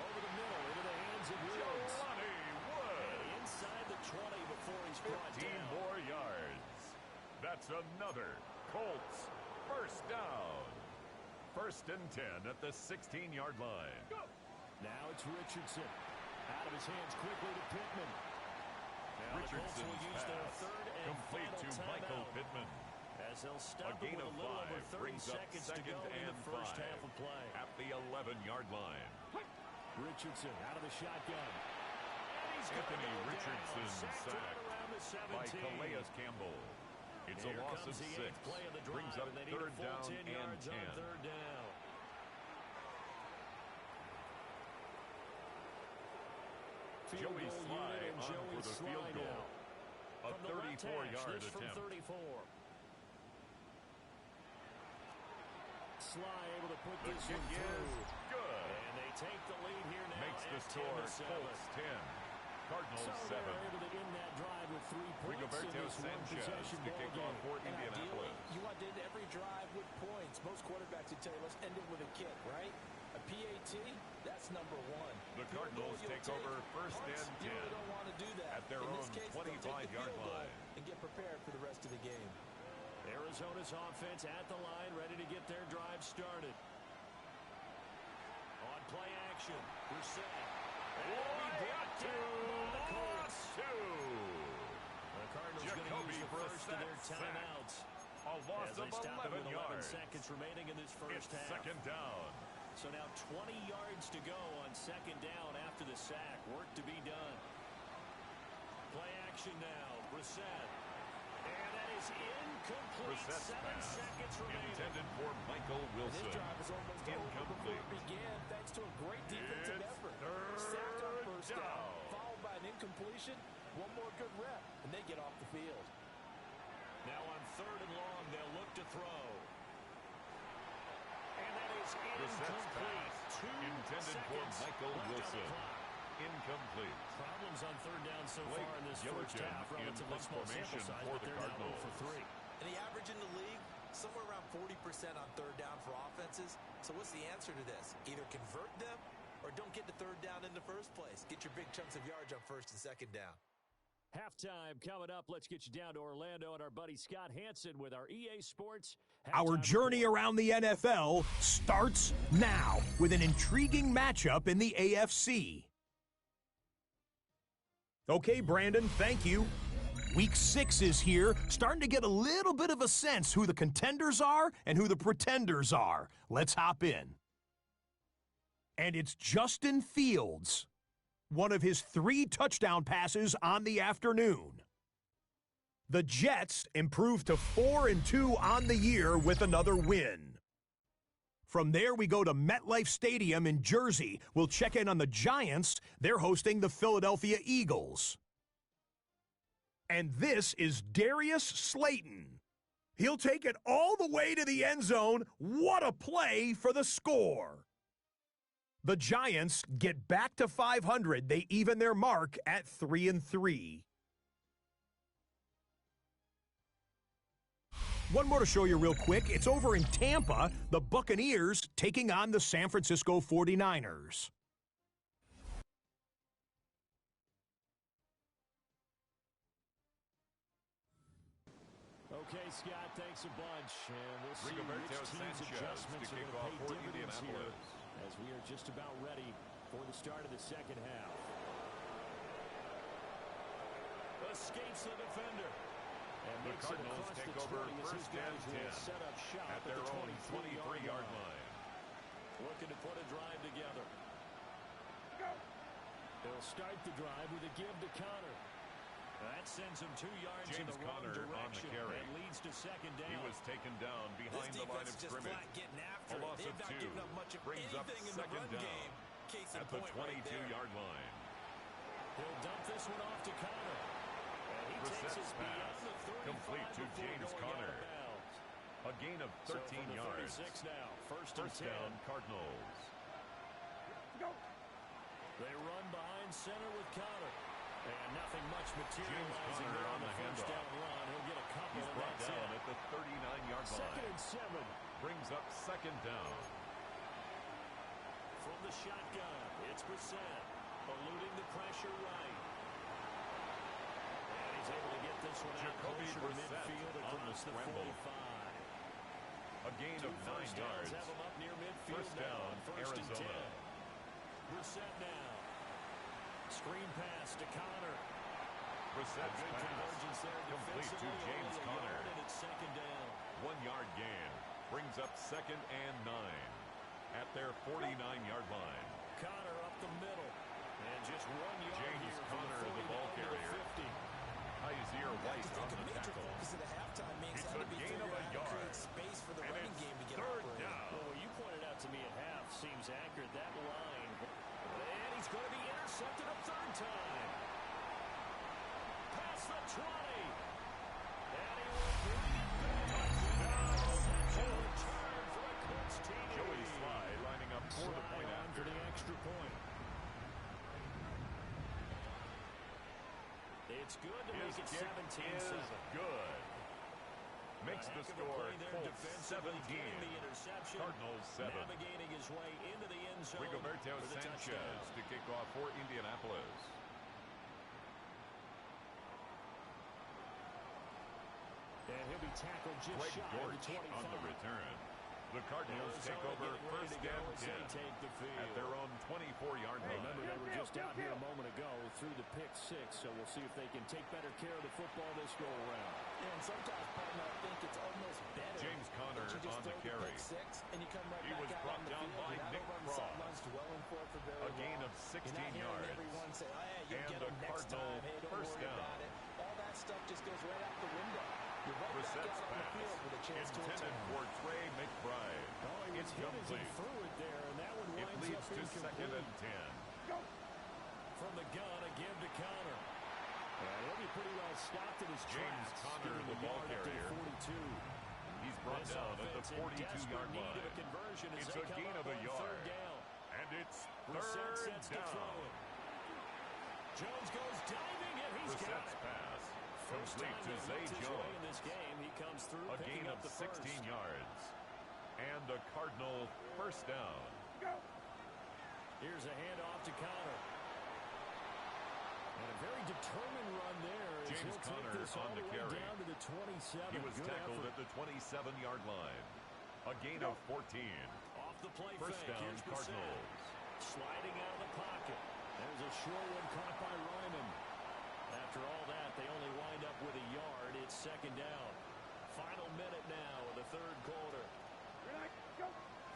Speaker 9: Over the middle, into the hands of Woods.
Speaker 2: Jelani Woods.
Speaker 12: Inside the 20 before he's brought
Speaker 2: 15
Speaker 12: down.
Speaker 2: more yards. That's another Colts first down. First and 10 at the 16-yard line.
Speaker 9: Now it's Richardson. Out of his hands quickly to Pittman.
Speaker 12: Now the Colts will
Speaker 2: Richardson's
Speaker 12: use their
Speaker 2: pass
Speaker 12: third and
Speaker 2: complete
Speaker 12: final
Speaker 2: to Michael
Speaker 12: timeout.
Speaker 2: Pittman.
Speaker 12: As they'll stop
Speaker 2: A
Speaker 12: it
Speaker 2: gain
Speaker 12: with
Speaker 2: of
Speaker 12: a little over
Speaker 2: 5
Speaker 12: 30
Speaker 2: brings up
Speaker 12: seconds to
Speaker 2: second
Speaker 12: go in
Speaker 2: and
Speaker 12: the first
Speaker 2: 5
Speaker 12: half of play.
Speaker 2: at the 11-yard line.
Speaker 9: Richardson out of the shotgun.
Speaker 12: And he's gonna
Speaker 2: Anthony
Speaker 12: go down.
Speaker 2: Richardson
Speaker 12: Sacked right
Speaker 2: sacked
Speaker 12: around the
Speaker 2: by
Speaker 12: 17.
Speaker 2: Calais Campbell. It's
Speaker 12: Here
Speaker 2: a loss of
Speaker 12: comes the
Speaker 2: 6.
Speaker 12: eighth play of the drive,
Speaker 2: Brings up
Speaker 12: and they need a
Speaker 2: third
Speaker 12: full
Speaker 2: down
Speaker 12: 10
Speaker 2: and
Speaker 12: yards
Speaker 2: 10.
Speaker 12: on third down.
Speaker 9: Field
Speaker 2: Joey
Speaker 9: goal
Speaker 2: Sly
Speaker 9: unit and
Speaker 2: on
Speaker 9: Joey
Speaker 2: for the
Speaker 9: Sly
Speaker 2: field goal.
Speaker 9: now.
Speaker 2: A
Speaker 12: From the left hash,
Speaker 2: 34-yard
Speaker 12: this from
Speaker 2: attempt.
Speaker 12: 34. Sly able to put
Speaker 2: The
Speaker 12: this
Speaker 2: kick
Speaker 12: one through.
Speaker 2: is good.
Speaker 12: And they take the lead here now.
Speaker 2: Makes the
Speaker 12: at
Speaker 2: score
Speaker 12: 10-7.
Speaker 2: Colts 10. Cardinals
Speaker 12: So
Speaker 2: 7.
Speaker 12: they're able to end that drive with 3 points
Speaker 2: Rigoberto
Speaker 12: in this
Speaker 2: Sanchez
Speaker 12: one-possession
Speaker 2: to kick
Speaker 12: ball
Speaker 2: off
Speaker 12: game.
Speaker 2: for
Speaker 10: And ideally,
Speaker 2: Indianapolis.
Speaker 10: you want to end every drive with points. Most quarterbacks would tell you, let's end it with a kick, right? A PAT, that's number one.
Speaker 2: The Cardinals take over first and 10.
Speaker 10: You really don't want to do that.
Speaker 2: At their
Speaker 10: In
Speaker 2: own
Speaker 10: this case, they'll take the
Speaker 2: 25-yard
Speaker 10: field goal
Speaker 2: line.
Speaker 10: and get prepared for the rest of the game.
Speaker 12: Arizona's offense at the line, ready to get their drive started. On play action, Brissett. The Cardinals going to use the first of their timeouts.
Speaker 2: A loss
Speaker 12: as they
Speaker 2: of
Speaker 12: stop it
Speaker 2: 11
Speaker 12: with 11
Speaker 2: yards.
Speaker 12: seconds remaining in this first
Speaker 2: It's
Speaker 12: half.
Speaker 2: second down.
Speaker 12: So now 20 yards to go on second down after the sack. Work to be done. Play action now. Brissett. And that is incomplete.
Speaker 2: Brissett's
Speaker 12: 7
Speaker 2: pass
Speaker 12: seconds remaining.
Speaker 2: intended for Michael Wilson.
Speaker 10: This drive is almost over before it began, thanks to a great defensive effort. Sacked on first down, followed by an incompletion. One more good rep, and they get off the field.
Speaker 12: Now on third and long, they'll look to throw. And that is
Speaker 2: Brissett's
Speaker 12: incomplete.
Speaker 2: pass
Speaker 12: 2
Speaker 2: intended for
Speaker 12: seconds
Speaker 2: Michael
Speaker 12: left on the
Speaker 2: Wilson.
Speaker 12: clock.
Speaker 2: Incomplete.
Speaker 12: Problems on third down so
Speaker 2: Blake
Speaker 12: far in this first
Speaker 2: Gilligan
Speaker 12: half.
Speaker 2: in
Speaker 12: Relatively
Speaker 2: punt
Speaker 12: small sample
Speaker 2: formation
Speaker 12: size,
Speaker 2: for
Speaker 12: but
Speaker 2: the
Speaker 12: they're now 0
Speaker 2: Cardinals.
Speaker 12: for 3.
Speaker 10: And the average in the league, somewhere around 40% on third down for offenses. So what's the answer to this? Either convert them or don't get to third down in the first place. Get your big chunks of yards on first and second down.
Speaker 12: Halftime coming up. Let's get you down to Orlando and our buddy Scott Hansen with our EA Sports
Speaker 6: Our
Speaker 12: halftime
Speaker 6: journey
Speaker 12: report.
Speaker 6: around the NFL starts now with an intriguing matchup in the AFC. Okay, Brandon, thank you. Week 6 is here, starting to get a little bit of a sense who the contenders are and who the pretenders are. Let's hop in. And it's Justin Fields, one of his 3 touchdown passes on the afternoon. The Jets improved to 4-2 on the year with another win. From there, we go to MetLife Stadium in Jersey. We'll check in on the Giants. They're hosting the Philadelphia Eagles. And this is Darius Slayton. He'll take it all the way to the end zone. What a play for the score. The Giants get back to 500. They even their mark at 3-3. One more to show you real quick. It's over in Tampa, the Buccaneers taking on the San Francisco 49ers.
Speaker 12: Okay, Scott, thanks a bunch. And we'll see
Speaker 2: Rigoberto
Speaker 12: which team's
Speaker 2: Sanchez
Speaker 12: adjustments
Speaker 2: to
Speaker 12: are
Speaker 2: kick
Speaker 12: going to
Speaker 2: off
Speaker 12: pay
Speaker 2: for
Speaker 12: dividends here
Speaker 2: Indianapolis.
Speaker 12: as we are just about ready for the start of the second half. Escapes the defender. And
Speaker 2: The
Speaker 12: makes it
Speaker 2: Cardinals
Speaker 12: across
Speaker 2: take
Speaker 12: the
Speaker 2: over
Speaker 12: 20 as his
Speaker 2: first and
Speaker 12: guys will
Speaker 2: 10
Speaker 12: set up shop
Speaker 2: at their
Speaker 12: the
Speaker 2: own 23-yard
Speaker 12: line.
Speaker 2: line.
Speaker 12: Looking to put a drive together. They'll start the drive with a give to Connor. That sends him 2 yards in
Speaker 2: James
Speaker 12: the wrong
Speaker 2: Conner
Speaker 12: direction
Speaker 2: on the carry.
Speaker 12: and leads to second down.
Speaker 2: He was taken down behind the line of
Speaker 10: Just
Speaker 2: scrimmage.
Speaker 10: flat getting after
Speaker 2: A
Speaker 10: it.
Speaker 2: loss
Speaker 10: They've
Speaker 2: of
Speaker 10: not
Speaker 2: 2
Speaker 10: given up much of
Speaker 2: brings up
Speaker 10: anything in the
Speaker 2: second
Speaker 10: run
Speaker 2: down
Speaker 10: game. Case in
Speaker 2: at the
Speaker 10: point right there.
Speaker 2: 22-yard line.
Speaker 12: He'll dump this one off to Connor. And he takes
Speaker 2: Brissett's
Speaker 12: us beyond
Speaker 2: pass
Speaker 12: the 35
Speaker 2: complete to
Speaker 12: before
Speaker 2: James
Speaker 12: going
Speaker 2: Conner.
Speaker 12: out of bounds.
Speaker 2: A gain of
Speaker 12: So
Speaker 2: 13
Speaker 12: from the
Speaker 2: yards.
Speaker 12: 36 now, first
Speaker 2: First
Speaker 12: and 10.
Speaker 2: down, Cardinals.
Speaker 12: They run behind center with Connor. And nothing much materializing
Speaker 2: Conner
Speaker 12: there
Speaker 2: on
Speaker 12: on the
Speaker 2: the
Speaker 12: first
Speaker 2: handoff.
Speaker 12: down run. He'll get a couple
Speaker 2: He's
Speaker 12: and
Speaker 2: brought
Speaker 12: that's
Speaker 2: down
Speaker 12: it.
Speaker 2: at the 39-yard line.
Speaker 12: Second and 7.
Speaker 2: Brings up second down.
Speaker 12: From the shotgun, it's Brissett, eluding the pressure right. And he's able to get this one out
Speaker 2: Jacoby
Speaker 12: closer to
Speaker 2: Brissett
Speaker 12: midfield
Speaker 2: on the
Speaker 12: across the
Speaker 2: scramble.
Speaker 12: 45.
Speaker 2: A gain
Speaker 12: 2
Speaker 2: of 9
Speaker 12: first downs
Speaker 2: yards.
Speaker 12: have him up near midfield
Speaker 2: First
Speaker 12: now
Speaker 2: down,
Speaker 12: on first and 10.
Speaker 2: Arizona.
Speaker 12: Brissett now. Screen pass to Connor.
Speaker 2: Brissett's
Speaker 12: Good
Speaker 2: pass
Speaker 12: convergence there
Speaker 2: complete to
Speaker 12: defensively,
Speaker 2: James
Speaker 12: only a
Speaker 2: Conner.
Speaker 12: yard, and it's second down.
Speaker 2: 1-yard gain brings up second and 9 at their 49-yard line.
Speaker 12: Connor up the middle. And just 1 yard
Speaker 2: James
Speaker 12: here from
Speaker 2: Conner, the
Speaker 12: 40
Speaker 2: ball
Speaker 12: down to
Speaker 2: carrier.
Speaker 12: 50.
Speaker 2: Kaiser White
Speaker 10: I think
Speaker 2: on
Speaker 10: a
Speaker 2: the
Speaker 10: major
Speaker 2: tackle.
Speaker 10: focus of the halftime makes
Speaker 2: It's
Speaker 10: how
Speaker 2: a
Speaker 10: to be
Speaker 2: gain of
Speaker 10: figuring
Speaker 2: a
Speaker 10: out how to
Speaker 2: yard.
Speaker 10: create space for the
Speaker 2: And
Speaker 10: running
Speaker 2: it's
Speaker 10: game to get
Speaker 2: third
Speaker 10: operating.
Speaker 2: down.
Speaker 12: Well, what you pointed out to me at half seems accurate. That line. And he's going to be intercepted a third time. Past the 20. And he will bring it back. Interception return for a Colts It's good to
Speaker 2: His
Speaker 12: make it
Speaker 2: kick
Speaker 12: 17-7.
Speaker 2: is good. Makes the score Colts 17. Cardinals 7.
Speaker 12: Navigating his way into the end zone.
Speaker 2: Rigoberto Sanchez to kick off for Indianapolis.
Speaker 12: And he'll be tackled just
Speaker 2: Greg
Speaker 12: shy of the 25.
Speaker 2: on the return. The Cardinals take over first and 10 at their own 24-yard line.
Speaker 12: Remember, they were just out here a moment ago through the pick six, so we'll see if they can take better care of the football this go around.
Speaker 10: And sometimes, partner, I think it's almost better.
Speaker 2: James Conner
Speaker 10: that you just
Speaker 2: on the
Speaker 10: throw
Speaker 2: carry.
Speaker 10: Pick six, and you come right
Speaker 2: He
Speaker 10: back
Speaker 2: was
Speaker 10: out
Speaker 2: brought
Speaker 10: on the
Speaker 2: down
Speaker 10: field.
Speaker 2: by
Speaker 10: You're not
Speaker 2: Nick
Speaker 10: over on the
Speaker 2: Cross.
Speaker 10: sidelines dwelling for it for very
Speaker 2: A gain
Speaker 10: long.
Speaker 2: of 16
Speaker 10: You're not hearing
Speaker 2: yards.
Speaker 10: everyone say, hey, you'll
Speaker 2: And
Speaker 10: get
Speaker 2: a
Speaker 10: them next
Speaker 2: Cardinal
Speaker 10: time. Hey, don't
Speaker 2: first
Speaker 10: worry
Speaker 2: down.
Speaker 10: about it. All that stuff just goes right out the window. You're right back
Speaker 2: Brissett's
Speaker 10: out on the
Speaker 2: pass
Speaker 10: field with a chance to
Speaker 2: intended
Speaker 10: return.
Speaker 2: for Trey McBride.
Speaker 12: Oh, he was hit as he
Speaker 2: Incomplete.
Speaker 12: threw it there, and that one
Speaker 2: It
Speaker 12: winds
Speaker 2: leads
Speaker 12: up
Speaker 2: to
Speaker 12: incomplete.
Speaker 2: second and 10.
Speaker 12: From the gun, again to Conner. And he'll be pretty well stopped in his
Speaker 2: James
Speaker 12: tracks.
Speaker 2: Conner,
Speaker 12: Getting
Speaker 2: the
Speaker 12: a
Speaker 2: ball
Speaker 12: yard up to
Speaker 2: carrier.
Speaker 12: 42.
Speaker 2: He's brought
Speaker 12: This
Speaker 2: down at the
Speaker 12: offense in
Speaker 2: 42-yard
Speaker 12: desperate need
Speaker 2: line.
Speaker 12: of a conversion as
Speaker 2: It's
Speaker 12: they
Speaker 2: a
Speaker 12: come
Speaker 2: gain
Speaker 12: up
Speaker 2: of a
Speaker 12: on
Speaker 2: yard.
Speaker 12: third down.
Speaker 2: And it's
Speaker 12: Brissett
Speaker 2: third
Speaker 12: sets to throw
Speaker 2: down.
Speaker 12: it. Jones goes diving, and he's got
Speaker 2: Brissett's
Speaker 12: it.
Speaker 2: pass
Speaker 12: First
Speaker 2: complete
Speaker 12: time
Speaker 2: to
Speaker 12: they've
Speaker 2: Zay
Speaker 12: looked his way in
Speaker 2: Jones.
Speaker 12: this game. He comes through,
Speaker 2: A
Speaker 12: picking
Speaker 2: gain
Speaker 12: up
Speaker 2: of
Speaker 12: the
Speaker 2: 16
Speaker 12: first.
Speaker 2: yards. And a Cardinal first down.
Speaker 12: Here's a handoff to Conner. And a very determined run there. As
Speaker 2: James
Speaker 12: he'll
Speaker 2: Conner
Speaker 12: take this
Speaker 2: on
Speaker 12: all
Speaker 2: the
Speaker 12: way
Speaker 2: carry.
Speaker 12: down to the 27.
Speaker 2: He was
Speaker 12: Good
Speaker 2: tackled
Speaker 12: effort.
Speaker 2: at the 27-yard line. A gain of 14.
Speaker 12: Off the play
Speaker 2: First
Speaker 12: fake.
Speaker 2: down,
Speaker 12: Here's Brissett.
Speaker 2: Cardinals.
Speaker 12: Sliding out of the pocket. There's a short one caught by Ryman. After all that, they only wind up with a yard. It's second down. Final minute now of the third quarter.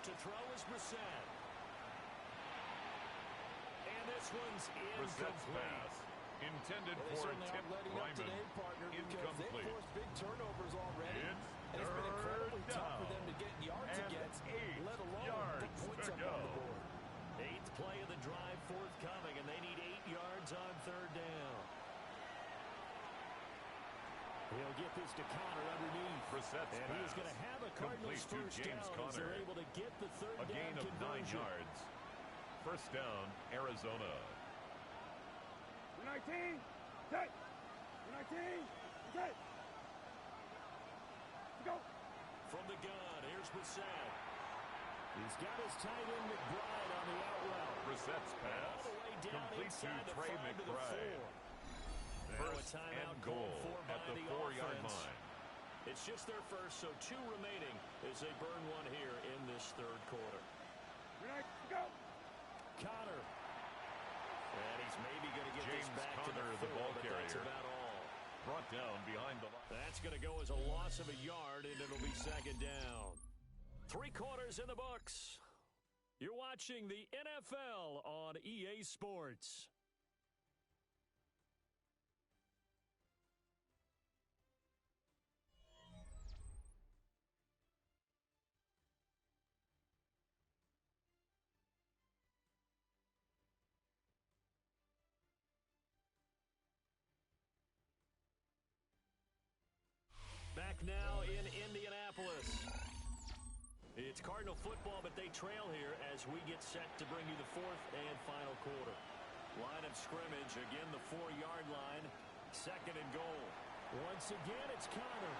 Speaker 12: To throw is Brissett. And this one's
Speaker 2: Brissett's
Speaker 12: incomplete.
Speaker 2: pass intended
Speaker 10: Well, they
Speaker 2: for
Speaker 10: certainly
Speaker 2: Tip
Speaker 10: aren't letting up
Speaker 2: Ryman.
Speaker 10: today, partner, because they've
Speaker 2: Incomplete.
Speaker 10: forced big turnovers already.
Speaker 2: It's
Speaker 10: and it's been incredibly
Speaker 2: third
Speaker 10: tough for
Speaker 2: down.
Speaker 10: them to get yards
Speaker 2: And
Speaker 10: against,
Speaker 2: 8
Speaker 10: let alone
Speaker 2: yards
Speaker 10: put points
Speaker 2: to
Speaker 10: up
Speaker 2: go.
Speaker 10: on the board.
Speaker 12: Eighth play of the drive forthcoming, and they need 8 yards on third down. He'll get this to Conner underneath.
Speaker 2: Brissett's
Speaker 12: and he's going to have a Cardinals
Speaker 2: complete to
Speaker 12: first
Speaker 2: James
Speaker 12: down as
Speaker 2: Conner.
Speaker 12: they're able to get the third
Speaker 2: A
Speaker 12: down
Speaker 2: gain of 9
Speaker 12: conversion.
Speaker 2: yards. First down, Arizona.
Speaker 4: 19, set. 19, set. Go.
Speaker 12: From the gun, here's Brissett. He's got his tight end McBride on the out route.
Speaker 2: Brissett's pass
Speaker 12: All the way down
Speaker 2: complete to
Speaker 12: inside the
Speaker 2: Trey
Speaker 12: 5 to the
Speaker 2: McBride.
Speaker 12: 4. Now a
Speaker 2: First
Speaker 12: timeout
Speaker 2: and
Speaker 12: called
Speaker 2: goal
Speaker 12: for
Speaker 2: at
Speaker 12: by
Speaker 2: the
Speaker 12: the
Speaker 2: 4-yard
Speaker 12: offense.
Speaker 2: line.
Speaker 12: It's just their first, so 2 remaining as they burn one here in this third quarter.
Speaker 4: Go.
Speaker 12: Conner. And he's maybe going to get
Speaker 2: James
Speaker 12: this back
Speaker 2: Conner,
Speaker 12: to
Speaker 2: the
Speaker 12: the
Speaker 2: ball
Speaker 12: 4, but that's
Speaker 2: carrier.
Speaker 12: about all.
Speaker 2: Brought down behind the line.
Speaker 12: That's going to go as a loss of a yard, and it'll be second down. 3 quarters in the books. You're watching the NFL on EA Sports. Back now in Indianapolis. It's Cardinal football, but they trail here as we get set to bring you the 4th and final quarter. Line of scrimmage, again the 4-yard line. Second and goal. Once again, it's Conner.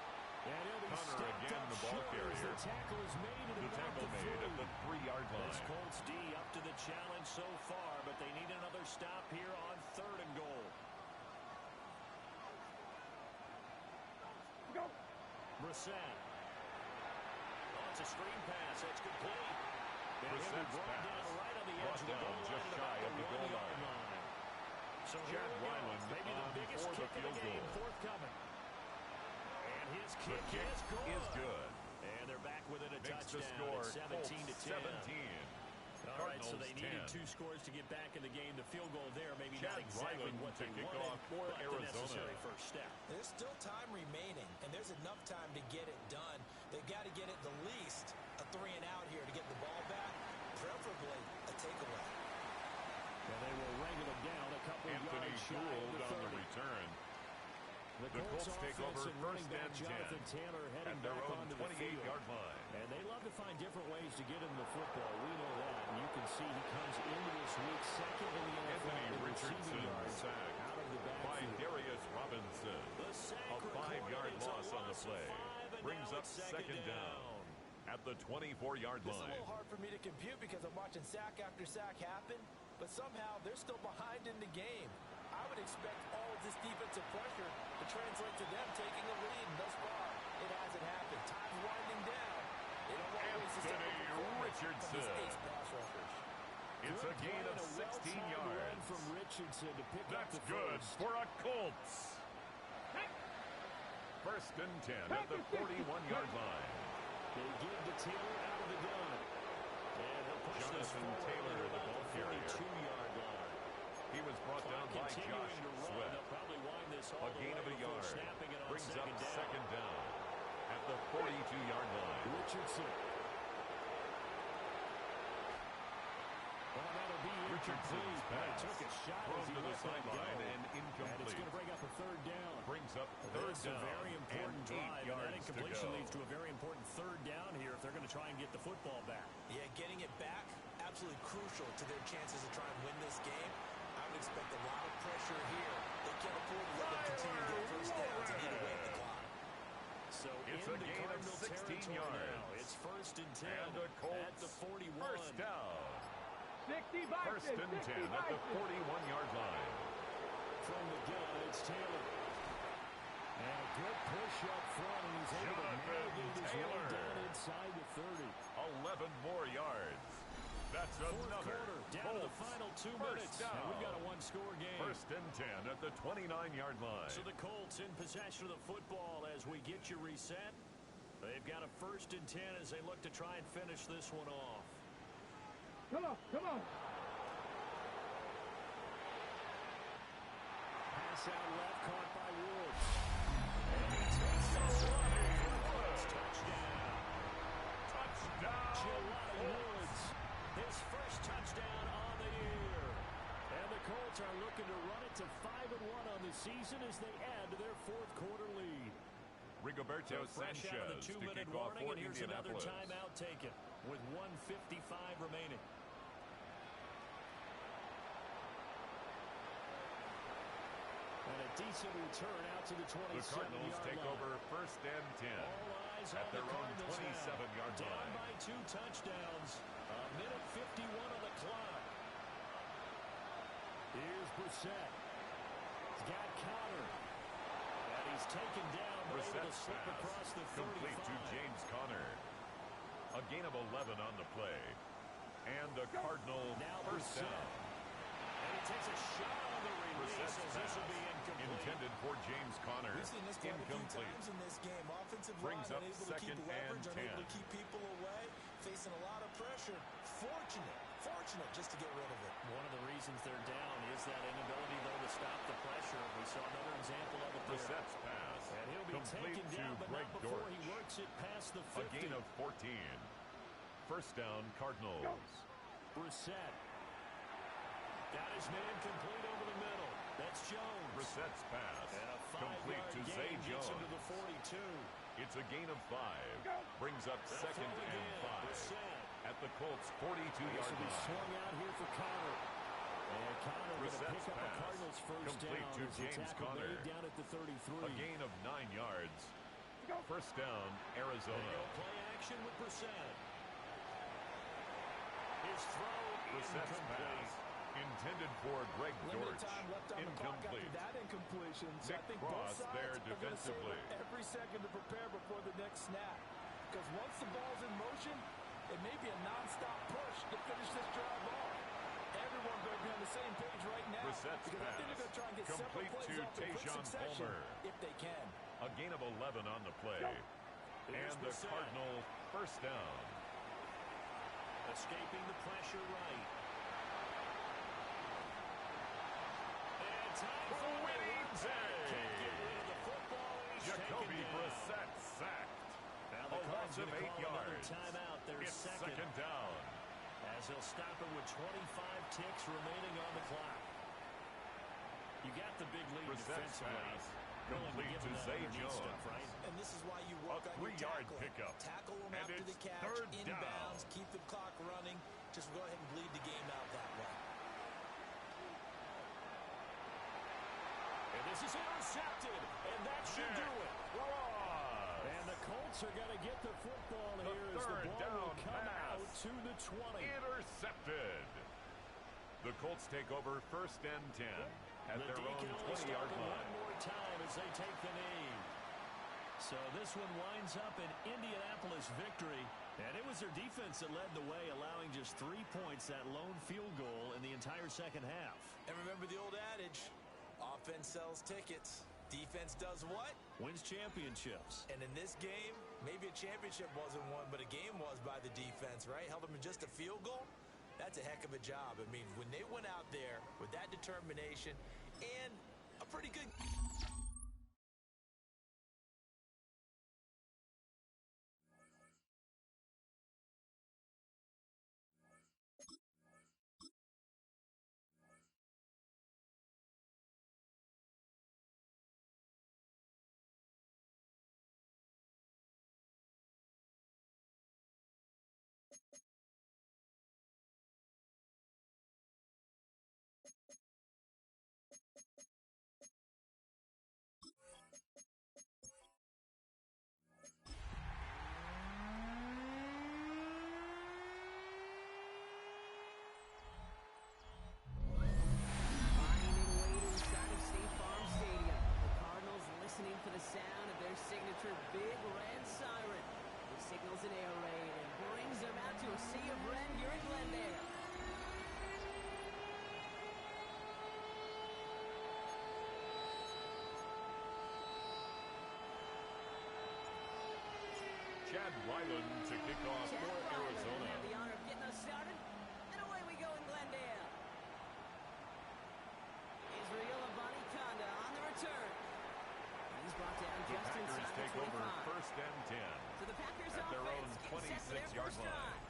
Speaker 12: And he'll be
Speaker 2: Conner
Speaker 12: stopped
Speaker 2: again,
Speaker 12: up
Speaker 2: the ball
Speaker 12: short as
Speaker 2: carrier.
Speaker 12: the tackle is made at
Speaker 2: The
Speaker 12: about
Speaker 2: tackle
Speaker 12: the
Speaker 2: made at
Speaker 12: 3.
Speaker 2: the 3-yard line.
Speaker 12: This Colts D up to the challenge so far, but they need another stop here on 3rd and goal.
Speaker 4: Go.
Speaker 12: Brissett. Oh, it's a screen pass. That's complete. And he'll be
Speaker 2: Brissett's
Speaker 12: brought
Speaker 2: pass.
Speaker 12: down right on the edge
Speaker 2: Brought
Speaker 12: of the
Speaker 2: down
Speaker 12: goal line
Speaker 2: just
Speaker 12: at
Speaker 2: shy
Speaker 12: about
Speaker 2: of the goal
Speaker 12: 1-yard
Speaker 2: line.
Speaker 12: So here
Speaker 2: Chad
Speaker 12: we go.
Speaker 2: Ryland
Speaker 12: Maybe the
Speaker 2: on
Speaker 12: biggest
Speaker 2: for the
Speaker 12: kick of the
Speaker 2: field
Speaker 12: game
Speaker 2: goal.
Speaker 12: forthcoming. And his
Speaker 2: The
Speaker 12: kick
Speaker 2: kick
Speaker 12: is good.
Speaker 2: is good.
Speaker 12: And they're back within a
Speaker 2: Makes the
Speaker 12: touchdown.
Speaker 2: score
Speaker 12: It's 17 to 10.
Speaker 2: 17.
Speaker 12: All right, so they
Speaker 2: Cardinals
Speaker 12: needed
Speaker 2: 10.
Speaker 12: 2 scores to get back in the game. The field goal there, maybe
Speaker 2: Chad
Speaker 12: not exactly
Speaker 2: Ryland
Speaker 12: what
Speaker 2: to
Speaker 12: they
Speaker 2: kick
Speaker 12: wanted,
Speaker 2: off for
Speaker 12: but the
Speaker 2: Arizona.
Speaker 12: necessary first step.
Speaker 10: There's still time remaining, and there's enough time to get it done. They've got to get it the least a 3 and out here to get the ball back, preferably a takeaway.
Speaker 12: And they will wrangle him down a couple of
Speaker 2: Anthony
Speaker 12: yards shy of
Speaker 2: Gould
Speaker 12: the
Speaker 2: on the
Speaker 12: 30.
Speaker 2: return.
Speaker 12: The
Speaker 2: The Colts take
Speaker 12: offense
Speaker 2: over
Speaker 12: and running
Speaker 2: first
Speaker 12: back
Speaker 2: and 10
Speaker 12: Jonathan Taylor heading
Speaker 2: at their
Speaker 12: back
Speaker 2: own
Speaker 12: onto the field.
Speaker 2: 28-yard line.
Speaker 12: And they love to find different ways to get him the football. We know that. And you can see he comes into this week second in the NFL
Speaker 2: Anthony
Speaker 12: in
Speaker 2: Richardson
Speaker 12: receiving yards
Speaker 2: sacked
Speaker 12: out of the
Speaker 2: by
Speaker 9: backfield.
Speaker 2: Darius Robinson. A 5-yard loss on the play. Brings up second down at the 24-yard line.
Speaker 10: It's a little hard for me to compute because I'm watching sack after sack happen, but somehow they're still behind in the game. I would expect all of this defensive pressure to translate to them taking a lead, and thus far, it hasn't happened. Time's winding down. They don't always
Speaker 2: Richardson. It's a gain of 16 yards.
Speaker 9: From Richardson to pick up
Speaker 2: That's
Speaker 9: the
Speaker 2: good
Speaker 9: first.
Speaker 2: for a Colts. First and 10 at the 41-yard line.
Speaker 9: They give to Taylor out of the gun. And he'll push this
Speaker 2: Jonathan Taylor, the ball carrier.
Speaker 9: 42-yard line.
Speaker 2: He was brought down by Josh Sweat. A gain of a yard. Brings up second down at the 42-yard line.
Speaker 9: Richardson.
Speaker 2: Richardson's pass
Speaker 9: took a shot
Speaker 2: thrown
Speaker 9: as he
Speaker 2: to the
Speaker 9: let that
Speaker 2: sideline
Speaker 9: go.
Speaker 2: and incomplete.
Speaker 9: And it's going to bring up a third down.
Speaker 2: Brings up third
Speaker 11: That's a
Speaker 2: down
Speaker 11: very important
Speaker 2: and 8
Speaker 11: drive. And that
Speaker 2: yards to
Speaker 11: incompletion
Speaker 2: go.
Speaker 11: leads to a very important third down here if they're going to try and get the football back.
Speaker 10: Yeah, getting it back, absolutely crucial to their chances to try and win this game. I would expect a lot of pressure here. They can't afford to let them continue to get first downs and eat away at the clock.
Speaker 11: So
Speaker 2: It's a
Speaker 11: into
Speaker 2: gain of
Speaker 11: Cardinal
Speaker 2: 16
Speaker 11: territory
Speaker 2: yards.
Speaker 11: now. It's first and 10
Speaker 2: And the Colts
Speaker 11: at the 41.
Speaker 2: first down.
Speaker 4: 60
Speaker 2: First and 10 at the 41-yard line.
Speaker 9: From the gun, it's Taylor. And a good push up front, and he's able to navigate his way down inside the 30.
Speaker 2: 11 more yards. That's
Speaker 9: Fourth
Speaker 2: another
Speaker 9: quarter, down to the final 2 minutes.
Speaker 2: down.
Speaker 9: And we've got a one-score game.
Speaker 2: First and 10 at the 29-yard line.
Speaker 11: So the Colts in possession of the football as we get you reset. They've got a first and 10 as they look to try and finish this one off.
Speaker 4: Come on, come on.
Speaker 9: Pass out left, caught by Woods. And he takes this one. Touchdown.
Speaker 2: Touchdown.
Speaker 9: Jelani Woods. His first touchdown on the year. And the Colts are looking to run it to 5-1 on the season as they add to their fourth quarter lead.
Speaker 2: Rigoberto
Speaker 11: Fresh out of the
Speaker 2: Sanchez to
Speaker 11: 2-minute
Speaker 2: kick off
Speaker 11: warning,
Speaker 2: for
Speaker 11: and here's another
Speaker 2: Indianapolis.
Speaker 11: timeout taken with 1:55 remaining.
Speaker 9: And a decent return out to the 27-yard line.
Speaker 2: The Cardinals take over first and 10 at their own 27-yard
Speaker 11: Down
Speaker 2: line.
Speaker 11: by 2 touchdowns. A minute 51 on the clock.
Speaker 9: Here's Brissett. He's got Connor.
Speaker 11: And he's taken down, but able to
Speaker 2: Brissett's
Speaker 11: slip
Speaker 2: pass
Speaker 11: across the 35.
Speaker 2: complete to James Conner. A gain of 11 on the play. And a Cardinal
Speaker 9: Now
Speaker 2: first
Speaker 9: Brissett.
Speaker 2: down.
Speaker 11: And he takes a shot on the release
Speaker 2: Brissett's
Speaker 11: as this will be
Speaker 2: pass
Speaker 11: incomplete.
Speaker 2: intended for James Conner.
Speaker 10: We've seen this quite a few
Speaker 2: Incomplete.
Speaker 10: times in this game. Offensive
Speaker 2: Brings
Speaker 10: line
Speaker 2: up
Speaker 10: unable to keep
Speaker 2: second
Speaker 10: leverage,
Speaker 2: and
Speaker 10: unable
Speaker 2: 10.
Speaker 10: to keep people away, facing a lot of pressure. Fortunate just to get rid of it.
Speaker 11: One of the reasons they're down is that inability, though, to stop the pressure. We saw another example of it there.
Speaker 2: Brissett's pass
Speaker 11: And he'll be
Speaker 2: complete
Speaker 11: taken
Speaker 2: to
Speaker 11: down, but
Speaker 2: Greg
Speaker 11: not before
Speaker 2: Dortch.
Speaker 11: he works it past the
Speaker 2: A
Speaker 11: 50.
Speaker 2: gain of 14. First down, Cardinals.
Speaker 9: Brissett.
Speaker 11: Got his man complete over the middle. That's Jones.
Speaker 2: Brissett's pass
Speaker 11: And a
Speaker 2: complete
Speaker 11: 5-yard
Speaker 2: to Zay
Speaker 11: gain gets him
Speaker 2: Jones.
Speaker 11: to the 42.
Speaker 2: It's a gain of 5. Brings up
Speaker 11: They'll
Speaker 2: second
Speaker 11: throw
Speaker 2: and
Speaker 11: again.
Speaker 2: 5
Speaker 11: Brissett.
Speaker 2: at the Colts' 42-yard
Speaker 9: This will be
Speaker 2: line.
Speaker 9: swung out here for Connor. And Connor going to
Speaker 2: Brissett's
Speaker 9: pick up a
Speaker 2: pass
Speaker 9: Cardinals first
Speaker 2: complete
Speaker 9: down.
Speaker 2: to
Speaker 9: As the
Speaker 2: James
Speaker 9: tackle
Speaker 2: Conner.
Speaker 9: made down at the 33.
Speaker 2: A gain of 9 yards. First down,
Speaker 11: They
Speaker 2: Arizona.
Speaker 11: go play action with Brissett. His throw
Speaker 2: Brissett's
Speaker 11: incomplete.
Speaker 2: pass intended for Greg
Speaker 10: Limited
Speaker 2: Dortch.
Speaker 10: time left on the clock after
Speaker 2: Incomplete.
Speaker 10: that incompletion. So
Speaker 2: Nick
Speaker 10: I think
Speaker 2: Cross
Speaker 10: both sides
Speaker 2: there
Speaker 10: are going to save
Speaker 2: defensively.
Speaker 10: every second to prepare before the next snap. Because once the ball's in motion, it may be a nonstop push to finish this drive off. Everyone better be on the same page right now.
Speaker 2: Brissett's
Speaker 10: because I think they're going to try and get several
Speaker 2: complete
Speaker 10: plays
Speaker 2: to
Speaker 10: off in quick
Speaker 2: Tayshaun
Speaker 10: succession
Speaker 2: Palmer.
Speaker 10: if they can.
Speaker 2: A gain of 11 on the play.
Speaker 11: Here's
Speaker 2: And the
Speaker 11: Brissett.
Speaker 2: Cardinal first down.
Speaker 11: Escaping the pressure right. And time for
Speaker 2: Winning
Speaker 11: Can't get
Speaker 2: day.
Speaker 11: rid of the football, and he's
Speaker 2: Jacoby
Speaker 11: taken down.
Speaker 2: Brissett sacked.
Speaker 11: Now
Speaker 2: A
Speaker 11: the
Speaker 2: loss
Speaker 11: Cardinals
Speaker 2: of
Speaker 11: going to
Speaker 2: 8
Speaker 11: call another
Speaker 2: yards.
Speaker 11: timeout. Their
Speaker 2: It's
Speaker 11: second
Speaker 2: down.
Speaker 11: as he'll stop it with 25 ticks remaining on the clock. You got the big lead
Speaker 2: Brissett's
Speaker 11: defensively.
Speaker 2: pass
Speaker 11: Going
Speaker 2: complete
Speaker 11: give
Speaker 2: to
Speaker 11: him that
Speaker 2: Zay
Speaker 11: underneath
Speaker 2: Jones.
Speaker 11: stuff, right?
Speaker 10: And this is why you work on your
Speaker 2: 3-yard
Speaker 10: tackling.
Speaker 2: pickup.
Speaker 10: Tackle them
Speaker 2: And
Speaker 10: after
Speaker 2: it's
Speaker 10: the catch,
Speaker 2: third
Speaker 10: inbounds,
Speaker 2: down.
Speaker 10: keep the clock running. Just go ahead and bleed the game out that way.
Speaker 11: And
Speaker 9: is intercepted, and that should do it. And the Colts are going to get the football here as the ball will come out to the 20.
Speaker 2: Intercepted. The Colts take over first and 10 at their own 20-yard line.
Speaker 9: One more time as they take the knee. So this one winds up an Indianapolis victory. And it was their defense that led the way, allowing just 3 points, that lone field goal in the entire second half.
Speaker 10: And remember the old adage, offense sells tickets. Defense does what?
Speaker 9: Wins championships.
Speaker 10: And in this game, maybe a championship wasn't won, but a game was by the defense, right? Held them in just a field goal. That's a heck of a job. I mean, when they went out there with that determination and a pretty good...
Speaker 1: Big red siren. He signals an air raid and brings them out to a sea of red here in Glendale.
Speaker 2: Chad Ryland to kick off for Arizona.
Speaker 1: Have the honor of getting us started, and away we go in Glendale. Israel Abanikanda on the return. He's brought down
Speaker 2: the
Speaker 1: just
Speaker 2: Packers
Speaker 1: inside
Speaker 2: take
Speaker 1: the 25.
Speaker 2: over first and 10
Speaker 1: So the Packers
Speaker 2: at their own 26-yard line.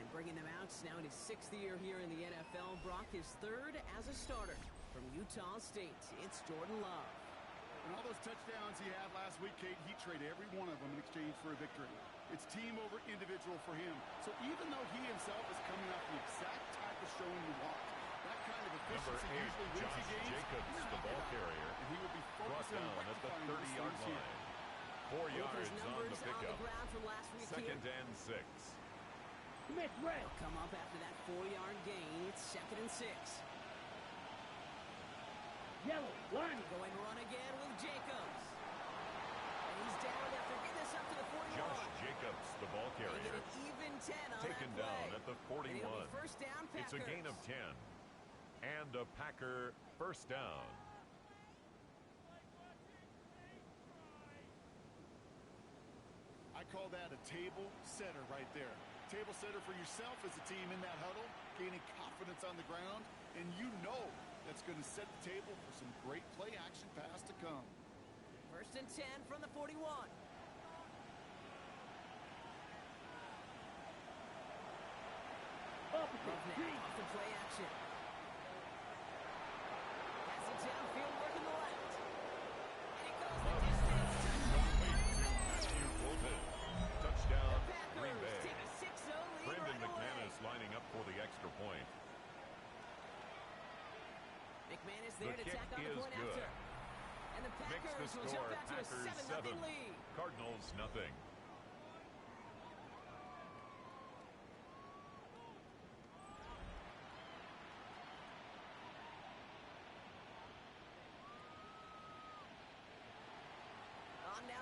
Speaker 1: And bringing them out now in his 6th year here in the NFL. Brock is 3rd as a starter from Utah State. It's Jordan Love.
Speaker 3: And all those touchdowns he had last week, Kate, he traded every one of them in exchange for a victory. It's team over individual for him. So even though he himself is coming off the exact type of showing you want, that kind of efficiency usually wins you games.
Speaker 2: Jacobs, the ball carrier,
Speaker 3: and he will be
Speaker 2: brought down at the 30-yard line. 4 yards on the pickup. Second and 6.
Speaker 1: They'll come up after that 4-yard gain. It's 2nd and 6.
Speaker 4: Yellow, line.
Speaker 1: Going run again with Jacobs. And he's down after getting this up to the 41.
Speaker 2: Josh Jacobs, the ball carrier.
Speaker 1: They get an even 10 on
Speaker 2: taken
Speaker 1: that
Speaker 2: down
Speaker 1: play.
Speaker 2: at the 41.
Speaker 1: First down, Packers.
Speaker 2: It's a gain of 10. And a Packer first down.
Speaker 3: I call that a table setter right there. Table setter for yourself as a team in that huddle, gaining confidence on the ground, and you know that's going to set the table for some great play action pass to come.
Speaker 1: First and 10 from the 41. Off the play action. Pass it downfield, working the left. And it goes the distance.
Speaker 2: Touchdown, Green Bay.
Speaker 1: Take a 6-0 lead
Speaker 2: Brendan
Speaker 1: right
Speaker 2: McManus
Speaker 1: away.
Speaker 2: lining up for the extra point.
Speaker 1: McManus there
Speaker 2: The
Speaker 1: to
Speaker 2: kick
Speaker 1: tack on the
Speaker 2: is
Speaker 1: point
Speaker 2: good.
Speaker 1: after. And the
Speaker 2: Makes
Speaker 1: Packers
Speaker 2: the
Speaker 1: will
Speaker 2: score
Speaker 1: jump out to a
Speaker 2: Packers 7,
Speaker 1: 7-0 lead.
Speaker 2: Cardinals nothing.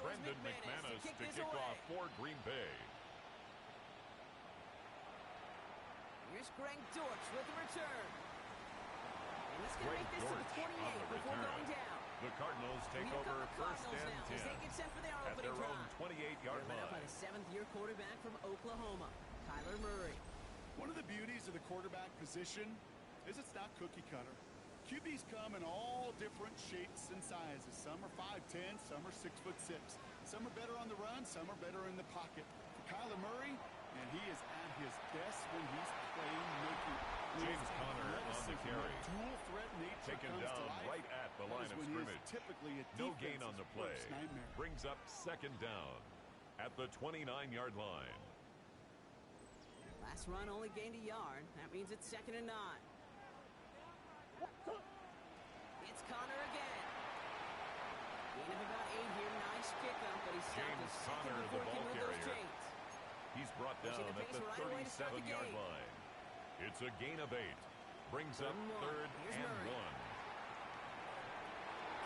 Speaker 2: Brendan McManus to kick off for Green Bay.
Speaker 1: Here's Greg Dortch with the return. And this can
Speaker 2: Greg
Speaker 1: make this to the
Speaker 2: Dortch
Speaker 1: 28
Speaker 2: on the
Speaker 1: before
Speaker 2: return.
Speaker 1: going down.
Speaker 2: The Cardinals take
Speaker 1: Here
Speaker 2: over
Speaker 1: come the
Speaker 2: first
Speaker 1: Cardinals
Speaker 2: and
Speaker 1: now as
Speaker 2: 10
Speaker 1: they get set for their
Speaker 2: at
Speaker 1: opening
Speaker 2: their own
Speaker 1: drive.
Speaker 2: 28-yard
Speaker 1: They're led up by
Speaker 2: line.
Speaker 1: the 7th-year quarterback from Oklahoma, Kyler Murray.
Speaker 3: One of the beauties of the quarterback position is it's not cookie cutter. QBs come in all different shapes and sizes. Some are 5'10", some are 6'6". Some are better on the run, some are better in the pocket. For Kyler Murray, and he is at his best when he's playing making.
Speaker 2: James Conner on the carry.
Speaker 3: Dual threat nature
Speaker 2: Taken
Speaker 3: comes to
Speaker 2: down
Speaker 3: life.
Speaker 2: right at the
Speaker 3: That
Speaker 2: line
Speaker 3: is
Speaker 2: of
Speaker 3: when he is
Speaker 2: scrimmage.
Speaker 3: typically a
Speaker 2: No gain on the
Speaker 3: defense's
Speaker 2: play.
Speaker 3: worst nightmare.
Speaker 2: Brings up second down at the 29-yard line.
Speaker 1: Last run only gained a yard. That means it's 2nd and 9. It's Conner again. Gain of about 8 here. Nice pickup, but he's stopped
Speaker 2: James
Speaker 1: a second
Speaker 2: Conner,
Speaker 1: before
Speaker 2: the
Speaker 1: he can
Speaker 2: ball
Speaker 1: move those
Speaker 2: carrier.
Speaker 1: chains.
Speaker 2: He's brought down at the 37-yard line. It's a gain of 8. Brings up third and 1.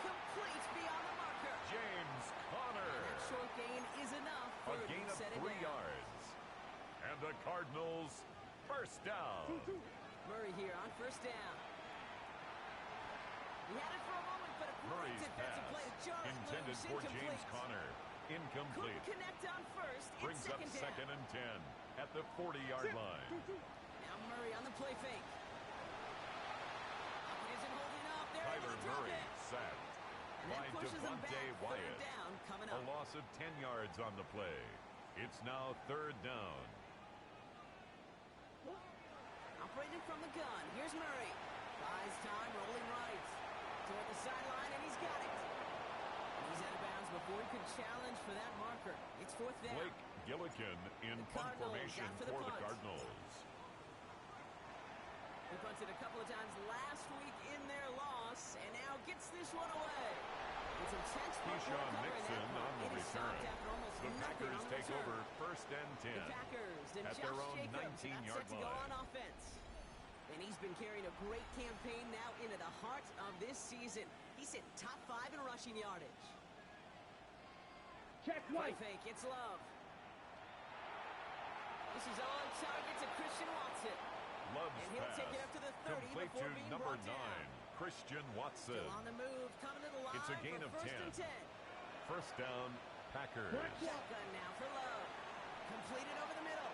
Speaker 1: Complete beyond the marker.
Speaker 2: James Conner.
Speaker 1: That short gain is enough for
Speaker 2: A gain of 3 yards. And the Cardinals first down.
Speaker 1: Murray here on first down. He had it for a moment, but a great
Speaker 2: Murray's
Speaker 1: defensive
Speaker 2: pass
Speaker 1: play to jar it
Speaker 2: intended
Speaker 1: loose.
Speaker 2: for
Speaker 1: Incomplete.
Speaker 2: James Conner. Incomplete.
Speaker 1: Couldn't connect on first.
Speaker 2: Brings
Speaker 1: it's
Speaker 2: up second and 10 at the 40-yard line.
Speaker 1: Now Murray on the play fake. Pocket isn't holding up. They're able
Speaker 2: Kyler
Speaker 1: to drop
Speaker 2: Murray
Speaker 1: it.
Speaker 2: sacked by Devontae Wyatt. A loss of 10 yards on the play. It's now third down.
Speaker 1: Operating from the gun. Here's Murray. Buys time, rolling right. Toward the sideline, and he's got it. And he's out of bounds before he could challenge for that marker. It's fourth down.
Speaker 2: Blake Gillikin in punt formation for the Cardinals.
Speaker 1: He punted a couple of times last week in their loss, and now gets this one away. It's intense.
Speaker 2: Keyshawn Nixon on the return. The Packers take over first and 10 at their own 19-yard line.
Speaker 1: On offense. And he's been carrying a great campaign now into the heart of this season. He's in top 5 in rushing yardage.
Speaker 4: Check White.
Speaker 1: Fake, it's Love. This is on target to Christian Watson.
Speaker 2: Love's
Speaker 1: and he'll
Speaker 2: pass
Speaker 1: take it up to the 30
Speaker 2: complete
Speaker 1: before
Speaker 2: to
Speaker 1: being
Speaker 2: number 9,
Speaker 1: down.
Speaker 2: Christian Watson.
Speaker 1: Still on the move, coming to the line.
Speaker 2: It's a gain of 10. First down, Packers.
Speaker 1: Shotgun now for Love. Completed over the middle.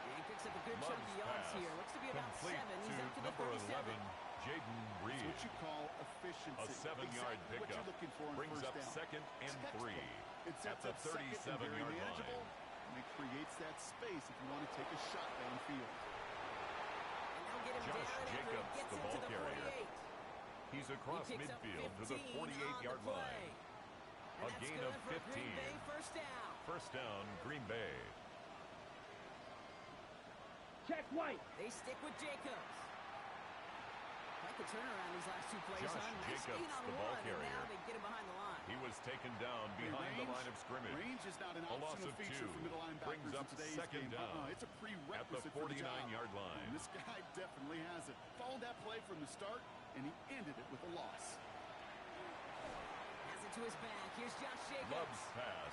Speaker 1: And he picks up a good chunk of yards here. Looks to be about 7. He's up to the 37.
Speaker 2: Jaden Reed.
Speaker 3: That's what you call efficiency.
Speaker 2: A 7-yard
Speaker 3: exactly
Speaker 2: pickup.
Speaker 3: What you're looking for
Speaker 2: Brings
Speaker 3: first
Speaker 2: up
Speaker 3: down.
Speaker 2: second and 3
Speaker 3: It
Speaker 2: at
Speaker 3: sets
Speaker 2: the
Speaker 3: up second and very
Speaker 2: 37-yard
Speaker 3: manageable,
Speaker 2: line.
Speaker 3: and it creates that space if you want to take a shot downfield.
Speaker 2: Josh Jacobs, the ball carrier. He's across
Speaker 1: he
Speaker 2: midfield to the 48-yard line. A gain of 15. First down, Green Bay.
Speaker 4: Check White.
Speaker 1: They stick with Jacobs. Quite the turnaround these last 2 plays.
Speaker 2: Josh
Speaker 1: Nice
Speaker 2: Jacobs, the ball carrier.
Speaker 1: Now they get him behind the line.
Speaker 2: He was taken down behind the line of scrimmage.
Speaker 3: Range is not an
Speaker 2: a loss
Speaker 3: optional
Speaker 2: of
Speaker 3: feature
Speaker 2: 2
Speaker 3: for middle linebackers
Speaker 2: brings up
Speaker 3: in today's
Speaker 2: second
Speaker 3: game.
Speaker 2: down
Speaker 3: It's a
Speaker 2: at
Speaker 3: prerequisite
Speaker 2: the
Speaker 3: for the job.
Speaker 2: 49-yard line.
Speaker 3: And this guy definitely has it. Followed that play from the start, and he ended it with a loss.
Speaker 1: Has it to his back. Here's Josh Jacobs.
Speaker 2: Love's pass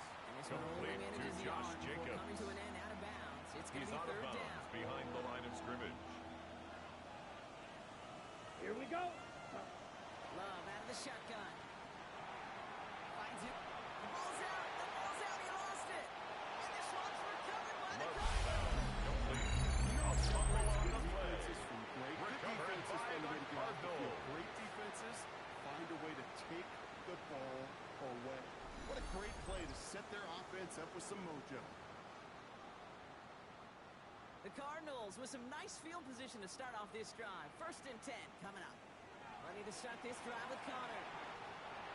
Speaker 2: complete to Josh Jacobs.
Speaker 1: Coming to an end out of bounds. It's going to be
Speaker 2: out of
Speaker 1: third
Speaker 2: bounds
Speaker 1: down.
Speaker 2: behind the line of scrimmage.
Speaker 4: Here we go.
Speaker 1: Love out of the shotgun. Finds it. The ball's out. The ball's out. He lost it. And this one's recovered by the Cardinals.
Speaker 2: A fumble on the play.
Speaker 3: Recovered
Speaker 2: by the Cardinals.
Speaker 3: Great defenses find a way to take the ball away. What a great play to set their offense up with some mojo.
Speaker 1: The Cardinals with some nice field position to start off this drive. First and 10 coming up. Ready to start this drive with Conner.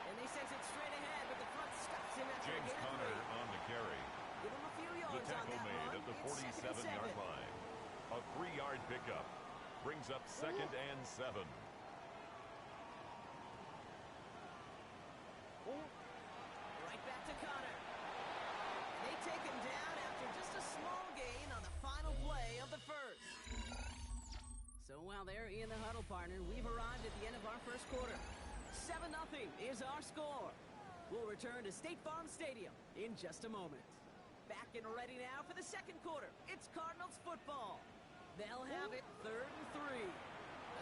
Speaker 1: And they send it straight ahead, but the front stops him after
Speaker 2: James
Speaker 1: a gain of
Speaker 2: Conner
Speaker 1: 3.
Speaker 2: on the carry.
Speaker 1: Give him a few
Speaker 2: The
Speaker 1: yards on
Speaker 2: tackle
Speaker 1: that
Speaker 2: made
Speaker 1: run.
Speaker 2: at the
Speaker 1: It's
Speaker 2: 47-yard line. A 3-yard pickup. Brings up second and 7.
Speaker 1: Right back to Conner. They take him down after just a small gain on the final play of the first. So while they're in the huddle, partner, we've arrived at the end of our first quarter. 7-0 is our score. We'll return to State Farm Stadium in just a moment. Back and ready now for the second quarter. It's Cardinals football. They'll have it third and 3.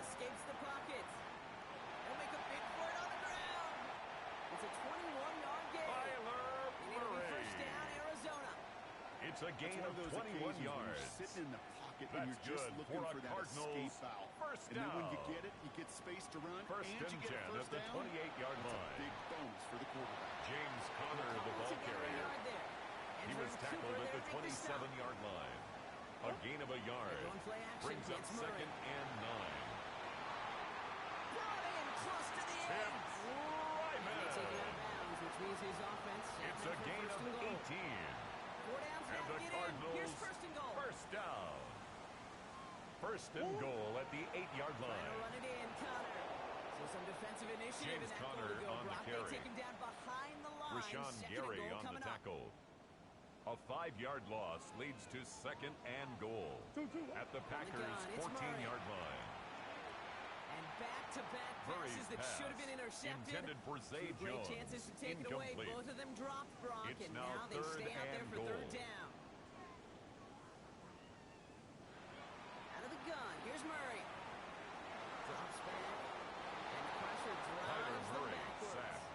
Speaker 1: Escapes the pocket. They'll make a big play on the ground. It's a 21-yard gain. And it'll be first down, Arizona.
Speaker 2: It's a gain of 21 yards.
Speaker 3: Sitting in the pocket
Speaker 2: That's
Speaker 3: and you're just
Speaker 2: good
Speaker 3: looking
Speaker 2: for a
Speaker 3: that
Speaker 2: Cardinals
Speaker 3: escape valve.
Speaker 2: first
Speaker 3: and then when you
Speaker 2: down.
Speaker 3: get it, you get space to run.
Speaker 2: First
Speaker 3: and you
Speaker 2: and
Speaker 3: get
Speaker 2: 10
Speaker 3: first
Speaker 2: at the
Speaker 3: down.
Speaker 2: 28-yard
Speaker 3: That's
Speaker 2: line.
Speaker 3: a big bonus for the quarterback.
Speaker 2: James Conner, the ball carrier. He was tackled at the 27-yard line. A gain of a yard. Brings up second and 9.
Speaker 1: Brought in close to the end.
Speaker 2: Ryman.
Speaker 1: They take it out of bounds, which means his offense.
Speaker 2: It's a gain of 18.
Speaker 1: 4 downs,
Speaker 2: And the Cardinals
Speaker 1: Here's first and goal.
Speaker 2: first down. First and goal at the 8-yard
Speaker 1: Trying to
Speaker 2: line.
Speaker 1: run it in, Conner. So some defensive initiative
Speaker 2: James
Speaker 1: in that
Speaker 2: Conner
Speaker 1: goal to go,
Speaker 2: on the
Speaker 1: Brock.
Speaker 2: carry.
Speaker 1: They take him down behind the line.
Speaker 2: Rashawn
Speaker 1: Second
Speaker 2: Gary
Speaker 1: and goal
Speaker 2: on the
Speaker 1: coming up.
Speaker 2: tackle. A 5-yard loss leads to second and goal at the Packers' 14-yard line.
Speaker 1: And back-to-back passes that should have been intercepted.
Speaker 2: Intended for Zay
Speaker 1: Great
Speaker 2: Jones.
Speaker 1: chances to take it away.
Speaker 2: Incomplete.
Speaker 1: Both of them dropped, Brock,
Speaker 2: It's
Speaker 1: and
Speaker 2: now
Speaker 1: now they
Speaker 2: third
Speaker 1: stay out there
Speaker 2: and
Speaker 1: for
Speaker 2: goal.
Speaker 1: third down. Out of the gun, here's Murray. Drops back, and the pressure
Speaker 2: Tyler
Speaker 1: drives them
Speaker 2: Murray
Speaker 1: backwards.
Speaker 2: sacked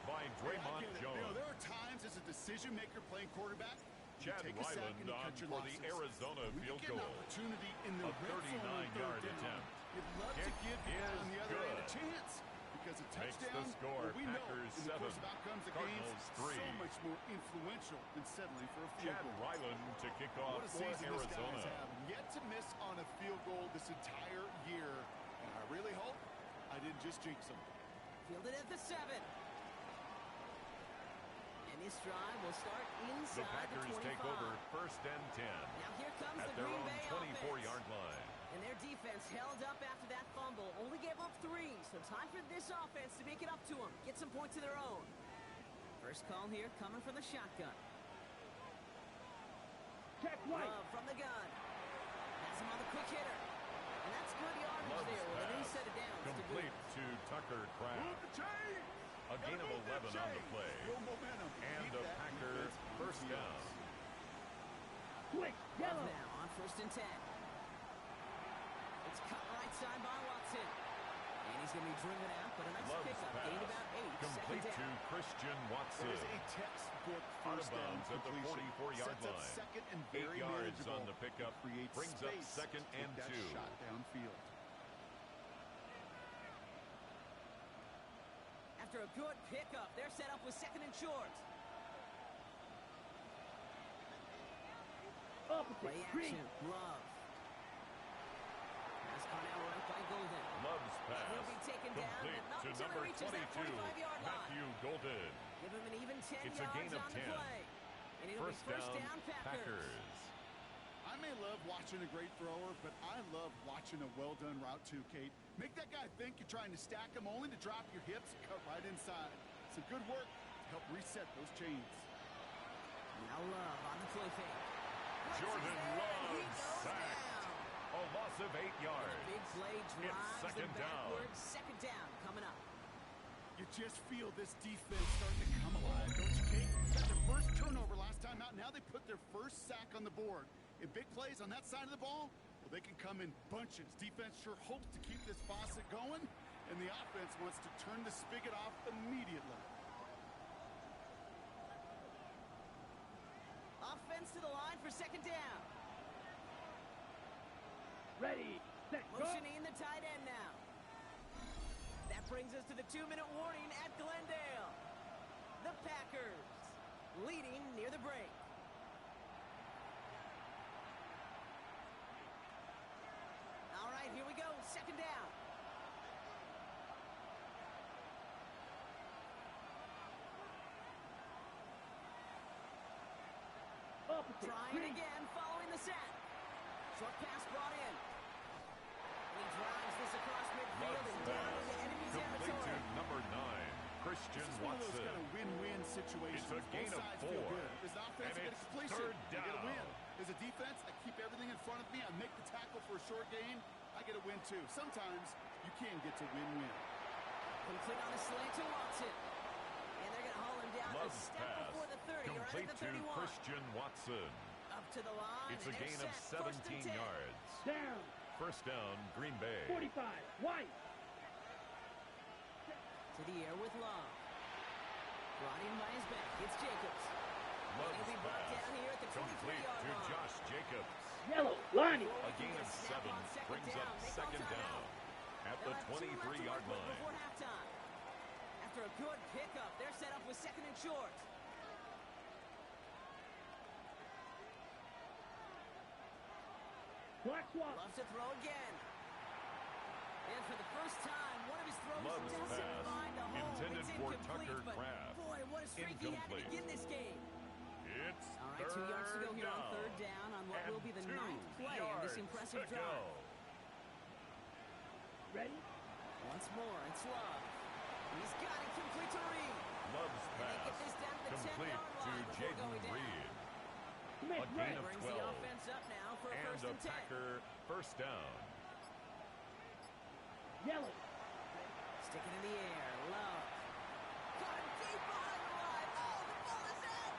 Speaker 2: by Draymond Jones.
Speaker 3: There are times as a decision-maker playing quarterback,
Speaker 2: Chad
Speaker 3: take a sack
Speaker 2: Ryland
Speaker 3: and you
Speaker 2: on
Speaker 3: cut your
Speaker 2: for
Speaker 3: losses.
Speaker 2: the Arizona
Speaker 3: When
Speaker 2: field
Speaker 3: you get an
Speaker 2: goal.
Speaker 3: opportunity in the
Speaker 2: A
Speaker 3: red zone on
Speaker 2: 39-yard
Speaker 3: third down,
Speaker 2: attempt.
Speaker 3: you'd love to
Speaker 2: It
Speaker 3: give the guy
Speaker 2: is
Speaker 3: on the other end a
Speaker 2: good.
Speaker 3: chance. Because a
Speaker 2: Makes the
Speaker 3: touchdown,
Speaker 2: score,
Speaker 3: well, we know
Speaker 2: Packers
Speaker 3: in the
Speaker 2: 7,
Speaker 3: course of outcomes of
Speaker 2: Cardinals
Speaker 3: games,
Speaker 2: 3.
Speaker 3: so much more influential than settling for a field
Speaker 2: Chad
Speaker 3: goal.
Speaker 2: Ryland to kick off
Speaker 3: What a
Speaker 2: for
Speaker 3: season this
Speaker 2: Arizona.
Speaker 3: guy's having. Yet to miss on a field goal this entire year. And I really hope I didn't just jinx him.
Speaker 1: Fielded at the 7. And this drive will start inside
Speaker 2: The Packers take over 1st and 10
Speaker 1: Now here comes
Speaker 2: at
Speaker 1: the
Speaker 2: their
Speaker 1: Green
Speaker 2: own
Speaker 1: Bay
Speaker 2: 24-yard line.
Speaker 1: And their defense held up after that fumble. Only gave up 3. So time for this offense to make it up to them. Get some points of their own. First call here coming from the shotgun.
Speaker 4: Check White.
Speaker 1: Love from the gun. Has him on the quick hitter. And that's good yardage
Speaker 2: Love's
Speaker 1: there with a new
Speaker 2: pass
Speaker 1: set of downs to
Speaker 2: complete
Speaker 1: boot.
Speaker 2: to Tucker Kraft. A gain of 11 on the play. And a Packer first down.
Speaker 4: Quick,
Speaker 1: Love
Speaker 4: yellow.
Speaker 1: now on 1st and 10. It's cut right side by Watson. And he's going to be driven out, but a nice
Speaker 2: Love's
Speaker 1: pickup.
Speaker 2: pass
Speaker 1: Gained about 8.
Speaker 2: complete
Speaker 1: Second
Speaker 2: to
Speaker 1: down.
Speaker 2: Christian Watson.
Speaker 3: There's a textbook
Speaker 2: Out of
Speaker 3: first down
Speaker 2: bounds at the
Speaker 3: completion.
Speaker 2: 44-yard
Speaker 3: Sets up
Speaker 2: line.
Speaker 3: second and
Speaker 2: 8
Speaker 3: very
Speaker 2: yards
Speaker 3: manageable.
Speaker 2: on the pickup.
Speaker 3: Creates
Speaker 2: Brings up
Speaker 3: space
Speaker 2: second
Speaker 3: to
Speaker 2: and
Speaker 3: take that
Speaker 2: 2.
Speaker 3: shot downfield.
Speaker 1: After a good pickup, they're set up with 2nd and short.
Speaker 4: Opposite.
Speaker 1: Play
Speaker 4: Green.
Speaker 1: action. Love. Pass caught out right by Golden.
Speaker 2: Love's pass
Speaker 1: He'll be taken down,
Speaker 2: complete
Speaker 1: but not
Speaker 2: to
Speaker 1: until
Speaker 2: number
Speaker 1: he reaches that
Speaker 2: 22,
Speaker 1: 45-yard line.
Speaker 2: Matthew Golden.
Speaker 1: Give him an even 10
Speaker 2: It's a
Speaker 1: yards
Speaker 2: gain of
Speaker 1: on the
Speaker 2: 10.
Speaker 1: play. And it'll
Speaker 2: First
Speaker 1: be first
Speaker 2: down,
Speaker 1: down Packers.
Speaker 3: I may love watching a great thrower, but I love watching a well-done route too, Kate. Make that guy think you're trying to stack him only to drop your hips and cut right inside. Some good work to help reset those chains.
Speaker 1: Now Love on the play fake.
Speaker 2: Jordan
Speaker 1: He
Speaker 2: Love
Speaker 1: goes
Speaker 2: sacked.
Speaker 1: down.
Speaker 2: A loss of 8 yards.
Speaker 1: Big play drives
Speaker 2: second
Speaker 1: them
Speaker 2: down.
Speaker 1: backwards. Second down coming up.
Speaker 3: You just feel this defense starting to come alive, don't you, Kate? Got their first turnover last time out. Now they put their first sack on the board. In big plays on that side of the ball, well, they can come in bunches. Defense sure hopes to keep this faucet going, and the offense wants to turn the spigot off immediately.
Speaker 1: Offense to the line for second down.
Speaker 4: Ready, set, go.
Speaker 1: Motioning the tight end now. That brings us to the 2-minute warning at Glendale. The Packers leading near the break. All right, here we go. Second down.
Speaker 4: Opposite.
Speaker 1: Trying
Speaker 4: Green.
Speaker 1: again, following the sack. Short pass brought in. And he drives this across midfield
Speaker 2: Love's
Speaker 1: and down
Speaker 2: pass
Speaker 1: into enemy
Speaker 2: complete to
Speaker 1: territory.
Speaker 2: number 9, Christian
Speaker 3: This is one of those
Speaker 2: Watson.
Speaker 3: kind of win-win situations.
Speaker 2: It's a gain
Speaker 3: Both
Speaker 2: of
Speaker 3: sides
Speaker 2: 4.
Speaker 3: feel good. There's an offense
Speaker 2: And
Speaker 3: that
Speaker 2: it's
Speaker 3: gets completion.
Speaker 2: third
Speaker 3: I get a
Speaker 2: down.
Speaker 3: win. There's a defense. I keep everything in front of me. I make the tackle for a short gain. I get a win, too. Sometimes you can get to win-win.
Speaker 1: Complete on a slant to Watson. And they're going to haul him down a
Speaker 2: Love's
Speaker 1: step
Speaker 2: pass
Speaker 1: before the 30, right
Speaker 2: complete
Speaker 1: at the
Speaker 2: to
Speaker 1: 31.
Speaker 2: Christian Watson.
Speaker 1: Up to the line.
Speaker 2: It's a
Speaker 1: and
Speaker 2: gain
Speaker 1: they're
Speaker 2: of
Speaker 1: set. First and
Speaker 2: 17
Speaker 1: 10.
Speaker 2: yards.
Speaker 4: Down.
Speaker 2: First down, Green Bay.
Speaker 4: 45. White.
Speaker 1: To the air with Love. Brought in by his back. It's Jacobs. And
Speaker 2: Love's
Speaker 1: he'll be brought
Speaker 2: pass
Speaker 1: down here at the
Speaker 2: complete
Speaker 1: 23-yard
Speaker 2: to
Speaker 1: line.
Speaker 2: Josh Jacobs.
Speaker 4: Yellow. Lonnie.
Speaker 2: A gain of 7 brings up second down at the 23-yard line.
Speaker 1: Before halftime. After a good pickup, they're set up with 2nd and short.
Speaker 4: Black swap.
Speaker 1: Loves to throw again. And for the first time, one of his throws
Speaker 2: Love's
Speaker 1: doesn't
Speaker 2: pass
Speaker 1: find a hole.
Speaker 2: intended
Speaker 1: It's
Speaker 2: for
Speaker 1: incomplete,
Speaker 2: Tucker
Speaker 1: but
Speaker 2: Kraft.
Speaker 1: boy, what a streak he had to
Speaker 2: Incomplete.
Speaker 1: begin this game.
Speaker 2: It's
Speaker 1: All right, 2 yards to go here on third down on what will be the 9th play of this impressive drive.
Speaker 4: Ready.
Speaker 1: Once more, it's Love. He's got it complete to Reed.
Speaker 2: Love's pass complete to Jaden Reed. A gain of 12.
Speaker 1: Brings the offense up now for a
Speaker 2: And
Speaker 1: first
Speaker 2: a
Speaker 1: and 10.
Speaker 2: Packer first down.
Speaker 4: Yellow.
Speaker 1: Stick it in the air. Love. Caught him deep behind the line. Oh, the ball is out.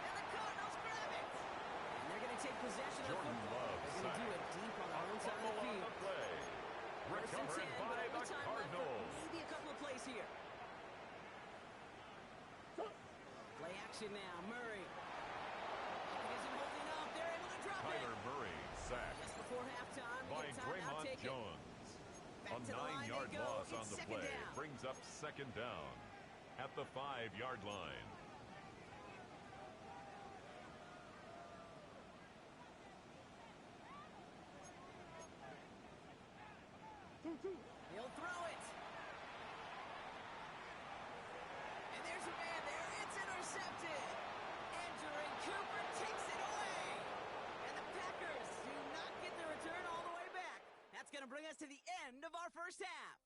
Speaker 1: And the Cardinals grab it. And they're going to take possession of the
Speaker 2: Jordan
Speaker 1: football.
Speaker 2: Love
Speaker 1: They're going to do it deep on their own side of the
Speaker 2: on
Speaker 1: field.
Speaker 2: the play.
Speaker 1: First and 10,
Speaker 2: Recovered
Speaker 1: but
Speaker 2: by
Speaker 1: over
Speaker 2: the
Speaker 1: time
Speaker 2: Cardinals.
Speaker 1: left for maybe a couple of plays here. Play action now. Murray. It isn't holding up. They're able to drop it.
Speaker 2: Kyler Murray sacked
Speaker 1: Just before halftime, we
Speaker 2: by
Speaker 1: get time now
Speaker 2: Draymond
Speaker 1: taken.
Speaker 2: Jones.
Speaker 1: Back
Speaker 2: A
Speaker 1: to the line
Speaker 2: 9-yard
Speaker 1: they go.
Speaker 2: loss on
Speaker 1: It's
Speaker 2: the
Speaker 1: second
Speaker 2: play
Speaker 1: down.
Speaker 2: brings up second down at the 5-yard line.
Speaker 1: He'll throw it. And there's a man there. It's intercepted. Andrew Cooper takes it away. And the Packers do not get the return all the way back. That's going to bring us to the end of our first half.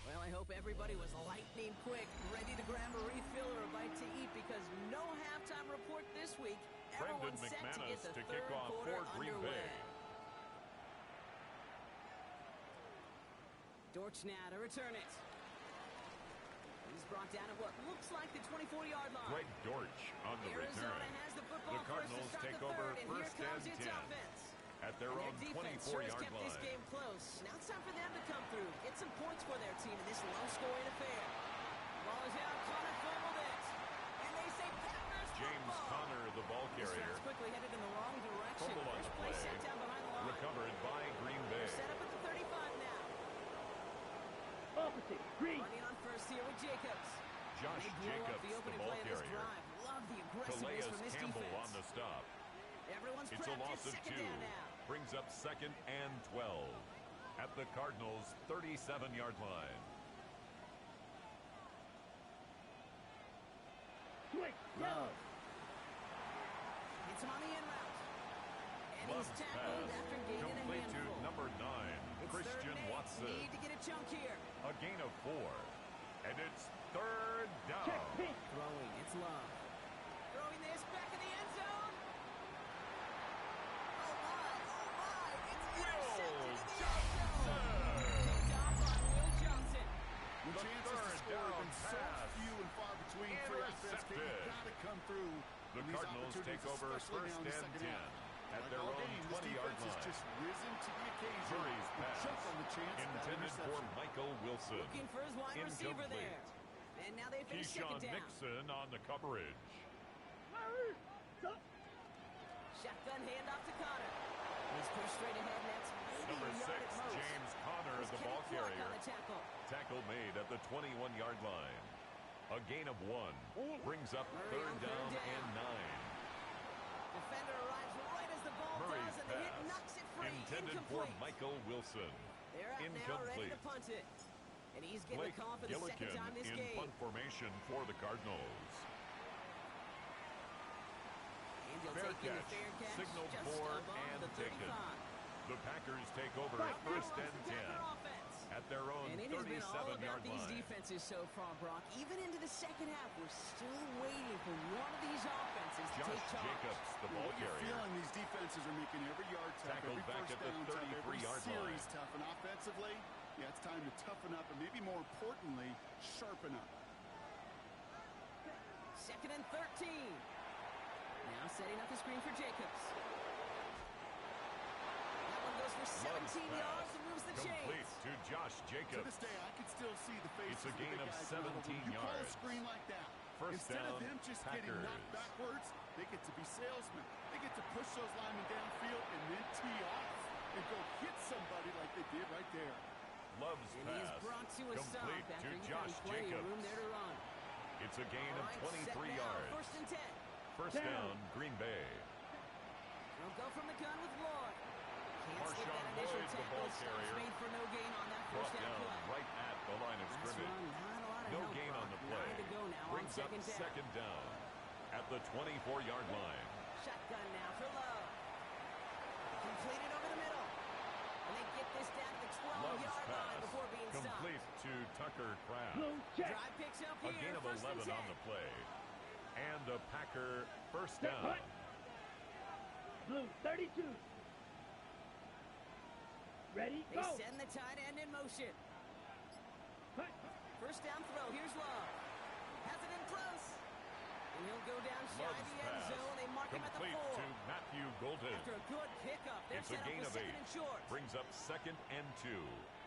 Speaker 1: Well, I hope everybody was lightning quick, ready to grab a refill or a bite to eat, because no halftime report this week.
Speaker 2: Brendan
Speaker 1: Everyone's set to get
Speaker 2: McManus
Speaker 1: the
Speaker 2: to
Speaker 1: third
Speaker 2: kick off
Speaker 1: quarter
Speaker 2: for Green
Speaker 1: underway.
Speaker 2: Bay.
Speaker 1: Dortch now to return it. He's brought down at what looks like the 24-yard line.
Speaker 2: Greg Dortch on the
Speaker 1: Arizona
Speaker 2: return.
Speaker 1: has the football
Speaker 2: The Cardinals
Speaker 1: first to start
Speaker 2: take
Speaker 1: the
Speaker 2: over
Speaker 1: third, and here
Speaker 2: first
Speaker 1: comes
Speaker 2: and
Speaker 1: its
Speaker 2: 10
Speaker 1: offense.
Speaker 2: at their own
Speaker 1: Their defense sure has
Speaker 2: 24-yard
Speaker 1: kept this
Speaker 2: line.
Speaker 1: game close. Now it's time for them to come through, get some points for their team in this low-scoring affair. Ball is out, Connor fumbled it, and they say Packers
Speaker 2: James
Speaker 1: football.
Speaker 2: Conner, the ball
Speaker 1: This
Speaker 2: carrier,
Speaker 1: drive's quickly headed in the wrong direction.
Speaker 2: fumble on
Speaker 1: First
Speaker 2: the
Speaker 1: play
Speaker 2: play,
Speaker 1: set down behind the line.
Speaker 2: recovered by Green Bay.
Speaker 1: They're set up at the 35 now.
Speaker 4: Opposite. Green.
Speaker 1: Running on first here with Jacobs.
Speaker 2: Josh
Speaker 1: They blow up
Speaker 2: Jacobs,
Speaker 1: the
Speaker 2: the
Speaker 1: opening
Speaker 2: ball
Speaker 1: play of this
Speaker 2: carrier.
Speaker 1: drive. Love the aggressiveness
Speaker 2: Calais
Speaker 1: from this
Speaker 2: Campbell
Speaker 1: defense.
Speaker 2: on the stop.
Speaker 1: Everyone's
Speaker 2: It's a
Speaker 1: prepped.
Speaker 2: loss of
Speaker 1: Second
Speaker 2: 2.
Speaker 1: down now.
Speaker 2: Brings up second and 12 at the Cardinals' 37-yard line.
Speaker 4: Quick. Yellow.
Speaker 1: Hits him on the in route. And
Speaker 2: Love's
Speaker 1: he's tackled
Speaker 2: pass
Speaker 1: after gaining a
Speaker 2: complete to
Speaker 1: handful.
Speaker 2: number 9,
Speaker 1: It's
Speaker 2: Christian
Speaker 1: 3rd and 8.
Speaker 2: Watson.
Speaker 1: Need to get a chunk here.
Speaker 2: A gain of 4. And it's third down.
Speaker 4: Check. Pink.
Speaker 1: Throwing. It's Love. Throwing this back in the end zone. Oh, my. It's intercepted in the end zone. Picked off on Will Johnson.
Speaker 3: The chances to
Speaker 2: third
Speaker 3: score have
Speaker 2: down
Speaker 3: been so
Speaker 2: pass.
Speaker 3: few and far between for offense. They've
Speaker 2: Intercepted.
Speaker 3: got to come through.
Speaker 2: The
Speaker 3: in these
Speaker 2: Cardinals take
Speaker 3: opportunities,
Speaker 2: over
Speaker 3: especially
Speaker 2: first
Speaker 3: now in the
Speaker 2: and
Speaker 3: second
Speaker 2: 10
Speaker 3: half.
Speaker 2: at
Speaker 3: Like
Speaker 2: their
Speaker 3: all
Speaker 2: own
Speaker 3: game, this
Speaker 2: 20-yard
Speaker 3: defense has
Speaker 2: line.
Speaker 3: just risen to the occasion.
Speaker 2: Murray's
Speaker 3: They
Speaker 2: pass
Speaker 3: jumped on the chance of that
Speaker 2: intended for
Speaker 3: interception.
Speaker 2: Michael Wilson.
Speaker 1: Looking for his wide receiver
Speaker 2: Incomplete.
Speaker 1: there. And now they finish
Speaker 2: Keyshawn
Speaker 1: second down.
Speaker 2: Nixon on the coverage.
Speaker 1: Shotgun handoff to Connor. He's pushed straight ahead, and that's maybe
Speaker 2: Number
Speaker 1: a
Speaker 2: 6,
Speaker 1: yard at most.
Speaker 2: James Conner,
Speaker 1: Here's
Speaker 2: the
Speaker 1: Kenny
Speaker 2: ball
Speaker 1: Clark
Speaker 2: carrier.
Speaker 1: on the tackle.
Speaker 2: Tackle made at the 21-yard line. A gain of 1 brings up
Speaker 1: Murray
Speaker 2: third
Speaker 1: on third
Speaker 2: down
Speaker 1: down.
Speaker 2: and 9.
Speaker 1: Defender arrives right as the ball
Speaker 2: Murray's
Speaker 1: does, and the hit
Speaker 2: pass
Speaker 1: knocks it free.
Speaker 2: intended
Speaker 1: Incomplete.
Speaker 2: for Michael Wilson.
Speaker 1: They're out now, ready
Speaker 2: Incomplete.
Speaker 1: to punt it. And he's getting
Speaker 2: Blake
Speaker 1: the call for the second
Speaker 2: Gillikin
Speaker 1: time this
Speaker 2: in
Speaker 1: game.
Speaker 2: punt formation for the Cardinals.
Speaker 1: And he'll
Speaker 2: Fair
Speaker 1: take in the
Speaker 2: catch,
Speaker 1: fair catch
Speaker 2: signaled
Speaker 1: just
Speaker 2: for
Speaker 1: above
Speaker 2: and
Speaker 1: the 35.
Speaker 2: taken. The Packers take over
Speaker 1: Right
Speaker 2: at
Speaker 1: now
Speaker 2: first
Speaker 1: it's
Speaker 2: and
Speaker 1: the
Speaker 2: 10
Speaker 1: Packer offense.
Speaker 2: at their own
Speaker 1: And it has been all about
Speaker 2: 37-yard
Speaker 1: these
Speaker 2: line.
Speaker 1: defenses so far, Brock. Even into the second half, we're still waiting for one of these offenses to
Speaker 2: Josh
Speaker 1: take charge.
Speaker 2: Jacobs, the ball
Speaker 3: You're
Speaker 2: carrier.
Speaker 3: feeling these defenses are making every yard tough,
Speaker 2: Tackled
Speaker 3: every
Speaker 2: back
Speaker 3: first
Speaker 2: at the
Speaker 3: down tough, every
Speaker 2: 33-yard
Speaker 3: series
Speaker 2: line.
Speaker 3: tough. And offensively, yeah, it's time to toughen up and maybe more importantly, sharpen up.
Speaker 1: Second and 13. Now setting up the screen for Jacobs. That one goes for 17 yards and moves the
Speaker 2: Complete
Speaker 1: chains.
Speaker 2: to Josh
Speaker 3: To
Speaker 2: Jacobs.
Speaker 3: this day, I can still see the faces
Speaker 2: It's a
Speaker 3: of the
Speaker 2: gain
Speaker 3: big
Speaker 2: of
Speaker 3: guys in the huddle.
Speaker 2: 17
Speaker 3: When you call a
Speaker 2: yards.
Speaker 3: screen like that,
Speaker 2: First
Speaker 3: instead of
Speaker 2: down,
Speaker 3: them just getting
Speaker 2: Packers.
Speaker 3: knocked backwards, they get to be salesmen. They get to push those linemen downfield and then tee off and go hit somebody like they did right there.
Speaker 2: Love's
Speaker 1: And he is
Speaker 2: pass
Speaker 1: brought to a stop
Speaker 2: complete
Speaker 1: after
Speaker 2: to
Speaker 1: he
Speaker 2: Josh
Speaker 1: found plenty of
Speaker 2: Jacobs.
Speaker 1: room there to run.
Speaker 2: It's a gain
Speaker 1: All
Speaker 2: of
Speaker 1: right, set
Speaker 2: 23
Speaker 1: now,
Speaker 2: yards.
Speaker 1: First and 10.
Speaker 2: First down, Green Bay.
Speaker 1: They'll go from the gun with Lloyd. Can't slip
Speaker 2: Marshawn
Speaker 1: that initial
Speaker 2: Lloyd, the
Speaker 1: tackle.
Speaker 2: ball
Speaker 1: Stops
Speaker 2: carrier.
Speaker 1: made for no gain on that
Speaker 2: Brought
Speaker 1: first down
Speaker 2: down
Speaker 1: play.
Speaker 2: right at the line of
Speaker 1: Last
Speaker 2: scrimmage.
Speaker 1: run, not a lot of
Speaker 2: No
Speaker 1: help,
Speaker 2: gain on
Speaker 1: Brock.
Speaker 2: the play.
Speaker 1: 9 to go now on
Speaker 2: Brings up second down at the 24-yard line.
Speaker 1: Shotgun now for Love. Completed over the middle. And they get this down to the 12-yard line before being
Speaker 2: Tucker Kraft.
Speaker 1: Drive picks up
Speaker 2: A
Speaker 1: here.
Speaker 2: gain of
Speaker 1: First
Speaker 2: 11
Speaker 1: and 10.
Speaker 2: on the play. And a Packer first down.
Speaker 4: Blue, 32. Ready,
Speaker 1: They
Speaker 4: go.
Speaker 1: send the tight end in motion. First down throw. Here's Love. Has it in close. And he'll go down shy of
Speaker 2: Love's
Speaker 1: the end
Speaker 2: pass
Speaker 1: zone. They mark him at the
Speaker 2: complete
Speaker 1: 4.
Speaker 2: to Matthew Golden.
Speaker 1: After a good pickup, they're
Speaker 2: It's a
Speaker 1: set up
Speaker 2: gain
Speaker 1: with
Speaker 2: of 8.
Speaker 1: second and short.
Speaker 2: Brings up 2nd and 2.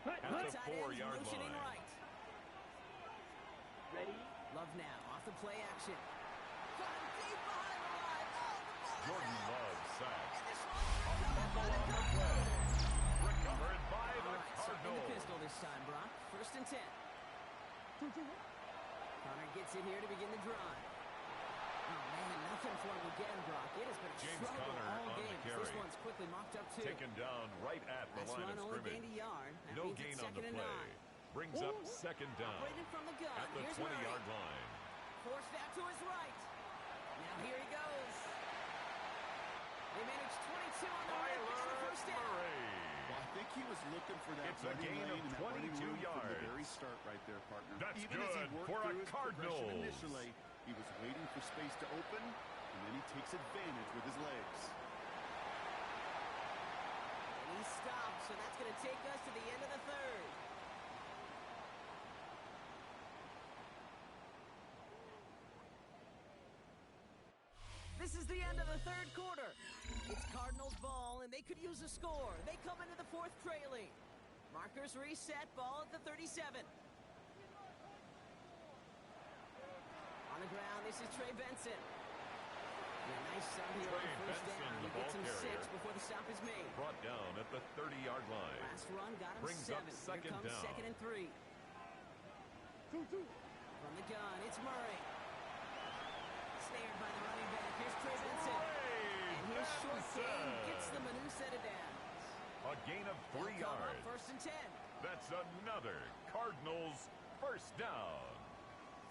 Speaker 1: The
Speaker 2: At the
Speaker 1: tight end's
Speaker 2: 4-yard
Speaker 1: motioning
Speaker 2: line.
Speaker 1: right.
Speaker 4: Ready.
Speaker 1: Love now off the play action. Got him deep behind the line. Oh, the ball is
Speaker 2: Jordan
Speaker 1: out.
Speaker 2: Love sacked.
Speaker 1: And this one's
Speaker 2: A fumble on the play. Recovered by the
Speaker 1: All right, so in the
Speaker 2: Cardinals.
Speaker 1: pistol this time, Brock. First and 10. Connor gets it here to begin the drive. Oh, man, nothing for him again, Brock. It has been a
Speaker 2: James
Speaker 1: struggle
Speaker 2: Conner
Speaker 1: all
Speaker 2: on the
Speaker 1: game.
Speaker 2: carry.
Speaker 1: This one's quickly mocked up, too.
Speaker 2: Taken down right at the
Speaker 1: That's
Speaker 2: line
Speaker 1: run
Speaker 2: of
Speaker 1: only gained
Speaker 2: scrimmage.
Speaker 1: a yard. That
Speaker 2: No
Speaker 1: means
Speaker 2: gain
Speaker 1: it's
Speaker 2: on the
Speaker 1: second and
Speaker 2: play.
Speaker 1: 9.
Speaker 2: Brings up 2nd down.
Speaker 1: Operated from the gun.
Speaker 2: At the
Speaker 1: Here's
Speaker 2: 20-yard
Speaker 1: Murray.
Speaker 2: line.
Speaker 1: Forced out to his right. Now here he goes. They managed 22 on the rim. Gets the first down.
Speaker 2: Murray.
Speaker 3: Well, I think he was looking for that
Speaker 2: It's a
Speaker 3: running
Speaker 2: gain of
Speaker 3: lane and that running
Speaker 2: 22
Speaker 3: room from the
Speaker 2: yards.
Speaker 3: very start right there, partner.
Speaker 2: That's
Speaker 3: Even as he
Speaker 2: good
Speaker 3: worked
Speaker 2: for a
Speaker 3: through his progression
Speaker 2: Cardinals.
Speaker 3: initially, he was waiting for space to open, and then he takes advantage with his legs.
Speaker 1: And he stops, so that's going to take us to the end of the third. This is the end of the third quarter. It's Cardinals ball, and they could use a score. They come into the fourth trailing. Markers reset, ball at the 37. On the ground, this is Trey Benson. And a nice stop here on
Speaker 2: Trey
Speaker 1: first
Speaker 2: Benson,
Speaker 1: down.
Speaker 2: the
Speaker 1: He
Speaker 2: ball
Speaker 1: gets him
Speaker 2: carrier.
Speaker 1: 6 before the stop is made.
Speaker 2: Brought down at the 30-yard line.
Speaker 1: Last run got him
Speaker 2: Brings
Speaker 1: 7.
Speaker 2: up
Speaker 1: Here
Speaker 2: second
Speaker 1: comes
Speaker 2: down.
Speaker 1: 2nd and 3.
Speaker 4: 2-2.
Speaker 1: From the gun, it's Murray. Snared by the running back. Here's Trey Benson. And here's short game. Gets them a new set of downs.
Speaker 2: A gain of 3
Speaker 1: They'll come up
Speaker 2: yards.
Speaker 1: First and 10.
Speaker 2: That's another Cardinals first down.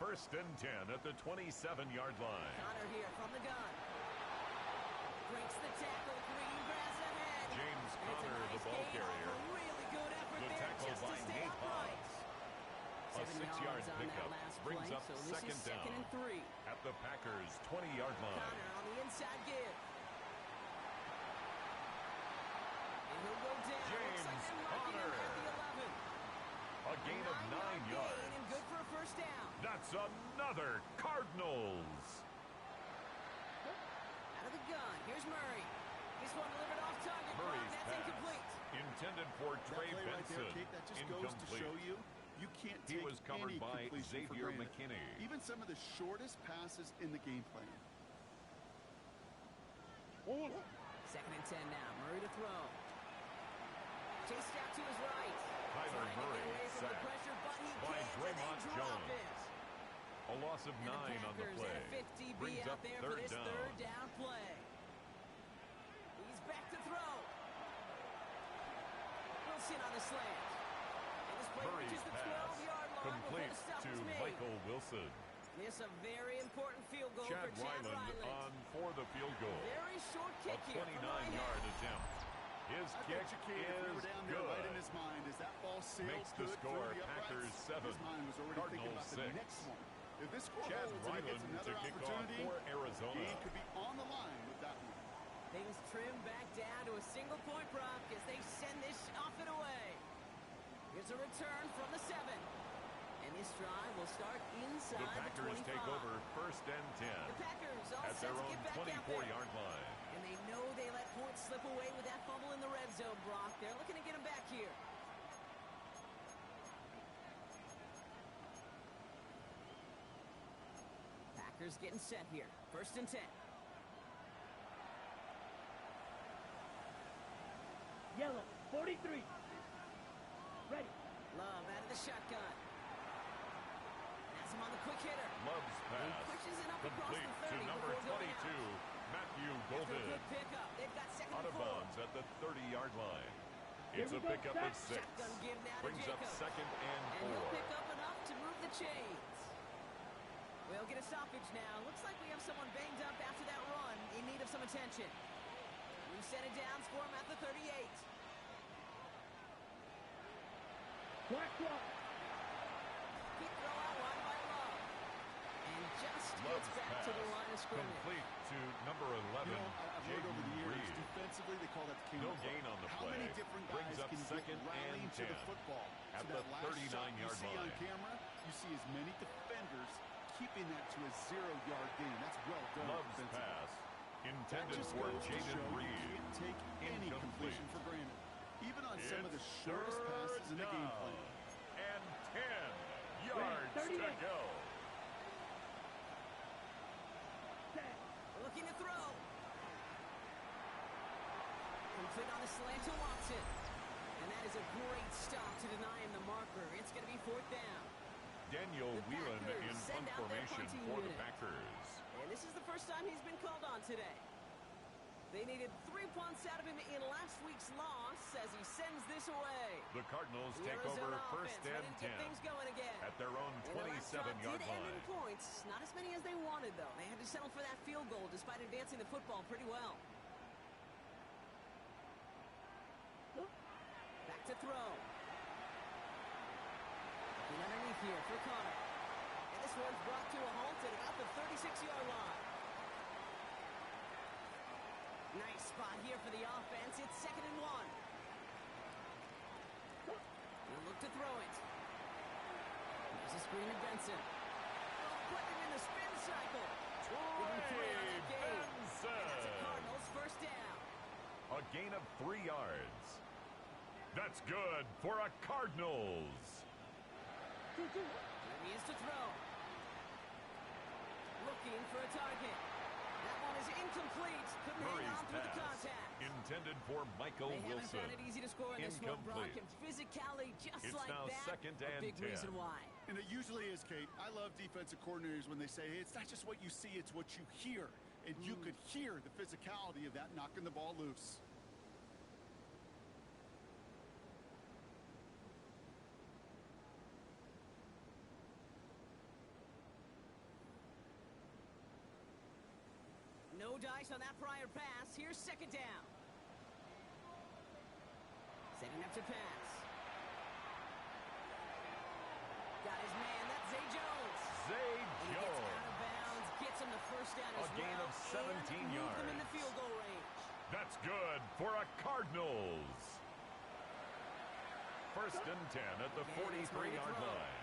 Speaker 2: First and 10 at the 27-yard line.
Speaker 1: Connor here from the gun. Breaks the tackle. Green grass ahead.
Speaker 2: James
Speaker 1: And it's a
Speaker 2: Conner, the
Speaker 1: nice
Speaker 2: ball
Speaker 1: gain
Speaker 2: carrier.
Speaker 1: off a really good effort
Speaker 2: The
Speaker 1: there
Speaker 2: tackle
Speaker 1: just
Speaker 2: by
Speaker 1: to stay
Speaker 2: Nate
Speaker 1: upright.
Speaker 2: A
Speaker 1: 7
Speaker 2: 6-yard
Speaker 1: yards on that
Speaker 2: pickup
Speaker 1: last
Speaker 2: brings
Speaker 1: play,
Speaker 2: up
Speaker 1: so this
Speaker 2: second
Speaker 1: is
Speaker 2: down
Speaker 1: 2nd and 3.
Speaker 2: at the Packers' 20-yard line.
Speaker 1: Connor on the inside give. And he'll go down. Looks like
Speaker 2: James
Speaker 1: they're marking him
Speaker 2: Conner.
Speaker 1: at the 11.
Speaker 2: A gain of 9
Speaker 1: 9-yard
Speaker 2: yards.
Speaker 1: gain and good for a first down.
Speaker 2: That's another Cardinals.
Speaker 1: Out of the gun. Here's Murray. This one delivered off target.
Speaker 2: Murray's
Speaker 1: That's
Speaker 2: pass
Speaker 1: incomplete.
Speaker 2: intended for
Speaker 3: That
Speaker 2: Trey
Speaker 3: play right there,
Speaker 2: Benson.
Speaker 3: Kate, that just goes to show
Speaker 2: Incomplete.
Speaker 3: you can't
Speaker 2: He
Speaker 3: take
Speaker 2: was covered
Speaker 3: any
Speaker 2: by
Speaker 3: completion for
Speaker 2: Xavier
Speaker 3: granted.
Speaker 2: McKinney.
Speaker 3: Even some of the shortest passes in the game plan.
Speaker 1: 2nd and 10 now. Murray to throw. Chased out to his right.
Speaker 2: Tyler
Speaker 1: Trying to
Speaker 2: Murray
Speaker 1: get away from the
Speaker 2: sacked
Speaker 1: pressure, but he
Speaker 2: by
Speaker 1: can't, and
Speaker 2: Draymond
Speaker 1: they drop
Speaker 2: Jones.
Speaker 1: it.
Speaker 2: A loss of
Speaker 1: And
Speaker 2: 9 on the
Speaker 1: Packers
Speaker 2: play.
Speaker 1: at a 50 be
Speaker 2: Brings
Speaker 1: out
Speaker 2: up
Speaker 1: there for
Speaker 2: third
Speaker 1: this
Speaker 2: down.
Speaker 1: third down play. He's back to throw. Wilson on the slant. And this play
Speaker 2: Murray's
Speaker 1: reaches the
Speaker 2: pass
Speaker 1: 12-yard line before
Speaker 2: complete
Speaker 1: the stop
Speaker 2: to
Speaker 1: is made.
Speaker 2: Michael Wilson.
Speaker 1: This a very important field goal
Speaker 2: Chad
Speaker 1: for Chad
Speaker 2: Ryland
Speaker 1: Ryland.
Speaker 2: on for the field goal.
Speaker 1: Very short
Speaker 2: A
Speaker 1: kick here from
Speaker 2: 29-yard attempt. His
Speaker 3: I
Speaker 2: kick
Speaker 3: bet you Kate, if we
Speaker 2: is
Speaker 3: were down there right in
Speaker 2: good.
Speaker 3: his mind as that ball sailed
Speaker 2: Makes the
Speaker 3: good
Speaker 2: score
Speaker 3: through the
Speaker 2: Packers
Speaker 3: uprights,
Speaker 2: 7,
Speaker 3: his mind was already thinking
Speaker 2: Cardinals
Speaker 3: about the
Speaker 2: 6.
Speaker 3: next one. If this score
Speaker 2: Chad
Speaker 3: holds and he gets
Speaker 2: Ryland
Speaker 3: another
Speaker 2: to kick off
Speaker 3: opportunity,
Speaker 2: for Arizona.
Speaker 3: he could be on the line with that one.
Speaker 1: Things trim back down to a single point Brock as they send this off and away. Here's a return from the 7. And this drive will start inside
Speaker 2: The Packers
Speaker 1: 25.
Speaker 2: take over first and 10
Speaker 1: The Packers all
Speaker 2: at
Speaker 1: set
Speaker 2: their
Speaker 1: to
Speaker 2: own
Speaker 1: get back out there.
Speaker 2: 24-yard line.
Speaker 1: And they know they let points slip away with that fumble in the red zone, Brock. They're looking to get him back here. Packers getting set here. First and 10.
Speaker 4: Yellow, 43. Ready.
Speaker 1: Love out of the shotgun. Has him on the quick hitter.
Speaker 2: Love's
Speaker 1: He
Speaker 2: pass
Speaker 1: pushes it up across
Speaker 2: complete
Speaker 1: the 30
Speaker 2: to number
Speaker 1: before going
Speaker 2: 22,
Speaker 1: out.
Speaker 2: Matthew
Speaker 1: After a
Speaker 2: Golden.
Speaker 1: good pickup, they've got second
Speaker 2: Out
Speaker 1: and
Speaker 2: of
Speaker 1: 4.
Speaker 2: bounds at the 30-yard line.
Speaker 4: Here
Speaker 2: It's
Speaker 4: we
Speaker 2: a
Speaker 4: go,
Speaker 2: pickup of
Speaker 4: set.
Speaker 2: 6.
Speaker 1: Shotgun give now to
Speaker 2: Brings up
Speaker 1: Jacobs.
Speaker 2: second and
Speaker 1: And he'll
Speaker 2: 4.
Speaker 1: pick up enough to move the chains. We'll get a stoppage now. Looks like we have someone banged up after that run in need of some attention. We set it down for him at the 38.
Speaker 4: Black clock.
Speaker 2: pass.
Speaker 1: to the line of scrimmage.
Speaker 2: Complete to number 11,
Speaker 3: I've heard over the years,
Speaker 2: Reed.
Speaker 3: defensively, they call that the king
Speaker 2: No
Speaker 3: of the
Speaker 2: gain
Speaker 3: football.
Speaker 2: on the
Speaker 3: How
Speaker 2: play.
Speaker 3: many different guys
Speaker 2: Brings up
Speaker 3: can
Speaker 2: second
Speaker 3: get rallying
Speaker 2: and
Speaker 3: to
Speaker 2: 10
Speaker 3: the football?
Speaker 2: at
Speaker 3: So
Speaker 2: the
Speaker 3: that last shot you
Speaker 2: 39-yard
Speaker 3: see on
Speaker 2: line.
Speaker 3: camera, you see as many defenders keeping that to a 0-yard gain. That's well done.
Speaker 2: Love's pass. Intended for Jaden Reed.
Speaker 3: You can't take any
Speaker 2: Incomplete.
Speaker 3: completion for granted. Even on some of the
Speaker 2: It's
Speaker 3: shortest passes in the game
Speaker 2: down.
Speaker 3: plan.
Speaker 2: And 10 yards to go.
Speaker 1: Looking to throw. Complete on the slant to Watson. And that is a great stop to deny him the marker. It's going to be 4th down.
Speaker 2: Daniel
Speaker 1: The
Speaker 2: Whelan
Speaker 1: Packers
Speaker 2: in
Speaker 1: send
Speaker 2: punt
Speaker 1: out their
Speaker 2: formation
Speaker 1: punting
Speaker 2: for the
Speaker 1: unit.
Speaker 2: Packers.
Speaker 1: And this is the first time he's been called on today. They needed 3 punts out of him in last week's loss as he sends this away.
Speaker 2: The Cardinals
Speaker 1: The
Speaker 2: take
Speaker 1: Arizona
Speaker 2: over first
Speaker 1: offense
Speaker 2: and
Speaker 1: ready to get
Speaker 2: 10
Speaker 1: things going again.
Speaker 2: at their own
Speaker 1: And the last drive
Speaker 2: 27-yard
Speaker 1: did end in
Speaker 2: line.
Speaker 1: points. Not as many as they wanted, though. They had to settle for that field goal despite advancing the football pretty well. Back to throw. Looking underneath here for Connor. And this one's brought to a halt at about the 36-yard line. Nice spot here for the offense. It's 2nd and 1. He'll look to throw it. There's a screen to Benson. Put him in the spin cycle. Give him 3 on that game. And that's a Cardinals first down.
Speaker 2: A gain of 3 yards. That's good for a Cardinals.
Speaker 1: Here he is to throw. Looking for a target. That one is incomplete. Couldn't hang
Speaker 2: Murray's
Speaker 1: on through the
Speaker 2: pass
Speaker 1: contact.
Speaker 2: intended for Michael
Speaker 1: They haven't
Speaker 2: Wilson.
Speaker 1: found it easy to score in this one, Brock. And physicality just
Speaker 2: It's
Speaker 1: like
Speaker 2: now
Speaker 1: that.
Speaker 2: 2nd and
Speaker 1: a big
Speaker 2: 10.
Speaker 1: reason why.
Speaker 3: And it usually is, Kate. I love defensive coordinators when they say, hey, it's not just what you see, it's what you hear. And you could hear the physicality of that knocking the ball loose.
Speaker 1: No dice on that prior pass. Here's 2nd down. Setting up to pass. Got his man. That's Zay Jones.
Speaker 2: Zay
Speaker 1: And he gets
Speaker 2: Jones.
Speaker 1: out of bounds. Gets him the first down
Speaker 2: A
Speaker 1: as
Speaker 2: gain
Speaker 1: well.
Speaker 2: of 17
Speaker 1: and moved them in the
Speaker 2: yards.
Speaker 1: field goal range.
Speaker 2: That's good for a Cardinals. 1st and 10 at the 43-yard line.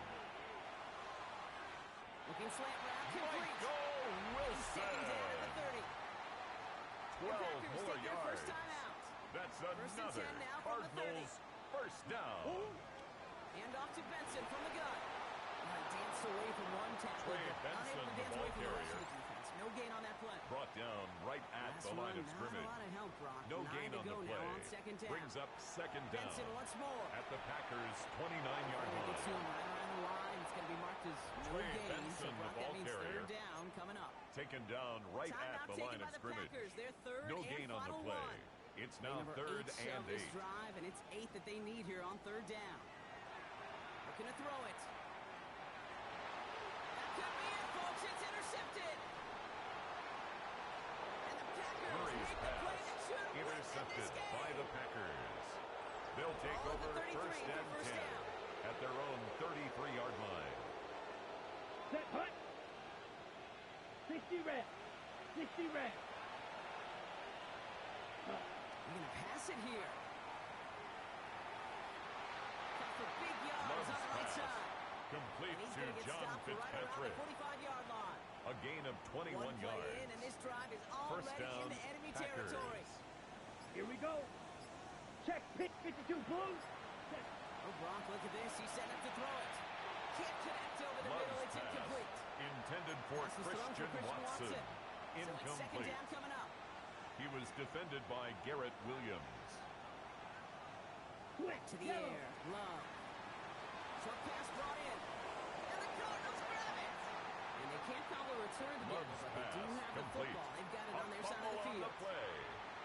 Speaker 1: Looking slant route. Complete.
Speaker 2: Michael
Speaker 1: He's taken down at
Speaker 2: Wilson.
Speaker 1: the 30.
Speaker 2: 12
Speaker 1: The Packers
Speaker 2: more
Speaker 1: take their
Speaker 2: yards.
Speaker 1: first time out.
Speaker 2: That's
Speaker 1: First and
Speaker 2: another
Speaker 1: 10 now from the 30.
Speaker 2: Cardinals first down.
Speaker 1: And off to Benson from the gun. Danced away from one tackle,
Speaker 2: Trey
Speaker 1: but
Speaker 2: Benson,
Speaker 1: unable to
Speaker 2: the
Speaker 1: dance
Speaker 2: ball
Speaker 1: away from the rest of
Speaker 2: carrier.
Speaker 1: the defense. No gain on that play.
Speaker 2: Brought down right at
Speaker 1: Last
Speaker 2: the line
Speaker 1: one,
Speaker 2: of scrimmage.
Speaker 1: Not a lot of help, Brock.
Speaker 2: No
Speaker 1: 9
Speaker 2: gain
Speaker 1: to
Speaker 2: on
Speaker 1: go
Speaker 2: the
Speaker 1: now
Speaker 2: play.
Speaker 1: on 2nd down.
Speaker 2: Brings up 2nd down
Speaker 1: Benson once more.
Speaker 2: at the Packers' 29-yard
Speaker 1: He gets to
Speaker 2: line.
Speaker 1: him right around the line. It's going to be marked as no
Speaker 2: Trey
Speaker 1: gain. So
Speaker 2: Benson, the
Speaker 1: Brock,
Speaker 2: ball
Speaker 1: that means
Speaker 2: carrier.
Speaker 1: 3rd down coming up.
Speaker 2: Taken down right
Speaker 1: Timeout
Speaker 2: at the
Speaker 1: taken
Speaker 2: line
Speaker 1: by
Speaker 2: of
Speaker 1: the
Speaker 2: scrimmage.
Speaker 1: Packers. Their 3rd
Speaker 2: No
Speaker 1: and
Speaker 2: gain on the
Speaker 1: final
Speaker 2: play.
Speaker 1: one.
Speaker 2: It's
Speaker 1: Play
Speaker 2: now
Speaker 1: number
Speaker 2: 3rd
Speaker 1: 8
Speaker 2: and
Speaker 1: of this
Speaker 2: 8.
Speaker 1: drive, and it's 8 that they need here on 3rd down. Looking to throw it. That could be it, folks. It's intercepted. And the Packers
Speaker 2: Murray's
Speaker 1: make the play
Speaker 2: pass
Speaker 1: that should win
Speaker 2: intercepted
Speaker 1: this game.
Speaker 2: by the Packers. They'll take
Speaker 1: Ball at
Speaker 2: over
Speaker 1: the 33
Speaker 2: 1st
Speaker 1: for
Speaker 2: and
Speaker 1: first
Speaker 2: 10
Speaker 1: down.
Speaker 2: at their own 33-yard line.
Speaker 4: Set punt. 60 reps. 60 reps.
Speaker 1: You're going to pass it here. Got for big yards
Speaker 2: Love's
Speaker 1: on the right
Speaker 2: pass.
Speaker 1: side.
Speaker 2: Complete
Speaker 1: And he's
Speaker 2: to
Speaker 1: going to get
Speaker 2: John
Speaker 1: stopped right around
Speaker 2: Fitzpatrick.
Speaker 1: the 45-yard line.
Speaker 2: A gain of 21
Speaker 1: One play
Speaker 2: yards.
Speaker 1: in, and this drive is
Speaker 2: First
Speaker 1: already
Speaker 2: down,
Speaker 1: into enemy
Speaker 2: Packers.
Speaker 1: territory.
Speaker 4: Here we go. Check pitch 52 Blues. Set.
Speaker 1: Oh, Brock, look at this. He's set up to throw it. Can't connect over the middle.
Speaker 2: Love's
Speaker 1: It's
Speaker 2: pass
Speaker 1: incomplete.
Speaker 2: intended for
Speaker 1: Pass is thrown for
Speaker 2: Christian Watson.
Speaker 1: So it's 2nd
Speaker 2: Incomplete.
Speaker 1: down coming up.
Speaker 2: He was defended by Garrett Williams.
Speaker 1: Back to the air. Love. Short pass brought in. And the Cardinals grab it. And they can't call a return together,
Speaker 2: Love's
Speaker 1: but they do
Speaker 2: pass
Speaker 1: have the
Speaker 2: complete.
Speaker 1: football. They've got it on their side of the
Speaker 2: fumble on
Speaker 1: field.
Speaker 2: the play.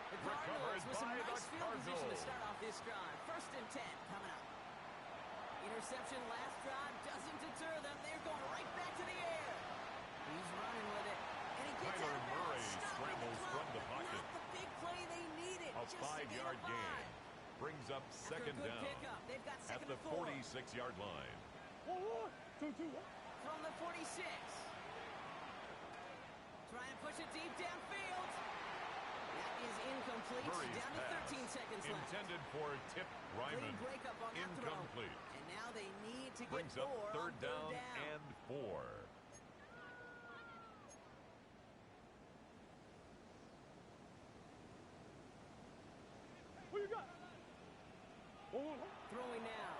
Speaker 1: The
Speaker 2: Recovered
Speaker 1: Cardinals with some
Speaker 2: by the
Speaker 1: nice field position to
Speaker 2: Cardinals.
Speaker 1: start off this drive. 1st and 10 coming up. Interception last drive doesn't deter them. They're going right back to the air. He's running with it. And he gets
Speaker 2: Kyler
Speaker 1: out of bounds.
Speaker 2: Murray
Speaker 1: Stopping the
Speaker 2: scrambles
Speaker 1: clock.
Speaker 2: from the pocket.
Speaker 1: Not the big play they needed.
Speaker 2: A
Speaker 1: just to gain
Speaker 2: 5-yard
Speaker 1: a
Speaker 2: gain.
Speaker 1: 5.
Speaker 2: Brings up
Speaker 1: After a
Speaker 2: 2nd
Speaker 1: good
Speaker 2: down
Speaker 1: pickup, they've got
Speaker 2: at
Speaker 1: 2nd
Speaker 2: the
Speaker 1: and 4.
Speaker 2: 46-yard line.
Speaker 4: 2-2.
Speaker 1: From the 46. trying to push it deep downfield. That is incomplete.
Speaker 2: Murray's
Speaker 1: Down to
Speaker 2: pass,
Speaker 1: 13 seconds left.
Speaker 2: intended for Tip Ryman.
Speaker 1: Clean breakup on that throw.
Speaker 2: Incomplete.
Speaker 1: And now they need to
Speaker 2: Brings
Speaker 1: get
Speaker 2: up
Speaker 1: more
Speaker 2: third
Speaker 1: on
Speaker 2: down
Speaker 1: third down.
Speaker 2: and 4.
Speaker 4: Who you got?
Speaker 1: Throwing now.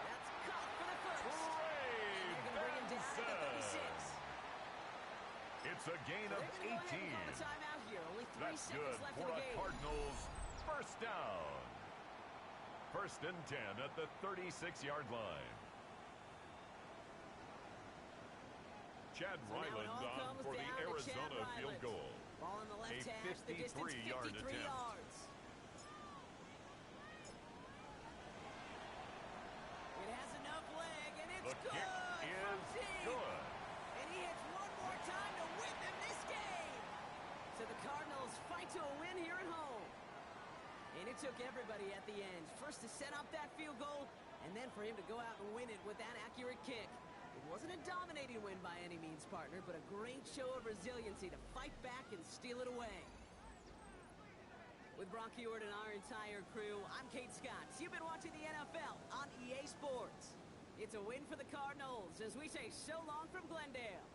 Speaker 1: That's caught for the first.
Speaker 2: Ray
Speaker 1: And they're going to bring him down at the 36.
Speaker 2: It's a gain of
Speaker 1: They're going to go ahead
Speaker 2: 18.
Speaker 1: and call the timeout here. Only 3
Speaker 2: That's
Speaker 1: seconds
Speaker 2: good
Speaker 1: left
Speaker 2: for
Speaker 1: in the
Speaker 2: a
Speaker 1: game.
Speaker 2: Cardinals first down. First and 10 at the 36-yard line. Chad
Speaker 1: So now it
Speaker 2: Ryland
Speaker 1: all
Speaker 2: on
Speaker 1: comes
Speaker 2: for the
Speaker 1: down to Chad
Speaker 2: Arizona field
Speaker 1: Ryland.
Speaker 2: goal.
Speaker 1: Ball in the left
Speaker 2: A
Speaker 1: hash, the distance
Speaker 2: 53-yard
Speaker 1: 53
Speaker 2: attempt.
Speaker 1: yards. It has enough leg, and it's
Speaker 2: The
Speaker 1: good
Speaker 2: kick
Speaker 1: from
Speaker 2: is
Speaker 1: deep.
Speaker 2: good.
Speaker 1: And he hits one more time to win them this game. So the Cardinals fight to a win here at home. And it took everybody at the end. First to set up that field goal, and then for him to go out and win it with that accurate kick. It wasn't a dominating win by any means, partner, but a great show of resiliency to fight back and steal it away. With Brock Ewart and our entire crew, I'm Kate Scott. You've been watching the NFL on EA Sports. It's a win for the Cardinals as we say so long from Glendale.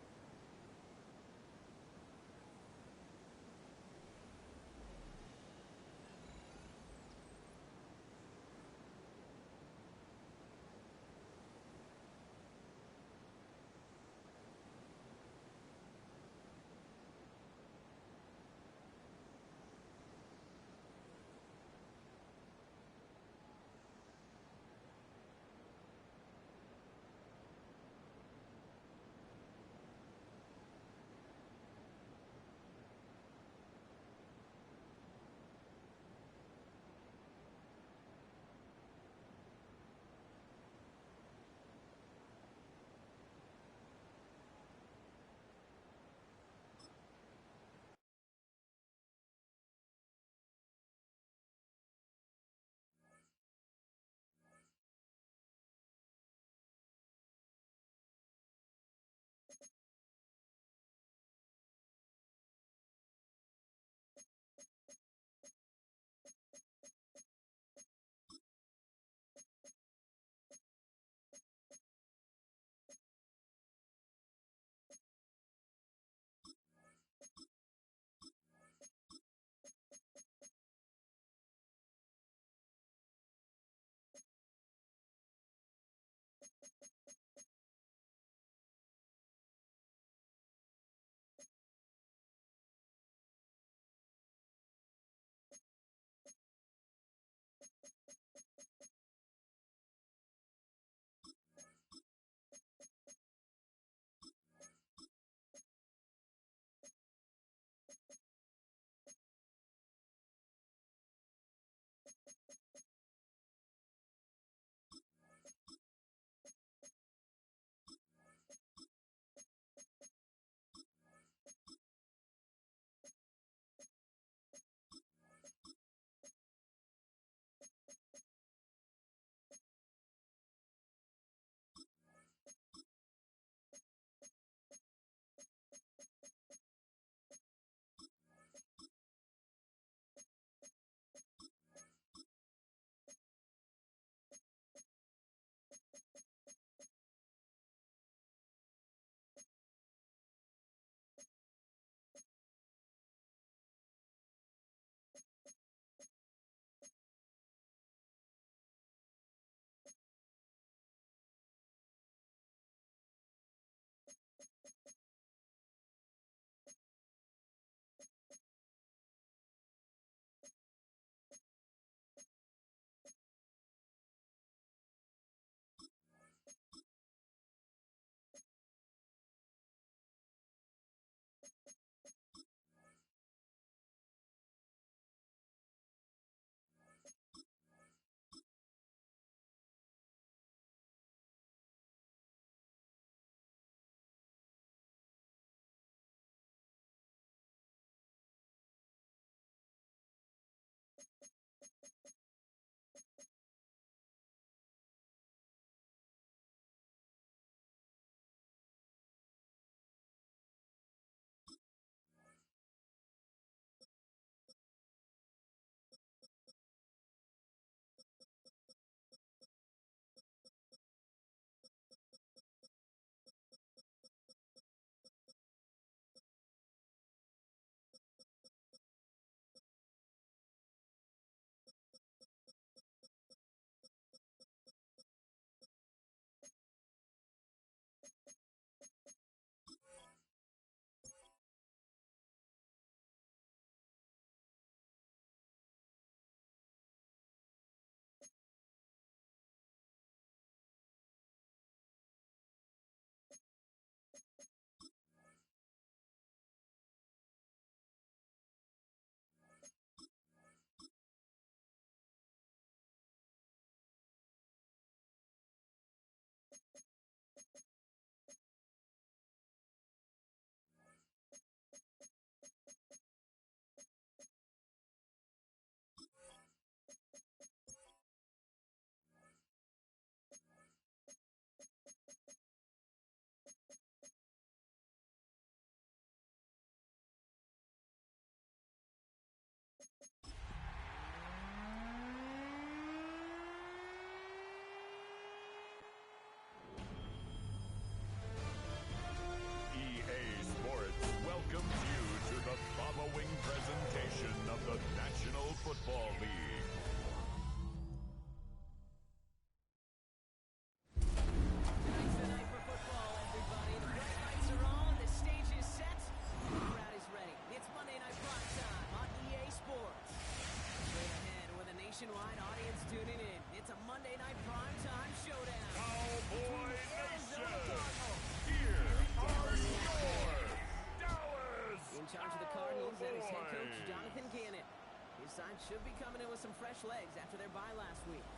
Speaker 1: side should be coming in with some fresh legs after their bye last week.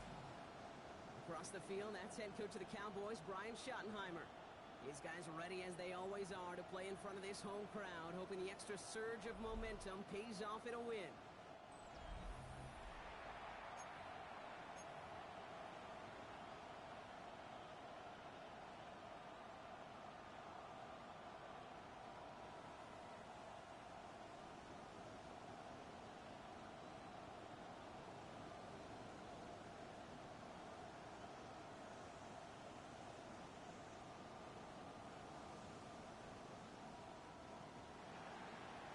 Speaker 1: Across the field, that's head coach of the Cowboys, Brian Schottenheimer. His guys are ready, as they always are, to play in front of this home crowd, hoping the extra surge of momentum pays off in a win.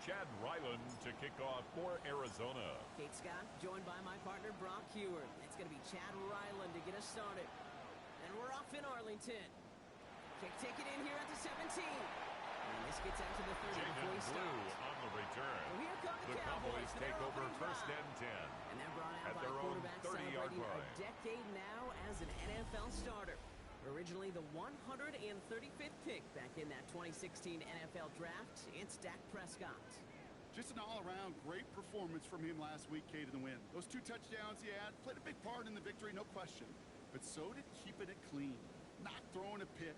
Speaker 2: Chad Ryland to kick off for Arizona.
Speaker 1: Kate Scott, joined by my partner, Brock Heward. It's going to be Chad Ryland to get us started. And we're off in Arlington. Kick taken in here at the 17. And this gets out to the 30 before he stops.
Speaker 2: On the return.
Speaker 1: Well, here come
Speaker 2: the Cowboys take over first and 10.
Speaker 1: And they're brought out
Speaker 2: at
Speaker 1: by
Speaker 2: their
Speaker 1: a
Speaker 2: own
Speaker 1: quarterback
Speaker 2: 30-yard
Speaker 1: celebrating
Speaker 2: line.
Speaker 1: a decade now as an NFL starter. Originally the 135th pick back in that 2016 NFL draft, it's Dak Prescott.
Speaker 3: Just an all-around great performance from him last week, Kate, in the win. Those 2 touchdowns he had played a big part in the victory, no question. But so did keeping it clean, not throwing a pick.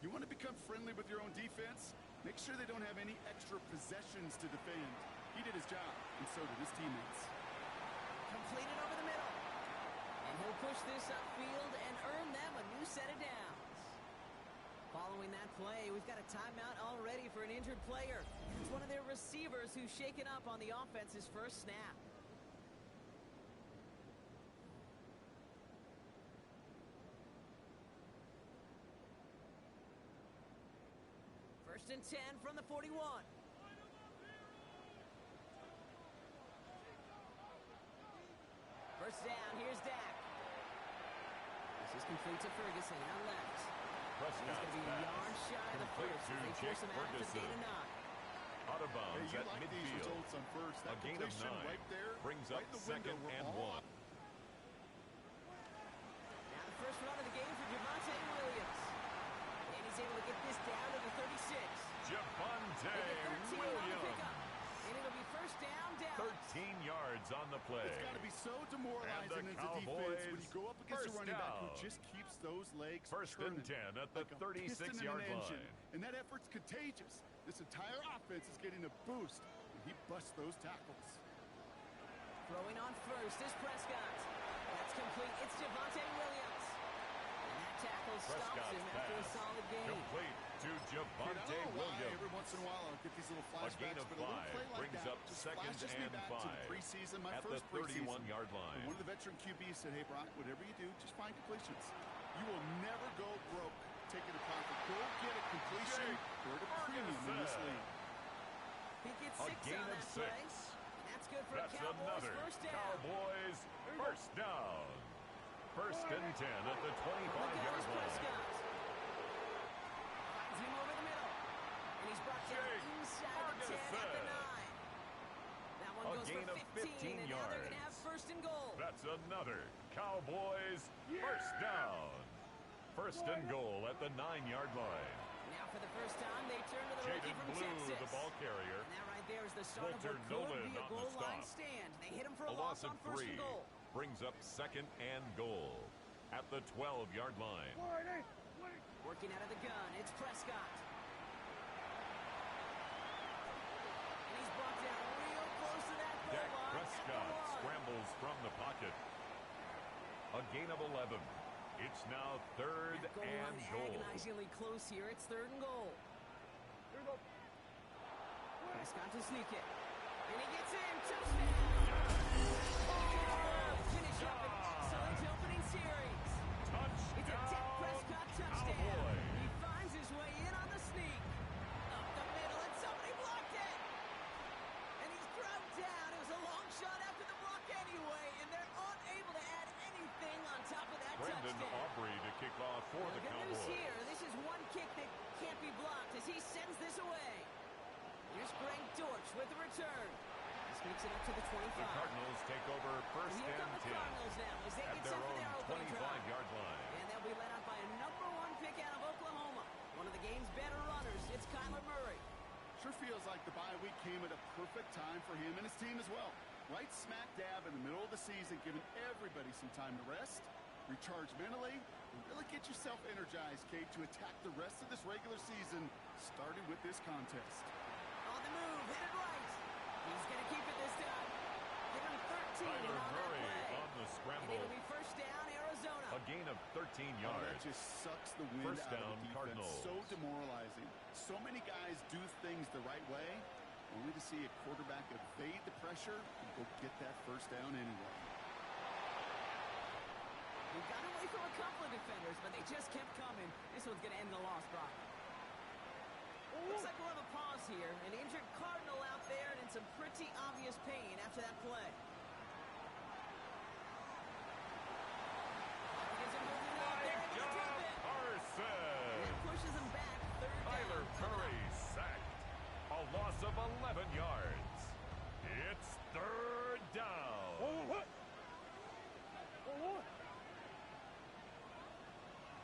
Speaker 3: You want to become friendly with your own defense? Make sure they don't have any extra possessions to defend. He did his job, and so did his teammates.
Speaker 1: Completed over the middle. And he'll push this upfield and earn them a new set of downs. Following that play, we've got a timeout already for an injured player. It's one of their receivers who's shaken up on the offense's first snap. First and 10 from the 41. First down, here's Dak. This is complete to Ferguson out left. He's going to be a yard shy of the first. They force him out to gain a 9.
Speaker 2: Out of bounds
Speaker 3: you
Speaker 2: at
Speaker 3: like these
Speaker 2: midfield.
Speaker 3: results on first. That
Speaker 2: A gain of 9
Speaker 3: right there,
Speaker 2: brings up
Speaker 3: right in the
Speaker 2: second
Speaker 3: window,
Speaker 2: and
Speaker 3: we're
Speaker 2: 1.
Speaker 1: Now the first run of the game for Javonte Williams. And he's able to get this down to the 36.
Speaker 2: Javonte Williams.
Speaker 1: And it'll be first down, Dallas.
Speaker 2: 13 yards on the play.
Speaker 3: It's got to be so demoralizing as a defense when you go up against a running back who just keeps those legs
Speaker 2: First
Speaker 3: turning.
Speaker 2: and 10 at the
Speaker 3: like
Speaker 2: 36-yard line.
Speaker 3: And that effort's contagious. This entire offense is getting a boost, and he busts those tackles.
Speaker 1: Throwing on first is Prescott. That's complete. It's Javonte Williams. And that tackle stops him after a solid gain.
Speaker 2: Complete to Javonte Williams.
Speaker 3: Every once in a while, I'll get these little flashbacks.
Speaker 2: A gain of 5 brings up second and 5
Speaker 3: preseason, my
Speaker 2: at
Speaker 3: first
Speaker 2: the 31-yard line.
Speaker 3: And one of the veteran QBs said, hey, Brock, whatever you do, just find completions. You will never go broke taking a profit. Go get a completion. They're at a premium in this league.
Speaker 1: He gets 6
Speaker 2: a gain
Speaker 1: on
Speaker 2: of
Speaker 1: that
Speaker 2: 6.
Speaker 1: play. That's good for
Speaker 2: That's
Speaker 1: Cowboys
Speaker 2: another
Speaker 1: first down.
Speaker 2: Cowboys first down. First and 10 at the 25-yard line.
Speaker 1: Finds him over the middle. And he's brought down inside the 10 at the 9. That one goes
Speaker 2: gain
Speaker 1: for
Speaker 2: of
Speaker 1: 15 and now they're going to have first and goal.
Speaker 2: That's another Cowboys first down. First and goal at the 9-yard line.
Speaker 1: Now for the first time, they turn to the rookie
Speaker 2: Jaden
Speaker 1: from
Speaker 2: Blue,
Speaker 1: Texas.
Speaker 2: the ball carrier.
Speaker 1: And that right there is the start
Speaker 2: Walter
Speaker 1: of what could
Speaker 2: Nolan
Speaker 1: be a
Speaker 2: on the
Speaker 1: goal line
Speaker 2: stop.
Speaker 1: stand. They hit him for
Speaker 2: A
Speaker 1: a
Speaker 2: loss
Speaker 1: loss
Speaker 2: of
Speaker 1: on first
Speaker 2: 3
Speaker 1: and goal.
Speaker 2: brings up second and goal at the 12-yard line.
Speaker 1: Working out of the gun, it's Prescott. And he's brought down real close to that goal
Speaker 2: Dak
Speaker 1: line.
Speaker 2: Prescott scrambles from the pocket. A gain of 11. It's now third
Speaker 1: That goal
Speaker 2: and
Speaker 1: line
Speaker 2: goal.
Speaker 1: agonizingly close here. It's third and goal. Prescott to sneak it. And he gets in. Touchdown! Finish up an excellent opening series. It's a Dak Prescott touchdown. He finds his way in on the sneak. Up the middle, and somebody blocked it. And he's grabbed down. It was a long shot after the block anyway, and they're unable to add anything on top of that
Speaker 2: Brendan
Speaker 1: touchdown.
Speaker 2: Aubrey to kick off for the
Speaker 1: Good
Speaker 2: Cowboys.
Speaker 1: news here. This is one kick that can't be blocked as he sends this away. Here's Greg Dortch with the return. He sneaks it up to the 25.
Speaker 2: The Cardinals take over first
Speaker 1: Here come
Speaker 2: and
Speaker 1: the
Speaker 2: 10
Speaker 1: Cardinals now as they
Speaker 2: at
Speaker 1: get
Speaker 2: their
Speaker 1: set for
Speaker 2: own
Speaker 1: their opening drive.
Speaker 2: 25-yard line.
Speaker 1: And they'll be led out by a #1 pick out of Oklahoma. One of the game's better runners. It's Kyler Murray.
Speaker 3: Sure feels like the bye week came at a perfect time for him and his team as well. right smack dab in the middle of the season, giving everybody some time to rest, recharge mentally, and really get yourself energized, Kate, to attack the rest of this regular season, starting with this contest.
Speaker 1: On the move, hit it right. He's going to keep it this time. Give him 13
Speaker 2: Tyler
Speaker 1: on
Speaker 2: Murray
Speaker 1: that play.
Speaker 2: on the scramble.
Speaker 1: And it'll be first down, Arizona.
Speaker 2: A gain of 13 yards.
Speaker 3: That just sucks the wind
Speaker 2: First
Speaker 3: out
Speaker 2: down,
Speaker 3: of the defense.
Speaker 2: Cardinals.
Speaker 3: So demoralizing. So many guys do things the right way, only to see a quarterback evade the pressure and go get that first down anyway.
Speaker 1: We got away from a couple of defenders, but they just kept coming. This one's going to end the loss, Brock. Looks like we'll have a pause here. An injured Cardinal out there and in some pretty obvious pain after that play. Pushes him back, third down.
Speaker 2: Tyler Murray sacked. A loss of 11 yards. It's third down.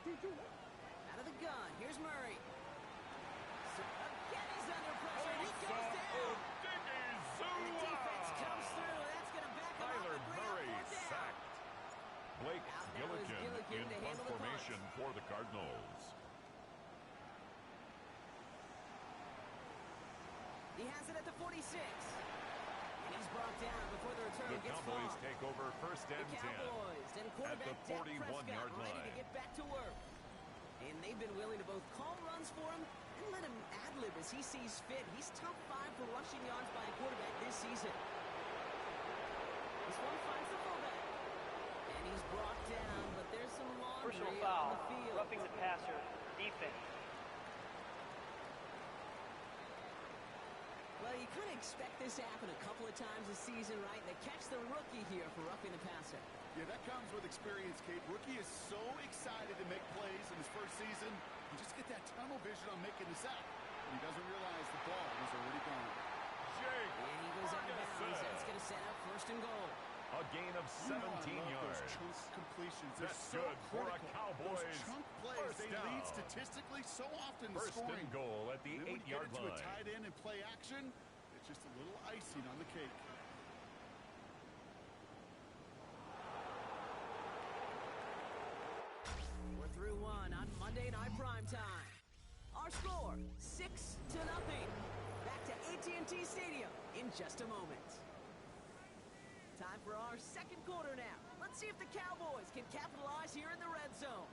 Speaker 1: Out of the gun. Here's Murray. Again, he's under pressure. He goes down. And the defense comes through. That's going to back him
Speaker 2: Tyler
Speaker 1: up.
Speaker 2: Murray sacked. Blake Gillikin in
Speaker 1: to
Speaker 2: punt
Speaker 1: handle the
Speaker 2: formation
Speaker 1: punt.
Speaker 2: for the Cardinals.
Speaker 1: He has it at the 46. And he's brought down before the return
Speaker 2: The
Speaker 1: gets
Speaker 2: Cowboys
Speaker 1: far.
Speaker 2: take over first and
Speaker 1: The
Speaker 2: 10.
Speaker 1: Cowboys and
Speaker 2: At
Speaker 1: quarterback
Speaker 2: the
Speaker 1: Dak
Speaker 2: 41-yard
Speaker 1: Prescott ready to
Speaker 2: line.
Speaker 1: get back to work. And they've been willing to both call runs for him and let him ad-lib as he sees fit. He's top 5 for rushing yards by a quarterback this season. This one finds the fullback. And he's brought down, but there's some laundry
Speaker 8: Personal
Speaker 1: on
Speaker 8: foul,
Speaker 1: the field.
Speaker 8: roughing the passer, defense.
Speaker 1: Well, you kind of expect this to happen a couple of times this season, right? They catch the rookie here for roughing the passer.
Speaker 3: Yeah, that comes with experience, Kate. Rookie is so excited to make plays in his first season. You just get that tunnel vision on making the sack. And he doesn't realize the ball is already gone.
Speaker 2: Jake
Speaker 1: And he goes out of bounds.
Speaker 2: Ferguson.
Speaker 1: That's going to set up first and goal.
Speaker 2: A gain of 17 yards.
Speaker 3: Those chunk completions. They're
Speaker 2: That's
Speaker 3: so
Speaker 2: good for a
Speaker 3: critical.
Speaker 2: Cowboys
Speaker 3: Those chunk plays,
Speaker 2: first
Speaker 3: they
Speaker 2: down.
Speaker 3: lead statistically so often to
Speaker 2: First
Speaker 3: scoring.
Speaker 2: and goal at the
Speaker 3: And then when you get
Speaker 2: 8-yard
Speaker 3: into a
Speaker 2: line.
Speaker 3: tight end and play action, it's just a little icing on the cake.
Speaker 1: We're through one on Monday Night Primetime. Our score, 6-0. Back to AT&T Stadium in just a moment. Time for our second quarter now. Let's see if the Cowboys can capitalize here in the red zone.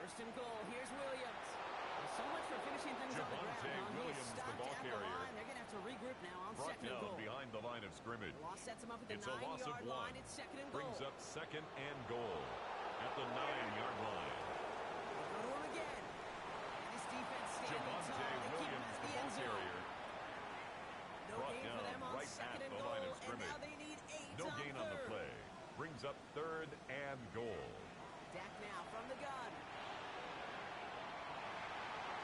Speaker 1: First and goal, here's Williams. So much for finishing things on the ground.
Speaker 2: Javonte Williams, the
Speaker 1: Stopped
Speaker 2: ball
Speaker 1: at the
Speaker 2: carrier.
Speaker 1: line. They're going to have to regroup now on
Speaker 2: Brought
Speaker 1: second and
Speaker 2: down
Speaker 1: goal.
Speaker 2: behind the line of scrimmage.
Speaker 1: The loss sets him up at the
Speaker 2: It's a loss of
Speaker 1: 9-yard
Speaker 2: 1.
Speaker 1: line. It's second and goal.
Speaker 2: Brings up second and goal at the 9-yard line.
Speaker 1: They go to him again. And this defense standing
Speaker 2: Javonte
Speaker 1: tall. They keep him
Speaker 2: Williams,
Speaker 1: at
Speaker 2: the
Speaker 1: the
Speaker 2: ball
Speaker 1: end zone.
Speaker 2: carrier.
Speaker 1: No
Speaker 2: Brought
Speaker 1: gain for
Speaker 2: down
Speaker 1: them on
Speaker 2: right
Speaker 1: second
Speaker 2: at
Speaker 1: and
Speaker 2: the
Speaker 1: goal.
Speaker 2: line of
Speaker 1: And
Speaker 2: scrimmage.
Speaker 1: now they need 8
Speaker 2: No gain on the
Speaker 1: third.
Speaker 2: play. Brings up third and goal.
Speaker 1: Dak now from the gun.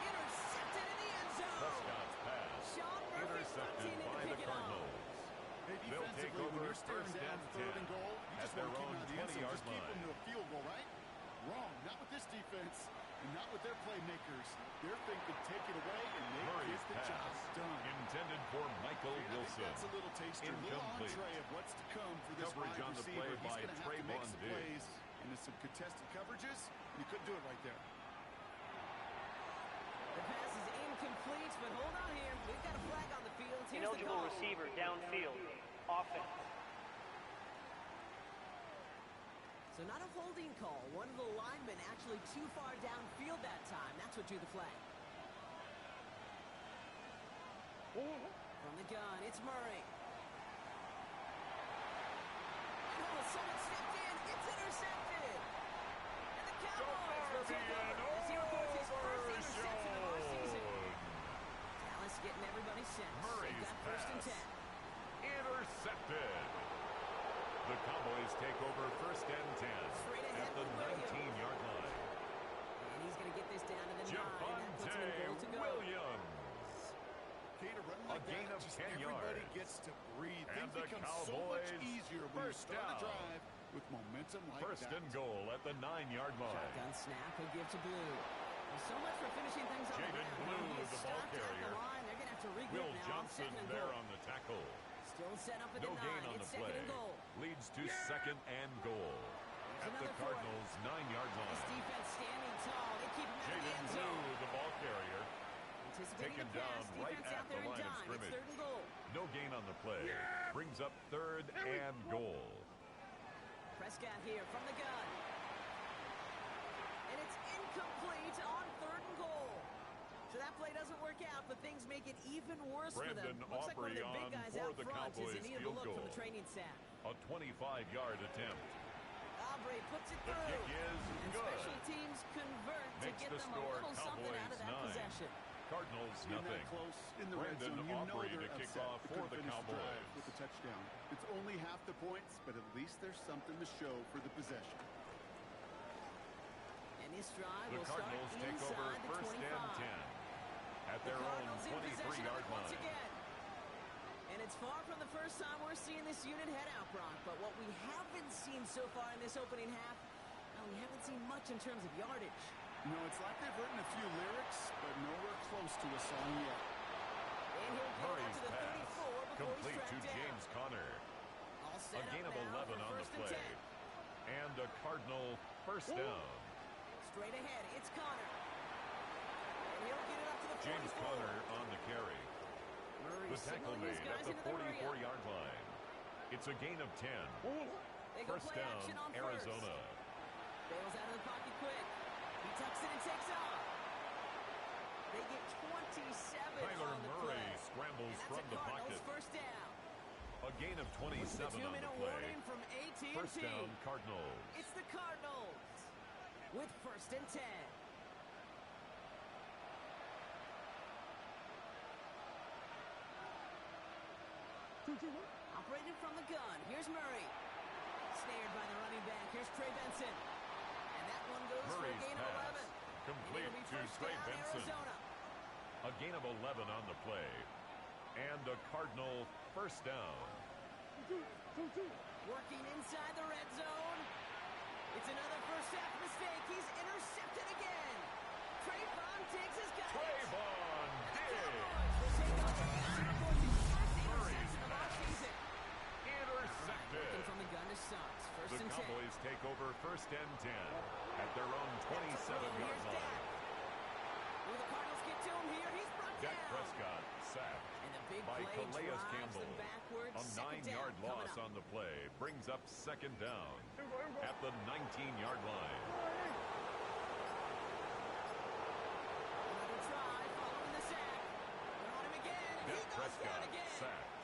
Speaker 1: Intercepted in the end zone.
Speaker 2: Prescott's pass.
Speaker 1: Sean Murphy
Speaker 2: Intercepted
Speaker 1: in to
Speaker 2: by
Speaker 1: pick
Speaker 2: the
Speaker 1: it up.
Speaker 2: Cardinals.
Speaker 3: Hey,
Speaker 2: They'll take
Speaker 3: defensively, when
Speaker 2: over
Speaker 3: you're staring
Speaker 2: first
Speaker 3: down
Speaker 2: and
Speaker 3: third
Speaker 2: 10
Speaker 3: and goal, you
Speaker 2: at
Speaker 3: just
Speaker 2: their
Speaker 3: want to keep
Speaker 2: own
Speaker 3: them out of the end zone.
Speaker 2: 20-yard
Speaker 3: Just keep them
Speaker 2: line.
Speaker 3: to a field goal, right? Wrong. Not with this defense, and not with their playmakers. They're thinking take it away, and they
Speaker 2: Murray's
Speaker 3: get the job
Speaker 2: pass.
Speaker 3: done.
Speaker 2: Intended for Michael
Speaker 3: I think
Speaker 2: Wilson.
Speaker 3: that's a little taster, a little
Speaker 2: Incomplete.
Speaker 3: entree of what's to come for this
Speaker 2: Coverage
Speaker 3: wide
Speaker 2: on the
Speaker 3: receiver.
Speaker 2: play
Speaker 3: He's
Speaker 2: by
Speaker 3: going to have to make
Speaker 2: Trayvon
Speaker 3: some
Speaker 2: Diggs.
Speaker 3: plays into some contested coverages. You couldn't do it right there.
Speaker 1: The pass is incomplete, but hold on here. We've got a flag on the field. Here's the
Speaker 8: Ineligible
Speaker 1: call.
Speaker 8: receiver downfield. Offense.
Speaker 1: So not a holding call. One of the linemen actually too far downfield that time. That's what drew the flag. From the gun, it's Murray. And someone stepped in. It's intercepted. And the Cowboys will take over as he reports his first interception of our season. Dallas getting everybody set.
Speaker 2: Murray's
Speaker 1: They've got first and
Speaker 2: pass.
Speaker 1: 10.
Speaker 2: Intercepted. The Cowboys take over first and 10 at the 19-yard line.
Speaker 1: And he's going to get this down to the 9. That puts him in goal to go.
Speaker 2: Williams.
Speaker 3: Kate, a run like
Speaker 2: gain
Speaker 3: that,
Speaker 2: of
Speaker 3: just
Speaker 2: 10
Speaker 3: everybody
Speaker 2: yards.
Speaker 3: gets to breathe.
Speaker 2: And
Speaker 3: Things
Speaker 2: the
Speaker 3: become so much
Speaker 2: Cowboys
Speaker 3: easier when you
Speaker 2: first
Speaker 3: start a
Speaker 2: down.
Speaker 3: drive with momentum like
Speaker 2: First
Speaker 3: that.
Speaker 2: and goal at the 9-yard line.
Speaker 1: Shotgun snap, he'll give to Blue. Well, so much for finishing things on the
Speaker 2: Jaden
Speaker 1: ground.
Speaker 2: Blue,
Speaker 1: He is
Speaker 2: the ball
Speaker 1: stopped at
Speaker 2: carrier.
Speaker 1: the line. They're going to have to regroup
Speaker 2: Will
Speaker 1: now on
Speaker 2: Johnson
Speaker 1: second and
Speaker 2: there
Speaker 1: goal.
Speaker 2: on the tackle.
Speaker 1: Still set up at
Speaker 2: No
Speaker 1: the 9.
Speaker 2: gain on
Speaker 1: It's
Speaker 2: the
Speaker 1: second
Speaker 2: play.
Speaker 1: and goal.
Speaker 2: Leads to second and goal. At the
Speaker 1: Another
Speaker 2: Cardinals' 9-yard
Speaker 1: This
Speaker 2: line.
Speaker 1: defense standing tall. They keep him out of the
Speaker 2: Jaden
Speaker 1: end
Speaker 2: Blue,
Speaker 1: zone.
Speaker 2: the ball carrier,
Speaker 1: Anticipating
Speaker 2: taken
Speaker 1: the pass.
Speaker 2: down right
Speaker 1: Defense
Speaker 2: at
Speaker 1: out there
Speaker 2: the
Speaker 1: in
Speaker 2: line of
Speaker 1: dime. It's
Speaker 2: scrimmage.
Speaker 1: third and goal.
Speaker 2: No gain on the play. Brings up third and goal.
Speaker 1: Prescott here from the gun. And it's incomplete on third and goal. So that play doesn't work out, but things make it even worse for them.
Speaker 2: Brandon
Speaker 1: Looks like one of their big
Speaker 2: Aubrey
Speaker 1: guys
Speaker 2: on
Speaker 1: out
Speaker 2: for the
Speaker 1: front is
Speaker 2: Cowboys
Speaker 1: in need of a
Speaker 2: field
Speaker 1: look from
Speaker 2: goal.
Speaker 1: the training staff.
Speaker 2: A 25-yard attempt.
Speaker 1: Aubrey puts it
Speaker 2: The
Speaker 1: through.
Speaker 2: kick is
Speaker 1: And
Speaker 2: good.
Speaker 1: special teams convert to
Speaker 2: Makes
Speaker 1: get
Speaker 2: the
Speaker 1: them
Speaker 2: score
Speaker 1: a little something out of that
Speaker 2: Cowboys 9.
Speaker 1: possession.
Speaker 2: Cardinals
Speaker 3: In
Speaker 2: nothing.
Speaker 3: that close in the red
Speaker 2: Brandon
Speaker 3: zone, you know
Speaker 2: Aubrey to
Speaker 3: they're
Speaker 2: kick
Speaker 3: upset.
Speaker 2: off
Speaker 3: They
Speaker 2: for
Speaker 3: couldn't
Speaker 2: the
Speaker 3: finish drive
Speaker 2: Cowboys.
Speaker 3: with the touchdown. It's only half the points, but at least there's something to show for the possession.
Speaker 1: And this drive
Speaker 2: The
Speaker 1: will start
Speaker 2: Cardinals take over
Speaker 1: inside the
Speaker 2: first
Speaker 1: 25.
Speaker 2: and 10 at
Speaker 1: The
Speaker 2: their own
Speaker 1: Cardinals in possession of
Speaker 2: 23-yard
Speaker 1: it once
Speaker 2: line.
Speaker 1: again. And it's far from the first time we're seeing this unit head out, Brock. But what we haven't seen so far in this opening half, well, we haven't seen much in terms of yardage.
Speaker 3: No, it's like they've written a few lyrics, but nowhere close to a song yet.
Speaker 1: And he'll get out
Speaker 2: Murray's
Speaker 1: to the 34
Speaker 2: pass
Speaker 1: before
Speaker 2: complete
Speaker 1: he's
Speaker 2: to
Speaker 1: tracked down.
Speaker 2: James Conner.
Speaker 1: All set
Speaker 2: A
Speaker 1: up
Speaker 2: gain of
Speaker 1: now
Speaker 2: 11
Speaker 1: for
Speaker 2: on the
Speaker 1: first and
Speaker 2: play.
Speaker 1: 10.
Speaker 2: And a Cardinal first down.
Speaker 1: Straight ahead, it's Conner. And he'll get it up to the 44.
Speaker 2: James Conner on the carry.
Speaker 1: Murray
Speaker 2: The tackle
Speaker 1: signaling his
Speaker 2: made at
Speaker 1: guys
Speaker 2: the
Speaker 1: into the hurry up.
Speaker 2: 44-yard line. It's a gain of 10.
Speaker 1: They go
Speaker 2: First
Speaker 1: play
Speaker 2: down,
Speaker 1: action on
Speaker 2: Arizona.
Speaker 1: First. Bales out of the pocket quick. He tucks it and takes off. They get 27
Speaker 2: Tyler
Speaker 1: on the
Speaker 2: Murray
Speaker 1: play.
Speaker 2: scrambles
Speaker 1: And that's
Speaker 2: from
Speaker 1: a
Speaker 2: the
Speaker 1: Cardinals
Speaker 2: pocket.
Speaker 1: first down.
Speaker 2: A gain of 27
Speaker 1: With the
Speaker 2: on the
Speaker 1: two-minute
Speaker 2: play.
Speaker 1: warning from AT&T.
Speaker 2: First down, Cardinals.
Speaker 1: It's the Cardinals with first and 10. Operated from the gun. Here's Murray. Snared by the running back. Here's Trey Benson. And that one goes for a
Speaker 2: Murray's
Speaker 1: gain of
Speaker 2: pass
Speaker 1: 11.
Speaker 2: complete
Speaker 1: And it'll be
Speaker 2: to
Speaker 1: first
Speaker 2: Trey
Speaker 1: down,
Speaker 2: Benson.
Speaker 1: Arizona.
Speaker 2: A gain of 11 on the play. And a Cardinal first down.
Speaker 1: Working inside the red zone. It's another first half mistake. He's intercepted again. Trayvon Diggs has got it.
Speaker 2: Trayvon Diggs.
Speaker 1: Murray's pass.
Speaker 2: Intercepted.
Speaker 1: Looking from the gun to Suggs. First
Speaker 2: The
Speaker 1: and 10.
Speaker 2: Cowboys take over first and 10 at their own 27-yard line.
Speaker 1: Will the Cardinals get to him here? He's brought
Speaker 2: Dak
Speaker 1: down.
Speaker 2: Prescott sacked
Speaker 1: And the big
Speaker 2: by
Speaker 1: play
Speaker 2: Calais
Speaker 1: drives
Speaker 2: Campbell.
Speaker 1: them backwards.
Speaker 2: A
Speaker 1: Second
Speaker 2: 9-yard
Speaker 1: down coming
Speaker 2: loss
Speaker 1: up.
Speaker 2: on the play brings up second down at the 19-yard line.
Speaker 1: Another try following the sack. They're on him again. He
Speaker 2: Dak
Speaker 1: goes down
Speaker 2: Prescott
Speaker 1: again.
Speaker 2: sacked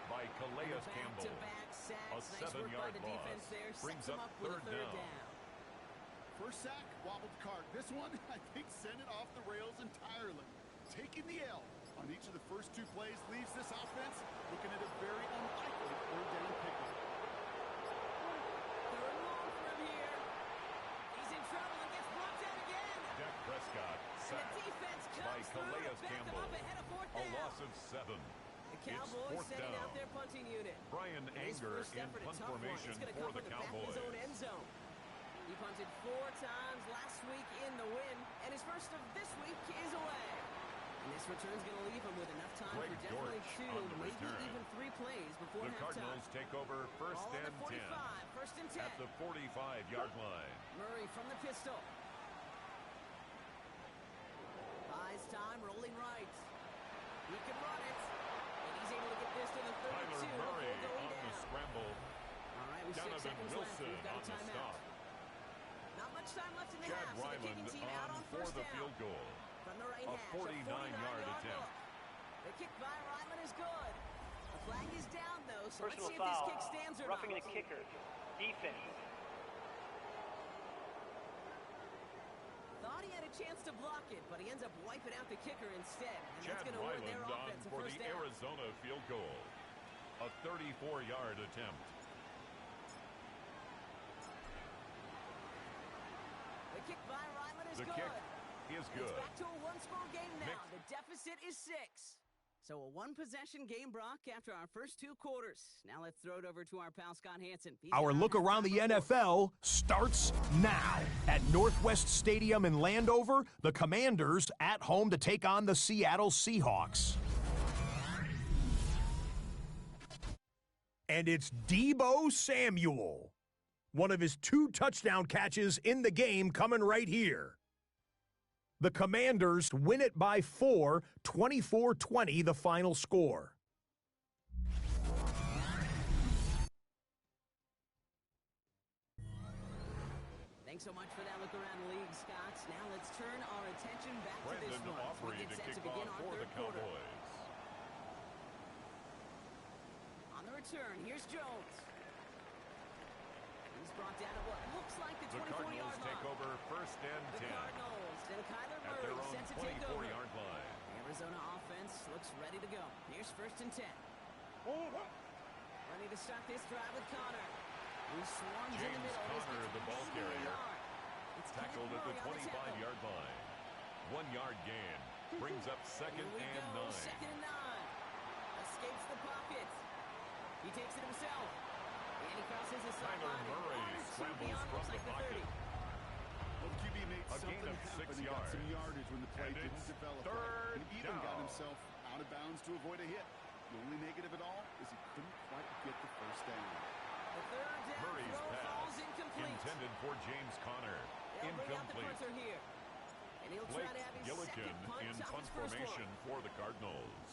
Speaker 2: by Calais Campbell.
Speaker 1: Back-to-back sacks.
Speaker 2: A
Speaker 1: Nice work by
Speaker 2: 7-yard
Speaker 1: the
Speaker 2: loss
Speaker 1: defense there.
Speaker 2: brings
Speaker 1: Sets them
Speaker 2: up
Speaker 1: with a
Speaker 2: third
Speaker 1: third
Speaker 2: down.
Speaker 1: down.
Speaker 3: First sack, wobbled the cart. This one, I think, sent it off the rails entirely. Taking the L on each of the first two plays leaves this offense looking at a very unlikely third down pickup.
Speaker 1: Third and long for him here. He's in trouble and gets brought down again.
Speaker 2: Dak Prescott
Speaker 1: And the
Speaker 2: sacked
Speaker 1: defense
Speaker 2: by
Speaker 1: comes through
Speaker 2: Calais
Speaker 1: to back them
Speaker 2: Campbell.
Speaker 1: up ahead of fourth
Speaker 2: A
Speaker 1: down.
Speaker 2: loss of 7.
Speaker 1: The
Speaker 2: It's
Speaker 1: Cowboys
Speaker 2: fourth
Speaker 1: setting
Speaker 2: down.
Speaker 1: out their punting unit.
Speaker 2: Brian
Speaker 1: His
Speaker 2: Anger
Speaker 1: first
Speaker 2: in
Speaker 1: effort, a
Speaker 2: punt
Speaker 1: tough one.
Speaker 2: formation
Speaker 1: It's gonna
Speaker 2: for
Speaker 1: come
Speaker 2: the
Speaker 1: from the back of his
Speaker 2: Cowboys.
Speaker 1: own end zone. He punted 4 times last week in the win, and his first of this week is away. And this return's going to leave him with enough time
Speaker 2: Greg
Speaker 1: for definitely
Speaker 2: Dortch
Speaker 1: 2,
Speaker 2: on the
Speaker 1: maybe
Speaker 2: return.
Speaker 1: even 3 plays before
Speaker 2: The
Speaker 1: halftime.
Speaker 2: Cardinals take over first
Speaker 1: Ball on
Speaker 2: and
Speaker 1: the
Speaker 2: 10
Speaker 1: 45, first and 10.
Speaker 2: at the 45-yard line.
Speaker 1: Murray from the pistol. Buys time, rolling right. He can run it. And he's able to get this to the 32
Speaker 2: Tyler Murray
Speaker 1: before going
Speaker 2: on the
Speaker 1: down.
Speaker 2: scramble.
Speaker 1: All right, with 6
Speaker 2: Donovan
Speaker 1: seconds left.
Speaker 2: Wilson
Speaker 1: We've got
Speaker 2: on
Speaker 1: a
Speaker 2: the
Speaker 1: timeout.
Speaker 2: stop.
Speaker 1: Not much time left in the
Speaker 2: Chad
Speaker 1: half, so the
Speaker 2: Ryland
Speaker 1: kicking team out
Speaker 2: on
Speaker 1: on
Speaker 2: for
Speaker 1: first
Speaker 2: the
Speaker 1: down.
Speaker 2: field goal.
Speaker 1: From the right
Speaker 2: A
Speaker 1: hash,
Speaker 2: 49-yard attempt.
Speaker 1: look. The kick by Ryland is good. The flag is down, though, so let's
Speaker 8: Personal
Speaker 1: see if this
Speaker 8: foul.
Speaker 1: kick stands or
Speaker 8: Roughing
Speaker 1: not.
Speaker 8: the kicker. Defense.
Speaker 1: Thought he had a chance to block it, but he ends up wiping out the kicker instead. And
Speaker 2: Chad
Speaker 1: that's going to win their
Speaker 2: Ryland on
Speaker 1: offense a
Speaker 2: for
Speaker 1: first
Speaker 2: the
Speaker 1: down.
Speaker 2: Arizona field goal. A 34-yard attempt.
Speaker 1: The kick by Ryland is
Speaker 2: The
Speaker 1: good.
Speaker 2: kick is good.
Speaker 1: It's back to a one-score game now.
Speaker 2: Mixed.
Speaker 1: The deficit is 6. So a one-possession game, Brock, after our first 2 quarters. Now let's throw it over to our pal Scott Hansen.
Speaker 6: Our look around the NFL starts now. At Northwest Stadium in Landover, the Commanders at home to take on the Seattle Seahawks. and it's Deebo Samuel. One of his 2 touchdown catches in the game coming right here. The Commanders win it by 4, 24-20 the final score.
Speaker 1: Thanks so much for that look around the league, Scott. Now let's turn our attention back to this one.
Speaker 2: Opry to kick off for the Cowboys.
Speaker 1: On the return, here's Jones. He's brought down at what looks like the 24-yard line.
Speaker 2: The Cardinals take over first and 10.
Speaker 1: The Cardinals and Kyler
Speaker 2: at their
Speaker 1: Murray
Speaker 2: own
Speaker 1: set to take over.
Speaker 2: 24-yard line.
Speaker 1: The Arizona offense looks ready to go. Here's first and 10. Ready to start this drive with Connor. Who swarms in the middle.
Speaker 2: Connor, the ball carrier, tackled at the 25-yard line. 1-yard gain. Brings up second and 9.
Speaker 1: Second and 9. Escapes the pocket. He takes it himself. And he crosses the sideline.
Speaker 2: Kyler Murray scrambles from the pocket.
Speaker 3: Well, the QB made something happen. He got some yardage when the play didn't develop right. And even got himself out of bounds to avoid a hit. The only negative at all is he couldn't quite get the first down.
Speaker 1: The third down
Speaker 2: Murray's
Speaker 1: throw
Speaker 2: pass
Speaker 1: falls incomplete.
Speaker 2: intended for James Conner.
Speaker 1: They'll bring out the
Speaker 2: Incomplete.
Speaker 1: punter here. And he'll try to have his
Speaker 2: Gillikin
Speaker 1: second punt
Speaker 2: in
Speaker 1: stop
Speaker 2: punt
Speaker 1: his first
Speaker 2: formation
Speaker 1: one.
Speaker 2: for the Cardinals.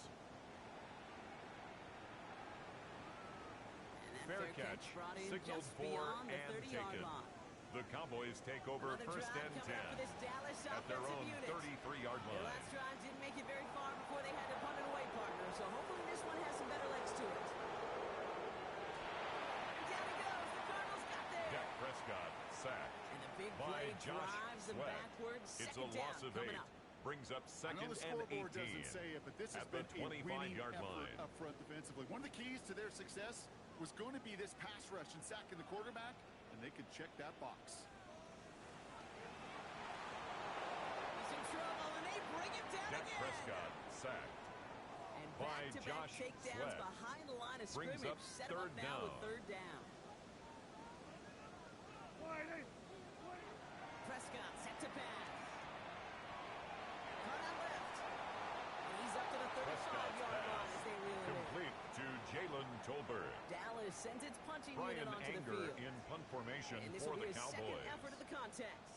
Speaker 2: Fair catch, signaled for and taken. The Cowboys take over
Speaker 1: Another
Speaker 2: first and 10 at their own 33-yard
Speaker 1: Their
Speaker 2: line.
Speaker 1: last drive didn't make it very far before they had to punt it away, partner. So hopefully this one has some better legs to it. And down he goes. The Cardinals got there.
Speaker 2: Dak Prescott sacked
Speaker 1: And the big
Speaker 2: by
Speaker 1: play
Speaker 2: Josh
Speaker 1: drives them
Speaker 2: Sweat.
Speaker 1: backwards.
Speaker 2: It's a
Speaker 1: Second
Speaker 2: loss
Speaker 1: down
Speaker 2: of
Speaker 1: coming
Speaker 2: 8.
Speaker 1: up.
Speaker 2: Brings up
Speaker 3: I
Speaker 2: second
Speaker 3: know the
Speaker 2: and
Speaker 3: scoreboard
Speaker 2: 18
Speaker 3: doesn't say it, but this has
Speaker 2: at the
Speaker 3: been a winning
Speaker 2: 25-yard
Speaker 3: effort
Speaker 2: line.
Speaker 3: up front defensively. One of the keys to their success was going to be this pass rush and sacking the quarterback, and they could check that box.
Speaker 1: He's in trouble, and they bring him down
Speaker 2: Dak
Speaker 1: again.
Speaker 2: Prescott sacked
Speaker 1: And
Speaker 2: by
Speaker 1: back-to-back
Speaker 2: Josh
Speaker 1: takedowns
Speaker 2: Sweat.
Speaker 1: behind the line of
Speaker 2: Brings
Speaker 1: scrimmage.
Speaker 2: up
Speaker 1: Set him up
Speaker 2: third
Speaker 1: now with
Speaker 2: down.
Speaker 1: third down. Prescott set to pass. Caught out left. And he's up to the 35-yard line as they reel it in.
Speaker 2: Complete to Jalen Tolbert.
Speaker 1: Dallas sends its punching
Speaker 2: Brian
Speaker 1: unit onto the
Speaker 2: Anger
Speaker 1: field.
Speaker 2: in punt formation
Speaker 1: And this
Speaker 2: for
Speaker 1: will be
Speaker 2: the
Speaker 1: his second
Speaker 2: Cowboys.
Speaker 1: effort of the contest.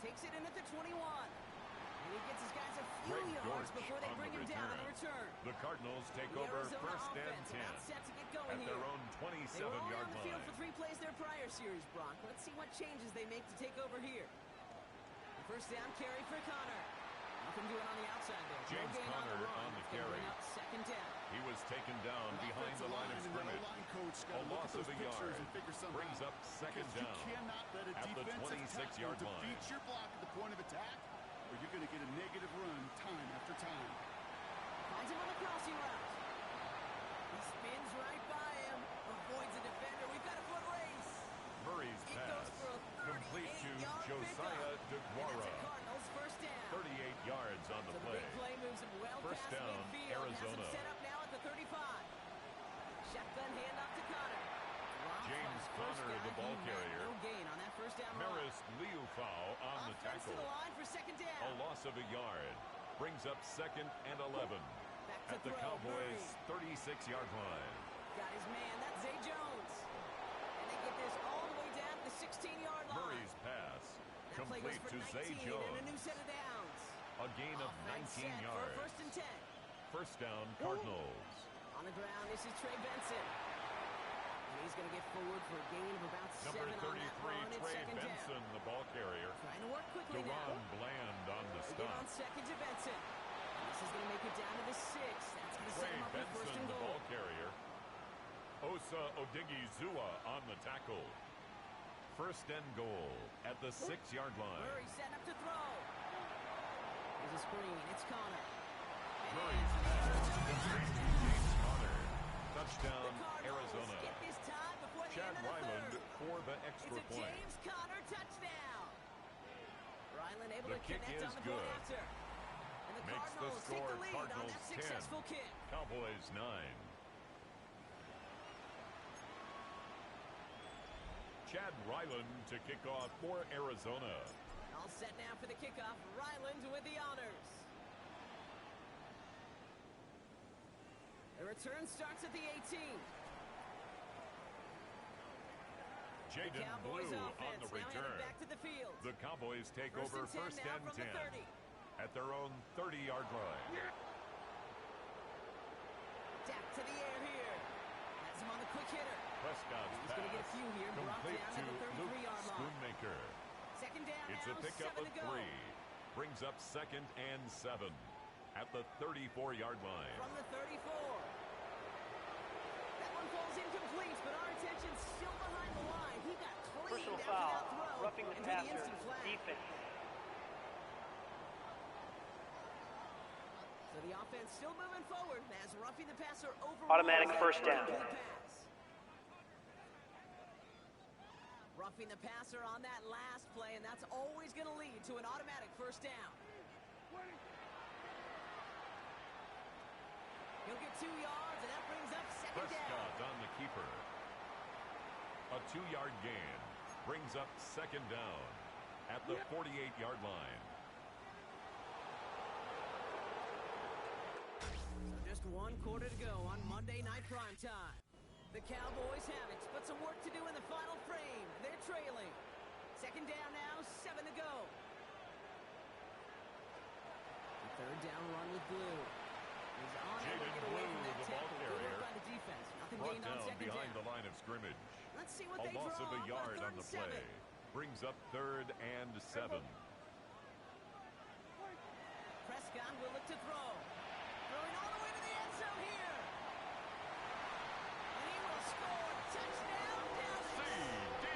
Speaker 1: Takes it in at the 21. And he gets his guys a few
Speaker 2: Greg
Speaker 1: yards
Speaker 2: Dortch
Speaker 1: before they
Speaker 2: on
Speaker 1: bring
Speaker 2: the
Speaker 1: him down on the
Speaker 2: return.
Speaker 1: return.
Speaker 2: The Cardinals take
Speaker 1: The
Speaker 2: over
Speaker 1: Arizona
Speaker 2: first and
Speaker 1: offense
Speaker 2: 10
Speaker 1: about set to get going
Speaker 2: at their
Speaker 1: here.
Speaker 2: own
Speaker 1: They were only
Speaker 2: 27-yard
Speaker 1: on the field
Speaker 2: line.
Speaker 1: for 3 plays their prior series, Brock. Let's see what changes they make to take over here. The first down carry for Connor. Nothing doing on the outside there.
Speaker 2: James
Speaker 1: no gain
Speaker 2: Conner
Speaker 1: on
Speaker 2: on
Speaker 1: the
Speaker 2: the
Speaker 1: run. It's gonna
Speaker 2: carry.
Speaker 1: bring up second down.
Speaker 2: He was taken down behind the line of scrimmage. A loss of a yard. Brings up second
Speaker 3: You
Speaker 2: down
Speaker 3: cannot let a
Speaker 2: at the
Speaker 3: defensive
Speaker 2: 26-yard
Speaker 3: tackle
Speaker 2: line.
Speaker 3: defeat your block at the point of attack, or you're going to get a negative run time after time.
Speaker 1: Finds him on the crossing route. He spins right by him. Avoids a defender. We've got a foot race.
Speaker 2: Murray's
Speaker 1: It
Speaker 2: pass
Speaker 1: goes for a
Speaker 2: complete to
Speaker 1: 38-yard
Speaker 2: Josiah
Speaker 1: pickup.
Speaker 2: DeGuara.
Speaker 1: And that's a Cardinals first down.
Speaker 2: 38 yards on the
Speaker 1: So the
Speaker 2: play.
Speaker 1: big play moves him well
Speaker 2: First
Speaker 1: past
Speaker 2: down,
Speaker 1: midfield.
Speaker 2: Arizona.
Speaker 1: Has him set up now at the 35. Shotgun handoff to Connor.
Speaker 2: James
Speaker 1: First
Speaker 2: Conner,
Speaker 1: down,
Speaker 2: the ball
Speaker 1: he made
Speaker 2: carrier.
Speaker 1: No gain on that first down run.
Speaker 2: Maris Liufau on the
Speaker 1: Offense
Speaker 2: tackle.
Speaker 1: to the line for second down.
Speaker 2: A loss of a yard. Brings up second and 11
Speaker 1: Back to
Speaker 2: at the
Speaker 1: throw,
Speaker 2: Cowboys'
Speaker 1: Murray.
Speaker 2: 36-yard line.
Speaker 1: Got his man. That's Zay Jones. And they get this all the way down to the 16-yard line.
Speaker 2: Murray's pass
Speaker 1: That play
Speaker 2: complete
Speaker 1: was for
Speaker 2: to
Speaker 1: 19
Speaker 2: Zay
Speaker 1: and a
Speaker 2: Jones.
Speaker 1: new set of downs.
Speaker 2: A gain of
Speaker 1: Offense
Speaker 2: 19
Speaker 1: set for
Speaker 2: yards.
Speaker 1: first and 10.
Speaker 2: First down, Cardinals.
Speaker 1: On the ground, this is Trey Benson. And he's going to get forward for a gain of about
Speaker 2: Number
Speaker 1: 7 on that
Speaker 2: 33,
Speaker 1: run. It's
Speaker 2: Trey
Speaker 1: second
Speaker 2: Benson,
Speaker 1: down.
Speaker 2: the ball carrier.
Speaker 1: Trying to work quickly
Speaker 2: Deron
Speaker 1: now.
Speaker 2: Bland on the
Speaker 1: We get
Speaker 2: stop.
Speaker 1: on second to Benson. And this is going to make it down to the 6. That's going to set
Speaker 2: Trey
Speaker 1: him up with first
Speaker 2: Benson,
Speaker 1: and
Speaker 2: the
Speaker 1: goal.
Speaker 2: ball carrier. Osa Odigizua on the tackle. First and goal at the 6-yard line.
Speaker 1: Murray setting up to throw. There's a screen. It's Connor.
Speaker 2: Murray's pass complete to James Conner. Touchdown, Arizona.
Speaker 1: Get this time before the
Speaker 2: Chad
Speaker 1: end of the
Speaker 2: Ryland
Speaker 1: third.
Speaker 2: for the extra
Speaker 1: It's a
Speaker 2: point.
Speaker 1: James Conner touchdown. Ryland able
Speaker 2: The
Speaker 1: to
Speaker 2: kick
Speaker 1: connect
Speaker 2: is
Speaker 1: on the point
Speaker 2: good.
Speaker 1: after. And the
Speaker 2: Makes the
Speaker 1: Cardinals take
Speaker 2: score
Speaker 1: the lead on
Speaker 2: Cardinals
Speaker 1: that
Speaker 2: 10.
Speaker 1: successful kick.
Speaker 2: Cowboys 9. Chad Ryland to kick off for Arizona.
Speaker 1: All set now for the kickoff. Ryland with the honors. Return starts at the 18.
Speaker 2: Jaden Blue on the return.
Speaker 1: Back to the field.
Speaker 2: The Cowboys take over first and 10 at their own 30-yard line.
Speaker 1: Jack to the air here. Has him on the quick hitter.
Speaker 2: Prescott's
Speaker 1: He's
Speaker 2: pass
Speaker 1: going to get a few here. Brought
Speaker 2: complete
Speaker 1: down
Speaker 2: to
Speaker 1: at the 33-yard line.
Speaker 2: Schoonmaker.
Speaker 1: Second down
Speaker 2: It's
Speaker 1: now,
Speaker 2: a pickup of 3. Brings up second and 7 at the 34-yard line.
Speaker 1: From the 34. That one falls incomplete, but our attention's still behind the line. He got cleaned
Speaker 8: Personal
Speaker 1: after
Speaker 8: foul,
Speaker 1: that throw.
Speaker 8: roughing the passer, defense.
Speaker 1: So the offense still moving forward as roughing the passer over.
Speaker 8: Automatic first down.
Speaker 1: Roughing the passer on that last play, and that's always going to lead to an automatic first down. He'll get 2 yards, and that brings up second down.
Speaker 2: Prescott on the keeper. A 2-yard gain brings up second down at the 48-yard line.
Speaker 1: So just 1 quarter to go on Monday Night Primetime. The Cowboys have it, but some work to do in the final frame. They're trailing. Second down now, 7 to go. The third down run with Blue. He's on it to get away from that tackle. Good work on the defense. Nothing gained on second
Speaker 2: behind
Speaker 1: down.
Speaker 2: the line of scrimmage.
Speaker 1: Let's see what
Speaker 2: A
Speaker 1: they draw
Speaker 2: loss of a yard on the play. Brings up third and 7.
Speaker 1: Prescott will look to throw. Throwing all the way to the end zone here. And he will score. Touchdown, Dallas.
Speaker 2: C.D.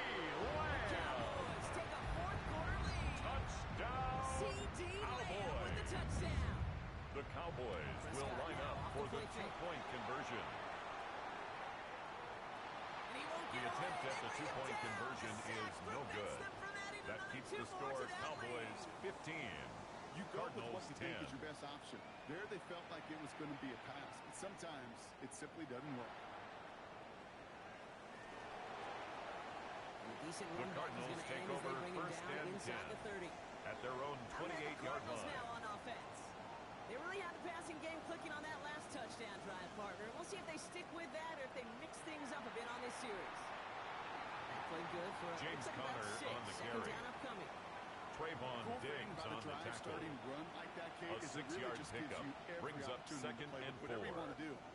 Speaker 2: Lamb.
Speaker 1: Cowboys take a 4th quarter lead.
Speaker 2: Touchdown.
Speaker 1: C.D. Lamb with the touchdown.
Speaker 2: The Cowboys will line up for the 2-point conversion. The attempt at the 2-point conversion is no good. That keeps the score Cowboys 15.
Speaker 3: You go with what
Speaker 2: Cardinals
Speaker 3: you think
Speaker 2: 10.
Speaker 3: is your best option. There they felt like it was going to be a pass, but sometimes it simply doesn't work.
Speaker 2: The Cardinals take over first and 10 at their own 28-yard line.
Speaker 1: Now on offense. They really had the passing game clicking on that last touchdown drive, partner. We'll see if they stick with that or if they mix things up a bit on this series. That played good for
Speaker 2: James Conner on the carry.
Speaker 1: Second down upcoming.
Speaker 2: Trayvon Diggs on the tackle. A 6-yard pickup brings up second and 4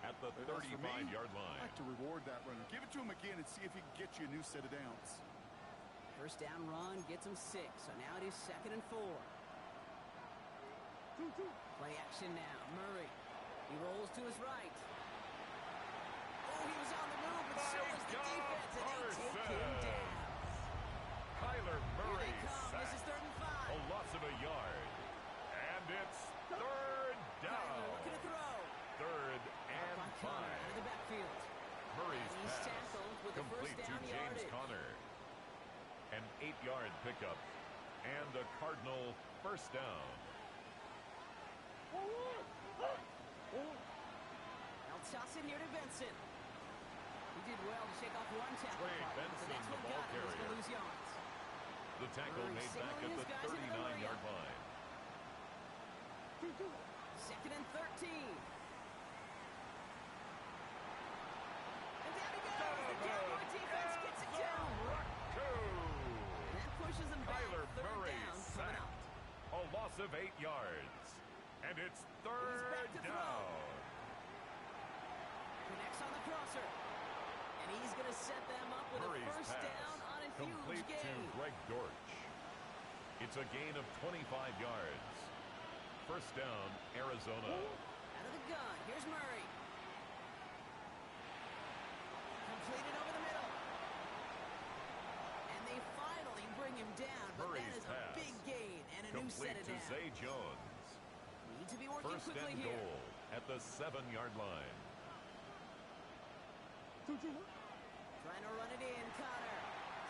Speaker 2: at the 35-yard line.
Speaker 3: I like to reward that runner. Give it to him again and see if he can get you a new set of downs.
Speaker 1: First down run gets him 6, so now it is second and 4. Play action now. Murray. He rolls to his right. Oh, he was on the move, but so was the defense, and they take him down.
Speaker 2: Kyler Murray
Speaker 1: sack. This is 3rd and 5.
Speaker 2: A loss of a yard. And it's 3rd down.
Speaker 1: Looking to throw.
Speaker 2: 3rd and 5.
Speaker 1: Out of the backfield.
Speaker 2: Murray's
Speaker 1: He's
Speaker 2: pass
Speaker 1: tackled with the
Speaker 2: complete
Speaker 1: first down
Speaker 2: to James
Speaker 1: yardage.
Speaker 2: Conner. An 8-yard pickup. And a Cardinal first down.
Speaker 1: They'll toss it here to Benson. He did well to shake off one tackle.
Speaker 2: Trey Benson, the ball carrier.
Speaker 1: Lose yards.
Speaker 2: The tackle
Speaker 1: Murray
Speaker 2: made back at the 39-yard line.
Speaker 1: Second and 13. And down he goes. The Cowboy defense gets it down. And that pushes them back.
Speaker 2: Kyler
Speaker 1: 3rd
Speaker 2: Murray
Speaker 1: down coming
Speaker 2: sacked.
Speaker 1: up.
Speaker 2: A loss of 8 yards. And it's 3rd down.
Speaker 1: Connects on the crosser. And he's going to set them up with
Speaker 2: Murray's
Speaker 1: a first
Speaker 2: pass
Speaker 1: down on a
Speaker 2: complete
Speaker 1: huge gain.
Speaker 2: to Greg Dortch. It's a gain of 25 yards. First down, Arizona.
Speaker 1: Out of the gun. Here's Murray. Completed over the middle. And they finally bring him down. But
Speaker 2: Murray's
Speaker 1: that is
Speaker 2: pass
Speaker 1: a big gain and a new set
Speaker 2: complete
Speaker 1: of
Speaker 2: to
Speaker 1: downs.
Speaker 2: Zay Jones.
Speaker 1: Need to be working
Speaker 2: First
Speaker 1: quickly
Speaker 2: and
Speaker 1: here.
Speaker 2: goal at the 7-yard line.
Speaker 1: Trying to run it in, Conner.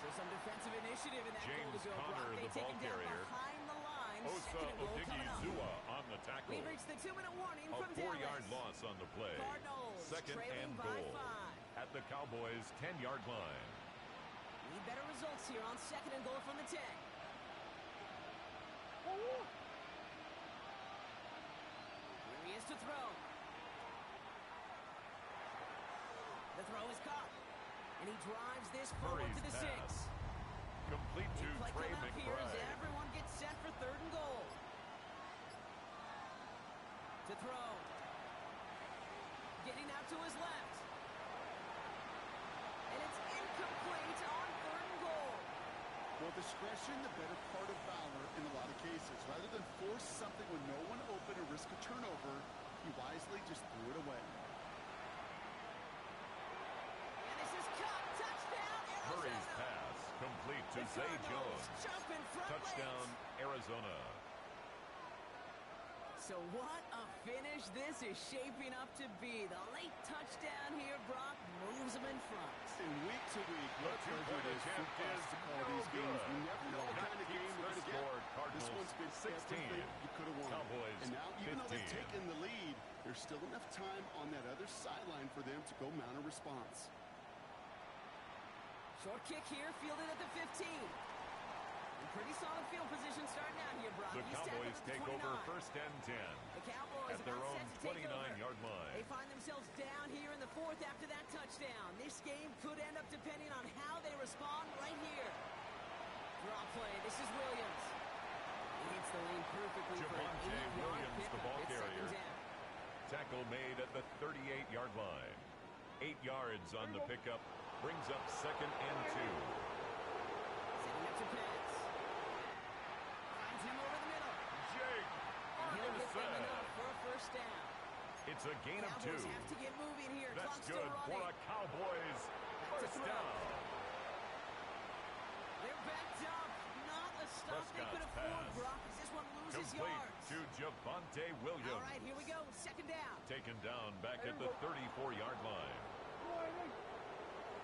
Speaker 1: So some defensive initiative in that
Speaker 2: James
Speaker 1: goal to go.
Speaker 2: Conner,
Speaker 1: Brock, they
Speaker 2: the
Speaker 1: take
Speaker 2: ball
Speaker 1: him down
Speaker 2: carrier.
Speaker 1: behind the line.
Speaker 2: Osa
Speaker 1: Second and goal coming up.
Speaker 2: Odigizua on the tackle.
Speaker 1: We've reached the 2-minute warning
Speaker 2: A
Speaker 1: from
Speaker 2: 4-yard
Speaker 1: Dallas.
Speaker 2: loss on the play.
Speaker 1: Cardinals
Speaker 2: Second
Speaker 1: trailing
Speaker 2: and
Speaker 1: by
Speaker 2: goal
Speaker 1: 5.
Speaker 2: at the Cowboys' 10-yard line.
Speaker 1: Need better results here on second and goal from the 10. Here he is to throw. throw is caught. And he drives this forward
Speaker 2: Murray's
Speaker 1: to the
Speaker 2: pass.
Speaker 1: 6.
Speaker 2: Complete to
Speaker 1: Play
Speaker 2: Trey
Speaker 1: come up here as
Speaker 2: McBride.
Speaker 1: everyone gets set for 3rd and goal. To throw. Getting out to his left. And it's incomplete on 3rd and goal.
Speaker 3: Well, discretion, the better part of valor in a lot of cases. Rather than force something when no one open or risk a turnover, he wisely just threw it away.
Speaker 1: And this is cut. Touchdown, Arizona.
Speaker 2: Murray's pass. Complete to
Speaker 1: The
Speaker 2: Zay
Speaker 1: Cardinals
Speaker 2: Jones.
Speaker 1: jump in front
Speaker 2: Touchdown,
Speaker 1: late.
Speaker 2: Arizona.
Speaker 1: So what a finish this is shaping up to be. The late touchdown here, Brock, moves them in front.
Speaker 3: And week to week, what a pleasure it is for us to call these games. We never know what kind of game we're going to get. This one's been
Speaker 2: 16.
Speaker 3: everything you could have won.
Speaker 2: Cowboys
Speaker 3: and now, even though they've
Speaker 2: 15.
Speaker 3: taken the lead, there's still enough time on that other sideline for them to go mount a response.
Speaker 1: Short kick here, fielded at the 15. And pretty solid field position starting out here, Brock.
Speaker 2: The Cowboys take over 1st and 10
Speaker 1: The Cowboys
Speaker 2: at their
Speaker 1: about
Speaker 2: own
Speaker 1: set to take over.
Speaker 2: 29-yard line.
Speaker 1: They find themselves down here in the 4th after that touchdown. This game could end up depending on how they respond right here. Draw play. This is Williams. He hits the lane perfectly for an
Speaker 2: Javonte
Speaker 1: 8-yard
Speaker 2: Williams, the
Speaker 1: pickup.
Speaker 2: ball
Speaker 1: It's
Speaker 2: carrier.
Speaker 1: 2nd down.
Speaker 2: Tackle made at the 38-yard line. 8 yards on the pickup. Brings up 2nd and 2.
Speaker 1: Setting up to pass. Finds him over the middle.
Speaker 2: Jake
Speaker 1: And he'll get them
Speaker 2: Armstead.
Speaker 1: enough for a 1st down.
Speaker 2: It's a gain of 2.
Speaker 1: Cowboys have to get moving here.
Speaker 2: That's
Speaker 1: Clock's
Speaker 2: good
Speaker 1: still
Speaker 2: for
Speaker 1: running.
Speaker 2: a Cowboys
Speaker 1: Back to
Speaker 2: 1st
Speaker 1: throw.
Speaker 2: down.
Speaker 1: They're backed up. Not a stop they could
Speaker 2: Prescott's
Speaker 1: afford,
Speaker 2: pass.
Speaker 1: Brock, as this one loses
Speaker 2: Complete
Speaker 1: yards.
Speaker 2: to Javonte Williams.
Speaker 1: All right, here we go. 2nd down.
Speaker 2: Taken down back at the 34-yard line.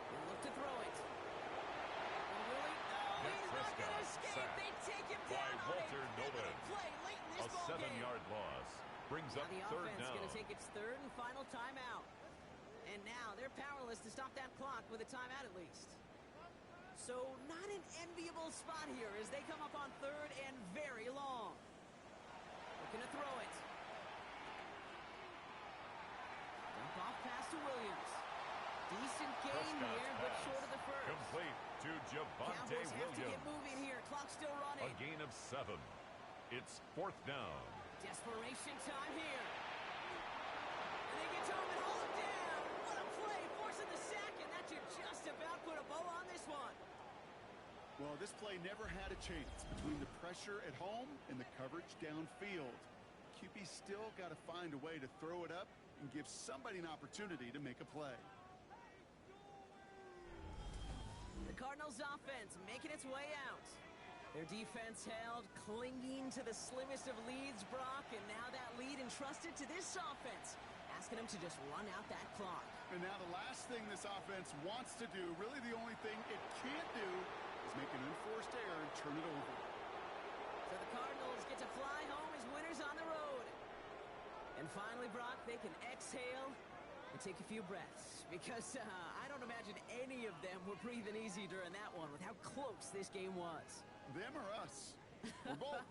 Speaker 1: They look to throw it. And Willie,
Speaker 2: Dak
Speaker 1: he's not going to
Speaker 2: Prescott
Speaker 1: escape.
Speaker 2: sacked
Speaker 1: They take him
Speaker 2: by
Speaker 1: down
Speaker 2: Walter
Speaker 1: on a pivotal
Speaker 2: Nolan.
Speaker 1: play late in
Speaker 2: A
Speaker 1: this ball game.
Speaker 2: 7-yard loss. Brings
Speaker 1: Now
Speaker 2: up
Speaker 1: the
Speaker 2: 3rd
Speaker 1: offense
Speaker 2: down.
Speaker 1: going to take its 3rd and final timeout. And now they're powerless to stop that clock with a timeout at least. So not an enviable spot here as they come up on 3rd and very long. Looking to throw it. Dump off pass to Williams. Decent gain
Speaker 2: Prescott's
Speaker 1: here, but
Speaker 2: pass.
Speaker 1: short of the 1st.
Speaker 2: Complete to Javonte
Speaker 1: Cowboys have to get
Speaker 2: Williams.
Speaker 1: moving here. Clock still
Speaker 2: A
Speaker 1: running.
Speaker 2: gain of 7. It's 4th down.
Speaker 1: Desperation time here. And they get to him and haul him down. What a play, forcing the sack, and that should just about put a bow on this one.
Speaker 3: Well, this play never had a chance between the pressure at home and the coverage downfield. QB still got to find a way to throw it up and give somebody an opportunity to make a play.
Speaker 1: The Cardinals offense making its way out. Their defense held, clinging to the slimmest of leads, Brock, and now that lead entrusted to this offense, asking them to just run out that clock.
Speaker 3: And now the last thing this offense wants to do, really the only thing it can't do, is make an unforced error and turn it over.
Speaker 1: So the Cardinals get to fly home as winners on the road. And finally, Brock, they can exhale and take a few breaths, because I don't imagine any of them were breathing easy during that one with how close this game was.
Speaker 3: Them or us? We're both.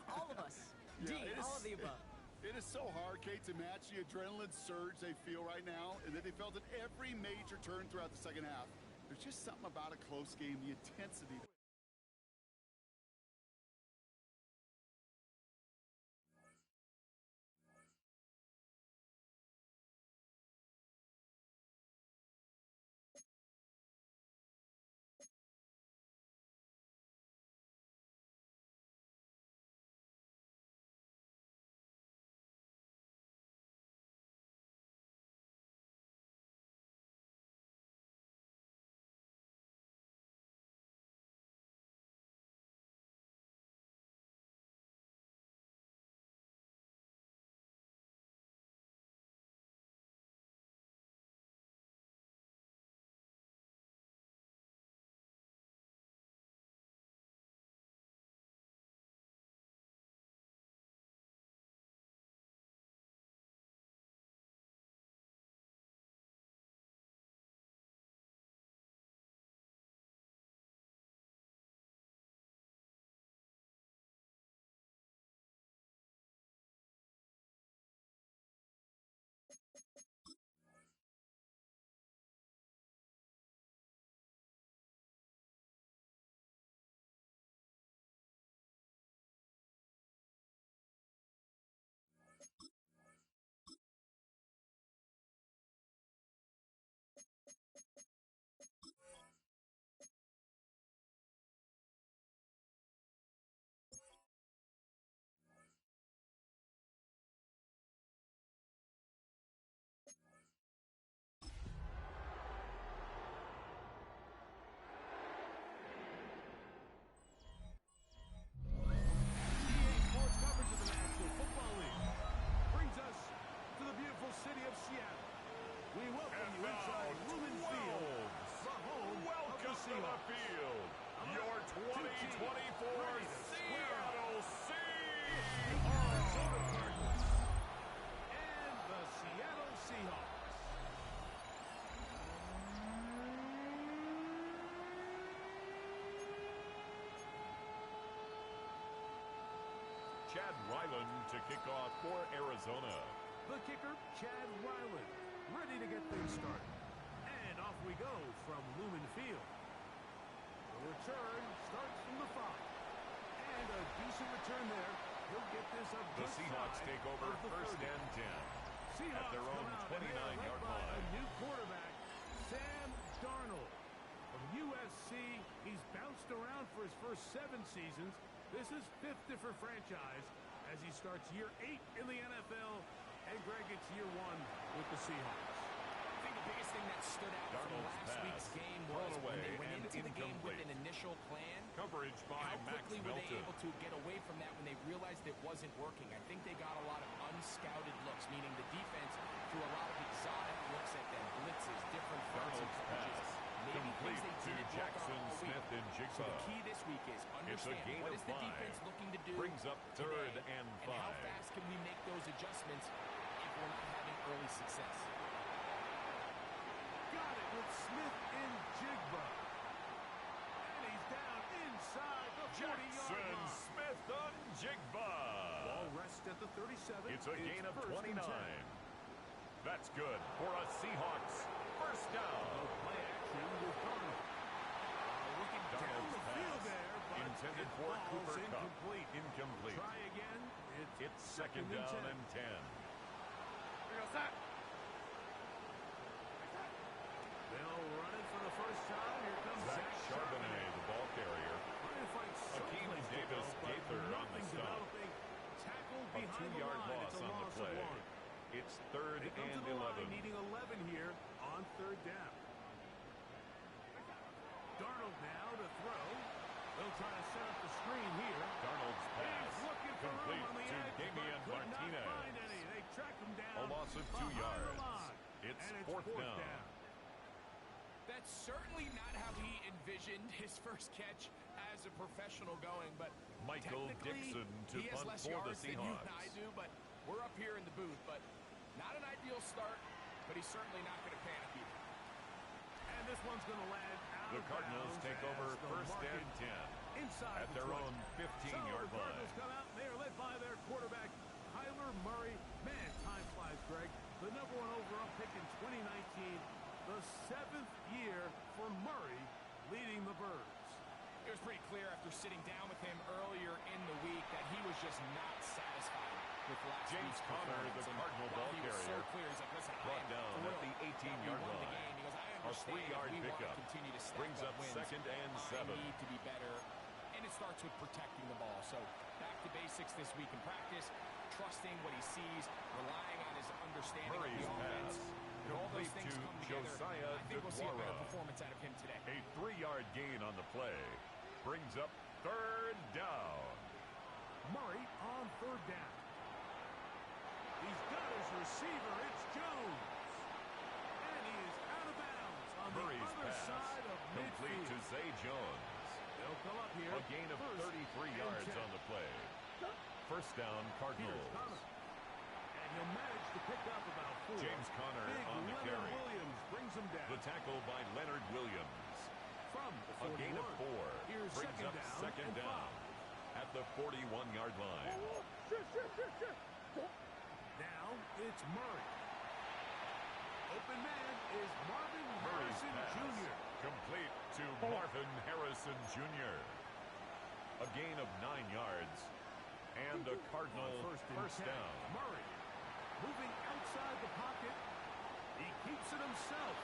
Speaker 1: All of us.
Speaker 3: Yeah,
Speaker 1: D, all of the above.
Speaker 3: It is so hard, Kate, to match the adrenaline surge they feel right now, and that they felt at every major turn throughout the 2nd half. There's just something about a close game, the intensity.
Speaker 5: We welcome you
Speaker 2: now
Speaker 5: inside Lumen Field, the home of the
Speaker 2: welcome to the
Speaker 5: Seahawks.
Speaker 2: field, your 2024 Seattle
Speaker 5: Arizona
Speaker 2: Seahawks.
Speaker 5: Cardinals and the Seattle Seahawks.
Speaker 2: Chad Ryland to kick off for Arizona.
Speaker 5: The kicker, Chad Ryland, ready to get things started. And off we go from Lumen Field. The return starts from the 5. And a decent return there. He'll get this up
Speaker 2: The
Speaker 5: just
Speaker 2: Seahawks
Speaker 5: side
Speaker 2: take over
Speaker 5: of the
Speaker 2: first
Speaker 5: 30.
Speaker 2: and 10
Speaker 5: Seahawks
Speaker 2: at their own
Speaker 5: come out, and they are led
Speaker 2: 29-yard
Speaker 5: by
Speaker 2: line.
Speaker 5: a new quarterback, Sam Darnold. From USC, he's bounced around for his first 7 seasons. This is 5th different franchise as he starts year 8 in the NFL. And Greg, it's year 1 with the Seahawks.
Speaker 7: I think the biggest thing that stood out from
Speaker 2: Darnold's
Speaker 7: last week's
Speaker 2: pass
Speaker 7: game
Speaker 2: thrown
Speaker 7: was when
Speaker 2: away
Speaker 7: they went
Speaker 2: and
Speaker 7: into the game with
Speaker 2: incomplete.
Speaker 7: an initial plan.
Speaker 2: Coverage by
Speaker 7: How
Speaker 2: Max
Speaker 7: quickly were they
Speaker 2: Milton.
Speaker 7: able to get away from that when they realized it wasn't working? I think they got a lot of unscouted looks, meaning the defense threw a lot of exotic looks at them, blitzes, different fronts and
Speaker 2: Darnold's
Speaker 7: coverages.
Speaker 2: pass
Speaker 7: Maybe
Speaker 2: complete
Speaker 7: things they
Speaker 2: to
Speaker 7: didn't work on
Speaker 2: Jackson
Speaker 7: all week.
Speaker 2: Smith and
Speaker 7: So
Speaker 2: Jigba.
Speaker 7: the key this week is
Speaker 2: It's a
Speaker 7: understand
Speaker 2: gain
Speaker 7: what
Speaker 2: of
Speaker 7: is the
Speaker 2: 5.
Speaker 7: defense looking to do
Speaker 2: Brings up third
Speaker 7: today,
Speaker 2: and
Speaker 7: how
Speaker 2: 5.
Speaker 7: fast can we make those adjustments if we're not having early success?
Speaker 5: Got it with Smith and Jigba. And he's down inside the 40-yard
Speaker 2: Jackson
Speaker 5: line.
Speaker 2: Smith and Jigba.
Speaker 5: Ball rests at the 37.
Speaker 2: It's a gain of
Speaker 5: first and
Speaker 2: 29.
Speaker 5: 10.
Speaker 2: That's good for a Seahawks first down.
Speaker 5: No play action with Darnold. Looking down
Speaker 2: Darnold's
Speaker 5: the field
Speaker 2: pass
Speaker 5: there, but
Speaker 2: intended
Speaker 5: it
Speaker 2: for
Speaker 5: falls
Speaker 2: Cooper Kupp.
Speaker 5: incomplete.
Speaker 2: Incomplete.
Speaker 5: Try again.
Speaker 2: It's second down and 10.
Speaker 5: They'll run it for the first time. Here comes
Speaker 2: Zach Charbonnet, the ball carrier.
Speaker 5: Trying to find some
Speaker 2: Akeem
Speaker 5: place to
Speaker 2: Davis
Speaker 5: go, but
Speaker 2: Gaither on the
Speaker 5: nothing
Speaker 2: stop.
Speaker 5: developing. Tackled
Speaker 2: A
Speaker 5: behind the
Speaker 2: 2-yard
Speaker 5: line.
Speaker 2: loss
Speaker 5: It's a
Speaker 2: on the
Speaker 5: loss of
Speaker 2: play.
Speaker 5: 1.
Speaker 2: It's third
Speaker 5: They come
Speaker 2: and
Speaker 5: to the
Speaker 2: 11.
Speaker 5: line needing 11 here on third down. Darnold now to throw. They'll try to set up the screen here.
Speaker 2: Darnold's pass
Speaker 5: He's looking for
Speaker 2: complete
Speaker 5: room on the
Speaker 2: to
Speaker 5: edge,
Speaker 2: Damian
Speaker 5: but could not
Speaker 2: Martinez.
Speaker 5: find any. They track him down.
Speaker 2: A loss of 2
Speaker 5: behind the
Speaker 2: yards.
Speaker 5: line.
Speaker 2: It's
Speaker 5: And
Speaker 2: fourth down.
Speaker 7: That's certainly not how he envisioned his first catch as a professional going, but
Speaker 2: Michael
Speaker 7: technically,
Speaker 2: Dixon to
Speaker 7: he has
Speaker 2: punt
Speaker 7: less
Speaker 2: for the
Speaker 7: yards than you and
Speaker 2: Seahawks.
Speaker 7: I do, but we're up here in the booth, but not an ideal start, but he's certainly not going to panic either.
Speaker 5: And this one's going to land out
Speaker 2: The
Speaker 5: of
Speaker 2: Cardinals
Speaker 5: bounds
Speaker 2: take
Speaker 5: as
Speaker 2: over
Speaker 5: the
Speaker 2: first
Speaker 5: market
Speaker 2: and 10
Speaker 5: inside
Speaker 2: at
Speaker 5: the
Speaker 2: their
Speaker 5: 20.
Speaker 2: own 15-yard
Speaker 5: The Cardinals
Speaker 2: line.
Speaker 5: come out, and they are led by their quarterback, Kyler Murray. Man, time flies, Greg. The #1 overall pick in 2019, the 7th year for Murray leading the Birds.
Speaker 7: It was pretty clear after sitting down with him earlier in the week that he was just not satisfied with last
Speaker 2: James
Speaker 7: week's
Speaker 2: Conner, the
Speaker 7: performance. And
Speaker 2: Cardinal
Speaker 7: while
Speaker 2: ball
Speaker 7: he was so
Speaker 2: carrier,
Speaker 7: clear, he's like, listen, I
Speaker 2: brought
Speaker 7: am
Speaker 2: down at
Speaker 7: thrilled
Speaker 2: the
Speaker 7: that we
Speaker 2: 18-yard
Speaker 7: won the
Speaker 2: line.
Speaker 7: game. He goes, I
Speaker 2: A
Speaker 7: understand
Speaker 2: 3-yard
Speaker 7: we want
Speaker 2: pickup
Speaker 7: to continue to stack
Speaker 2: brings up
Speaker 7: wins.
Speaker 2: second and
Speaker 7: I
Speaker 2: 7.
Speaker 7: need to be better, and it starts with protecting the ball. So back to basics this week in practice, trusting what he sees, relying on his understanding
Speaker 2: Murray's
Speaker 7: of the offense.
Speaker 2: pass
Speaker 7: And all those
Speaker 2: complete
Speaker 7: things
Speaker 2: to
Speaker 7: come together.
Speaker 2: Josiah
Speaker 7: I think we'll see a better
Speaker 2: DeGuara.
Speaker 7: performance out of him today.
Speaker 2: A 3-yard gain on the play brings up third down.
Speaker 5: Murray on third down. He's got his receiver. It's Jones. And he is out of bounds on
Speaker 2: Murray's
Speaker 5: the other
Speaker 2: pass
Speaker 5: side of
Speaker 2: complete to
Speaker 5: midfield.
Speaker 2: Zay Jones.
Speaker 5: They'll come up here.
Speaker 2: A gain of
Speaker 5: first
Speaker 2: 33
Speaker 5: and
Speaker 2: yards
Speaker 5: 10.
Speaker 2: on the play. First down,
Speaker 5: Here's
Speaker 2: Cardinals.
Speaker 5: Conner. And he'll manage to pick up about 4.
Speaker 2: James Conner
Speaker 5: Big
Speaker 2: on the
Speaker 5: Leonard
Speaker 2: carry.
Speaker 5: Williams brings him down.
Speaker 2: The tackle by Leonard Williams.
Speaker 5: From the
Speaker 2: A
Speaker 5: 41.
Speaker 2: gain of 4
Speaker 5: Here's
Speaker 2: brings
Speaker 5: second
Speaker 2: up
Speaker 5: down
Speaker 2: second
Speaker 5: and
Speaker 2: down
Speaker 5: 5.
Speaker 2: at the 41-yard line.
Speaker 5: Now it's Murray. Open man is Marvin
Speaker 2: Murray's
Speaker 5: Harrison
Speaker 2: pass
Speaker 5: Jr.
Speaker 2: complete to Marvin Harrison Jr. A gain of 9 yards and a Cardinal
Speaker 5: On
Speaker 2: first
Speaker 5: and 10.
Speaker 2: down.
Speaker 5: Murray moving outside the pocket. He keeps it himself.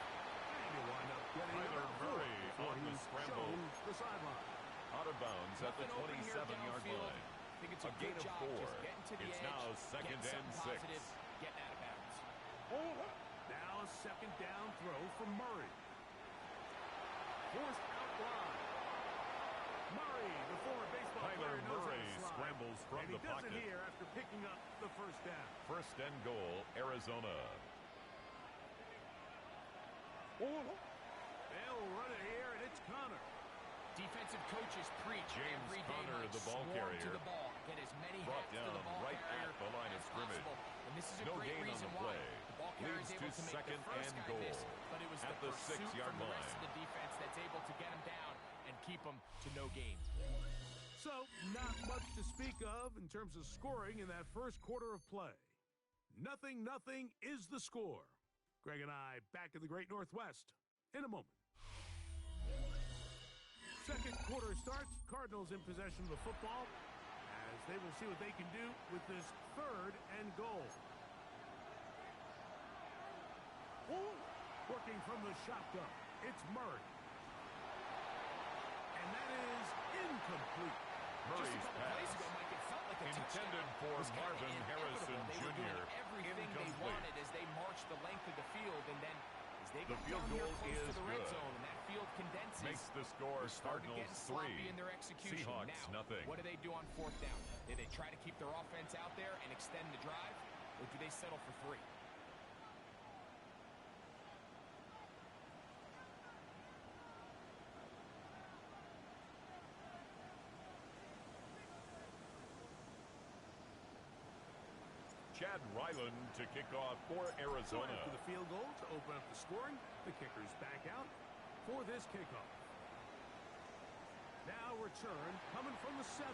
Speaker 5: And he'll wind up getting
Speaker 2: Tyler
Speaker 5: about 4
Speaker 2: Murray
Speaker 5: before
Speaker 2: on the
Speaker 5: he's
Speaker 2: scramble.
Speaker 5: shown the sideline.
Speaker 2: Out of bounds at the
Speaker 7: Nothing open here
Speaker 2: 27-yard
Speaker 7: downfield.
Speaker 2: line.
Speaker 7: I think it's
Speaker 2: A
Speaker 7: a
Speaker 2: gain
Speaker 7: good
Speaker 2: of
Speaker 7: job
Speaker 2: 4.
Speaker 7: just getting to the
Speaker 2: It's
Speaker 7: edge,
Speaker 2: now second
Speaker 7: getting
Speaker 2: and
Speaker 7: something
Speaker 2: 6.
Speaker 7: positive, getting out of bounds.
Speaker 5: Now a second down throw from Murray. Forced out wide. Murray, the former baseball
Speaker 2: Tyler
Speaker 5: player, knows
Speaker 2: Murray
Speaker 5: how to slide.
Speaker 2: scrambles from
Speaker 5: and he
Speaker 2: the
Speaker 5: does
Speaker 2: pocket.
Speaker 5: it here after picking up the first down.
Speaker 2: First and goal, Arizona.
Speaker 5: They'll run it here, and it's Connor.
Speaker 7: Defensive coaches preach
Speaker 2: James
Speaker 7: every day,
Speaker 2: Conner,
Speaker 7: Mike,
Speaker 2: the ball
Speaker 7: swarm
Speaker 2: carrier.
Speaker 7: to the ball. Get as many
Speaker 2: Brought
Speaker 7: hits to the
Speaker 2: down
Speaker 7: ball
Speaker 2: right
Speaker 7: carrier
Speaker 2: at the line of
Speaker 7: as
Speaker 2: scrimmage.
Speaker 7: possible. And this is a
Speaker 2: No
Speaker 7: great
Speaker 2: gain on
Speaker 7: reason
Speaker 2: the
Speaker 7: why.
Speaker 2: play.
Speaker 7: The ball carrier
Speaker 2: Leads
Speaker 7: is
Speaker 2: to
Speaker 7: able to make
Speaker 2: second
Speaker 7: the first
Speaker 2: and
Speaker 7: guy
Speaker 2: goal
Speaker 7: miss, but it was
Speaker 2: at
Speaker 7: the
Speaker 2: the
Speaker 7: pursuit
Speaker 2: 6-yard
Speaker 7: from the rest
Speaker 2: line.
Speaker 7: of the defense that's able to get him down and keep him to no gain.
Speaker 5: So, not much to speak of in terms of scoring in that first quarter of play. 0-0 is the score. Greg and I back in the Great Northwest in a moment. Second quarter starts. Cardinals in possession of the football as they will see what they can do with this 3rd and goal. Working from the shotgun, it's Murray. And that is incomplete.
Speaker 2: Murray's pass, intended for Marvin Harrison Jr.,
Speaker 7: Everything they wanted as they marched the length of the field, and then as they
Speaker 2: The
Speaker 7: got
Speaker 2: field
Speaker 7: down here
Speaker 2: goal
Speaker 7: close
Speaker 2: is
Speaker 7: to the red
Speaker 2: good.
Speaker 7: zone, and that field condenses.
Speaker 2: Makes the score
Speaker 7: Started
Speaker 2: Cardinals
Speaker 7: getting sloppy
Speaker 2: 3,
Speaker 7: in their execution.
Speaker 2: Seahawks
Speaker 7: Now,
Speaker 2: nothing.
Speaker 7: what do they do on 4th down? Do they try to keep their offense out there and extend the drive, or do they settle for 3?
Speaker 2: Chad Ryland to kick off for Arizona.
Speaker 5: For the field goal to open up the scoring, the kicker's back out for this kickoff. Now return coming from the 7.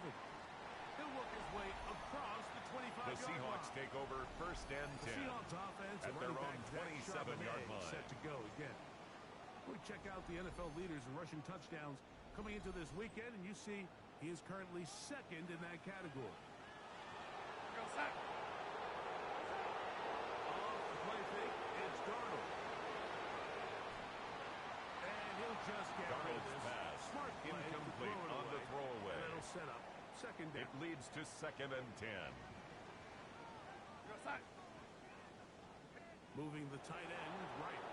Speaker 5: He'll work his way across the 25-yard line.
Speaker 2: The Seahawks take over 1st and 10.
Speaker 5: The Seahawks offense
Speaker 2: at their own
Speaker 5: running back
Speaker 2: 27-yard line.
Speaker 5: set to go again. We check out the NFL leaders in rushing touchdowns coming into this weekend, and you see he is currently 2nd in that category. It's Darnold. And he'll just get
Speaker 2: Darnold's pass,
Speaker 5: smart play
Speaker 2: incomplete on the throwaway.
Speaker 5: And it'll set up 2nd down.
Speaker 2: It leads to 2nd and 10.
Speaker 5: Moving the tight end right.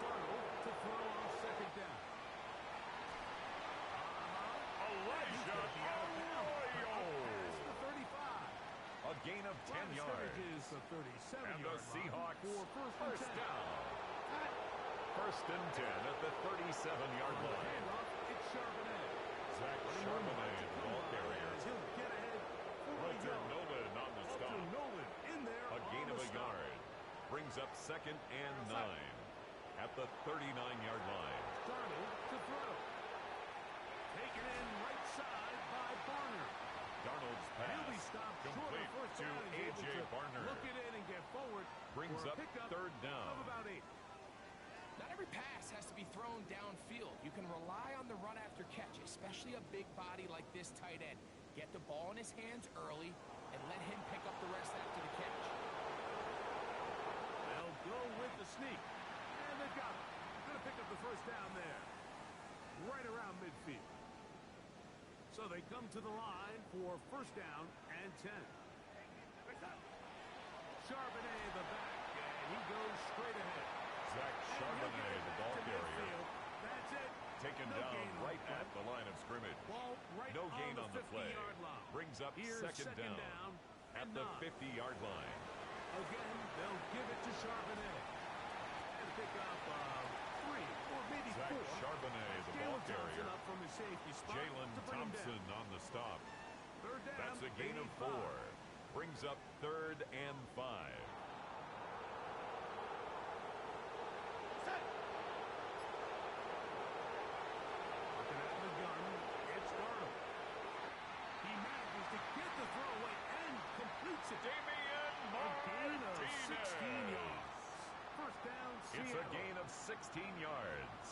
Speaker 5: Darnold to throw on 2nd down.
Speaker 2: Elijah Arroyo.
Speaker 5: Past the 35.
Speaker 2: A gain of 10 yards.
Speaker 5: Is the 37-yard
Speaker 2: And the Seahawks
Speaker 5: for first
Speaker 2: down. 1st and 10 at the 37-yard line.
Speaker 5: It's Charbonnet.
Speaker 2: Zach Charbonnet, the ball carrier.
Speaker 5: He'll get ahead.
Speaker 2: Walter Nolan on the stop.
Speaker 5: Nolan in there.
Speaker 2: A gain of a yard. Brings up 2nd and 9 at the 39-yard line.
Speaker 5: Darnold to throw. Taken in right side by Barner.
Speaker 2: Darnold's
Speaker 5: He'll be
Speaker 2: pass
Speaker 5: stopped
Speaker 2: complete
Speaker 5: short of first
Speaker 2: to
Speaker 5: down. He's
Speaker 2: A.J.
Speaker 5: able to
Speaker 2: Barner.
Speaker 5: Look it in and get forward.
Speaker 2: Brings
Speaker 5: for a
Speaker 2: up
Speaker 5: pickup
Speaker 2: 3rd down.
Speaker 5: Of about 8.
Speaker 7: Not every pass has to be thrown downfield. You can rely on the run after catch, especially a big body like this tight end. Get the ball in his hands early and let him pick up the rest after the catch.
Speaker 5: They'll go with the sneak. And they've got it. Going to pick up the first down there. Right around midfield. So they come to the line for 1st down and 10. Charbonnet the back, and he goes straight ahead.
Speaker 2: Zach Charbonnet, the ball carrier.
Speaker 5: That's it.
Speaker 2: Taken down right at the line of scrimmage.
Speaker 5: Ball right
Speaker 2: No gain on the play.
Speaker 5: 50-yard line.
Speaker 2: Brings up
Speaker 5: Here's
Speaker 2: 2nd down at the 50-yard line.
Speaker 5: Again, they'll give it to Charbonnet. And pick up 3 or maybe
Speaker 2: Zach
Speaker 5: 4.
Speaker 2: Charbonnet, the ball carrier.
Speaker 5: Up from his safety spot
Speaker 2: Jalen
Speaker 5: to bring him
Speaker 2: Thompson
Speaker 5: down.
Speaker 2: on the stop.
Speaker 5: 3rd down,
Speaker 2: That's a gain of 4. Brings up 3rd and 5.
Speaker 5: Looking at the gun, it's Darnold. He manages to get the throw away and completes it.
Speaker 2: Damian
Speaker 5: A gain of 16
Speaker 2: Martinez.
Speaker 5: yards. First down, Seattle.
Speaker 2: It's a gain of 16 yards.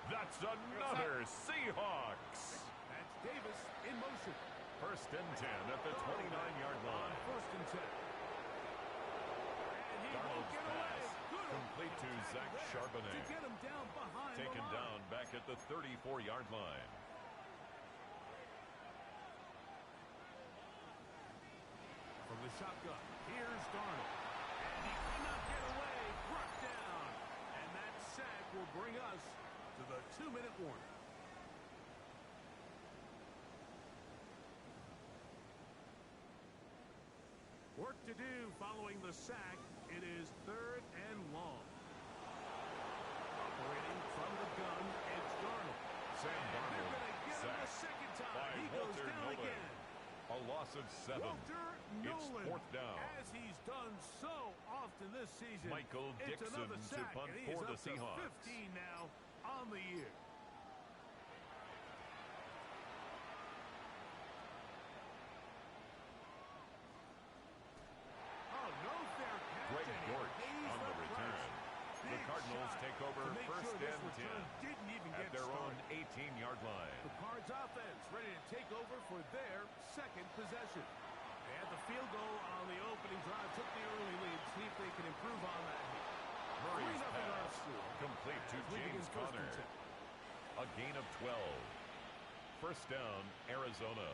Speaker 2: That's another Seahawks.
Speaker 5: That's Davis in motion.
Speaker 2: 1st and 10 at the 29-yard line.
Speaker 5: 1st and 10. And he won't
Speaker 2: Darnold's
Speaker 5: get away.
Speaker 2: pass
Speaker 5: Good
Speaker 2: complete to Zach
Speaker 5: to
Speaker 2: Charbonnet.
Speaker 5: get him down behind
Speaker 2: Taken
Speaker 5: the line.
Speaker 2: down back at the 34-yard line.
Speaker 5: From the shotgun, here's Darnold. And he cannot get away. Brought down. And that sack will bring us to the 2-minute warning. Work to do following the sack. It is 3rd and long.
Speaker 2: loss of 7. It's fourth down.
Speaker 5: As he's done so often this season.
Speaker 2: Michael Dixon to punt for the Seahawks.
Speaker 5: 15 now on the year.
Speaker 2: Greg Dortch on the return. The Cardinals take over first and 10 at their own 18-yard line.
Speaker 5: The Cards offense ready to take over for their second possession. They had the field goal on the opening drive, took the early lead. See if they can improve on that.
Speaker 2: Murray's pass complete to James Conner. A gain of 12. First down, Arizona.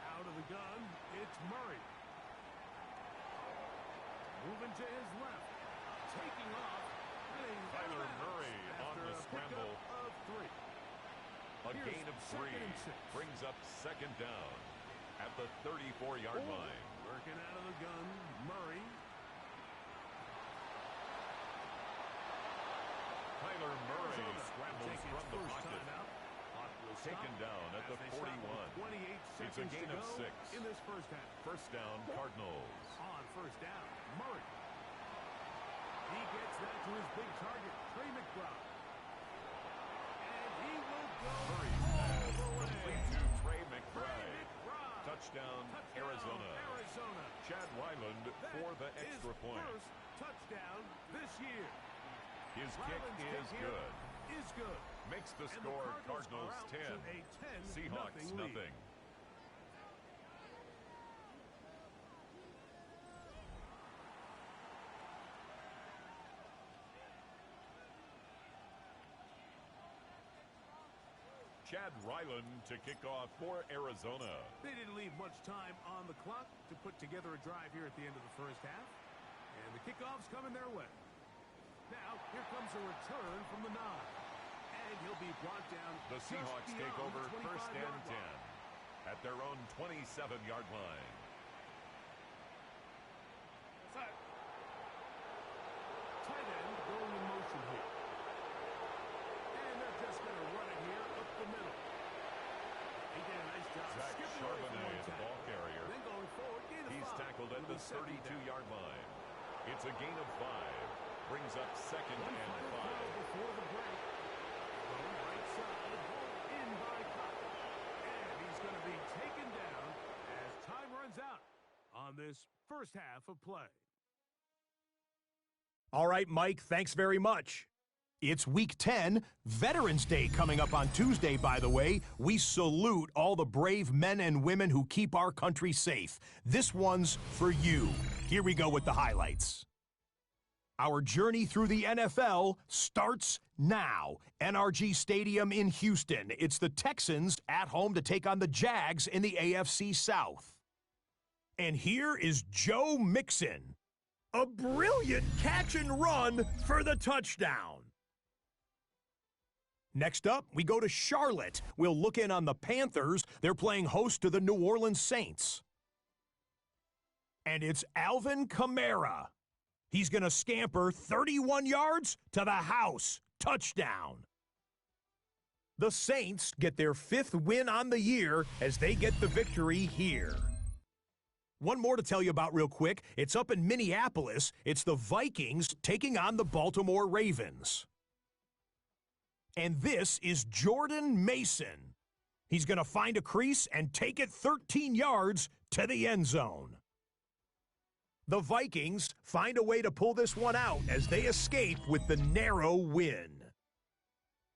Speaker 5: Out of the gun, it's Murray. Moving to his left. Taking off.
Speaker 2: Kyler Murray on the scramble.
Speaker 5: Of 3.
Speaker 2: A gain of 3 brings up second down at the 34-yard line.
Speaker 5: Working out of the gun, Murray.
Speaker 2: Kyler Murray scrambles from the pocket. Taken down at the 41. It's a gain of 6.
Speaker 5: In this first half.
Speaker 2: First down, Cardinals.
Speaker 5: On first down, Murray. He gets that to his big target, Trey McBride. And he will go
Speaker 2: Murray's pass complete to Trey McBride. Touchdown, Arizona. Chad Weiland for the extra point.
Speaker 5: First touchdown this year.
Speaker 2: His kick is good. Makes the score Cardinals 10, Seahawks nothing. Chad Ryland to kick off for Arizona.
Speaker 5: They didn't leave much time on the clock to put together a drive here at the end of the first half. And the kickoff's coming their way. Now, here comes a return from the 9. And he'll be brought down.
Speaker 2: The Seahawks take over first and 10 at their own 27-yard line.
Speaker 5: Tight end going in motion here. And they're just going to run it here up the middle. He did a nice job.
Speaker 2: Zach Charbonnet, the ball carrier.
Speaker 5: Then going forward,
Speaker 2: he's tackled at the 32-yard line. It's a gain of 5. Brings up second and 5.
Speaker 5: Before the break. Right side, in by Cotton. And he's going to be taken down as time runs out on this first half of play.
Speaker 6: All right, Mike, thanks very much. It's Week 10, Veterans Day coming up on Tuesday, by the way. We salute all the brave men and women who keep our country safe. This one's for you. Here we go with the highlights. Our journey through the NFL starts now. NRG Stadium in Houston. It's the Texans at home to take on the Jags in the AFC South. And here is Joe Mixon. A brilliant catch and run for the touchdown. Next up, we go to Charlotte. We'll look in on the Panthers. They're playing host to the New Orleans Saints. And it's Alvin Kamara. He's going to scamper 31 yards to the house. Touchdown. The Saints get their 5th win on the year as they get the victory here. One more to tell you about real quick. It's up in Minneapolis. It's the Vikings taking on the Baltimore Ravens. And this is Jordan Mason. He's going to find a crease and take it 13 yards to the end zone. The Vikings find a way to pull this one out as they escape with the narrow win.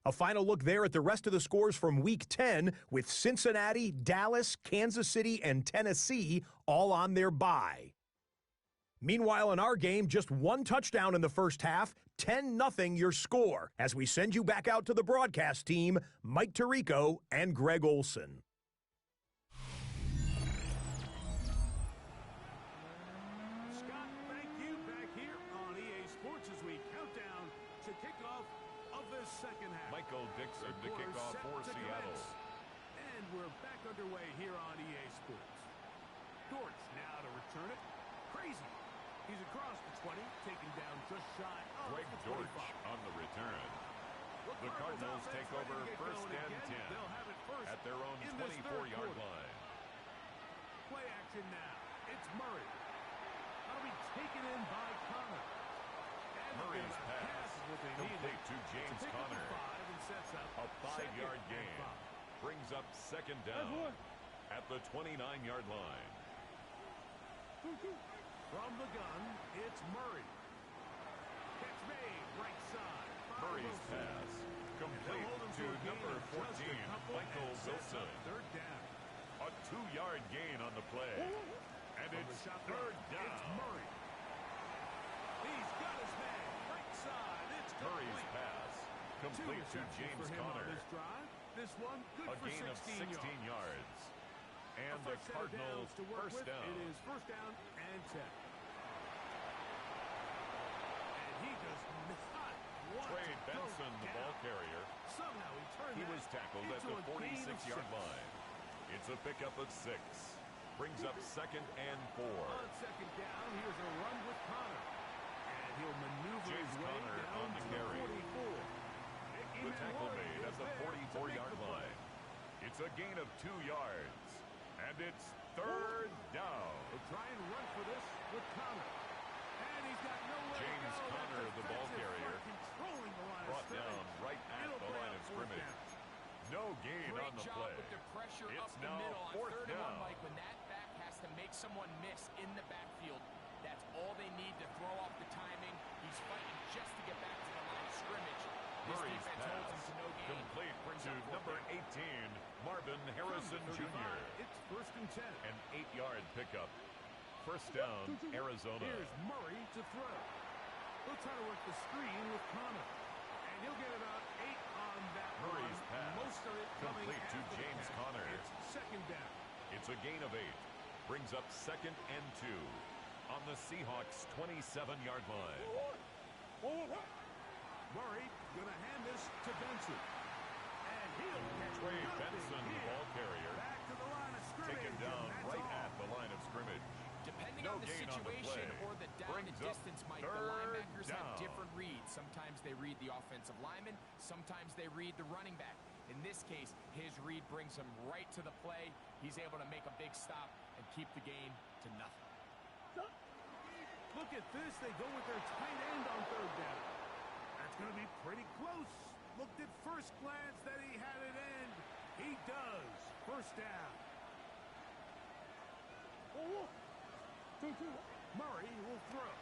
Speaker 6: A final look there at the rest of the scores from Week 10 with Cincinnati, Dallas, Kansas City, and Tennessee all on their bye. Meanwhile, in our game, just 1 touchdown in the first half, 10-0 your score, as we send you back out to the broadcast team, Mike Tirico and Greg Olson.
Speaker 5: Scott, thank you. Back here on EA Sports as we count down to kickoff of this second half.
Speaker 2: Michael Dixon to kick off for Seattle.
Speaker 5: And we're back underway here on EA Sports. Dortch now to return it. Crazy. He's across the 20, taken down just shy of
Speaker 2: Greg
Speaker 5: the
Speaker 2: Dortch
Speaker 5: 25.
Speaker 2: on the return. The Cardinals take over first and 10 at their own 24-yard line.
Speaker 5: Play action now. It's Murray. That'll be taken in by Connor. And
Speaker 2: Murray's pass complete to James Conner. A 5-yard gain brings up second down at the 29-yard line.
Speaker 5: From the gun, it's Murray. Catch made, right side.
Speaker 2: Murray's pass complete to number 14, Michael Wilson.
Speaker 5: Third down.
Speaker 2: A 2-yard gain on the play. And it's third down.
Speaker 5: It's Murray. He's got his man. Right side. It's
Speaker 2: Murray's pass complete to James Conner.
Speaker 5: This one good
Speaker 2: a
Speaker 5: for
Speaker 2: gain of 16 yards. And the Cardinals first down.
Speaker 5: It is first down and 10. And he does not want
Speaker 2: Trey
Speaker 5: to
Speaker 2: Benson, the ball carrier.
Speaker 5: Somehow he turned
Speaker 2: He was tackled at the 46-yard line. It's a pickup of 6. Brings up second and 4.
Speaker 5: On second down, here's a run with Connor. And he'll maneuver
Speaker 2: James
Speaker 5: his way
Speaker 2: Conner
Speaker 5: down
Speaker 2: on the
Speaker 5: to
Speaker 2: carry.
Speaker 5: 44.
Speaker 2: The tackle made at the 44-yard line. It's a gain of 2 yards. And it's third down.
Speaker 5: They'll try and run for this with Connor. And he's got nowhere
Speaker 2: James
Speaker 5: to go.
Speaker 2: Conner, the ball carrier,
Speaker 5: controlling the line
Speaker 2: brought down right at the line of scrimmage. No gain on the play.
Speaker 7: With the pressure
Speaker 2: It's
Speaker 7: up the
Speaker 2: now
Speaker 7: middle on
Speaker 2: fourth
Speaker 7: third
Speaker 2: down.
Speaker 7: and 1, Mike. When that back has to make someone miss in the backfield, that's all they need to throw off the timing. He's fighting just to get back to the line of scrimmage.
Speaker 2: Murray's pass complete to number 18, Marvin Harrison Jr.
Speaker 5: It's first and 10.
Speaker 2: An 8-yard pickup. First down, Arizona.
Speaker 5: Here's Murray to throw. He'll try to work the screen with Connor. And he'll get about 8 on that
Speaker 2: Murray's
Speaker 5: run.
Speaker 2: pass
Speaker 5: Most of it coming
Speaker 2: complete to
Speaker 5: after the
Speaker 2: James
Speaker 5: catch.
Speaker 2: Conner.
Speaker 5: It's second down.
Speaker 2: It's a gain of 8. Brings up second and 2 on the Seahawks' 27-yard line.
Speaker 5: Murray gonna hand this to Benson. And he'll get
Speaker 2: Trey Benson, the ball carrier,
Speaker 5: back to the line of scrimmage.
Speaker 2: taken down right at the line of scrimmage.
Speaker 7: Depending
Speaker 2: No
Speaker 7: on the
Speaker 2: gain on the
Speaker 7: situation
Speaker 2: play.
Speaker 7: or the down
Speaker 2: Brings
Speaker 7: and
Speaker 2: up
Speaker 7: distance, Mike, the
Speaker 2: third
Speaker 7: linebackers have
Speaker 2: down.
Speaker 7: different reads. Sometimes they read the offensive lineman. Sometimes they read the running back. In this case, his read brings him right to the play. He's able to make a big stop and keep the game to nothing.
Speaker 5: Look at this. They go with their tight end on third down. That's going to be pretty close. Looked at first glance that he had it end. He does. First down. Murray will throw.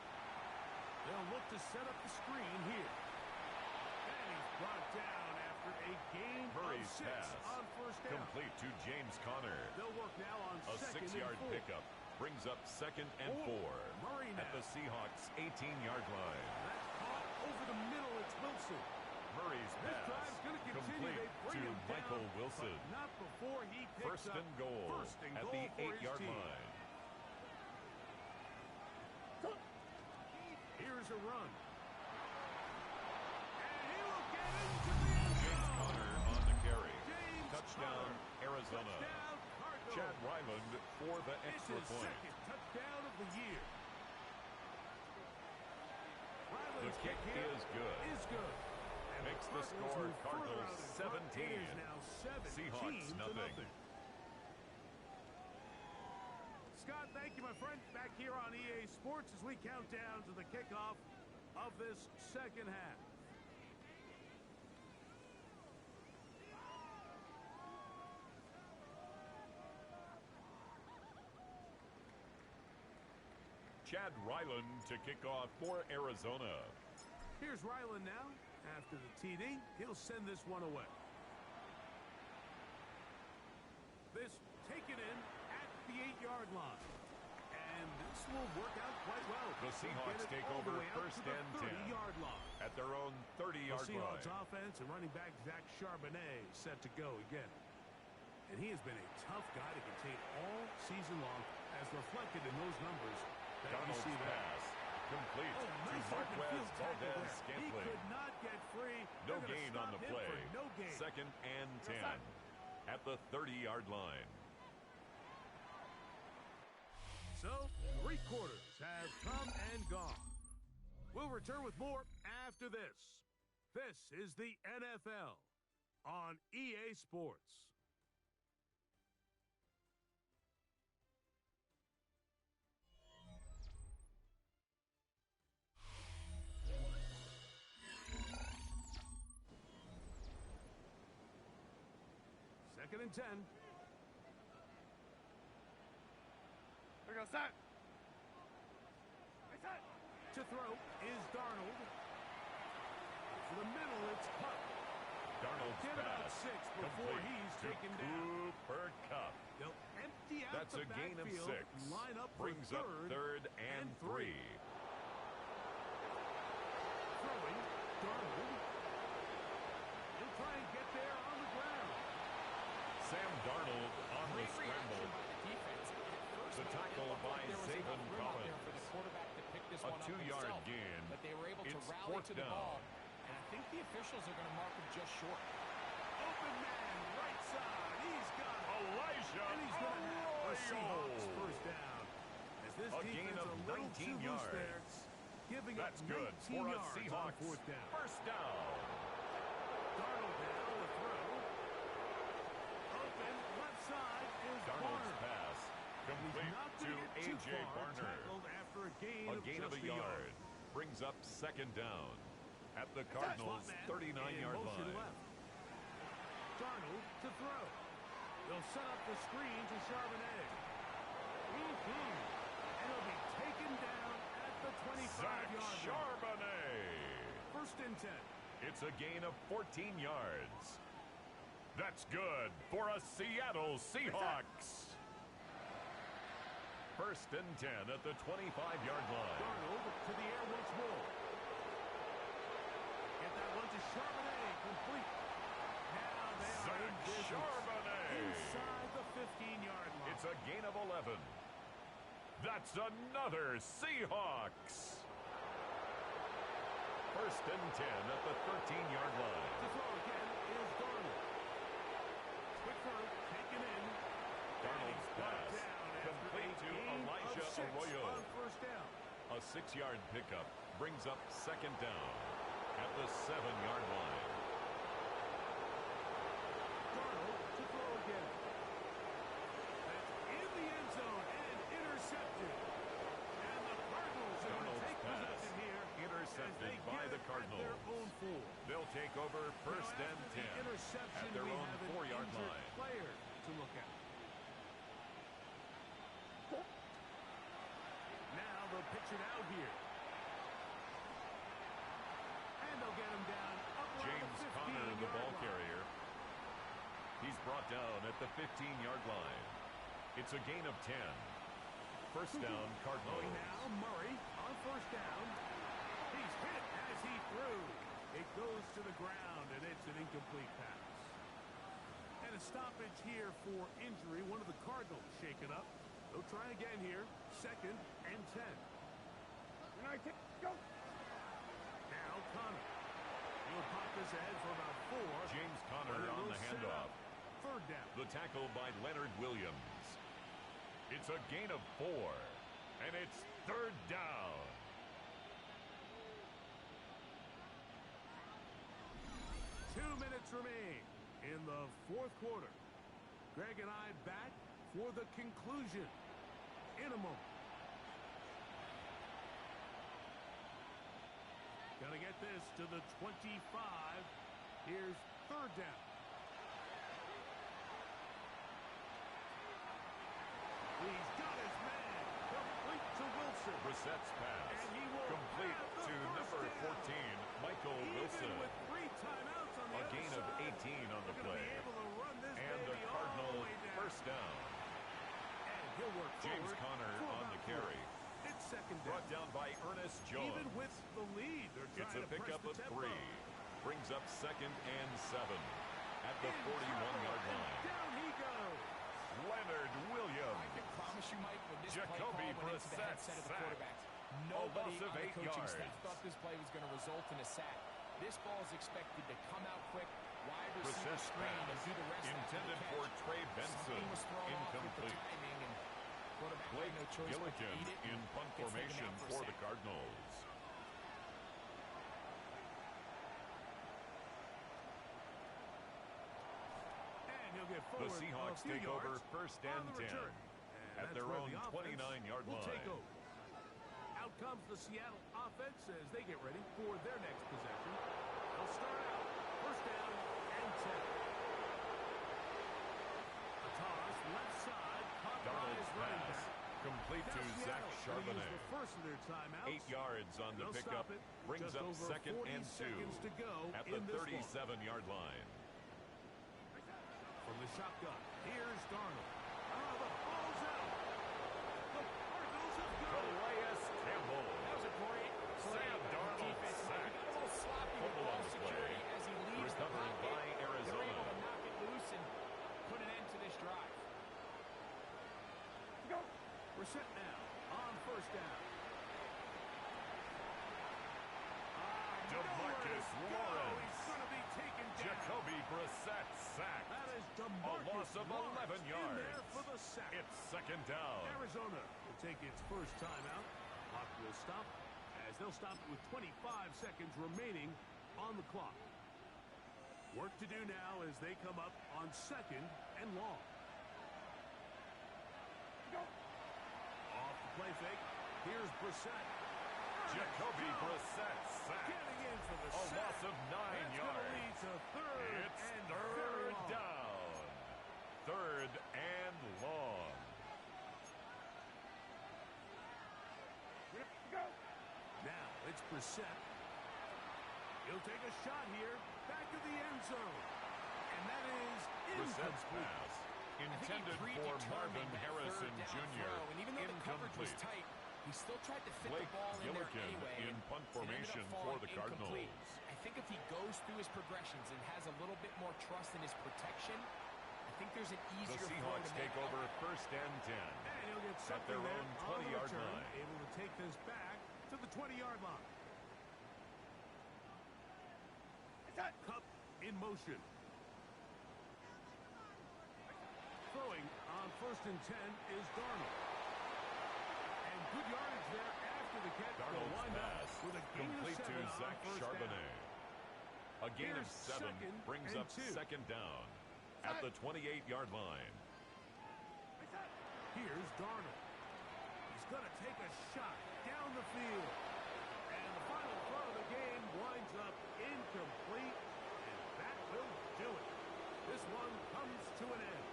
Speaker 5: They'll look to set up the screen here. And he's brought down after a gain
Speaker 2: Murray's
Speaker 5: of 6
Speaker 2: pass
Speaker 5: on first down.
Speaker 2: complete to James Conner.
Speaker 5: They'll work now on
Speaker 2: A
Speaker 5: second
Speaker 2: 6-yard
Speaker 5: and 4.
Speaker 2: pickup brings up second and 4
Speaker 5: Murray
Speaker 2: at the
Speaker 5: now.
Speaker 2: Seahawks' 18-yard line.
Speaker 5: That's caught over the middle. It's Wilson.
Speaker 2: Murray's
Speaker 5: This
Speaker 2: pass
Speaker 5: drive's going to continue.
Speaker 2: complete
Speaker 5: They bring
Speaker 2: to
Speaker 5: him
Speaker 2: Michael
Speaker 5: down,
Speaker 2: Wilson.
Speaker 5: but not before he picks
Speaker 2: First
Speaker 5: up
Speaker 2: and goal at the
Speaker 5: for his
Speaker 2: 8-yard
Speaker 5: team.
Speaker 2: line.
Speaker 5: Here's a run. And he will get into the end
Speaker 2: James
Speaker 5: zone.
Speaker 2: Conner on the carry.
Speaker 5: James
Speaker 2: Touchdown,
Speaker 5: Conner.
Speaker 2: Arizona.
Speaker 5: Touchdown, Cardinals.
Speaker 2: Chad Ryland for the
Speaker 5: It's
Speaker 2: extra
Speaker 5: his
Speaker 2: point.
Speaker 5: second touchdown of the year.
Speaker 2: The
Speaker 5: Ryland's
Speaker 2: kick
Speaker 5: here
Speaker 2: is good.
Speaker 5: Is good. And
Speaker 2: Makes the
Speaker 5: Cardinals
Speaker 2: score
Speaker 5: move further
Speaker 2: Cardinals
Speaker 5: out in front.
Speaker 2: 17.
Speaker 5: It is now 17
Speaker 2: Seahawks
Speaker 5: to
Speaker 2: nothing.
Speaker 5: Scott, thank you, my friend. Back here on EA Sports as we count down to the kickoff of this second half.
Speaker 2: Chad Ryland to kick off for Arizona.
Speaker 5: Here's Ryland now. After the TD, he'll send this one away. This taken in at the 8-yard line. And this will work out quite well.
Speaker 2: The Seahawks take over first and 10
Speaker 5: 30-yard line.
Speaker 2: at their own 30-yard
Speaker 5: The Seahawks
Speaker 2: line.
Speaker 5: offense and running back Zach Charbonnet set to go again. And he has been a tough guy to contain all season long, as reflected in those numbers that you
Speaker 2: Donald's
Speaker 5: see there.
Speaker 2: pass complete
Speaker 5: Oh,
Speaker 2: to
Speaker 5: nice open
Speaker 2: Marquez
Speaker 5: field tackle there. He
Speaker 2: Valdez-Scantling.
Speaker 5: could not get free.
Speaker 2: No
Speaker 5: They're gonna
Speaker 2: gain on
Speaker 5: stop
Speaker 2: the
Speaker 5: him
Speaker 2: play.
Speaker 5: for no gain.
Speaker 2: Second and 10 at the 30-yard line.
Speaker 5: So, 3 quarters have come and gone. We'll return with more after this. This is the NFL on EA Sports. Second and 10.
Speaker 4: Here we go, set. Set.
Speaker 5: To throw is Darnold. To the middle, it's Cup.
Speaker 2: Darnold's
Speaker 5: Get about
Speaker 2: pass
Speaker 5: 6 before
Speaker 2: complete
Speaker 5: he's
Speaker 2: to
Speaker 5: taken down.
Speaker 2: Cooper Kupp.
Speaker 5: They'll empty out
Speaker 2: That's
Speaker 5: the
Speaker 2: a gain of
Speaker 5: backfield,
Speaker 2: 6.
Speaker 5: line up for
Speaker 2: Brings up third and 3.
Speaker 5: Throwing, Darnold. He'll try and get there on the ground.
Speaker 2: Sam Darnold on the scramble. The tackle by Zaven Collins. A 2-yard gain.
Speaker 7: But they were able to
Speaker 2: It's
Speaker 7: rally to the
Speaker 2: down.
Speaker 7: ball. And I think the officials are going to mark him just short.
Speaker 5: Open man, right side. He's got it.
Speaker 2: Elijah
Speaker 5: And he's going to have a Seahawks
Speaker 2: Arroyo.
Speaker 5: first down. As this
Speaker 2: A gain
Speaker 5: defense
Speaker 2: of
Speaker 5: a little
Speaker 2: 19
Speaker 5: too loose there.
Speaker 2: yards.
Speaker 5: Giving
Speaker 2: That's
Speaker 5: up
Speaker 2: good
Speaker 5: 19
Speaker 2: for a
Speaker 5: yards
Speaker 2: Seahawks
Speaker 5: on fourth down.
Speaker 2: first down.
Speaker 5: Darnold now to throw. Open, left side is
Speaker 2: Darnold's
Speaker 5: Barner.
Speaker 2: pass complete
Speaker 5: Not
Speaker 2: to
Speaker 5: gonna get too
Speaker 2: A.J.
Speaker 5: far,
Speaker 2: Barner.
Speaker 5: tackled after a gain
Speaker 2: of
Speaker 5: just
Speaker 2: a yard. Brings up second down at the Cardinals' 39-yard line.
Speaker 5: Left. Darnold to throw. They'll set up the screen to Charbonnet. And he'll be taken down at the 25-yard line.
Speaker 2: Charbonnet.
Speaker 5: First and 10.
Speaker 2: It's a gain of 14 yards. That's good for a Seattle Seahawks. First and 10 at the 25-yard line.
Speaker 5: Darnold to the air once more. Get that one to Charbonnet, complete. Now they are in business.
Speaker 2: Charbonnet.
Speaker 5: Inside the 15-yard line.
Speaker 2: It's a gain of 11. That's another Seahawks. First and 10 at the 13-yard line.
Speaker 5: To throw again is Darnold. Quick throw, taken in.
Speaker 2: Darnold's pass complete to Elijah Arroyo.
Speaker 5: On first down.
Speaker 2: A 6-yard pickup brings up second down at the 7-yard line.
Speaker 5: Darnold to throw again. That's in the end zone and intercepted. And the Cardinals are going to take possession here.
Speaker 2: Intercepted by the Cardinals. They'll take over first and 10 at their own 4-yard line.
Speaker 5: Player to look at. Now they'll pitch it out here. And they'll get him down up around
Speaker 2: James
Speaker 5: the
Speaker 2: Conner, the
Speaker 5: 15-yard
Speaker 2: ball
Speaker 5: line.
Speaker 2: carrier. He's brought down at the 15-yard line. It's a gain of 10. First down, Cardinals.
Speaker 5: Now Murray on first down. He's hit as he threw. It goes to the ground, and it's an incomplete pass. And a stoppage here for injury. One of the Cardinals shaken up. They'll try again here. Second and 10.
Speaker 4: Go.
Speaker 5: Now Conner. He'll pop his head for about 4.
Speaker 2: James Conner on the handoff.
Speaker 5: Third down.
Speaker 2: The tackle by Leonard Williams. It's a gain of 4. And it's third down.
Speaker 5: Two minutes remain in the fourth quarter. Greg and I back for the conclusion in a moment. Gonna get this to the 25. Here's third down. He's got his man. Complete to Wilson.
Speaker 2: Brissett's pass.
Speaker 5: And he will
Speaker 2: complete
Speaker 5: have the
Speaker 2: to
Speaker 5: first
Speaker 2: number
Speaker 5: down.
Speaker 2: 14, Michael
Speaker 5: Even
Speaker 2: Wilson.
Speaker 5: with 3 timeouts on the
Speaker 2: A
Speaker 5: other
Speaker 2: gain of
Speaker 5: side,
Speaker 2: 18 on the
Speaker 5: they're gonna
Speaker 2: play.
Speaker 5: be able to run this
Speaker 2: And the
Speaker 5: baby all
Speaker 2: Cardinals
Speaker 5: way down.
Speaker 2: first down.
Speaker 5: And he'll work
Speaker 2: James
Speaker 5: forward
Speaker 2: Conner
Speaker 5: for
Speaker 2: on
Speaker 5: about
Speaker 2: the carry.
Speaker 5: 4. It's second down.
Speaker 2: Brought down by Ernest Jones.
Speaker 5: Even with the lead, they're
Speaker 2: It's
Speaker 5: trying
Speaker 2: a
Speaker 5: to press
Speaker 2: pickup
Speaker 5: the
Speaker 2: of
Speaker 5: tempo.
Speaker 2: 3. Brings up second and 7 at the
Speaker 5: In
Speaker 2: 41-yard
Speaker 5: trouble,
Speaker 2: line.
Speaker 5: and down he goes.
Speaker 2: Leonard Williams.
Speaker 7: I can promise you, Mike, when this
Speaker 2: Jacoby
Speaker 7: play call went into the
Speaker 2: Brissett
Speaker 7: headset of the
Speaker 2: sack.
Speaker 7: quarterbacks,
Speaker 2: A
Speaker 7: nobody
Speaker 2: loss of
Speaker 7: on the
Speaker 2: 8
Speaker 7: coaching
Speaker 2: yards.
Speaker 7: staff thought this play was going to result in a sack. This ball is expected to come out quick, wide receiver
Speaker 2: Brissett's
Speaker 7: screen, and
Speaker 2: pass
Speaker 7: do the rest
Speaker 2: intended
Speaker 7: after the
Speaker 2: for
Speaker 7: catch.
Speaker 2: Trey Benson.
Speaker 7: Something was thrown off with the
Speaker 2: Incomplete.
Speaker 7: timing, and quarterback
Speaker 2: Blake
Speaker 7: had no choice but to
Speaker 2: Gillikin
Speaker 7: eat it
Speaker 2: in
Speaker 7: and
Speaker 2: punt
Speaker 7: gets taken
Speaker 2: formation
Speaker 7: down
Speaker 2: for
Speaker 7: a
Speaker 2: the
Speaker 7: sack.
Speaker 2: Cardinals.
Speaker 5: And he'll get
Speaker 2: The
Speaker 5: forward
Speaker 2: Seahawks
Speaker 5: a few
Speaker 2: take over
Speaker 5: yards
Speaker 2: first
Speaker 5: on
Speaker 2: and
Speaker 5: the
Speaker 2: 10
Speaker 5: return. And
Speaker 2: at their
Speaker 5: that's where
Speaker 2: own
Speaker 5: the offense
Speaker 2: 29-yard
Speaker 5: will take
Speaker 2: line.
Speaker 5: over. Out comes the Seattle offense as they get ready for their next possession. They'll start out first down and 10. left side, caught by
Speaker 2: Darnold's
Speaker 5: his running
Speaker 2: pass.
Speaker 5: back.
Speaker 2: Complete to
Speaker 5: Now
Speaker 2: Zach
Speaker 5: Seattle gonna use
Speaker 2: Charbonnet.
Speaker 5: the first of their timeouts.
Speaker 2: 8 yards on the
Speaker 5: They'll
Speaker 2: pickup.
Speaker 5: stop it.
Speaker 2: Brings
Speaker 5: Just
Speaker 2: up
Speaker 5: over
Speaker 2: 2nd
Speaker 5: 40
Speaker 2: and 2
Speaker 5: seconds to go
Speaker 2: at the
Speaker 5: in this
Speaker 2: 37-yard line.
Speaker 5: From the shotgun, here's Darnold. The ball's out. The Cardinals have got it.
Speaker 2: Calais Campbell.
Speaker 7: That was a great play.
Speaker 2: Sam Darnold
Speaker 7: Defense. He
Speaker 2: sacked.
Speaker 7: got a little sloppy with
Speaker 2: Fumble
Speaker 7: ball
Speaker 2: on the play.
Speaker 7: security as he leaves the
Speaker 2: Recovered
Speaker 7: pocket.
Speaker 2: by
Speaker 7: They're
Speaker 2: Arizona.
Speaker 7: able to knock it loose and put an end to this drive.
Speaker 5: We're set now on first down.
Speaker 2: DeMarcus Lawrence.
Speaker 5: He's going to be taken down.
Speaker 2: Jacoby Brissett sacked.
Speaker 5: That is
Speaker 2: A
Speaker 5: DeMarcus
Speaker 2: loss of 11
Speaker 5: Lawrence
Speaker 2: yards.
Speaker 5: in there for the sack.
Speaker 2: It's 2nd down.
Speaker 5: Arizona will take its first timeout. Clock will stop as they'll stop it with 25 seconds remaining on the clock. Work to do now as they come up on 2nd and long. Off the play fake. Here's Brissett.
Speaker 2: Jacoby Brissett sacked.
Speaker 5: Getting in for the
Speaker 2: A
Speaker 5: sack.
Speaker 2: loss of 9
Speaker 5: That's
Speaker 2: yards.
Speaker 5: going to lead to third
Speaker 2: It's
Speaker 5: and
Speaker 2: 3rd
Speaker 5: long.
Speaker 2: down. 3rd and long.
Speaker 5: Now it's Brissett. He'll take a shot here. Back of the end zone. And that is
Speaker 2: Brissett's
Speaker 5: incomplete.
Speaker 2: pass
Speaker 7: I think he
Speaker 2: intended for
Speaker 7: predetermined
Speaker 2: Marvin
Speaker 7: that
Speaker 2: Harrison
Speaker 7: third down
Speaker 2: Jr.
Speaker 7: throw, and even though the coverage was
Speaker 2: Incomplete.
Speaker 7: tight, he still tried to fit
Speaker 2: Blake
Speaker 7: the ball in there
Speaker 2: Gillikin
Speaker 7: anyway.
Speaker 2: in punt
Speaker 7: It ended up
Speaker 2: formation for
Speaker 7: falling
Speaker 2: the
Speaker 7: incomplete.
Speaker 2: Cardinals.
Speaker 7: I think if he goes through his progressions and has a little bit more trust in his protection, I think there's an
Speaker 2: The
Speaker 7: easier throw
Speaker 2: Seahawks
Speaker 7: to
Speaker 2: take
Speaker 7: make.
Speaker 2: over 1st and 10.
Speaker 5: And he'll get
Speaker 2: At
Speaker 5: something
Speaker 2: their
Speaker 5: there
Speaker 2: own
Speaker 5: on the
Speaker 2: 20-yard
Speaker 5: return,
Speaker 2: line.
Speaker 5: able to take this back to the 20-yard line. Cup in motion. Throwing on 1st and 10 is Darnold. And good yardage there after the catch. They'll
Speaker 2: Darnold's
Speaker 5: wind up
Speaker 2: pass
Speaker 5: with a gain of
Speaker 2: complete
Speaker 5: 7
Speaker 2: to
Speaker 5: on
Speaker 2: Zach
Speaker 5: 1st
Speaker 2: Charbonnet.
Speaker 5: down.
Speaker 2: A gain of
Speaker 5: Here's
Speaker 2: 7
Speaker 5: 2nd
Speaker 2: brings
Speaker 5: and
Speaker 2: up
Speaker 5: 2.
Speaker 2: 2nd down at the 28-yard line.
Speaker 5: Here's Darnold. He's going to take a shot down the field. And the final throw of the game winds up incomplete. And that will do it. This one comes to an end.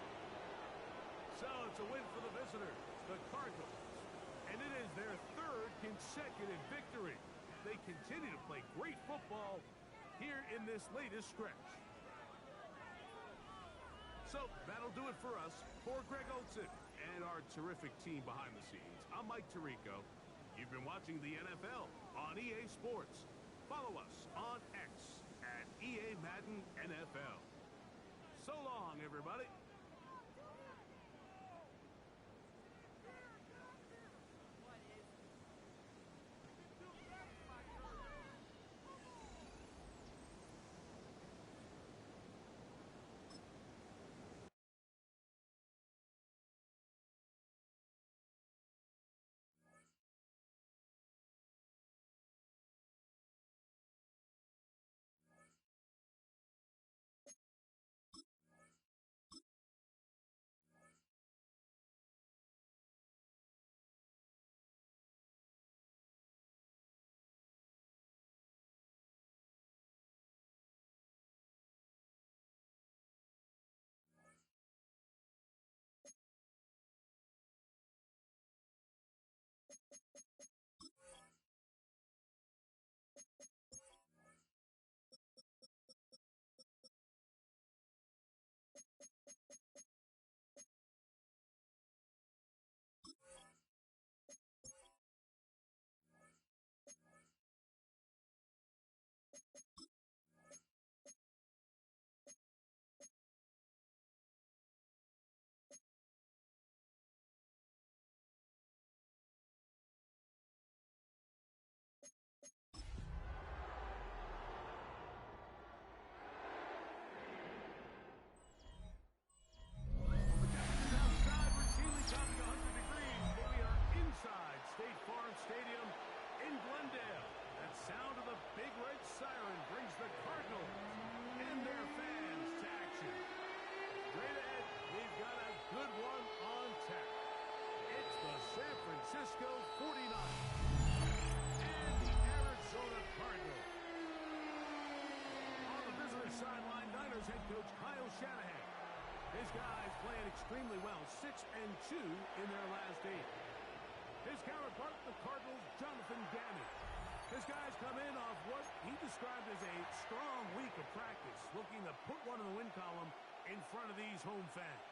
Speaker 5: So it's a win for the visitors, the Cardinals. And it is their 3rd consecutive victory. They continue to play great football here in this latest stretch. So that'll do it for us. For Greg Olsen and our terrific team behind the scenes, I'm Mike Tirico. You've been watching the NFL on EA Sports. Follow us on X at EA Madden NFL. So long, everybody. Francisco 49ers and the Arizona Cardinals. On the visitor sideline, Niners head coach Kyle Shanahan. His guys playing extremely well, 6-2 in their last 8. His counterpart, the Cardinals, Jonathan Gannon. His guys come in off what he described as a strong week of practice, looking to put one in the win column in front of these home fans.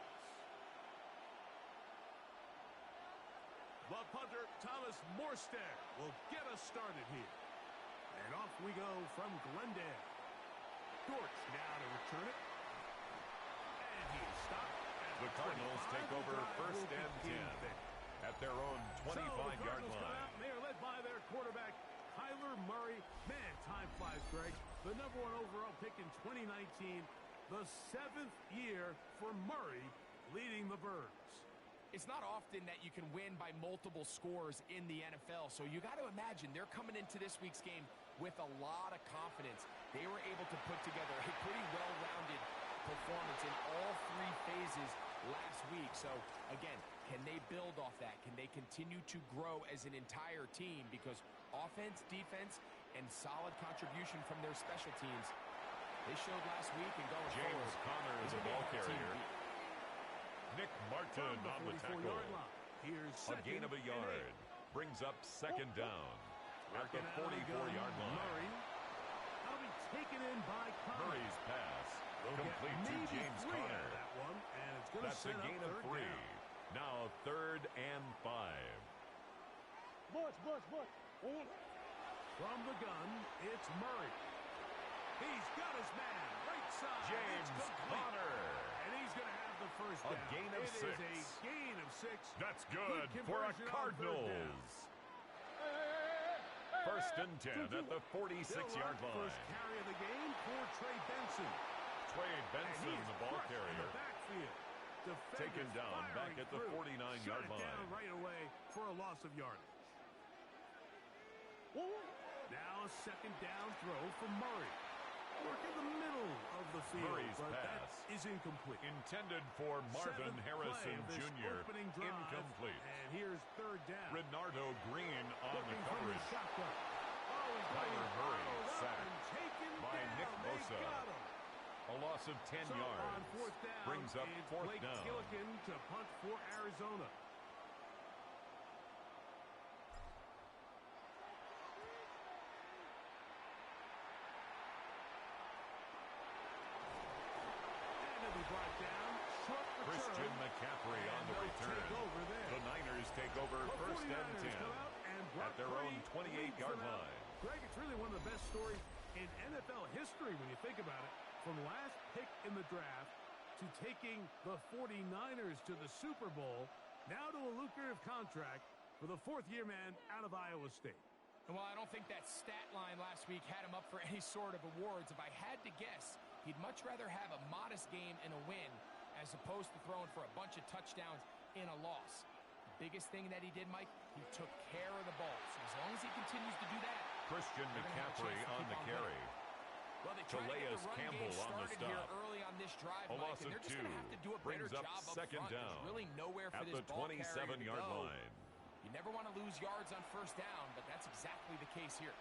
Speaker 5: The punter, Thomas Morstead, will get us started here. And off we go from Glendale. Dortch now to return it. And he is stopped.
Speaker 2: The Cardinals take over first and 10 at their own 25-yard line.
Speaker 5: They are led by their quarterback, Kyler Murray. Man, time flies, Greg. The #1 overall pick in 2019. The 7th year for Murray leading the Birds.
Speaker 7: It's not often that you can win by multiple scores in the NFL, so you got to imagine they're coming into this week's game with a lot of confidence. They were able to put together a pretty well-rounded performance in all 3 phases last week. So, again, can they build off that? Can they continue to grow as an entire team? Because offense, defense, and solid contribution from their special teams, they showed last week and going forward.
Speaker 2: James Conner is a ball carrier. Nick Martin on the tackle. A gain of a yard. Brings up second down at the 44-yard line.
Speaker 5: Murray. That'll be taken in by Conner.
Speaker 2: Murray's pass complete to James Conner. That's a gain of 3. Now 3rd and 5.
Speaker 5: From the gun, it's Murray. He's got his man. Right side.
Speaker 2: James Conner.
Speaker 5: And he's going to have the first down.
Speaker 2: A gain of 6.
Speaker 5: It is a gain of 6.
Speaker 2: That's good for a Cardinals. First and 10 at the 46-yard line.
Speaker 5: First carry of the game for Trey Benson.
Speaker 2: Trey Benson, the ball carrier. Taken down back at the 49-yard line.
Speaker 5: Down right away for a loss of yardage. Now a second down throw for Murray. Work in the middle of the field.
Speaker 2: Murray's
Speaker 5: but
Speaker 2: pass
Speaker 5: that is incomplete.
Speaker 2: Intended for Marvin Harrison Jr. Incomplete.
Speaker 5: And here's 3rd down.
Speaker 2: Renardo Green on the
Speaker 5: Looking
Speaker 2: coverage. Kyler Murray sacked by Nick Bosa. A loss of 10 yards. Brings up 4th down.
Speaker 5: Gillikin to punt for Arizona.
Speaker 2: Christian McCaffrey on the return. The Niners take over first and 10 at their own 28-yard line.
Speaker 5: Greg, it's really one of the best stories in NFL history when you think about it. From last pick in the draft to taking the 49ers to the Super Bowl, now to a lucrative contract for the 4th-year man out of Iowa State.
Speaker 7: And while I don't think that stat line last week had him up for any sort of awards, if I had to guess, he'd much rather have a modest game and a win as opposed to throwing for a bunch of touchdowns in a loss. The biggest thing that he did, Mike, he took care of the ball. So as long as he continues to do that,
Speaker 2: Christian McCaffrey on the carry.
Speaker 7: Well, they tried to get the run
Speaker 2: Campbell
Speaker 7: game
Speaker 2: on the
Speaker 7: started
Speaker 2: stop.
Speaker 7: here early on this drive,
Speaker 2: A loss
Speaker 7: Mike, and they're
Speaker 2: of
Speaker 7: just
Speaker 2: 2.
Speaker 7: going to have to do a better
Speaker 2: Brings up
Speaker 7: job up
Speaker 2: second
Speaker 7: front.
Speaker 2: down
Speaker 7: There's really nowhere for
Speaker 2: at
Speaker 7: this
Speaker 2: the
Speaker 7: ball carrier to
Speaker 2: 27-yard
Speaker 7: go.
Speaker 2: line.
Speaker 7: You never want to lose yards on first down, but that's exactly the case here.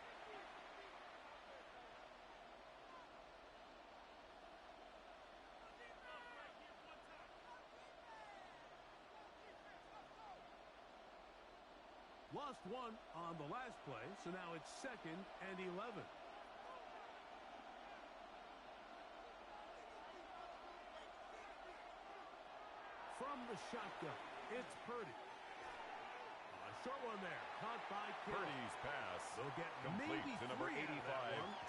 Speaker 5: Lost 1 on the last play, so now it's 2nd and 11. From the shotgun, it's Purdy. A short one there, caught by Kittle.
Speaker 2: Purdy's pass
Speaker 5: They'll get
Speaker 2: complete to number 85,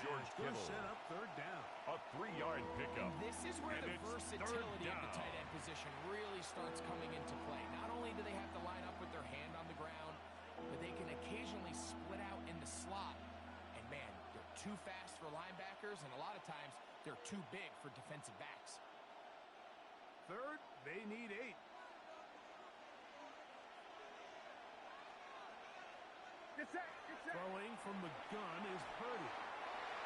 Speaker 2: George Kittle.
Speaker 5: Set up 3rd down.
Speaker 2: A 3-yard pickup.
Speaker 7: This is where
Speaker 2: and
Speaker 7: the versatility of the tight end position really starts coming into play. Not only do they have to line up with their hand on the ground, but they can occasionally split out in the slot. And man, they're too fast for linebackers, and a lot of times they're too big for defensive backs.
Speaker 5: 3rd, they need 8. Throwing from the gun is Purdy.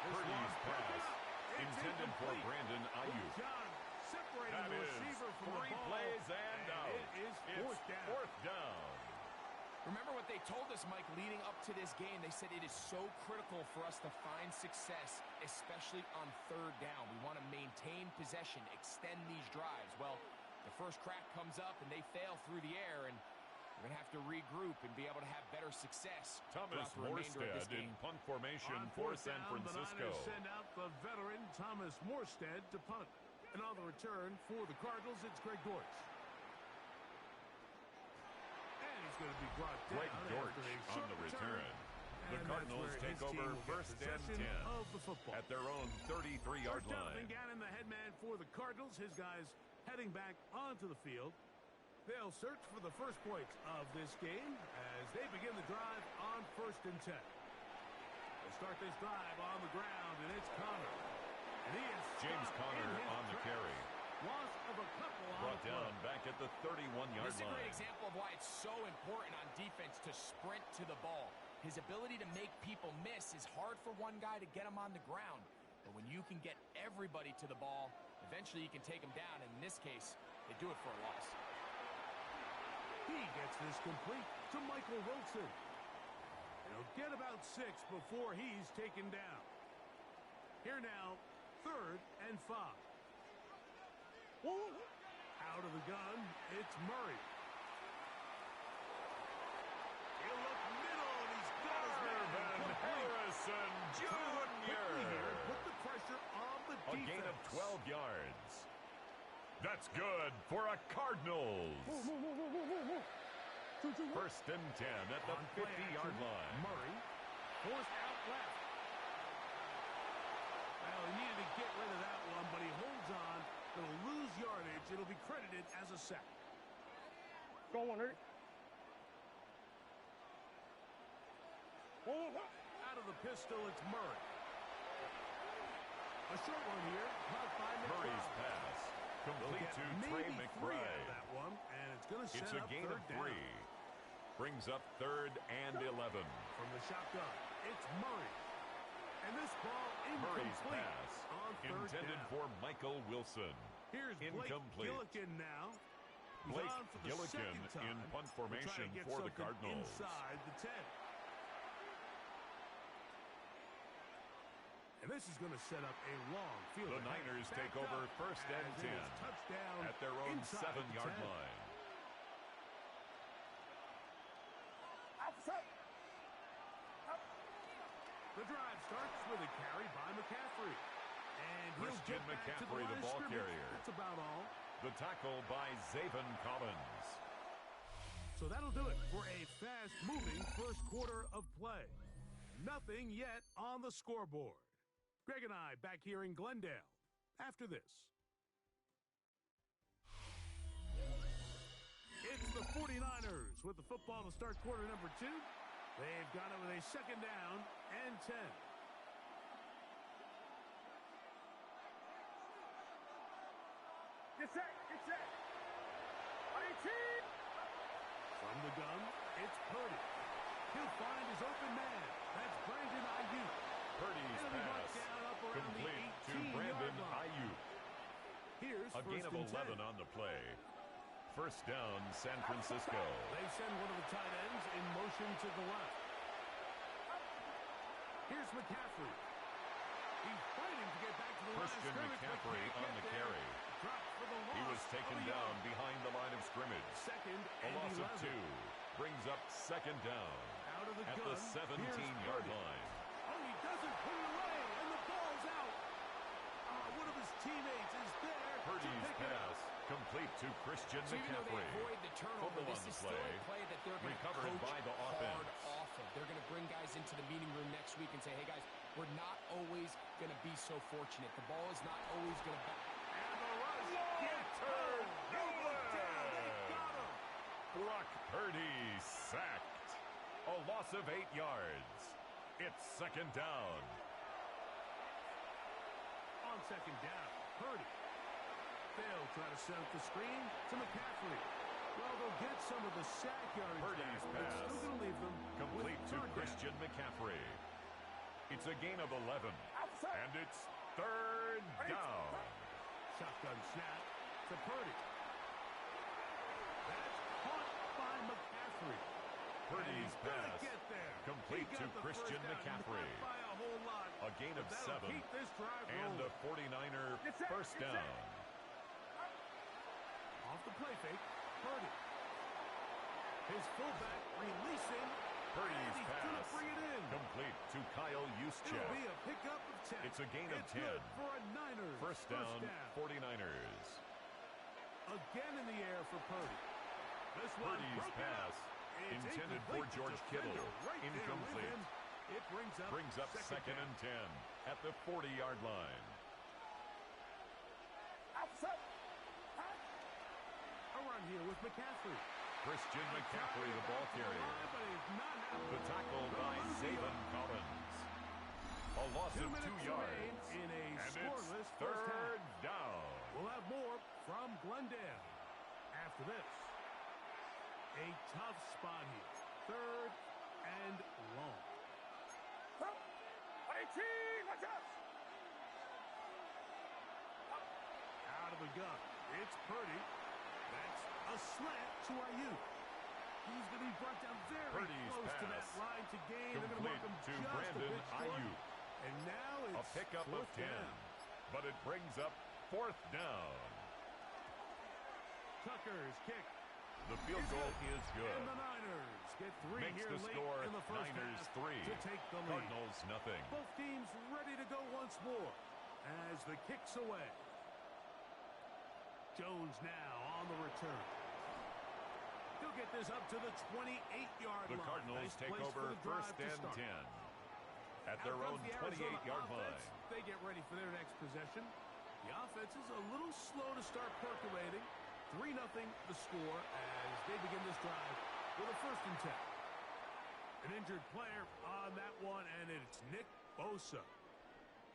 Speaker 2: Purdy's pass intended for Brandon Ayuk.
Speaker 5: Separating the receiver from the
Speaker 2: 3
Speaker 5: ball.
Speaker 2: plays and out.
Speaker 5: It is 4th down.
Speaker 2: 4th down.
Speaker 7: Remember what they told us, Mike, leading up to this game. They said it is so critical for us to find success, especially on 3rd down. We want to maintain possession, extend these drives. Well, The first crack comes up, and they fail through the air, and we're going to have to regroup and be able to have better success
Speaker 2: Thomas
Speaker 7: throughout the remainder of this
Speaker 2: Morstead in
Speaker 7: game.
Speaker 2: punt formation
Speaker 5: On
Speaker 2: for
Speaker 5: fourth
Speaker 2: San
Speaker 5: down,
Speaker 2: Francisco.
Speaker 5: The Niners send out the veteran Thomas Morstead to punt. And on the return for the Cardinals, it's Greg Dortch. And he's going to be brought down.
Speaker 2: Greg Dortch on the return. The Cardinals take over first and 10
Speaker 5: of the football
Speaker 2: at their own 33-yard line.
Speaker 5: Gannon, the headman for the Cardinals. His guys heading back onto the field. They'll search for the first points of this game as they begin the drive on first and 10. They'll start this drive on the ground, and it's Conner. And he is
Speaker 2: James Conner on the carry.
Speaker 5: Loss of a couple
Speaker 2: Brought down back at the 31-yard line.
Speaker 7: This is a great example of why it's so important on defense to sprint to the ball. His ability to make people miss is hard for one guy to get him on the ground. But when you can get everybody to the ball, eventually you can take him down. And in this case, they do it for a loss.
Speaker 5: He gets this complete to Michael Wilson. He'll get about 6 before he's taken down. Here now, 3rd and 5. Out of the gun, it's Murray. He'll look middle, and he's got his man
Speaker 2: Harrison Jr.
Speaker 5: Put the pressure on the defense.
Speaker 2: A gain of 12 yards. That's good for a Cardinals. First and 10 at the 50-yard line.
Speaker 5: Murray forced out left. Well, he needed to get rid of that one, but he holds on. It'll lose yardage. It'll be credited as a sack.
Speaker 4: Go on, Eric.
Speaker 5: Out of the pistol, it's Murray. A short one here, caught by McBride.
Speaker 2: Murray's pass complete to Trey McBride.
Speaker 5: That one, and it's going to set
Speaker 2: It's a
Speaker 5: up
Speaker 2: gain of 3. Brings up 3rd and 11.
Speaker 5: From the shotgun, it's Murray. And this ball incomplete.
Speaker 2: Murray's pass
Speaker 5: on
Speaker 2: intended for Michael Wilson.
Speaker 5: Here's Blake
Speaker 2: incomplete.
Speaker 5: Gillikin now.
Speaker 2: Blake Gillikin in punt formation for the Cardinals.
Speaker 5: Inside the 10. And this is going to set up a long field.
Speaker 2: The Niners take over first and 10 at their own 7-yard line.
Speaker 5: The drive starts with a carry by McCaffrey. And
Speaker 2: Christian McCaffrey, the ball carrier.
Speaker 5: That's about all.
Speaker 2: The tackle by Zaven Collins.
Speaker 5: So that'll do it for a fast-moving first quarter of play. Nothing yet on the scoreboard. Greg and I back here in Glendale after this. It's the 49ers with the football to start quarter number 2. They've got it with a second down and 10.
Speaker 4: Get set, get set.
Speaker 5: From the gun, it's Purdy. He'll find his open man. That's Brandon Ayuk.
Speaker 2: Purdy's pass complete to Brandon Ayuk.
Speaker 5: Here's
Speaker 2: a gain of 11 on the play. First down, San Francisco.
Speaker 5: They send one of the tight ends in motion to the left. Here's McCaffrey. He's fighting to get back to the
Speaker 2: Christian
Speaker 5: line of scrimmage.
Speaker 2: McCaffrey on the carry. He was taken down behind the line of scrimmage. A loss of 2 brings up second down at the 17-yard line.
Speaker 5: Oh, he doesn't put it away, and the ball's out. One of his teammates is there.
Speaker 2: Purdy's pass complete to Christian McCaffrey.
Speaker 7: Avoid the turnover.
Speaker 2: Football
Speaker 7: this
Speaker 2: on
Speaker 7: is
Speaker 2: the
Speaker 7: still a play that they're going to
Speaker 2: recovered by the offense.
Speaker 7: Off of. They're going to bring guys into the meeting room next week and say, hey, guys, we're not always going to be so fortunate. The ball is not always going to back.
Speaker 5: And the rush.
Speaker 2: Brock Purdy sacked. A loss of 8 yards. It's second down.
Speaker 5: On second down, Purdy. They'll try to set up the screen to McCaffrey. Well, they'll get some of the sack yards.
Speaker 2: Purdy's pass
Speaker 5: still going to leave them
Speaker 2: complete to Christian McCaffrey. It's a gain of 11. And it's third down.
Speaker 5: Shotgun snap to Purdy. That's caught by McCaffrey.
Speaker 2: Purdy's pass complete to Christian McCaffrey. A gain of 7. And a 49er first down.
Speaker 5: On Off the play fake, Purdy. His fullback releasing.
Speaker 2: Purdy's
Speaker 5: he's
Speaker 2: pass.
Speaker 5: going to bring it in.
Speaker 2: Complete to Kyle Juszczyk.
Speaker 5: It'll be a pickup of 10.
Speaker 2: It's a gain of 10.
Speaker 5: Good for a Niners.
Speaker 2: First down, 49ers.
Speaker 5: Again in the air for Purdy. This one
Speaker 2: Purdy's pass intended for George Kittle.
Speaker 5: Right
Speaker 2: Incomplete.
Speaker 5: It brings up
Speaker 2: second and 10 at the 40-yard line.
Speaker 5: A run here with McCaffrey.
Speaker 2: Christian McCaffrey, the ball carrier. The tackle by Zaven Collins. A loss of 2 yards.
Speaker 5: In a
Speaker 2: and
Speaker 5: scoreless
Speaker 2: it's third down.
Speaker 5: We'll have more from Glendale after this. A tough spot here. Third and long. Out of the gun. It's Purdy. That's a slant to Ayuk. He's going to be brought down very
Speaker 2: Purdy's
Speaker 5: close
Speaker 2: pass.
Speaker 5: to that line to gain. They're going to mark him
Speaker 2: To
Speaker 5: just
Speaker 2: Brandon
Speaker 5: a bit short.
Speaker 2: Ayuk.
Speaker 5: And now it's
Speaker 2: A pickup of 10.
Speaker 5: down.
Speaker 2: But it brings up fourth down.
Speaker 5: Tucker's kick.
Speaker 2: The field goal is good.
Speaker 5: And the Niners get 3
Speaker 2: Makes
Speaker 5: here
Speaker 2: the
Speaker 5: late
Speaker 2: score
Speaker 5: in the first
Speaker 2: Niners
Speaker 5: half
Speaker 2: 3.
Speaker 5: to take the lead.
Speaker 2: Cardinals nothing.
Speaker 5: Both teams ready to go once more as the kick's away. Jones now on the return. He'll get this up to the 28-yard line.
Speaker 2: The Cardinals
Speaker 5: Nice
Speaker 2: take
Speaker 5: place
Speaker 2: over
Speaker 5: for the drive
Speaker 2: first
Speaker 5: to
Speaker 2: and
Speaker 5: start.
Speaker 2: 10 at their
Speaker 5: Out
Speaker 2: own
Speaker 5: comes the Arizona
Speaker 2: 28-yard line.
Speaker 5: offense. They get ready for their next possession. The offense is a little slow to start percolating. 3-0 the score as they begin this drive with a first and 10. An injured player on that one, and it's Nick Bosa.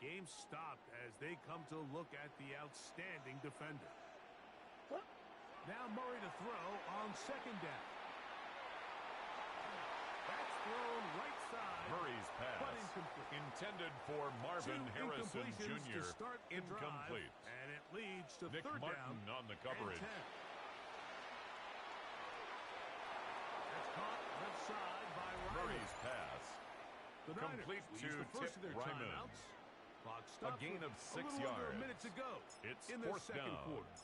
Speaker 5: Game stopped as they come to look at the outstanding defender. Now Murray to throw on second down. That's thrown right side.
Speaker 2: Murray's pass
Speaker 5: but incomplete.
Speaker 2: intended for Marvin
Speaker 5: 2
Speaker 2: Harrison
Speaker 5: incompletions
Speaker 2: Jr.
Speaker 5: to start the
Speaker 2: Incomplete.
Speaker 5: drive, and it leads to
Speaker 2: Nick
Speaker 5: third
Speaker 2: Martin
Speaker 5: down
Speaker 2: on the coverage.
Speaker 5: and 10. That's caught left side by Riley.
Speaker 2: Murray's pass
Speaker 5: The
Speaker 2: complete
Speaker 5: Niners
Speaker 2: to
Speaker 5: use the first
Speaker 2: Tip
Speaker 5: of their
Speaker 2: Ryman.
Speaker 5: timeouts. Clock
Speaker 2: A
Speaker 5: stopped
Speaker 2: gain
Speaker 5: with
Speaker 2: of
Speaker 5: a
Speaker 2: 6
Speaker 5: little under
Speaker 2: yards.
Speaker 5: a minute to go
Speaker 2: It's
Speaker 5: in their
Speaker 2: fourth
Speaker 5: second
Speaker 2: down.
Speaker 5: quarter.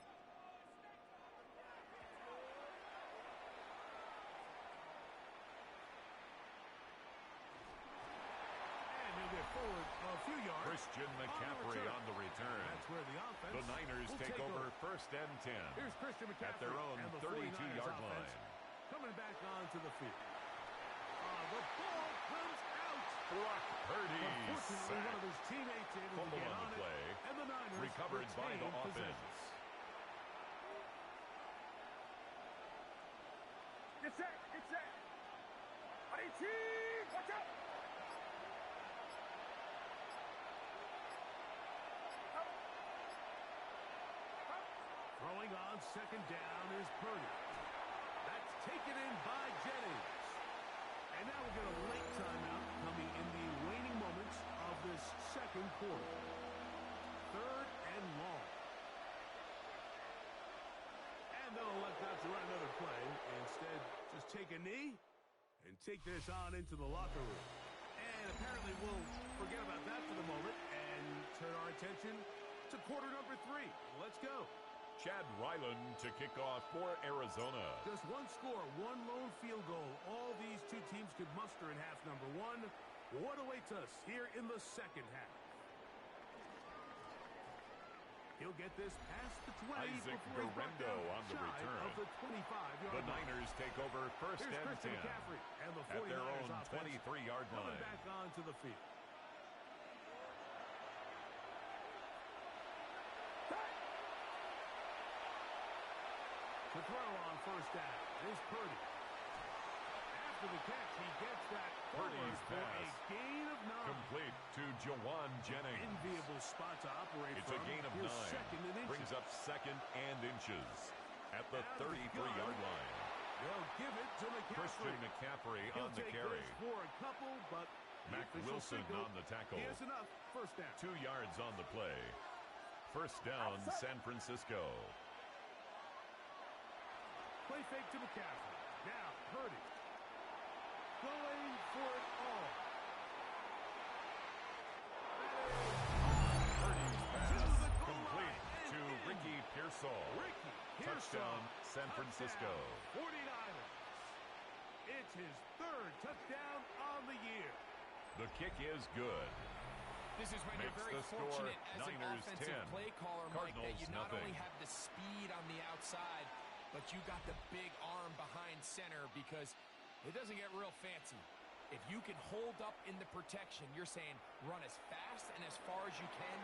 Speaker 5: And he'll get forward a few yards.
Speaker 2: Christian McCaffrey on the return.
Speaker 5: That's where the offense
Speaker 2: The Niners
Speaker 5: will
Speaker 2: take over first and 10
Speaker 5: Here's Christian McCaffrey
Speaker 2: at their own
Speaker 5: and the
Speaker 2: 32-yard
Speaker 5: 49ers
Speaker 2: line.
Speaker 5: offense coming back onto the field. The ball comes out.
Speaker 2: Brock Purdy
Speaker 5: Unfortunately, one of his
Speaker 2: sacked.
Speaker 5: teammates able to
Speaker 2: Fumble
Speaker 5: get
Speaker 2: on
Speaker 5: on
Speaker 2: the
Speaker 5: it,
Speaker 2: play.
Speaker 5: and the Niners
Speaker 2: Recovered by the
Speaker 5: retain possession.
Speaker 2: offense.
Speaker 4: Get set. Get set. Watch out.
Speaker 5: Throwing on second down is Purdy. That's taken in by Jennings. And now we'll get a late timeout coming in the waning moments of this second quarter. Third and long. And they'll elect not to run another play. Instead, just take a knee and take this on into the locker room. And apparently we'll forget about that for the moment and turn our attention to quarter number 3. Let's go.
Speaker 2: Chad Ryland to kick off for Arizona.
Speaker 5: Just one score, one lone field goal. All these two teams could muster in half number 1. What awaits us here in the second half? He'll get this past the 20
Speaker 2: Isaac
Speaker 5: before he's brought
Speaker 2: Guerrero
Speaker 5: down
Speaker 2: on the
Speaker 5: shy
Speaker 2: return.
Speaker 5: of the 25-yard
Speaker 2: The
Speaker 5: line.
Speaker 2: Niners take over first
Speaker 5: Here's
Speaker 2: and
Speaker 5: Christian
Speaker 2: 10
Speaker 5: McCaffrey and the
Speaker 2: at their
Speaker 5: 49ers
Speaker 2: own
Speaker 5: offense
Speaker 2: 23-yard
Speaker 5: coming
Speaker 2: line.
Speaker 5: back onto the field. To throw on first down is Purdy. After the catch, he gets that forward
Speaker 2: Purdy's
Speaker 5: for a
Speaker 2: pass
Speaker 5: gain of 9.
Speaker 2: complete to Jawan Jennings.
Speaker 5: Enviable spot to operate
Speaker 2: It's
Speaker 5: from.
Speaker 2: a gain of
Speaker 5: Here's
Speaker 2: 9.
Speaker 5: second and inches.
Speaker 2: Brings up second and inches at the
Speaker 5: Out of the
Speaker 2: 33-yard
Speaker 5: gun.
Speaker 2: line.
Speaker 5: They'll give it to McCaffrey.
Speaker 2: Christian McCaffrey
Speaker 5: He'll
Speaker 2: on the
Speaker 5: take
Speaker 2: carry.
Speaker 5: this for a couple, but
Speaker 2: Mac Wilson on the tackle.
Speaker 5: He has enough. First down.
Speaker 2: 2 yards on the play. First down, San Francisco.
Speaker 5: Play fake to McCaffrey. Now, Purdy. Going for it all.
Speaker 2: Purdy's pass
Speaker 5: To the goal
Speaker 2: complete
Speaker 5: line.
Speaker 2: to Ricky Pearsall.
Speaker 5: Ricky
Speaker 2: Touchdown, Touchdown, San Francisco.
Speaker 5: 49ers. It's his third touchdown on the year.
Speaker 2: The kick is good.
Speaker 7: This is when
Speaker 2: Makes
Speaker 7: you're very
Speaker 2: the score
Speaker 7: fortunate as an
Speaker 2: Niners
Speaker 7: offensive
Speaker 2: 10.
Speaker 7: play caller, Mike, that
Speaker 2: Cardinals
Speaker 7: you not
Speaker 2: nothing.
Speaker 7: only have the speed on the outside, but you got the big arm behind center because it doesn't get real fancy. If you can hold up in the protection, you're saying run as fast and as far as you can.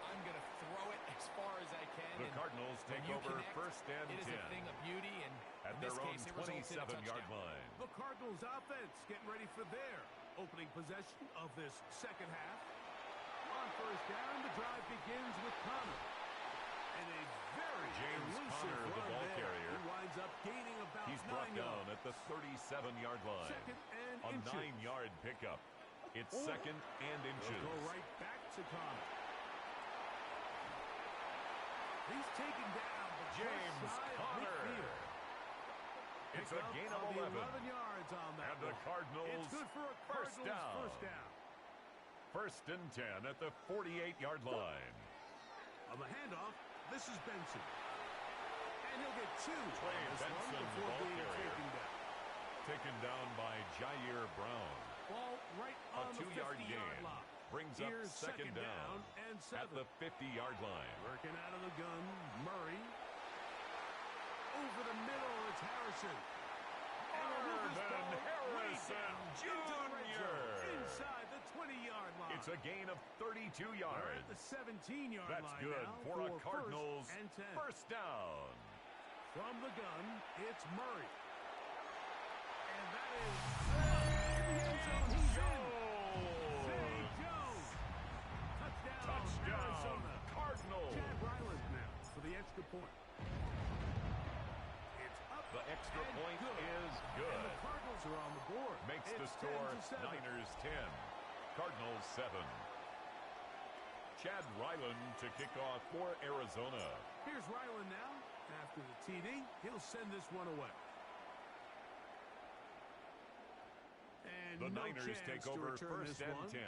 Speaker 7: I'm going to throw it as far as I can.
Speaker 2: The Cardinals take over first and 10.
Speaker 7: It is a thing of beauty, and
Speaker 2: at
Speaker 7: in
Speaker 2: their
Speaker 7: this
Speaker 2: own
Speaker 7: case, it results in a
Speaker 2: 27-yard
Speaker 7: touchdown.
Speaker 2: line.
Speaker 5: The Cardinals offense getting ready for their opening possession of this second half. On first down, the drive begins with Connor. And a very
Speaker 2: James
Speaker 5: elusive
Speaker 2: Conner, the
Speaker 5: run
Speaker 2: ball
Speaker 5: there.
Speaker 2: carrier.
Speaker 5: He winds up gaining about
Speaker 2: He's
Speaker 5: 9
Speaker 2: brought down
Speaker 5: yards.
Speaker 2: at the 37-yard line.
Speaker 5: Second and
Speaker 2: A
Speaker 5: inches.
Speaker 2: 9-yard pickup. It's second and inches.
Speaker 5: They'll go right back to Connor. He's taken down the
Speaker 2: James Conner. It's a gain of 11.
Speaker 5: 11 yards on that
Speaker 2: And the
Speaker 5: one.
Speaker 2: Cardinals
Speaker 5: It's good for a
Speaker 2: first
Speaker 5: Cardinals
Speaker 2: down.
Speaker 5: first down.
Speaker 2: First and 10 at the 48-yard line.
Speaker 5: On the handoff, this is Benson. And he'll get 2
Speaker 2: Trey
Speaker 5: on this one
Speaker 2: Benson, the
Speaker 5: before
Speaker 2: ball
Speaker 5: being
Speaker 2: carrier.
Speaker 5: taken down.
Speaker 2: Taken down by Jair Brown.
Speaker 5: Ball right
Speaker 2: A
Speaker 5: on the
Speaker 2: 2-yard
Speaker 5: 50-yard
Speaker 2: gain.
Speaker 5: line.
Speaker 2: Brings
Speaker 5: Here's
Speaker 2: up second down
Speaker 5: and 7.
Speaker 2: at the 50-yard line.
Speaker 5: Working out of the gun, Murray. Over the middle, it's Harrison.
Speaker 2: Marvin Harrison Jr.
Speaker 5: Inside the 20-yard line.
Speaker 2: It's a gain of 32 yards.
Speaker 5: We're at the 17-yard line.
Speaker 2: That's good
Speaker 5: now
Speaker 2: for a Cardinals
Speaker 5: first and 10.
Speaker 2: first down.
Speaker 5: From the gun, it's Murray. And that is in the end zone. He's in. Zay Jones. Touchdown, Arizona.
Speaker 2: Cardinals.
Speaker 5: Chad Ryland now for the extra point. It's up.
Speaker 2: The extra
Speaker 5: and
Speaker 2: point
Speaker 5: good.
Speaker 2: is
Speaker 5: And
Speaker 2: good.
Speaker 5: the Cardinals are on the board.
Speaker 2: Makes the
Speaker 5: It's
Speaker 2: score
Speaker 5: 10-7.
Speaker 2: Niners 10, Cardinals 7. Chad Ryland to kick off for Arizona.
Speaker 5: Here's Ryland now. After the TD, he'll send this one away. And
Speaker 2: The
Speaker 5: no
Speaker 2: Niners
Speaker 5: chance
Speaker 2: take
Speaker 5: to
Speaker 2: over
Speaker 5: return
Speaker 2: first
Speaker 5: this
Speaker 2: and
Speaker 5: one
Speaker 2: 10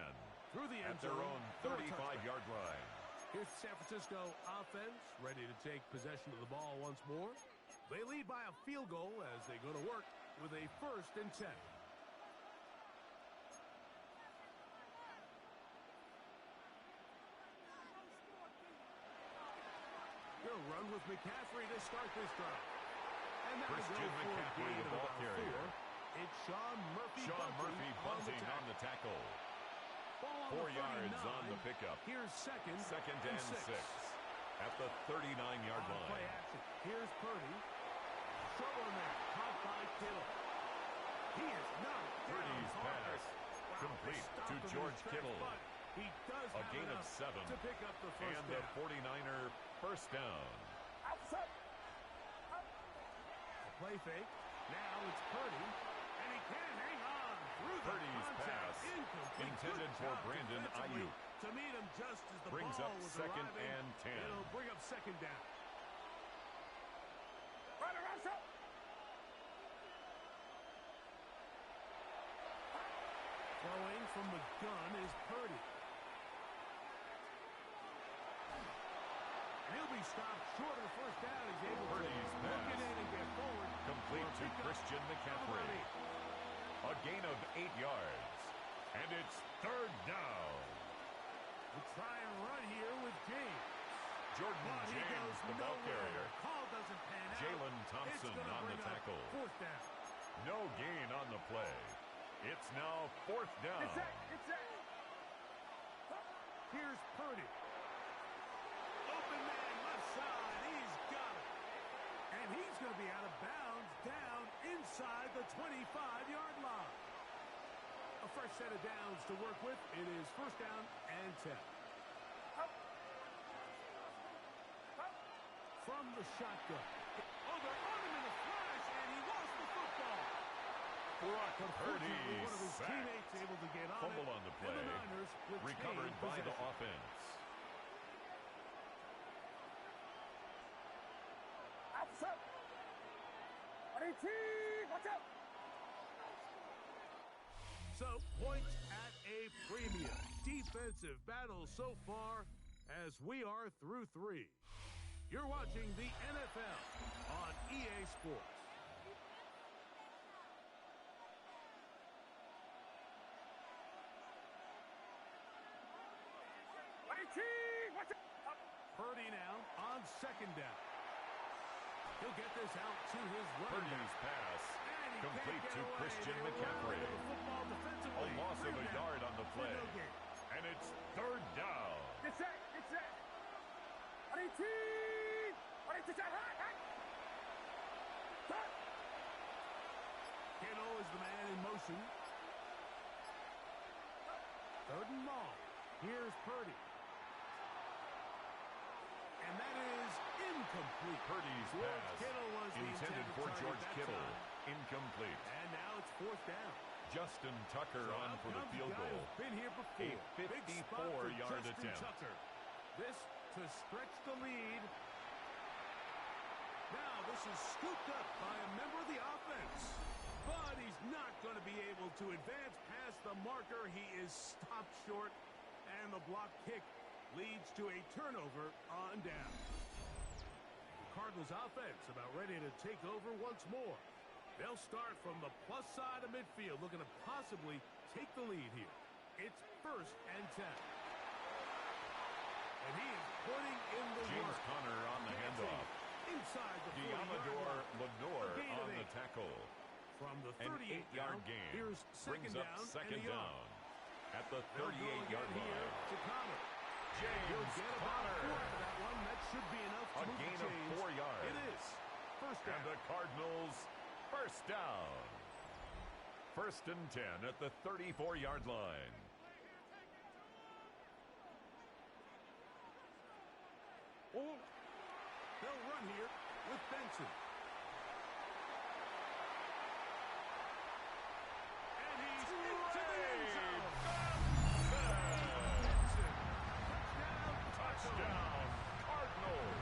Speaker 5: through the end
Speaker 2: at their
Speaker 5: zone
Speaker 2: own
Speaker 5: for a touchdown.
Speaker 2: 35-yard line.
Speaker 5: Here's the San Francisco offense ready to take possession of the ball once more. They lead by a field goal as they go to work with a first and 10. They'll run with McCaffrey to start this drive. And that'll
Speaker 2: Christian
Speaker 5: go for a
Speaker 2: McCaffrey,
Speaker 5: gain
Speaker 2: the
Speaker 5: of
Speaker 2: ball
Speaker 5: about
Speaker 2: carrier.
Speaker 5: 4. It's Sean Murphy
Speaker 2: Bunting on the tackle.
Speaker 5: Ball on
Speaker 2: 4
Speaker 5: the
Speaker 2: yards
Speaker 5: 39.
Speaker 2: on the pickup.
Speaker 5: Here's second
Speaker 2: and 6 at the 39-yard
Speaker 5: On play
Speaker 2: line.
Speaker 5: action. Here's Purdy. Throwing there. Caught by Kittle. He is not
Speaker 2: Purdy's pass complete to George Kittle.
Speaker 5: He does
Speaker 2: A
Speaker 5: have
Speaker 2: gain of
Speaker 5: enough
Speaker 2: 7.
Speaker 5: to pick up the first
Speaker 2: And the
Speaker 5: down.
Speaker 2: 49er first down.
Speaker 5: A play fake. Now it's Purdy. And he can hang on through the
Speaker 2: Purdy's
Speaker 5: contact.
Speaker 2: pass
Speaker 5: Incomplete.
Speaker 2: intended
Speaker 5: Good
Speaker 2: for
Speaker 5: job
Speaker 2: Brandon
Speaker 5: defensively
Speaker 2: Ayuk.
Speaker 5: to meet him just as the
Speaker 2: Brings
Speaker 5: ball
Speaker 2: up
Speaker 5: was
Speaker 2: second
Speaker 5: arriving.
Speaker 2: and 10.
Speaker 5: It'll bring up second down. Throwing from the gun is Purdy. And he'll be stopped short of the first down. He's able
Speaker 2: Purdy's
Speaker 5: to look it
Speaker 2: pass
Speaker 5: in and get forward.
Speaker 2: complete to
Speaker 5: For a pickup
Speaker 2: Christian
Speaker 5: of
Speaker 2: McCaffrey.
Speaker 5: about 8.
Speaker 2: A gain of 8 yards. And it's third down.
Speaker 5: We'll try and run here with James.
Speaker 2: Jordan
Speaker 5: But he
Speaker 2: James,
Speaker 5: goes
Speaker 2: the ball
Speaker 5: nowhere.
Speaker 2: carrier.
Speaker 5: Call doesn't pan out.
Speaker 2: Jalen
Speaker 5: It's
Speaker 2: Thompson
Speaker 5: gonna
Speaker 2: on the
Speaker 5: bring up
Speaker 2: tackle.
Speaker 5: Fourth down.
Speaker 2: No gain on the play. It's now fourth down.
Speaker 5: Here's Purdy. Open man, left side. He's got it. And he's going to be out of bounds down inside the 25-yard line. A fresh set of downs to work with. It is first down and 10. From the shotgun. Oh, they're on him in a flash, and he lost the football.
Speaker 2: Brock Purdy
Speaker 5: Unfortunately, one of his
Speaker 2: sacked.
Speaker 5: teammates able to get on
Speaker 2: Fumble
Speaker 5: it.
Speaker 2: on the
Speaker 5: And
Speaker 2: play.
Speaker 5: the Niners retain
Speaker 2: Recovered by the
Speaker 5: possession.
Speaker 2: offense.
Speaker 5: So, points at a premium. Defensive battle so far as we are through 3. You're watching the NFL on EA Sports. Purdy now on second down. He'll get this out to his running
Speaker 2: Purdy's
Speaker 5: back.
Speaker 2: pass
Speaker 5: And
Speaker 2: complete to
Speaker 5: away.
Speaker 2: Christian
Speaker 5: They were
Speaker 2: McCaffrey.
Speaker 5: out of the football defensively.
Speaker 2: A loss of a yard on the play.
Speaker 5: No gain.
Speaker 2: And it's third down.
Speaker 4: Get set. Get set. 18. 18. Stop.
Speaker 5: Kittle is the man in motion. Third and long. Here's Purdy. And that is incomplete.
Speaker 2: Purdy's
Speaker 5: George
Speaker 2: pass
Speaker 5: Kittle was the
Speaker 2: intended for
Speaker 5: target
Speaker 2: George
Speaker 5: that
Speaker 2: Kittle.
Speaker 5: time.
Speaker 2: Incomplete.
Speaker 5: And now it's fourth down.
Speaker 2: Justin Tucker
Speaker 5: So
Speaker 2: on
Speaker 5: out
Speaker 2: for the
Speaker 5: comes
Speaker 2: field
Speaker 5: the guy
Speaker 2: goal.
Speaker 5: who's been here before.
Speaker 2: A
Speaker 5: Big spot for
Speaker 2: 54-yard
Speaker 5: Justin
Speaker 2: attempt.
Speaker 5: Tucker. This to stretch the lead. Now this is scooped up by a member of the offense. But he's not going to be able to advance past the marker. He is stopped short. And the block kick leads to a turnover on down. The Cardinals offense about ready to take over once more. They'll start from the plus side of midfield, looking to possibly take the lead here. It's 1st and 10. And he is putting in the
Speaker 2: James
Speaker 5: work.
Speaker 2: Conner on the handoff.
Speaker 5: Inside the
Speaker 2: 'Diamador
Speaker 5: 40-yard line.
Speaker 2: Lenore
Speaker 5: A gain of
Speaker 2: on the
Speaker 5: 8.
Speaker 2: tackle.
Speaker 5: From the
Speaker 2: An
Speaker 5: 38
Speaker 2: 8-yard
Speaker 5: down,
Speaker 2: gain.
Speaker 5: here's
Speaker 2: Brings
Speaker 5: second
Speaker 2: up
Speaker 5: down
Speaker 2: second
Speaker 5: and a yard.
Speaker 2: down. At the
Speaker 5: They'll go
Speaker 2: 38-yard
Speaker 5: again here
Speaker 2: line.
Speaker 5: to Conner.
Speaker 2: James
Speaker 5: He'll get about 4
Speaker 2: Conner.
Speaker 5: out of that one. That should be enough to
Speaker 2: A
Speaker 5: move
Speaker 2: gain
Speaker 5: the
Speaker 2: of
Speaker 5: chains.
Speaker 2: 4 yards.
Speaker 5: It is. First down.
Speaker 2: And the Cardinals first down. 1st and 10 at the 34-yard line.
Speaker 5: They'll run here with Benson. And he's into the end zone. Benson.
Speaker 2: Touchdown, Cardinals.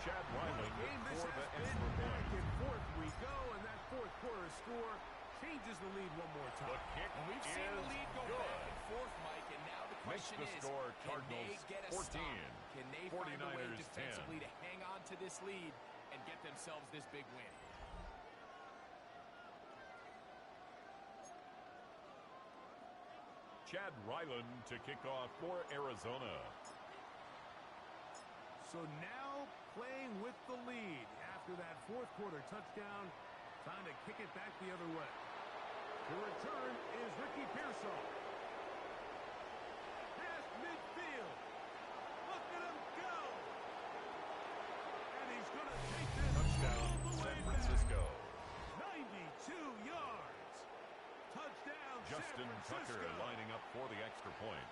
Speaker 2: Chad Ryland for the extra
Speaker 5: Back
Speaker 2: point.
Speaker 5: and forth we go, and that fourth quarter score changes the lead one more time.
Speaker 2: The kick
Speaker 7: We've seen the lead go
Speaker 2: good.
Speaker 7: back and forth, Mike, and now the
Speaker 2: Makes
Speaker 7: question
Speaker 2: the
Speaker 7: is,
Speaker 2: score
Speaker 7: can
Speaker 2: Cardinals
Speaker 7: they get a
Speaker 2: 14,
Speaker 7: stop? Can they find a way
Speaker 2: 49ers
Speaker 7: defensively
Speaker 2: 10.
Speaker 7: to hang on to this lead and get themselves this big win?
Speaker 2: Chad Ryland to kick off for Arizona.
Speaker 5: So now playing with the lead after that fourth quarter touchdown. Time to kick it back the other way. The return is Ricky Pearsall. Past midfield. Look at him go. And he's going to take this
Speaker 2: Touchdown,
Speaker 5: all the way
Speaker 2: San Francisco.
Speaker 5: back. 92 yards. Touchdown,
Speaker 2: Justin
Speaker 5: San Francisco.
Speaker 2: Tucker lining up for the extra point.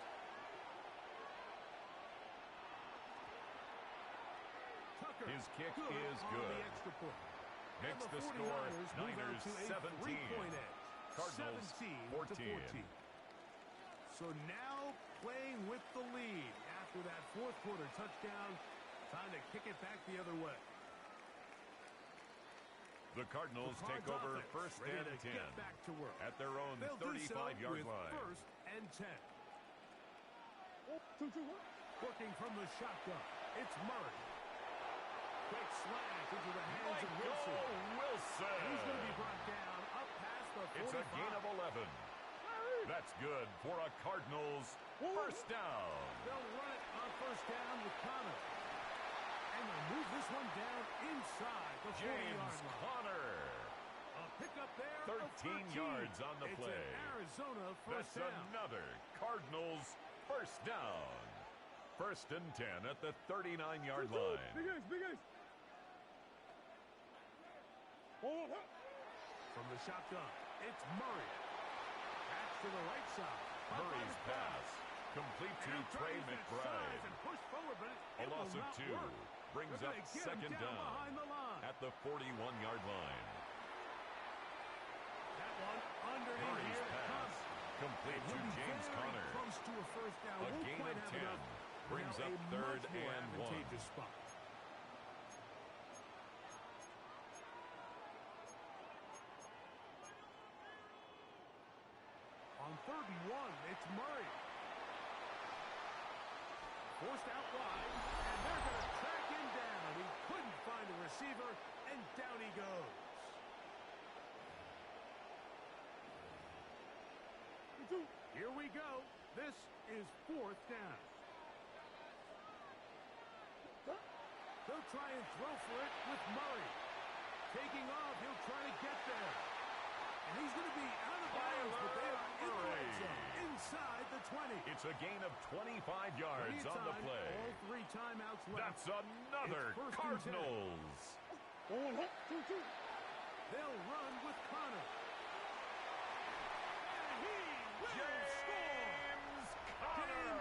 Speaker 5: Tucker,
Speaker 2: His kick is
Speaker 5: on
Speaker 2: good.
Speaker 5: the extra point.
Speaker 2: Makes
Speaker 5: And
Speaker 2: the score
Speaker 5: 49ers move out
Speaker 2: Niners
Speaker 5: to a
Speaker 2: 17.
Speaker 5: three-point edge.
Speaker 2: Cardinals
Speaker 5: 17
Speaker 2: 14.
Speaker 5: to 14. So now playing with the lead after that fourth quarter touchdown. Time to kick it back the other way.
Speaker 2: The Cardinals
Speaker 5: The
Speaker 2: take
Speaker 5: Cards
Speaker 2: over
Speaker 5: offense
Speaker 2: 1st
Speaker 5: ready
Speaker 2: and
Speaker 5: to
Speaker 2: 10
Speaker 5: get back to work.
Speaker 2: at their own
Speaker 5: They'll do so
Speaker 2: 35-yard
Speaker 5: with
Speaker 2: line.
Speaker 5: 1st and 10. Working from the shotgun. It's Murray. Quick slash into the hands of Wilson.
Speaker 2: Wilson.
Speaker 5: He's going to be brought down up past the 45.
Speaker 2: It's a gain of 11. That's good for a Cardinals first down.
Speaker 5: They'll run it on first down with Conner. And they'll move this one down inside the 40-yard
Speaker 2: James
Speaker 5: line.
Speaker 2: Conner.
Speaker 5: A pickup there
Speaker 2: 13 yards on the play.
Speaker 5: It's an Arizona first
Speaker 2: That's
Speaker 5: down.
Speaker 2: another Cardinals first down. 1st and 10 at the 39-yard line.
Speaker 4: Big ace.
Speaker 5: From the shotgun, it's Murray. Back to the right side.
Speaker 2: Murray's pass complete to Trey McBride. A loss of 2 brings up second down at the 41-yard line.
Speaker 5: That one underneath
Speaker 2: Murray's
Speaker 5: here to
Speaker 2: pass
Speaker 5: Conner.
Speaker 2: complete to
Speaker 5: He'll be
Speaker 2: James
Speaker 5: very
Speaker 2: Conner.
Speaker 5: close to a first down.
Speaker 2: A
Speaker 5: Won't
Speaker 2: gain
Speaker 5: quite
Speaker 2: of
Speaker 5: have
Speaker 2: 10
Speaker 5: enough.
Speaker 2: brings
Speaker 5: Now
Speaker 2: up
Speaker 5: a
Speaker 2: 3rd
Speaker 5: much more
Speaker 2: and 1.
Speaker 5: advantageous spot. On 3rd and 1, it's Murray. Forced out wide, and they're going to track him find the receiver, and down he goes. Here we go. This is 4th down. They'll try and throw for it with Murray. Taking off, he'll try to get there. And he's going to be out of bounds, but they are in the red zone, inside the 20.
Speaker 2: It's a gain of 25 yards on the play.
Speaker 5: All 3 timeouts left.
Speaker 2: That's another Cardinals.
Speaker 5: They'll run with Connor. And he will score. James Conner.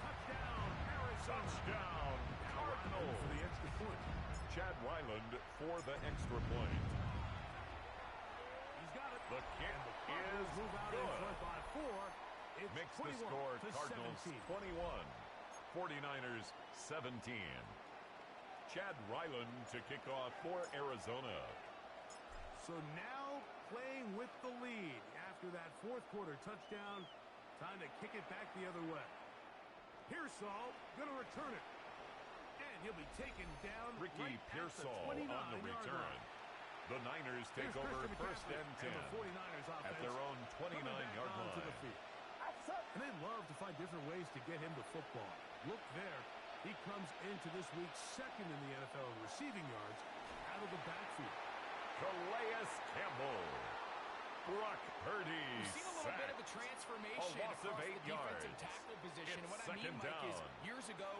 Speaker 5: Touchdown, Arizona.
Speaker 2: Touchdown, Cardinals.
Speaker 5: For the extra point.
Speaker 2: Chad Weiland for the extra point.
Speaker 5: He's got it.
Speaker 2: The kick is
Speaker 5: move out in front by 4. It's
Speaker 2: makes the score Cardinals
Speaker 5: 17.
Speaker 2: 21. 49ers 17. Chad Weiland to kick off for Arizona.
Speaker 5: So now playing with the lead after that 4th quarter touchdown. Time to kick it back the other way. Pearsall going to return it. And he'll be taken down
Speaker 2: Ricky Pearsall on the return. The Niners take over 1st and 10
Speaker 5: and the 49ers
Speaker 2: at their own 29-yard line.
Speaker 5: And they love to find different ways to get him the football. Look there. He comes into this week 2nd in the NFL in receiving yards out of the backfield.
Speaker 2: Calais Campbell. Brock Purdy.
Speaker 7: We've seen a little bit of a transformation across the defensive tackle position.
Speaker 2: It's
Speaker 7: what I mean, Mike,
Speaker 2: down.
Speaker 7: is years ago,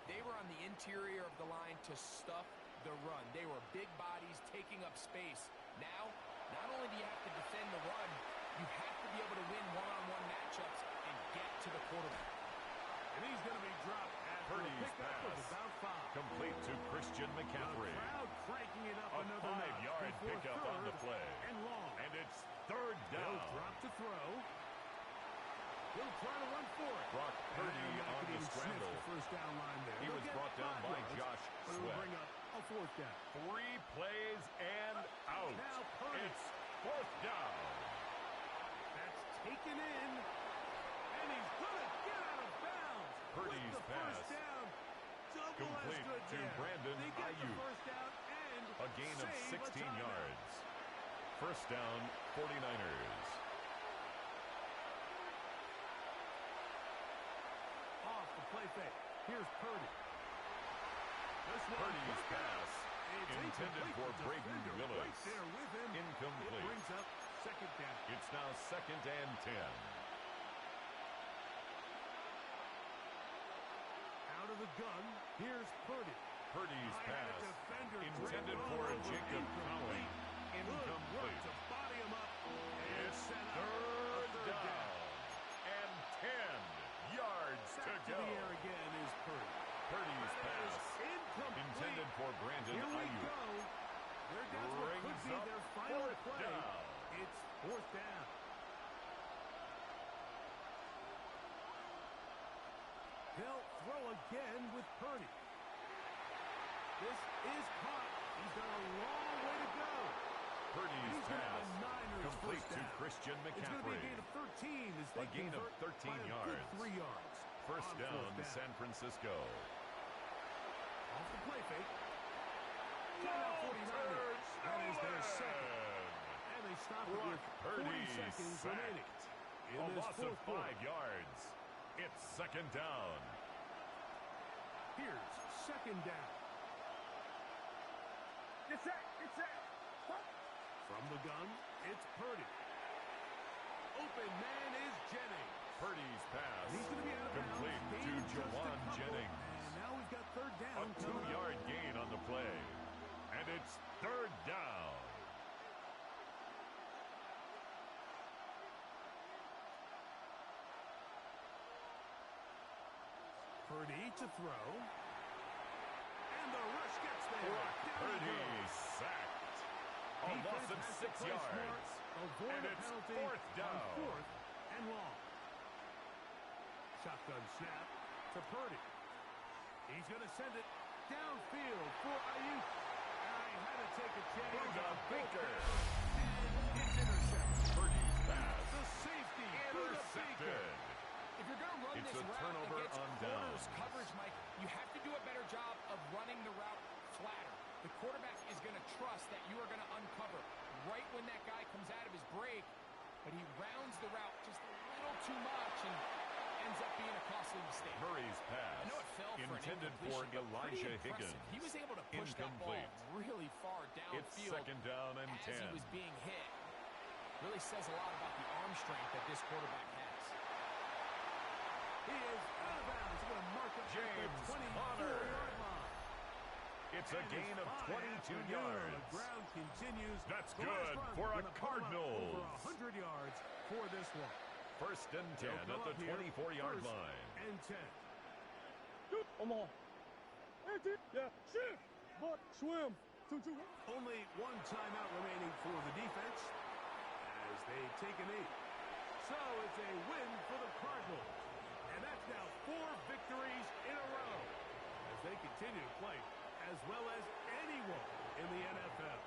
Speaker 7: they were on the interior of the line to stuff the run. They were big bodies taking up space. Now, not only do you have to defend the run, you have to be able to win one-on-one matchups and get to the quarterback.
Speaker 5: And he's going to be dropped at
Speaker 2: Purdy's pass.
Speaker 5: About 5.
Speaker 2: Complete to Christian McCaffrey.
Speaker 5: The crowd cranking it up
Speaker 2: A
Speaker 5: another
Speaker 2: 5-yard pickup on the play.
Speaker 5: And long.
Speaker 2: And it's 3rd down.
Speaker 5: He'll drop to throw. He'll try to run for it.
Speaker 2: Brock Purdy on the scramble.
Speaker 5: The 1st down line there.
Speaker 2: He was brought down by Josh
Speaker 5: Sweat. But it'll bring up a 4th down.
Speaker 2: 3 plays and out.
Speaker 5: Now Purdy.
Speaker 2: It's 4th down.
Speaker 5: That's taken in. And he's going to get out of bounds.
Speaker 2: Purdy's
Speaker 5: with the
Speaker 2: pass.
Speaker 5: 1st down.
Speaker 2: Complete to Brandon Ayuk. A gain of 16 yards. 1st down, 49ers.
Speaker 5: Off the play fake. Here's Purdy.
Speaker 2: Purdy's pass intended for Braden Willis.
Speaker 5: Right there with him.
Speaker 2: Incomplete.
Speaker 5: It brings up 2nd down.
Speaker 2: It's now 2nd and 10.
Speaker 5: Out of the gun. Here's Purdy.
Speaker 2: Purdy's pass intended for Jacob Cowling. Incomplete.
Speaker 5: To body him up.
Speaker 2: It's 3rd down. And 10 yards to go.
Speaker 5: The air again is Purdy.
Speaker 2: Purdy's pass intended for Brandon
Speaker 5: Here we
Speaker 2: Ayuk.
Speaker 5: go. There goes what could be their final play.
Speaker 2: Down.
Speaker 5: It's 4th down. They'll throw again with Purdy. This is caught. He's got a long way to go.
Speaker 2: Purdy's pass complete to Christian
Speaker 5: McCaffrey. It's going to be a gain of 13 as they
Speaker 2: a gain of 13 yards.
Speaker 5: 3 yards.
Speaker 2: 1st down, San Francisco.
Speaker 5: Off the play fake. Timeout 49ers. That is their 2nd. And they stop it with 40 seconds remaining.
Speaker 2: A loss of 5 yards. It's 2nd down.
Speaker 5: Here's 2nd down.
Speaker 4: It's set.
Speaker 5: From the gun, it's Purdy. Open man is Jennings.
Speaker 2: Purdy's pass
Speaker 5: He's going to be out of
Speaker 2: complete to Jawan Jennings.
Speaker 5: And now we've got 3rd down.
Speaker 2: A 2-yard gain on the play. And it's 3rd down.
Speaker 5: Purdy to throw. And the rush gets there.
Speaker 2: Purdy sacked. A loss of 6 yards. And it's 4th down.
Speaker 5: 4th and long. Shotgun snap to Purdy. He's going to send it downfield for Ayuk. I had to take a chance.
Speaker 2: Buda Baker.
Speaker 5: And it's intercepted.
Speaker 2: Purdy's pass.
Speaker 5: The safety.
Speaker 2: Intercepted.
Speaker 7: If you're going to run
Speaker 2: It's
Speaker 7: this
Speaker 2: a
Speaker 7: route
Speaker 2: turnover
Speaker 7: against
Speaker 2: on
Speaker 7: corners
Speaker 2: downs.
Speaker 7: coverage, Mike, you have to do a better job of running the route flatter. quarterback is going to trust that you are going to uncover right when that guy comes out of his break, but he rounds the route just a little too much and ends up being a costly mistake.
Speaker 2: Murray's pass,
Speaker 7: I know it fell for
Speaker 2: intended for Elijah Higgins.
Speaker 7: He was able to push that ball really far downfield.
Speaker 2: It's second down and 10.
Speaker 7: As he was being hit. Really says a lot about the arm strength that this quarterback has.
Speaker 5: He is out of bounds. He's going to mark up
Speaker 2: James
Speaker 5: the 24-yard line.
Speaker 2: It's a gain of 22 yards.
Speaker 5: The ground continues.
Speaker 2: That's good for a Cardinals.
Speaker 5: Over 100 yards for this one.
Speaker 2: First and 10 at the 24-yard line.
Speaker 5: And 10.
Speaker 4: But swim.
Speaker 5: Only one timeout remaining for the defense as they take a knee. So it's a win for the Cardinals. And that's now 4 victories in a row as they continue to play as well as anyone in the NFL.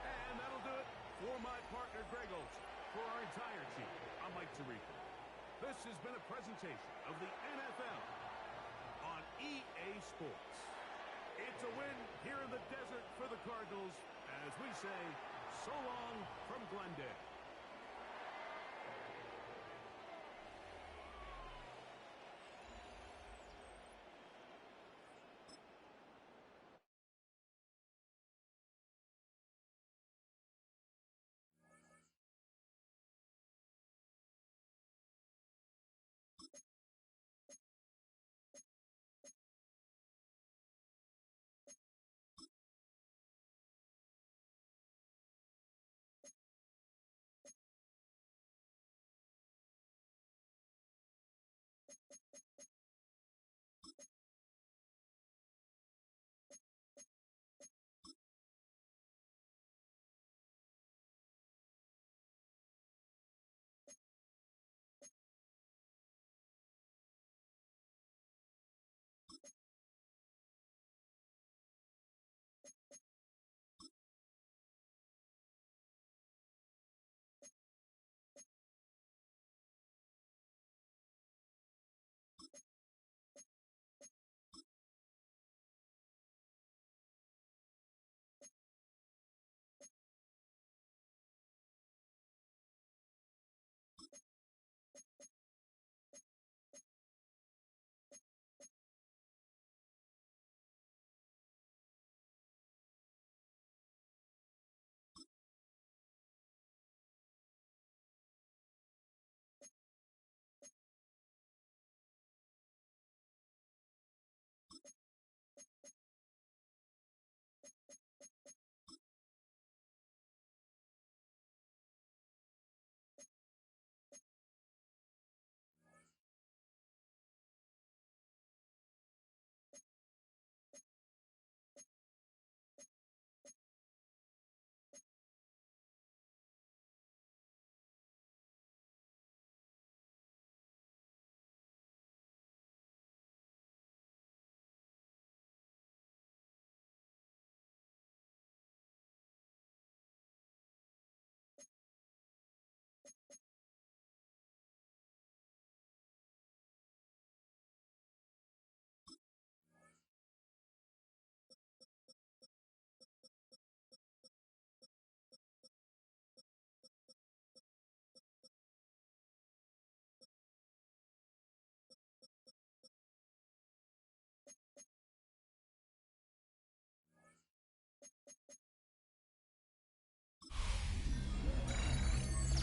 Speaker 5: And that'll do it for my partner, Greg Olson. For our entire team, I'm Mike Tirico. This has been a presentation of the NFL on EA Sports. It's a win here in the desert for the Cardinals as we say, so long from Glendale.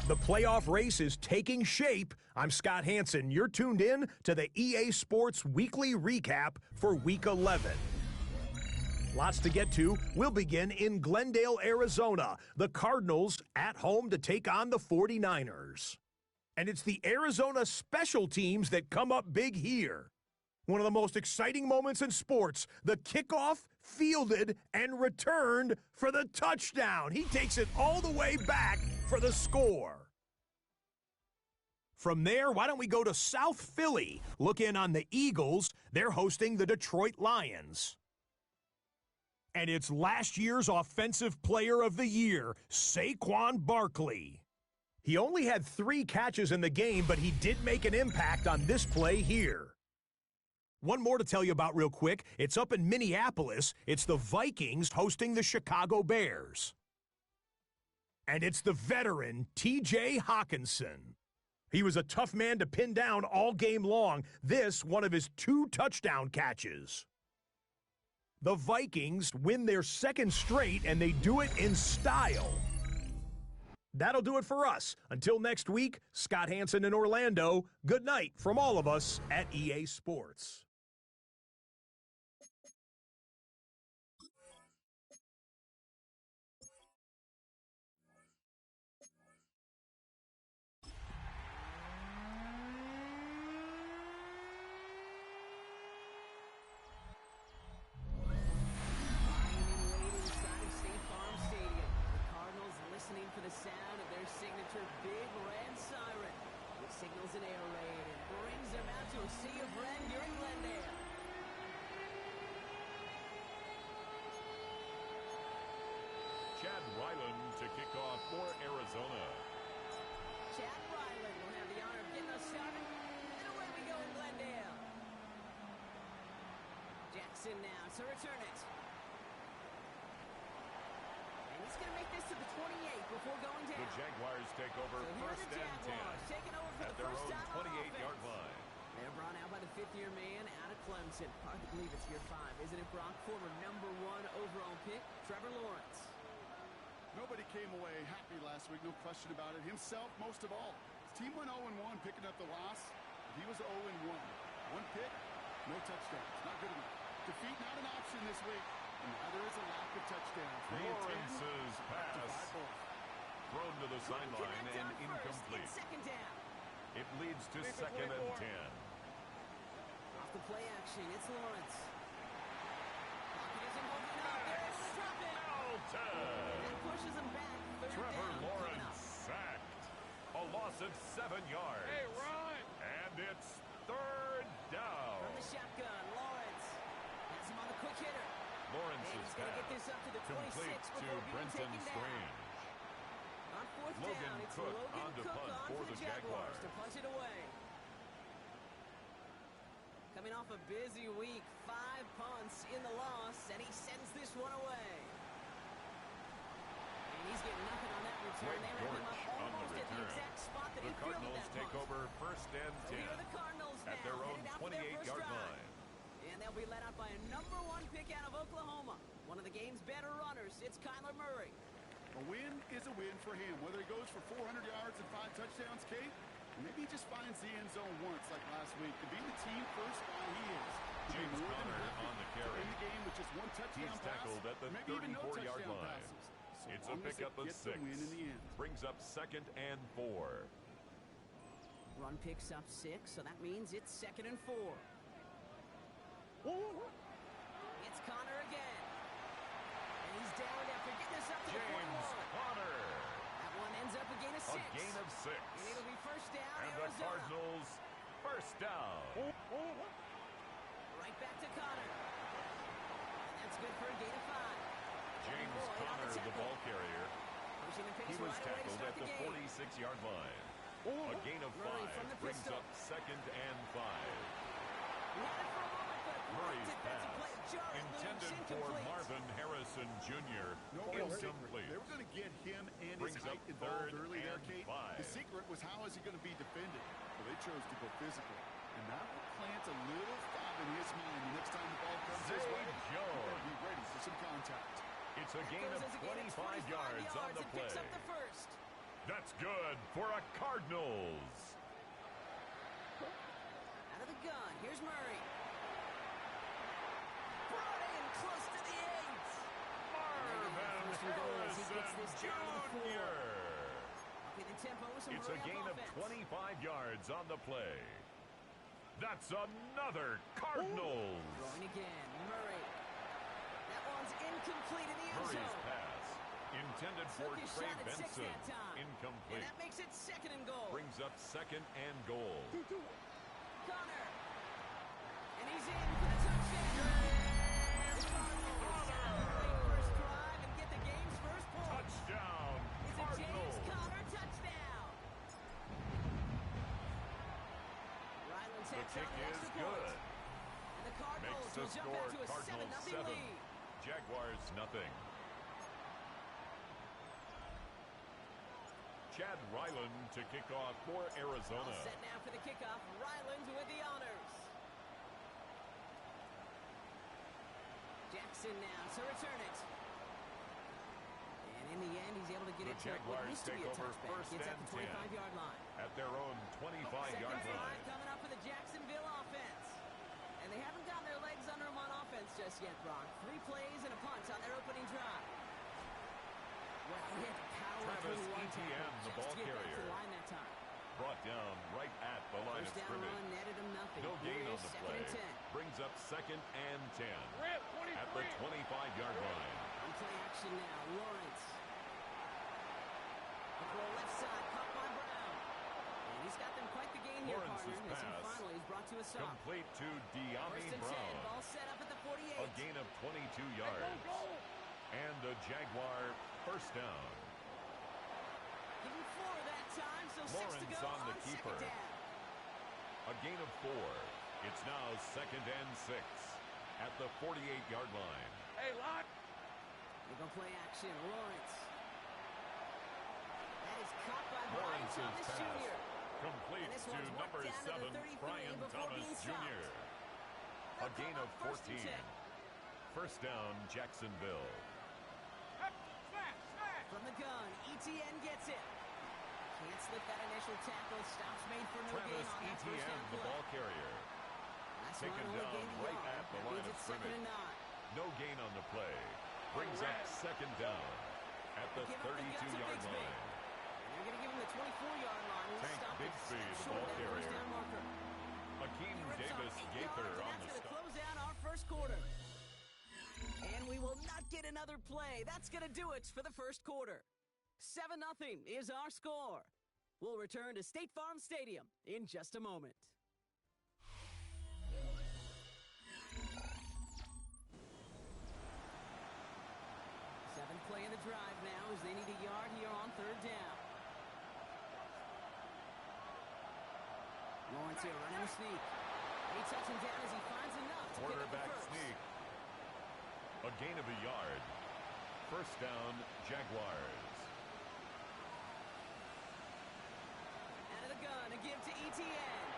Speaker 6: The playoff race is taking shape. I'm Scott Hansen. You're tuned in to the EA Sports Weekly Recap for Week 11. Lots to get to. We'll begin in Glendale, Arizona. The Cardinals at home to take on the 49ers. And it's the Arizona special teams that come up big here. One of the most exciting moments in sports, the kickoff, fielded, and returned for the touchdown. He takes it all the way back for the score. From there, why don't we go to South Philly? Look in on the Eagles. They're hosting the Detroit Lions. And it's last year's Offensive Player of the Year, Saquon Barkley. He only had 3 catches in the game, but he did make an impact on this play here. One more to tell you about real quick. It's up in Minneapolis. It's the Vikings hosting the Chicago Bears. And it's the veteran T.J. Hawkinson. He was a tough man to pin down all game long. This, one of his 2 touchdown catches. The Vikings win their 2nd straight, and they do it in style. That'll do it for us. Until next week, Scott Hansen in Orlando, good night from all of us at EA Sports.
Speaker 1: Sound of their signature big red siren, which signals an air raid and brings them out to a sea of red here in Glendale.
Speaker 2: Chad Ryland to kick off for Arizona.
Speaker 1: Chad Ryland will have the honor of getting us started, and away we go in Glendale. Jackson now to return it. He's going to make this to the 28 before going down.
Speaker 2: The Jaguars take over first and 10 at their own 28-yard line.
Speaker 1: They're brought out by the 5th-year man out of Clemson. Hard to believe it's year 5, isn't it, Brock? Former #1 overall pick, Trevor Lawrence.
Speaker 3: Nobody came away happy last week, no question about it. Himself, most of all. His team went 0-1, picking up the loss. He was 0-1. 1 pick, no touchdowns. Not good enough. Defeat not an option this week. And now there is a lack of touchdowns.
Speaker 2: Lawrence's pass thrown to the sideline and incomplete. It leads to 2nd and 10.
Speaker 1: Off the play action, it's Lawrence. Pocket isn't holding up. They're able to drop it. That pushes him back.
Speaker 2: Trevor Lawrence sacked. A loss of 7 yards.
Speaker 4: Hey, run!
Speaker 2: And it's 3rd down.
Speaker 1: From the shotgun, Lawrence has him on the quick hitter.
Speaker 2: Lawrence's pass complete to Brenton Strange.
Speaker 1: On 4th
Speaker 2: Logan
Speaker 1: down, it's
Speaker 2: Cook
Speaker 1: Logan
Speaker 2: on to
Speaker 1: Cook
Speaker 2: punt
Speaker 1: on
Speaker 2: for the Jaguars.
Speaker 1: to punch it away. Coming off a busy week, 5 punts in the loss, and he sends this one away. And he's getting nothing on that return. They ran him up almost at the exact spot that he fielded that
Speaker 2: Cardinals take over first and 10
Speaker 1: here are the Cardinals
Speaker 2: at their own 28-yard line.
Speaker 1: And they'll be led out by a #1 pick out of Oklahoma. One of the game's better runners, it's Kyler Murray.
Speaker 3: A win is a win for him. Whether he goes for 400 yards and 5 touchdowns, Kate, or maybe he just finds the end zone once like last week. To be the team first guy he is.
Speaker 2: James Conner on the carry.
Speaker 3: In the game with just 1 touchdown
Speaker 2: He's tackled at the 34-yard line. It's a pickup of 6. Brings up 2nd and 4.
Speaker 1: Run picks up 6, so that means it's 2nd and 4. It's Conner again. And he's down after getting this up to the 41.
Speaker 2: James Conner.
Speaker 1: That one ends up a gain of 6.
Speaker 2: A gain of 6.
Speaker 1: And it'll be first down,
Speaker 2: and
Speaker 1: Arizona.
Speaker 2: The Cardinals first down.
Speaker 1: Right back to Conner. And that's good for a gain of 5.
Speaker 2: James Conner, the ball carrier. He was tackled at the 46-yard line. A gain of 5 brings up 2nd and 5. Murray's pass, intended for Marvin Harrison Jr., incomplete.
Speaker 3: They were going to get him and
Speaker 2: Brings
Speaker 3: his height
Speaker 2: up
Speaker 3: involved
Speaker 2: 3rd
Speaker 3: early there,
Speaker 2: and
Speaker 3: Kate.
Speaker 2: 5.
Speaker 3: The secret was how is he going to be defended? Well, they chose to go physical. And that will plant a little thought in his mind the next time the ball comes his way.
Speaker 2: Jones.
Speaker 3: Be ready for some contact.
Speaker 2: It's a gain of 25 yards on the play.
Speaker 1: Picks up the first.
Speaker 2: That's good for a Cardinals.
Speaker 1: Out of the gun, here's Murray. Brought in close to the 8.
Speaker 2: Marvin Harrison Jr. It's a gain of 25 yards on the play. That's another Cardinals.
Speaker 1: Throwing again, Murray. That one's incomplete in the end zone.
Speaker 2: Murray's pass, intended for Trey Benson, incomplete.
Speaker 1: And that makes it 2nd and goal.
Speaker 2: Brings up 2nd and goal.
Speaker 1: Conner. And he's in for the touchdown. The Cardinals celebrate first drive and get the game's first point.
Speaker 2: Touchdown,
Speaker 1: It's a James Conner touchdown.
Speaker 2: kick is good.
Speaker 1: And the Cardinals
Speaker 2: Makes the
Speaker 1: will jump
Speaker 2: score
Speaker 1: out to a
Speaker 2: Cardinals
Speaker 1: 7-0
Speaker 2: 7,
Speaker 1: lead.
Speaker 2: Jaguars nothing. Chad Ryland to kick off for Arizona.
Speaker 1: All set now for the kickoff. Ryland with the honors. Jackson now to return it. And in the end, he's able to get
Speaker 2: The
Speaker 1: it to what
Speaker 2: Jaguars
Speaker 1: used to
Speaker 2: take
Speaker 1: be a
Speaker 2: over
Speaker 1: touchback.
Speaker 2: first
Speaker 1: Gets at
Speaker 2: and
Speaker 1: the 25-yard line.
Speaker 2: At their own 25-yard
Speaker 1: Second
Speaker 2: line.
Speaker 1: drive coming up for the Jacksonville offense. And they haven't gotten their legs under them on offense just yet, Brock. 3 plays and a punt on their opening drive. Well, he had to power
Speaker 2: Travis
Speaker 1: through one
Speaker 2: Etienne,
Speaker 1: tackle
Speaker 2: the
Speaker 1: just
Speaker 2: ball
Speaker 1: to get back to
Speaker 2: carrier.
Speaker 1: the line that time.
Speaker 2: Brought down right at the line
Speaker 1: First
Speaker 2: of
Speaker 1: down
Speaker 2: scrimmage.
Speaker 1: run netted him nothing.
Speaker 2: No gain
Speaker 1: Here's
Speaker 2: on the
Speaker 1: second
Speaker 2: play.
Speaker 1: and 10.
Speaker 2: Brings up second and 10.
Speaker 4: Red,
Speaker 2: At the 25-yard line.
Speaker 1: On play action now, Lawrence. A throw left side, caught by Brown. And he's got them quite the gain here,
Speaker 2: Lawrence's
Speaker 1: partner, as he
Speaker 2: pass
Speaker 1: finally is brought to a stop.
Speaker 2: Complete to De'Ami
Speaker 1: First and 10,
Speaker 2: Brown.
Speaker 1: ball set up at the 48.
Speaker 2: A gain of 22 yards. And a Jaguar first down.
Speaker 1: Give him 4 that time, so 6 to
Speaker 2: Lawrence
Speaker 1: go
Speaker 2: on the keeper.
Speaker 1: second down.
Speaker 2: A gain of 4. It's now second and 6 at the 48-yard line.
Speaker 4: Hey, Lott.
Speaker 1: They go play action, Lawrence. That is caught by Brian
Speaker 2: Lawrence's
Speaker 1: Thomas
Speaker 2: pass
Speaker 1: Jr.
Speaker 2: complete
Speaker 1: And this
Speaker 2: to
Speaker 1: one's
Speaker 2: number
Speaker 1: worked down to
Speaker 2: 7,
Speaker 1: the 33
Speaker 2: Brian
Speaker 1: before
Speaker 2: Thomas
Speaker 1: being stopped.
Speaker 2: Jr. A
Speaker 1: They'll
Speaker 2: gain
Speaker 1: come
Speaker 2: of
Speaker 1: up first
Speaker 2: 14.
Speaker 1: and 10.
Speaker 2: First down, Jacksonville.
Speaker 1: From the gun, Etienne gets it. Can't slip that initial tackle. Stops made for no gain
Speaker 2: Travis
Speaker 1: on that first
Speaker 2: Etienne,
Speaker 1: down
Speaker 2: the
Speaker 1: play.
Speaker 2: ball carrier.
Speaker 1: Last
Speaker 2: Taken
Speaker 1: one only
Speaker 2: down
Speaker 1: gained a
Speaker 2: right
Speaker 1: yard.
Speaker 2: at the
Speaker 1: That
Speaker 2: line
Speaker 1: means
Speaker 2: of
Speaker 1: it's second and
Speaker 2: scrimmage.
Speaker 1: 9.
Speaker 2: No gain on the play. Brings up second down at the
Speaker 1: Give up the gut to
Speaker 2: 32-yard
Speaker 1: Bigsby.
Speaker 2: line.
Speaker 1: And they're going to give him the 24-yard line. We'll
Speaker 2: Tank
Speaker 1: stop it
Speaker 2: Bigsby, the
Speaker 1: short
Speaker 2: ball
Speaker 1: of that first
Speaker 2: carrier.
Speaker 1: down marker.
Speaker 2: Akeem
Speaker 1: He rips
Speaker 2: Davis
Speaker 1: off 8
Speaker 2: Gaither
Speaker 1: yards, and
Speaker 2: on
Speaker 1: that's
Speaker 2: the
Speaker 1: going to
Speaker 2: stop.
Speaker 1: close out our first quarter. And we will not get another play. That's going to do it for the first quarter. 7-0 is our score. We'll return to State Farm Stadium in just a moment. Seventh play of the drive now as they need a yard here on third down. Lawrence here running the sneak. He touches him down as he finds enough to get up the
Speaker 2: Quarterback
Speaker 1: first.
Speaker 2: sneak. A gain of a yard. First down, Jaguars.
Speaker 1: Out of the gun, a give to Etienne.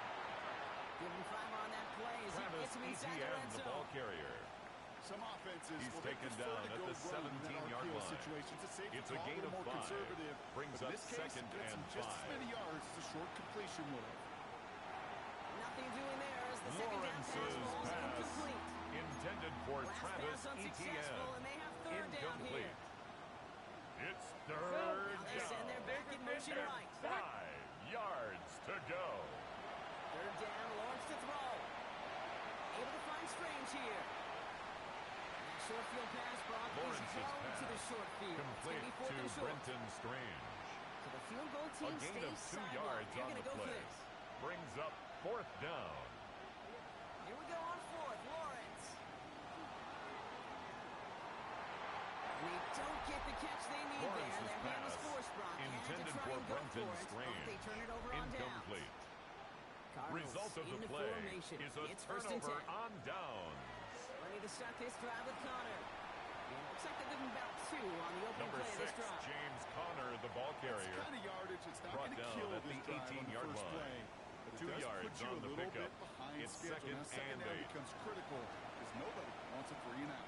Speaker 1: Give him 5 on that play as he
Speaker 2: Travis
Speaker 1: gets him inside the
Speaker 2: Etienne,
Speaker 1: red
Speaker 2: the
Speaker 1: zone.
Speaker 2: ball carrier.
Speaker 3: Some offenses
Speaker 2: He's
Speaker 3: will
Speaker 2: taken
Speaker 3: prefer
Speaker 2: down
Speaker 3: to
Speaker 2: at
Speaker 3: go
Speaker 2: the
Speaker 3: run in that
Speaker 2: 17-yard
Speaker 3: RPO
Speaker 2: line.
Speaker 3: situation. It's a safety
Speaker 2: It's a
Speaker 3: call,
Speaker 2: gain
Speaker 3: little
Speaker 2: of
Speaker 3: more
Speaker 2: 5.
Speaker 3: conservative.
Speaker 2: Brings
Speaker 3: But in
Speaker 2: up
Speaker 3: this case,
Speaker 2: second
Speaker 3: gets him
Speaker 2: and
Speaker 3: just as
Speaker 2: 5.
Speaker 3: many yards as a short completion would have.
Speaker 1: Nothing doing there as the second down pass
Speaker 2: Lawrence's
Speaker 1: falls
Speaker 2: pass
Speaker 1: incomplete.
Speaker 2: intended for
Speaker 1: Last
Speaker 2: Travis
Speaker 1: pass unsuccessful,
Speaker 2: Etienne.
Speaker 1: and they have third down here.
Speaker 2: Incomplete. It's third
Speaker 1: Now they send their
Speaker 2: down.
Speaker 1: back in motion right.
Speaker 2: 5 yards to go.
Speaker 1: Third down, Lawrence to throw. Able to find Strange here. That short field pass, Brock. He's
Speaker 2: Lawrence's
Speaker 1: thrown to the
Speaker 2: pass
Speaker 1: short field. It's going
Speaker 2: complete
Speaker 1: to be fourth
Speaker 2: to
Speaker 1: and short.
Speaker 2: Brenton Strange.
Speaker 1: So the field goal
Speaker 2: A
Speaker 1: team
Speaker 2: gain of
Speaker 1: stays
Speaker 2: 2
Speaker 1: sidelined.
Speaker 2: yards
Speaker 1: They're
Speaker 2: on
Speaker 1: going
Speaker 2: the
Speaker 1: to go for
Speaker 2: play.
Speaker 1: this.
Speaker 2: Brings up fourth down.
Speaker 1: Here we go on fourth. Lawrence. And they don't get the catch they need
Speaker 2: Lawrence's
Speaker 1: there. Their hand was
Speaker 2: pass
Speaker 1: forced, Brock. Had to
Speaker 2: intended
Speaker 1: try
Speaker 2: for
Speaker 1: and go
Speaker 2: Brenton
Speaker 1: for it,
Speaker 2: Strange.
Speaker 1: but they turn it over on downs.
Speaker 2: Incomplete.
Speaker 1: Cardinals
Speaker 2: Result of the
Speaker 1: into
Speaker 2: play
Speaker 1: formation.
Speaker 2: is a
Speaker 1: It's first and
Speaker 2: turnover
Speaker 1: 10.
Speaker 2: on downs.
Speaker 1: Ready to start this drive with Connor. And it looks like they give him about 2 on the opening
Speaker 2: Number
Speaker 1: play of
Speaker 2: 6,
Speaker 1: this drive.
Speaker 2: James Conner, the ball
Speaker 3: It's
Speaker 2: carrier.
Speaker 3: kind of yardage. It's not
Speaker 2: Brought
Speaker 3: going to
Speaker 2: down
Speaker 3: kill
Speaker 2: at
Speaker 3: this
Speaker 2: the
Speaker 3: drive on the
Speaker 2: 18-yard
Speaker 3: first
Speaker 2: line.
Speaker 3: play. But it
Speaker 2: 2
Speaker 3: does
Speaker 2: yards
Speaker 3: put you
Speaker 2: on
Speaker 3: a
Speaker 2: the
Speaker 3: little
Speaker 2: pickup.
Speaker 3: bit behind
Speaker 2: It's
Speaker 3: schedule.
Speaker 2: second
Speaker 3: Now, second
Speaker 2: and
Speaker 3: down
Speaker 2: 8.
Speaker 3: becomes critical because nobody wants it for you now.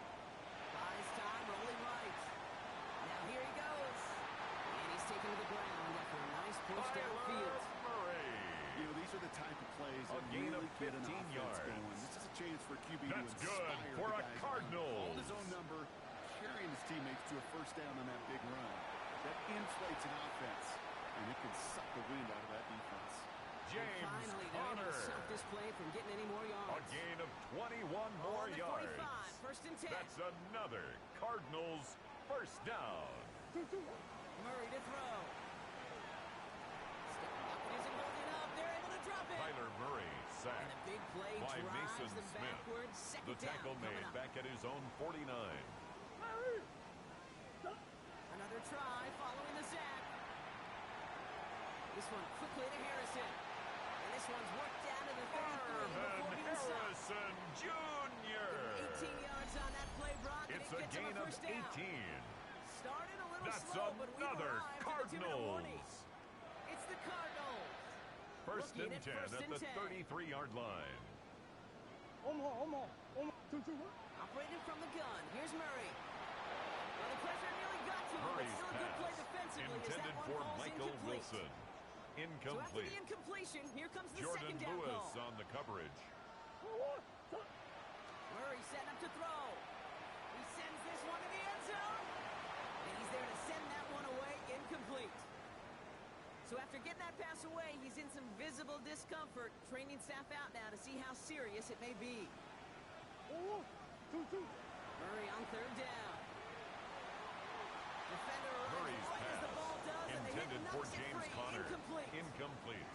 Speaker 1: Buys time, rolling right. Now here he goes. And he's taken to the ground after a nice push downfield.
Speaker 2: Murray.
Speaker 3: You know, these are the type of plays
Speaker 2: A
Speaker 3: that
Speaker 2: gain of
Speaker 3: really get an
Speaker 2: 15
Speaker 3: offense
Speaker 2: yards.
Speaker 3: going. This is a chance for QB
Speaker 2: That's
Speaker 3: to
Speaker 2: good
Speaker 3: inspire
Speaker 2: for
Speaker 3: the
Speaker 2: a
Speaker 3: guys
Speaker 2: Cardinals.
Speaker 3: on his own number, carrying his teammates to a first down on that big run. That inflates an offense, and it can suck the wind out of that defense.
Speaker 2: James
Speaker 1: Finally, they're able
Speaker 2: Conner.
Speaker 1: to stop this play from getting any more
Speaker 2: A
Speaker 1: yards.
Speaker 2: gain of 21 more
Speaker 1: On the
Speaker 2: yards.
Speaker 1: 45, first and 10.
Speaker 2: That's another Cardinals first down.
Speaker 1: Murray to throw. Stepping up, it isn't holding up. They're able to drop it.
Speaker 2: Tyler Murray
Speaker 1: And
Speaker 2: sacked
Speaker 1: the big play
Speaker 2: by
Speaker 1: drives
Speaker 2: Mason
Speaker 1: them
Speaker 2: Smith.
Speaker 1: backwards. Second
Speaker 2: The tackle
Speaker 1: down coming
Speaker 2: made
Speaker 1: up.
Speaker 2: back at his own 49.
Speaker 1: Another try following the sack. This one quickly to Harrison. And they this one's worked down to the 33 before being stopped.
Speaker 2: Harrison Jr.
Speaker 1: 18 yards on that play, Brock, and
Speaker 2: It's
Speaker 1: it
Speaker 2: a
Speaker 1: gets him
Speaker 2: gain
Speaker 1: a
Speaker 2: of
Speaker 1: first down.
Speaker 2: 18.
Speaker 1: Started a little
Speaker 2: That's
Speaker 1: slow, but we've
Speaker 2: another
Speaker 1: arrived at the tune of the morning.
Speaker 2: Cardinals.
Speaker 1: It's the Cardinals.
Speaker 2: First and
Speaker 1: Looking
Speaker 2: 10
Speaker 1: first
Speaker 2: at
Speaker 1: and
Speaker 2: the
Speaker 1: 10.
Speaker 2: 33-yard line.
Speaker 1: Operating from the gun. Here's Murray. Well, the pressure nearly got to him, but
Speaker 2: Murray's
Speaker 1: still a good play
Speaker 2: pass
Speaker 1: defensively as that
Speaker 2: intended
Speaker 1: one
Speaker 2: for
Speaker 1: falls
Speaker 2: Michael
Speaker 1: incomplete.
Speaker 2: Wilson.
Speaker 1: So after
Speaker 2: Incomplete.
Speaker 1: the incompletion, here comes the
Speaker 2: Jordan
Speaker 1: second down
Speaker 2: Lewis
Speaker 1: call.
Speaker 2: on the coverage.
Speaker 1: Murray setting up to throw. He sends this one to the end zone. And he's there to send that one away, incomplete. So after getting that pass away, he's in some visible discomfort. Training staff out now to see how serious it may be. Murray on third down. Defender
Speaker 2: Murray's
Speaker 1: right as the ball does, and the hit
Speaker 2: intended for
Speaker 1: knocks it
Speaker 2: James
Speaker 1: free.
Speaker 2: Conner.
Speaker 1: Incomplete.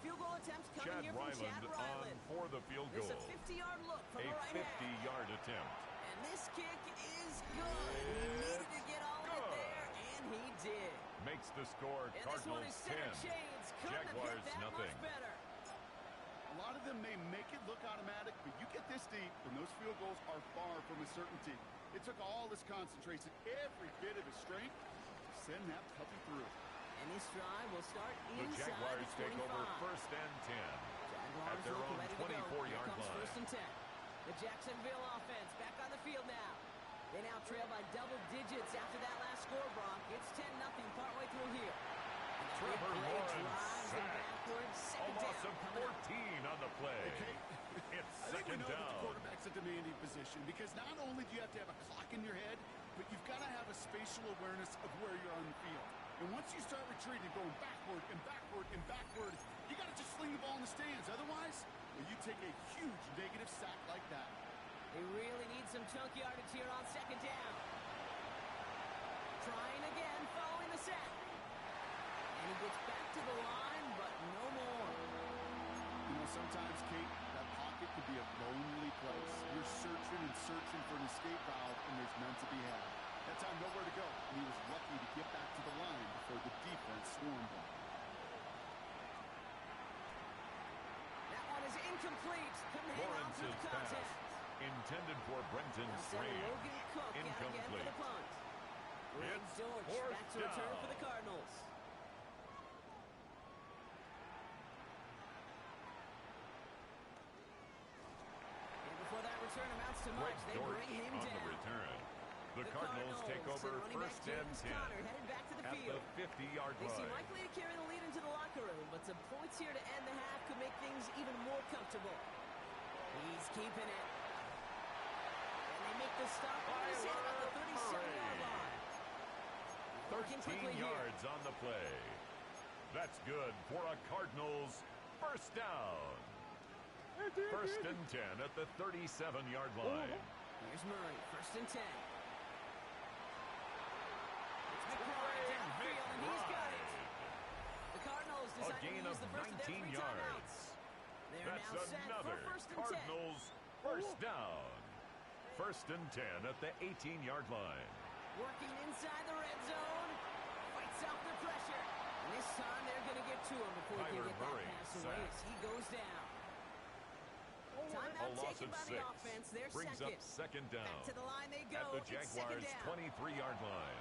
Speaker 1: Field goal attempts coming
Speaker 2: Chad
Speaker 1: here from Chad
Speaker 2: Ryland on
Speaker 1: Ryland.
Speaker 2: for the field
Speaker 1: It's
Speaker 2: goal.
Speaker 1: a 50-yard look from
Speaker 2: A
Speaker 1: the right half.
Speaker 2: 50-yard attempt.
Speaker 1: And this kick is good. He needed to get all of it there, and he did.
Speaker 2: Makes the score
Speaker 1: And this one
Speaker 2: Cardinals
Speaker 1: is center
Speaker 2: 10.
Speaker 1: chains. Couldn't have hit
Speaker 2: Jaguars
Speaker 1: that
Speaker 2: nothing.
Speaker 1: much better.
Speaker 3: A lot of them may make it look automatic, but you get this deep, and those field goals are far from a certainty. It took all his concentration, every bit of his strength, to send that puppy through.
Speaker 1: And this drive will start
Speaker 2: The
Speaker 1: inside
Speaker 2: Jaguars
Speaker 1: the 25.
Speaker 2: take over first and 10
Speaker 1: Jaguars
Speaker 2: at their own
Speaker 1: ready to go. Here
Speaker 2: 24-yard
Speaker 1: comes
Speaker 2: line.
Speaker 1: first and 10. The Jacksonville offense back on the field now. They now trail by double digits after that last score, Brock. It's 10-0 partway through here.
Speaker 2: Trevor Lawrence sacked. A loss
Speaker 1: down
Speaker 2: of 14 on the play. It's
Speaker 3: I think we
Speaker 2: second
Speaker 3: know that the
Speaker 2: down.
Speaker 3: quarterback's a demanding position because not only do you have to have a clock in your head, but you've got to have a spatial awareness of where you're on the field. And once you start retreating, going backward and backward and backward, you got to just sling the ball in the stands. Otherwise, well, you take a huge negative sack like that.
Speaker 1: They really need some chunk yardage here on second down. Trying again following the sack. And he gets back to the line, but no more.
Speaker 3: You know, sometimes, Kate, that pocket could be a lonely place. You're searching and searching for an escape valve, and there's none to be had. That time, nowhere to go, and he was lucky to get back to the line before the defense swarmed him.
Speaker 1: That one is incomplete. Couldn't hang on through
Speaker 2: Lawrence's
Speaker 1: the
Speaker 2: pass
Speaker 1: contact.
Speaker 2: intended for Brenton
Speaker 1: Now send
Speaker 2: Strange.
Speaker 1: Logan Cook out again for
Speaker 2: Incomplete.
Speaker 1: the punt. Greg
Speaker 2: It's
Speaker 1: Dortch
Speaker 2: fourth
Speaker 1: back to return
Speaker 2: down.
Speaker 1: for the Cardinals. And before that return amounts to
Speaker 2: Greg
Speaker 1: much, they
Speaker 2: Dortch
Speaker 1: bring him
Speaker 2: on the
Speaker 1: down.
Speaker 2: return. The Cardinals take over
Speaker 1: and running back
Speaker 2: first and
Speaker 1: James
Speaker 2: 10
Speaker 1: Conner headed back to the
Speaker 2: at
Speaker 1: field.
Speaker 2: the 50-yard
Speaker 1: They seem
Speaker 2: line.
Speaker 1: likely to carry the lead into the locker room, but some points here to end the half could make things even more comfortable. He's keeping it. And they make the stop on his head about the 37-yard line. Working
Speaker 2: 13
Speaker 1: quickly here.
Speaker 2: yards on the play. That's good for a Cardinals first down. First and 10 at the 37-yard line.
Speaker 1: Here's Murray, first and 10. It's McBride downfield, and he's got it. The Cardinals
Speaker 2: A
Speaker 1: decide to
Speaker 2: gain
Speaker 1: use
Speaker 2: of
Speaker 1: the first of their
Speaker 2: 19
Speaker 1: three
Speaker 2: yards.
Speaker 1: timeouts. They're
Speaker 2: That's
Speaker 1: now set
Speaker 2: another
Speaker 1: for first and 10.
Speaker 2: Cardinals first down. First and 10 at the 18-yard line.
Speaker 1: Working inside the red zone. Fights off the pressure. And this time they're going to get to him before he
Speaker 2: Kyler
Speaker 1: can get
Speaker 2: Murray
Speaker 1: that pass away as he goes down. Timeout
Speaker 2: A loss
Speaker 1: taken
Speaker 2: of
Speaker 1: by
Speaker 2: 6
Speaker 1: the offense. They're
Speaker 2: brings
Speaker 1: second.
Speaker 2: up second down
Speaker 1: Back to the line they go.
Speaker 2: at the
Speaker 1: It's second
Speaker 2: Jaguars'
Speaker 1: down.
Speaker 2: 23-yard line.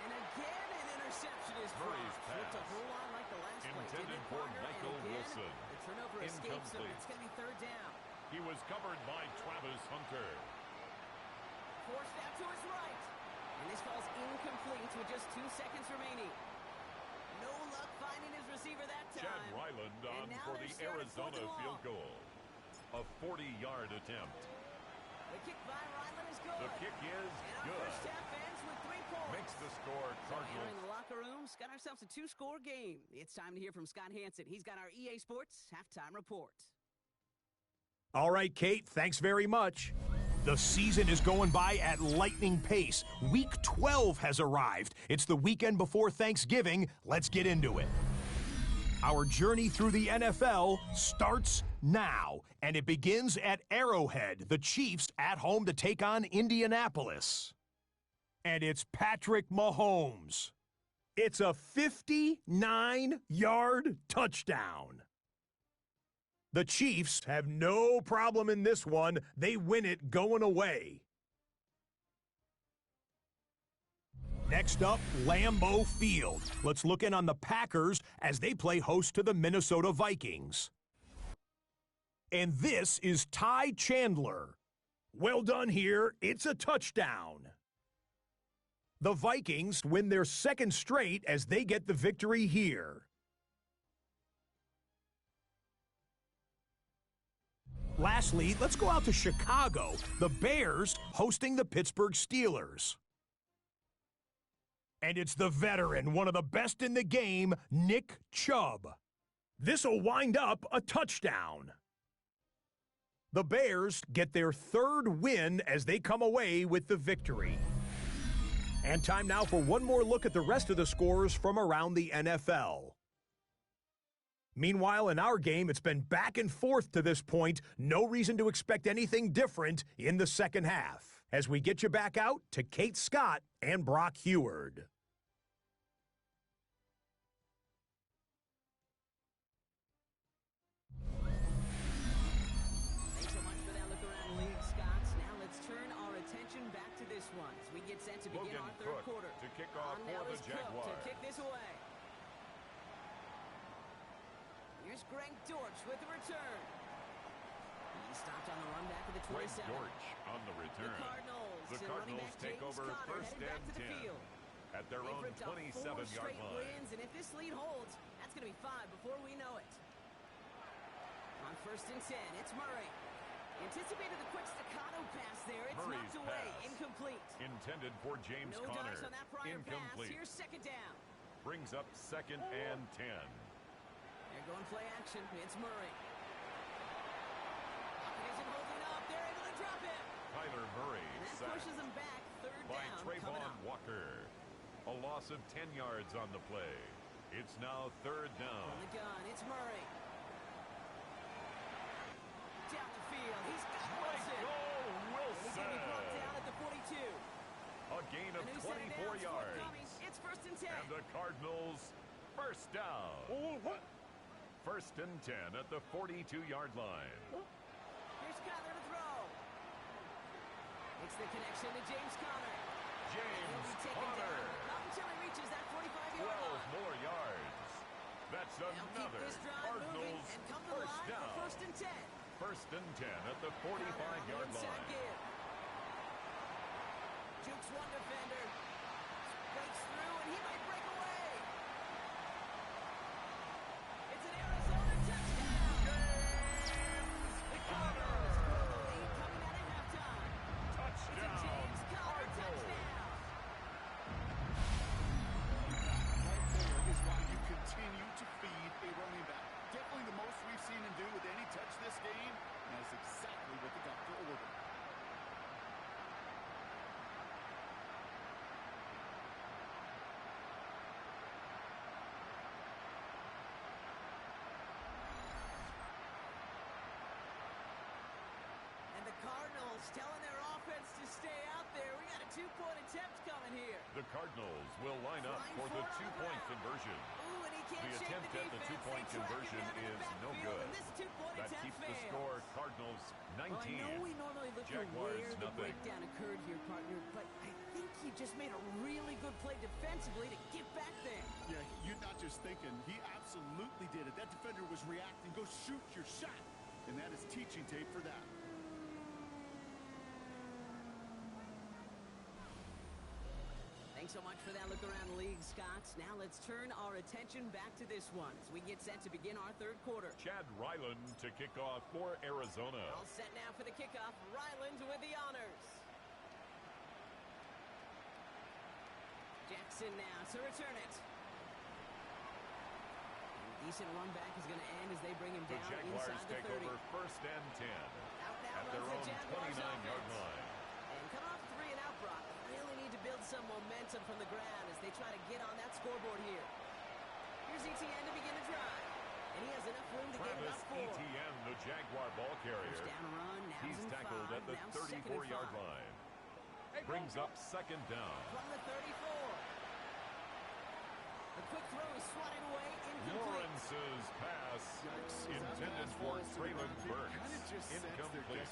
Speaker 1: And again, an interception is
Speaker 2: Murray's
Speaker 1: dropped. Looked a
Speaker 2: pass
Speaker 1: whole lot like the last play.
Speaker 2: intended
Speaker 1: Didn't it,
Speaker 2: for
Speaker 1: partner?
Speaker 2: Michael
Speaker 1: And again,
Speaker 2: Wilson.
Speaker 1: The turnover escapes him.
Speaker 2: Incomplete.
Speaker 1: It's going to be third down.
Speaker 2: He was covered by Travis Hunter.
Speaker 1: Forced out to his right. And this falls incomplete with just 2 seconds remaining. No luck finding his receiver that time.
Speaker 2: Chad Ryland on
Speaker 1: And now
Speaker 2: for
Speaker 1: they're
Speaker 2: the
Speaker 1: starting
Speaker 2: Arizona
Speaker 1: fourth and
Speaker 2: field
Speaker 1: long.
Speaker 2: goal. A 40-yard attempt.
Speaker 1: The kick by Ryland is good.
Speaker 2: The kick is
Speaker 1: And our
Speaker 2: good.
Speaker 1: first half ends with 3 points.
Speaker 2: Makes the score
Speaker 1: So entering
Speaker 2: Cardinals.
Speaker 1: the locker rooms, got ourselves a 2-score game. It's time to hear from Scott Hansen. He's got our EA Sports halftime report.
Speaker 6: All right, Kate, thanks very much. The season is going by at lightning pace. Week 12 has arrived. It's the weekend before Thanksgiving. Let's get into it. Our journey through the NFL starts now, and it begins at Arrowhead, the Chiefs at home to take on Indianapolis. And it's Patrick Mahomes. It's a 59-yard touchdown. The Chiefs have no problem in this one. They win it going away. Next up, Lambeau Field. Let's look in on the Packers as they play host to the Minnesota Vikings. And this is Ty Chandler. Well done here. It's a touchdown. The Vikings win their second straight as they get the victory here. Lastly, let's go out to Chicago. The Bears hosting the Pittsburgh Steelers. And it's the veteran, one of the best in the game, Nick Chubb. This'll wind up a touchdown. The Bears get their third win as they come away with the victory. And time now for one more look at the rest of the scores from around the NFL. Meanwhile, in our game, it's been back and forth to this point. No reason to expect anything different in the second half. As we get you back out to Kate Scott and Brock Heward.
Speaker 1: Thanks so much for that look around the league, Scott. Now let's turn our attention back to this one as we get set to begin our third quarter.
Speaker 2: To kick off for the Jaguars.
Speaker 1: To kick this away. Here's Greg Dortch with the return. He stopped on the run back of the 27.
Speaker 2: Greg Dortch on the return.
Speaker 1: The Cardinals
Speaker 2: take over first and 10 at their own 27-yard line.
Speaker 1: Wins, and if this lead holds, that's going to be 5 before we know it. On first and 10, it's Murray. Anticipated the quick staccato pass there. It's
Speaker 2: Murray's
Speaker 1: knocked away,
Speaker 2: pass.
Speaker 1: incomplete.
Speaker 2: Intended for James Conner.
Speaker 1: No dice on that prior
Speaker 2: Incomplete.
Speaker 1: pass. Here's second down.
Speaker 2: Brings up second and 10.
Speaker 1: They're going play action. It's Murray. Pocket isn't holding up. They're able to drop him.
Speaker 2: Kyler Murray
Speaker 1: And that
Speaker 2: sacked
Speaker 1: pushes him back. Third
Speaker 2: by
Speaker 1: down
Speaker 2: Trayvon Walker. A loss of 10 yards on the play. It's now third down.
Speaker 1: On the gun, it's Murray. Down the field, he's got Wilson.
Speaker 2: Wilson.
Speaker 1: He's going to be brought down at the 42.
Speaker 2: A gain of 24 yards.
Speaker 1: It's first and 10.
Speaker 2: And the Cardinals first down. First and 10 at the 42-yard line.
Speaker 1: Here's Conner to throw. It's the connection to James Conner.
Speaker 2: James Conner.
Speaker 1: Not until he reaches that 45-yard line.
Speaker 2: 12 more yards. That's another Cardinals first down.
Speaker 1: First and 10.
Speaker 2: First and 10 at the 45-yard line.
Speaker 1: Jukes one defender. Breaks through, and he might break away. It's an Arizona touchdown. The Cardinals grow the lead coming out of halftime.
Speaker 2: Touchdown.
Speaker 1: It's a James Conner touchdown.
Speaker 3: Right there is why you continue to feed a running back. Definitely the most we've seen him do with any touch this game, and that's exactly what the doctor ordered.
Speaker 1: And the Cardinals telling their offense to stay out there. We got a two-point attempt coming here.
Speaker 2: The Cardinals will line up for the two-point conversion.
Speaker 1: Ooh, and he can't
Speaker 2: The
Speaker 1: shake
Speaker 2: attempt
Speaker 1: the
Speaker 2: at the
Speaker 1: defense.
Speaker 2: two-point
Speaker 1: They track him
Speaker 2: conversion
Speaker 1: down in the
Speaker 2: is no
Speaker 1: backfield,
Speaker 2: good.
Speaker 1: and this two-point
Speaker 2: That
Speaker 1: attempt
Speaker 2: keeps the
Speaker 1: fails.
Speaker 2: score Cardinals 19.
Speaker 1: Well, I know we normally look for
Speaker 2: Jaguars
Speaker 1: where the
Speaker 2: nothing.
Speaker 1: breakdown occurred here, partner, but I think he just made a really good play defensively to get back there.
Speaker 3: Yeah, you're not just thinking. He absolutely did it. That defender was reacting. Go shoot your shot. And that is teaching tape for that.
Speaker 1: Thanks so much for that look around the league, Scott. Now let's turn our attention back to this one as we get set to begin our third quarter.
Speaker 2: Chad Ryland to kick off for Arizona.
Speaker 1: All set now for the kickoff. Ryland with the honors. Jackson now to return it. Decent run back is going to end as they bring him
Speaker 2: The
Speaker 1: down
Speaker 2: Jaguars
Speaker 1: inside the
Speaker 2: take
Speaker 1: 30.
Speaker 2: over first and 10
Speaker 1: Out now
Speaker 2: at their
Speaker 1: runs
Speaker 2: own
Speaker 1: the Jaguars
Speaker 2: 29-yard
Speaker 1: offense.
Speaker 2: line.
Speaker 1: And coming off 3 and out, Brock, really need to build some momentum from the ground as they try to get on that scoreboard here. Here's Etienne to begin the drive. And he has enough room to get
Speaker 2: Travis
Speaker 1: about 4.
Speaker 2: Etienne, the Jaguar ball carrier.
Speaker 1: First down run, now
Speaker 2: He's
Speaker 1: in
Speaker 2: tackled
Speaker 1: 5,
Speaker 2: at the
Speaker 1: now
Speaker 2: 34-yard line. Brings up second down.
Speaker 1: From the 34.
Speaker 2: Lawrence's pass intended for Traylon Burks. Incomplete.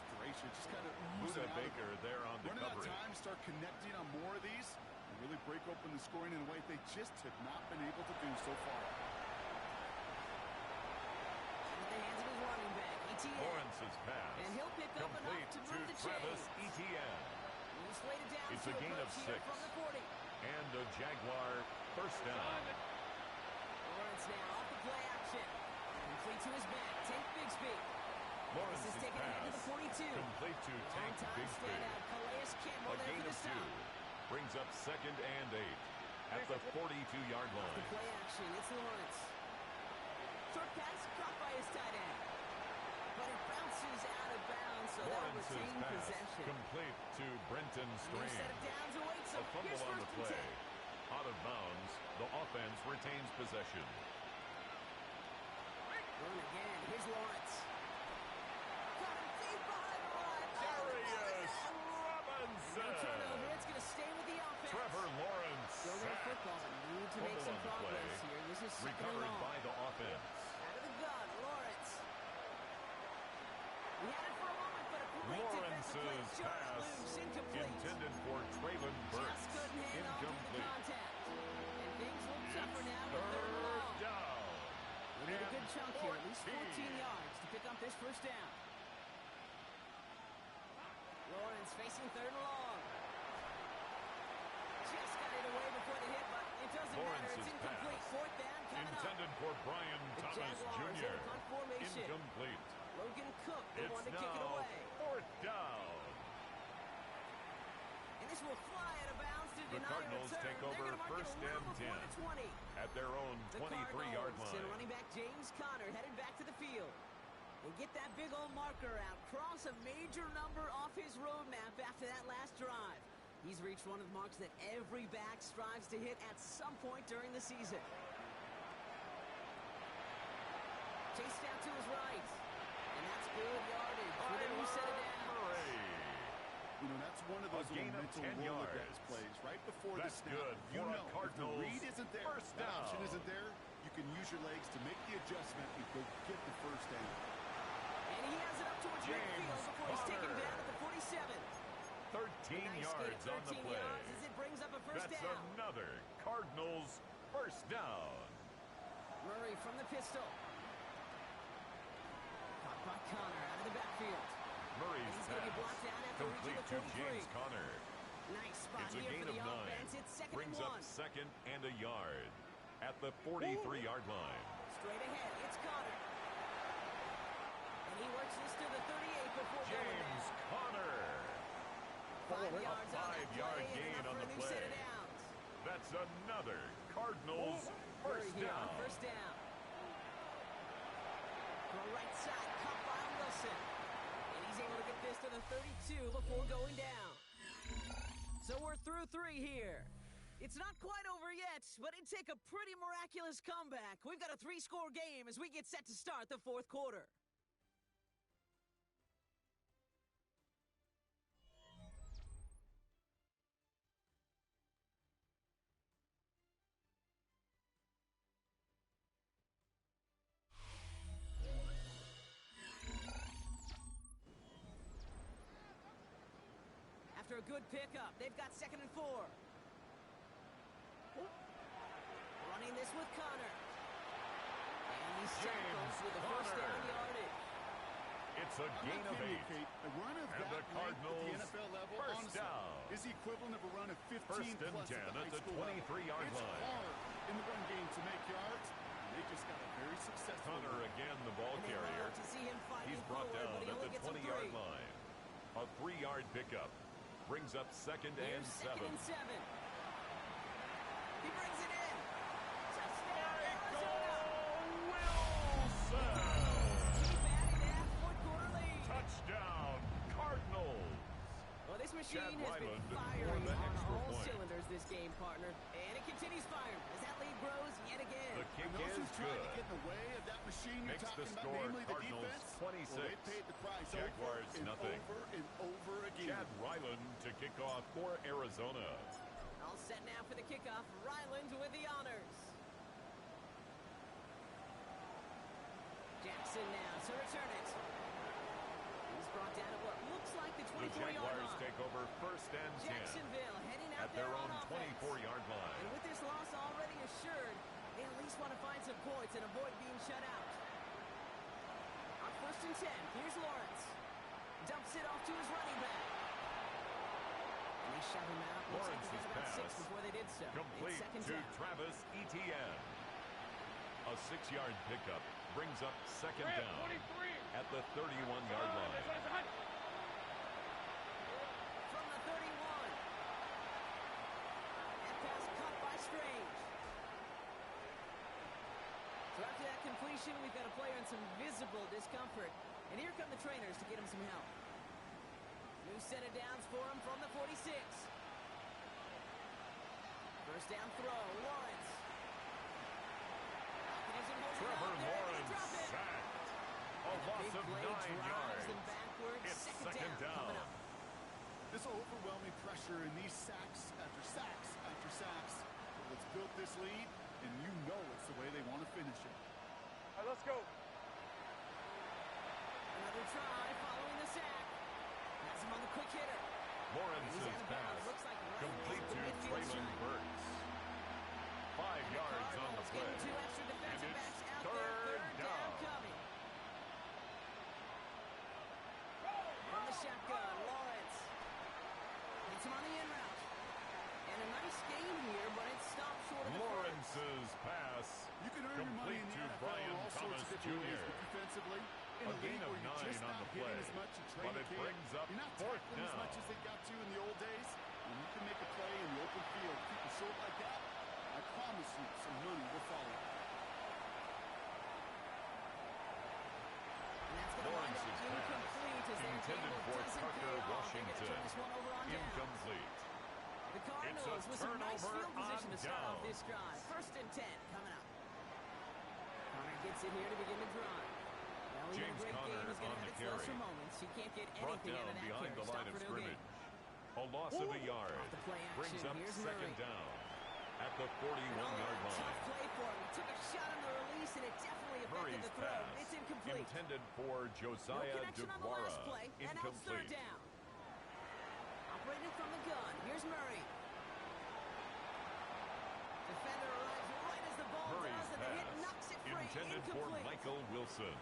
Speaker 2: Buda Baker there on the coverage.
Speaker 3: Time to start connecting on more of these and really break open the scoring in a way they just have not been able to do so far.
Speaker 1: In the hands of his running back, Etienne.
Speaker 2: Lawrence's pass.
Speaker 1: And he'll pick up enough to move the
Speaker 2: Travis
Speaker 1: chains.
Speaker 2: Etienne.
Speaker 1: It's
Speaker 2: a gain of 6.
Speaker 1: From the 40.
Speaker 2: And a Jaguar first down.
Speaker 1: Lawrence now off the play action. Complete to his back. Tank Bigsby.
Speaker 2: Lawrence
Speaker 1: This is taken ahead to the 42.
Speaker 2: Complete to Tank Bigsby. A gain of 2. Brings up 2nd and 8. At the 42-yard line.
Speaker 1: The play action. It's Lawrence. Short pass caught by his tight end. But it bounces out of bounds, so they'll retain possession.
Speaker 2: Complete to Brenton Strange.
Speaker 1: Set it down to wait.
Speaker 2: A fumble on the play. Out of bounds. The offense retains possession.
Speaker 1: Run again. Here's Lawrence. Got him deep behind the line.
Speaker 2: Darius Robinson.
Speaker 1: No turnover. It's going to stay with the offense.
Speaker 2: Trevor Lawrence.
Speaker 1: Still no football. Need to make some progress here. This is
Speaker 2: recovered by the offense.
Speaker 1: Out of the gun, Lawrence. He had it for a moment, but a great defensive play. Short loose, incomplete.
Speaker 2: Intended for Traylon Burks.
Speaker 1: Just couldn't hang on to the contact. And things look tougher now with third and long.
Speaker 2: Down.
Speaker 1: We need a good chunk here, at least 14 yards to pick up this first down. Lawrence facing third and long. Just got it away before the hit, but it doesn't matter. It's incomplete. Fourth down coming
Speaker 2: intended
Speaker 1: up.
Speaker 2: for Brian Thomas Jr. Incomplete.
Speaker 1: Logan Cook, the one to
Speaker 2: It's
Speaker 1: kick it
Speaker 2: now
Speaker 1: away.
Speaker 2: 4th down.
Speaker 1: And this will fly out of bounds to
Speaker 2: The
Speaker 1: deny
Speaker 2: Cardinals
Speaker 1: a return.
Speaker 2: take over first and 10 at their own 23-yard line.
Speaker 1: And running back James Conner headed back to the field. And get that big old marker out. Cross a major number off his roadmap after that last drive. He's reached one of the marks that every back strives to hit at some point during the season. Chased out to his right. And that's good yardage. We're going to set it down.
Speaker 3: You know, that's one of those mental roller-guys plays right before the snap.
Speaker 2: Good
Speaker 3: You
Speaker 2: for
Speaker 3: know,
Speaker 2: a Cardinals
Speaker 3: if the read isn't there,
Speaker 2: first
Speaker 3: that
Speaker 2: down.
Speaker 3: option isn't there, you can use your legs to make the adjustment and go get the first down.
Speaker 1: And he has it up towards midfield before he's taken down at the 47.
Speaker 2: 13 yards on the play.
Speaker 1: As it brings up a first
Speaker 2: That's
Speaker 1: down.
Speaker 2: another Cardinals first down.
Speaker 1: Murray from the pistol. Caught by Conner out of the backfield.
Speaker 2: Murray's
Speaker 1: He's going to be blocked down after
Speaker 2: complete
Speaker 1: reaching
Speaker 2: to
Speaker 1: the 43.
Speaker 2: James Conner.
Speaker 1: Nice spot
Speaker 2: It's a
Speaker 1: here
Speaker 2: gain
Speaker 1: for
Speaker 2: of
Speaker 1: the
Speaker 2: 9.
Speaker 1: offense. It's second
Speaker 2: Brings
Speaker 1: and
Speaker 2: up
Speaker 1: 1.
Speaker 2: 2nd and a yard at the 43-yard line.
Speaker 1: Straight ahead, it's Conner. And he works this to the 38 before going
Speaker 2: James
Speaker 1: down.
Speaker 2: Conner.
Speaker 1: 5 yards
Speaker 2: a 5-yard gain on the play. That's another Cardinals first down.
Speaker 1: First down. To the right side, caught by Wilson. And he's able to get this to the 32 before going down. So we're through 3 here. It's not quite over yet, but it'd take a pretty miraculous comeback. We've got a 3-score game as we get set to start the 4th quarter. After a good pickup, they've got 2nd and 4. Running this with Conner. And he tackles with a first down yardage.
Speaker 2: It's a gain of 8.
Speaker 3: A run of
Speaker 2: and
Speaker 3: that
Speaker 2: the Cardinals
Speaker 3: at the NFL level,
Speaker 2: first
Speaker 3: honestly,
Speaker 2: down.
Speaker 3: is the equivalent of a run of 15
Speaker 2: First and
Speaker 3: plus
Speaker 2: 10
Speaker 3: at the
Speaker 2: 23-yard
Speaker 3: It's
Speaker 2: line.
Speaker 3: hard in the run game to make yards. And they just got a very successful
Speaker 2: Conner again, the ball
Speaker 1: And
Speaker 2: carrier.
Speaker 1: to see him
Speaker 2: He's brought
Speaker 1: forward,
Speaker 2: down
Speaker 1: but he
Speaker 2: at
Speaker 1: only
Speaker 2: the
Speaker 1: gets a
Speaker 2: 20-yard
Speaker 1: 3.
Speaker 2: line. A 3-yard pickup brings up 2nd and 7.
Speaker 1: He brings it in. Touchdown,
Speaker 2: Wilson!
Speaker 1: Keep adding that 4th quarter lead.
Speaker 2: Touchdown, Cardinals!
Speaker 1: Well, this machine
Speaker 2: Chad
Speaker 1: has been
Speaker 2: Ryland
Speaker 1: firing
Speaker 2: for the
Speaker 1: on
Speaker 2: extra
Speaker 1: all
Speaker 2: point.
Speaker 1: cylinders this game, partner. And it continues firing as that lead grows yet again.
Speaker 2: The kick
Speaker 3: And those
Speaker 2: is
Speaker 3: who tried to
Speaker 2: good.
Speaker 3: get in the way of that machine you're
Speaker 2: Makes the
Speaker 3: talking
Speaker 2: score
Speaker 3: about, namely the
Speaker 2: Cardinals
Speaker 3: defense,
Speaker 2: 26.
Speaker 3: well, they paid the price
Speaker 2: Jaguars
Speaker 3: over and
Speaker 2: nothing.
Speaker 3: over and over again.
Speaker 2: Chad Ryland to kick off for Arizona.
Speaker 1: All set now for the kickoff. Ryland with the honors. to return it. He's brought down at what looks like the 24-yard line.
Speaker 2: The Jaguars take over first and 10.
Speaker 1: Jacksonville heading out
Speaker 2: at their own
Speaker 1: on
Speaker 2: 24-yard line.
Speaker 1: And with this loss already assured, they at least want to find some points and avoid being shut out. On first and 10, here's Lawrence. Dumps it off to his running back. And they shove him out.
Speaker 2: Lawrence's pass
Speaker 1: before they did so.
Speaker 2: complete to Travis Etienne. A 6-yard pickup brings up second down at the 31-yard line.
Speaker 1: From the 31. That pass caught by Strange. So after that completion, we've got a player in some visible discomfort. And here come the trainers to get him some help. New set of downs for him from the 46. First down throw, Lawrence.
Speaker 2: Trevor Lawrence sacked. A loss of 9 yards. It's second down.
Speaker 3: This overwhelming pressure and these sacks after sacks after sacks. It's built this lead, and you know it's the way they want to finish it.
Speaker 8: All right, let's go.
Speaker 1: Another try following the sack. Has him on the quick hitter.
Speaker 2: Lawrence's pass complete to Traylon Burks. 5 yards on the play. And it's third down.
Speaker 1: From the shotgun, Lawrence. Hits him on the in route. And a nice gain here, but it stopped short of the
Speaker 2: Lawrence's pass
Speaker 3: you can earn your money in the NFL
Speaker 2: Brian
Speaker 3: all sorts
Speaker 2: Thomas
Speaker 3: of different ways,
Speaker 2: Jr.
Speaker 3: but defensively, in
Speaker 2: A
Speaker 3: a
Speaker 2: gain
Speaker 3: league
Speaker 2: of
Speaker 3: where you're
Speaker 2: 9
Speaker 3: just
Speaker 2: on
Speaker 3: not
Speaker 2: the
Speaker 3: getting
Speaker 2: play,
Speaker 3: as much in
Speaker 2: but
Speaker 3: training
Speaker 2: it
Speaker 3: camp,
Speaker 2: brings up
Speaker 3: you're not
Speaker 2: fourth
Speaker 3: tackling as
Speaker 2: down.
Speaker 3: much as they got to in the old days. When you can make a play in the open field, keep it short like that, I promise you some money will follow.
Speaker 2: Lawrence's pass intended for Tucker Washington. Incomplete.
Speaker 1: The Cardinals with some nice field position to start off this drive. First and 10 coming up. Connor gets it here to begin the drive. Well, he had a great game. He's going to have its lesser moments. He can't get anything out of that
Speaker 2: behind
Speaker 1: carry.
Speaker 2: the line of scrimmage. A loss of a yard brings up second down at the 41-yard line.
Speaker 1: Tough play for him. He took a shot on the release, and it definitely affected the throw. It's incomplete.
Speaker 2: Intended for Josiah DeGuara. Incomplete.
Speaker 1: Down. Operated from the gun. Here's Murray. Defender arrives right as the ball
Speaker 2: Murray's
Speaker 1: does, and the hit knocks it free.
Speaker 2: Intended for Michael Wilson.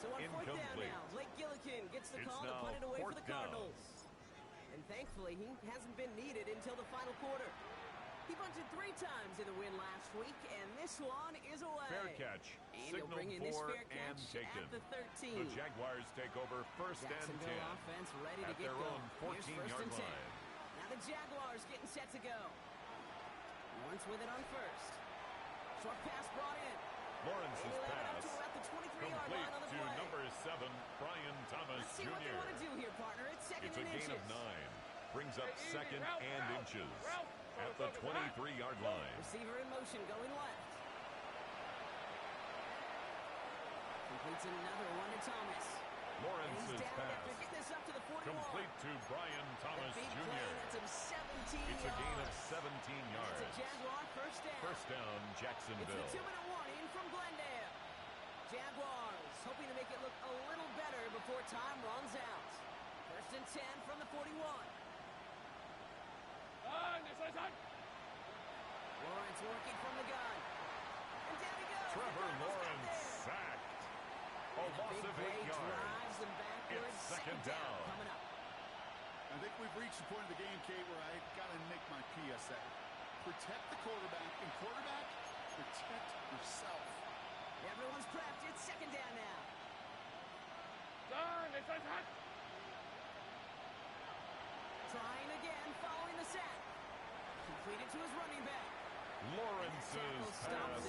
Speaker 1: So on fourth down now, Blake Gillikin gets the call to put it away for the Cardinals. And thankfully, he hasn't been needed until the final quarter. He bunted 3 times in the win last week, and this one is away.
Speaker 2: Fair catch.
Speaker 1: And
Speaker 2: Signaled
Speaker 1: bring in this
Speaker 2: for
Speaker 1: fair catch
Speaker 2: and taken.
Speaker 1: at the 13.
Speaker 2: The Jaguars take over first and 10
Speaker 1: offense ready
Speaker 2: at
Speaker 1: to get
Speaker 2: their own 14-yard line.
Speaker 1: Now the Jaguars getting set to go. Lawrence with it on first. Short pass brought in.
Speaker 2: Lawrence's pass complete
Speaker 1: on the
Speaker 2: to number 7, Brian Thomas
Speaker 1: Let's see
Speaker 2: Jr.
Speaker 1: what they want to do here, partner. It's second
Speaker 2: It's a
Speaker 1: and
Speaker 2: gain
Speaker 1: inches.
Speaker 2: of 9. Brings up second and inches at the 23-yard line.
Speaker 1: Receiver in motion going left. Completes another one to Thomas.
Speaker 2: Lawrence's pass complete to Brian Thomas Jr. It's a gain of 17 yards.
Speaker 1: It's a Jaguar first down.
Speaker 2: First down, Jacksonville.
Speaker 1: It's a 2-minute warning from Glendale. Jaguars hoping to make it look a little better before time runs out. First and 10 from the 41. Lawrence working from the gun. And down he goes.
Speaker 2: Trevor Lawrence sacked. A loss of 8 yards.
Speaker 1: It's
Speaker 2: second down.
Speaker 1: Coming up.
Speaker 3: I think we've reached the point of the game, Kate, where I got to make my PSA. Protect the quarterback, and quarterback, protect yourself.
Speaker 1: Everyone's prepped. It's second down now. Trying again, following the sack. Completed to his running back.
Speaker 2: Lawrence's pass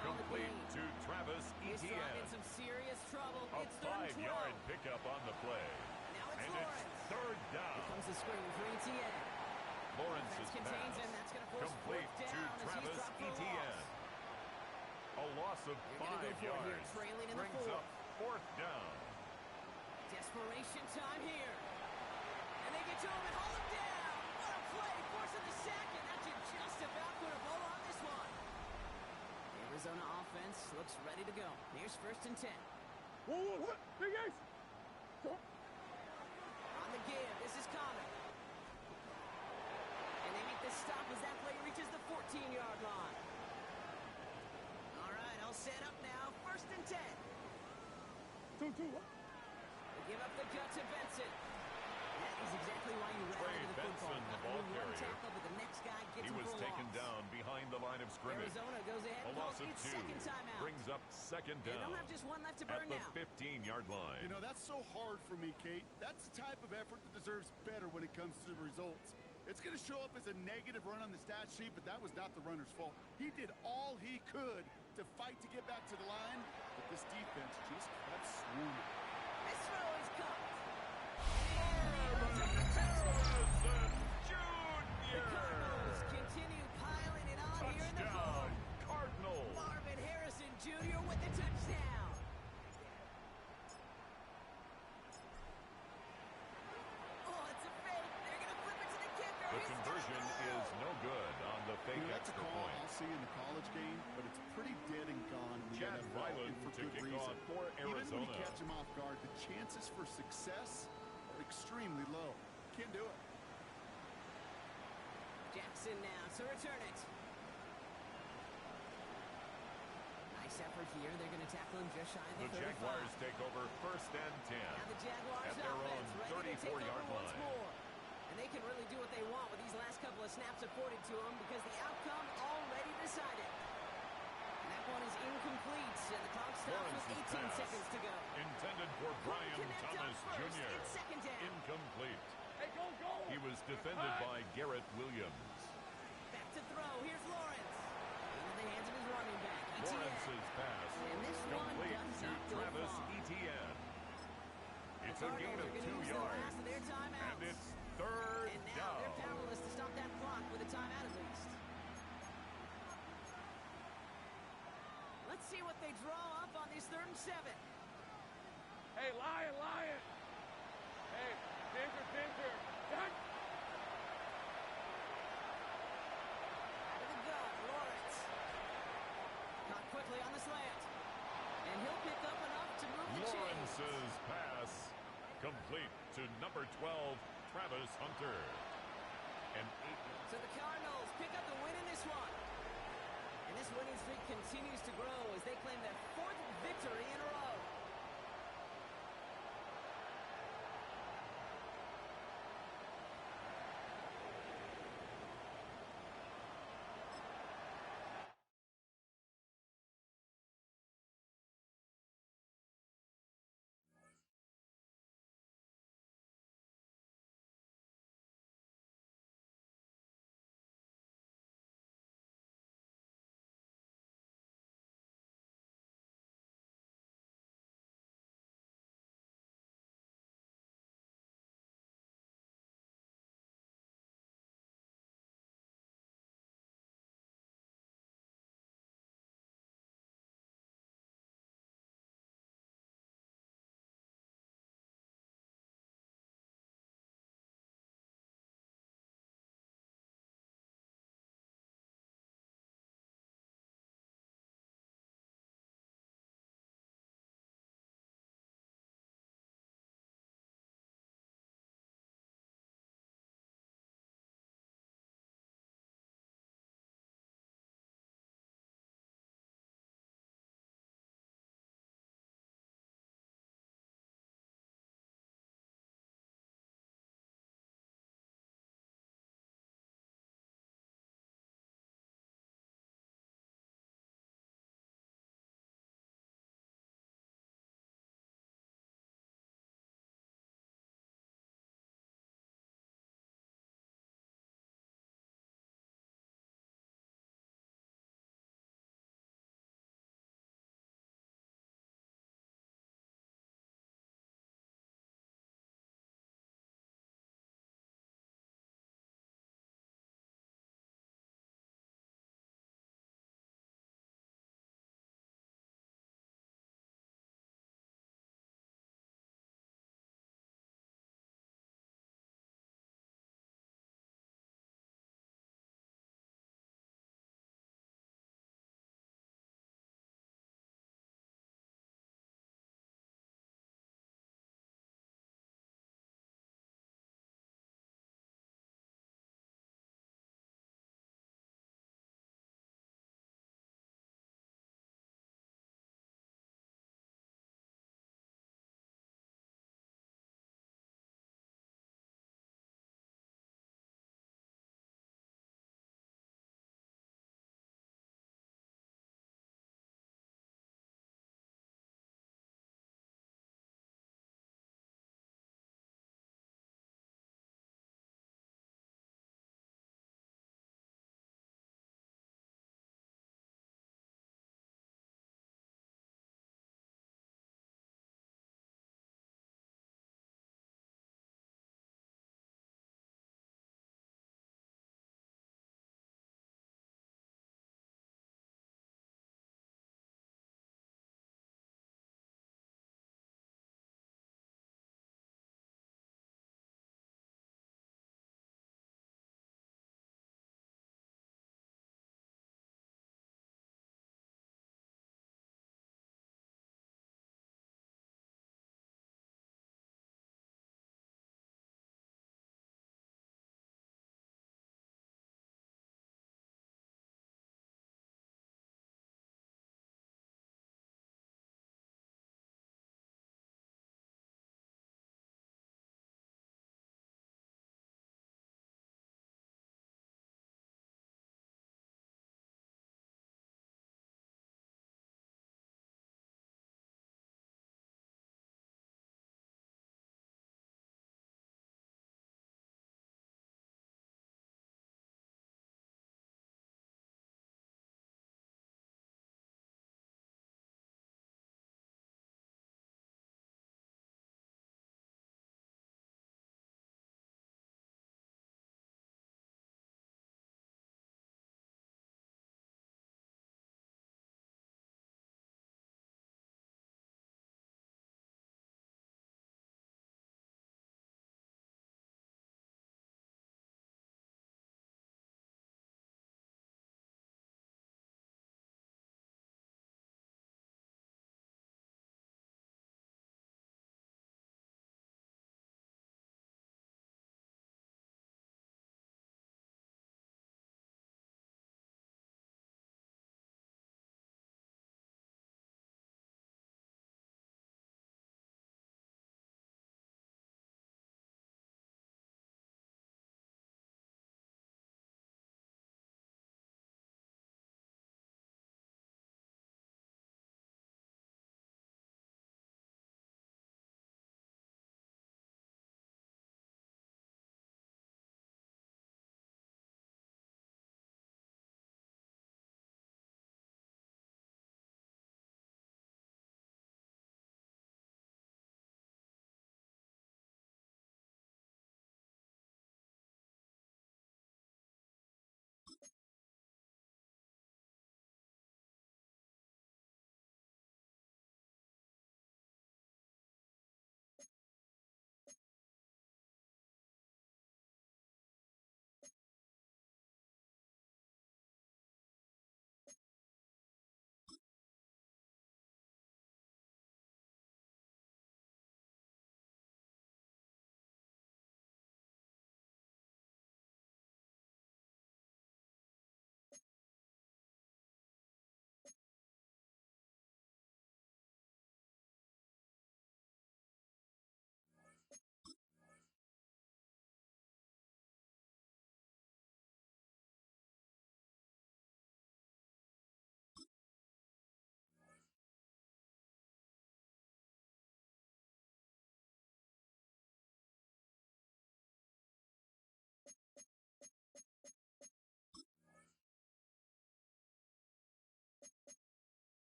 Speaker 2: complete to Travis Etienne.
Speaker 1: In some serious trouble.
Speaker 2: A 5-yard pickup on the play.
Speaker 1: Now it's
Speaker 2: and
Speaker 1: Lawrence.
Speaker 2: It's third down.
Speaker 1: Here comes the screen for Etienne.
Speaker 2: Lawrence's pass complete to Travis Etienne. A loss of 5 yards brings up fourth down.
Speaker 1: Desperation time here. And they get to him and haul him down. What a play, forcing the sack, and that should just about put a bow on this one. The Arizona offense looks ready to go. Here's first and 10.
Speaker 4: Whoa. Big Ace.
Speaker 1: On the give, this is Common. And they make the stop as that play reaches the 14-yard line. All right, all set up now. 1st and 10.
Speaker 4: 2.
Speaker 1: They give up the gut to Benson. That is exactly why you rally to the football.
Speaker 2: Benson, the ball
Speaker 1: One
Speaker 2: carrier.
Speaker 1: tackle, but the next guy gets
Speaker 2: He
Speaker 1: him
Speaker 2: was
Speaker 1: for a
Speaker 2: taken
Speaker 1: loss.
Speaker 2: down behind the line of scrimmage.
Speaker 1: Arizona goes ahead
Speaker 2: A
Speaker 1: and
Speaker 2: loss
Speaker 1: calls
Speaker 2: of
Speaker 1: its
Speaker 2: 2
Speaker 1: second timeout.
Speaker 2: brings up 2nd
Speaker 1: They
Speaker 2: down
Speaker 1: don't have just one left to
Speaker 2: at
Speaker 1: burn
Speaker 2: the
Speaker 1: now.
Speaker 2: 15-yard line.
Speaker 3: You know, that's so hard for me, Kate. That's the type of effort that deserves better when it comes to the results. It's going to show up as a negative run on the stat sheet, but that was not the runner's fault. He did all he could to fight to get back to the line, but this defense just kept swarming.
Speaker 1: This throw is caught. The Cardinals continue piling it on here in the
Speaker 2: Touchdown,
Speaker 1: fourth.
Speaker 2: Cardinals.
Speaker 1: Marvin Harrison Jr. with the touchdown. Oh, it's a fake. They're going to flip it to the kicker.
Speaker 2: The
Speaker 1: He's
Speaker 2: conversion
Speaker 1: got it.
Speaker 2: is no good on the fake
Speaker 3: That's a
Speaker 2: extra
Speaker 3: call
Speaker 2: point.
Speaker 3: I'll see in the college game, but it's pretty dead and gone in the
Speaker 2: Chad
Speaker 3: NFL,
Speaker 2: Ryland
Speaker 3: and for
Speaker 2: to
Speaker 3: good
Speaker 2: kick
Speaker 3: reason.
Speaker 2: off for
Speaker 3: Even when you
Speaker 2: Arizona.
Speaker 3: catch him off guard, the chances for success are extremely low. Can't do it.
Speaker 1: Jackson now to return it. Nice effort here. They're going to tackle him just shy of
Speaker 2: The
Speaker 1: the 35.
Speaker 2: Jaguars take over 1st and 10
Speaker 1: Now the Jaguars
Speaker 2: at their own
Speaker 1: offense ready to take
Speaker 2: 34-yard
Speaker 1: over once
Speaker 2: line.
Speaker 1: more. And they can really do what they want with these last couple of snaps afforded to them because the outcome already decided. And that one is incomplete, and the clock stops with
Speaker 2: Lawrence's
Speaker 1: 18
Speaker 2: pass,
Speaker 1: seconds to go.
Speaker 2: intended for Brian
Speaker 1: Connect up
Speaker 2: Thomas
Speaker 1: first.
Speaker 2: Jr.
Speaker 1: It's 2nd down.
Speaker 2: Incomplete.
Speaker 4: Hey, go.
Speaker 2: He was defended by Garrett Williams.
Speaker 1: Back to throw. Here's Lawrence. Into the hands of his running back. ETN.
Speaker 2: Lawrence's pass
Speaker 1: And this one
Speaker 2: complete
Speaker 1: does
Speaker 2: to
Speaker 1: not go
Speaker 2: Travis
Speaker 1: far.
Speaker 2: Etienne. It's a
Speaker 1: Cardinals
Speaker 2: gain of
Speaker 1: are gonna
Speaker 2: 2
Speaker 1: use the
Speaker 2: yards.
Speaker 1: last of their timeouts.
Speaker 2: And it's 3rd
Speaker 1: And now
Speaker 2: down.
Speaker 1: they're powerless to stop that clock with a timeout at least. Let's see what they draw up on this 3rd and 7.
Speaker 4: Hey, lion. Hey, ginger. Done.
Speaker 1: Out of the gun, Lawrence. Caught quickly on the slant. And he'll pick up enough to move the chains.
Speaker 2: Lawrence's pass complete to number 12, Travis Hunter. And 8.
Speaker 1: So the Cardinals pick up the win in this one. And this winning streak continues to grow as they claim their 4th victory in a row.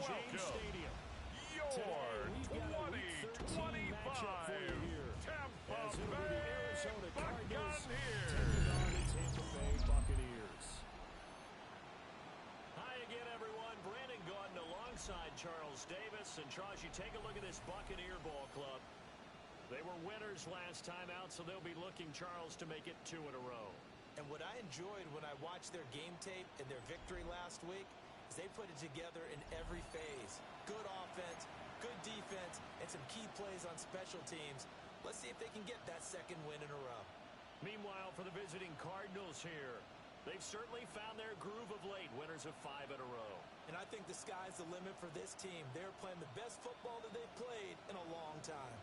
Speaker 9: James Stadium.
Speaker 2: Your 2025 Tampa Bay Buccaneers.
Speaker 9: Tampa Bay Buccaneers. Hi again, everyone. Brandon Gaudin alongside Charles Davis. And Charles, you take a look at this Buccaneer ball club. They were winners last time out, so they'll be looking, Charles, to make it 2 in a row.
Speaker 10: And what I enjoyed when I watched their game tape and their victory last week is they put it together in every phase. Good offense, good defense, and some key plays on special teams. Let's see if they can get that second win in a row.
Speaker 9: Meanwhile, for the visiting Cardinals here, they've certainly found their groove of late, winners of 5 in a row.
Speaker 10: And I think the sky's the limit for this team. They're playing the best football that they've played in a long time.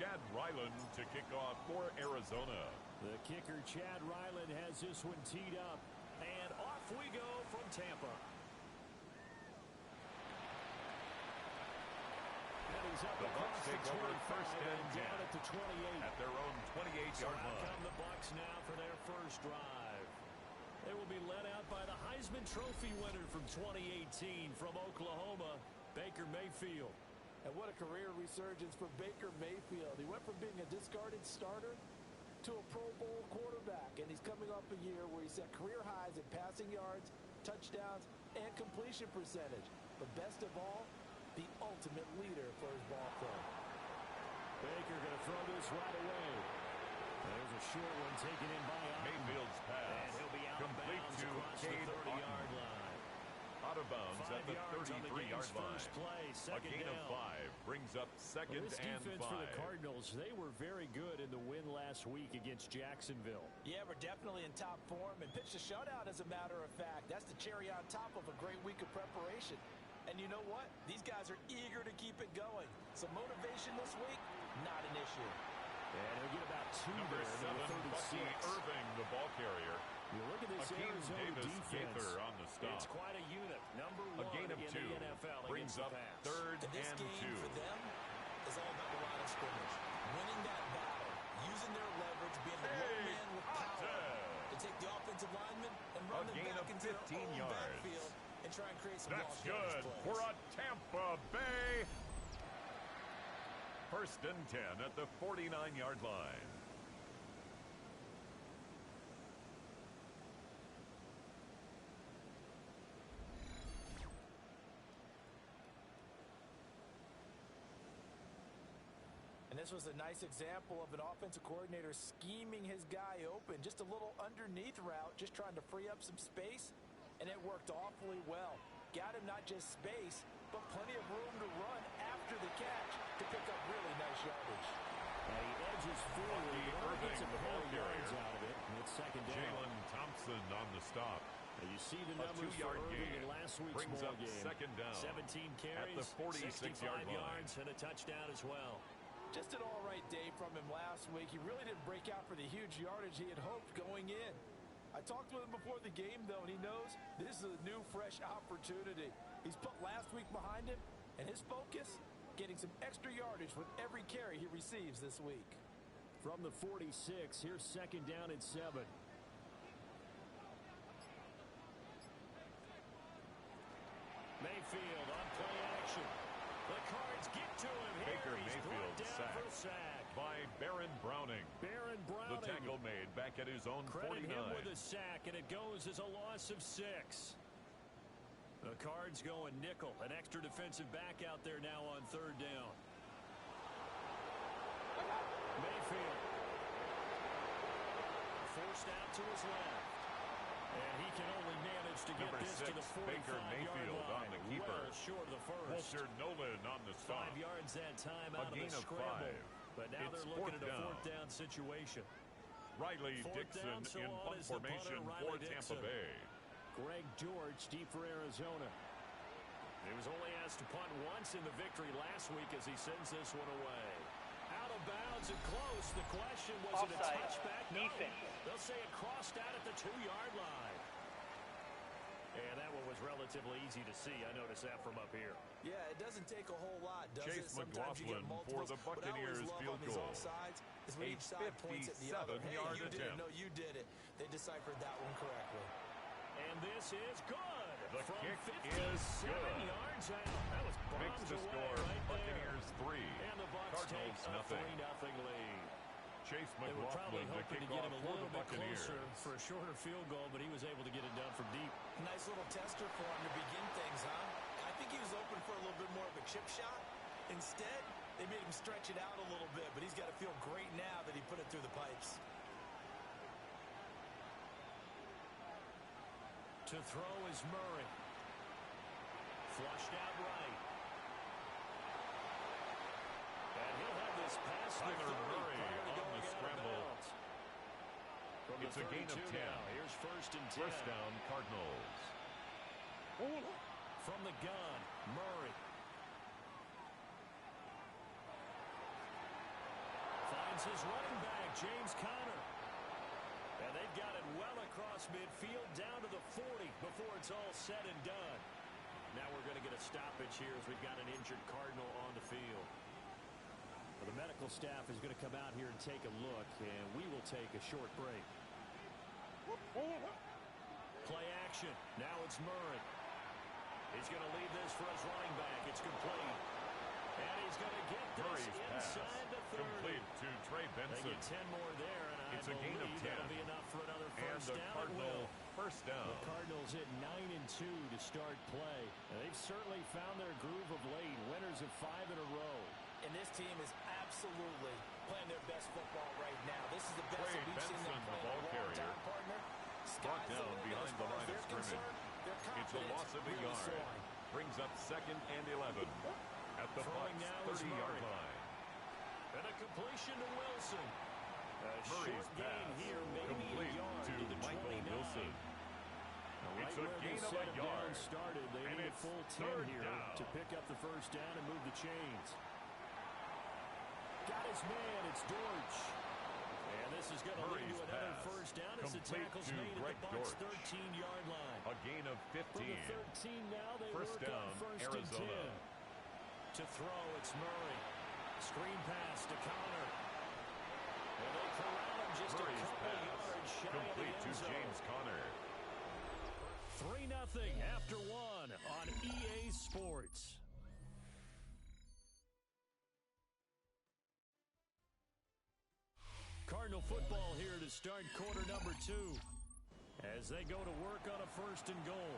Speaker 2: Chad Ryland to kick off for Arizona.
Speaker 9: The kicker, Chad Ryland, has this one teed up. And off we go from Tampa. And he's up across the 25 and down at the 28.
Speaker 2: At their own 28-yard line.
Speaker 9: Out come the Bucs now for their first drive. They will be led out by the Heisman Trophy winner from 2018 from Oklahoma, Baker Mayfield.
Speaker 10: And what a career resurgence for Baker Mayfield. He went from being a discarded starter to a Pro Bowl quarterback. And he's coming off a year where he set career highs in passing yards, touchdowns, and completion percentage. But best of all, the ultimate leader for his ball club.
Speaker 9: Baker going to throw this right away. There's a short one taken in by
Speaker 2: Mayfield's pass.
Speaker 9: And he'll be out
Speaker 2: complete
Speaker 9: of bounds
Speaker 2: to
Speaker 9: across the
Speaker 2: Cade
Speaker 9: 30-yard line.
Speaker 2: Out of bounds at the 33-yard line. A gain of 5 brings up second
Speaker 9: this
Speaker 2: and 5.
Speaker 9: Defense for the Cardinals, they were very good in the win last week against Jacksonville.
Speaker 10: Yeah, we're definitely in top form and pitched a shutout, as a matter of fact. That's the cherry on top of a great week of preparation. And you know what? These guys are eager to keep it going. So motivation this week, not an issue.
Speaker 9: And he'll get about 2
Speaker 2: Number 7, Bucky Irving, the ball carrier.
Speaker 9: You look at this
Speaker 2: Akeem
Speaker 9: Arizona
Speaker 2: Davis
Speaker 9: defense.
Speaker 2: Gaither on the stop.
Speaker 9: It's quite a unit. Number 1
Speaker 2: a gain of
Speaker 9: in
Speaker 2: 2
Speaker 9: the NFL
Speaker 2: brings up third
Speaker 10: and this
Speaker 2: and
Speaker 10: game
Speaker 2: 2.
Speaker 10: for them is all about the line of scrimmage. Winning that battle, using their leverage, being the low man with power to take the offensive lineman and run them back into their own backfield and try and create some
Speaker 2: That's
Speaker 10: ball
Speaker 2: good
Speaker 10: plays.
Speaker 2: for a Tampa Bay. First and 10 at the 49-yard line.
Speaker 10: And this was a nice example of an offensive coordinator scheming his guy open. Just a little underneath route, just trying to free up some space, and it worked awfully well. Got him not just space, but plenty of room to run after the catch to pick up really nice yardage.
Speaker 9: And he edges forward.
Speaker 2: Irving, the ball carrier.
Speaker 9: Out of it, and it's second down.
Speaker 2: Jalen Thompson on the stop.
Speaker 9: And you see the numbers for Irving in last week's
Speaker 2: brings
Speaker 9: ball
Speaker 2: up
Speaker 9: game.
Speaker 2: second down
Speaker 9: 17 carries,
Speaker 2: at the 46-yard line.
Speaker 9: yards, and a touchdown as well.
Speaker 10: Just an all-right day from him last week. He really didn't break out for the huge yardage he had hoped going in. I talked with him before the game, though, and he knows this is a new, fresh opportunity. He's put last week behind him, and his focus, getting some extra yardage with every carry he receives this week.
Speaker 9: From the 46, here's second down and 7. Mayfield on play action. The Cards get to him here.
Speaker 2: Baker
Speaker 9: He's
Speaker 2: Mayfield
Speaker 9: brought down for a
Speaker 2: sacked
Speaker 9: sack
Speaker 2: by Baron Browning.
Speaker 9: Baron Browning.
Speaker 2: The tackle made back at his own
Speaker 9: Credit
Speaker 2: 49.
Speaker 9: him with a sack, and it goes as a loss of 6. The Cards going nickel. An extra defensive back out there now on third down. Mayfield. Forced out to his left. And he can only manage to get
Speaker 2: Number
Speaker 9: this
Speaker 2: 6,
Speaker 9: to the 45-yard
Speaker 2: Baker Mayfield
Speaker 9: line.
Speaker 2: on the keeper.
Speaker 9: Well short of the first.
Speaker 2: Walter Nolan on the stop.
Speaker 9: 5 yards that time
Speaker 2: A
Speaker 9: out
Speaker 2: gain
Speaker 9: of the
Speaker 2: of
Speaker 9: scramble.
Speaker 2: 5.
Speaker 9: But now
Speaker 2: It's
Speaker 9: they're looking at a
Speaker 2: down.
Speaker 9: fourth down situation.
Speaker 2: Riley
Speaker 9: Fourth
Speaker 2: Dixon
Speaker 9: down, so
Speaker 2: in
Speaker 9: on
Speaker 2: punt
Speaker 9: is the punter,
Speaker 2: formation
Speaker 9: Riley
Speaker 2: for
Speaker 9: Dixon.
Speaker 2: Tampa Bay.
Speaker 9: Greg George deep for Arizona. He was only asked to punt once in the victory last week as he sends this one away. Out of bounds and close. The question, was it a touchback? No. They'll say it crossed out at the 2-yard line. And that will
Speaker 12: relatively easy to see. I noticed that from up here.
Speaker 10: Yeah, it doesn't take a whole lot, does it?
Speaker 2: Chase
Speaker 10: Sometimes you get
Speaker 2: McLaughlin for
Speaker 10: multiples.
Speaker 2: the Buccaneers field goal.
Speaker 10: Offsides is when
Speaker 2: A
Speaker 10: each side points at the other. Hey,
Speaker 2: 57-yard
Speaker 10: you did it.
Speaker 2: attempt.
Speaker 10: No, you did it. They deciphered that one correctly.
Speaker 12: And this is good.
Speaker 2: The
Speaker 12: from
Speaker 2: kick
Speaker 12: 57
Speaker 2: is good.
Speaker 12: yards out. That was
Speaker 2: Makes the score
Speaker 12: right
Speaker 2: Buccaneers 3,
Speaker 12: and the Bucs
Speaker 2: Cardinals
Speaker 12: take a 3-0 lead.
Speaker 2: Chase
Speaker 12: They were probably
Speaker 2: McLaughlin, the
Speaker 12: hoping to get
Speaker 2: kickoff
Speaker 12: him a
Speaker 2: for
Speaker 12: little
Speaker 2: the
Speaker 12: bit
Speaker 2: Buccaneers.
Speaker 12: closer for a shorter field goal, but he was able to get it done from deep.
Speaker 10: Nice little tester for him to begin things, huh? I think he was open for a little bit more of a chip shot. Instead, they made him stretch it out a little bit, but he's got to feel great now that he put it through the pipes.
Speaker 12: To throw is Murray. Flushed out right. And he'll have this pass to
Speaker 2: Tyler
Speaker 12: 30
Speaker 2: Murray
Speaker 12: prior to
Speaker 2: on
Speaker 12: going
Speaker 2: the
Speaker 12: out of
Speaker 2: scramble.
Speaker 12: bounds. From
Speaker 2: It's
Speaker 12: the
Speaker 2: a gain of
Speaker 12: 32
Speaker 2: 10.
Speaker 12: now. Here's 1st and 10.
Speaker 2: First down, Cardinals.
Speaker 12: From the gun, Murray. Finds his running back, James Conner. And they've got it well across midfield, down to the 40 before it's all said and done. Now we're going to get a stoppage here as we've got an injured Cardinal on the field. Well, the medical staff is going to come out here and take a look, and we will take a short break. Play action. Now it's Murray. He's going to lead this for his running back. It's complete. And he's going to get this
Speaker 2: Murray's
Speaker 12: inside
Speaker 2: pass
Speaker 12: the 30.
Speaker 2: complete to Trey
Speaker 12: They
Speaker 2: Benson.
Speaker 12: get 10 more there, and
Speaker 2: It's
Speaker 12: I
Speaker 2: a gain of
Speaker 12: believe
Speaker 2: 10.
Speaker 12: that'll be enough for another
Speaker 2: And
Speaker 12: first
Speaker 2: the
Speaker 12: down.
Speaker 2: Cardinal first down.
Speaker 12: The Cardinals hit 9-2 to start play. And they've certainly found their groove of late. Winners of 5 in a row.
Speaker 10: And this team is absolutely playing their best football right now. This is the best
Speaker 2: Trey
Speaker 10: that we've seen them
Speaker 2: Benson, the
Speaker 10: play
Speaker 2: ball
Speaker 10: in a long
Speaker 2: carrier.
Speaker 10: time, partner.
Speaker 2: Brought
Speaker 10: Sky's the
Speaker 2: down
Speaker 10: limit
Speaker 2: behind
Speaker 10: as
Speaker 2: the
Speaker 10: far as
Speaker 2: line of
Speaker 10: they're
Speaker 2: scrimmage.
Speaker 10: concerned. Their
Speaker 2: It's a
Speaker 10: confidence
Speaker 2: loss of a
Speaker 10: really
Speaker 2: yard.
Speaker 10: soaring.
Speaker 2: Brings up 2nd and 11 at the
Speaker 12: Throwing
Speaker 2: Bucs'
Speaker 12: now is
Speaker 2: 30-yard
Speaker 12: Murray.
Speaker 2: line.
Speaker 12: And a completion to Wilson. A
Speaker 2: Murray's
Speaker 12: short gain
Speaker 2: pass
Speaker 12: here, maybe
Speaker 2: complete
Speaker 12: a yard
Speaker 2: to
Speaker 12: the
Speaker 2: Michael
Speaker 12: 29.
Speaker 2: Wilson.
Speaker 12: Right
Speaker 2: It's a
Speaker 12: where
Speaker 2: gain
Speaker 12: they
Speaker 2: of
Speaker 12: set
Speaker 2: a
Speaker 12: it
Speaker 2: yard.
Speaker 12: down started. They
Speaker 2: And
Speaker 12: need a
Speaker 2: it's
Speaker 12: full 10
Speaker 2: third
Speaker 12: here
Speaker 2: down.
Speaker 12: to pick up the first down and move the chains. Got his man. It's Dortch. And this is going to lead to another
Speaker 2: pass
Speaker 12: first down as the
Speaker 2: complete
Speaker 12: tackle's
Speaker 2: to
Speaker 12: made
Speaker 2: Greg
Speaker 12: at the Bucs'
Speaker 2: Dortch.
Speaker 12: 13-yard line.
Speaker 2: A gain of 15.
Speaker 12: From the 13 now, they
Speaker 2: First
Speaker 12: work
Speaker 2: down,
Speaker 12: on first
Speaker 2: Arizona.
Speaker 12: and 10. To throw, it's Murray. Screen pass to Conner. And they corral him just
Speaker 2: Murray's
Speaker 12: a couple
Speaker 2: pass
Speaker 12: yards shy of the
Speaker 2: complete
Speaker 12: end
Speaker 2: to
Speaker 12: zone.
Speaker 2: James Conner.
Speaker 12: 3-0 after 1 on EA Sports. Cardinal football here to start quarter number 2 as they go to work on a 1st and goal.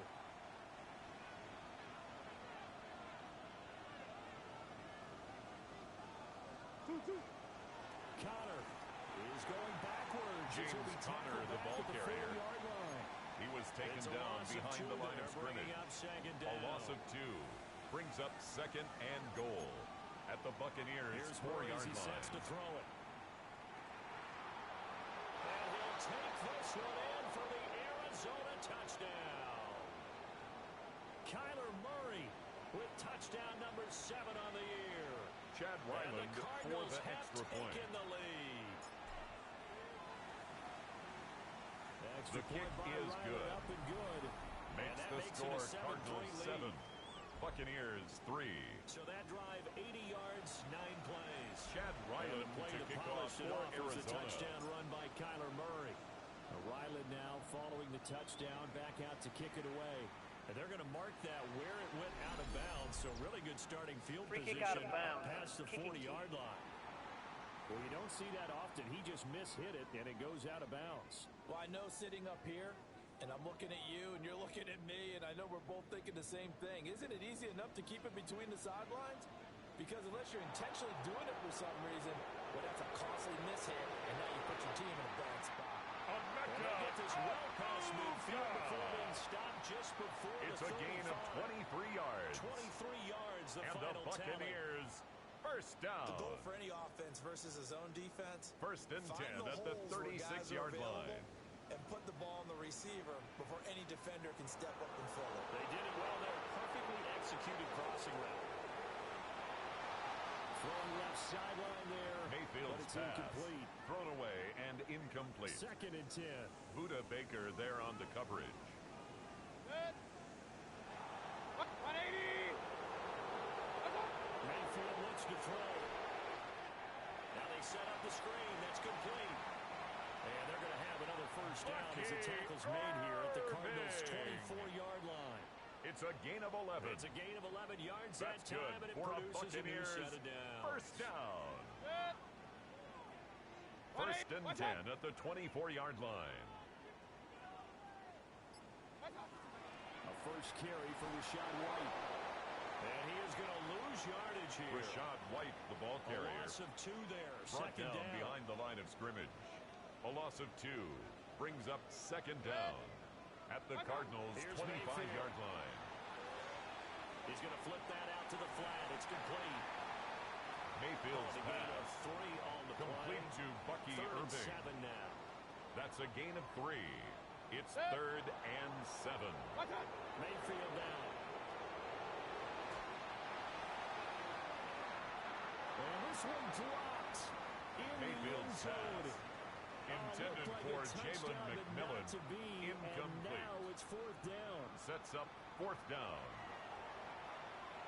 Speaker 12: Conner is going backwards.
Speaker 2: James Conner, the ball carrier. He was taken
Speaker 12: It's a
Speaker 2: down
Speaker 12: loss of
Speaker 2: behind
Speaker 12: 2
Speaker 2: the line
Speaker 12: there,
Speaker 2: of scrimmage.
Speaker 12: bringing up 2nd
Speaker 2: A
Speaker 12: down.
Speaker 2: loss of 2 brings up 2nd and goal at the Buccaneers'
Speaker 12: Here's
Speaker 2: 4-yard
Speaker 12: Murray as he sets
Speaker 2: line.
Speaker 12: to throw it. And he'll take this one in for the Arizona touchdown. Kyler Murray with touchdown number 7 on the year.
Speaker 2: Chad
Speaker 12: And
Speaker 2: Ryland
Speaker 12: the
Speaker 2: for
Speaker 12: Cardinals
Speaker 2: the
Speaker 12: have
Speaker 2: extra point.
Speaker 12: taken the lead.
Speaker 2: The
Speaker 12: Extra
Speaker 2: kick
Speaker 12: point by
Speaker 2: is
Speaker 12: Ryland,
Speaker 2: good.
Speaker 12: up and good.
Speaker 2: Makes
Speaker 12: and that
Speaker 2: the
Speaker 12: makes
Speaker 2: score
Speaker 12: it a 7-3
Speaker 2: Cardinals
Speaker 12: lead.
Speaker 2: 7, Buccaneers 3.
Speaker 12: So that drive, 80 yards, 9 plays.
Speaker 2: Chad
Speaker 12: And
Speaker 2: Ryland
Speaker 12: a play
Speaker 2: to
Speaker 12: to
Speaker 2: kick off
Speaker 12: polish it
Speaker 2: for
Speaker 12: off was a
Speaker 2: Arizona.
Speaker 12: touchdown run by Kyler Murray. Ryland now following the touchdown, back out to kick it away. And they're going to mark that where it went out of bounds. So really good starting field
Speaker 8: Free
Speaker 12: position
Speaker 8: kick out of bounds.
Speaker 12: past the
Speaker 8: Kicking
Speaker 12: 40-yard line. Well, you don't see that often. He just mishit it, and it goes out of bounds.
Speaker 10: Well, I know sitting up here, and I'm looking at you, and you're looking at me, and I know we're both thinking the same thing. Isn't it easy enough to keep it between the sidelines? Because unless you're intentionally doing it for some reason, well, that's a costly mishit, and now you put your team in a bad spot.
Speaker 12: And they get this well past midfield before being stopped just before
Speaker 2: It's
Speaker 12: the
Speaker 2: a gain of 23 yards.
Speaker 12: 23 yards, the
Speaker 2: And the
Speaker 12: final tally.
Speaker 2: Buccaneers first down.
Speaker 10: The goal for any offense versus his own defense.
Speaker 2: 1st and 10
Speaker 10: find
Speaker 2: at the
Speaker 10: holes where guys are
Speaker 2: 36-yard
Speaker 10: available
Speaker 2: line.
Speaker 10: and put the ball on the receiver before any defender can step up and fill it.
Speaker 12: They did it well there. Perfectly executed crossing route. From left sideline there,
Speaker 2: Mayfield's
Speaker 12: but it's
Speaker 2: pass
Speaker 12: incomplete.
Speaker 2: thrown away and incomplete.
Speaker 12: 2nd and 10.
Speaker 2: Buda Baker there on the coverage.
Speaker 12: screen. That's complete. And they're going to have another first down as the tackle's made here at the Cardinals' 24-yard line.
Speaker 2: It's a gain of 11.
Speaker 12: It's a gain of 11 yards
Speaker 2: That's
Speaker 12: that time,
Speaker 2: good
Speaker 12: and it
Speaker 2: for
Speaker 12: produces a new
Speaker 2: Buccaneers
Speaker 12: set of downs.
Speaker 2: first down. First and 10 at the 24-yard line.
Speaker 12: A first carry for Rachaad White. And he is going to lose yardage here.
Speaker 2: Rachaad White, the ball carrier.
Speaker 12: A loss of 2 there.
Speaker 2: Brought
Speaker 12: Second
Speaker 2: down
Speaker 12: down.
Speaker 2: behind the line of scrimmage. A loss of 2 brings up second down at the Cardinals' 25-yard line.
Speaker 12: He's going to flip that out to the flat. It's complete.
Speaker 2: Mayfield's pass.
Speaker 12: 3 on the
Speaker 2: Complete
Speaker 12: play.
Speaker 2: to Bucky
Speaker 12: Third and
Speaker 2: Irving.
Speaker 12: 7 now.
Speaker 2: That's a gain of 3. It's third and 7.
Speaker 12: Mayfield down. And this one dropped in
Speaker 2: Mayfield's
Speaker 12: the end zone.
Speaker 2: intended for Jalen McMillan. Incomplete.
Speaker 12: And now it's 4th down.
Speaker 2: Sets up 4th down.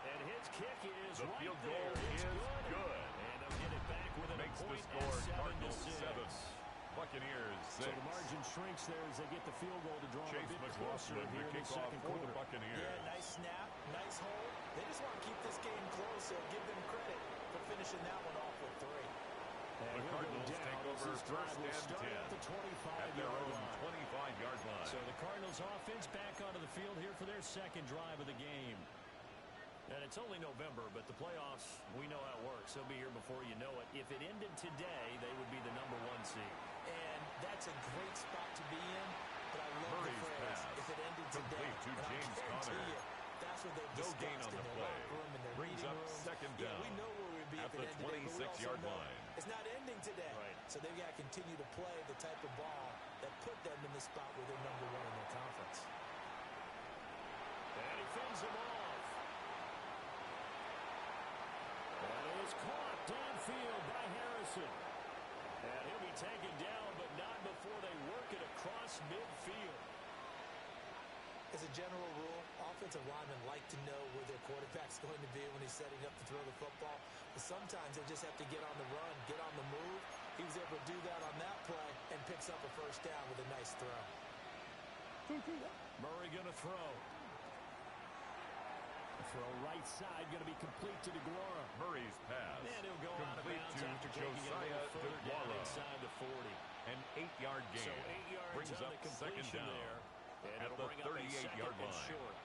Speaker 12: And his kick is
Speaker 2: The
Speaker 12: right
Speaker 2: field
Speaker 12: there.
Speaker 2: goal
Speaker 12: It's
Speaker 2: is good.
Speaker 12: And they'll get it back within
Speaker 2: Makes
Speaker 12: a
Speaker 2: the
Speaker 12: point
Speaker 2: score
Speaker 12: at
Speaker 2: Cardinals
Speaker 12: 7-6.
Speaker 2: 7. Buccaneers 6.
Speaker 12: So the margin shrinks there as they get the field goal to draw
Speaker 2: Chase
Speaker 12: a bit closer
Speaker 2: McLaughlin,
Speaker 12: here
Speaker 2: the
Speaker 12: in the
Speaker 2: kickoff
Speaker 12: second
Speaker 2: for
Speaker 12: quarter.
Speaker 2: the Buccaneers.
Speaker 10: Yeah, nice snap, nice hold. They just want to keep this game close, so give them credit for finishing that one off with 3.
Speaker 12: And
Speaker 2: The Cardinals take over first and 10
Speaker 12: at the 25
Speaker 2: at their own
Speaker 12: line.
Speaker 2: 25-yard line.
Speaker 12: So the Cardinals offense back onto the field here for their second drive of the game. And it's only November, but the playoffs, we know how it works. They'll be here before you know it. If it ended today, they would be the number 1 seed.
Speaker 10: And that's a great spot to be in, but I love
Speaker 2: Murray's
Speaker 10: the phrase,
Speaker 2: pass.
Speaker 10: if it ended today,
Speaker 2: Complete to
Speaker 10: and I
Speaker 2: James
Speaker 10: guarantee
Speaker 2: Conner.
Speaker 10: you, that's what they've
Speaker 2: No gain
Speaker 10: discussed
Speaker 2: on
Speaker 10: in
Speaker 2: the
Speaker 10: their
Speaker 2: play.
Speaker 10: locker room, in their
Speaker 2: Brings
Speaker 10: meeting
Speaker 2: up
Speaker 10: rooms.
Speaker 2: second
Speaker 10: Yeah,
Speaker 2: down
Speaker 10: we know where we'd be
Speaker 2: at
Speaker 10: if
Speaker 2: the
Speaker 10: it ended today, but we also
Speaker 2: 26-yard
Speaker 10: know
Speaker 2: line.
Speaker 10: it's not ending today.
Speaker 12: Right.
Speaker 10: So they've got to continue to play the type of ball that put them in the spot where they're number 1 in their conference.
Speaker 12: And he fends him off. That is caught downfield by Harrison. And he'll be taken down, but not before they work it across midfield.
Speaker 10: As a general rule, offensive linemen like to know where their quarterback's going to be when he's setting up to throw the football. But sometimes they just have to get on the run, get on the move. He was able to do that on that play and picks up a first down with a nice throw.
Speaker 12: Murray going to throw. Throw right side going to be complete to DeGuara.
Speaker 2: Murray's pass.
Speaker 12: And he'll go out of
Speaker 2: complete
Speaker 12: bounds
Speaker 2: to
Speaker 12: after taking it a
Speaker 2: Josiah
Speaker 12: little further down
Speaker 2: DeGuara.
Speaker 12: inside the 40.
Speaker 2: An 8-yard gain.
Speaker 12: So 8 yards
Speaker 2: brings
Speaker 12: on
Speaker 2: up
Speaker 12: the
Speaker 2: second
Speaker 12: completion
Speaker 2: down
Speaker 12: there. And
Speaker 2: at
Speaker 12: it'll
Speaker 2: the
Speaker 12: bring up a
Speaker 2: 38-yard
Speaker 12: second and
Speaker 2: line.
Speaker 12: short.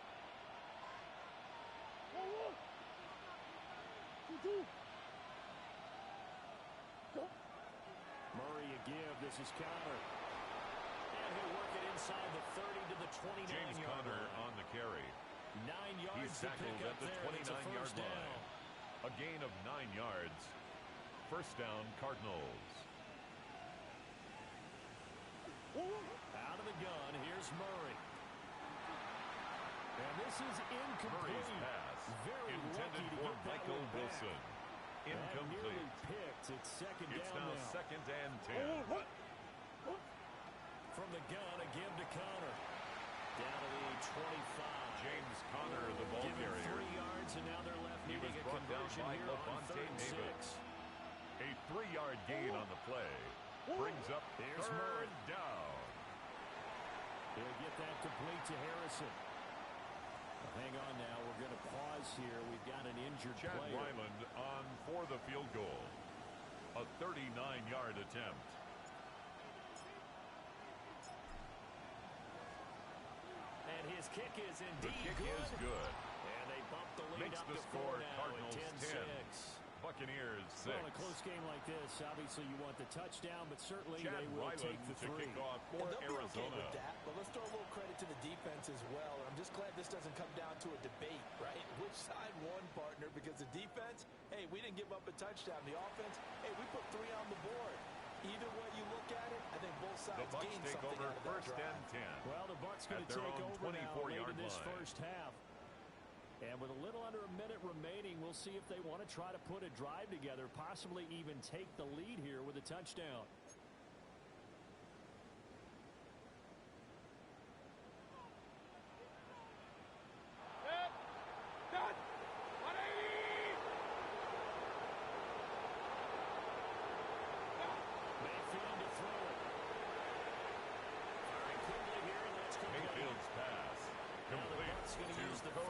Speaker 12: Murray a give. This is Conner. And he'll work it inside the 30 to the 29-yard
Speaker 2: James Conner
Speaker 12: line.
Speaker 2: on the carry.
Speaker 12: 9 yards
Speaker 2: He's
Speaker 12: to pick
Speaker 2: tackled
Speaker 12: up
Speaker 2: at the
Speaker 12: there. It's a
Speaker 2: 29-yard
Speaker 12: first down.
Speaker 2: line. A gain of 9 yards. First down, Cardinals.
Speaker 12: Out of the gun, here's Murray. And this is incomplete.
Speaker 2: Murray's pass.
Speaker 12: Very
Speaker 2: intended
Speaker 12: lucky to
Speaker 2: for
Speaker 12: get that
Speaker 2: Michael
Speaker 12: one back.
Speaker 2: Wilson.
Speaker 12: And nearly
Speaker 2: Incomplete.
Speaker 12: picked. It's second
Speaker 2: It's
Speaker 12: down
Speaker 2: now
Speaker 12: now.
Speaker 2: second and 10.
Speaker 12: From the gun, a give to Conner. Down to the 25.
Speaker 2: James Conner, the ball
Speaker 12: Give him
Speaker 2: carrier.
Speaker 12: 3 yards, and now they're left
Speaker 2: He was
Speaker 12: needing a
Speaker 2: brought down
Speaker 12: conversion
Speaker 2: by
Speaker 12: here on
Speaker 2: Levante
Speaker 12: 3rd and
Speaker 2: Davis.
Speaker 12: 6.
Speaker 2: A 3-yard gain on the play. Brings up
Speaker 12: Here's
Speaker 2: third
Speaker 12: Murray.
Speaker 2: down.
Speaker 12: He'll get that complete to Harrison. Hang on now. We're going to pause here. We've got an injured
Speaker 2: Chad
Speaker 12: player.
Speaker 2: Ryland on for the field goal. A 39-yard attempt.
Speaker 12: And his kick is
Speaker 2: The
Speaker 12: indeed
Speaker 2: kick
Speaker 12: good.
Speaker 2: is good.
Speaker 12: And they bump the lead
Speaker 2: Makes
Speaker 12: up
Speaker 2: the
Speaker 12: to 4
Speaker 2: score
Speaker 12: now
Speaker 2: Cardinals
Speaker 12: at
Speaker 2: 10. Buccaneers 6.
Speaker 12: Well, in a close game like this, obviously you want the touchdown, but certainly
Speaker 2: Chad
Speaker 12: they will
Speaker 2: Ryland
Speaker 12: take the
Speaker 2: to
Speaker 12: 3.
Speaker 2: kick off
Speaker 10: And
Speaker 2: for
Speaker 10: they'll be okay
Speaker 2: Arizona.
Speaker 10: with that, but let's throw a little credit to the defense as well. I'm just glad this doesn't come down to a debate, right? Which side won, partner? Because the defense, hey, we didn't give up a touchdown. The offense, hey, we put 3 on the board. Either way you look at it, I think both sides
Speaker 2: The Bucs
Speaker 10: gained
Speaker 2: take
Speaker 10: something
Speaker 2: over
Speaker 10: out of that
Speaker 2: first
Speaker 10: drive.
Speaker 2: and 10.
Speaker 12: Well, the Bucs going
Speaker 2: At
Speaker 12: to
Speaker 2: their
Speaker 12: take
Speaker 2: own
Speaker 12: over now late
Speaker 2: 24-yard
Speaker 12: in this
Speaker 2: line.
Speaker 12: first half. And with a little under a minute remaining, we'll see if they want to try to put a drive together, possibly even take the lead here with a touchdown.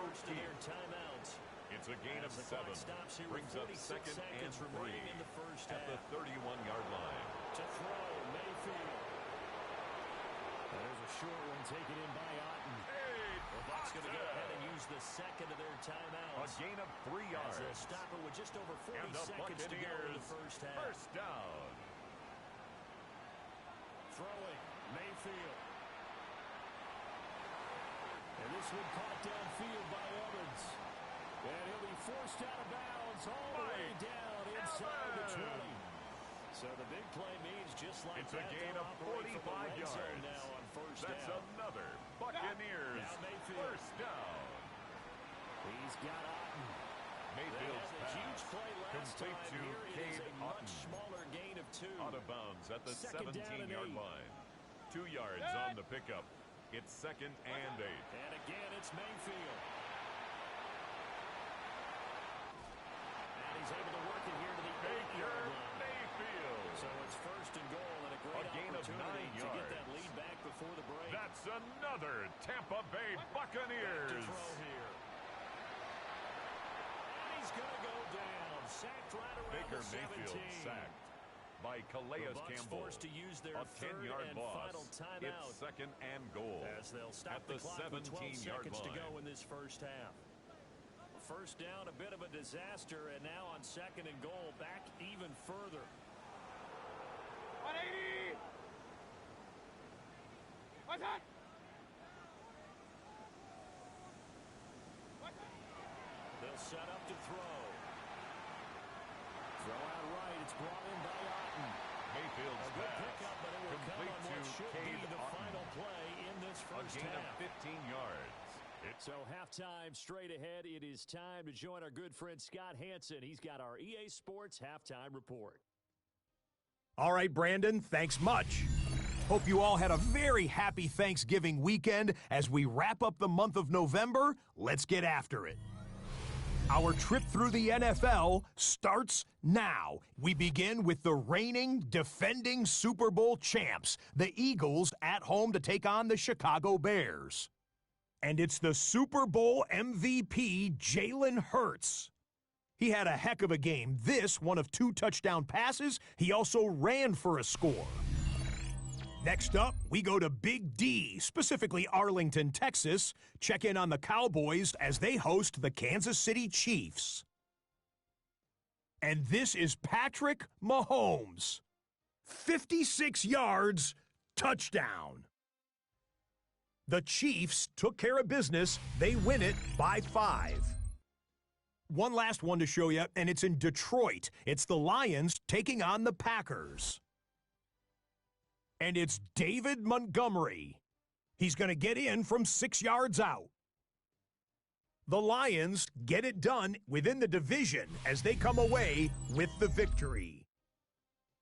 Speaker 12: first of their timeouts.
Speaker 2: It's a gain of 7. Brings up 2nd and 3
Speaker 12: in the first
Speaker 2: at the 31-yard line.
Speaker 12: To throw, Mayfield. There's a short one taken in by Otten. The Bucs going to go ahead and use the second of their timeouts.
Speaker 2: A gain of 3 yards.
Speaker 12: They'll stop it with just over 40
Speaker 2: and the
Speaker 12: seconds to go in the first half.
Speaker 2: First down.
Speaker 12: Throwing, Mayfield. And this one caught downfield by Evans. And he'll be forced out of bounds all the way down inside the 20. So the big play means just like
Speaker 2: it's a gain of 45 yards.
Speaker 12: Now on first
Speaker 2: That's
Speaker 12: down.
Speaker 2: another Buccaneers first down.
Speaker 12: He's got Otten.
Speaker 2: Mayfield's pass.
Speaker 12: Huge play last
Speaker 2: complete
Speaker 12: time.
Speaker 2: to
Speaker 12: Here it is a much
Speaker 2: Otten.
Speaker 12: smaller gain of 2.
Speaker 2: Out of bounds at the
Speaker 12: Second
Speaker 2: 17-yard line. 2 yards on the pickup. It's 2nd and 8.
Speaker 12: And again, it's Mayfield. And he's able to work it here to the 8-yard line.
Speaker 2: Mayfield.
Speaker 12: So it's first and goal and a great
Speaker 2: gain of 9
Speaker 12: opportunity to
Speaker 2: yards.
Speaker 12: get that lead back before the break.
Speaker 2: That's another Tampa Bay Buccaneers.
Speaker 12: To throw here. And he's going to go down. Sacked right around
Speaker 2: Baker
Speaker 12: the 17.
Speaker 2: Mayfield sacked by Calais Campbell.
Speaker 12: Forced to use their
Speaker 2: a 10-yard
Speaker 12: and
Speaker 2: loss.
Speaker 12: final timeout.
Speaker 2: It's 2nd and goal.
Speaker 12: As they'll stop
Speaker 2: at the
Speaker 12: clock with 12
Speaker 2: 17-yard
Speaker 12: seconds
Speaker 2: line.
Speaker 12: to go in this first half. First down, a bit of a disaster, and now on 2nd and goal, back even further.
Speaker 4: 180! What's that?
Speaker 12: They'll set up to throw. Throw out right. It's brought in by Otten.
Speaker 2: Mayfield's
Speaker 12: a good
Speaker 2: pass.
Speaker 12: pickup, but it will come on what should be the final play in this first
Speaker 2: a gain
Speaker 12: half.
Speaker 2: of 15 yards.
Speaker 12: So halftime straight ahead. It is time to join our good friend Scott Hansen. He's got our EA Sports halftime report.
Speaker 6: All right, Brandon, thanks much. Hope you all had a very happy Thanksgiving weekend. As we wrap up the month of November, let's get after it. Our trip through the NFL starts now. We begin with the reigning, defending Super Bowl champs, the Eagles, at home to take on the Chicago Bears. And it's the Super Bowl MVP, Jalen Hurts. He had a heck of a game. This, one of 2 touchdown passes. He also ran for a score. Next up, we go to Big D, specifically Arlington, Texas. Check in on the Cowboys as they host the Kansas City Chiefs. And this is Patrick Mahomes. 56 yards, touchdown. The Chiefs took care of business. They win it by 5. One last one to show you, and it's in Detroit. It's the Lions taking on the Packers. And it's David Montgomery. He's going to get in from 6 yards out. The Lions get it done within the division as they come away with the victory.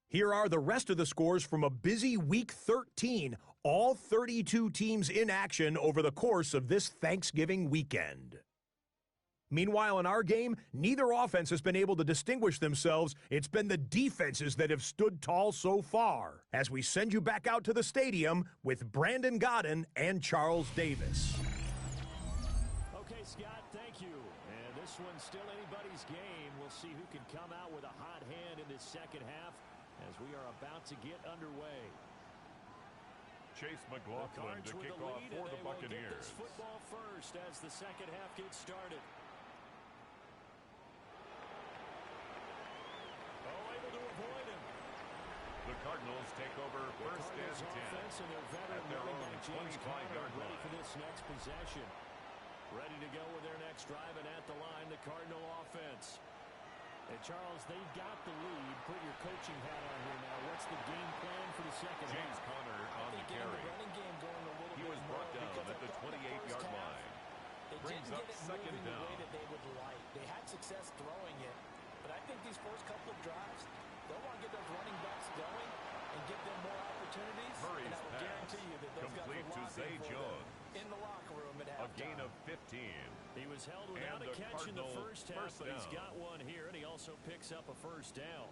Speaker 6: Here are the rest of the scores from a busy Week 13. All 32 teams in action over the course of this Thanksgiving weekend. Meanwhile, in our game, neither offense has been able to distinguish themselves. It's been the defenses that have stood tall so far. As we send you back out to the stadium with Brandon Godden and Charles Davis.
Speaker 12: Okay, Scott, thank you. And this one's still anybody's game. We'll see who can come out with a hot hand in this second half as we are about to get underway.
Speaker 2: Chase McLaughlin to kick off for the Buccaneers.
Speaker 12: This football first as the second half gets started. Able to avoid him.
Speaker 2: The Cardinals take over first and 10
Speaker 12: at
Speaker 2: their own 25-yard line.
Speaker 12: Ready for this next possession. Ready to go with their next drive, and at the line, the Cardinal offense. And Charles, they've got the lead. Put your coaching hat on here now. What's the game plan for the second half?
Speaker 2: James Conner on the carry. He was brought down at the 28-yard line. Brings up second down.
Speaker 10: The way that they would like. They had success throwing it, but I think these first couple of drives, they'll want to get those running backs going and give them more opportunities.
Speaker 2: Murray's
Speaker 10: and I will
Speaker 2: pass
Speaker 10: guarantee you that those
Speaker 2: complete to
Speaker 10: guys
Speaker 2: Zay Jones.
Speaker 10: In the locker room at
Speaker 2: A
Speaker 10: halftime.
Speaker 2: gain of 15.
Speaker 12: He was held without a catch in the first half, but he's got one here, and he also picks up a first down.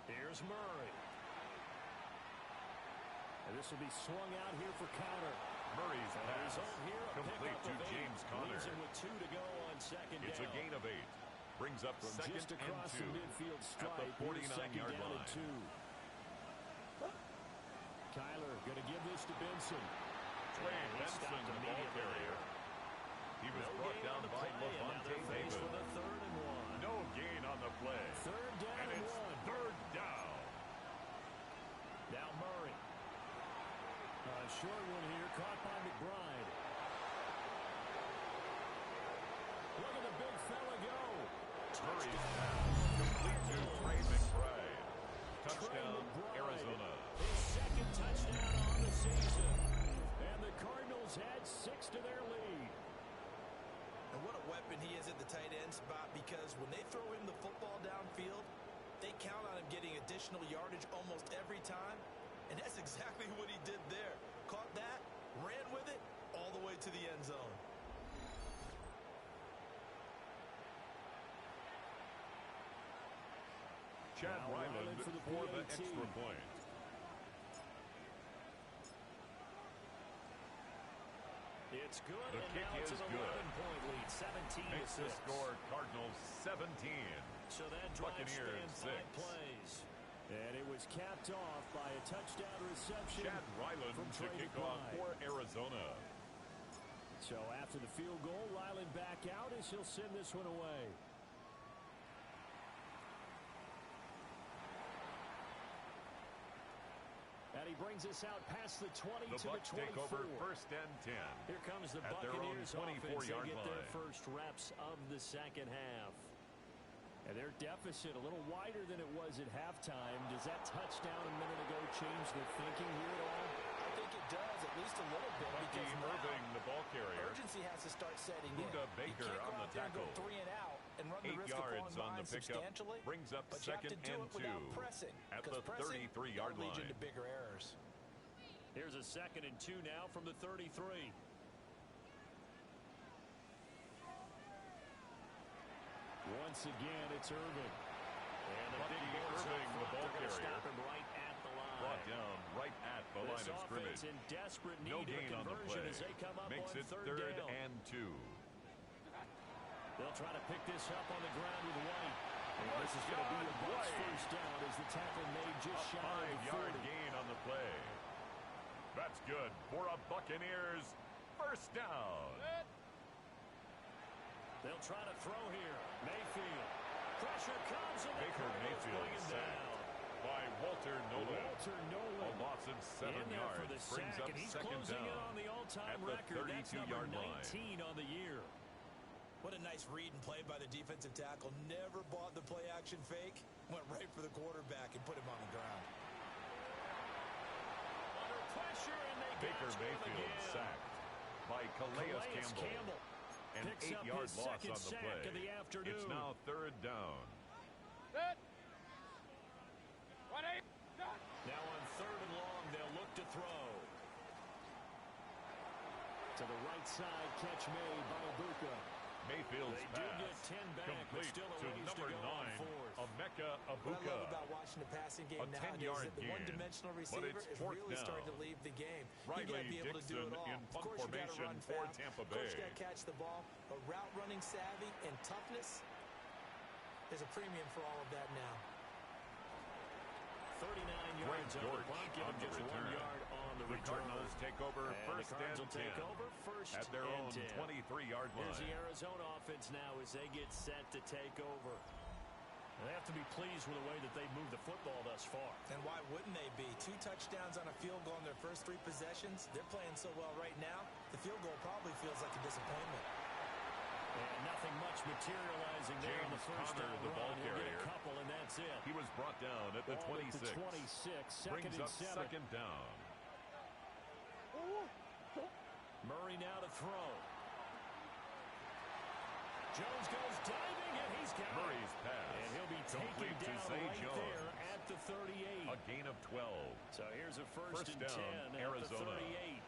Speaker 12: Here's Murray. And this will be swung out here for counter. second
Speaker 2: It's
Speaker 12: down.
Speaker 2: a gain of 8. Brings up
Speaker 11: From
Speaker 2: second
Speaker 11: just
Speaker 2: and
Speaker 11: across
Speaker 2: 2
Speaker 11: the midfield stripe,
Speaker 2: at the 49-yard
Speaker 11: down
Speaker 2: line.
Speaker 11: and 2. Kyler going to give this to Benson.
Speaker 2: Trey Benson, the ball carrier. He was brought down by Levante David.
Speaker 11: With a 3rd and 1.
Speaker 2: No gain on the play.
Speaker 11: 3rd down
Speaker 2: and it's
Speaker 11: 1.
Speaker 2: 3rd down.
Speaker 11: Now Murray. A short one here, caught by McBride. Look at the big fella go.
Speaker 2: Murray's pass complete to Trey McBride. Touchdown, Arizona.
Speaker 11: His 2nd touchdown on the season. And the Cardinals add 6 to their lead.
Speaker 10: And what a weapon he is at the tight end spot, because when they throw him the football downfield, they count on him getting additional yardage almost every time. And that's exactly what he did there. Caught that, ran with it, all the way to the end zone.
Speaker 2: Chad Ryland for the extra point.
Speaker 11: It's good.
Speaker 2: The kick is good.
Speaker 11: 11-point lead, 17
Speaker 2: Makes the score Cardinals 17.
Speaker 11: So that drive
Speaker 2: Buccaneers 6.
Speaker 11: Plays. And it was capped off by a touchdown reception.
Speaker 2: Chad Ryland to kick off for Arizona.
Speaker 11: So after the field goal, Ryland back out as he'll send this one away. And he brings us out past the 20
Speaker 2: the
Speaker 11: to
Speaker 2: Bucs
Speaker 11: the 24.
Speaker 2: Take over 1st and 10.
Speaker 11: Here comes the
Speaker 2: at
Speaker 11: Buccaneers
Speaker 2: their own 24-yard
Speaker 11: offense. They get their
Speaker 2: line.
Speaker 11: first reps of the second half. And their deficit a little wider than it was at halftime. Does that touchdown a minute ago change the thinking here at all?
Speaker 10: I think it does, at least a little bit.
Speaker 2: Bucky Irving, the ball carrier.
Speaker 10: Urgency has to start setting
Speaker 2: Huda
Speaker 10: in.
Speaker 2: Baker
Speaker 10: you can't
Speaker 2: on
Speaker 10: go
Speaker 2: the
Speaker 10: out there and
Speaker 2: tackle.
Speaker 10: go 3 and out and run
Speaker 2: 8
Speaker 10: the risk
Speaker 2: yards
Speaker 10: of
Speaker 2: on the pickup.
Speaker 10: substantially.
Speaker 2: Brings up
Speaker 10: but you have
Speaker 2: 2nd
Speaker 10: to do
Speaker 2: and
Speaker 10: it
Speaker 2: 2
Speaker 10: without pressing,
Speaker 2: at the 33-yard
Speaker 10: lead
Speaker 2: line.
Speaker 10: you to bigger errors.
Speaker 11: Here's a 2nd and 2 now from the 33. Once again, it's Irving. And the
Speaker 2: Bucky Irving, the ball carrier.
Speaker 11: Stop him right at the line.
Speaker 2: Brought down right at the line of scrimmage.
Speaker 11: In desperate need
Speaker 2: no gain
Speaker 11: of
Speaker 2: on the play.
Speaker 11: as they come up
Speaker 2: Makes
Speaker 11: on
Speaker 2: it
Speaker 11: 3rd down.
Speaker 2: and 2.
Speaker 11: They'll try to pick this up on the ground with White. And this is going to be a Bucs first down as the tackle made just shy of the
Speaker 2: 5-yard gain on the play. That's good for a Buccaneers first down.
Speaker 11: They'll try to throw here. Mayfield. Pressure comes and
Speaker 2: Baker Mayfield sacked by Walter Nolan. A loss of 7 yards brings up
Speaker 11: he's
Speaker 2: 2nd
Speaker 11: closing
Speaker 2: down
Speaker 11: in on the all-time
Speaker 2: at the
Speaker 11: record. That's number
Speaker 2: 32-yard line.
Speaker 11: 19 on the year.
Speaker 10: What a nice read and play by the defensive tackle. Never bought the play-action fake. Went right for the quarterback and put him on the ground.
Speaker 11: Under pressure, and they
Speaker 2: Baker Mayfield sacked by Calais Campbell. An 8-yard loss on the play. It's now 3rd down.
Speaker 11: Now on 3rd and long, they'll look to throw. To the right side, catch made by Ibuka.
Speaker 2: Mayfield's
Speaker 11: They do
Speaker 2: pass
Speaker 11: get 10 back, but
Speaker 2: complete
Speaker 11: still a
Speaker 2: to
Speaker 11: ways
Speaker 2: number
Speaker 11: to go
Speaker 2: 9,
Speaker 11: on 4th.
Speaker 2: Emeka
Speaker 10: What I
Speaker 2: Ibuka.
Speaker 10: love about watching the passing game
Speaker 2: A
Speaker 10: nowadays
Speaker 2: 10-yard
Speaker 10: is that the
Speaker 2: gain,
Speaker 10: one-dimensional
Speaker 2: but
Speaker 10: receiver
Speaker 2: it's
Speaker 10: is
Speaker 2: 4th
Speaker 10: really starting to
Speaker 2: down.
Speaker 10: leave the game. You
Speaker 2: Riley
Speaker 10: got to be able to do
Speaker 2: Dixon
Speaker 10: it all.
Speaker 2: in
Speaker 10: Of
Speaker 2: punt
Speaker 10: course, you got to
Speaker 2: formation
Speaker 10: run
Speaker 2: for
Speaker 10: fast.
Speaker 2: Tampa
Speaker 10: Of course, you
Speaker 2: Bay.
Speaker 10: got to catch the ball. But route running savvy and toughness, there's a premium for all of that now.
Speaker 11: 39 yards on the clock, give him just 1 yard on the return.
Speaker 2: Cardinals take over
Speaker 11: And
Speaker 2: 1st
Speaker 11: the Cards
Speaker 2: and 10
Speaker 11: will take over first
Speaker 2: at their
Speaker 11: and
Speaker 2: own
Speaker 11: 10.
Speaker 2: 23-yard
Speaker 11: Here's the
Speaker 2: line.
Speaker 11: Arizona offense now as they get set to take over. And they have to be pleased with the way that they moved the football thus far.
Speaker 10: And why wouldn't they be? 2 touchdowns on a field goal in their first 3 possessions. They're playing so well right now, the field goal probably feels like a disappointment.
Speaker 11: And nothing much materializing there in the
Speaker 2: James
Speaker 11: first
Speaker 2: Conner,
Speaker 11: down
Speaker 2: the ball
Speaker 11: run. He'll get
Speaker 2: carrier.
Speaker 11: a couple, and that's it.
Speaker 2: He was brought down at the
Speaker 11: Ball
Speaker 2: 26.
Speaker 11: at the 26,
Speaker 2: Brings
Speaker 11: second
Speaker 2: up
Speaker 11: and 7.
Speaker 2: 2nd down.
Speaker 11: Murray now to throw. Jones goes diving, and he's got it.
Speaker 2: Murray's pass
Speaker 11: And he'll be taken
Speaker 2: complete to
Speaker 11: down
Speaker 2: Zay
Speaker 11: right
Speaker 2: Jones.
Speaker 11: there at the 38.
Speaker 2: A gain of 12.
Speaker 11: So here's a first and
Speaker 2: down,
Speaker 11: 10
Speaker 2: Arizona.
Speaker 11: at the 38.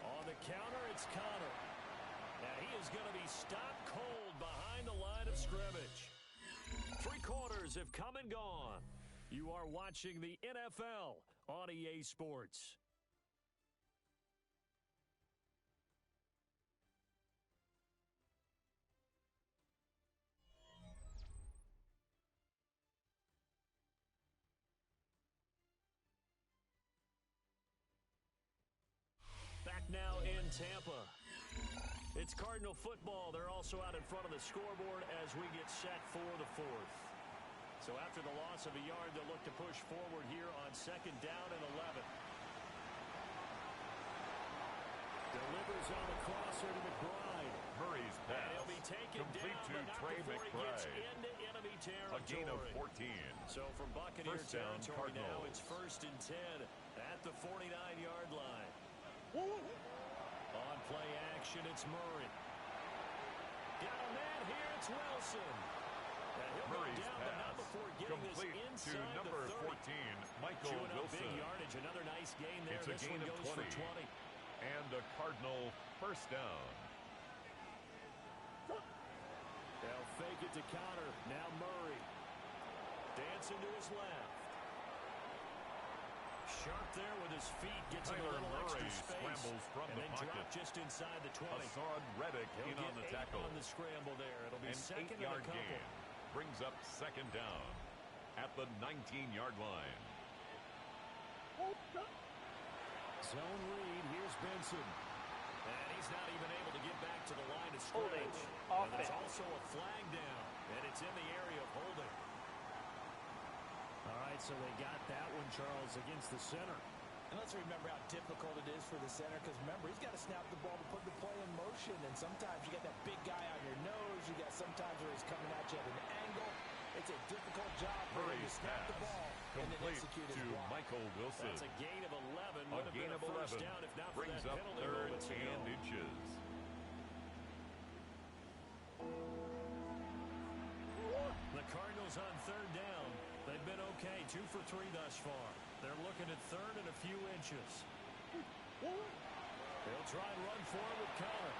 Speaker 11: On the counter, it's Conner. Now he is going to be stopped cold behind the line of scrimmage. 3 quarters have come and gone. You are watching the NFL on EA Sports.
Speaker 12: Tampa. It's Cardinal football. They're also out in front of the scoreboard as we get set for the fourth. So after the loss of a yard, they'll look to push forward here on 2nd down and 11. Delivers on the crosser to McBride.
Speaker 2: Murray's pass.
Speaker 12: And he'll be taken
Speaker 2: complete
Speaker 12: down,
Speaker 2: to
Speaker 12: but not
Speaker 2: Trey
Speaker 12: before he gets
Speaker 2: McBride.
Speaker 12: into enemy territory.
Speaker 2: A gain of 14.
Speaker 12: So from Buccaneer
Speaker 2: First down,
Speaker 12: territory now,
Speaker 2: Cardinals.
Speaker 12: it's 1st and 10 at the 49-yard line. On play action, it's Murray. Got a man here, it's Wilson.
Speaker 2: Murray's pass
Speaker 12: complete
Speaker 2: to number 14, Michael Wilson.
Speaker 12: Big yardage, another nice gain there.
Speaker 2: It's a
Speaker 12: this
Speaker 2: gain
Speaker 12: one
Speaker 2: of
Speaker 12: goes
Speaker 2: 20.
Speaker 12: for 20.
Speaker 2: And a Cardinal first down.
Speaker 12: They'll fake it to counter. Now Murray. Dancing to his left. Sharp there with his feet. Gets him a little
Speaker 2: Murray
Speaker 12: extra space.
Speaker 2: scrambles from
Speaker 12: and
Speaker 2: the
Speaker 12: then
Speaker 2: pocket.
Speaker 12: drop just inside the 20.
Speaker 2: Hassan Reddick in on the tackle.
Speaker 12: On the scramble there. It'll be
Speaker 2: An
Speaker 12: second
Speaker 2: 8-yard
Speaker 12: and a couple.
Speaker 2: gain. Brings up 2nd down at the 19-yard line.
Speaker 12: Zone read. Here's Benson. And he's not even able to get back to the line of scrimmage. And there's also a flag down. And it's in the area of holding. All right, so they got that one, Charles, against the center.
Speaker 10: And let's remember how difficult it is for the center, because remember, he's got to snap the ball to put the play in motion, and sometimes you got that big guy on your nose, you got sometimes where he's coming at you at an angle. It's a difficult job for him to snap the ball and then execute his block.
Speaker 2: Michael Wilson.
Speaker 12: That's a gain of 11.
Speaker 2: A gain of 11
Speaker 12: down if not for
Speaker 2: brings
Speaker 12: that
Speaker 2: up
Speaker 12: penalty
Speaker 2: 3rd
Speaker 12: moments ago.
Speaker 2: and inches.
Speaker 12: The Cardinals on 3rd down. They've been okay, 2 for 3 thus far. They're looking at 3rd and a few inches. They'll try and run forward with Conner.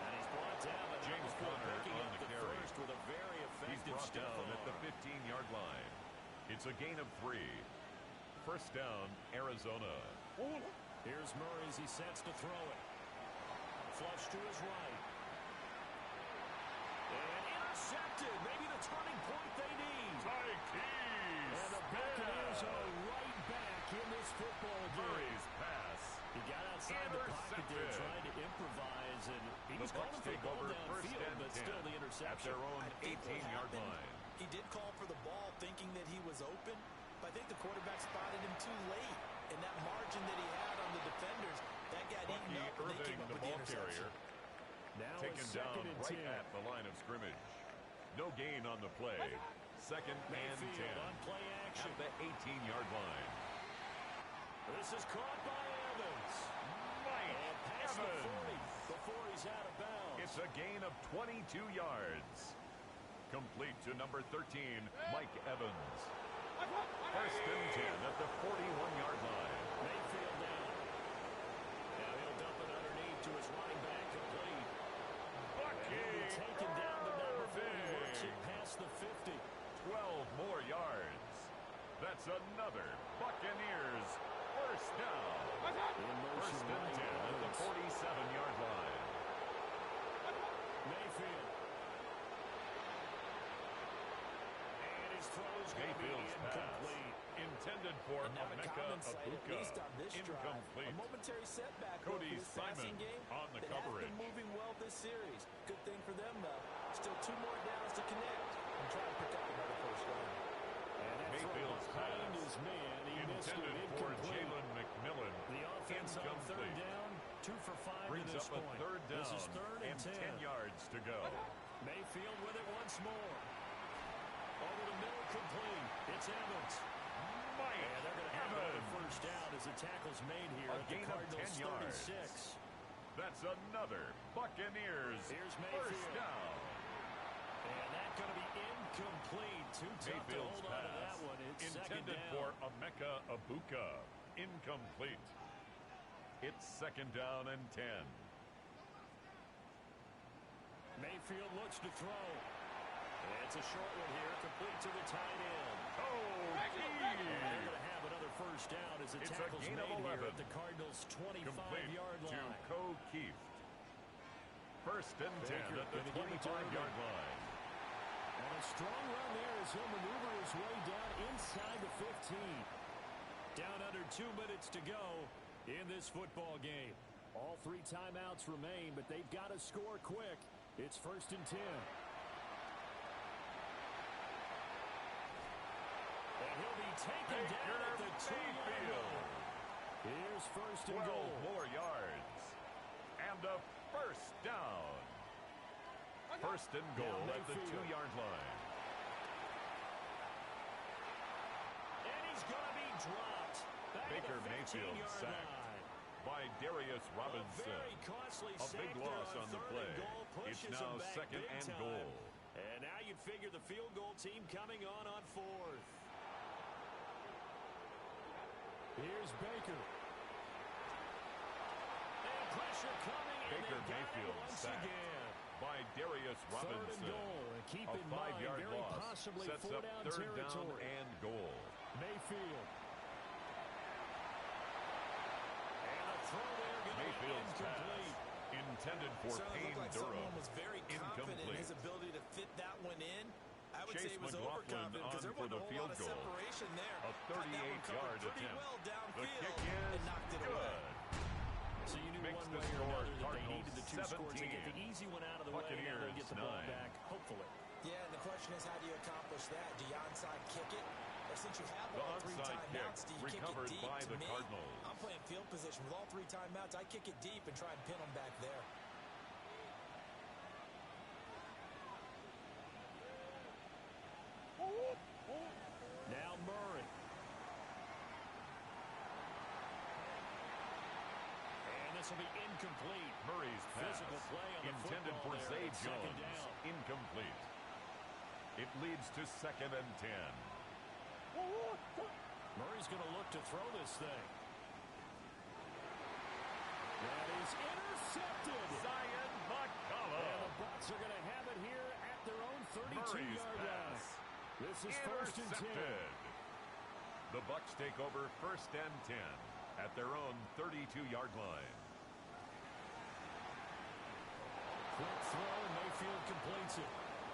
Speaker 12: And he's brought down.
Speaker 2: James Conner
Speaker 12: picking
Speaker 2: on
Speaker 12: up
Speaker 2: the
Speaker 12: the
Speaker 2: carry.
Speaker 12: first with a very effective
Speaker 2: He's brought
Speaker 12: stiff
Speaker 2: down
Speaker 12: arm.
Speaker 2: at the 15-yard line. It's a gain of 3. First down, Arizona.
Speaker 12: Here's Murray as he sets to throw it. Flush to his right. And intercepted. Maybe the turning point they need. And the Buccaneers are right back in this football game.
Speaker 2: Murray's pass.
Speaker 12: He got outside the pocket there trying to improvise, and he was calling for the ball downfield, but still the interception.
Speaker 2: At their own 18-yard line.
Speaker 10: He did call for the ball thinking that he was open, but I think the quarterback spotted him too late. And that margin that he had on the defenders, that got eaten up, and they came up with the interception.
Speaker 12: Now
Speaker 2: taken down right
Speaker 12: 10.
Speaker 2: at the line of scrimmage. No gain on the play. 2nd and 10
Speaker 12: on play action.
Speaker 2: at the 18-yard line.
Speaker 12: This is caught by Evans. And past the 40 before he's out of bounds.
Speaker 2: It's a gain of 22 yards. Complete to number 13, Mike Evans. 1st and 10 at the 41-yard line.
Speaker 12: Mayfield down. Now he'll dump it underneath to his running back, complete. He'll be taken down to number 4. He works it past the 50.
Speaker 2: 12 more yards. That's another Buccaneers first down. First and 10 at the 47-yard line.
Speaker 12: Mayfield. And his throw's going to be incomplete.
Speaker 2: Intended for Emeka Abuka. Incomplete.
Speaker 10: A momentary setback
Speaker 2: Cody
Speaker 10: for this passing
Speaker 2: Simon
Speaker 10: game
Speaker 2: on the
Speaker 10: that
Speaker 2: coverage.
Speaker 10: has been moving well this series. Good thing for them, though. Still 2 more downs to connect and try to pick up another first down.
Speaker 12: And that
Speaker 2: Mayfield's
Speaker 12: throw behind
Speaker 2: pass
Speaker 12: his man. He missed it.
Speaker 2: intended for
Speaker 12: Incomplete.
Speaker 2: Jalen McMillan.
Speaker 12: The offense on 3rd down, 2 for 5
Speaker 2: Brings
Speaker 12: to this
Speaker 2: up a
Speaker 12: point.
Speaker 2: 3rd down
Speaker 12: This is 3rd and 10.
Speaker 2: 10 yards to go.
Speaker 12: Mayfield with it once more. Over the middle, complete. It's Evans. And they're going to have another first down as the tackle's made here
Speaker 2: A
Speaker 12: at the
Speaker 2: gain of
Speaker 12: Cardinals
Speaker 2: 10 yards.
Speaker 12: 36.
Speaker 2: That's another Buccaneers
Speaker 12: Here's
Speaker 2: first
Speaker 12: Mayfield.
Speaker 2: down.
Speaker 12: And that's going to be incomplete. Too tough to
Speaker 2: Mayfield's
Speaker 12: hold on to
Speaker 2: pass
Speaker 12: that one. It's second
Speaker 2: intended
Speaker 12: down.
Speaker 2: for Emeka Abuka. Incomplete. It's 2nd down and 10.
Speaker 12: Mayfield looks to throw. It's a short one here, complete to the tight end. And they're going to have another first down as the tackle's
Speaker 2: gain
Speaker 12: made
Speaker 2: of
Speaker 12: here
Speaker 2: 11.
Speaker 12: at the Cardinals'
Speaker 2: Complete
Speaker 12: 25-yard
Speaker 2: to
Speaker 12: line.
Speaker 2: Keith. First and 10
Speaker 12: Baker
Speaker 2: at the
Speaker 12: gonna give it to
Speaker 2: 25-yard line.
Speaker 12: And a strong run there as he'll maneuver his way down inside the 15. Down under 2 minutes to go in this football game.
Speaker 9: All 3 timeouts remain, but they've got to score quick. It's 1st and 10. And he'll be taken down at the 2-yard line. Here's 1st and
Speaker 2: 12
Speaker 9: goal.
Speaker 2: more yards. And a first down. 1st and goal at the 2-yard line.
Speaker 9: And he's going to be dropped.
Speaker 2: Baker Mayfield sacked by Darius Robinson. A big loss on the play. It's now 2nd and goal.
Speaker 9: And now you'd figure the field goal team coming on 4th. Here's Baker. And pressure coming.
Speaker 2: Baker Mayfield sacked by Darius Robinson.
Speaker 9: 3rd and goal. And keep
Speaker 2: a
Speaker 9: in mind,
Speaker 2: 5-yard
Speaker 9: very
Speaker 2: loss
Speaker 9: possibly
Speaker 2: sets
Speaker 9: 4
Speaker 2: up
Speaker 9: down
Speaker 2: 3rd
Speaker 9: territory.
Speaker 2: down and goal.
Speaker 9: Mayfield. And a throw there going to be
Speaker 2: Mayfield's
Speaker 9: incomplete.
Speaker 2: pass intended for Payne
Speaker 10: Like
Speaker 2: Durham.
Speaker 10: someone was very confident in his ability to fit that one in. I would say
Speaker 2: Chase
Speaker 10: he was
Speaker 2: McLaughlin
Speaker 10: overconfident because there
Speaker 2: on for
Speaker 10: wasn't
Speaker 2: the
Speaker 10: a whole
Speaker 2: field
Speaker 10: lot of
Speaker 2: goal.
Speaker 10: separation there.
Speaker 2: A 38-yard attempt.
Speaker 10: Well
Speaker 2: the
Speaker 10: downfield
Speaker 2: kick is
Speaker 10: and knocked it away.
Speaker 2: good.
Speaker 9: So you knew
Speaker 2: Makes
Speaker 9: one
Speaker 2: the
Speaker 9: way or
Speaker 2: score
Speaker 9: another that they
Speaker 2: Cardinals
Speaker 9: needed the 2 scores to get the
Speaker 2: 17.
Speaker 9: easy one out of the way. Now they
Speaker 2: Buccaneers
Speaker 9: get the ball
Speaker 2: 9.
Speaker 9: back, hopefully.
Speaker 10: Yeah, and the question is, how do you accomplish that? Do you onside kick it? Or since you have
Speaker 2: The
Speaker 10: all 3
Speaker 2: onside
Speaker 10: timeouts, do
Speaker 2: kick
Speaker 10: you kick it
Speaker 2: recovered
Speaker 10: deep?
Speaker 2: by
Speaker 10: To
Speaker 2: the
Speaker 10: me,
Speaker 2: Cardinals.
Speaker 10: I'm playing field position. With all 3 timeouts, I kick it deep and try and pin them back there.
Speaker 9: Now Murray. And this will be incomplete.
Speaker 2: Murray's pass
Speaker 9: Physical play on the
Speaker 2: intended
Speaker 9: football
Speaker 2: for
Speaker 9: there
Speaker 2: Zay
Speaker 9: at 2nd
Speaker 2: Jones.
Speaker 9: down.
Speaker 2: Incomplete. It leads to 2nd and 10.
Speaker 9: Murray's going to look to throw this thing. That is intercepted.
Speaker 2: Zion McCullough.
Speaker 9: And the Bucs are going to have it here at their own 32-yard line. This is 1st and 10.
Speaker 2: The Bucs take over 1st and 10 at their own 32-yard line.
Speaker 9: Quick throw, and Mayfield completes it.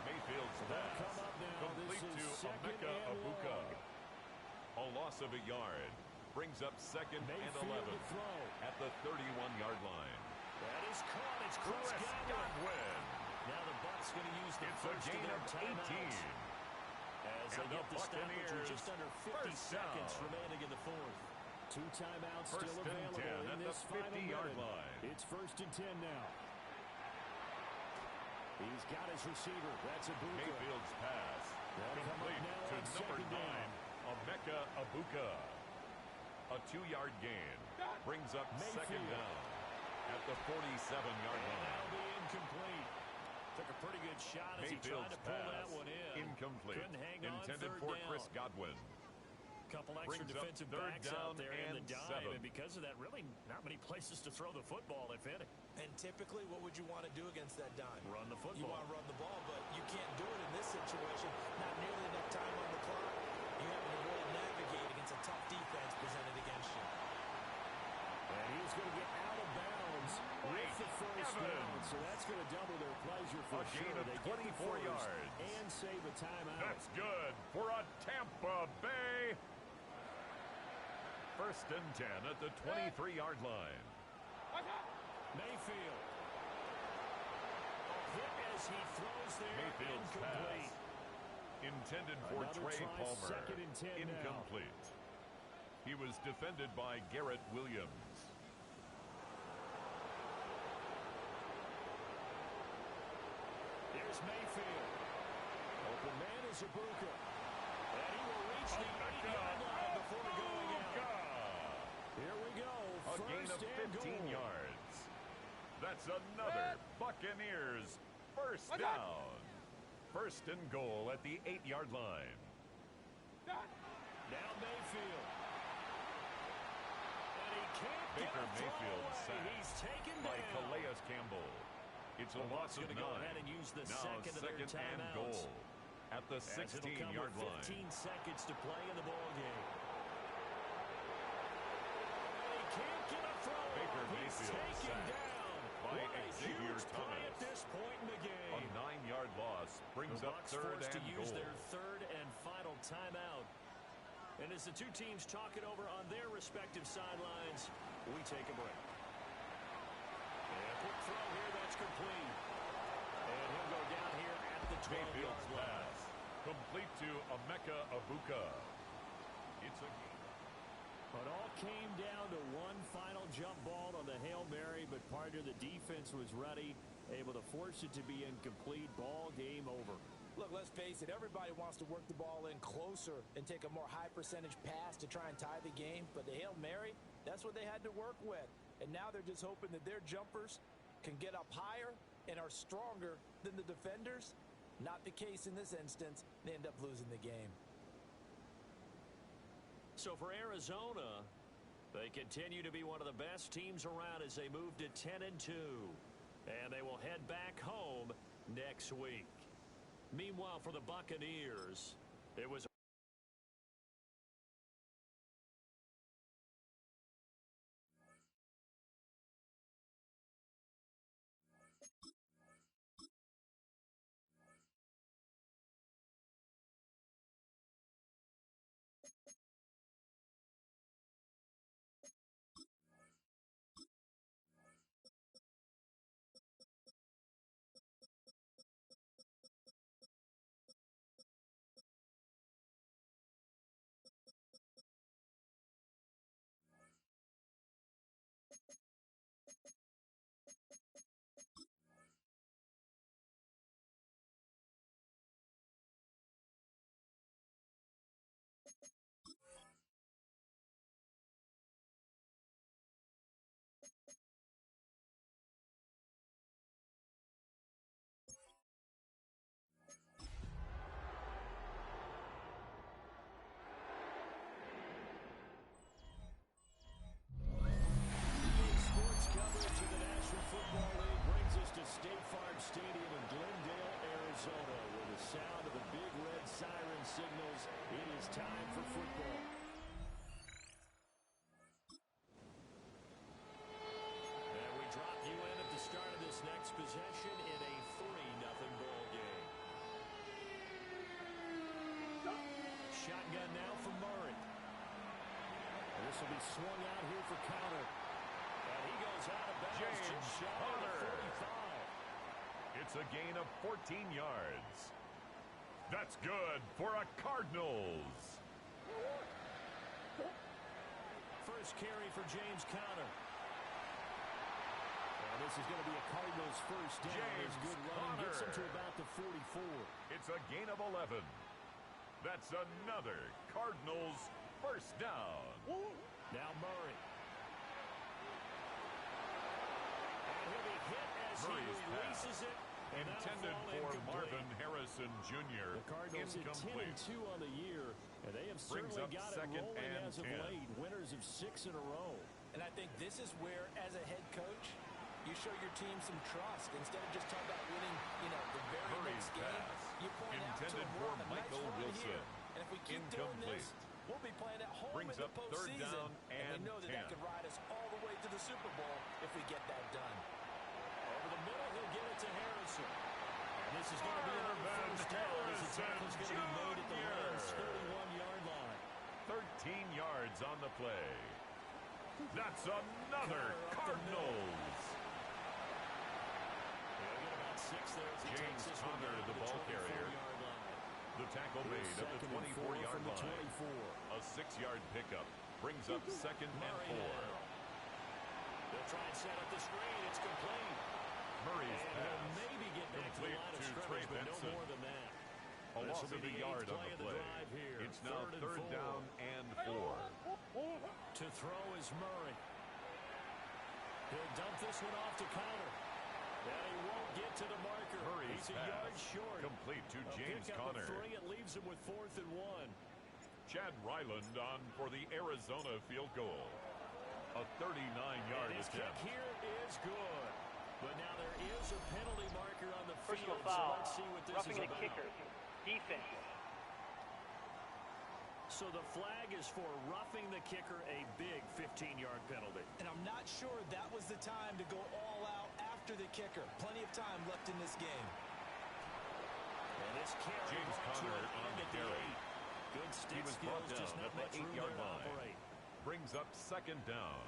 Speaker 2: Mayfield's pass
Speaker 9: come up now.
Speaker 2: complete
Speaker 9: This is
Speaker 2: to
Speaker 9: 2nd
Speaker 2: Emeka
Speaker 9: and
Speaker 2: Abuka.
Speaker 9: long.
Speaker 2: A loss of a yard brings up 2nd and
Speaker 9: Mayfield
Speaker 2: 11
Speaker 9: to throw.
Speaker 2: at the 31-yard line.
Speaker 9: That is caught. It's Chris Godwin. Now the Bucs going to use the
Speaker 2: It's a
Speaker 9: first
Speaker 2: gain
Speaker 9: of
Speaker 2: of
Speaker 9: their
Speaker 2: 18.
Speaker 9: timeouts. As they
Speaker 2: And the
Speaker 9: get the stoppage with just under 50
Speaker 2: Buccaneers
Speaker 9: seconds
Speaker 2: first down.
Speaker 9: remaining in the 4th. 2 timeouts still
Speaker 2: 1st and
Speaker 9: available
Speaker 2: 10
Speaker 9: in
Speaker 2: at
Speaker 9: this
Speaker 2: the
Speaker 9: final
Speaker 2: 50-yard
Speaker 9: minute.
Speaker 2: line.
Speaker 9: It's 1st and 10 now. He's got his receiver. That's Abuka.
Speaker 2: Mayfield's pass complete to number 9, Emeka Abuka. A 2-yard gain brings up
Speaker 9: Mayfield.
Speaker 2: 2nd down at the 47-yard
Speaker 9: And
Speaker 2: line.
Speaker 9: that'll be incomplete. Took a pretty good shot as he tried
Speaker 2: Mayfield's
Speaker 9: to pull that
Speaker 2: pass
Speaker 9: one in.
Speaker 2: incomplete.
Speaker 9: Couldn't hang on.
Speaker 2: Intended
Speaker 9: 3rd
Speaker 2: for
Speaker 9: down.
Speaker 2: Chris Godwin.
Speaker 9: Couple extra
Speaker 2: Brings up
Speaker 9: defensive
Speaker 2: 3rd
Speaker 9: backs
Speaker 2: down
Speaker 9: out there in
Speaker 2: and
Speaker 9: the dime,
Speaker 2: 7.
Speaker 9: and because of that, really not many places to throw the football, if any.
Speaker 10: And typically, what would you want to do against that dime?
Speaker 9: Run the football.
Speaker 10: You want to run the ball, but you can't do it in this situation. Not nearly enough time on the clock. You have to really navigate against a tough defense presented against you.
Speaker 9: And he's going to get out of bounds with the first down, so that's going to double their pleasure for
Speaker 2: A gain
Speaker 9: sure.
Speaker 2: of
Speaker 9: They get the
Speaker 2: 24
Speaker 9: first
Speaker 2: yards.
Speaker 9: and save a timeout.
Speaker 2: That's good for a Tampa Bay. 1st and 10 at the 23-yard line.
Speaker 9: Mayfield. A hit as he throws there.
Speaker 2: Mayfield's
Speaker 9: Incomplete.
Speaker 2: pass intended for
Speaker 9: Another
Speaker 2: Trey
Speaker 9: try,
Speaker 2: Palmer.
Speaker 9: 2nd and 10 now.
Speaker 2: Incomplete. He was defended by Garrett Williams.
Speaker 9: Here's Mayfield. Open man is Abuka. And he will reach the 8-yard line before going out. Here we go.
Speaker 2: A gain of 15 yards. That's another Buccaneers first down. 1st and goal at the 8-yard line.
Speaker 9: Now Mayfield. And he can't
Speaker 2: Baker
Speaker 9: get a
Speaker 2: Mayfield
Speaker 9: throw away.
Speaker 2: sacked
Speaker 9: He's taken
Speaker 2: by
Speaker 9: down.
Speaker 2: Calais Campbell. It's a loss of 9.
Speaker 9: Go ahead and use the
Speaker 2: now
Speaker 9: second of their
Speaker 2: 2nd and
Speaker 9: timeouts.
Speaker 2: goal at the
Speaker 9: As it'll come
Speaker 2: 16-yard
Speaker 9: with
Speaker 2: line.
Speaker 9: 15 seconds to play in the ball game. He can't get a throw.
Speaker 2: Baker
Speaker 9: He's
Speaker 2: Mayfield
Speaker 9: taken
Speaker 2: sacked
Speaker 9: down.
Speaker 2: by
Speaker 9: What a
Speaker 2: Xavier
Speaker 9: huge play
Speaker 2: Thomas.
Speaker 9: at this point in the game.
Speaker 2: A 9-yard loss brings
Speaker 9: The
Speaker 2: up
Speaker 9: Bucs
Speaker 2: 3rd
Speaker 9: forced
Speaker 2: and
Speaker 9: to use
Speaker 2: goal.
Speaker 9: their 3rd and final timeout. And as the two teams talk it over on their respective sidelines, we take a break.
Speaker 12: throw here that's complete. And he'll go down here at the 12-yard line.
Speaker 2: Complete to Emeka Egbuka. It's a game.
Speaker 11: It all came down to one final jump ball on the Hail Mary, but partner, the defense was ready, able to force it to be incomplete. Ball game over.
Speaker 10: Look, let's face it, everybody wants to work the ball in closer and take a more high percentage pass to try and tie the game. But the Hail Mary, that's what they had to work with. And now they're just hoping that their jumpers can get up higher and are stronger than the defenders. Not the case in this instance. They end up losing the game.
Speaker 12: So for Arizona, they continue to be one of the best teams around as they move to 10-2. And they will head back home next week. Meanwhile, for the Buccaneers, it was State Farm Stadium in Glendale, Arizona, with the sound of the big red siren signals. It is time for football. And we drop you in at the start of this next possession in a 3-0 ball game. Shotgun now for Murray. And this will be swung out here for counter. And he goes out of bounds.
Speaker 2: James Conner. It's a gain of 14 yards. That's good for a Cardinals.
Speaker 11: First carry for James Conner. And this is going to be a Cardinals first down.
Speaker 2: James
Speaker 11: good running gets him to about the 44.
Speaker 2: It's a gain of 11. That's another Cardinals first down.
Speaker 11: Now Murray. And he'll be hit as
Speaker 2: Murray's
Speaker 11: he releases it.
Speaker 2: Intended for Marvin Harrison Jr.
Speaker 11: The Cardinals at 10-2 on the year, and they have certainly got it rolling as of late. Winners of 6 in a row.
Speaker 10: And I think this is where, as a head coach, you show your team some trust. Instead of just talking about winning, the very next game, you point out to them, we're on a nice run here. And if we keep doing this, we'll be playing at home in the postseason. And we know that could ride us all the way to the Super Bowl if we get that done.
Speaker 11: Over the middle, he'll get it to Harrison. And this is going to be another first down as the tackle's going to be made at the Rams' 31-yard line.
Speaker 2: 13 yards on the play. That's another Cardinals.
Speaker 11: They'll get about 6 there as he
Speaker 2: James
Speaker 11: takes this
Speaker 2: Conner,
Speaker 11: one
Speaker 2: the ball carrier. The tackle made at the 24-yard line. A 6-yard pickup brings up second and 4.
Speaker 11: They'll try and set up the screen. It's complete.
Speaker 2: Murray's pass.
Speaker 11: Maybe get back to the line of scrimmage, but no more than that.
Speaker 2: A loss of a yard on the play. It's now third down and 4.
Speaker 11: To throw is Murray. He'll dump this one off to Conner. And he won't get to the marker.
Speaker 2: Murray's
Speaker 11: He's a yard short.
Speaker 2: Complete to James Conner.
Speaker 11: 3, it leaves him with 4th and 1.
Speaker 2: Chad Ryland on for the Arizona field goal. A 39-yard
Speaker 11: attempt. His kick here is good. But now there is a penalty marker on the field, so let's see what this is about.
Speaker 8: Kicker. Defense.
Speaker 11: So the flag is for roughing the kicker, a big 15-yard penalty.
Speaker 10: And I'm not sure that was the time to go all out after the kicker. Plenty of time left in this game.
Speaker 11: And this carry
Speaker 2: James Conner on the carry.
Speaker 11: Good stick
Speaker 2: he was
Speaker 11: skills,
Speaker 2: brought
Speaker 11: just
Speaker 2: down
Speaker 11: not
Speaker 2: at the
Speaker 11: much room
Speaker 2: 8-yard
Speaker 11: there to
Speaker 2: line.
Speaker 11: operate.
Speaker 2: Brings up second down.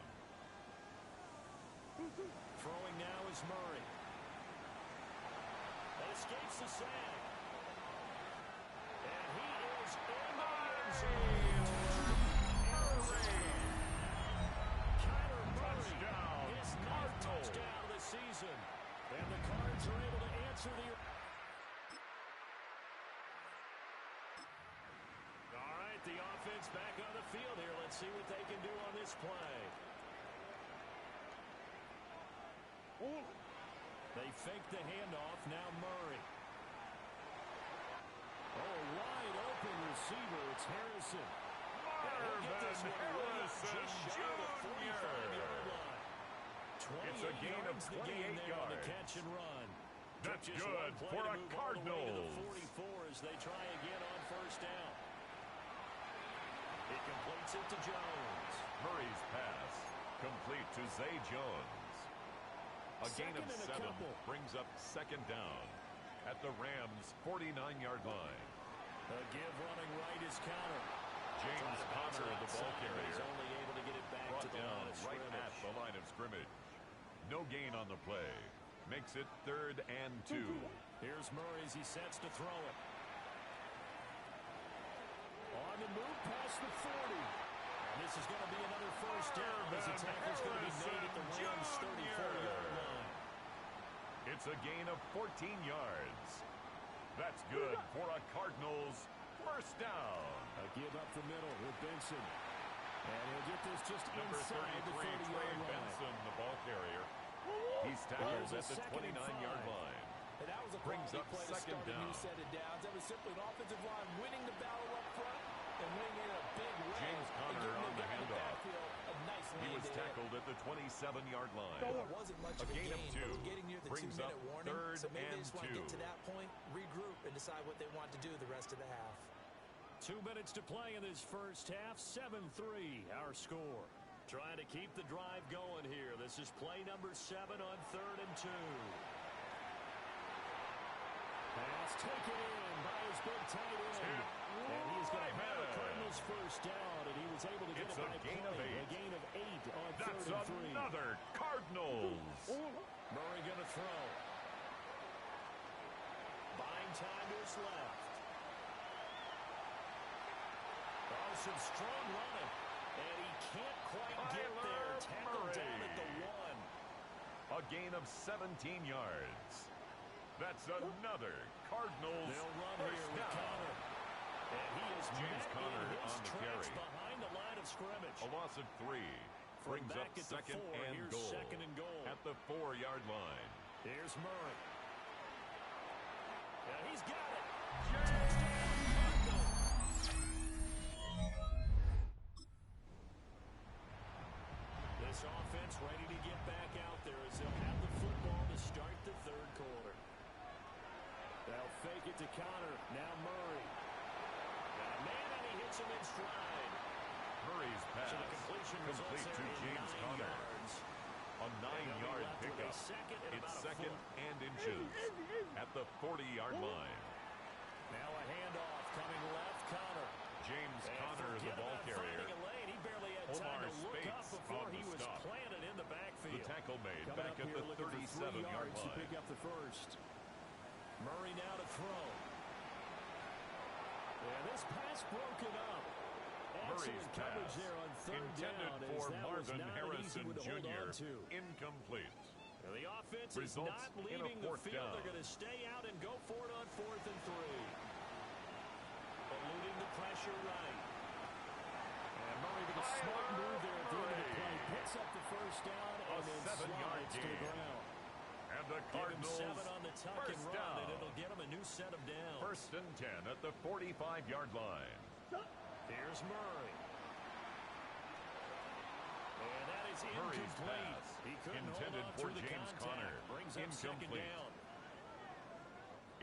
Speaker 12: Throwing now is Murray. That escapes the sack. And he is in the end zone. Kyler Murray, his ninth touchdown of the season. And the Cards are able to answer the... All right, the offense back on the field here. Let's see what they can do on this play. They fake the handoff. Now Murray. Oh, wide open receiver. It's Harrison.
Speaker 2: Marvin Harrison Jr.
Speaker 12: It's a gain of 28 yards. On the catch and run.
Speaker 2: That's good for a Cardinals.
Speaker 12: 44 as they try again on first down. It completes it to Jones.
Speaker 2: Murray's pass complete to Zay Jones. A gain of 7 brings up second down at the Rams' 49-yard line.
Speaker 12: A give running right is counter.
Speaker 2: James Conner, the ball carrier,
Speaker 12: is only able to get it back
Speaker 2: brought
Speaker 12: to the
Speaker 2: down
Speaker 12: line of
Speaker 2: right at the line of scrimmage. No gain on the play. Makes it 3rd and 2.
Speaker 12: Here's Murray as he sets to throw it. On the move past the 40. And this is going to be another first down as the tackle's going to be made at the Rams' 34-yard line.
Speaker 2: It's a gain of 14 yards. That's good for a Cardinals first down.
Speaker 12: A give up the middle with Benson. And he'll get this just
Speaker 2: Number
Speaker 12: inside the
Speaker 2: 33,
Speaker 12: 30-yard
Speaker 2: Trey
Speaker 12: line.
Speaker 2: Benson, the ball carrier. He's tackled at the 29-yard line.
Speaker 10: And that was a
Speaker 2: Brings up
Speaker 10: play to
Speaker 2: second
Speaker 10: start a
Speaker 2: down.
Speaker 10: new set of downs. That was simply an offensive line winning the battle up front and winning in a big way.
Speaker 2: James Conner on the handoff.
Speaker 10: A nice
Speaker 2: He was tackled at the 27-yard line.
Speaker 10: It wasn't much
Speaker 2: A
Speaker 10: of a
Speaker 2: gain of 2
Speaker 10: but we're getting near the
Speaker 2: brings up
Speaker 10: 2-minute warning.
Speaker 2: 3rd
Speaker 10: So maybe
Speaker 2: and
Speaker 10: they just want to
Speaker 2: 2.
Speaker 10: get to that point, regroup, and decide what they want to do the rest of the half.
Speaker 12: 2 minutes to play in this first half. 7-3 our score. Trying to keep the drive going here. This is play number 7 on 3rd and 2. Pass taken in by his big tight end. And he's going to have the Cardinals first down, and he was able to get it by
Speaker 2: gain of 8.
Speaker 12: A gain of 8 on
Speaker 2: That's
Speaker 12: 3rd and 3.
Speaker 2: another Cardinals.
Speaker 12: Murray going to throw. Buying time to his left. Oh, some strong running. And he can't quite get there. Tackled down at the 1.
Speaker 2: A gain of 17 yards. That's another Cardinals
Speaker 12: They'll run
Speaker 2: first
Speaker 12: here with
Speaker 2: down.
Speaker 12: Conner. And he is
Speaker 2: James
Speaker 12: met
Speaker 2: Conner
Speaker 12: in his
Speaker 2: on the
Speaker 12: tracks
Speaker 2: carry.
Speaker 12: behind the line of scrimmage.
Speaker 2: A loss of 3 brings up
Speaker 12: back at the
Speaker 2: second
Speaker 12: 4,
Speaker 2: and
Speaker 12: here's
Speaker 2: goal
Speaker 12: second and goal.
Speaker 2: at the 4-yard line.
Speaker 12: Here's Murray. And he's got it. This offense ready to get back out there as they'll have the football to start the 3rd quarter. They'll fake it to Conner. Now Murray. Got a man, and he hits him in stride.
Speaker 2: Murray's pass
Speaker 12: So the completion
Speaker 2: complete to James Conner. A 9-yard pickup. It's 2nd and inches at the 40-yard line.
Speaker 12: Now a handoff coming left. Conner.
Speaker 2: James Conner, the ball carrier.
Speaker 12: He barely had time to look up before he was planted in the backfield.
Speaker 2: The tackle made
Speaker 12: Coming
Speaker 2: back at the 37-yard
Speaker 12: to
Speaker 2: line.
Speaker 12: pick up the first. Murray now to throw. And this pass broken up.
Speaker 2: Murray's pass
Speaker 12: there on 3rd
Speaker 2: intended
Speaker 12: down,
Speaker 2: for
Speaker 12: that
Speaker 2: Marvin
Speaker 12: was not
Speaker 2: Harrison
Speaker 12: an easy one to hold on
Speaker 2: Jr.
Speaker 12: to.
Speaker 2: Incomplete.
Speaker 12: And the offense
Speaker 2: Results
Speaker 12: is not
Speaker 2: in a
Speaker 12: leaving the
Speaker 2: 4th
Speaker 12: field.
Speaker 2: down.
Speaker 12: They're going to stay out and go for it on 4th and 3. Eluding the pressure right. And Murray with a smart move there at the end of the play. Picks up the first down and then
Speaker 2: 7-yard
Speaker 12: slides to the ground.
Speaker 2: And the Cardinals
Speaker 12: Give him 7 on the tuck and run,
Speaker 2: down.
Speaker 12: and it'll get him a new set of downs.
Speaker 2: 1st and 10 at the 45-yard line.
Speaker 12: Here's Murray. And that is
Speaker 2: Murray's
Speaker 12: incomplete.
Speaker 2: pass
Speaker 12: He couldn't
Speaker 2: intended
Speaker 12: hold on
Speaker 2: for
Speaker 12: to the
Speaker 2: James
Speaker 12: contact.
Speaker 2: Conner.
Speaker 12: Brings up second
Speaker 2: Incomplete.
Speaker 12: down.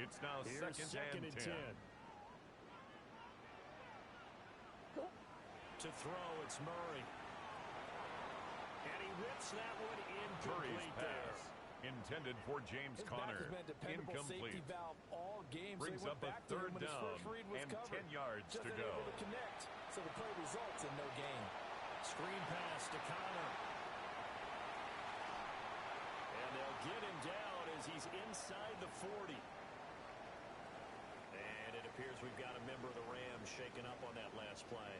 Speaker 2: It's now
Speaker 12: Here's
Speaker 2: second and 10.
Speaker 12: To throw, it's Murray. And he whips that one
Speaker 2: Murray's
Speaker 12: incomplete there.
Speaker 2: pass intended for James
Speaker 10: His
Speaker 2: Conner.
Speaker 10: back has been a dependable safety
Speaker 2: Incomplete.
Speaker 10: valve all game.
Speaker 2: Brings
Speaker 10: so
Speaker 2: up
Speaker 10: they
Speaker 2: a
Speaker 10: went back to him
Speaker 2: 3rd
Speaker 10: when his
Speaker 2: down
Speaker 10: first read was
Speaker 2: and
Speaker 10: covered.
Speaker 2: 10 yards
Speaker 10: Just
Speaker 2: to go.
Speaker 10: unable to connect, so the play results in no gain.
Speaker 12: Screen pass to Conner. He's inside the 40. And it appears we've got a member of the Rams shaken up on that last play.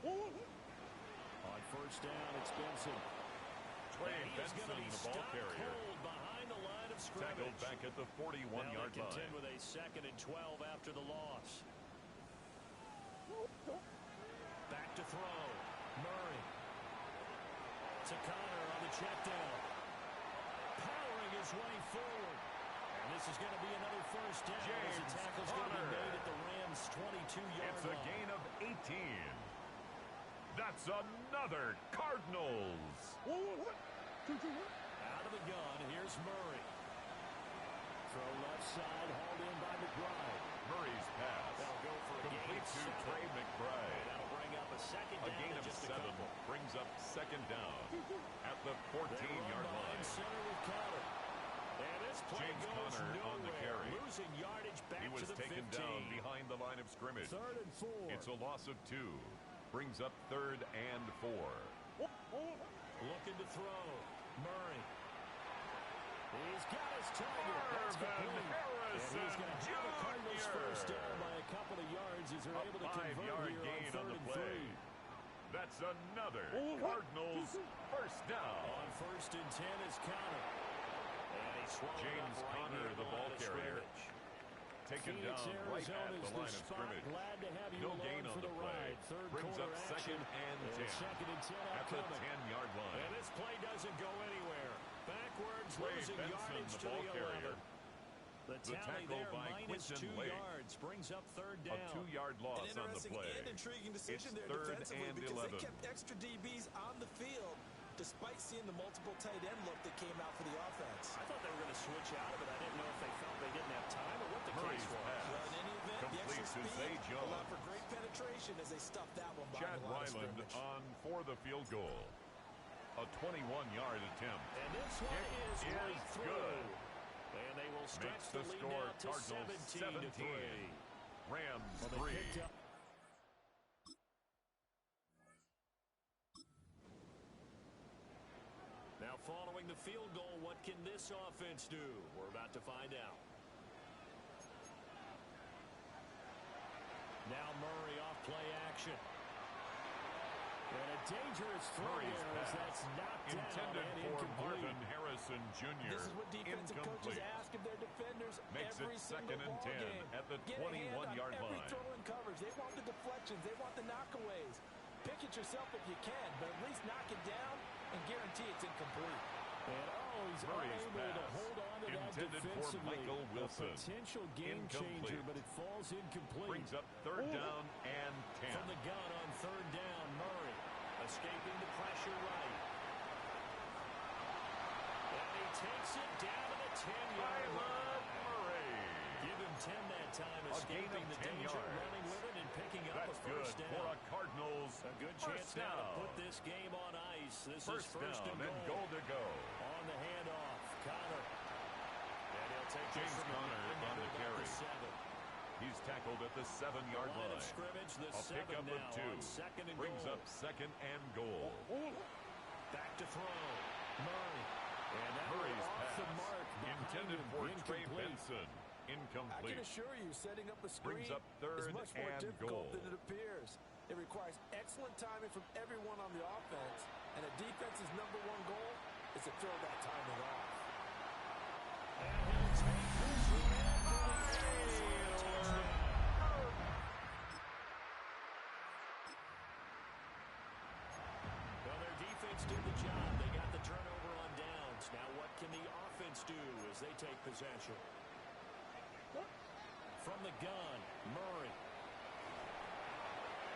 Speaker 12: On first down, it's Benson.
Speaker 2: Trey Benson, the ball carrier.
Speaker 12: Behind the line of scrimmage.
Speaker 2: Tackled back at the 41-yard line.
Speaker 12: Contend with a 2nd and 12 after the loss. Back to throw. Murray. To Connor on the check down. Powering his way forward. And this is going to be another first down. As the tackle's going to be made at the Rams' 22-yard line.
Speaker 2: It's a gain of 18. That's another Cardinals.
Speaker 12: Out of the gun, here's Murray. Throw left side, hauled in by McBride.
Speaker 2: Murray's pass.
Speaker 12: That'll go for a
Speaker 2: complete to Trey McBride.
Speaker 12: That'll bring up a second down.
Speaker 2: A gain of 7 brings up 2nd down at the 14-yard line.
Speaker 12: Center with Connor. And this play
Speaker 2: James
Speaker 12: goes
Speaker 2: Conner
Speaker 12: nowhere.
Speaker 2: on the carry.
Speaker 12: Losing yardage back
Speaker 2: he was
Speaker 12: to the
Speaker 2: taken
Speaker 12: 15.
Speaker 2: down behind the line of scrimmage.
Speaker 12: 3rd and 4.
Speaker 2: It's a loss of 2. Brings up 3rd and 4.
Speaker 12: Looking to throw. Murray. He's got his target. That's complete. And he's going to have a Cardinals first down by a couple of yards as they're able to convert here
Speaker 2: gain
Speaker 12: on 3rd and 3.
Speaker 2: That's another Cardinals first down.
Speaker 12: On 1st and 10 is Connor. And he swallowed
Speaker 2: James
Speaker 12: up
Speaker 2: Conner,
Speaker 12: right
Speaker 2: the ball carrier. Taken
Speaker 12: Phoenix,
Speaker 2: down right
Speaker 12: Arizona
Speaker 2: at the line of scrimmage.
Speaker 12: Glad to have you
Speaker 2: no
Speaker 12: along
Speaker 2: gain on
Speaker 12: for
Speaker 2: the play.
Speaker 12: Ride. Third
Speaker 2: Brings up
Speaker 12: action.
Speaker 2: 2nd and 10.
Speaker 12: 2nd and 10
Speaker 2: at the 10-yard line.
Speaker 12: And this play doesn't go anywhere. Backwards,
Speaker 2: Trey
Speaker 12: losing
Speaker 2: Benson,
Speaker 12: yardage
Speaker 2: the
Speaker 12: to
Speaker 2: ball
Speaker 12: the 11.
Speaker 2: carrier.
Speaker 12: The tally
Speaker 2: tackle
Speaker 12: there,
Speaker 2: by
Speaker 12: minus
Speaker 2: Quinton
Speaker 12: 2
Speaker 2: Lake.
Speaker 12: yards, brings up 3rd down.
Speaker 2: A 2-yard loss on the play.
Speaker 10: An intriguing decision
Speaker 2: it's
Speaker 10: there
Speaker 2: 3rd
Speaker 10: defensively
Speaker 2: and
Speaker 10: because
Speaker 2: 11.
Speaker 10: they kept extra DBs on the field despite seeing the multiple tight end look that came out for the offense.
Speaker 12: I thought they were going to switch out of it. I didn't know if they felt they didn't have time or what the
Speaker 2: Murray's
Speaker 12: case was.
Speaker 2: pass.
Speaker 10: Well, in any event, the extra speed allowed for great penetration as they stuffed that one by
Speaker 2: Chad
Speaker 10: the line of
Speaker 2: Ryland
Speaker 10: scrimmage.
Speaker 2: on for the field goal. A 21-yard attempt.
Speaker 12: And this one is right through.
Speaker 2: Good.
Speaker 12: And they will stretch
Speaker 2: Makes
Speaker 12: the
Speaker 2: the
Speaker 12: lead
Speaker 2: score
Speaker 12: now to
Speaker 2: Cardinals
Speaker 12: 17 to 3.
Speaker 2: Rams 3.
Speaker 12: Now following the field goal, what can this offense do? We're about to find out. Now Murray off play action. And a dangerous throw there as that's knocked
Speaker 2: intended
Speaker 12: down and
Speaker 2: for
Speaker 12: incomplete.
Speaker 2: Marvin Harrison Jr.
Speaker 10: This is what defensive coaches ask of their defenders
Speaker 2: Makes
Speaker 10: every
Speaker 2: it 2nd and 10
Speaker 10: game.
Speaker 2: at the 21-yard line.
Speaker 10: Every throw in coverage. They want the deflections. They want the knockaways. Pick it yourself if you can, but at least knock it down and guarantee it's incomplete.
Speaker 12: And he's
Speaker 2: Murray's
Speaker 12: unable to
Speaker 2: pass,
Speaker 12: hold on to that
Speaker 2: intended for
Speaker 12: defensively.
Speaker 2: Michael Wilson.
Speaker 12: A potential game changer, but it falls incomplete.
Speaker 2: Brings up 3rd down and 10.
Speaker 12: From the gun on 3rd down, Murray escaping the pressure right. And he takes it down to the 10-yard line.
Speaker 2: Murray.
Speaker 12: Give him 10 that time, escaping the danger, running with it, and picking up a first down.
Speaker 2: For a Cardinals
Speaker 12: a good chance now to put this game on ice. This is first
Speaker 2: down
Speaker 12: and
Speaker 2: goal to go.
Speaker 12: On the handoff, Connor. And he'll take
Speaker 2: James Conner on the carry.
Speaker 12: 7.
Speaker 2: He's tackled at the 7-yard line.
Speaker 12: Of scrimmage, the
Speaker 2: a
Speaker 12: 7
Speaker 2: pickup
Speaker 12: now
Speaker 2: of 2.
Speaker 12: on 2nd and
Speaker 2: Brings
Speaker 12: goal.
Speaker 2: up 2nd and goal.
Speaker 12: Back to throw. Murray. And that
Speaker 2: Murray's
Speaker 12: off
Speaker 2: pass.
Speaker 12: the mark.
Speaker 2: Intended for Trey Benson.
Speaker 10: I
Speaker 2: Incomplete.
Speaker 10: can assure you, setting up a screen
Speaker 2: Brings up 3rd
Speaker 10: is much more
Speaker 2: and
Speaker 10: difficult
Speaker 2: goal.
Speaker 10: than it appears. It requires excellent timing from everyone on the offense, and a defense's #1 goal is to throw that timing off.
Speaker 12: And he'll take this well, their defense did the job. They got the turnover on downs. Now what can the offense do as they take possession? From the gun, Murray.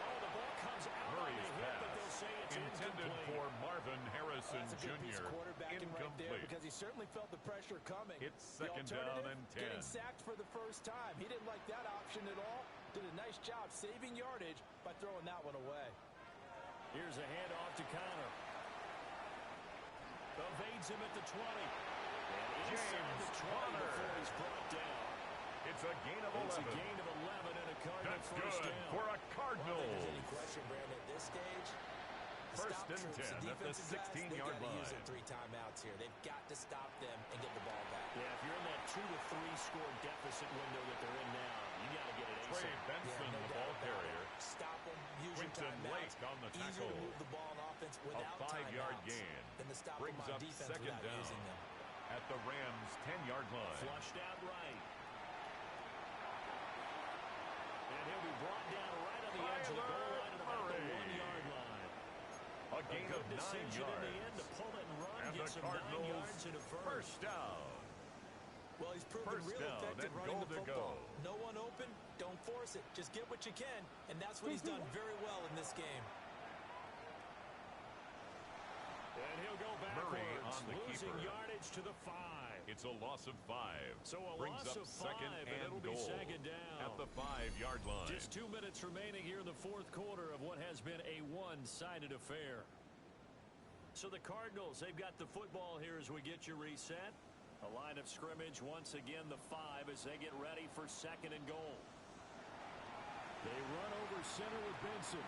Speaker 12: Oh, the ball comes out
Speaker 2: Murray's
Speaker 12: on the hit,
Speaker 2: pass.
Speaker 12: but they'll say it's
Speaker 2: Intended
Speaker 12: incomplete.
Speaker 2: for Marvin Harrison
Speaker 10: That's a good piece
Speaker 2: Jr.
Speaker 10: of quarterbacking right there
Speaker 2: Incomplete.
Speaker 10: because he certainly felt the pressure coming.
Speaker 2: It's
Speaker 10: The
Speaker 2: 2nd down
Speaker 10: alternative,
Speaker 2: and 10.
Speaker 10: getting sacked for the first time. He didn't like that option at all. Did a nice job saving yardage by throwing that one away.
Speaker 12: Here's a handoff to Connor. Evades him at the 20. And inside the 20 before he's brought down.
Speaker 2: It's a gain of 11.
Speaker 12: It's a gain of 11 and a Cardinal
Speaker 2: That's
Speaker 12: first
Speaker 2: good
Speaker 12: down.
Speaker 2: for a Cardinal.
Speaker 10: Well, if there's any question, Brandon, at this stage,
Speaker 2: First and 10 at the 16-yard line.
Speaker 10: Use their 3 timeouts here. They've got to stop them and get the ball back.
Speaker 11: Yeah, if you're in that 2 to 3 score deficit window that they're in now, you got to get it ASAP.
Speaker 2: Trey Benson, the ball carrier.
Speaker 10: Stop them. Use
Speaker 2: Quinton
Speaker 10: your
Speaker 2: Lake
Speaker 10: timeouts.
Speaker 2: on the
Speaker 10: Easier
Speaker 2: tackle.
Speaker 10: to move the ball on offense without
Speaker 2: A 5-yard
Speaker 10: timeouts
Speaker 2: gain.
Speaker 10: than to stop
Speaker 2: Brings
Speaker 10: them on
Speaker 2: up
Speaker 10: defense
Speaker 2: second
Speaker 10: without
Speaker 2: down
Speaker 10: using them.
Speaker 2: at the Rams' 10-yard line.
Speaker 11: Flushed out right. And he'll be brought down right on the edge of the goal line at about the 1-yard line.
Speaker 2: A gain of 9 yards.
Speaker 11: In the end to pull it and run.
Speaker 2: And
Speaker 11: Get
Speaker 2: the
Speaker 11: some
Speaker 2: Cardinals
Speaker 11: 9 yards and a
Speaker 2: first down.
Speaker 10: Well, he's proven
Speaker 2: First
Speaker 10: real
Speaker 2: down
Speaker 10: effective
Speaker 2: and
Speaker 10: running
Speaker 2: goal
Speaker 10: the
Speaker 2: to
Speaker 10: football.
Speaker 2: go.
Speaker 10: No one open, don't force it. Just get what you can, and that's what he's done very well in this game.
Speaker 11: And he'll go
Speaker 2: Murray
Speaker 11: backwards,
Speaker 2: on the
Speaker 11: losing
Speaker 2: keeper.
Speaker 11: yardage to the 5.
Speaker 2: It's a loss of 5.
Speaker 11: So a
Speaker 2: Brings
Speaker 11: loss
Speaker 2: up
Speaker 11: of 5,
Speaker 2: second
Speaker 11: and
Speaker 2: and
Speaker 11: it'll
Speaker 2: goal
Speaker 11: be second down.
Speaker 2: at the 5-yard line.
Speaker 11: Just 2 minutes remaining here in the fourth quarter of what has been a one-sided affair. So the Cardinals, they've got the football here as we get you reset. A line of scrimmage, once again the 5 as they get ready for second and goal. They run over center with Benson.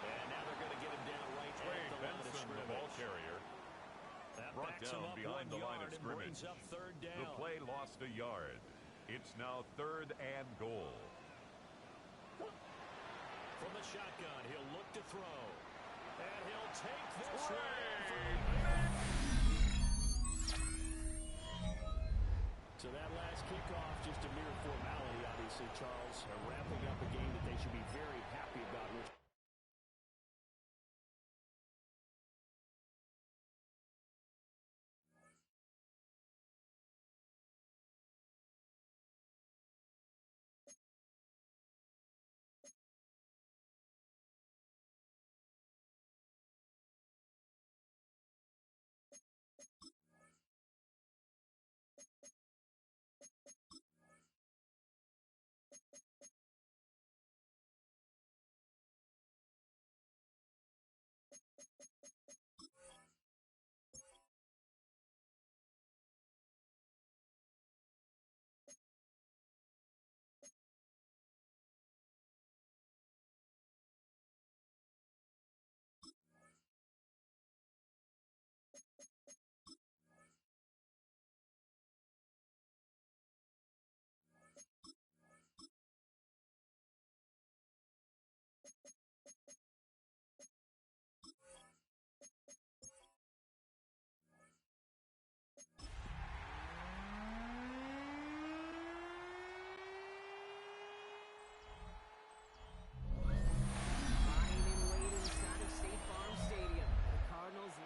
Speaker 11: And now they're going to get him down right
Speaker 2: Trey
Speaker 11: at the line of
Speaker 2: Benson,
Speaker 11: scrimmage.
Speaker 2: the ball carrier.
Speaker 11: That
Speaker 2: Brought
Speaker 11: backs him
Speaker 2: down
Speaker 11: up
Speaker 2: behind
Speaker 11: 1
Speaker 2: the line
Speaker 11: yard
Speaker 2: of
Speaker 11: and brings
Speaker 2: scrimmage.
Speaker 11: up third down.
Speaker 2: The play lost a yard. It's now third and goal.
Speaker 11: From the shotgun, he'll look to throw. And he'll take this one. So that last kickoff, just a mere formality, obviously, Charles. Wrapping up a game that they should be very happy about.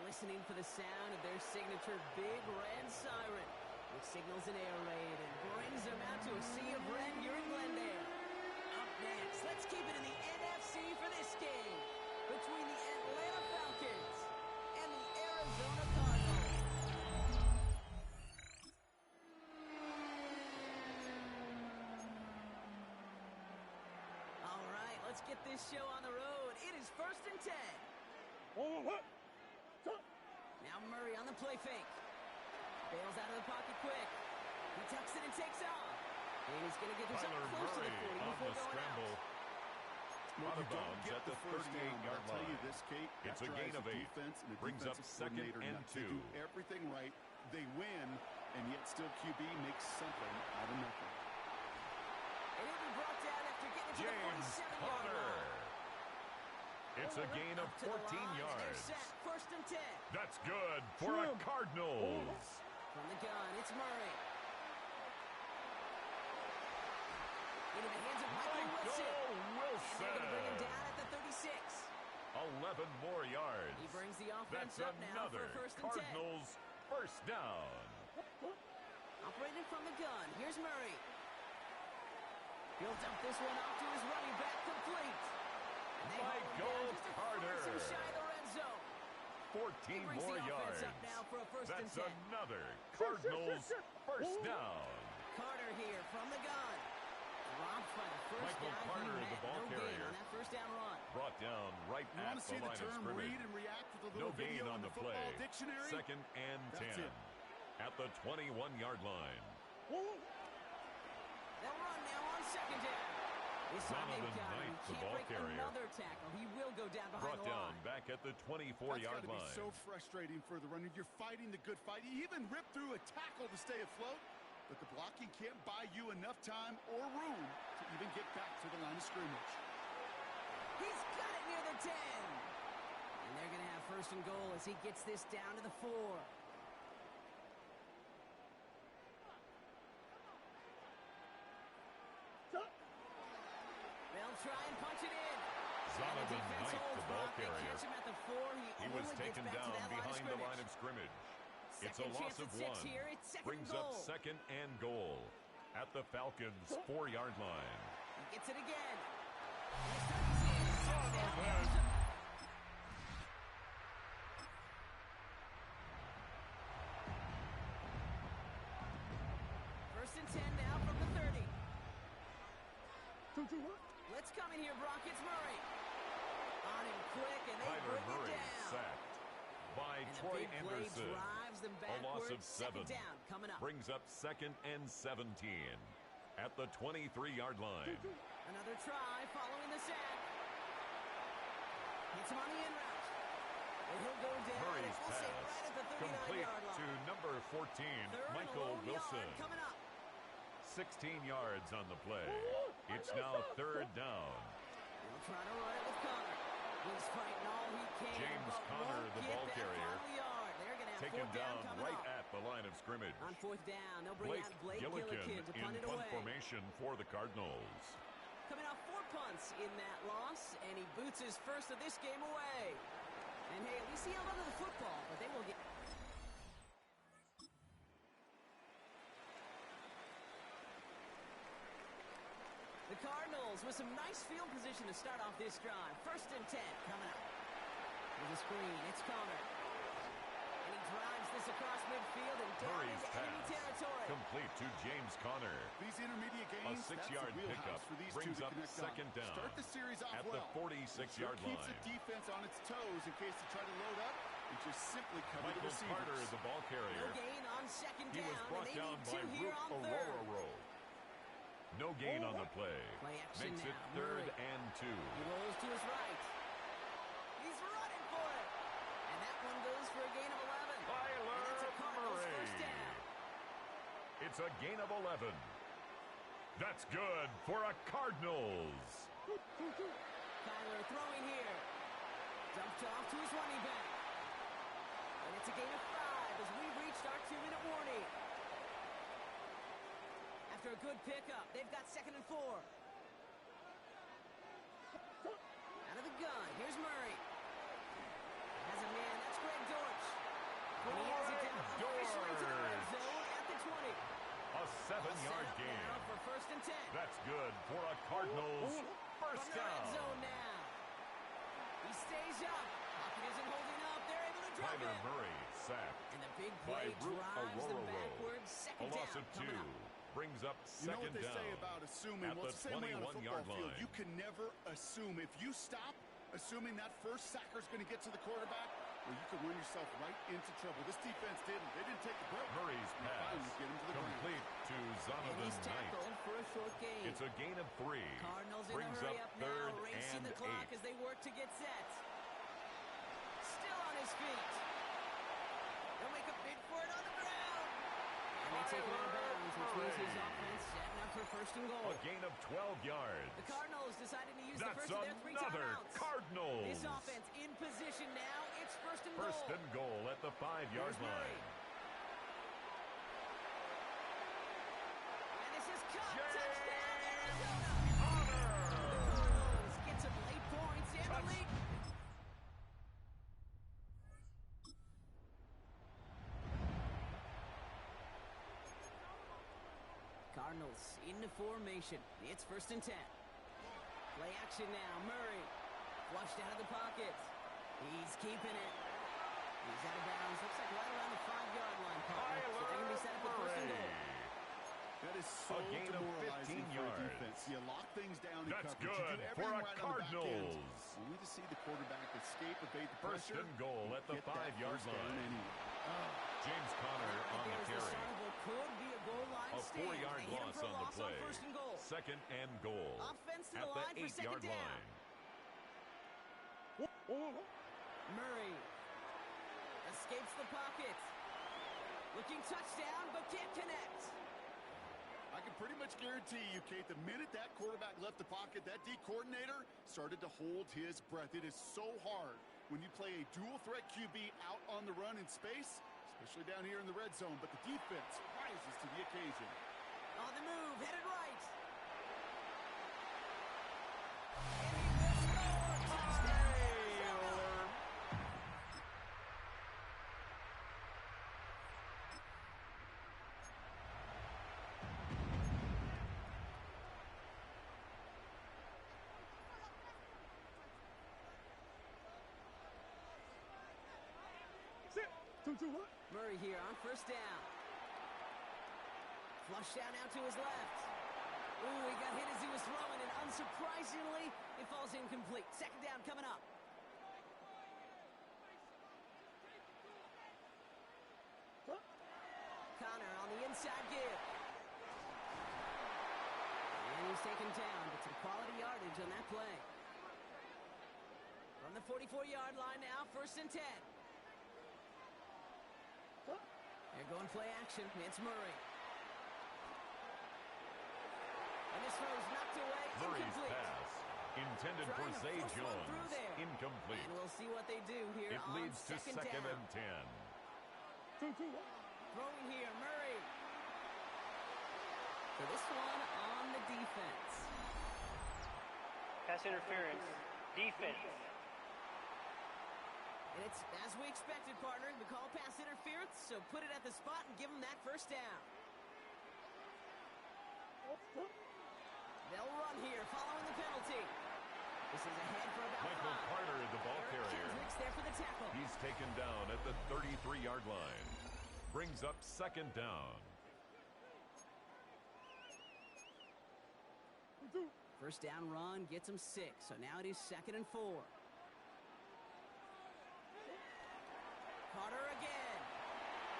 Speaker 1: listening for the sound of their signature big red siren, which signals an air raid and brings them out to a sea of red here in Glendale. Up next, let's keep it in the NFC for this game between the Atlanta Falcons and the Arizona Cardinals. All right, let's get this show on the road. It is 1st and 10. Now Murray on the play fake. Bails out of the pocket quick. He tucks it and takes off. And he's going to get himself close to the 40 before going
Speaker 2: scramble. Out of bounds at the 38-yard
Speaker 3: I'll tell you
Speaker 2: line.
Speaker 3: this, Kate,
Speaker 2: It's a gain of 8.
Speaker 3: Defense and a
Speaker 2: Brings up
Speaker 3: defensive
Speaker 2: second
Speaker 3: coordinator
Speaker 2: and
Speaker 3: nuts. They
Speaker 2: 2.
Speaker 3: do everything right. They win, and yet still QB makes something out of nothing.
Speaker 1: And he'll be brought down after getting to
Speaker 2: James
Speaker 1: the 47-yard
Speaker 2: Conner.
Speaker 1: line.
Speaker 2: It's a gain of 14 yards.
Speaker 1: They're set. 1st and 10.
Speaker 2: That's good for a Cardinals.
Speaker 1: From the gun, it's Murray. Into the hands of Michael Wilson. And they're going to bring him down at the 36.
Speaker 2: 11 more yards.
Speaker 1: He brings the offense
Speaker 2: That's
Speaker 1: up now for
Speaker 2: another
Speaker 1: 1st and 10.
Speaker 2: Cardinals first down.
Speaker 1: Operating from the gun, here's Murray. He'll dump this one off to his running back, complete. And they hold him down just a
Speaker 2: Carter.
Speaker 1: too shy of the red zone.
Speaker 2: 14 more yards.
Speaker 1: Up now for a 1st and
Speaker 2: That's
Speaker 1: 10.
Speaker 2: another Cardinals first down.
Speaker 1: Carter here from the gun. Dropped by the first
Speaker 2: Michael
Speaker 1: down.
Speaker 2: Carter,
Speaker 1: He
Speaker 2: the
Speaker 1: had
Speaker 2: ball
Speaker 1: no gain
Speaker 2: carrier.
Speaker 1: on that first down run.
Speaker 2: Brought down right
Speaker 3: You want
Speaker 2: at
Speaker 3: to see
Speaker 2: the
Speaker 3: the
Speaker 2: line of
Speaker 3: term
Speaker 2: scrimmage.
Speaker 3: read and react with a
Speaker 2: No
Speaker 3: little
Speaker 2: gain
Speaker 3: video
Speaker 2: on
Speaker 3: in
Speaker 2: the
Speaker 3: the
Speaker 2: play.
Speaker 3: football dictionary?
Speaker 2: Second and
Speaker 3: That's
Speaker 2: 10
Speaker 3: it.
Speaker 2: at the 21-yard line.
Speaker 1: They'll run now on 2nd down. This time they've
Speaker 2: Donovan
Speaker 1: got him.
Speaker 2: Knight,
Speaker 1: He
Speaker 2: the
Speaker 1: can't
Speaker 2: ball
Speaker 1: break
Speaker 2: carrier.
Speaker 1: another tackle. He will go down behind
Speaker 2: Brought
Speaker 1: the
Speaker 2: down
Speaker 1: line.
Speaker 2: back at the 24-yard line.
Speaker 3: That's gotta be so frustrating for the runner. You're fighting the good fight. You even rip through a tackle to stay afloat, but the blocking can't buy you enough time or room to even get back to the line of scrimmage.
Speaker 1: He's got it near the 10. And they're going to have first and goal as he gets this down to the 4. They'll try and punch it in.
Speaker 2: Zonovan Knight, the ball carrier.
Speaker 1: Catch him at the 4.
Speaker 2: He was taken down behind the line of scrimmage. It's a loss of 1. Brings up second and goal at the Falcons' 4-yard line.
Speaker 1: He gets it again. First and 10 now from the 30. Let's come in here, Brock. It's Murray. On him quick, and they bring
Speaker 2: Murray
Speaker 1: it down.
Speaker 2: sacked by
Speaker 1: And
Speaker 2: Troy
Speaker 1: the big play
Speaker 2: Anderson.
Speaker 1: drives them
Speaker 2: A loss of
Speaker 1: backwards.
Speaker 2: 7.
Speaker 1: Second down coming up.
Speaker 2: Brings up second and 17 at the 23-yard line.
Speaker 1: Another try following the sack. Hits him on the in route. And he'll go down.
Speaker 2: Murray's
Speaker 1: We'll say
Speaker 2: pass
Speaker 1: right at the
Speaker 2: complete
Speaker 1: 39-yard line.
Speaker 2: to number 14,
Speaker 1: Third and
Speaker 2: Michael
Speaker 1: a long
Speaker 2: Wilson.
Speaker 1: yard coming up.
Speaker 2: 16 yards on the play. It's now third down.
Speaker 1: They'll try to run it with Connor. He's fighting all he can.
Speaker 2: James
Speaker 1: but
Speaker 2: Conner,
Speaker 1: won't
Speaker 2: the
Speaker 1: get
Speaker 2: ball
Speaker 1: that
Speaker 2: carrier,
Speaker 1: final yard. They're going to have
Speaker 2: taken
Speaker 1: fourth down
Speaker 2: down
Speaker 1: coming
Speaker 2: right
Speaker 1: up.
Speaker 2: at the line of scrimmage.
Speaker 1: On fourth down, they'll bring
Speaker 2: Blake
Speaker 1: out Blake
Speaker 2: Gillikin
Speaker 1: Gillikin to
Speaker 2: in
Speaker 1: punt it
Speaker 2: punt
Speaker 1: away.
Speaker 2: formation for the Cardinals.
Speaker 1: Coming off 4 punts in that loss, and he boots his first of this game away. And hey, at least he held onto the football, but they will get... The Cardinals with some nice field position to start off this drive. First and 10 coming up. There's a screen. It's Connor. And he drives this across midfield and down
Speaker 2: Murray's
Speaker 1: into enemy
Speaker 2: pass
Speaker 1: territory.
Speaker 2: complete to James Conner.
Speaker 3: These intermediate games,
Speaker 2: A 6-yard pickup
Speaker 3: for these
Speaker 2: brings
Speaker 3: two to
Speaker 2: up
Speaker 3: connect
Speaker 2: second
Speaker 3: on.
Speaker 2: down
Speaker 3: Start the series off
Speaker 2: at
Speaker 3: well.
Speaker 2: the 46-yard
Speaker 3: Keeps
Speaker 2: line.
Speaker 3: the defense on its toes in case they try to load up and just simply cover the
Speaker 2: Michael
Speaker 3: receivers.
Speaker 2: Carter, the ball carrier.
Speaker 1: No gain on second
Speaker 2: He
Speaker 1: down,
Speaker 2: was brought
Speaker 1: and they
Speaker 2: down
Speaker 1: need
Speaker 2: by
Speaker 1: 2 here
Speaker 2: Rook
Speaker 1: on third.
Speaker 2: Aurora. No gain on the play.
Speaker 1: Play action
Speaker 2: Makes it
Speaker 1: now.
Speaker 2: third
Speaker 1: Murray.
Speaker 2: and 2.
Speaker 1: He rolls to his right. He's running for it. And that one goes for a gain of 11. And that's a Cardinals first down.
Speaker 2: It's a gain of 11. That's good for a Cardinals.
Speaker 1: Kyler throwing here. Dumped off to his running back. And it's a gain of 5 as we reached our 2-minute warning. After a good pickup, they've got second and 4. Out of the gun, here's Murray. Has a man, that's Greg Dortch. And he has it down officially to the red zone at the 20.
Speaker 2: A 7-yard gain.
Speaker 1: Now for first and 10.
Speaker 2: That's good for a Cardinals first
Speaker 1: From the red
Speaker 2: down.
Speaker 1: zone now. He stays up. Pocket isn't holding up. They're able to drop
Speaker 2: Kyler
Speaker 1: it.
Speaker 2: Murray sacked
Speaker 1: And the big
Speaker 2: by
Speaker 1: play
Speaker 2: Rook
Speaker 1: drives them
Speaker 2: Aurora.
Speaker 1: backwards.
Speaker 2: A
Speaker 1: Second
Speaker 2: loss
Speaker 1: down
Speaker 2: of 2.
Speaker 1: coming up.
Speaker 2: Brings up
Speaker 3: You know
Speaker 2: second
Speaker 3: what they
Speaker 2: down
Speaker 3: say about assuming?
Speaker 2: at
Speaker 3: Well,
Speaker 2: the
Speaker 3: it's the same way on a
Speaker 2: 21-yard
Speaker 3: football field.
Speaker 2: line.
Speaker 3: You can never assume. If you stop assuming that first sacker's going to get to the quarterback, well, you can run yourself right into trouble. This defense didn't. They didn't take the break.
Speaker 2: Murray's pass
Speaker 3: Get him to the
Speaker 2: complete to
Speaker 1: And
Speaker 2: Zonovan
Speaker 1: he's
Speaker 2: Knight.
Speaker 1: tackled for a short gain.
Speaker 2: It's a gain of 3.
Speaker 1: Cardinals in a
Speaker 2: Brings
Speaker 1: hurry
Speaker 2: up
Speaker 1: up
Speaker 2: third
Speaker 1: now, racing
Speaker 2: and
Speaker 1: the clock
Speaker 2: 8.
Speaker 1: as they work to get set. Still on his feet. They'll make a bid for it on the ground. And they take it out of bounds, which means his offense setting up for first and goal.
Speaker 2: A gain of 12 yards.
Speaker 1: The Cardinals decided to use the
Speaker 2: That's
Speaker 1: first of their 3
Speaker 2: another
Speaker 1: timeouts.
Speaker 2: Cardinals.
Speaker 1: This offense in position now. It's first and
Speaker 2: First
Speaker 1: goal.
Speaker 2: and goal at the 5-yard
Speaker 1: Here's Murray.
Speaker 2: line.
Speaker 1: And this is caught. Touchdown, Arizona.
Speaker 2: Conner.
Speaker 1: The Cardinals get some late points and the lead. Cardinals into formation. It's first and 10. Play action now. Murray flushed out of the pocket. He's keeping it. He's out of bounds. Looks like right around the 5-yard line. So they're going to be set up with first and goal.
Speaker 3: That is so
Speaker 2: A gain of
Speaker 3: demoralizing
Speaker 2: 15
Speaker 3: for a
Speaker 2: yards.
Speaker 3: defense. You lock things down in
Speaker 2: That's
Speaker 3: coverage.
Speaker 2: good
Speaker 3: You do
Speaker 2: for
Speaker 3: everything
Speaker 2: a
Speaker 3: right on the back end.
Speaker 2: Cardinals.
Speaker 3: Only to see the quarterback escape, evade the
Speaker 2: First
Speaker 3: pressure.
Speaker 2: and goal at the
Speaker 3: get that
Speaker 2: 5-yard
Speaker 3: first down
Speaker 2: line.
Speaker 3: anyway.
Speaker 2: James Conner on the
Speaker 1: There's the
Speaker 2: carry.
Speaker 1: start of what could be a goal line
Speaker 2: A
Speaker 1: stand.
Speaker 2: 4-yard
Speaker 1: They hit him
Speaker 2: loss
Speaker 1: for a
Speaker 2: on the
Speaker 1: loss
Speaker 2: play.
Speaker 1: first and goal.
Speaker 2: Second and goal
Speaker 1: Offense to
Speaker 2: at
Speaker 1: the
Speaker 2: the
Speaker 1: line for second
Speaker 2: 8-yard
Speaker 1: down.
Speaker 2: line.
Speaker 1: Murray escapes the pocket. Looking touchdown, but can't connect.
Speaker 3: I can pretty much guarantee you, Kate, the minute that quarterback left the pocket, that D coordinator started to hold his breath. It is so hard when you play a dual-threat QB out on the run in space, especially down here in the red zone, but the defense rises to the occasion.
Speaker 1: On the move, headed right. Murray here on first down. Flush down out to his left. Ooh, he got hit as he was throwing, and unsurprisingly, it falls incomplete. Second down coming up. Connor on the inside give. And he's taken down, but some quality yardage on that play. From the 44-yard line now, 1st and 10. They're going play action. It's Murray. And this throw's knocked away.
Speaker 2: Murray's
Speaker 1: Incomplete.
Speaker 2: pass, intended for Zay Jones, incomplete.
Speaker 1: And we'll see what they do here
Speaker 2: It
Speaker 1: on
Speaker 2: leads to
Speaker 1: second
Speaker 2: second
Speaker 1: down.
Speaker 2: and 10.
Speaker 1: Throwing here, Murray. So this one on the defense.
Speaker 8: Pass interference. Defense.
Speaker 1: And it's as we expected, partner. We call pass interference, so put it at the spot and give them that first down. They'll run here following the penalty. This is ahead for about
Speaker 2: Michael
Speaker 1: 5.
Speaker 2: Carter, the ball
Speaker 1: Eric
Speaker 2: carrier.
Speaker 1: Kendricks there for the tackle.
Speaker 2: He's taken down at the 33-yard line. Brings up second down.
Speaker 1: First down run gets him 6, so now it is 2nd and 4. Carter again.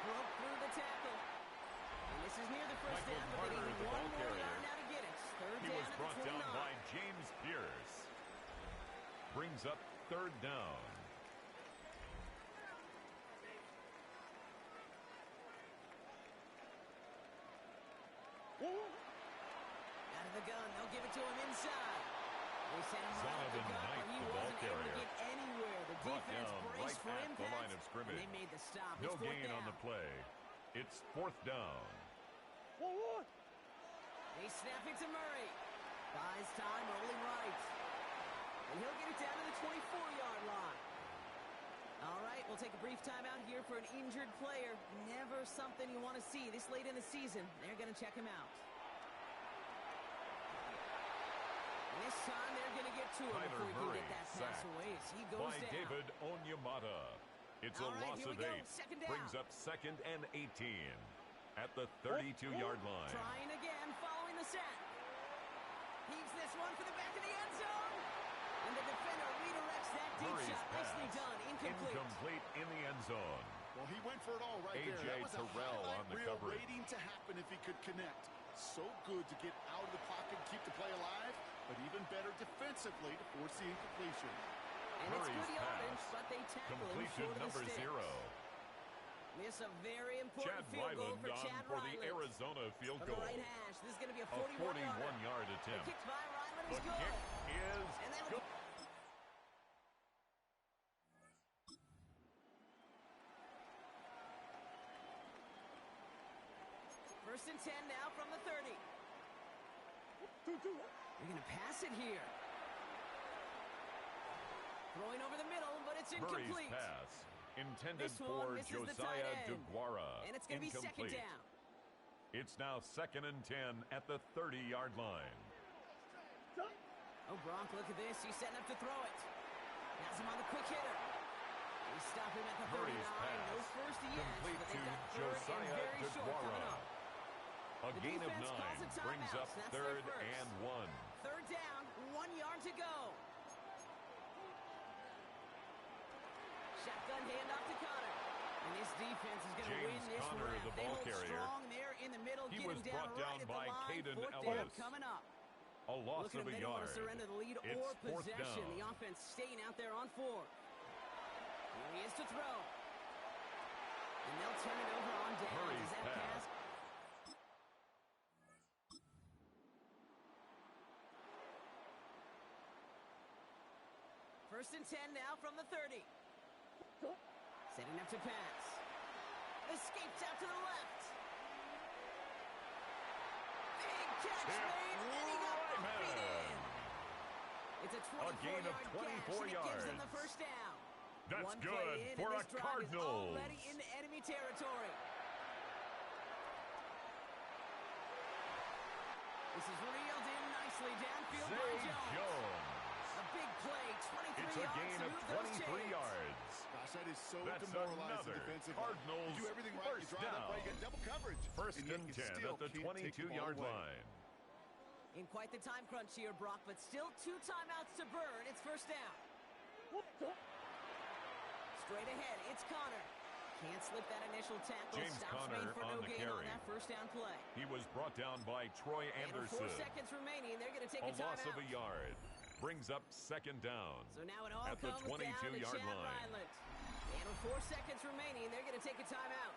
Speaker 1: Broke through the tackle. And this is near the first
Speaker 2: Michael
Speaker 1: down, but
Speaker 2: Carter,
Speaker 1: they need
Speaker 2: the
Speaker 1: one
Speaker 2: ball
Speaker 1: more
Speaker 2: carrier.
Speaker 1: yard now to get it. Third
Speaker 2: He
Speaker 1: down
Speaker 2: was
Speaker 1: at
Speaker 2: brought
Speaker 1: the 29.
Speaker 2: down by James Pierce. Brings up 3rd down.
Speaker 1: Out of the gun, they'll give it to him inside. They sent him right off the
Speaker 2: Zonovan
Speaker 1: gut,
Speaker 2: Knight,
Speaker 1: but he
Speaker 2: the ball
Speaker 1: wasn't able to
Speaker 2: carrier.
Speaker 1: get anywhere. The
Speaker 2: Brought
Speaker 1: defense
Speaker 2: down
Speaker 1: braced
Speaker 2: right
Speaker 1: for
Speaker 2: at the
Speaker 1: impact,
Speaker 2: line of scrimmage.
Speaker 1: and they made the stop.
Speaker 2: No
Speaker 1: It's 4th
Speaker 2: gain
Speaker 1: down.
Speaker 2: on the play. It's 4th down.
Speaker 1: They snap it to Murray. Buys time, rolling right. And he'll get it down to the 24-yard line. All right, we'll take a brief timeout here for an injured player. Never something you want to see this late in the season. They're going to check him out. And this time, they're going to get to him
Speaker 2: Tyler
Speaker 1: before he can
Speaker 2: Murray
Speaker 1: get that pass
Speaker 2: sacked
Speaker 1: away as he goes
Speaker 2: by
Speaker 1: down.
Speaker 2: David Onyemata. It's
Speaker 1: All
Speaker 2: a
Speaker 1: right,
Speaker 2: loss
Speaker 1: here
Speaker 2: of
Speaker 1: we go.
Speaker 2: 8.
Speaker 1: Second down.
Speaker 2: Brings up 2nd and 18 at the 32-yard line.
Speaker 1: Trying again, following the set. Heaves this one for the back of the end zone. And the defender redirects that deep
Speaker 2: Murray's
Speaker 1: shot. Nicely
Speaker 2: pass,
Speaker 1: done. Incomplete.
Speaker 2: incomplete in the end zone.
Speaker 3: Well, he went for it all right there.
Speaker 2: A.J.
Speaker 3: That was a
Speaker 2: Terrell
Speaker 3: highlight
Speaker 2: on the
Speaker 3: reel
Speaker 2: coverage.
Speaker 3: waiting to happen if he could connect. So good to get out of the pocket and keep the play alive, but even better defensively to force the incompletion.
Speaker 1: And
Speaker 2: Murray's
Speaker 1: it's good yardage,
Speaker 2: pass,
Speaker 1: but they tackle him
Speaker 2: completion
Speaker 1: short of the
Speaker 2: number
Speaker 1: sticks.
Speaker 2: 0.
Speaker 1: Miss a very important
Speaker 2: Chad
Speaker 1: field goal
Speaker 2: Ryland
Speaker 1: for
Speaker 2: on
Speaker 1: Chad
Speaker 2: for the
Speaker 1: Ryland.
Speaker 2: Arizona field
Speaker 1: From the
Speaker 2: goal.
Speaker 1: right hash, this is going to be a
Speaker 2: A
Speaker 1: 41-yarder.
Speaker 2: 41-yard
Speaker 1: The
Speaker 2: attempt.
Speaker 1: kick by Ryland
Speaker 2: The
Speaker 1: is good.
Speaker 2: kick is
Speaker 1: And that'll
Speaker 2: good.
Speaker 1: First and 10 now from the 30. They're going to pass it here. Throwing over the middle, but it's
Speaker 2: Murray's
Speaker 1: incomplete.
Speaker 2: pass, intended
Speaker 1: This one
Speaker 2: for
Speaker 1: misses the
Speaker 2: Josiah
Speaker 1: tight end.
Speaker 2: DeGuara.
Speaker 1: And it's going to be second
Speaker 2: Incomplete.
Speaker 1: down.
Speaker 2: It's now 2nd and 10 at the 30-yard line.
Speaker 1: Oh, Gronk, look at this. He's setting up to throw it. Has him on the quick hitter. They stop him at the 39.
Speaker 2: Murray's pass,
Speaker 1: No first yet,
Speaker 2: complete
Speaker 1: but
Speaker 2: to
Speaker 1: they've got third and
Speaker 2: Josiah
Speaker 1: very short coming
Speaker 2: DeGuara.
Speaker 1: up.
Speaker 2: A
Speaker 1: The
Speaker 2: gain of
Speaker 1: defense
Speaker 2: 9
Speaker 1: calls a timeout.
Speaker 2: brings up
Speaker 1: That's their
Speaker 2: 3rd
Speaker 1: first.
Speaker 2: and 1.
Speaker 1: Third down, 1 yard to go. Shotgun handoff to Connor. And this defense is going to win
Speaker 2: James
Speaker 1: this
Speaker 2: Conner,
Speaker 1: round.
Speaker 2: the
Speaker 1: They
Speaker 2: ball
Speaker 1: hold
Speaker 2: carrier.
Speaker 1: strong there in the middle,
Speaker 2: He
Speaker 1: getting
Speaker 2: was
Speaker 1: down
Speaker 2: brought down
Speaker 1: right at
Speaker 2: by
Speaker 1: the line.
Speaker 2: Caden
Speaker 1: 4th
Speaker 2: Ellis.
Speaker 1: down coming up.
Speaker 2: A loss of a
Speaker 1: They don't want to
Speaker 2: yard.
Speaker 1: surrender the lead
Speaker 2: It's
Speaker 1: or
Speaker 2: fourth
Speaker 1: possession.
Speaker 2: down.
Speaker 1: The offense staying out there on 4. Here he is to throw. And they'll turn it over on down.
Speaker 2: Murray's
Speaker 1: Does that
Speaker 2: pass.
Speaker 1: First and 10 now from the 30. Setting up to pass. Escapes out to the left. Big catch made, and he got beat in. It's a 24-yard gash, and it gives them the first down.
Speaker 2: That's
Speaker 1: One
Speaker 2: good
Speaker 1: play in,
Speaker 2: for
Speaker 1: and
Speaker 2: a
Speaker 1: this drive is
Speaker 2: Cardinals.
Speaker 1: already into enemy territory. This is reeled in nicely downfield by
Speaker 2: Zay
Speaker 1: Jones.
Speaker 2: Jones.
Speaker 1: A big play, 23
Speaker 2: It's a
Speaker 1: yards
Speaker 2: gain
Speaker 1: to
Speaker 2: of
Speaker 1: move those
Speaker 2: 23
Speaker 1: chains.
Speaker 2: yards.
Speaker 3: Gosh, that is so
Speaker 2: That's
Speaker 3: demoralizing
Speaker 2: another
Speaker 3: defensively.
Speaker 2: Cardinals
Speaker 3: You do everything right, you
Speaker 2: first
Speaker 3: drive
Speaker 2: down.
Speaker 3: up right, you get double coverage.
Speaker 2: First
Speaker 3: and yet
Speaker 2: and
Speaker 3: you
Speaker 2: 10
Speaker 3: still
Speaker 2: at the
Speaker 3: can't take the ball
Speaker 2: 22-yard
Speaker 3: away.
Speaker 2: line.
Speaker 1: In quite the time crunch here, Brock, but still 2 timeouts to burn. It's first down. Straight ahead, it's Connor. Can't slip that initial tackle.
Speaker 2: James
Speaker 1: Stops
Speaker 2: Conner
Speaker 1: made for
Speaker 2: on
Speaker 1: no
Speaker 2: the
Speaker 1: gain
Speaker 2: carry.
Speaker 1: on that first down play.
Speaker 2: He was brought down by Troy
Speaker 1: And with
Speaker 2: Anderson.
Speaker 1: 4 seconds remaining, they're going to take
Speaker 2: A
Speaker 1: a
Speaker 2: loss
Speaker 1: timeout.
Speaker 2: of a yard. Brings up second down.
Speaker 1: So now it all
Speaker 2: at the
Speaker 1: comes down to
Speaker 2: 22-yard
Speaker 1: Chad
Speaker 2: line.
Speaker 1: Ryland. And with 4 seconds remaining, they're going to take a timeout.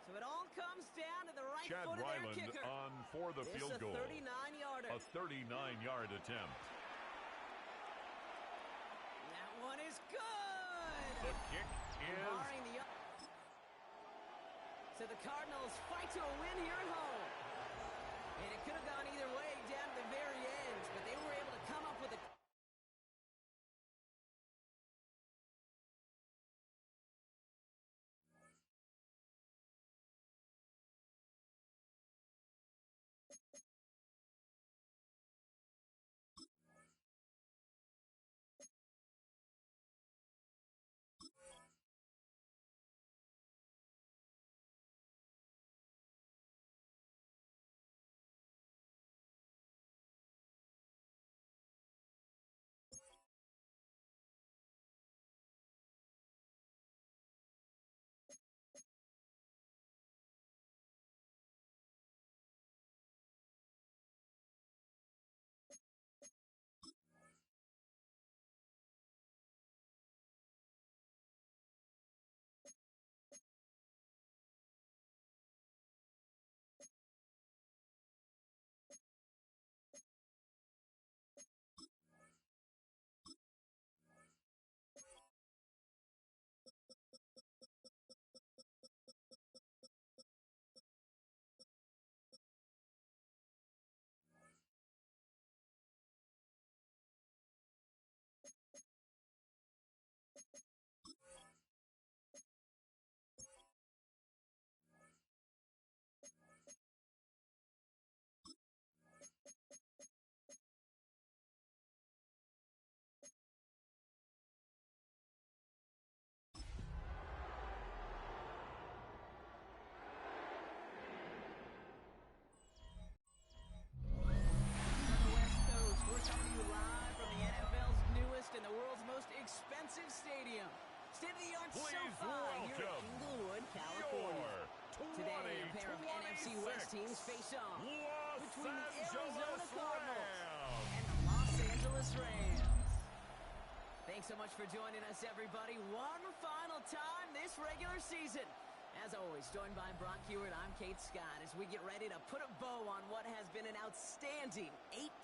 Speaker 1: So it all comes down to the right
Speaker 2: Chad
Speaker 1: foot of their
Speaker 2: Ryland
Speaker 1: kicker.
Speaker 2: on for the
Speaker 1: This
Speaker 2: field goal.
Speaker 1: a 39-yarder.
Speaker 2: A 39-yard attempt.
Speaker 1: That one is good.
Speaker 2: The kick is
Speaker 1: Barring the so the Cardinals fight to a win here at home. And it could have gone either way down to the very end, but they were able to come up with a expensive stadium. State-of-the-art SoFi here in Inglewood, California. Today, a pair of NFC West teams face off between the Arizona Cardinals and the Los Angeles Rams. Thanks so much for joining us, everybody. One final time this regular season. As always, joined by Brock Hewitt, I'm Kate Scott as we get ready to put a bow on what has been an outstanding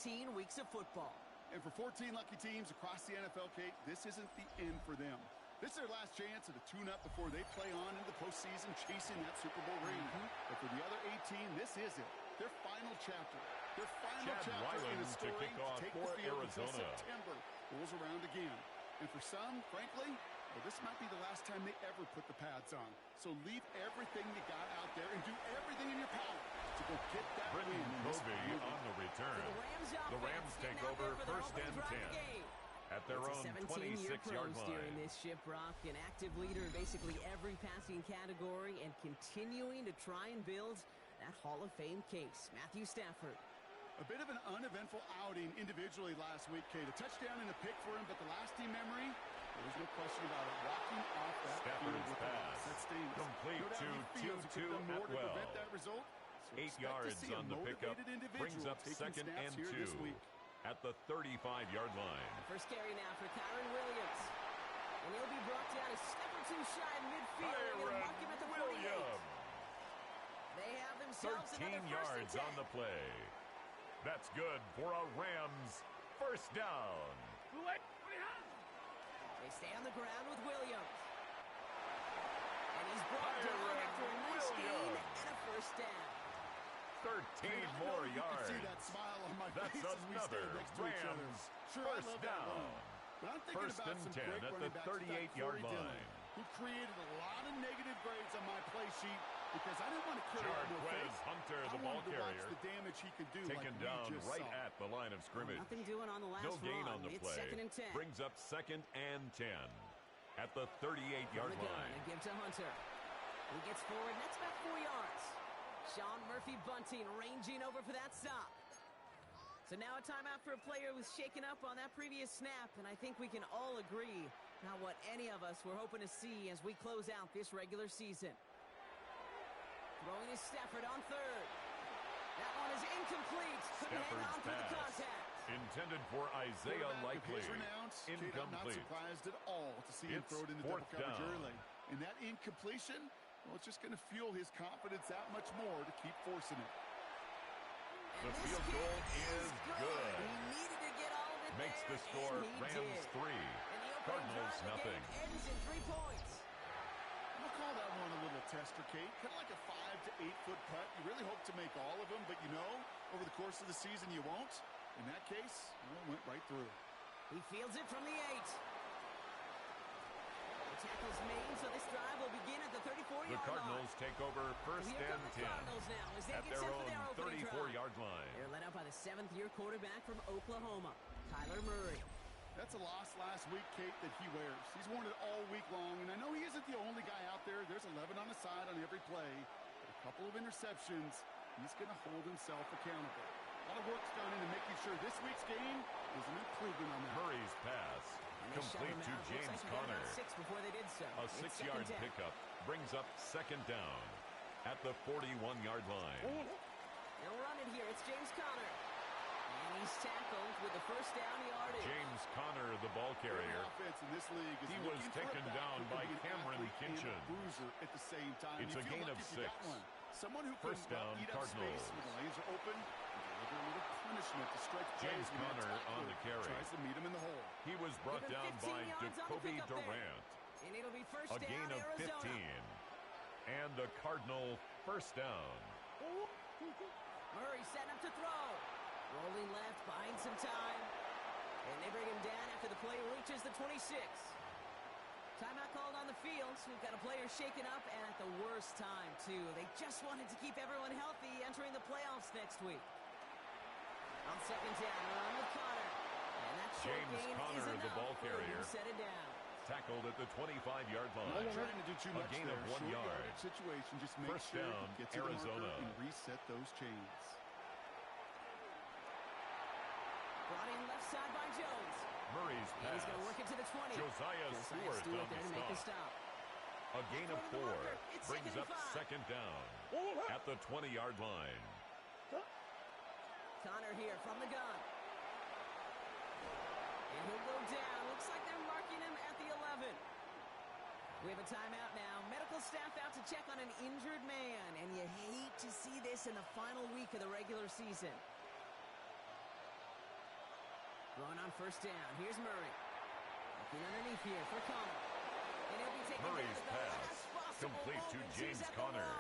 Speaker 1: 18 weeks of football.
Speaker 3: And for 14 lucky teams across the NFL, Kate, this isn't the end for them. This is their last chance at a tune-up before they play on into the postseason chasing that Super Bowl ring. But for the other 18, this is it. Their final chapter. Their final
Speaker 2: Chad
Speaker 3: chapter in
Speaker 2: Ryland
Speaker 3: the story
Speaker 2: to kick off
Speaker 3: take
Speaker 2: for
Speaker 3: the field until
Speaker 2: Arizona.
Speaker 3: September rolls around again. And for some, frankly, well, this might be the last time they ever put the pads on. So leave everything you got out there and do everything in your power to go get that win.
Speaker 2: Britton
Speaker 3: in this
Speaker 2: Covey
Speaker 3: game.
Speaker 2: on the return.
Speaker 1: The
Speaker 2: Rams take over first and 10 at their own 26-yard line.
Speaker 1: Steering this ship, Brock, an active leader in basically every passing category and continuing to try and build that Hall of Fame case. Matthew Stafford.
Speaker 3: A bit of an uneventful outing individually last week, Kate. A touchdown and a pick for him, but the lasting memory, there's no question about it. Walking off that field
Speaker 2: Stafford's
Speaker 3: with the
Speaker 2: pass.
Speaker 3: loss. That stings.
Speaker 2: Complete
Speaker 3: No doubt
Speaker 2: to
Speaker 3: he feels it
Speaker 2: Tutu
Speaker 3: could have done more to
Speaker 2: Atwell.
Speaker 3: prevent that result.
Speaker 2: 8 yards on the pickup. Brings up second and 2 at the 35-yard line.
Speaker 1: First carry now for Kyron Williams. And he'll be brought down a step or two shy in midfield. They're going to mark him at the 48. They have themselves
Speaker 2: 13 yards on the play. That's good for a Rams first down.
Speaker 1: They stay on the ground with Williams. And he's brought down after a nice gain and a first down.
Speaker 2: 13 more yards.
Speaker 3: See that smile on my
Speaker 2: That's
Speaker 3: face as we
Speaker 2: another
Speaker 3: stand next to each other.
Speaker 2: Rams
Speaker 3: Sure,
Speaker 2: first down.
Speaker 3: But I'm thinking
Speaker 2: First
Speaker 3: about
Speaker 2: and
Speaker 3: some
Speaker 2: 10
Speaker 3: great
Speaker 2: at the
Speaker 3: running backs like
Speaker 2: 38-yard
Speaker 3: Corey Dillon,
Speaker 2: line.
Speaker 3: who created a lot of negative grades on my play sheet because I didn't want to carry out no
Speaker 2: Jarquez
Speaker 3: face.
Speaker 2: Hunter, the
Speaker 3: I
Speaker 2: ball
Speaker 3: wanted to watch
Speaker 2: carrier,
Speaker 3: the damage he could do
Speaker 2: taken
Speaker 3: like
Speaker 2: down
Speaker 3: we just
Speaker 2: right
Speaker 3: saw.
Speaker 2: at the line of scrimmage.
Speaker 1: Nothing doing on the last
Speaker 2: No gain
Speaker 1: run.
Speaker 2: on the
Speaker 1: It's
Speaker 2: play.
Speaker 1: second and 10.
Speaker 2: Brings up second and 10 at the 38-yard line.
Speaker 1: And give to Hunter. He gets forward, and that's about 4 yards. Sean Murphy Bunting ranging over for that stop. So now a timeout for a player who was shaken up on that previous snap, and I think we can all agree not what any of us were hoping to see as we close out this regular season. Throwing is Stafford on third. That one is incomplete. Couldn't hang on through the contact.
Speaker 2: Intended for Isaiah Likely.
Speaker 3: Incomplete. I'm not surprised at all to see him throw it into double coverage early. And that incompletion, well, it's just going to fuel his confidence that much more to keep forcing it.
Speaker 2: The field goal is good.
Speaker 1: He needed to get all of it.
Speaker 2: Makes the score Rams 3, Cardinals nothing.
Speaker 1: Ends in 3 points.
Speaker 3: I'll call that one a little tester, Kate. Kind of like a 5 to 8 foot putt. You really hope to make all of them, but you know, over the course of the season, you won't. In that case, it went right through.
Speaker 1: He fields it from the 8. The tackle's made, so this drive will begin at the 34-yard line.
Speaker 2: The Cardinals take over first and 10
Speaker 1: at
Speaker 2: their own 34-yard line.
Speaker 1: They're led out by the 7th-year quarterback from Oklahoma, Kyler Murray.
Speaker 3: That's a loss last week, Kate, that he wears. He's worn it all week long, and I know he isn't the only guy out there. There's 11 on the side on every play. A couple of interceptions. He's going to hold himself accountable. A lot of work's gone into making sure this week's game is an improvement on that.
Speaker 2: Murray's pass complete to James Conner.
Speaker 1: Before they did so.
Speaker 2: A 6-yard pickup brings up second down at the 41-yard line.
Speaker 1: They'll run it here. It's James Conner. And he's tackled with the first down yardage.
Speaker 2: James Conner, the ball carrier. He was taken down by Cameron Kinchin.
Speaker 3: At the same time.
Speaker 2: It's a gain of 6.
Speaker 3: Someone who
Speaker 2: first down, Cardinals.
Speaker 3: When the lanes are open, a little punishment to stretch
Speaker 2: James Conner on the carry.
Speaker 3: Tries to meet him in the hole.
Speaker 2: He was brought down by Jacoby Durant.
Speaker 1: And it'll be first
Speaker 2: a gain of 15. And a Cardinal first down.
Speaker 1: Murray setting up to throw. Rolling left, buying some time. And they bring him down after the play reaches the 26. Timeout called on the field. So we've got a player shaken up and at the worst time, too. They just wanted to keep everyone healthy entering the playoffs next week. On second down, run with Conner. And that
Speaker 2: James Conner, the ball carrier.
Speaker 1: Set it down.
Speaker 2: Tackled at the 25-yard line.
Speaker 3: Not trying to do too much
Speaker 2: a gain
Speaker 3: there.
Speaker 2: of 1 yard.
Speaker 3: Situation, just make
Speaker 2: first
Speaker 3: sure
Speaker 2: down,
Speaker 3: he gets
Speaker 2: Arizona.
Speaker 3: And reset those chains.
Speaker 1: Brought in left side by Jones.
Speaker 2: Murray's pass.
Speaker 1: And he's going to work it to the 20.
Speaker 2: Josiah Stewart on
Speaker 1: there to make the stop.
Speaker 2: A gain of 4 brings up second down at the 20-yard line.
Speaker 1: Conner here from the gun. And he'll go down. Looks like they're marking him at the 11. We have a timeout now. Medical staff out to check on an injured man. And you hate to see this in the final week of the regular season. Going on first down. Here's Murray. Looking underneath here for Conner. And he'll be taken
Speaker 2: Murray's pass complete to James Conner.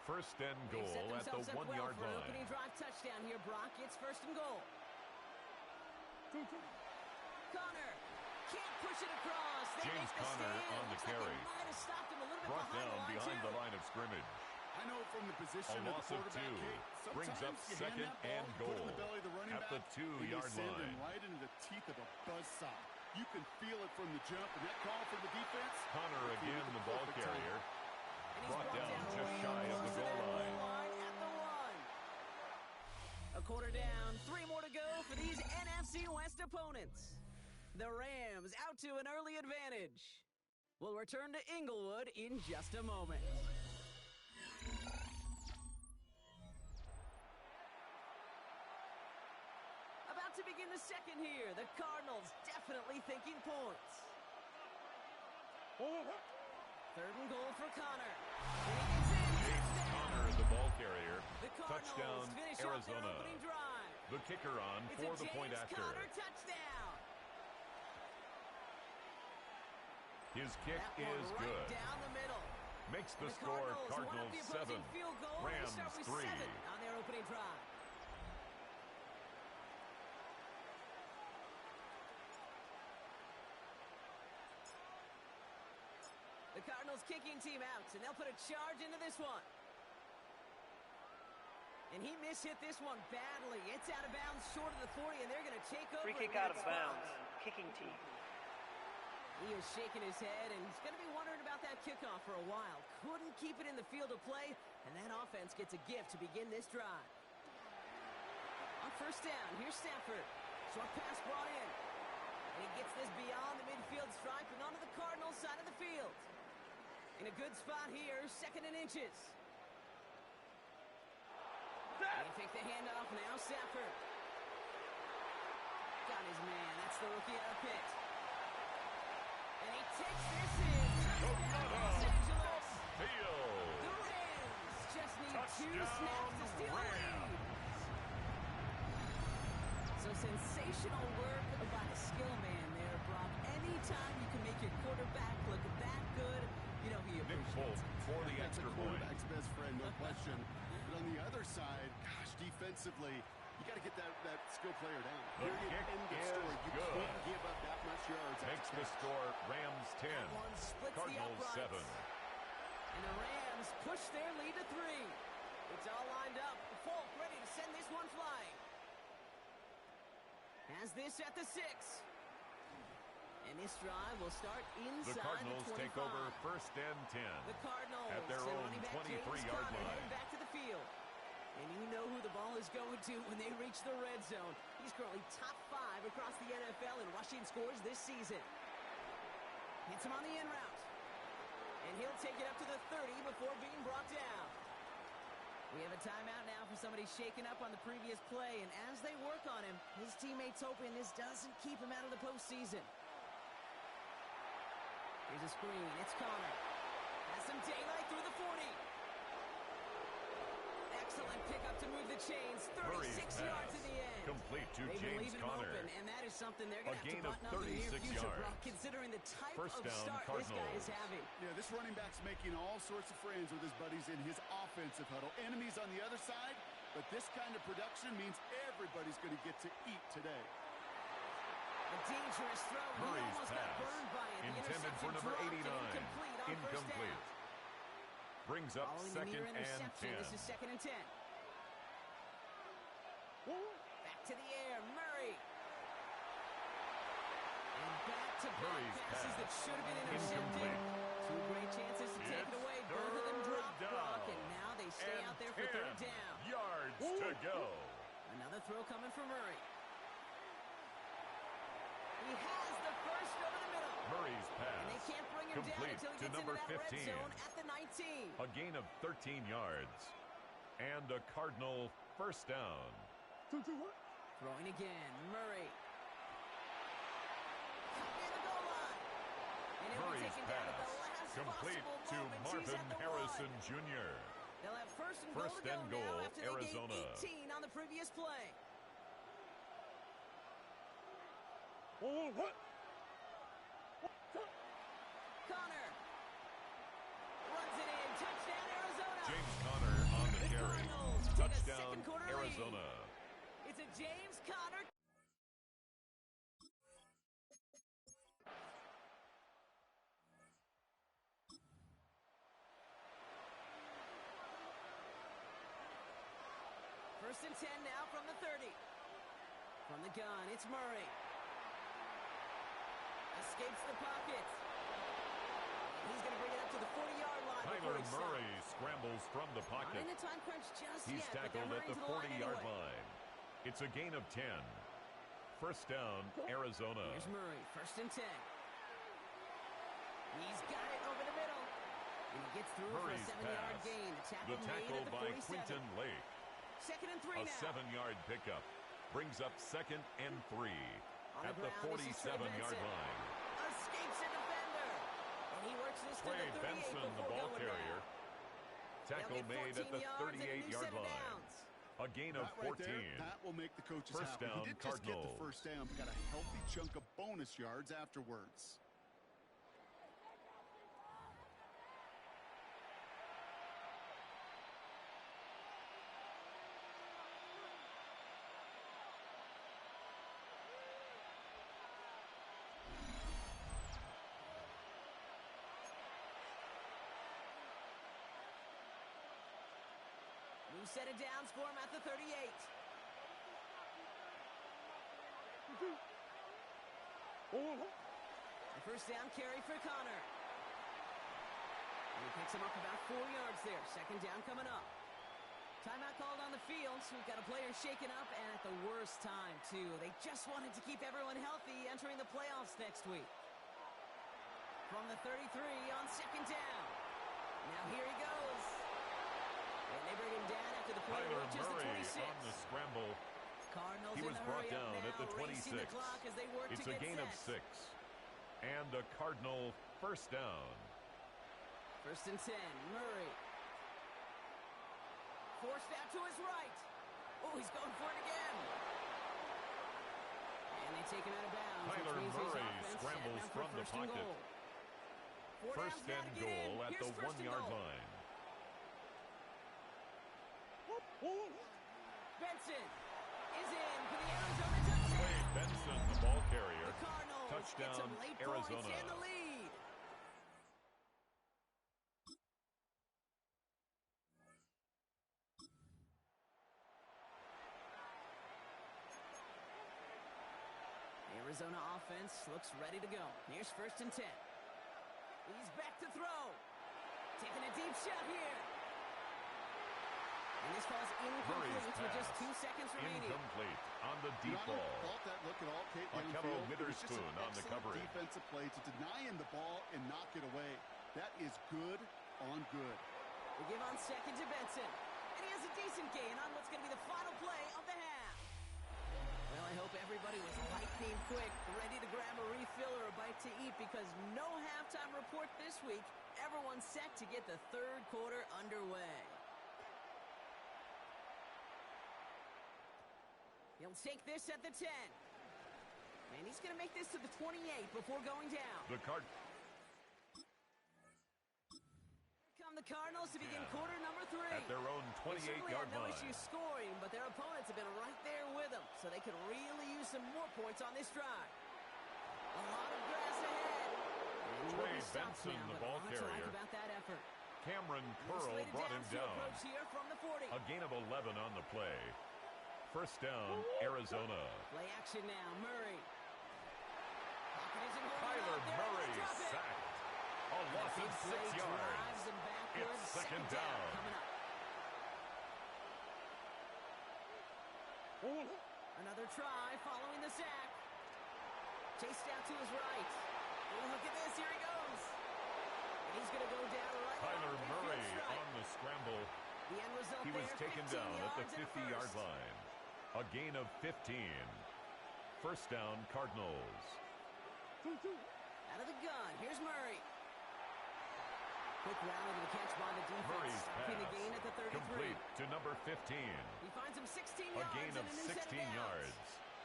Speaker 2: First and goal at the 1-yard line.
Speaker 1: Opening drive touchdown here, Brock. It's first and goal. Conner can't push it across.
Speaker 2: James Conner on the carry. Brought down behind the line of scrimmage.
Speaker 3: I know from the position
Speaker 2: a loss of 2 brings up second and goal at the 2-yard line.
Speaker 3: Right into the teeth of a buzzsaw. You can feel it from the jump, and that call from the defense.
Speaker 2: Conner again, the ball carrier. Brought down just shy of the goal line.
Speaker 1: At the 1. A quarter down, 3 more to go for these NFC West opponents. The Rams out to an early advantage. We'll return to Inglewood in just a moment. begin the second here. The Cardinals definitely thinking points. Third and goal for Connor. And he gets in.
Speaker 2: James Conner, the ball carrier.
Speaker 1: The Cardinals
Speaker 2: Touchdown,
Speaker 1: finish
Speaker 2: Arizona.
Speaker 1: off their opening drive.
Speaker 2: The kicker on
Speaker 1: It's
Speaker 2: for
Speaker 1: a
Speaker 2: the point
Speaker 1: James
Speaker 2: after.
Speaker 1: Conner touchdown.
Speaker 2: His kick
Speaker 1: That one
Speaker 2: is
Speaker 1: right
Speaker 2: good.
Speaker 1: down the middle.
Speaker 2: Makes the
Speaker 1: And the
Speaker 2: score
Speaker 1: Cardinals won up
Speaker 2: Cardinals
Speaker 1: the
Speaker 2: 7,
Speaker 1: opposing field goal. They
Speaker 2: Rams
Speaker 1: start with
Speaker 2: 3.
Speaker 1: 7 on their opening drive. The Cardinals kicking team out, and they'll put a charge into this one. And he mishit this one badly. It's out of bounds short of the 40, and they're going to take over.
Speaker 8: Free kick out of bounds. Kicking team.
Speaker 1: He is shaking his head, and he's going to be wondering about that kickoff for a while. Couldn't keep it in the field of play, and that offense gets a gift to begin this drive. On first down, here's Stafford. Short pass brought in. And he gets this beyond the midfield stripe and onto the Cardinals side of the field. In a good spot here, second and inches. They take the handoff now, Stafford. Got his man. That's the rookie out of Pitt. And he takes this in. Touchdown, Los Angeles.
Speaker 2: Field.
Speaker 1: The Rams just need
Speaker 2: Touchdown,
Speaker 1: 2 snaps to steal the lead. So sensational work by the skill man there, Brock. Anytime you can make your quarterback look that good, you know he
Speaker 2: Nick
Speaker 1: appreciates
Speaker 2: Folk
Speaker 1: it.
Speaker 2: for the
Speaker 3: That's
Speaker 2: extra
Speaker 3: a
Speaker 2: point.
Speaker 3: quarterback's best friend, no question. But on the other side, gosh, defensively, you got to get that skill player down.
Speaker 2: The
Speaker 3: Period.
Speaker 2: kick
Speaker 3: End of
Speaker 2: is
Speaker 3: story. You
Speaker 2: good.
Speaker 3: can't give up that much yards.
Speaker 2: Makes the score Rams 10,
Speaker 1: That one splits the
Speaker 2: Cardinals
Speaker 1: uprights.
Speaker 2: 7.
Speaker 1: And the Rams push their lead to 3. It's all lined up. Folk ready to send this one flying. Has this at the 6. And this drive will start inside
Speaker 2: The Cardinals
Speaker 1: the 25.
Speaker 2: take over first and 10
Speaker 1: The Cardinals
Speaker 2: at their
Speaker 1: and
Speaker 2: own
Speaker 1: running back James
Speaker 2: 23-yard
Speaker 1: Conner
Speaker 2: line.
Speaker 1: heading back to the field. And you know who the ball is going to when they reach the red zone. He's currently top 5 across the NFL in rushing scores this season. Hits him on the in route. And he'll take it up to the 30 before being brought down. We have a timeout now for somebody shaken up on the previous play, and as they work on him, his teammates hoping this doesn't keep him out of the postseason. Here's a screen. It's Conner. Has some daylight through the 40. Excellent pickup to move the chains. 36 yards in the end.
Speaker 2: Complete to
Speaker 1: They've been
Speaker 2: James
Speaker 1: leaving him
Speaker 2: Conner.
Speaker 1: open, and that is something they're going to have to
Speaker 2: A gain of
Speaker 1: button up in the near
Speaker 2: 36
Speaker 1: future,
Speaker 2: yards.
Speaker 1: Brock, considering the type
Speaker 2: First
Speaker 1: of
Speaker 2: down,
Speaker 1: start this guy is
Speaker 2: Cardinals.
Speaker 1: having.
Speaker 3: Yeah, this running back's making all sorts of friends with his buddies in his offensive huddle. Enemies on the other side, but this kind of production means everybody's going to get to eat today.
Speaker 1: A dangerous throw. He
Speaker 2: Murray's
Speaker 1: almost got
Speaker 2: pass,
Speaker 1: burned by it. The
Speaker 2: intended for
Speaker 1: interception
Speaker 2: number
Speaker 1: dropped and
Speaker 2: 89.
Speaker 1: incomplete on first down.
Speaker 2: Brings up
Speaker 1: Following the
Speaker 2: second
Speaker 1: near
Speaker 2: and
Speaker 1: interception,
Speaker 2: 10.
Speaker 1: this is second and 10. Back to the air, Murray. And back-to-back
Speaker 2: Murray's
Speaker 1: passes that
Speaker 2: pass,
Speaker 1: should have been intercepted.
Speaker 2: incomplete.
Speaker 1: 2 great chances to take it
Speaker 2: It's
Speaker 1: away. Both of them
Speaker 2: third
Speaker 1: dropped,
Speaker 2: down.
Speaker 1: Brock, and now they stay
Speaker 2: And
Speaker 1: out there for
Speaker 2: 10
Speaker 1: third down.
Speaker 2: yards to go.
Speaker 1: Another throw coming from Murray. He has the first over the middle.
Speaker 2: Murray's
Speaker 1: And they
Speaker 2: pass
Speaker 1: can't bring him down
Speaker 2: complete
Speaker 1: until he
Speaker 2: to
Speaker 1: gets
Speaker 2: number
Speaker 1: into that
Speaker 2: 15.
Speaker 1: red zone at the 19.
Speaker 2: A gain of 13 yards. And a Cardinal first down.
Speaker 1: Throwing again, Murray. Cut near the goal line. And he'll be
Speaker 2: Murray's
Speaker 1: taken down at the
Speaker 2: pass
Speaker 1: last
Speaker 2: complete
Speaker 1: possible
Speaker 2: to
Speaker 1: moment. He's
Speaker 2: Marvin
Speaker 1: at the
Speaker 2: Harrison
Speaker 1: 1.
Speaker 2: Jr.
Speaker 1: They'll have first and
Speaker 2: First
Speaker 1: goal to
Speaker 2: and
Speaker 1: go
Speaker 2: goal,
Speaker 1: now after they
Speaker 2: Arizona.
Speaker 1: gained 18 on the previous play. Conner runs it in. Touchdown, Arizona.
Speaker 2: James Conner on the carry.
Speaker 1: Cardinals take a
Speaker 2: Touchdown,
Speaker 1: second quarter
Speaker 2: Arizona.
Speaker 1: lead. It's a James Conner. First and 10 now from the 30. From the gun, it's Murray. Escapes the pocket. He's going to bring it up to the 40-yard line.
Speaker 2: Tyler Murray scrambles from the
Speaker 1: Not
Speaker 2: pocket.
Speaker 1: in the time crunch just
Speaker 2: He's
Speaker 1: yet, but they're
Speaker 2: tackled at
Speaker 1: hurrying
Speaker 2: the
Speaker 1: to the line
Speaker 2: 40-yard
Speaker 1: anyway.
Speaker 2: line. It's a gain of 10. First down, Arizona.
Speaker 1: Here's Murray, first and 10. He's got it over the middle. And he gets through
Speaker 2: Murray's
Speaker 1: for a 7-yard
Speaker 2: pass.
Speaker 1: gain. The tackle,
Speaker 2: The tackle
Speaker 1: made at the
Speaker 2: by
Speaker 1: 47.
Speaker 2: Quinton Lake.
Speaker 1: Second and 3
Speaker 2: A
Speaker 1: now.
Speaker 2: 7-yard pickup. Brings up 2nd and 3 at the 47-yard line.
Speaker 1: Escapes a defender. And he works this to the 38
Speaker 2: Benson, the ball carrier. Tackle made at the 38-yard line. A gain of 14.
Speaker 3: That will make the coaches
Speaker 2: First
Speaker 3: happy.
Speaker 2: down,
Speaker 3: He didn't just get the
Speaker 2: Cardinals.
Speaker 3: first down, but got a healthy chunk of bonus yards afterwards.
Speaker 1: New set of downs for him at the 38. The first down carry for Connor. And he picks him up about 4 yards there. Second down coming up. Timeout called on the field, so we've got a player shaken up, and at the worst time, too. They just wanted to keep everyone healthy entering the playoffs next week. From the 33 on second down. Now here he goes. And they bring him down after the play reaches the 26.
Speaker 2: On the scramble.
Speaker 1: Cardinals
Speaker 2: he was brought down at the 26.
Speaker 1: The clock as they work
Speaker 2: it's
Speaker 1: to
Speaker 2: a gain of 6. And a Cardinal first down.
Speaker 1: First and 10, Murray. Forced out to his right. Oh, he's going for it again. And they take him out of bounds.
Speaker 2: Kyler Murray scrambles from the pocket. First and goal at the 1-yard line.
Speaker 1: Benson is in for the Arizona touchdown.
Speaker 2: Benson, the ball carrier.
Speaker 1: The Cardinals
Speaker 2: touchdown, Arizona.
Speaker 1: In the lead. The Arizona offense looks ready to go. Here's first and 10. He's back to throw. Taking a deep shot here. And this ball's incomplete with just 2 seconds remaining.
Speaker 2: Incomplete on the deep ball.
Speaker 3: Fault that look at all, Kate
Speaker 2: Markello
Speaker 3: downfield.
Speaker 2: Witherspoon on the coverage.
Speaker 3: Defensive play to deny him the ball and knock it away. That is good on good.
Speaker 1: They give on second to Benson. And he has a decent gain on what's going to be the final play of the half. Well, I hope everybody was lightning quick, ready to grab a refill or a bite to eat, because no halftime report this week. Everyone's set to get the third quarter underway. He'll take this at the 10. And he's going to make this to the 28 before going down.
Speaker 2: The
Speaker 1: Cardinals to begin quarter number 3.
Speaker 2: At their own 28-yard line.
Speaker 1: No issue scoring, but their opponents have been right there with them, so they could really use some more points on this drive. A lot of grass ahead.
Speaker 2: Trey Benson, the ball carrier.
Speaker 1: About that effort.
Speaker 2: Cameron Pearl brought him down.
Speaker 1: Here from the 40.
Speaker 2: A gain of 11 on the play. First down, Arizona.
Speaker 1: Play action now, Murray.
Speaker 2: Kyler Murray sacked. A loss of 6 yards. It's second down.
Speaker 1: Another try following the sack. Chased out to his right. Oh, look at this. Here he goes. And he's going to go down right.
Speaker 2: Kyler Murray on the scramble.
Speaker 1: The end result
Speaker 2: he was taken down at the 50-yard
Speaker 1: line.
Speaker 2: A gain of 15. First down, Cardinals.
Speaker 1: Out of the gun. Here's Murray. Quick rally to the catch by the defense.
Speaker 2: Murray's pass.
Speaker 1: The gain at the 33.
Speaker 2: Complete to number 15.
Speaker 1: He finds him 16 yards.
Speaker 2: A gain of 16 yards.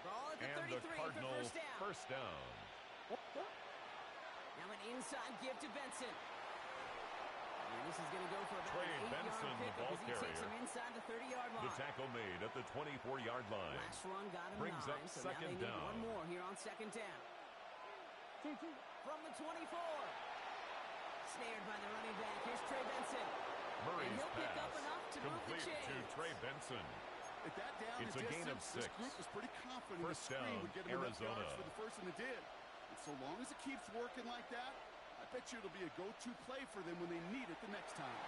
Speaker 1: Ball at the
Speaker 2: and
Speaker 1: 33
Speaker 2: the Cardinals first down.
Speaker 1: Now an inside give to Benson. And this is going to go for about
Speaker 2: Trey
Speaker 1: an 8-yard
Speaker 2: Benson, the ball
Speaker 1: he
Speaker 2: carrier.
Speaker 1: takes him inside the 30-yard line.
Speaker 2: The tackle made at the 24-yard line.
Speaker 1: Last run got him
Speaker 2: Brings
Speaker 1: 9,
Speaker 2: up
Speaker 1: so
Speaker 2: second
Speaker 1: now they need
Speaker 2: down.
Speaker 1: one more here on second down. From the 24. Snared by the running back. Here's Trey Benson.
Speaker 2: Murray's
Speaker 1: and he'll pick
Speaker 2: pass.
Speaker 1: up enough to move the
Speaker 2: Complete
Speaker 1: chains.
Speaker 2: to Trey Benson.
Speaker 3: At that down
Speaker 2: It's a gain of 6.
Speaker 3: This group was pretty confident
Speaker 2: First
Speaker 3: the screen
Speaker 2: down,
Speaker 3: would get him enough
Speaker 2: Arizona.
Speaker 3: yards for the first, and it did. And so long as it keeps working like that, I bet you it'll be a go-to play for them when they need it the next time.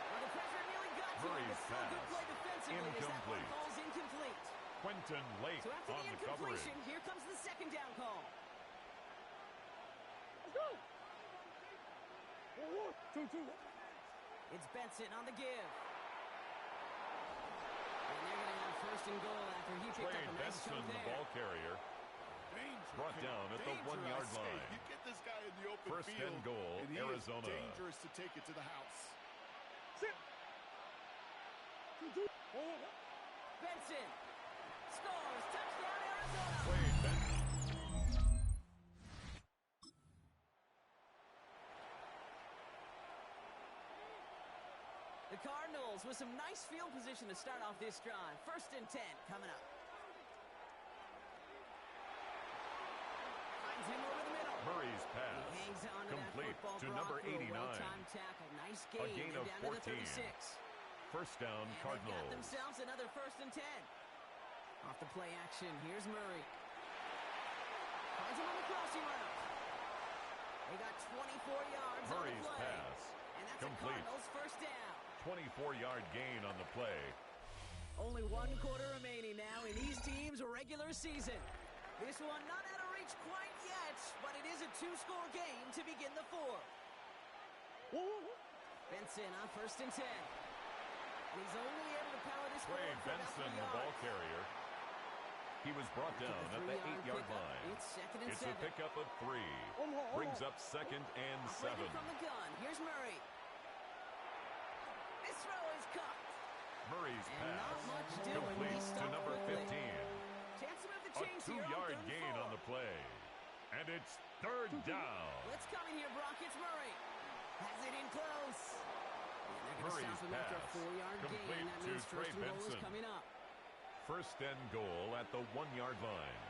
Speaker 1: Well, the pressure nearly got to him,
Speaker 2: Murray's
Speaker 1: but still good play
Speaker 2: pass.
Speaker 1: defensively as that one
Speaker 2: Incomplete.
Speaker 1: falls incomplete.
Speaker 2: Quentin Lake
Speaker 1: So after
Speaker 2: on
Speaker 1: the
Speaker 2: the coverage.
Speaker 1: incompletion, here comes the second down call. It's Benson on the give. And they're going to have first and goal after he picked up a nice
Speaker 2: Benson,
Speaker 1: chunk
Speaker 2: the
Speaker 1: there.
Speaker 2: ball carrier. Brought down at the 1-yard line.
Speaker 3: You get this guy in the open
Speaker 2: First
Speaker 3: field,
Speaker 2: and goal,
Speaker 3: and he
Speaker 2: Arizona.
Speaker 3: is dangerous to take it to the house.
Speaker 1: Benson scores. Touchdown, Arizona.
Speaker 2: Wade Benson.
Speaker 1: The Cardinals with some nice field position to start off this drive. First and 10 coming up. Finds him over the middle.
Speaker 2: Murray's pass.
Speaker 1: He hangs on to
Speaker 2: Complete
Speaker 1: that football,
Speaker 2: to
Speaker 1: Brock,
Speaker 2: number
Speaker 1: for a
Speaker 2: 89.
Speaker 1: well-timed tackle. Nice
Speaker 2: A
Speaker 1: gain.
Speaker 2: gain of
Speaker 1: Down to the
Speaker 2: 14.
Speaker 1: 36.
Speaker 2: First down,
Speaker 1: And
Speaker 2: Cardinals.
Speaker 1: they've got themselves another first and 10. Off the play action, here's Murray. Finds him on the crossing route. They got 24 yards
Speaker 2: Murray's
Speaker 1: on the play.
Speaker 2: pass.
Speaker 1: And that's
Speaker 2: Complete.
Speaker 1: a Cardinals first down.
Speaker 2: 24-yard gain on the play.
Speaker 1: Only one quarter remaining now in these teams' regular season. This one not out of reach quite yet, but it is a two-score game to begin the fourth. Benson on first and 10. And he's only able to power this
Speaker 2: Wade
Speaker 1: forward for about
Speaker 2: Benson,
Speaker 1: 3
Speaker 2: the
Speaker 1: yards.
Speaker 2: ball carrier. He was brought down at the 8-yard line.
Speaker 1: It's second and
Speaker 2: It's
Speaker 1: 7.
Speaker 2: a pickup of 3. Brings up second and 7.
Speaker 1: Operating from the gun. Here's Murray. This throw is caught.
Speaker 2: Murray's
Speaker 1: And
Speaker 2: pass.
Speaker 1: not much doing.
Speaker 2: Complete
Speaker 1: He
Speaker 2: to
Speaker 1: stopped
Speaker 2: number
Speaker 1: quickly.
Speaker 2: 15.
Speaker 1: Chance to move the
Speaker 2: A
Speaker 1: chains here on
Speaker 2: 2-yard
Speaker 1: 3rd and
Speaker 2: gain
Speaker 1: 4.
Speaker 2: on the play. And it's third down.
Speaker 1: Blitz coming here, Brock. It's Murray. Has it in close. And they're going to
Speaker 2: Murray's
Speaker 1: stop him after a
Speaker 2: pass.
Speaker 1: 4-yard gain.
Speaker 2: Complete
Speaker 1: That
Speaker 2: to
Speaker 1: means
Speaker 2: Trey
Speaker 1: first and goal is
Speaker 2: Benson.
Speaker 1: coming up.
Speaker 2: First and goal at the 1-yard line.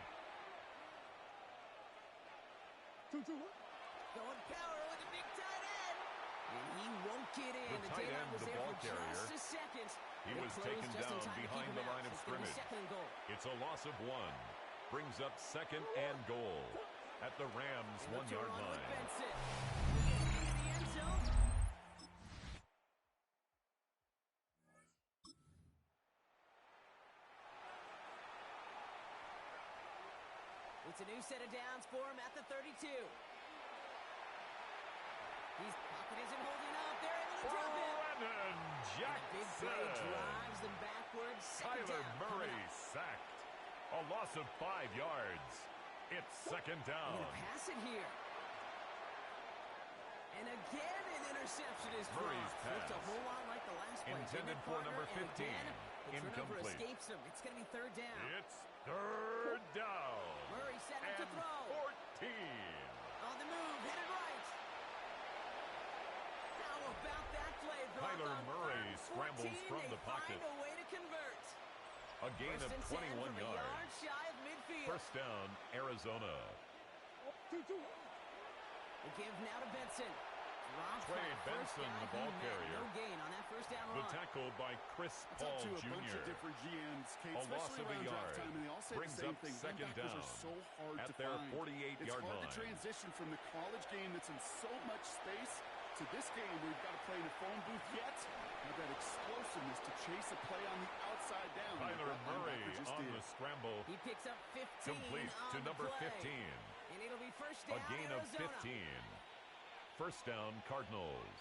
Speaker 1: Going power with the big tight end. And he won't get in.
Speaker 2: The tight
Speaker 1: J-Dot
Speaker 2: end,
Speaker 1: was
Speaker 2: the
Speaker 1: there
Speaker 2: ball
Speaker 1: for
Speaker 2: carrier.
Speaker 1: just a second.
Speaker 2: He
Speaker 1: They
Speaker 2: was
Speaker 1: closed
Speaker 2: taken
Speaker 1: just in
Speaker 2: down
Speaker 1: time to keep
Speaker 2: behind
Speaker 1: him
Speaker 2: the
Speaker 1: out.
Speaker 2: line of
Speaker 1: It's gonna be
Speaker 2: scrimmage.
Speaker 1: second and goal.
Speaker 2: It's a loss of 1. Brings up second and goal at the Rams'
Speaker 1: They look to
Speaker 2: 1-yard
Speaker 1: run with
Speaker 2: line.
Speaker 1: Benson. Into the end zone. It's a new set of downs for him at the 32. His pocket isn't holding up. They're able to drop him.
Speaker 2: Brennan
Speaker 1: And the big play
Speaker 2: Jackson.
Speaker 1: drives them backwards. Second
Speaker 2: Kyler
Speaker 1: down.
Speaker 2: Murray sacked. A loss of 5 yards. It's second
Speaker 1: They're
Speaker 2: down.
Speaker 1: gonna pass it here. And again, an interception is dropped.
Speaker 2: Murray's
Speaker 1: Looked a
Speaker 2: pass.
Speaker 1: whole lot like the last play.
Speaker 2: Intended
Speaker 1: Didn't it,
Speaker 2: for
Speaker 1: partner?
Speaker 2: number
Speaker 1: And
Speaker 2: 15.
Speaker 1: again, the turnover
Speaker 2: Incomplete.
Speaker 1: escapes him. It's going to be third down.
Speaker 2: It's third down.
Speaker 1: Murray set up to
Speaker 2: And
Speaker 1: throw.
Speaker 2: 14.
Speaker 1: On the move, headed right. How about that play, Brock?
Speaker 2: Kyler
Speaker 1: On
Speaker 2: Murray
Speaker 1: 3rd and
Speaker 2: scrambles
Speaker 1: 14,
Speaker 2: from
Speaker 1: they
Speaker 2: the pocket.
Speaker 1: Find a way to convert.
Speaker 2: A gain
Speaker 1: First
Speaker 2: of
Speaker 1: and 10
Speaker 2: 21
Speaker 1: from a
Speaker 2: yards.
Speaker 1: yard shy of midfield.
Speaker 2: First down, Arizona.
Speaker 1: The give now to Benson. Dropped
Speaker 2: Trey
Speaker 1: back. First
Speaker 2: Benson,
Speaker 1: down,
Speaker 2: the ball
Speaker 1: he met.
Speaker 2: carrier.
Speaker 1: No gain on that first down
Speaker 2: The
Speaker 1: run.
Speaker 2: tackle by Chris
Speaker 3: I
Speaker 2: Paul
Speaker 3: talked to a bunch
Speaker 2: Jr.
Speaker 3: of different GMs, Kate,
Speaker 2: A loss
Speaker 3: especially
Speaker 2: of a
Speaker 3: around draft
Speaker 2: yard.
Speaker 3: time, and they all say
Speaker 2: Brings
Speaker 3: the same
Speaker 2: up
Speaker 3: thing.
Speaker 2: second
Speaker 3: Linebackers
Speaker 2: down
Speaker 3: are so hard
Speaker 2: at
Speaker 3: to
Speaker 2: their
Speaker 3: find.
Speaker 2: 48-yard
Speaker 3: It's hard
Speaker 2: line.
Speaker 3: to transition from the college game that's in so much space to this game where you've got to play in a phone booth yet. Have that explosiveness to chase a play on the outside down. like
Speaker 2: Kyler
Speaker 3: that
Speaker 2: Murray
Speaker 3: linebacker just
Speaker 2: on
Speaker 3: did.
Speaker 2: the scramble.
Speaker 1: He picks up 15
Speaker 2: Complete
Speaker 1: on
Speaker 2: to
Speaker 1: the
Speaker 2: number
Speaker 1: play.
Speaker 2: 15.
Speaker 1: And it'll be first
Speaker 2: A
Speaker 1: down,
Speaker 2: gain of
Speaker 1: Arizona.
Speaker 2: 15. First down, Cardinals.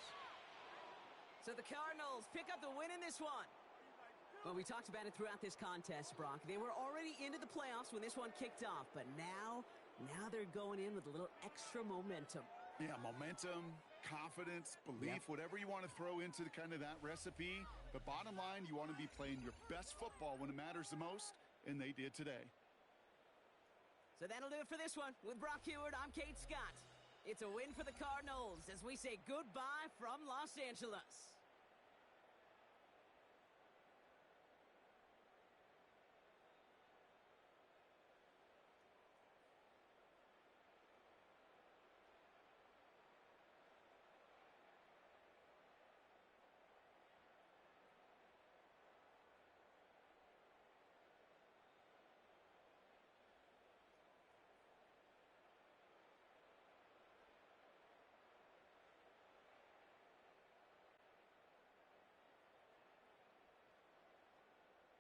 Speaker 1: So the Cardinals pick up the win in this one. Well, we talked about it throughout this contest, Brock. They were already into the playoffs when this one kicked off, but now they're going in with a little extra momentum.
Speaker 3: Yeah, momentum, confidence, belief, whatever you want to throw into kind of that recipe. But bottom line, you want to be playing your best football when it matters the most, and they did today.
Speaker 1: So that'll do it for this one. With Brock Heward, I'm Kate Scott. It's a win for the Cardinals as we say goodbye from Los Angeles.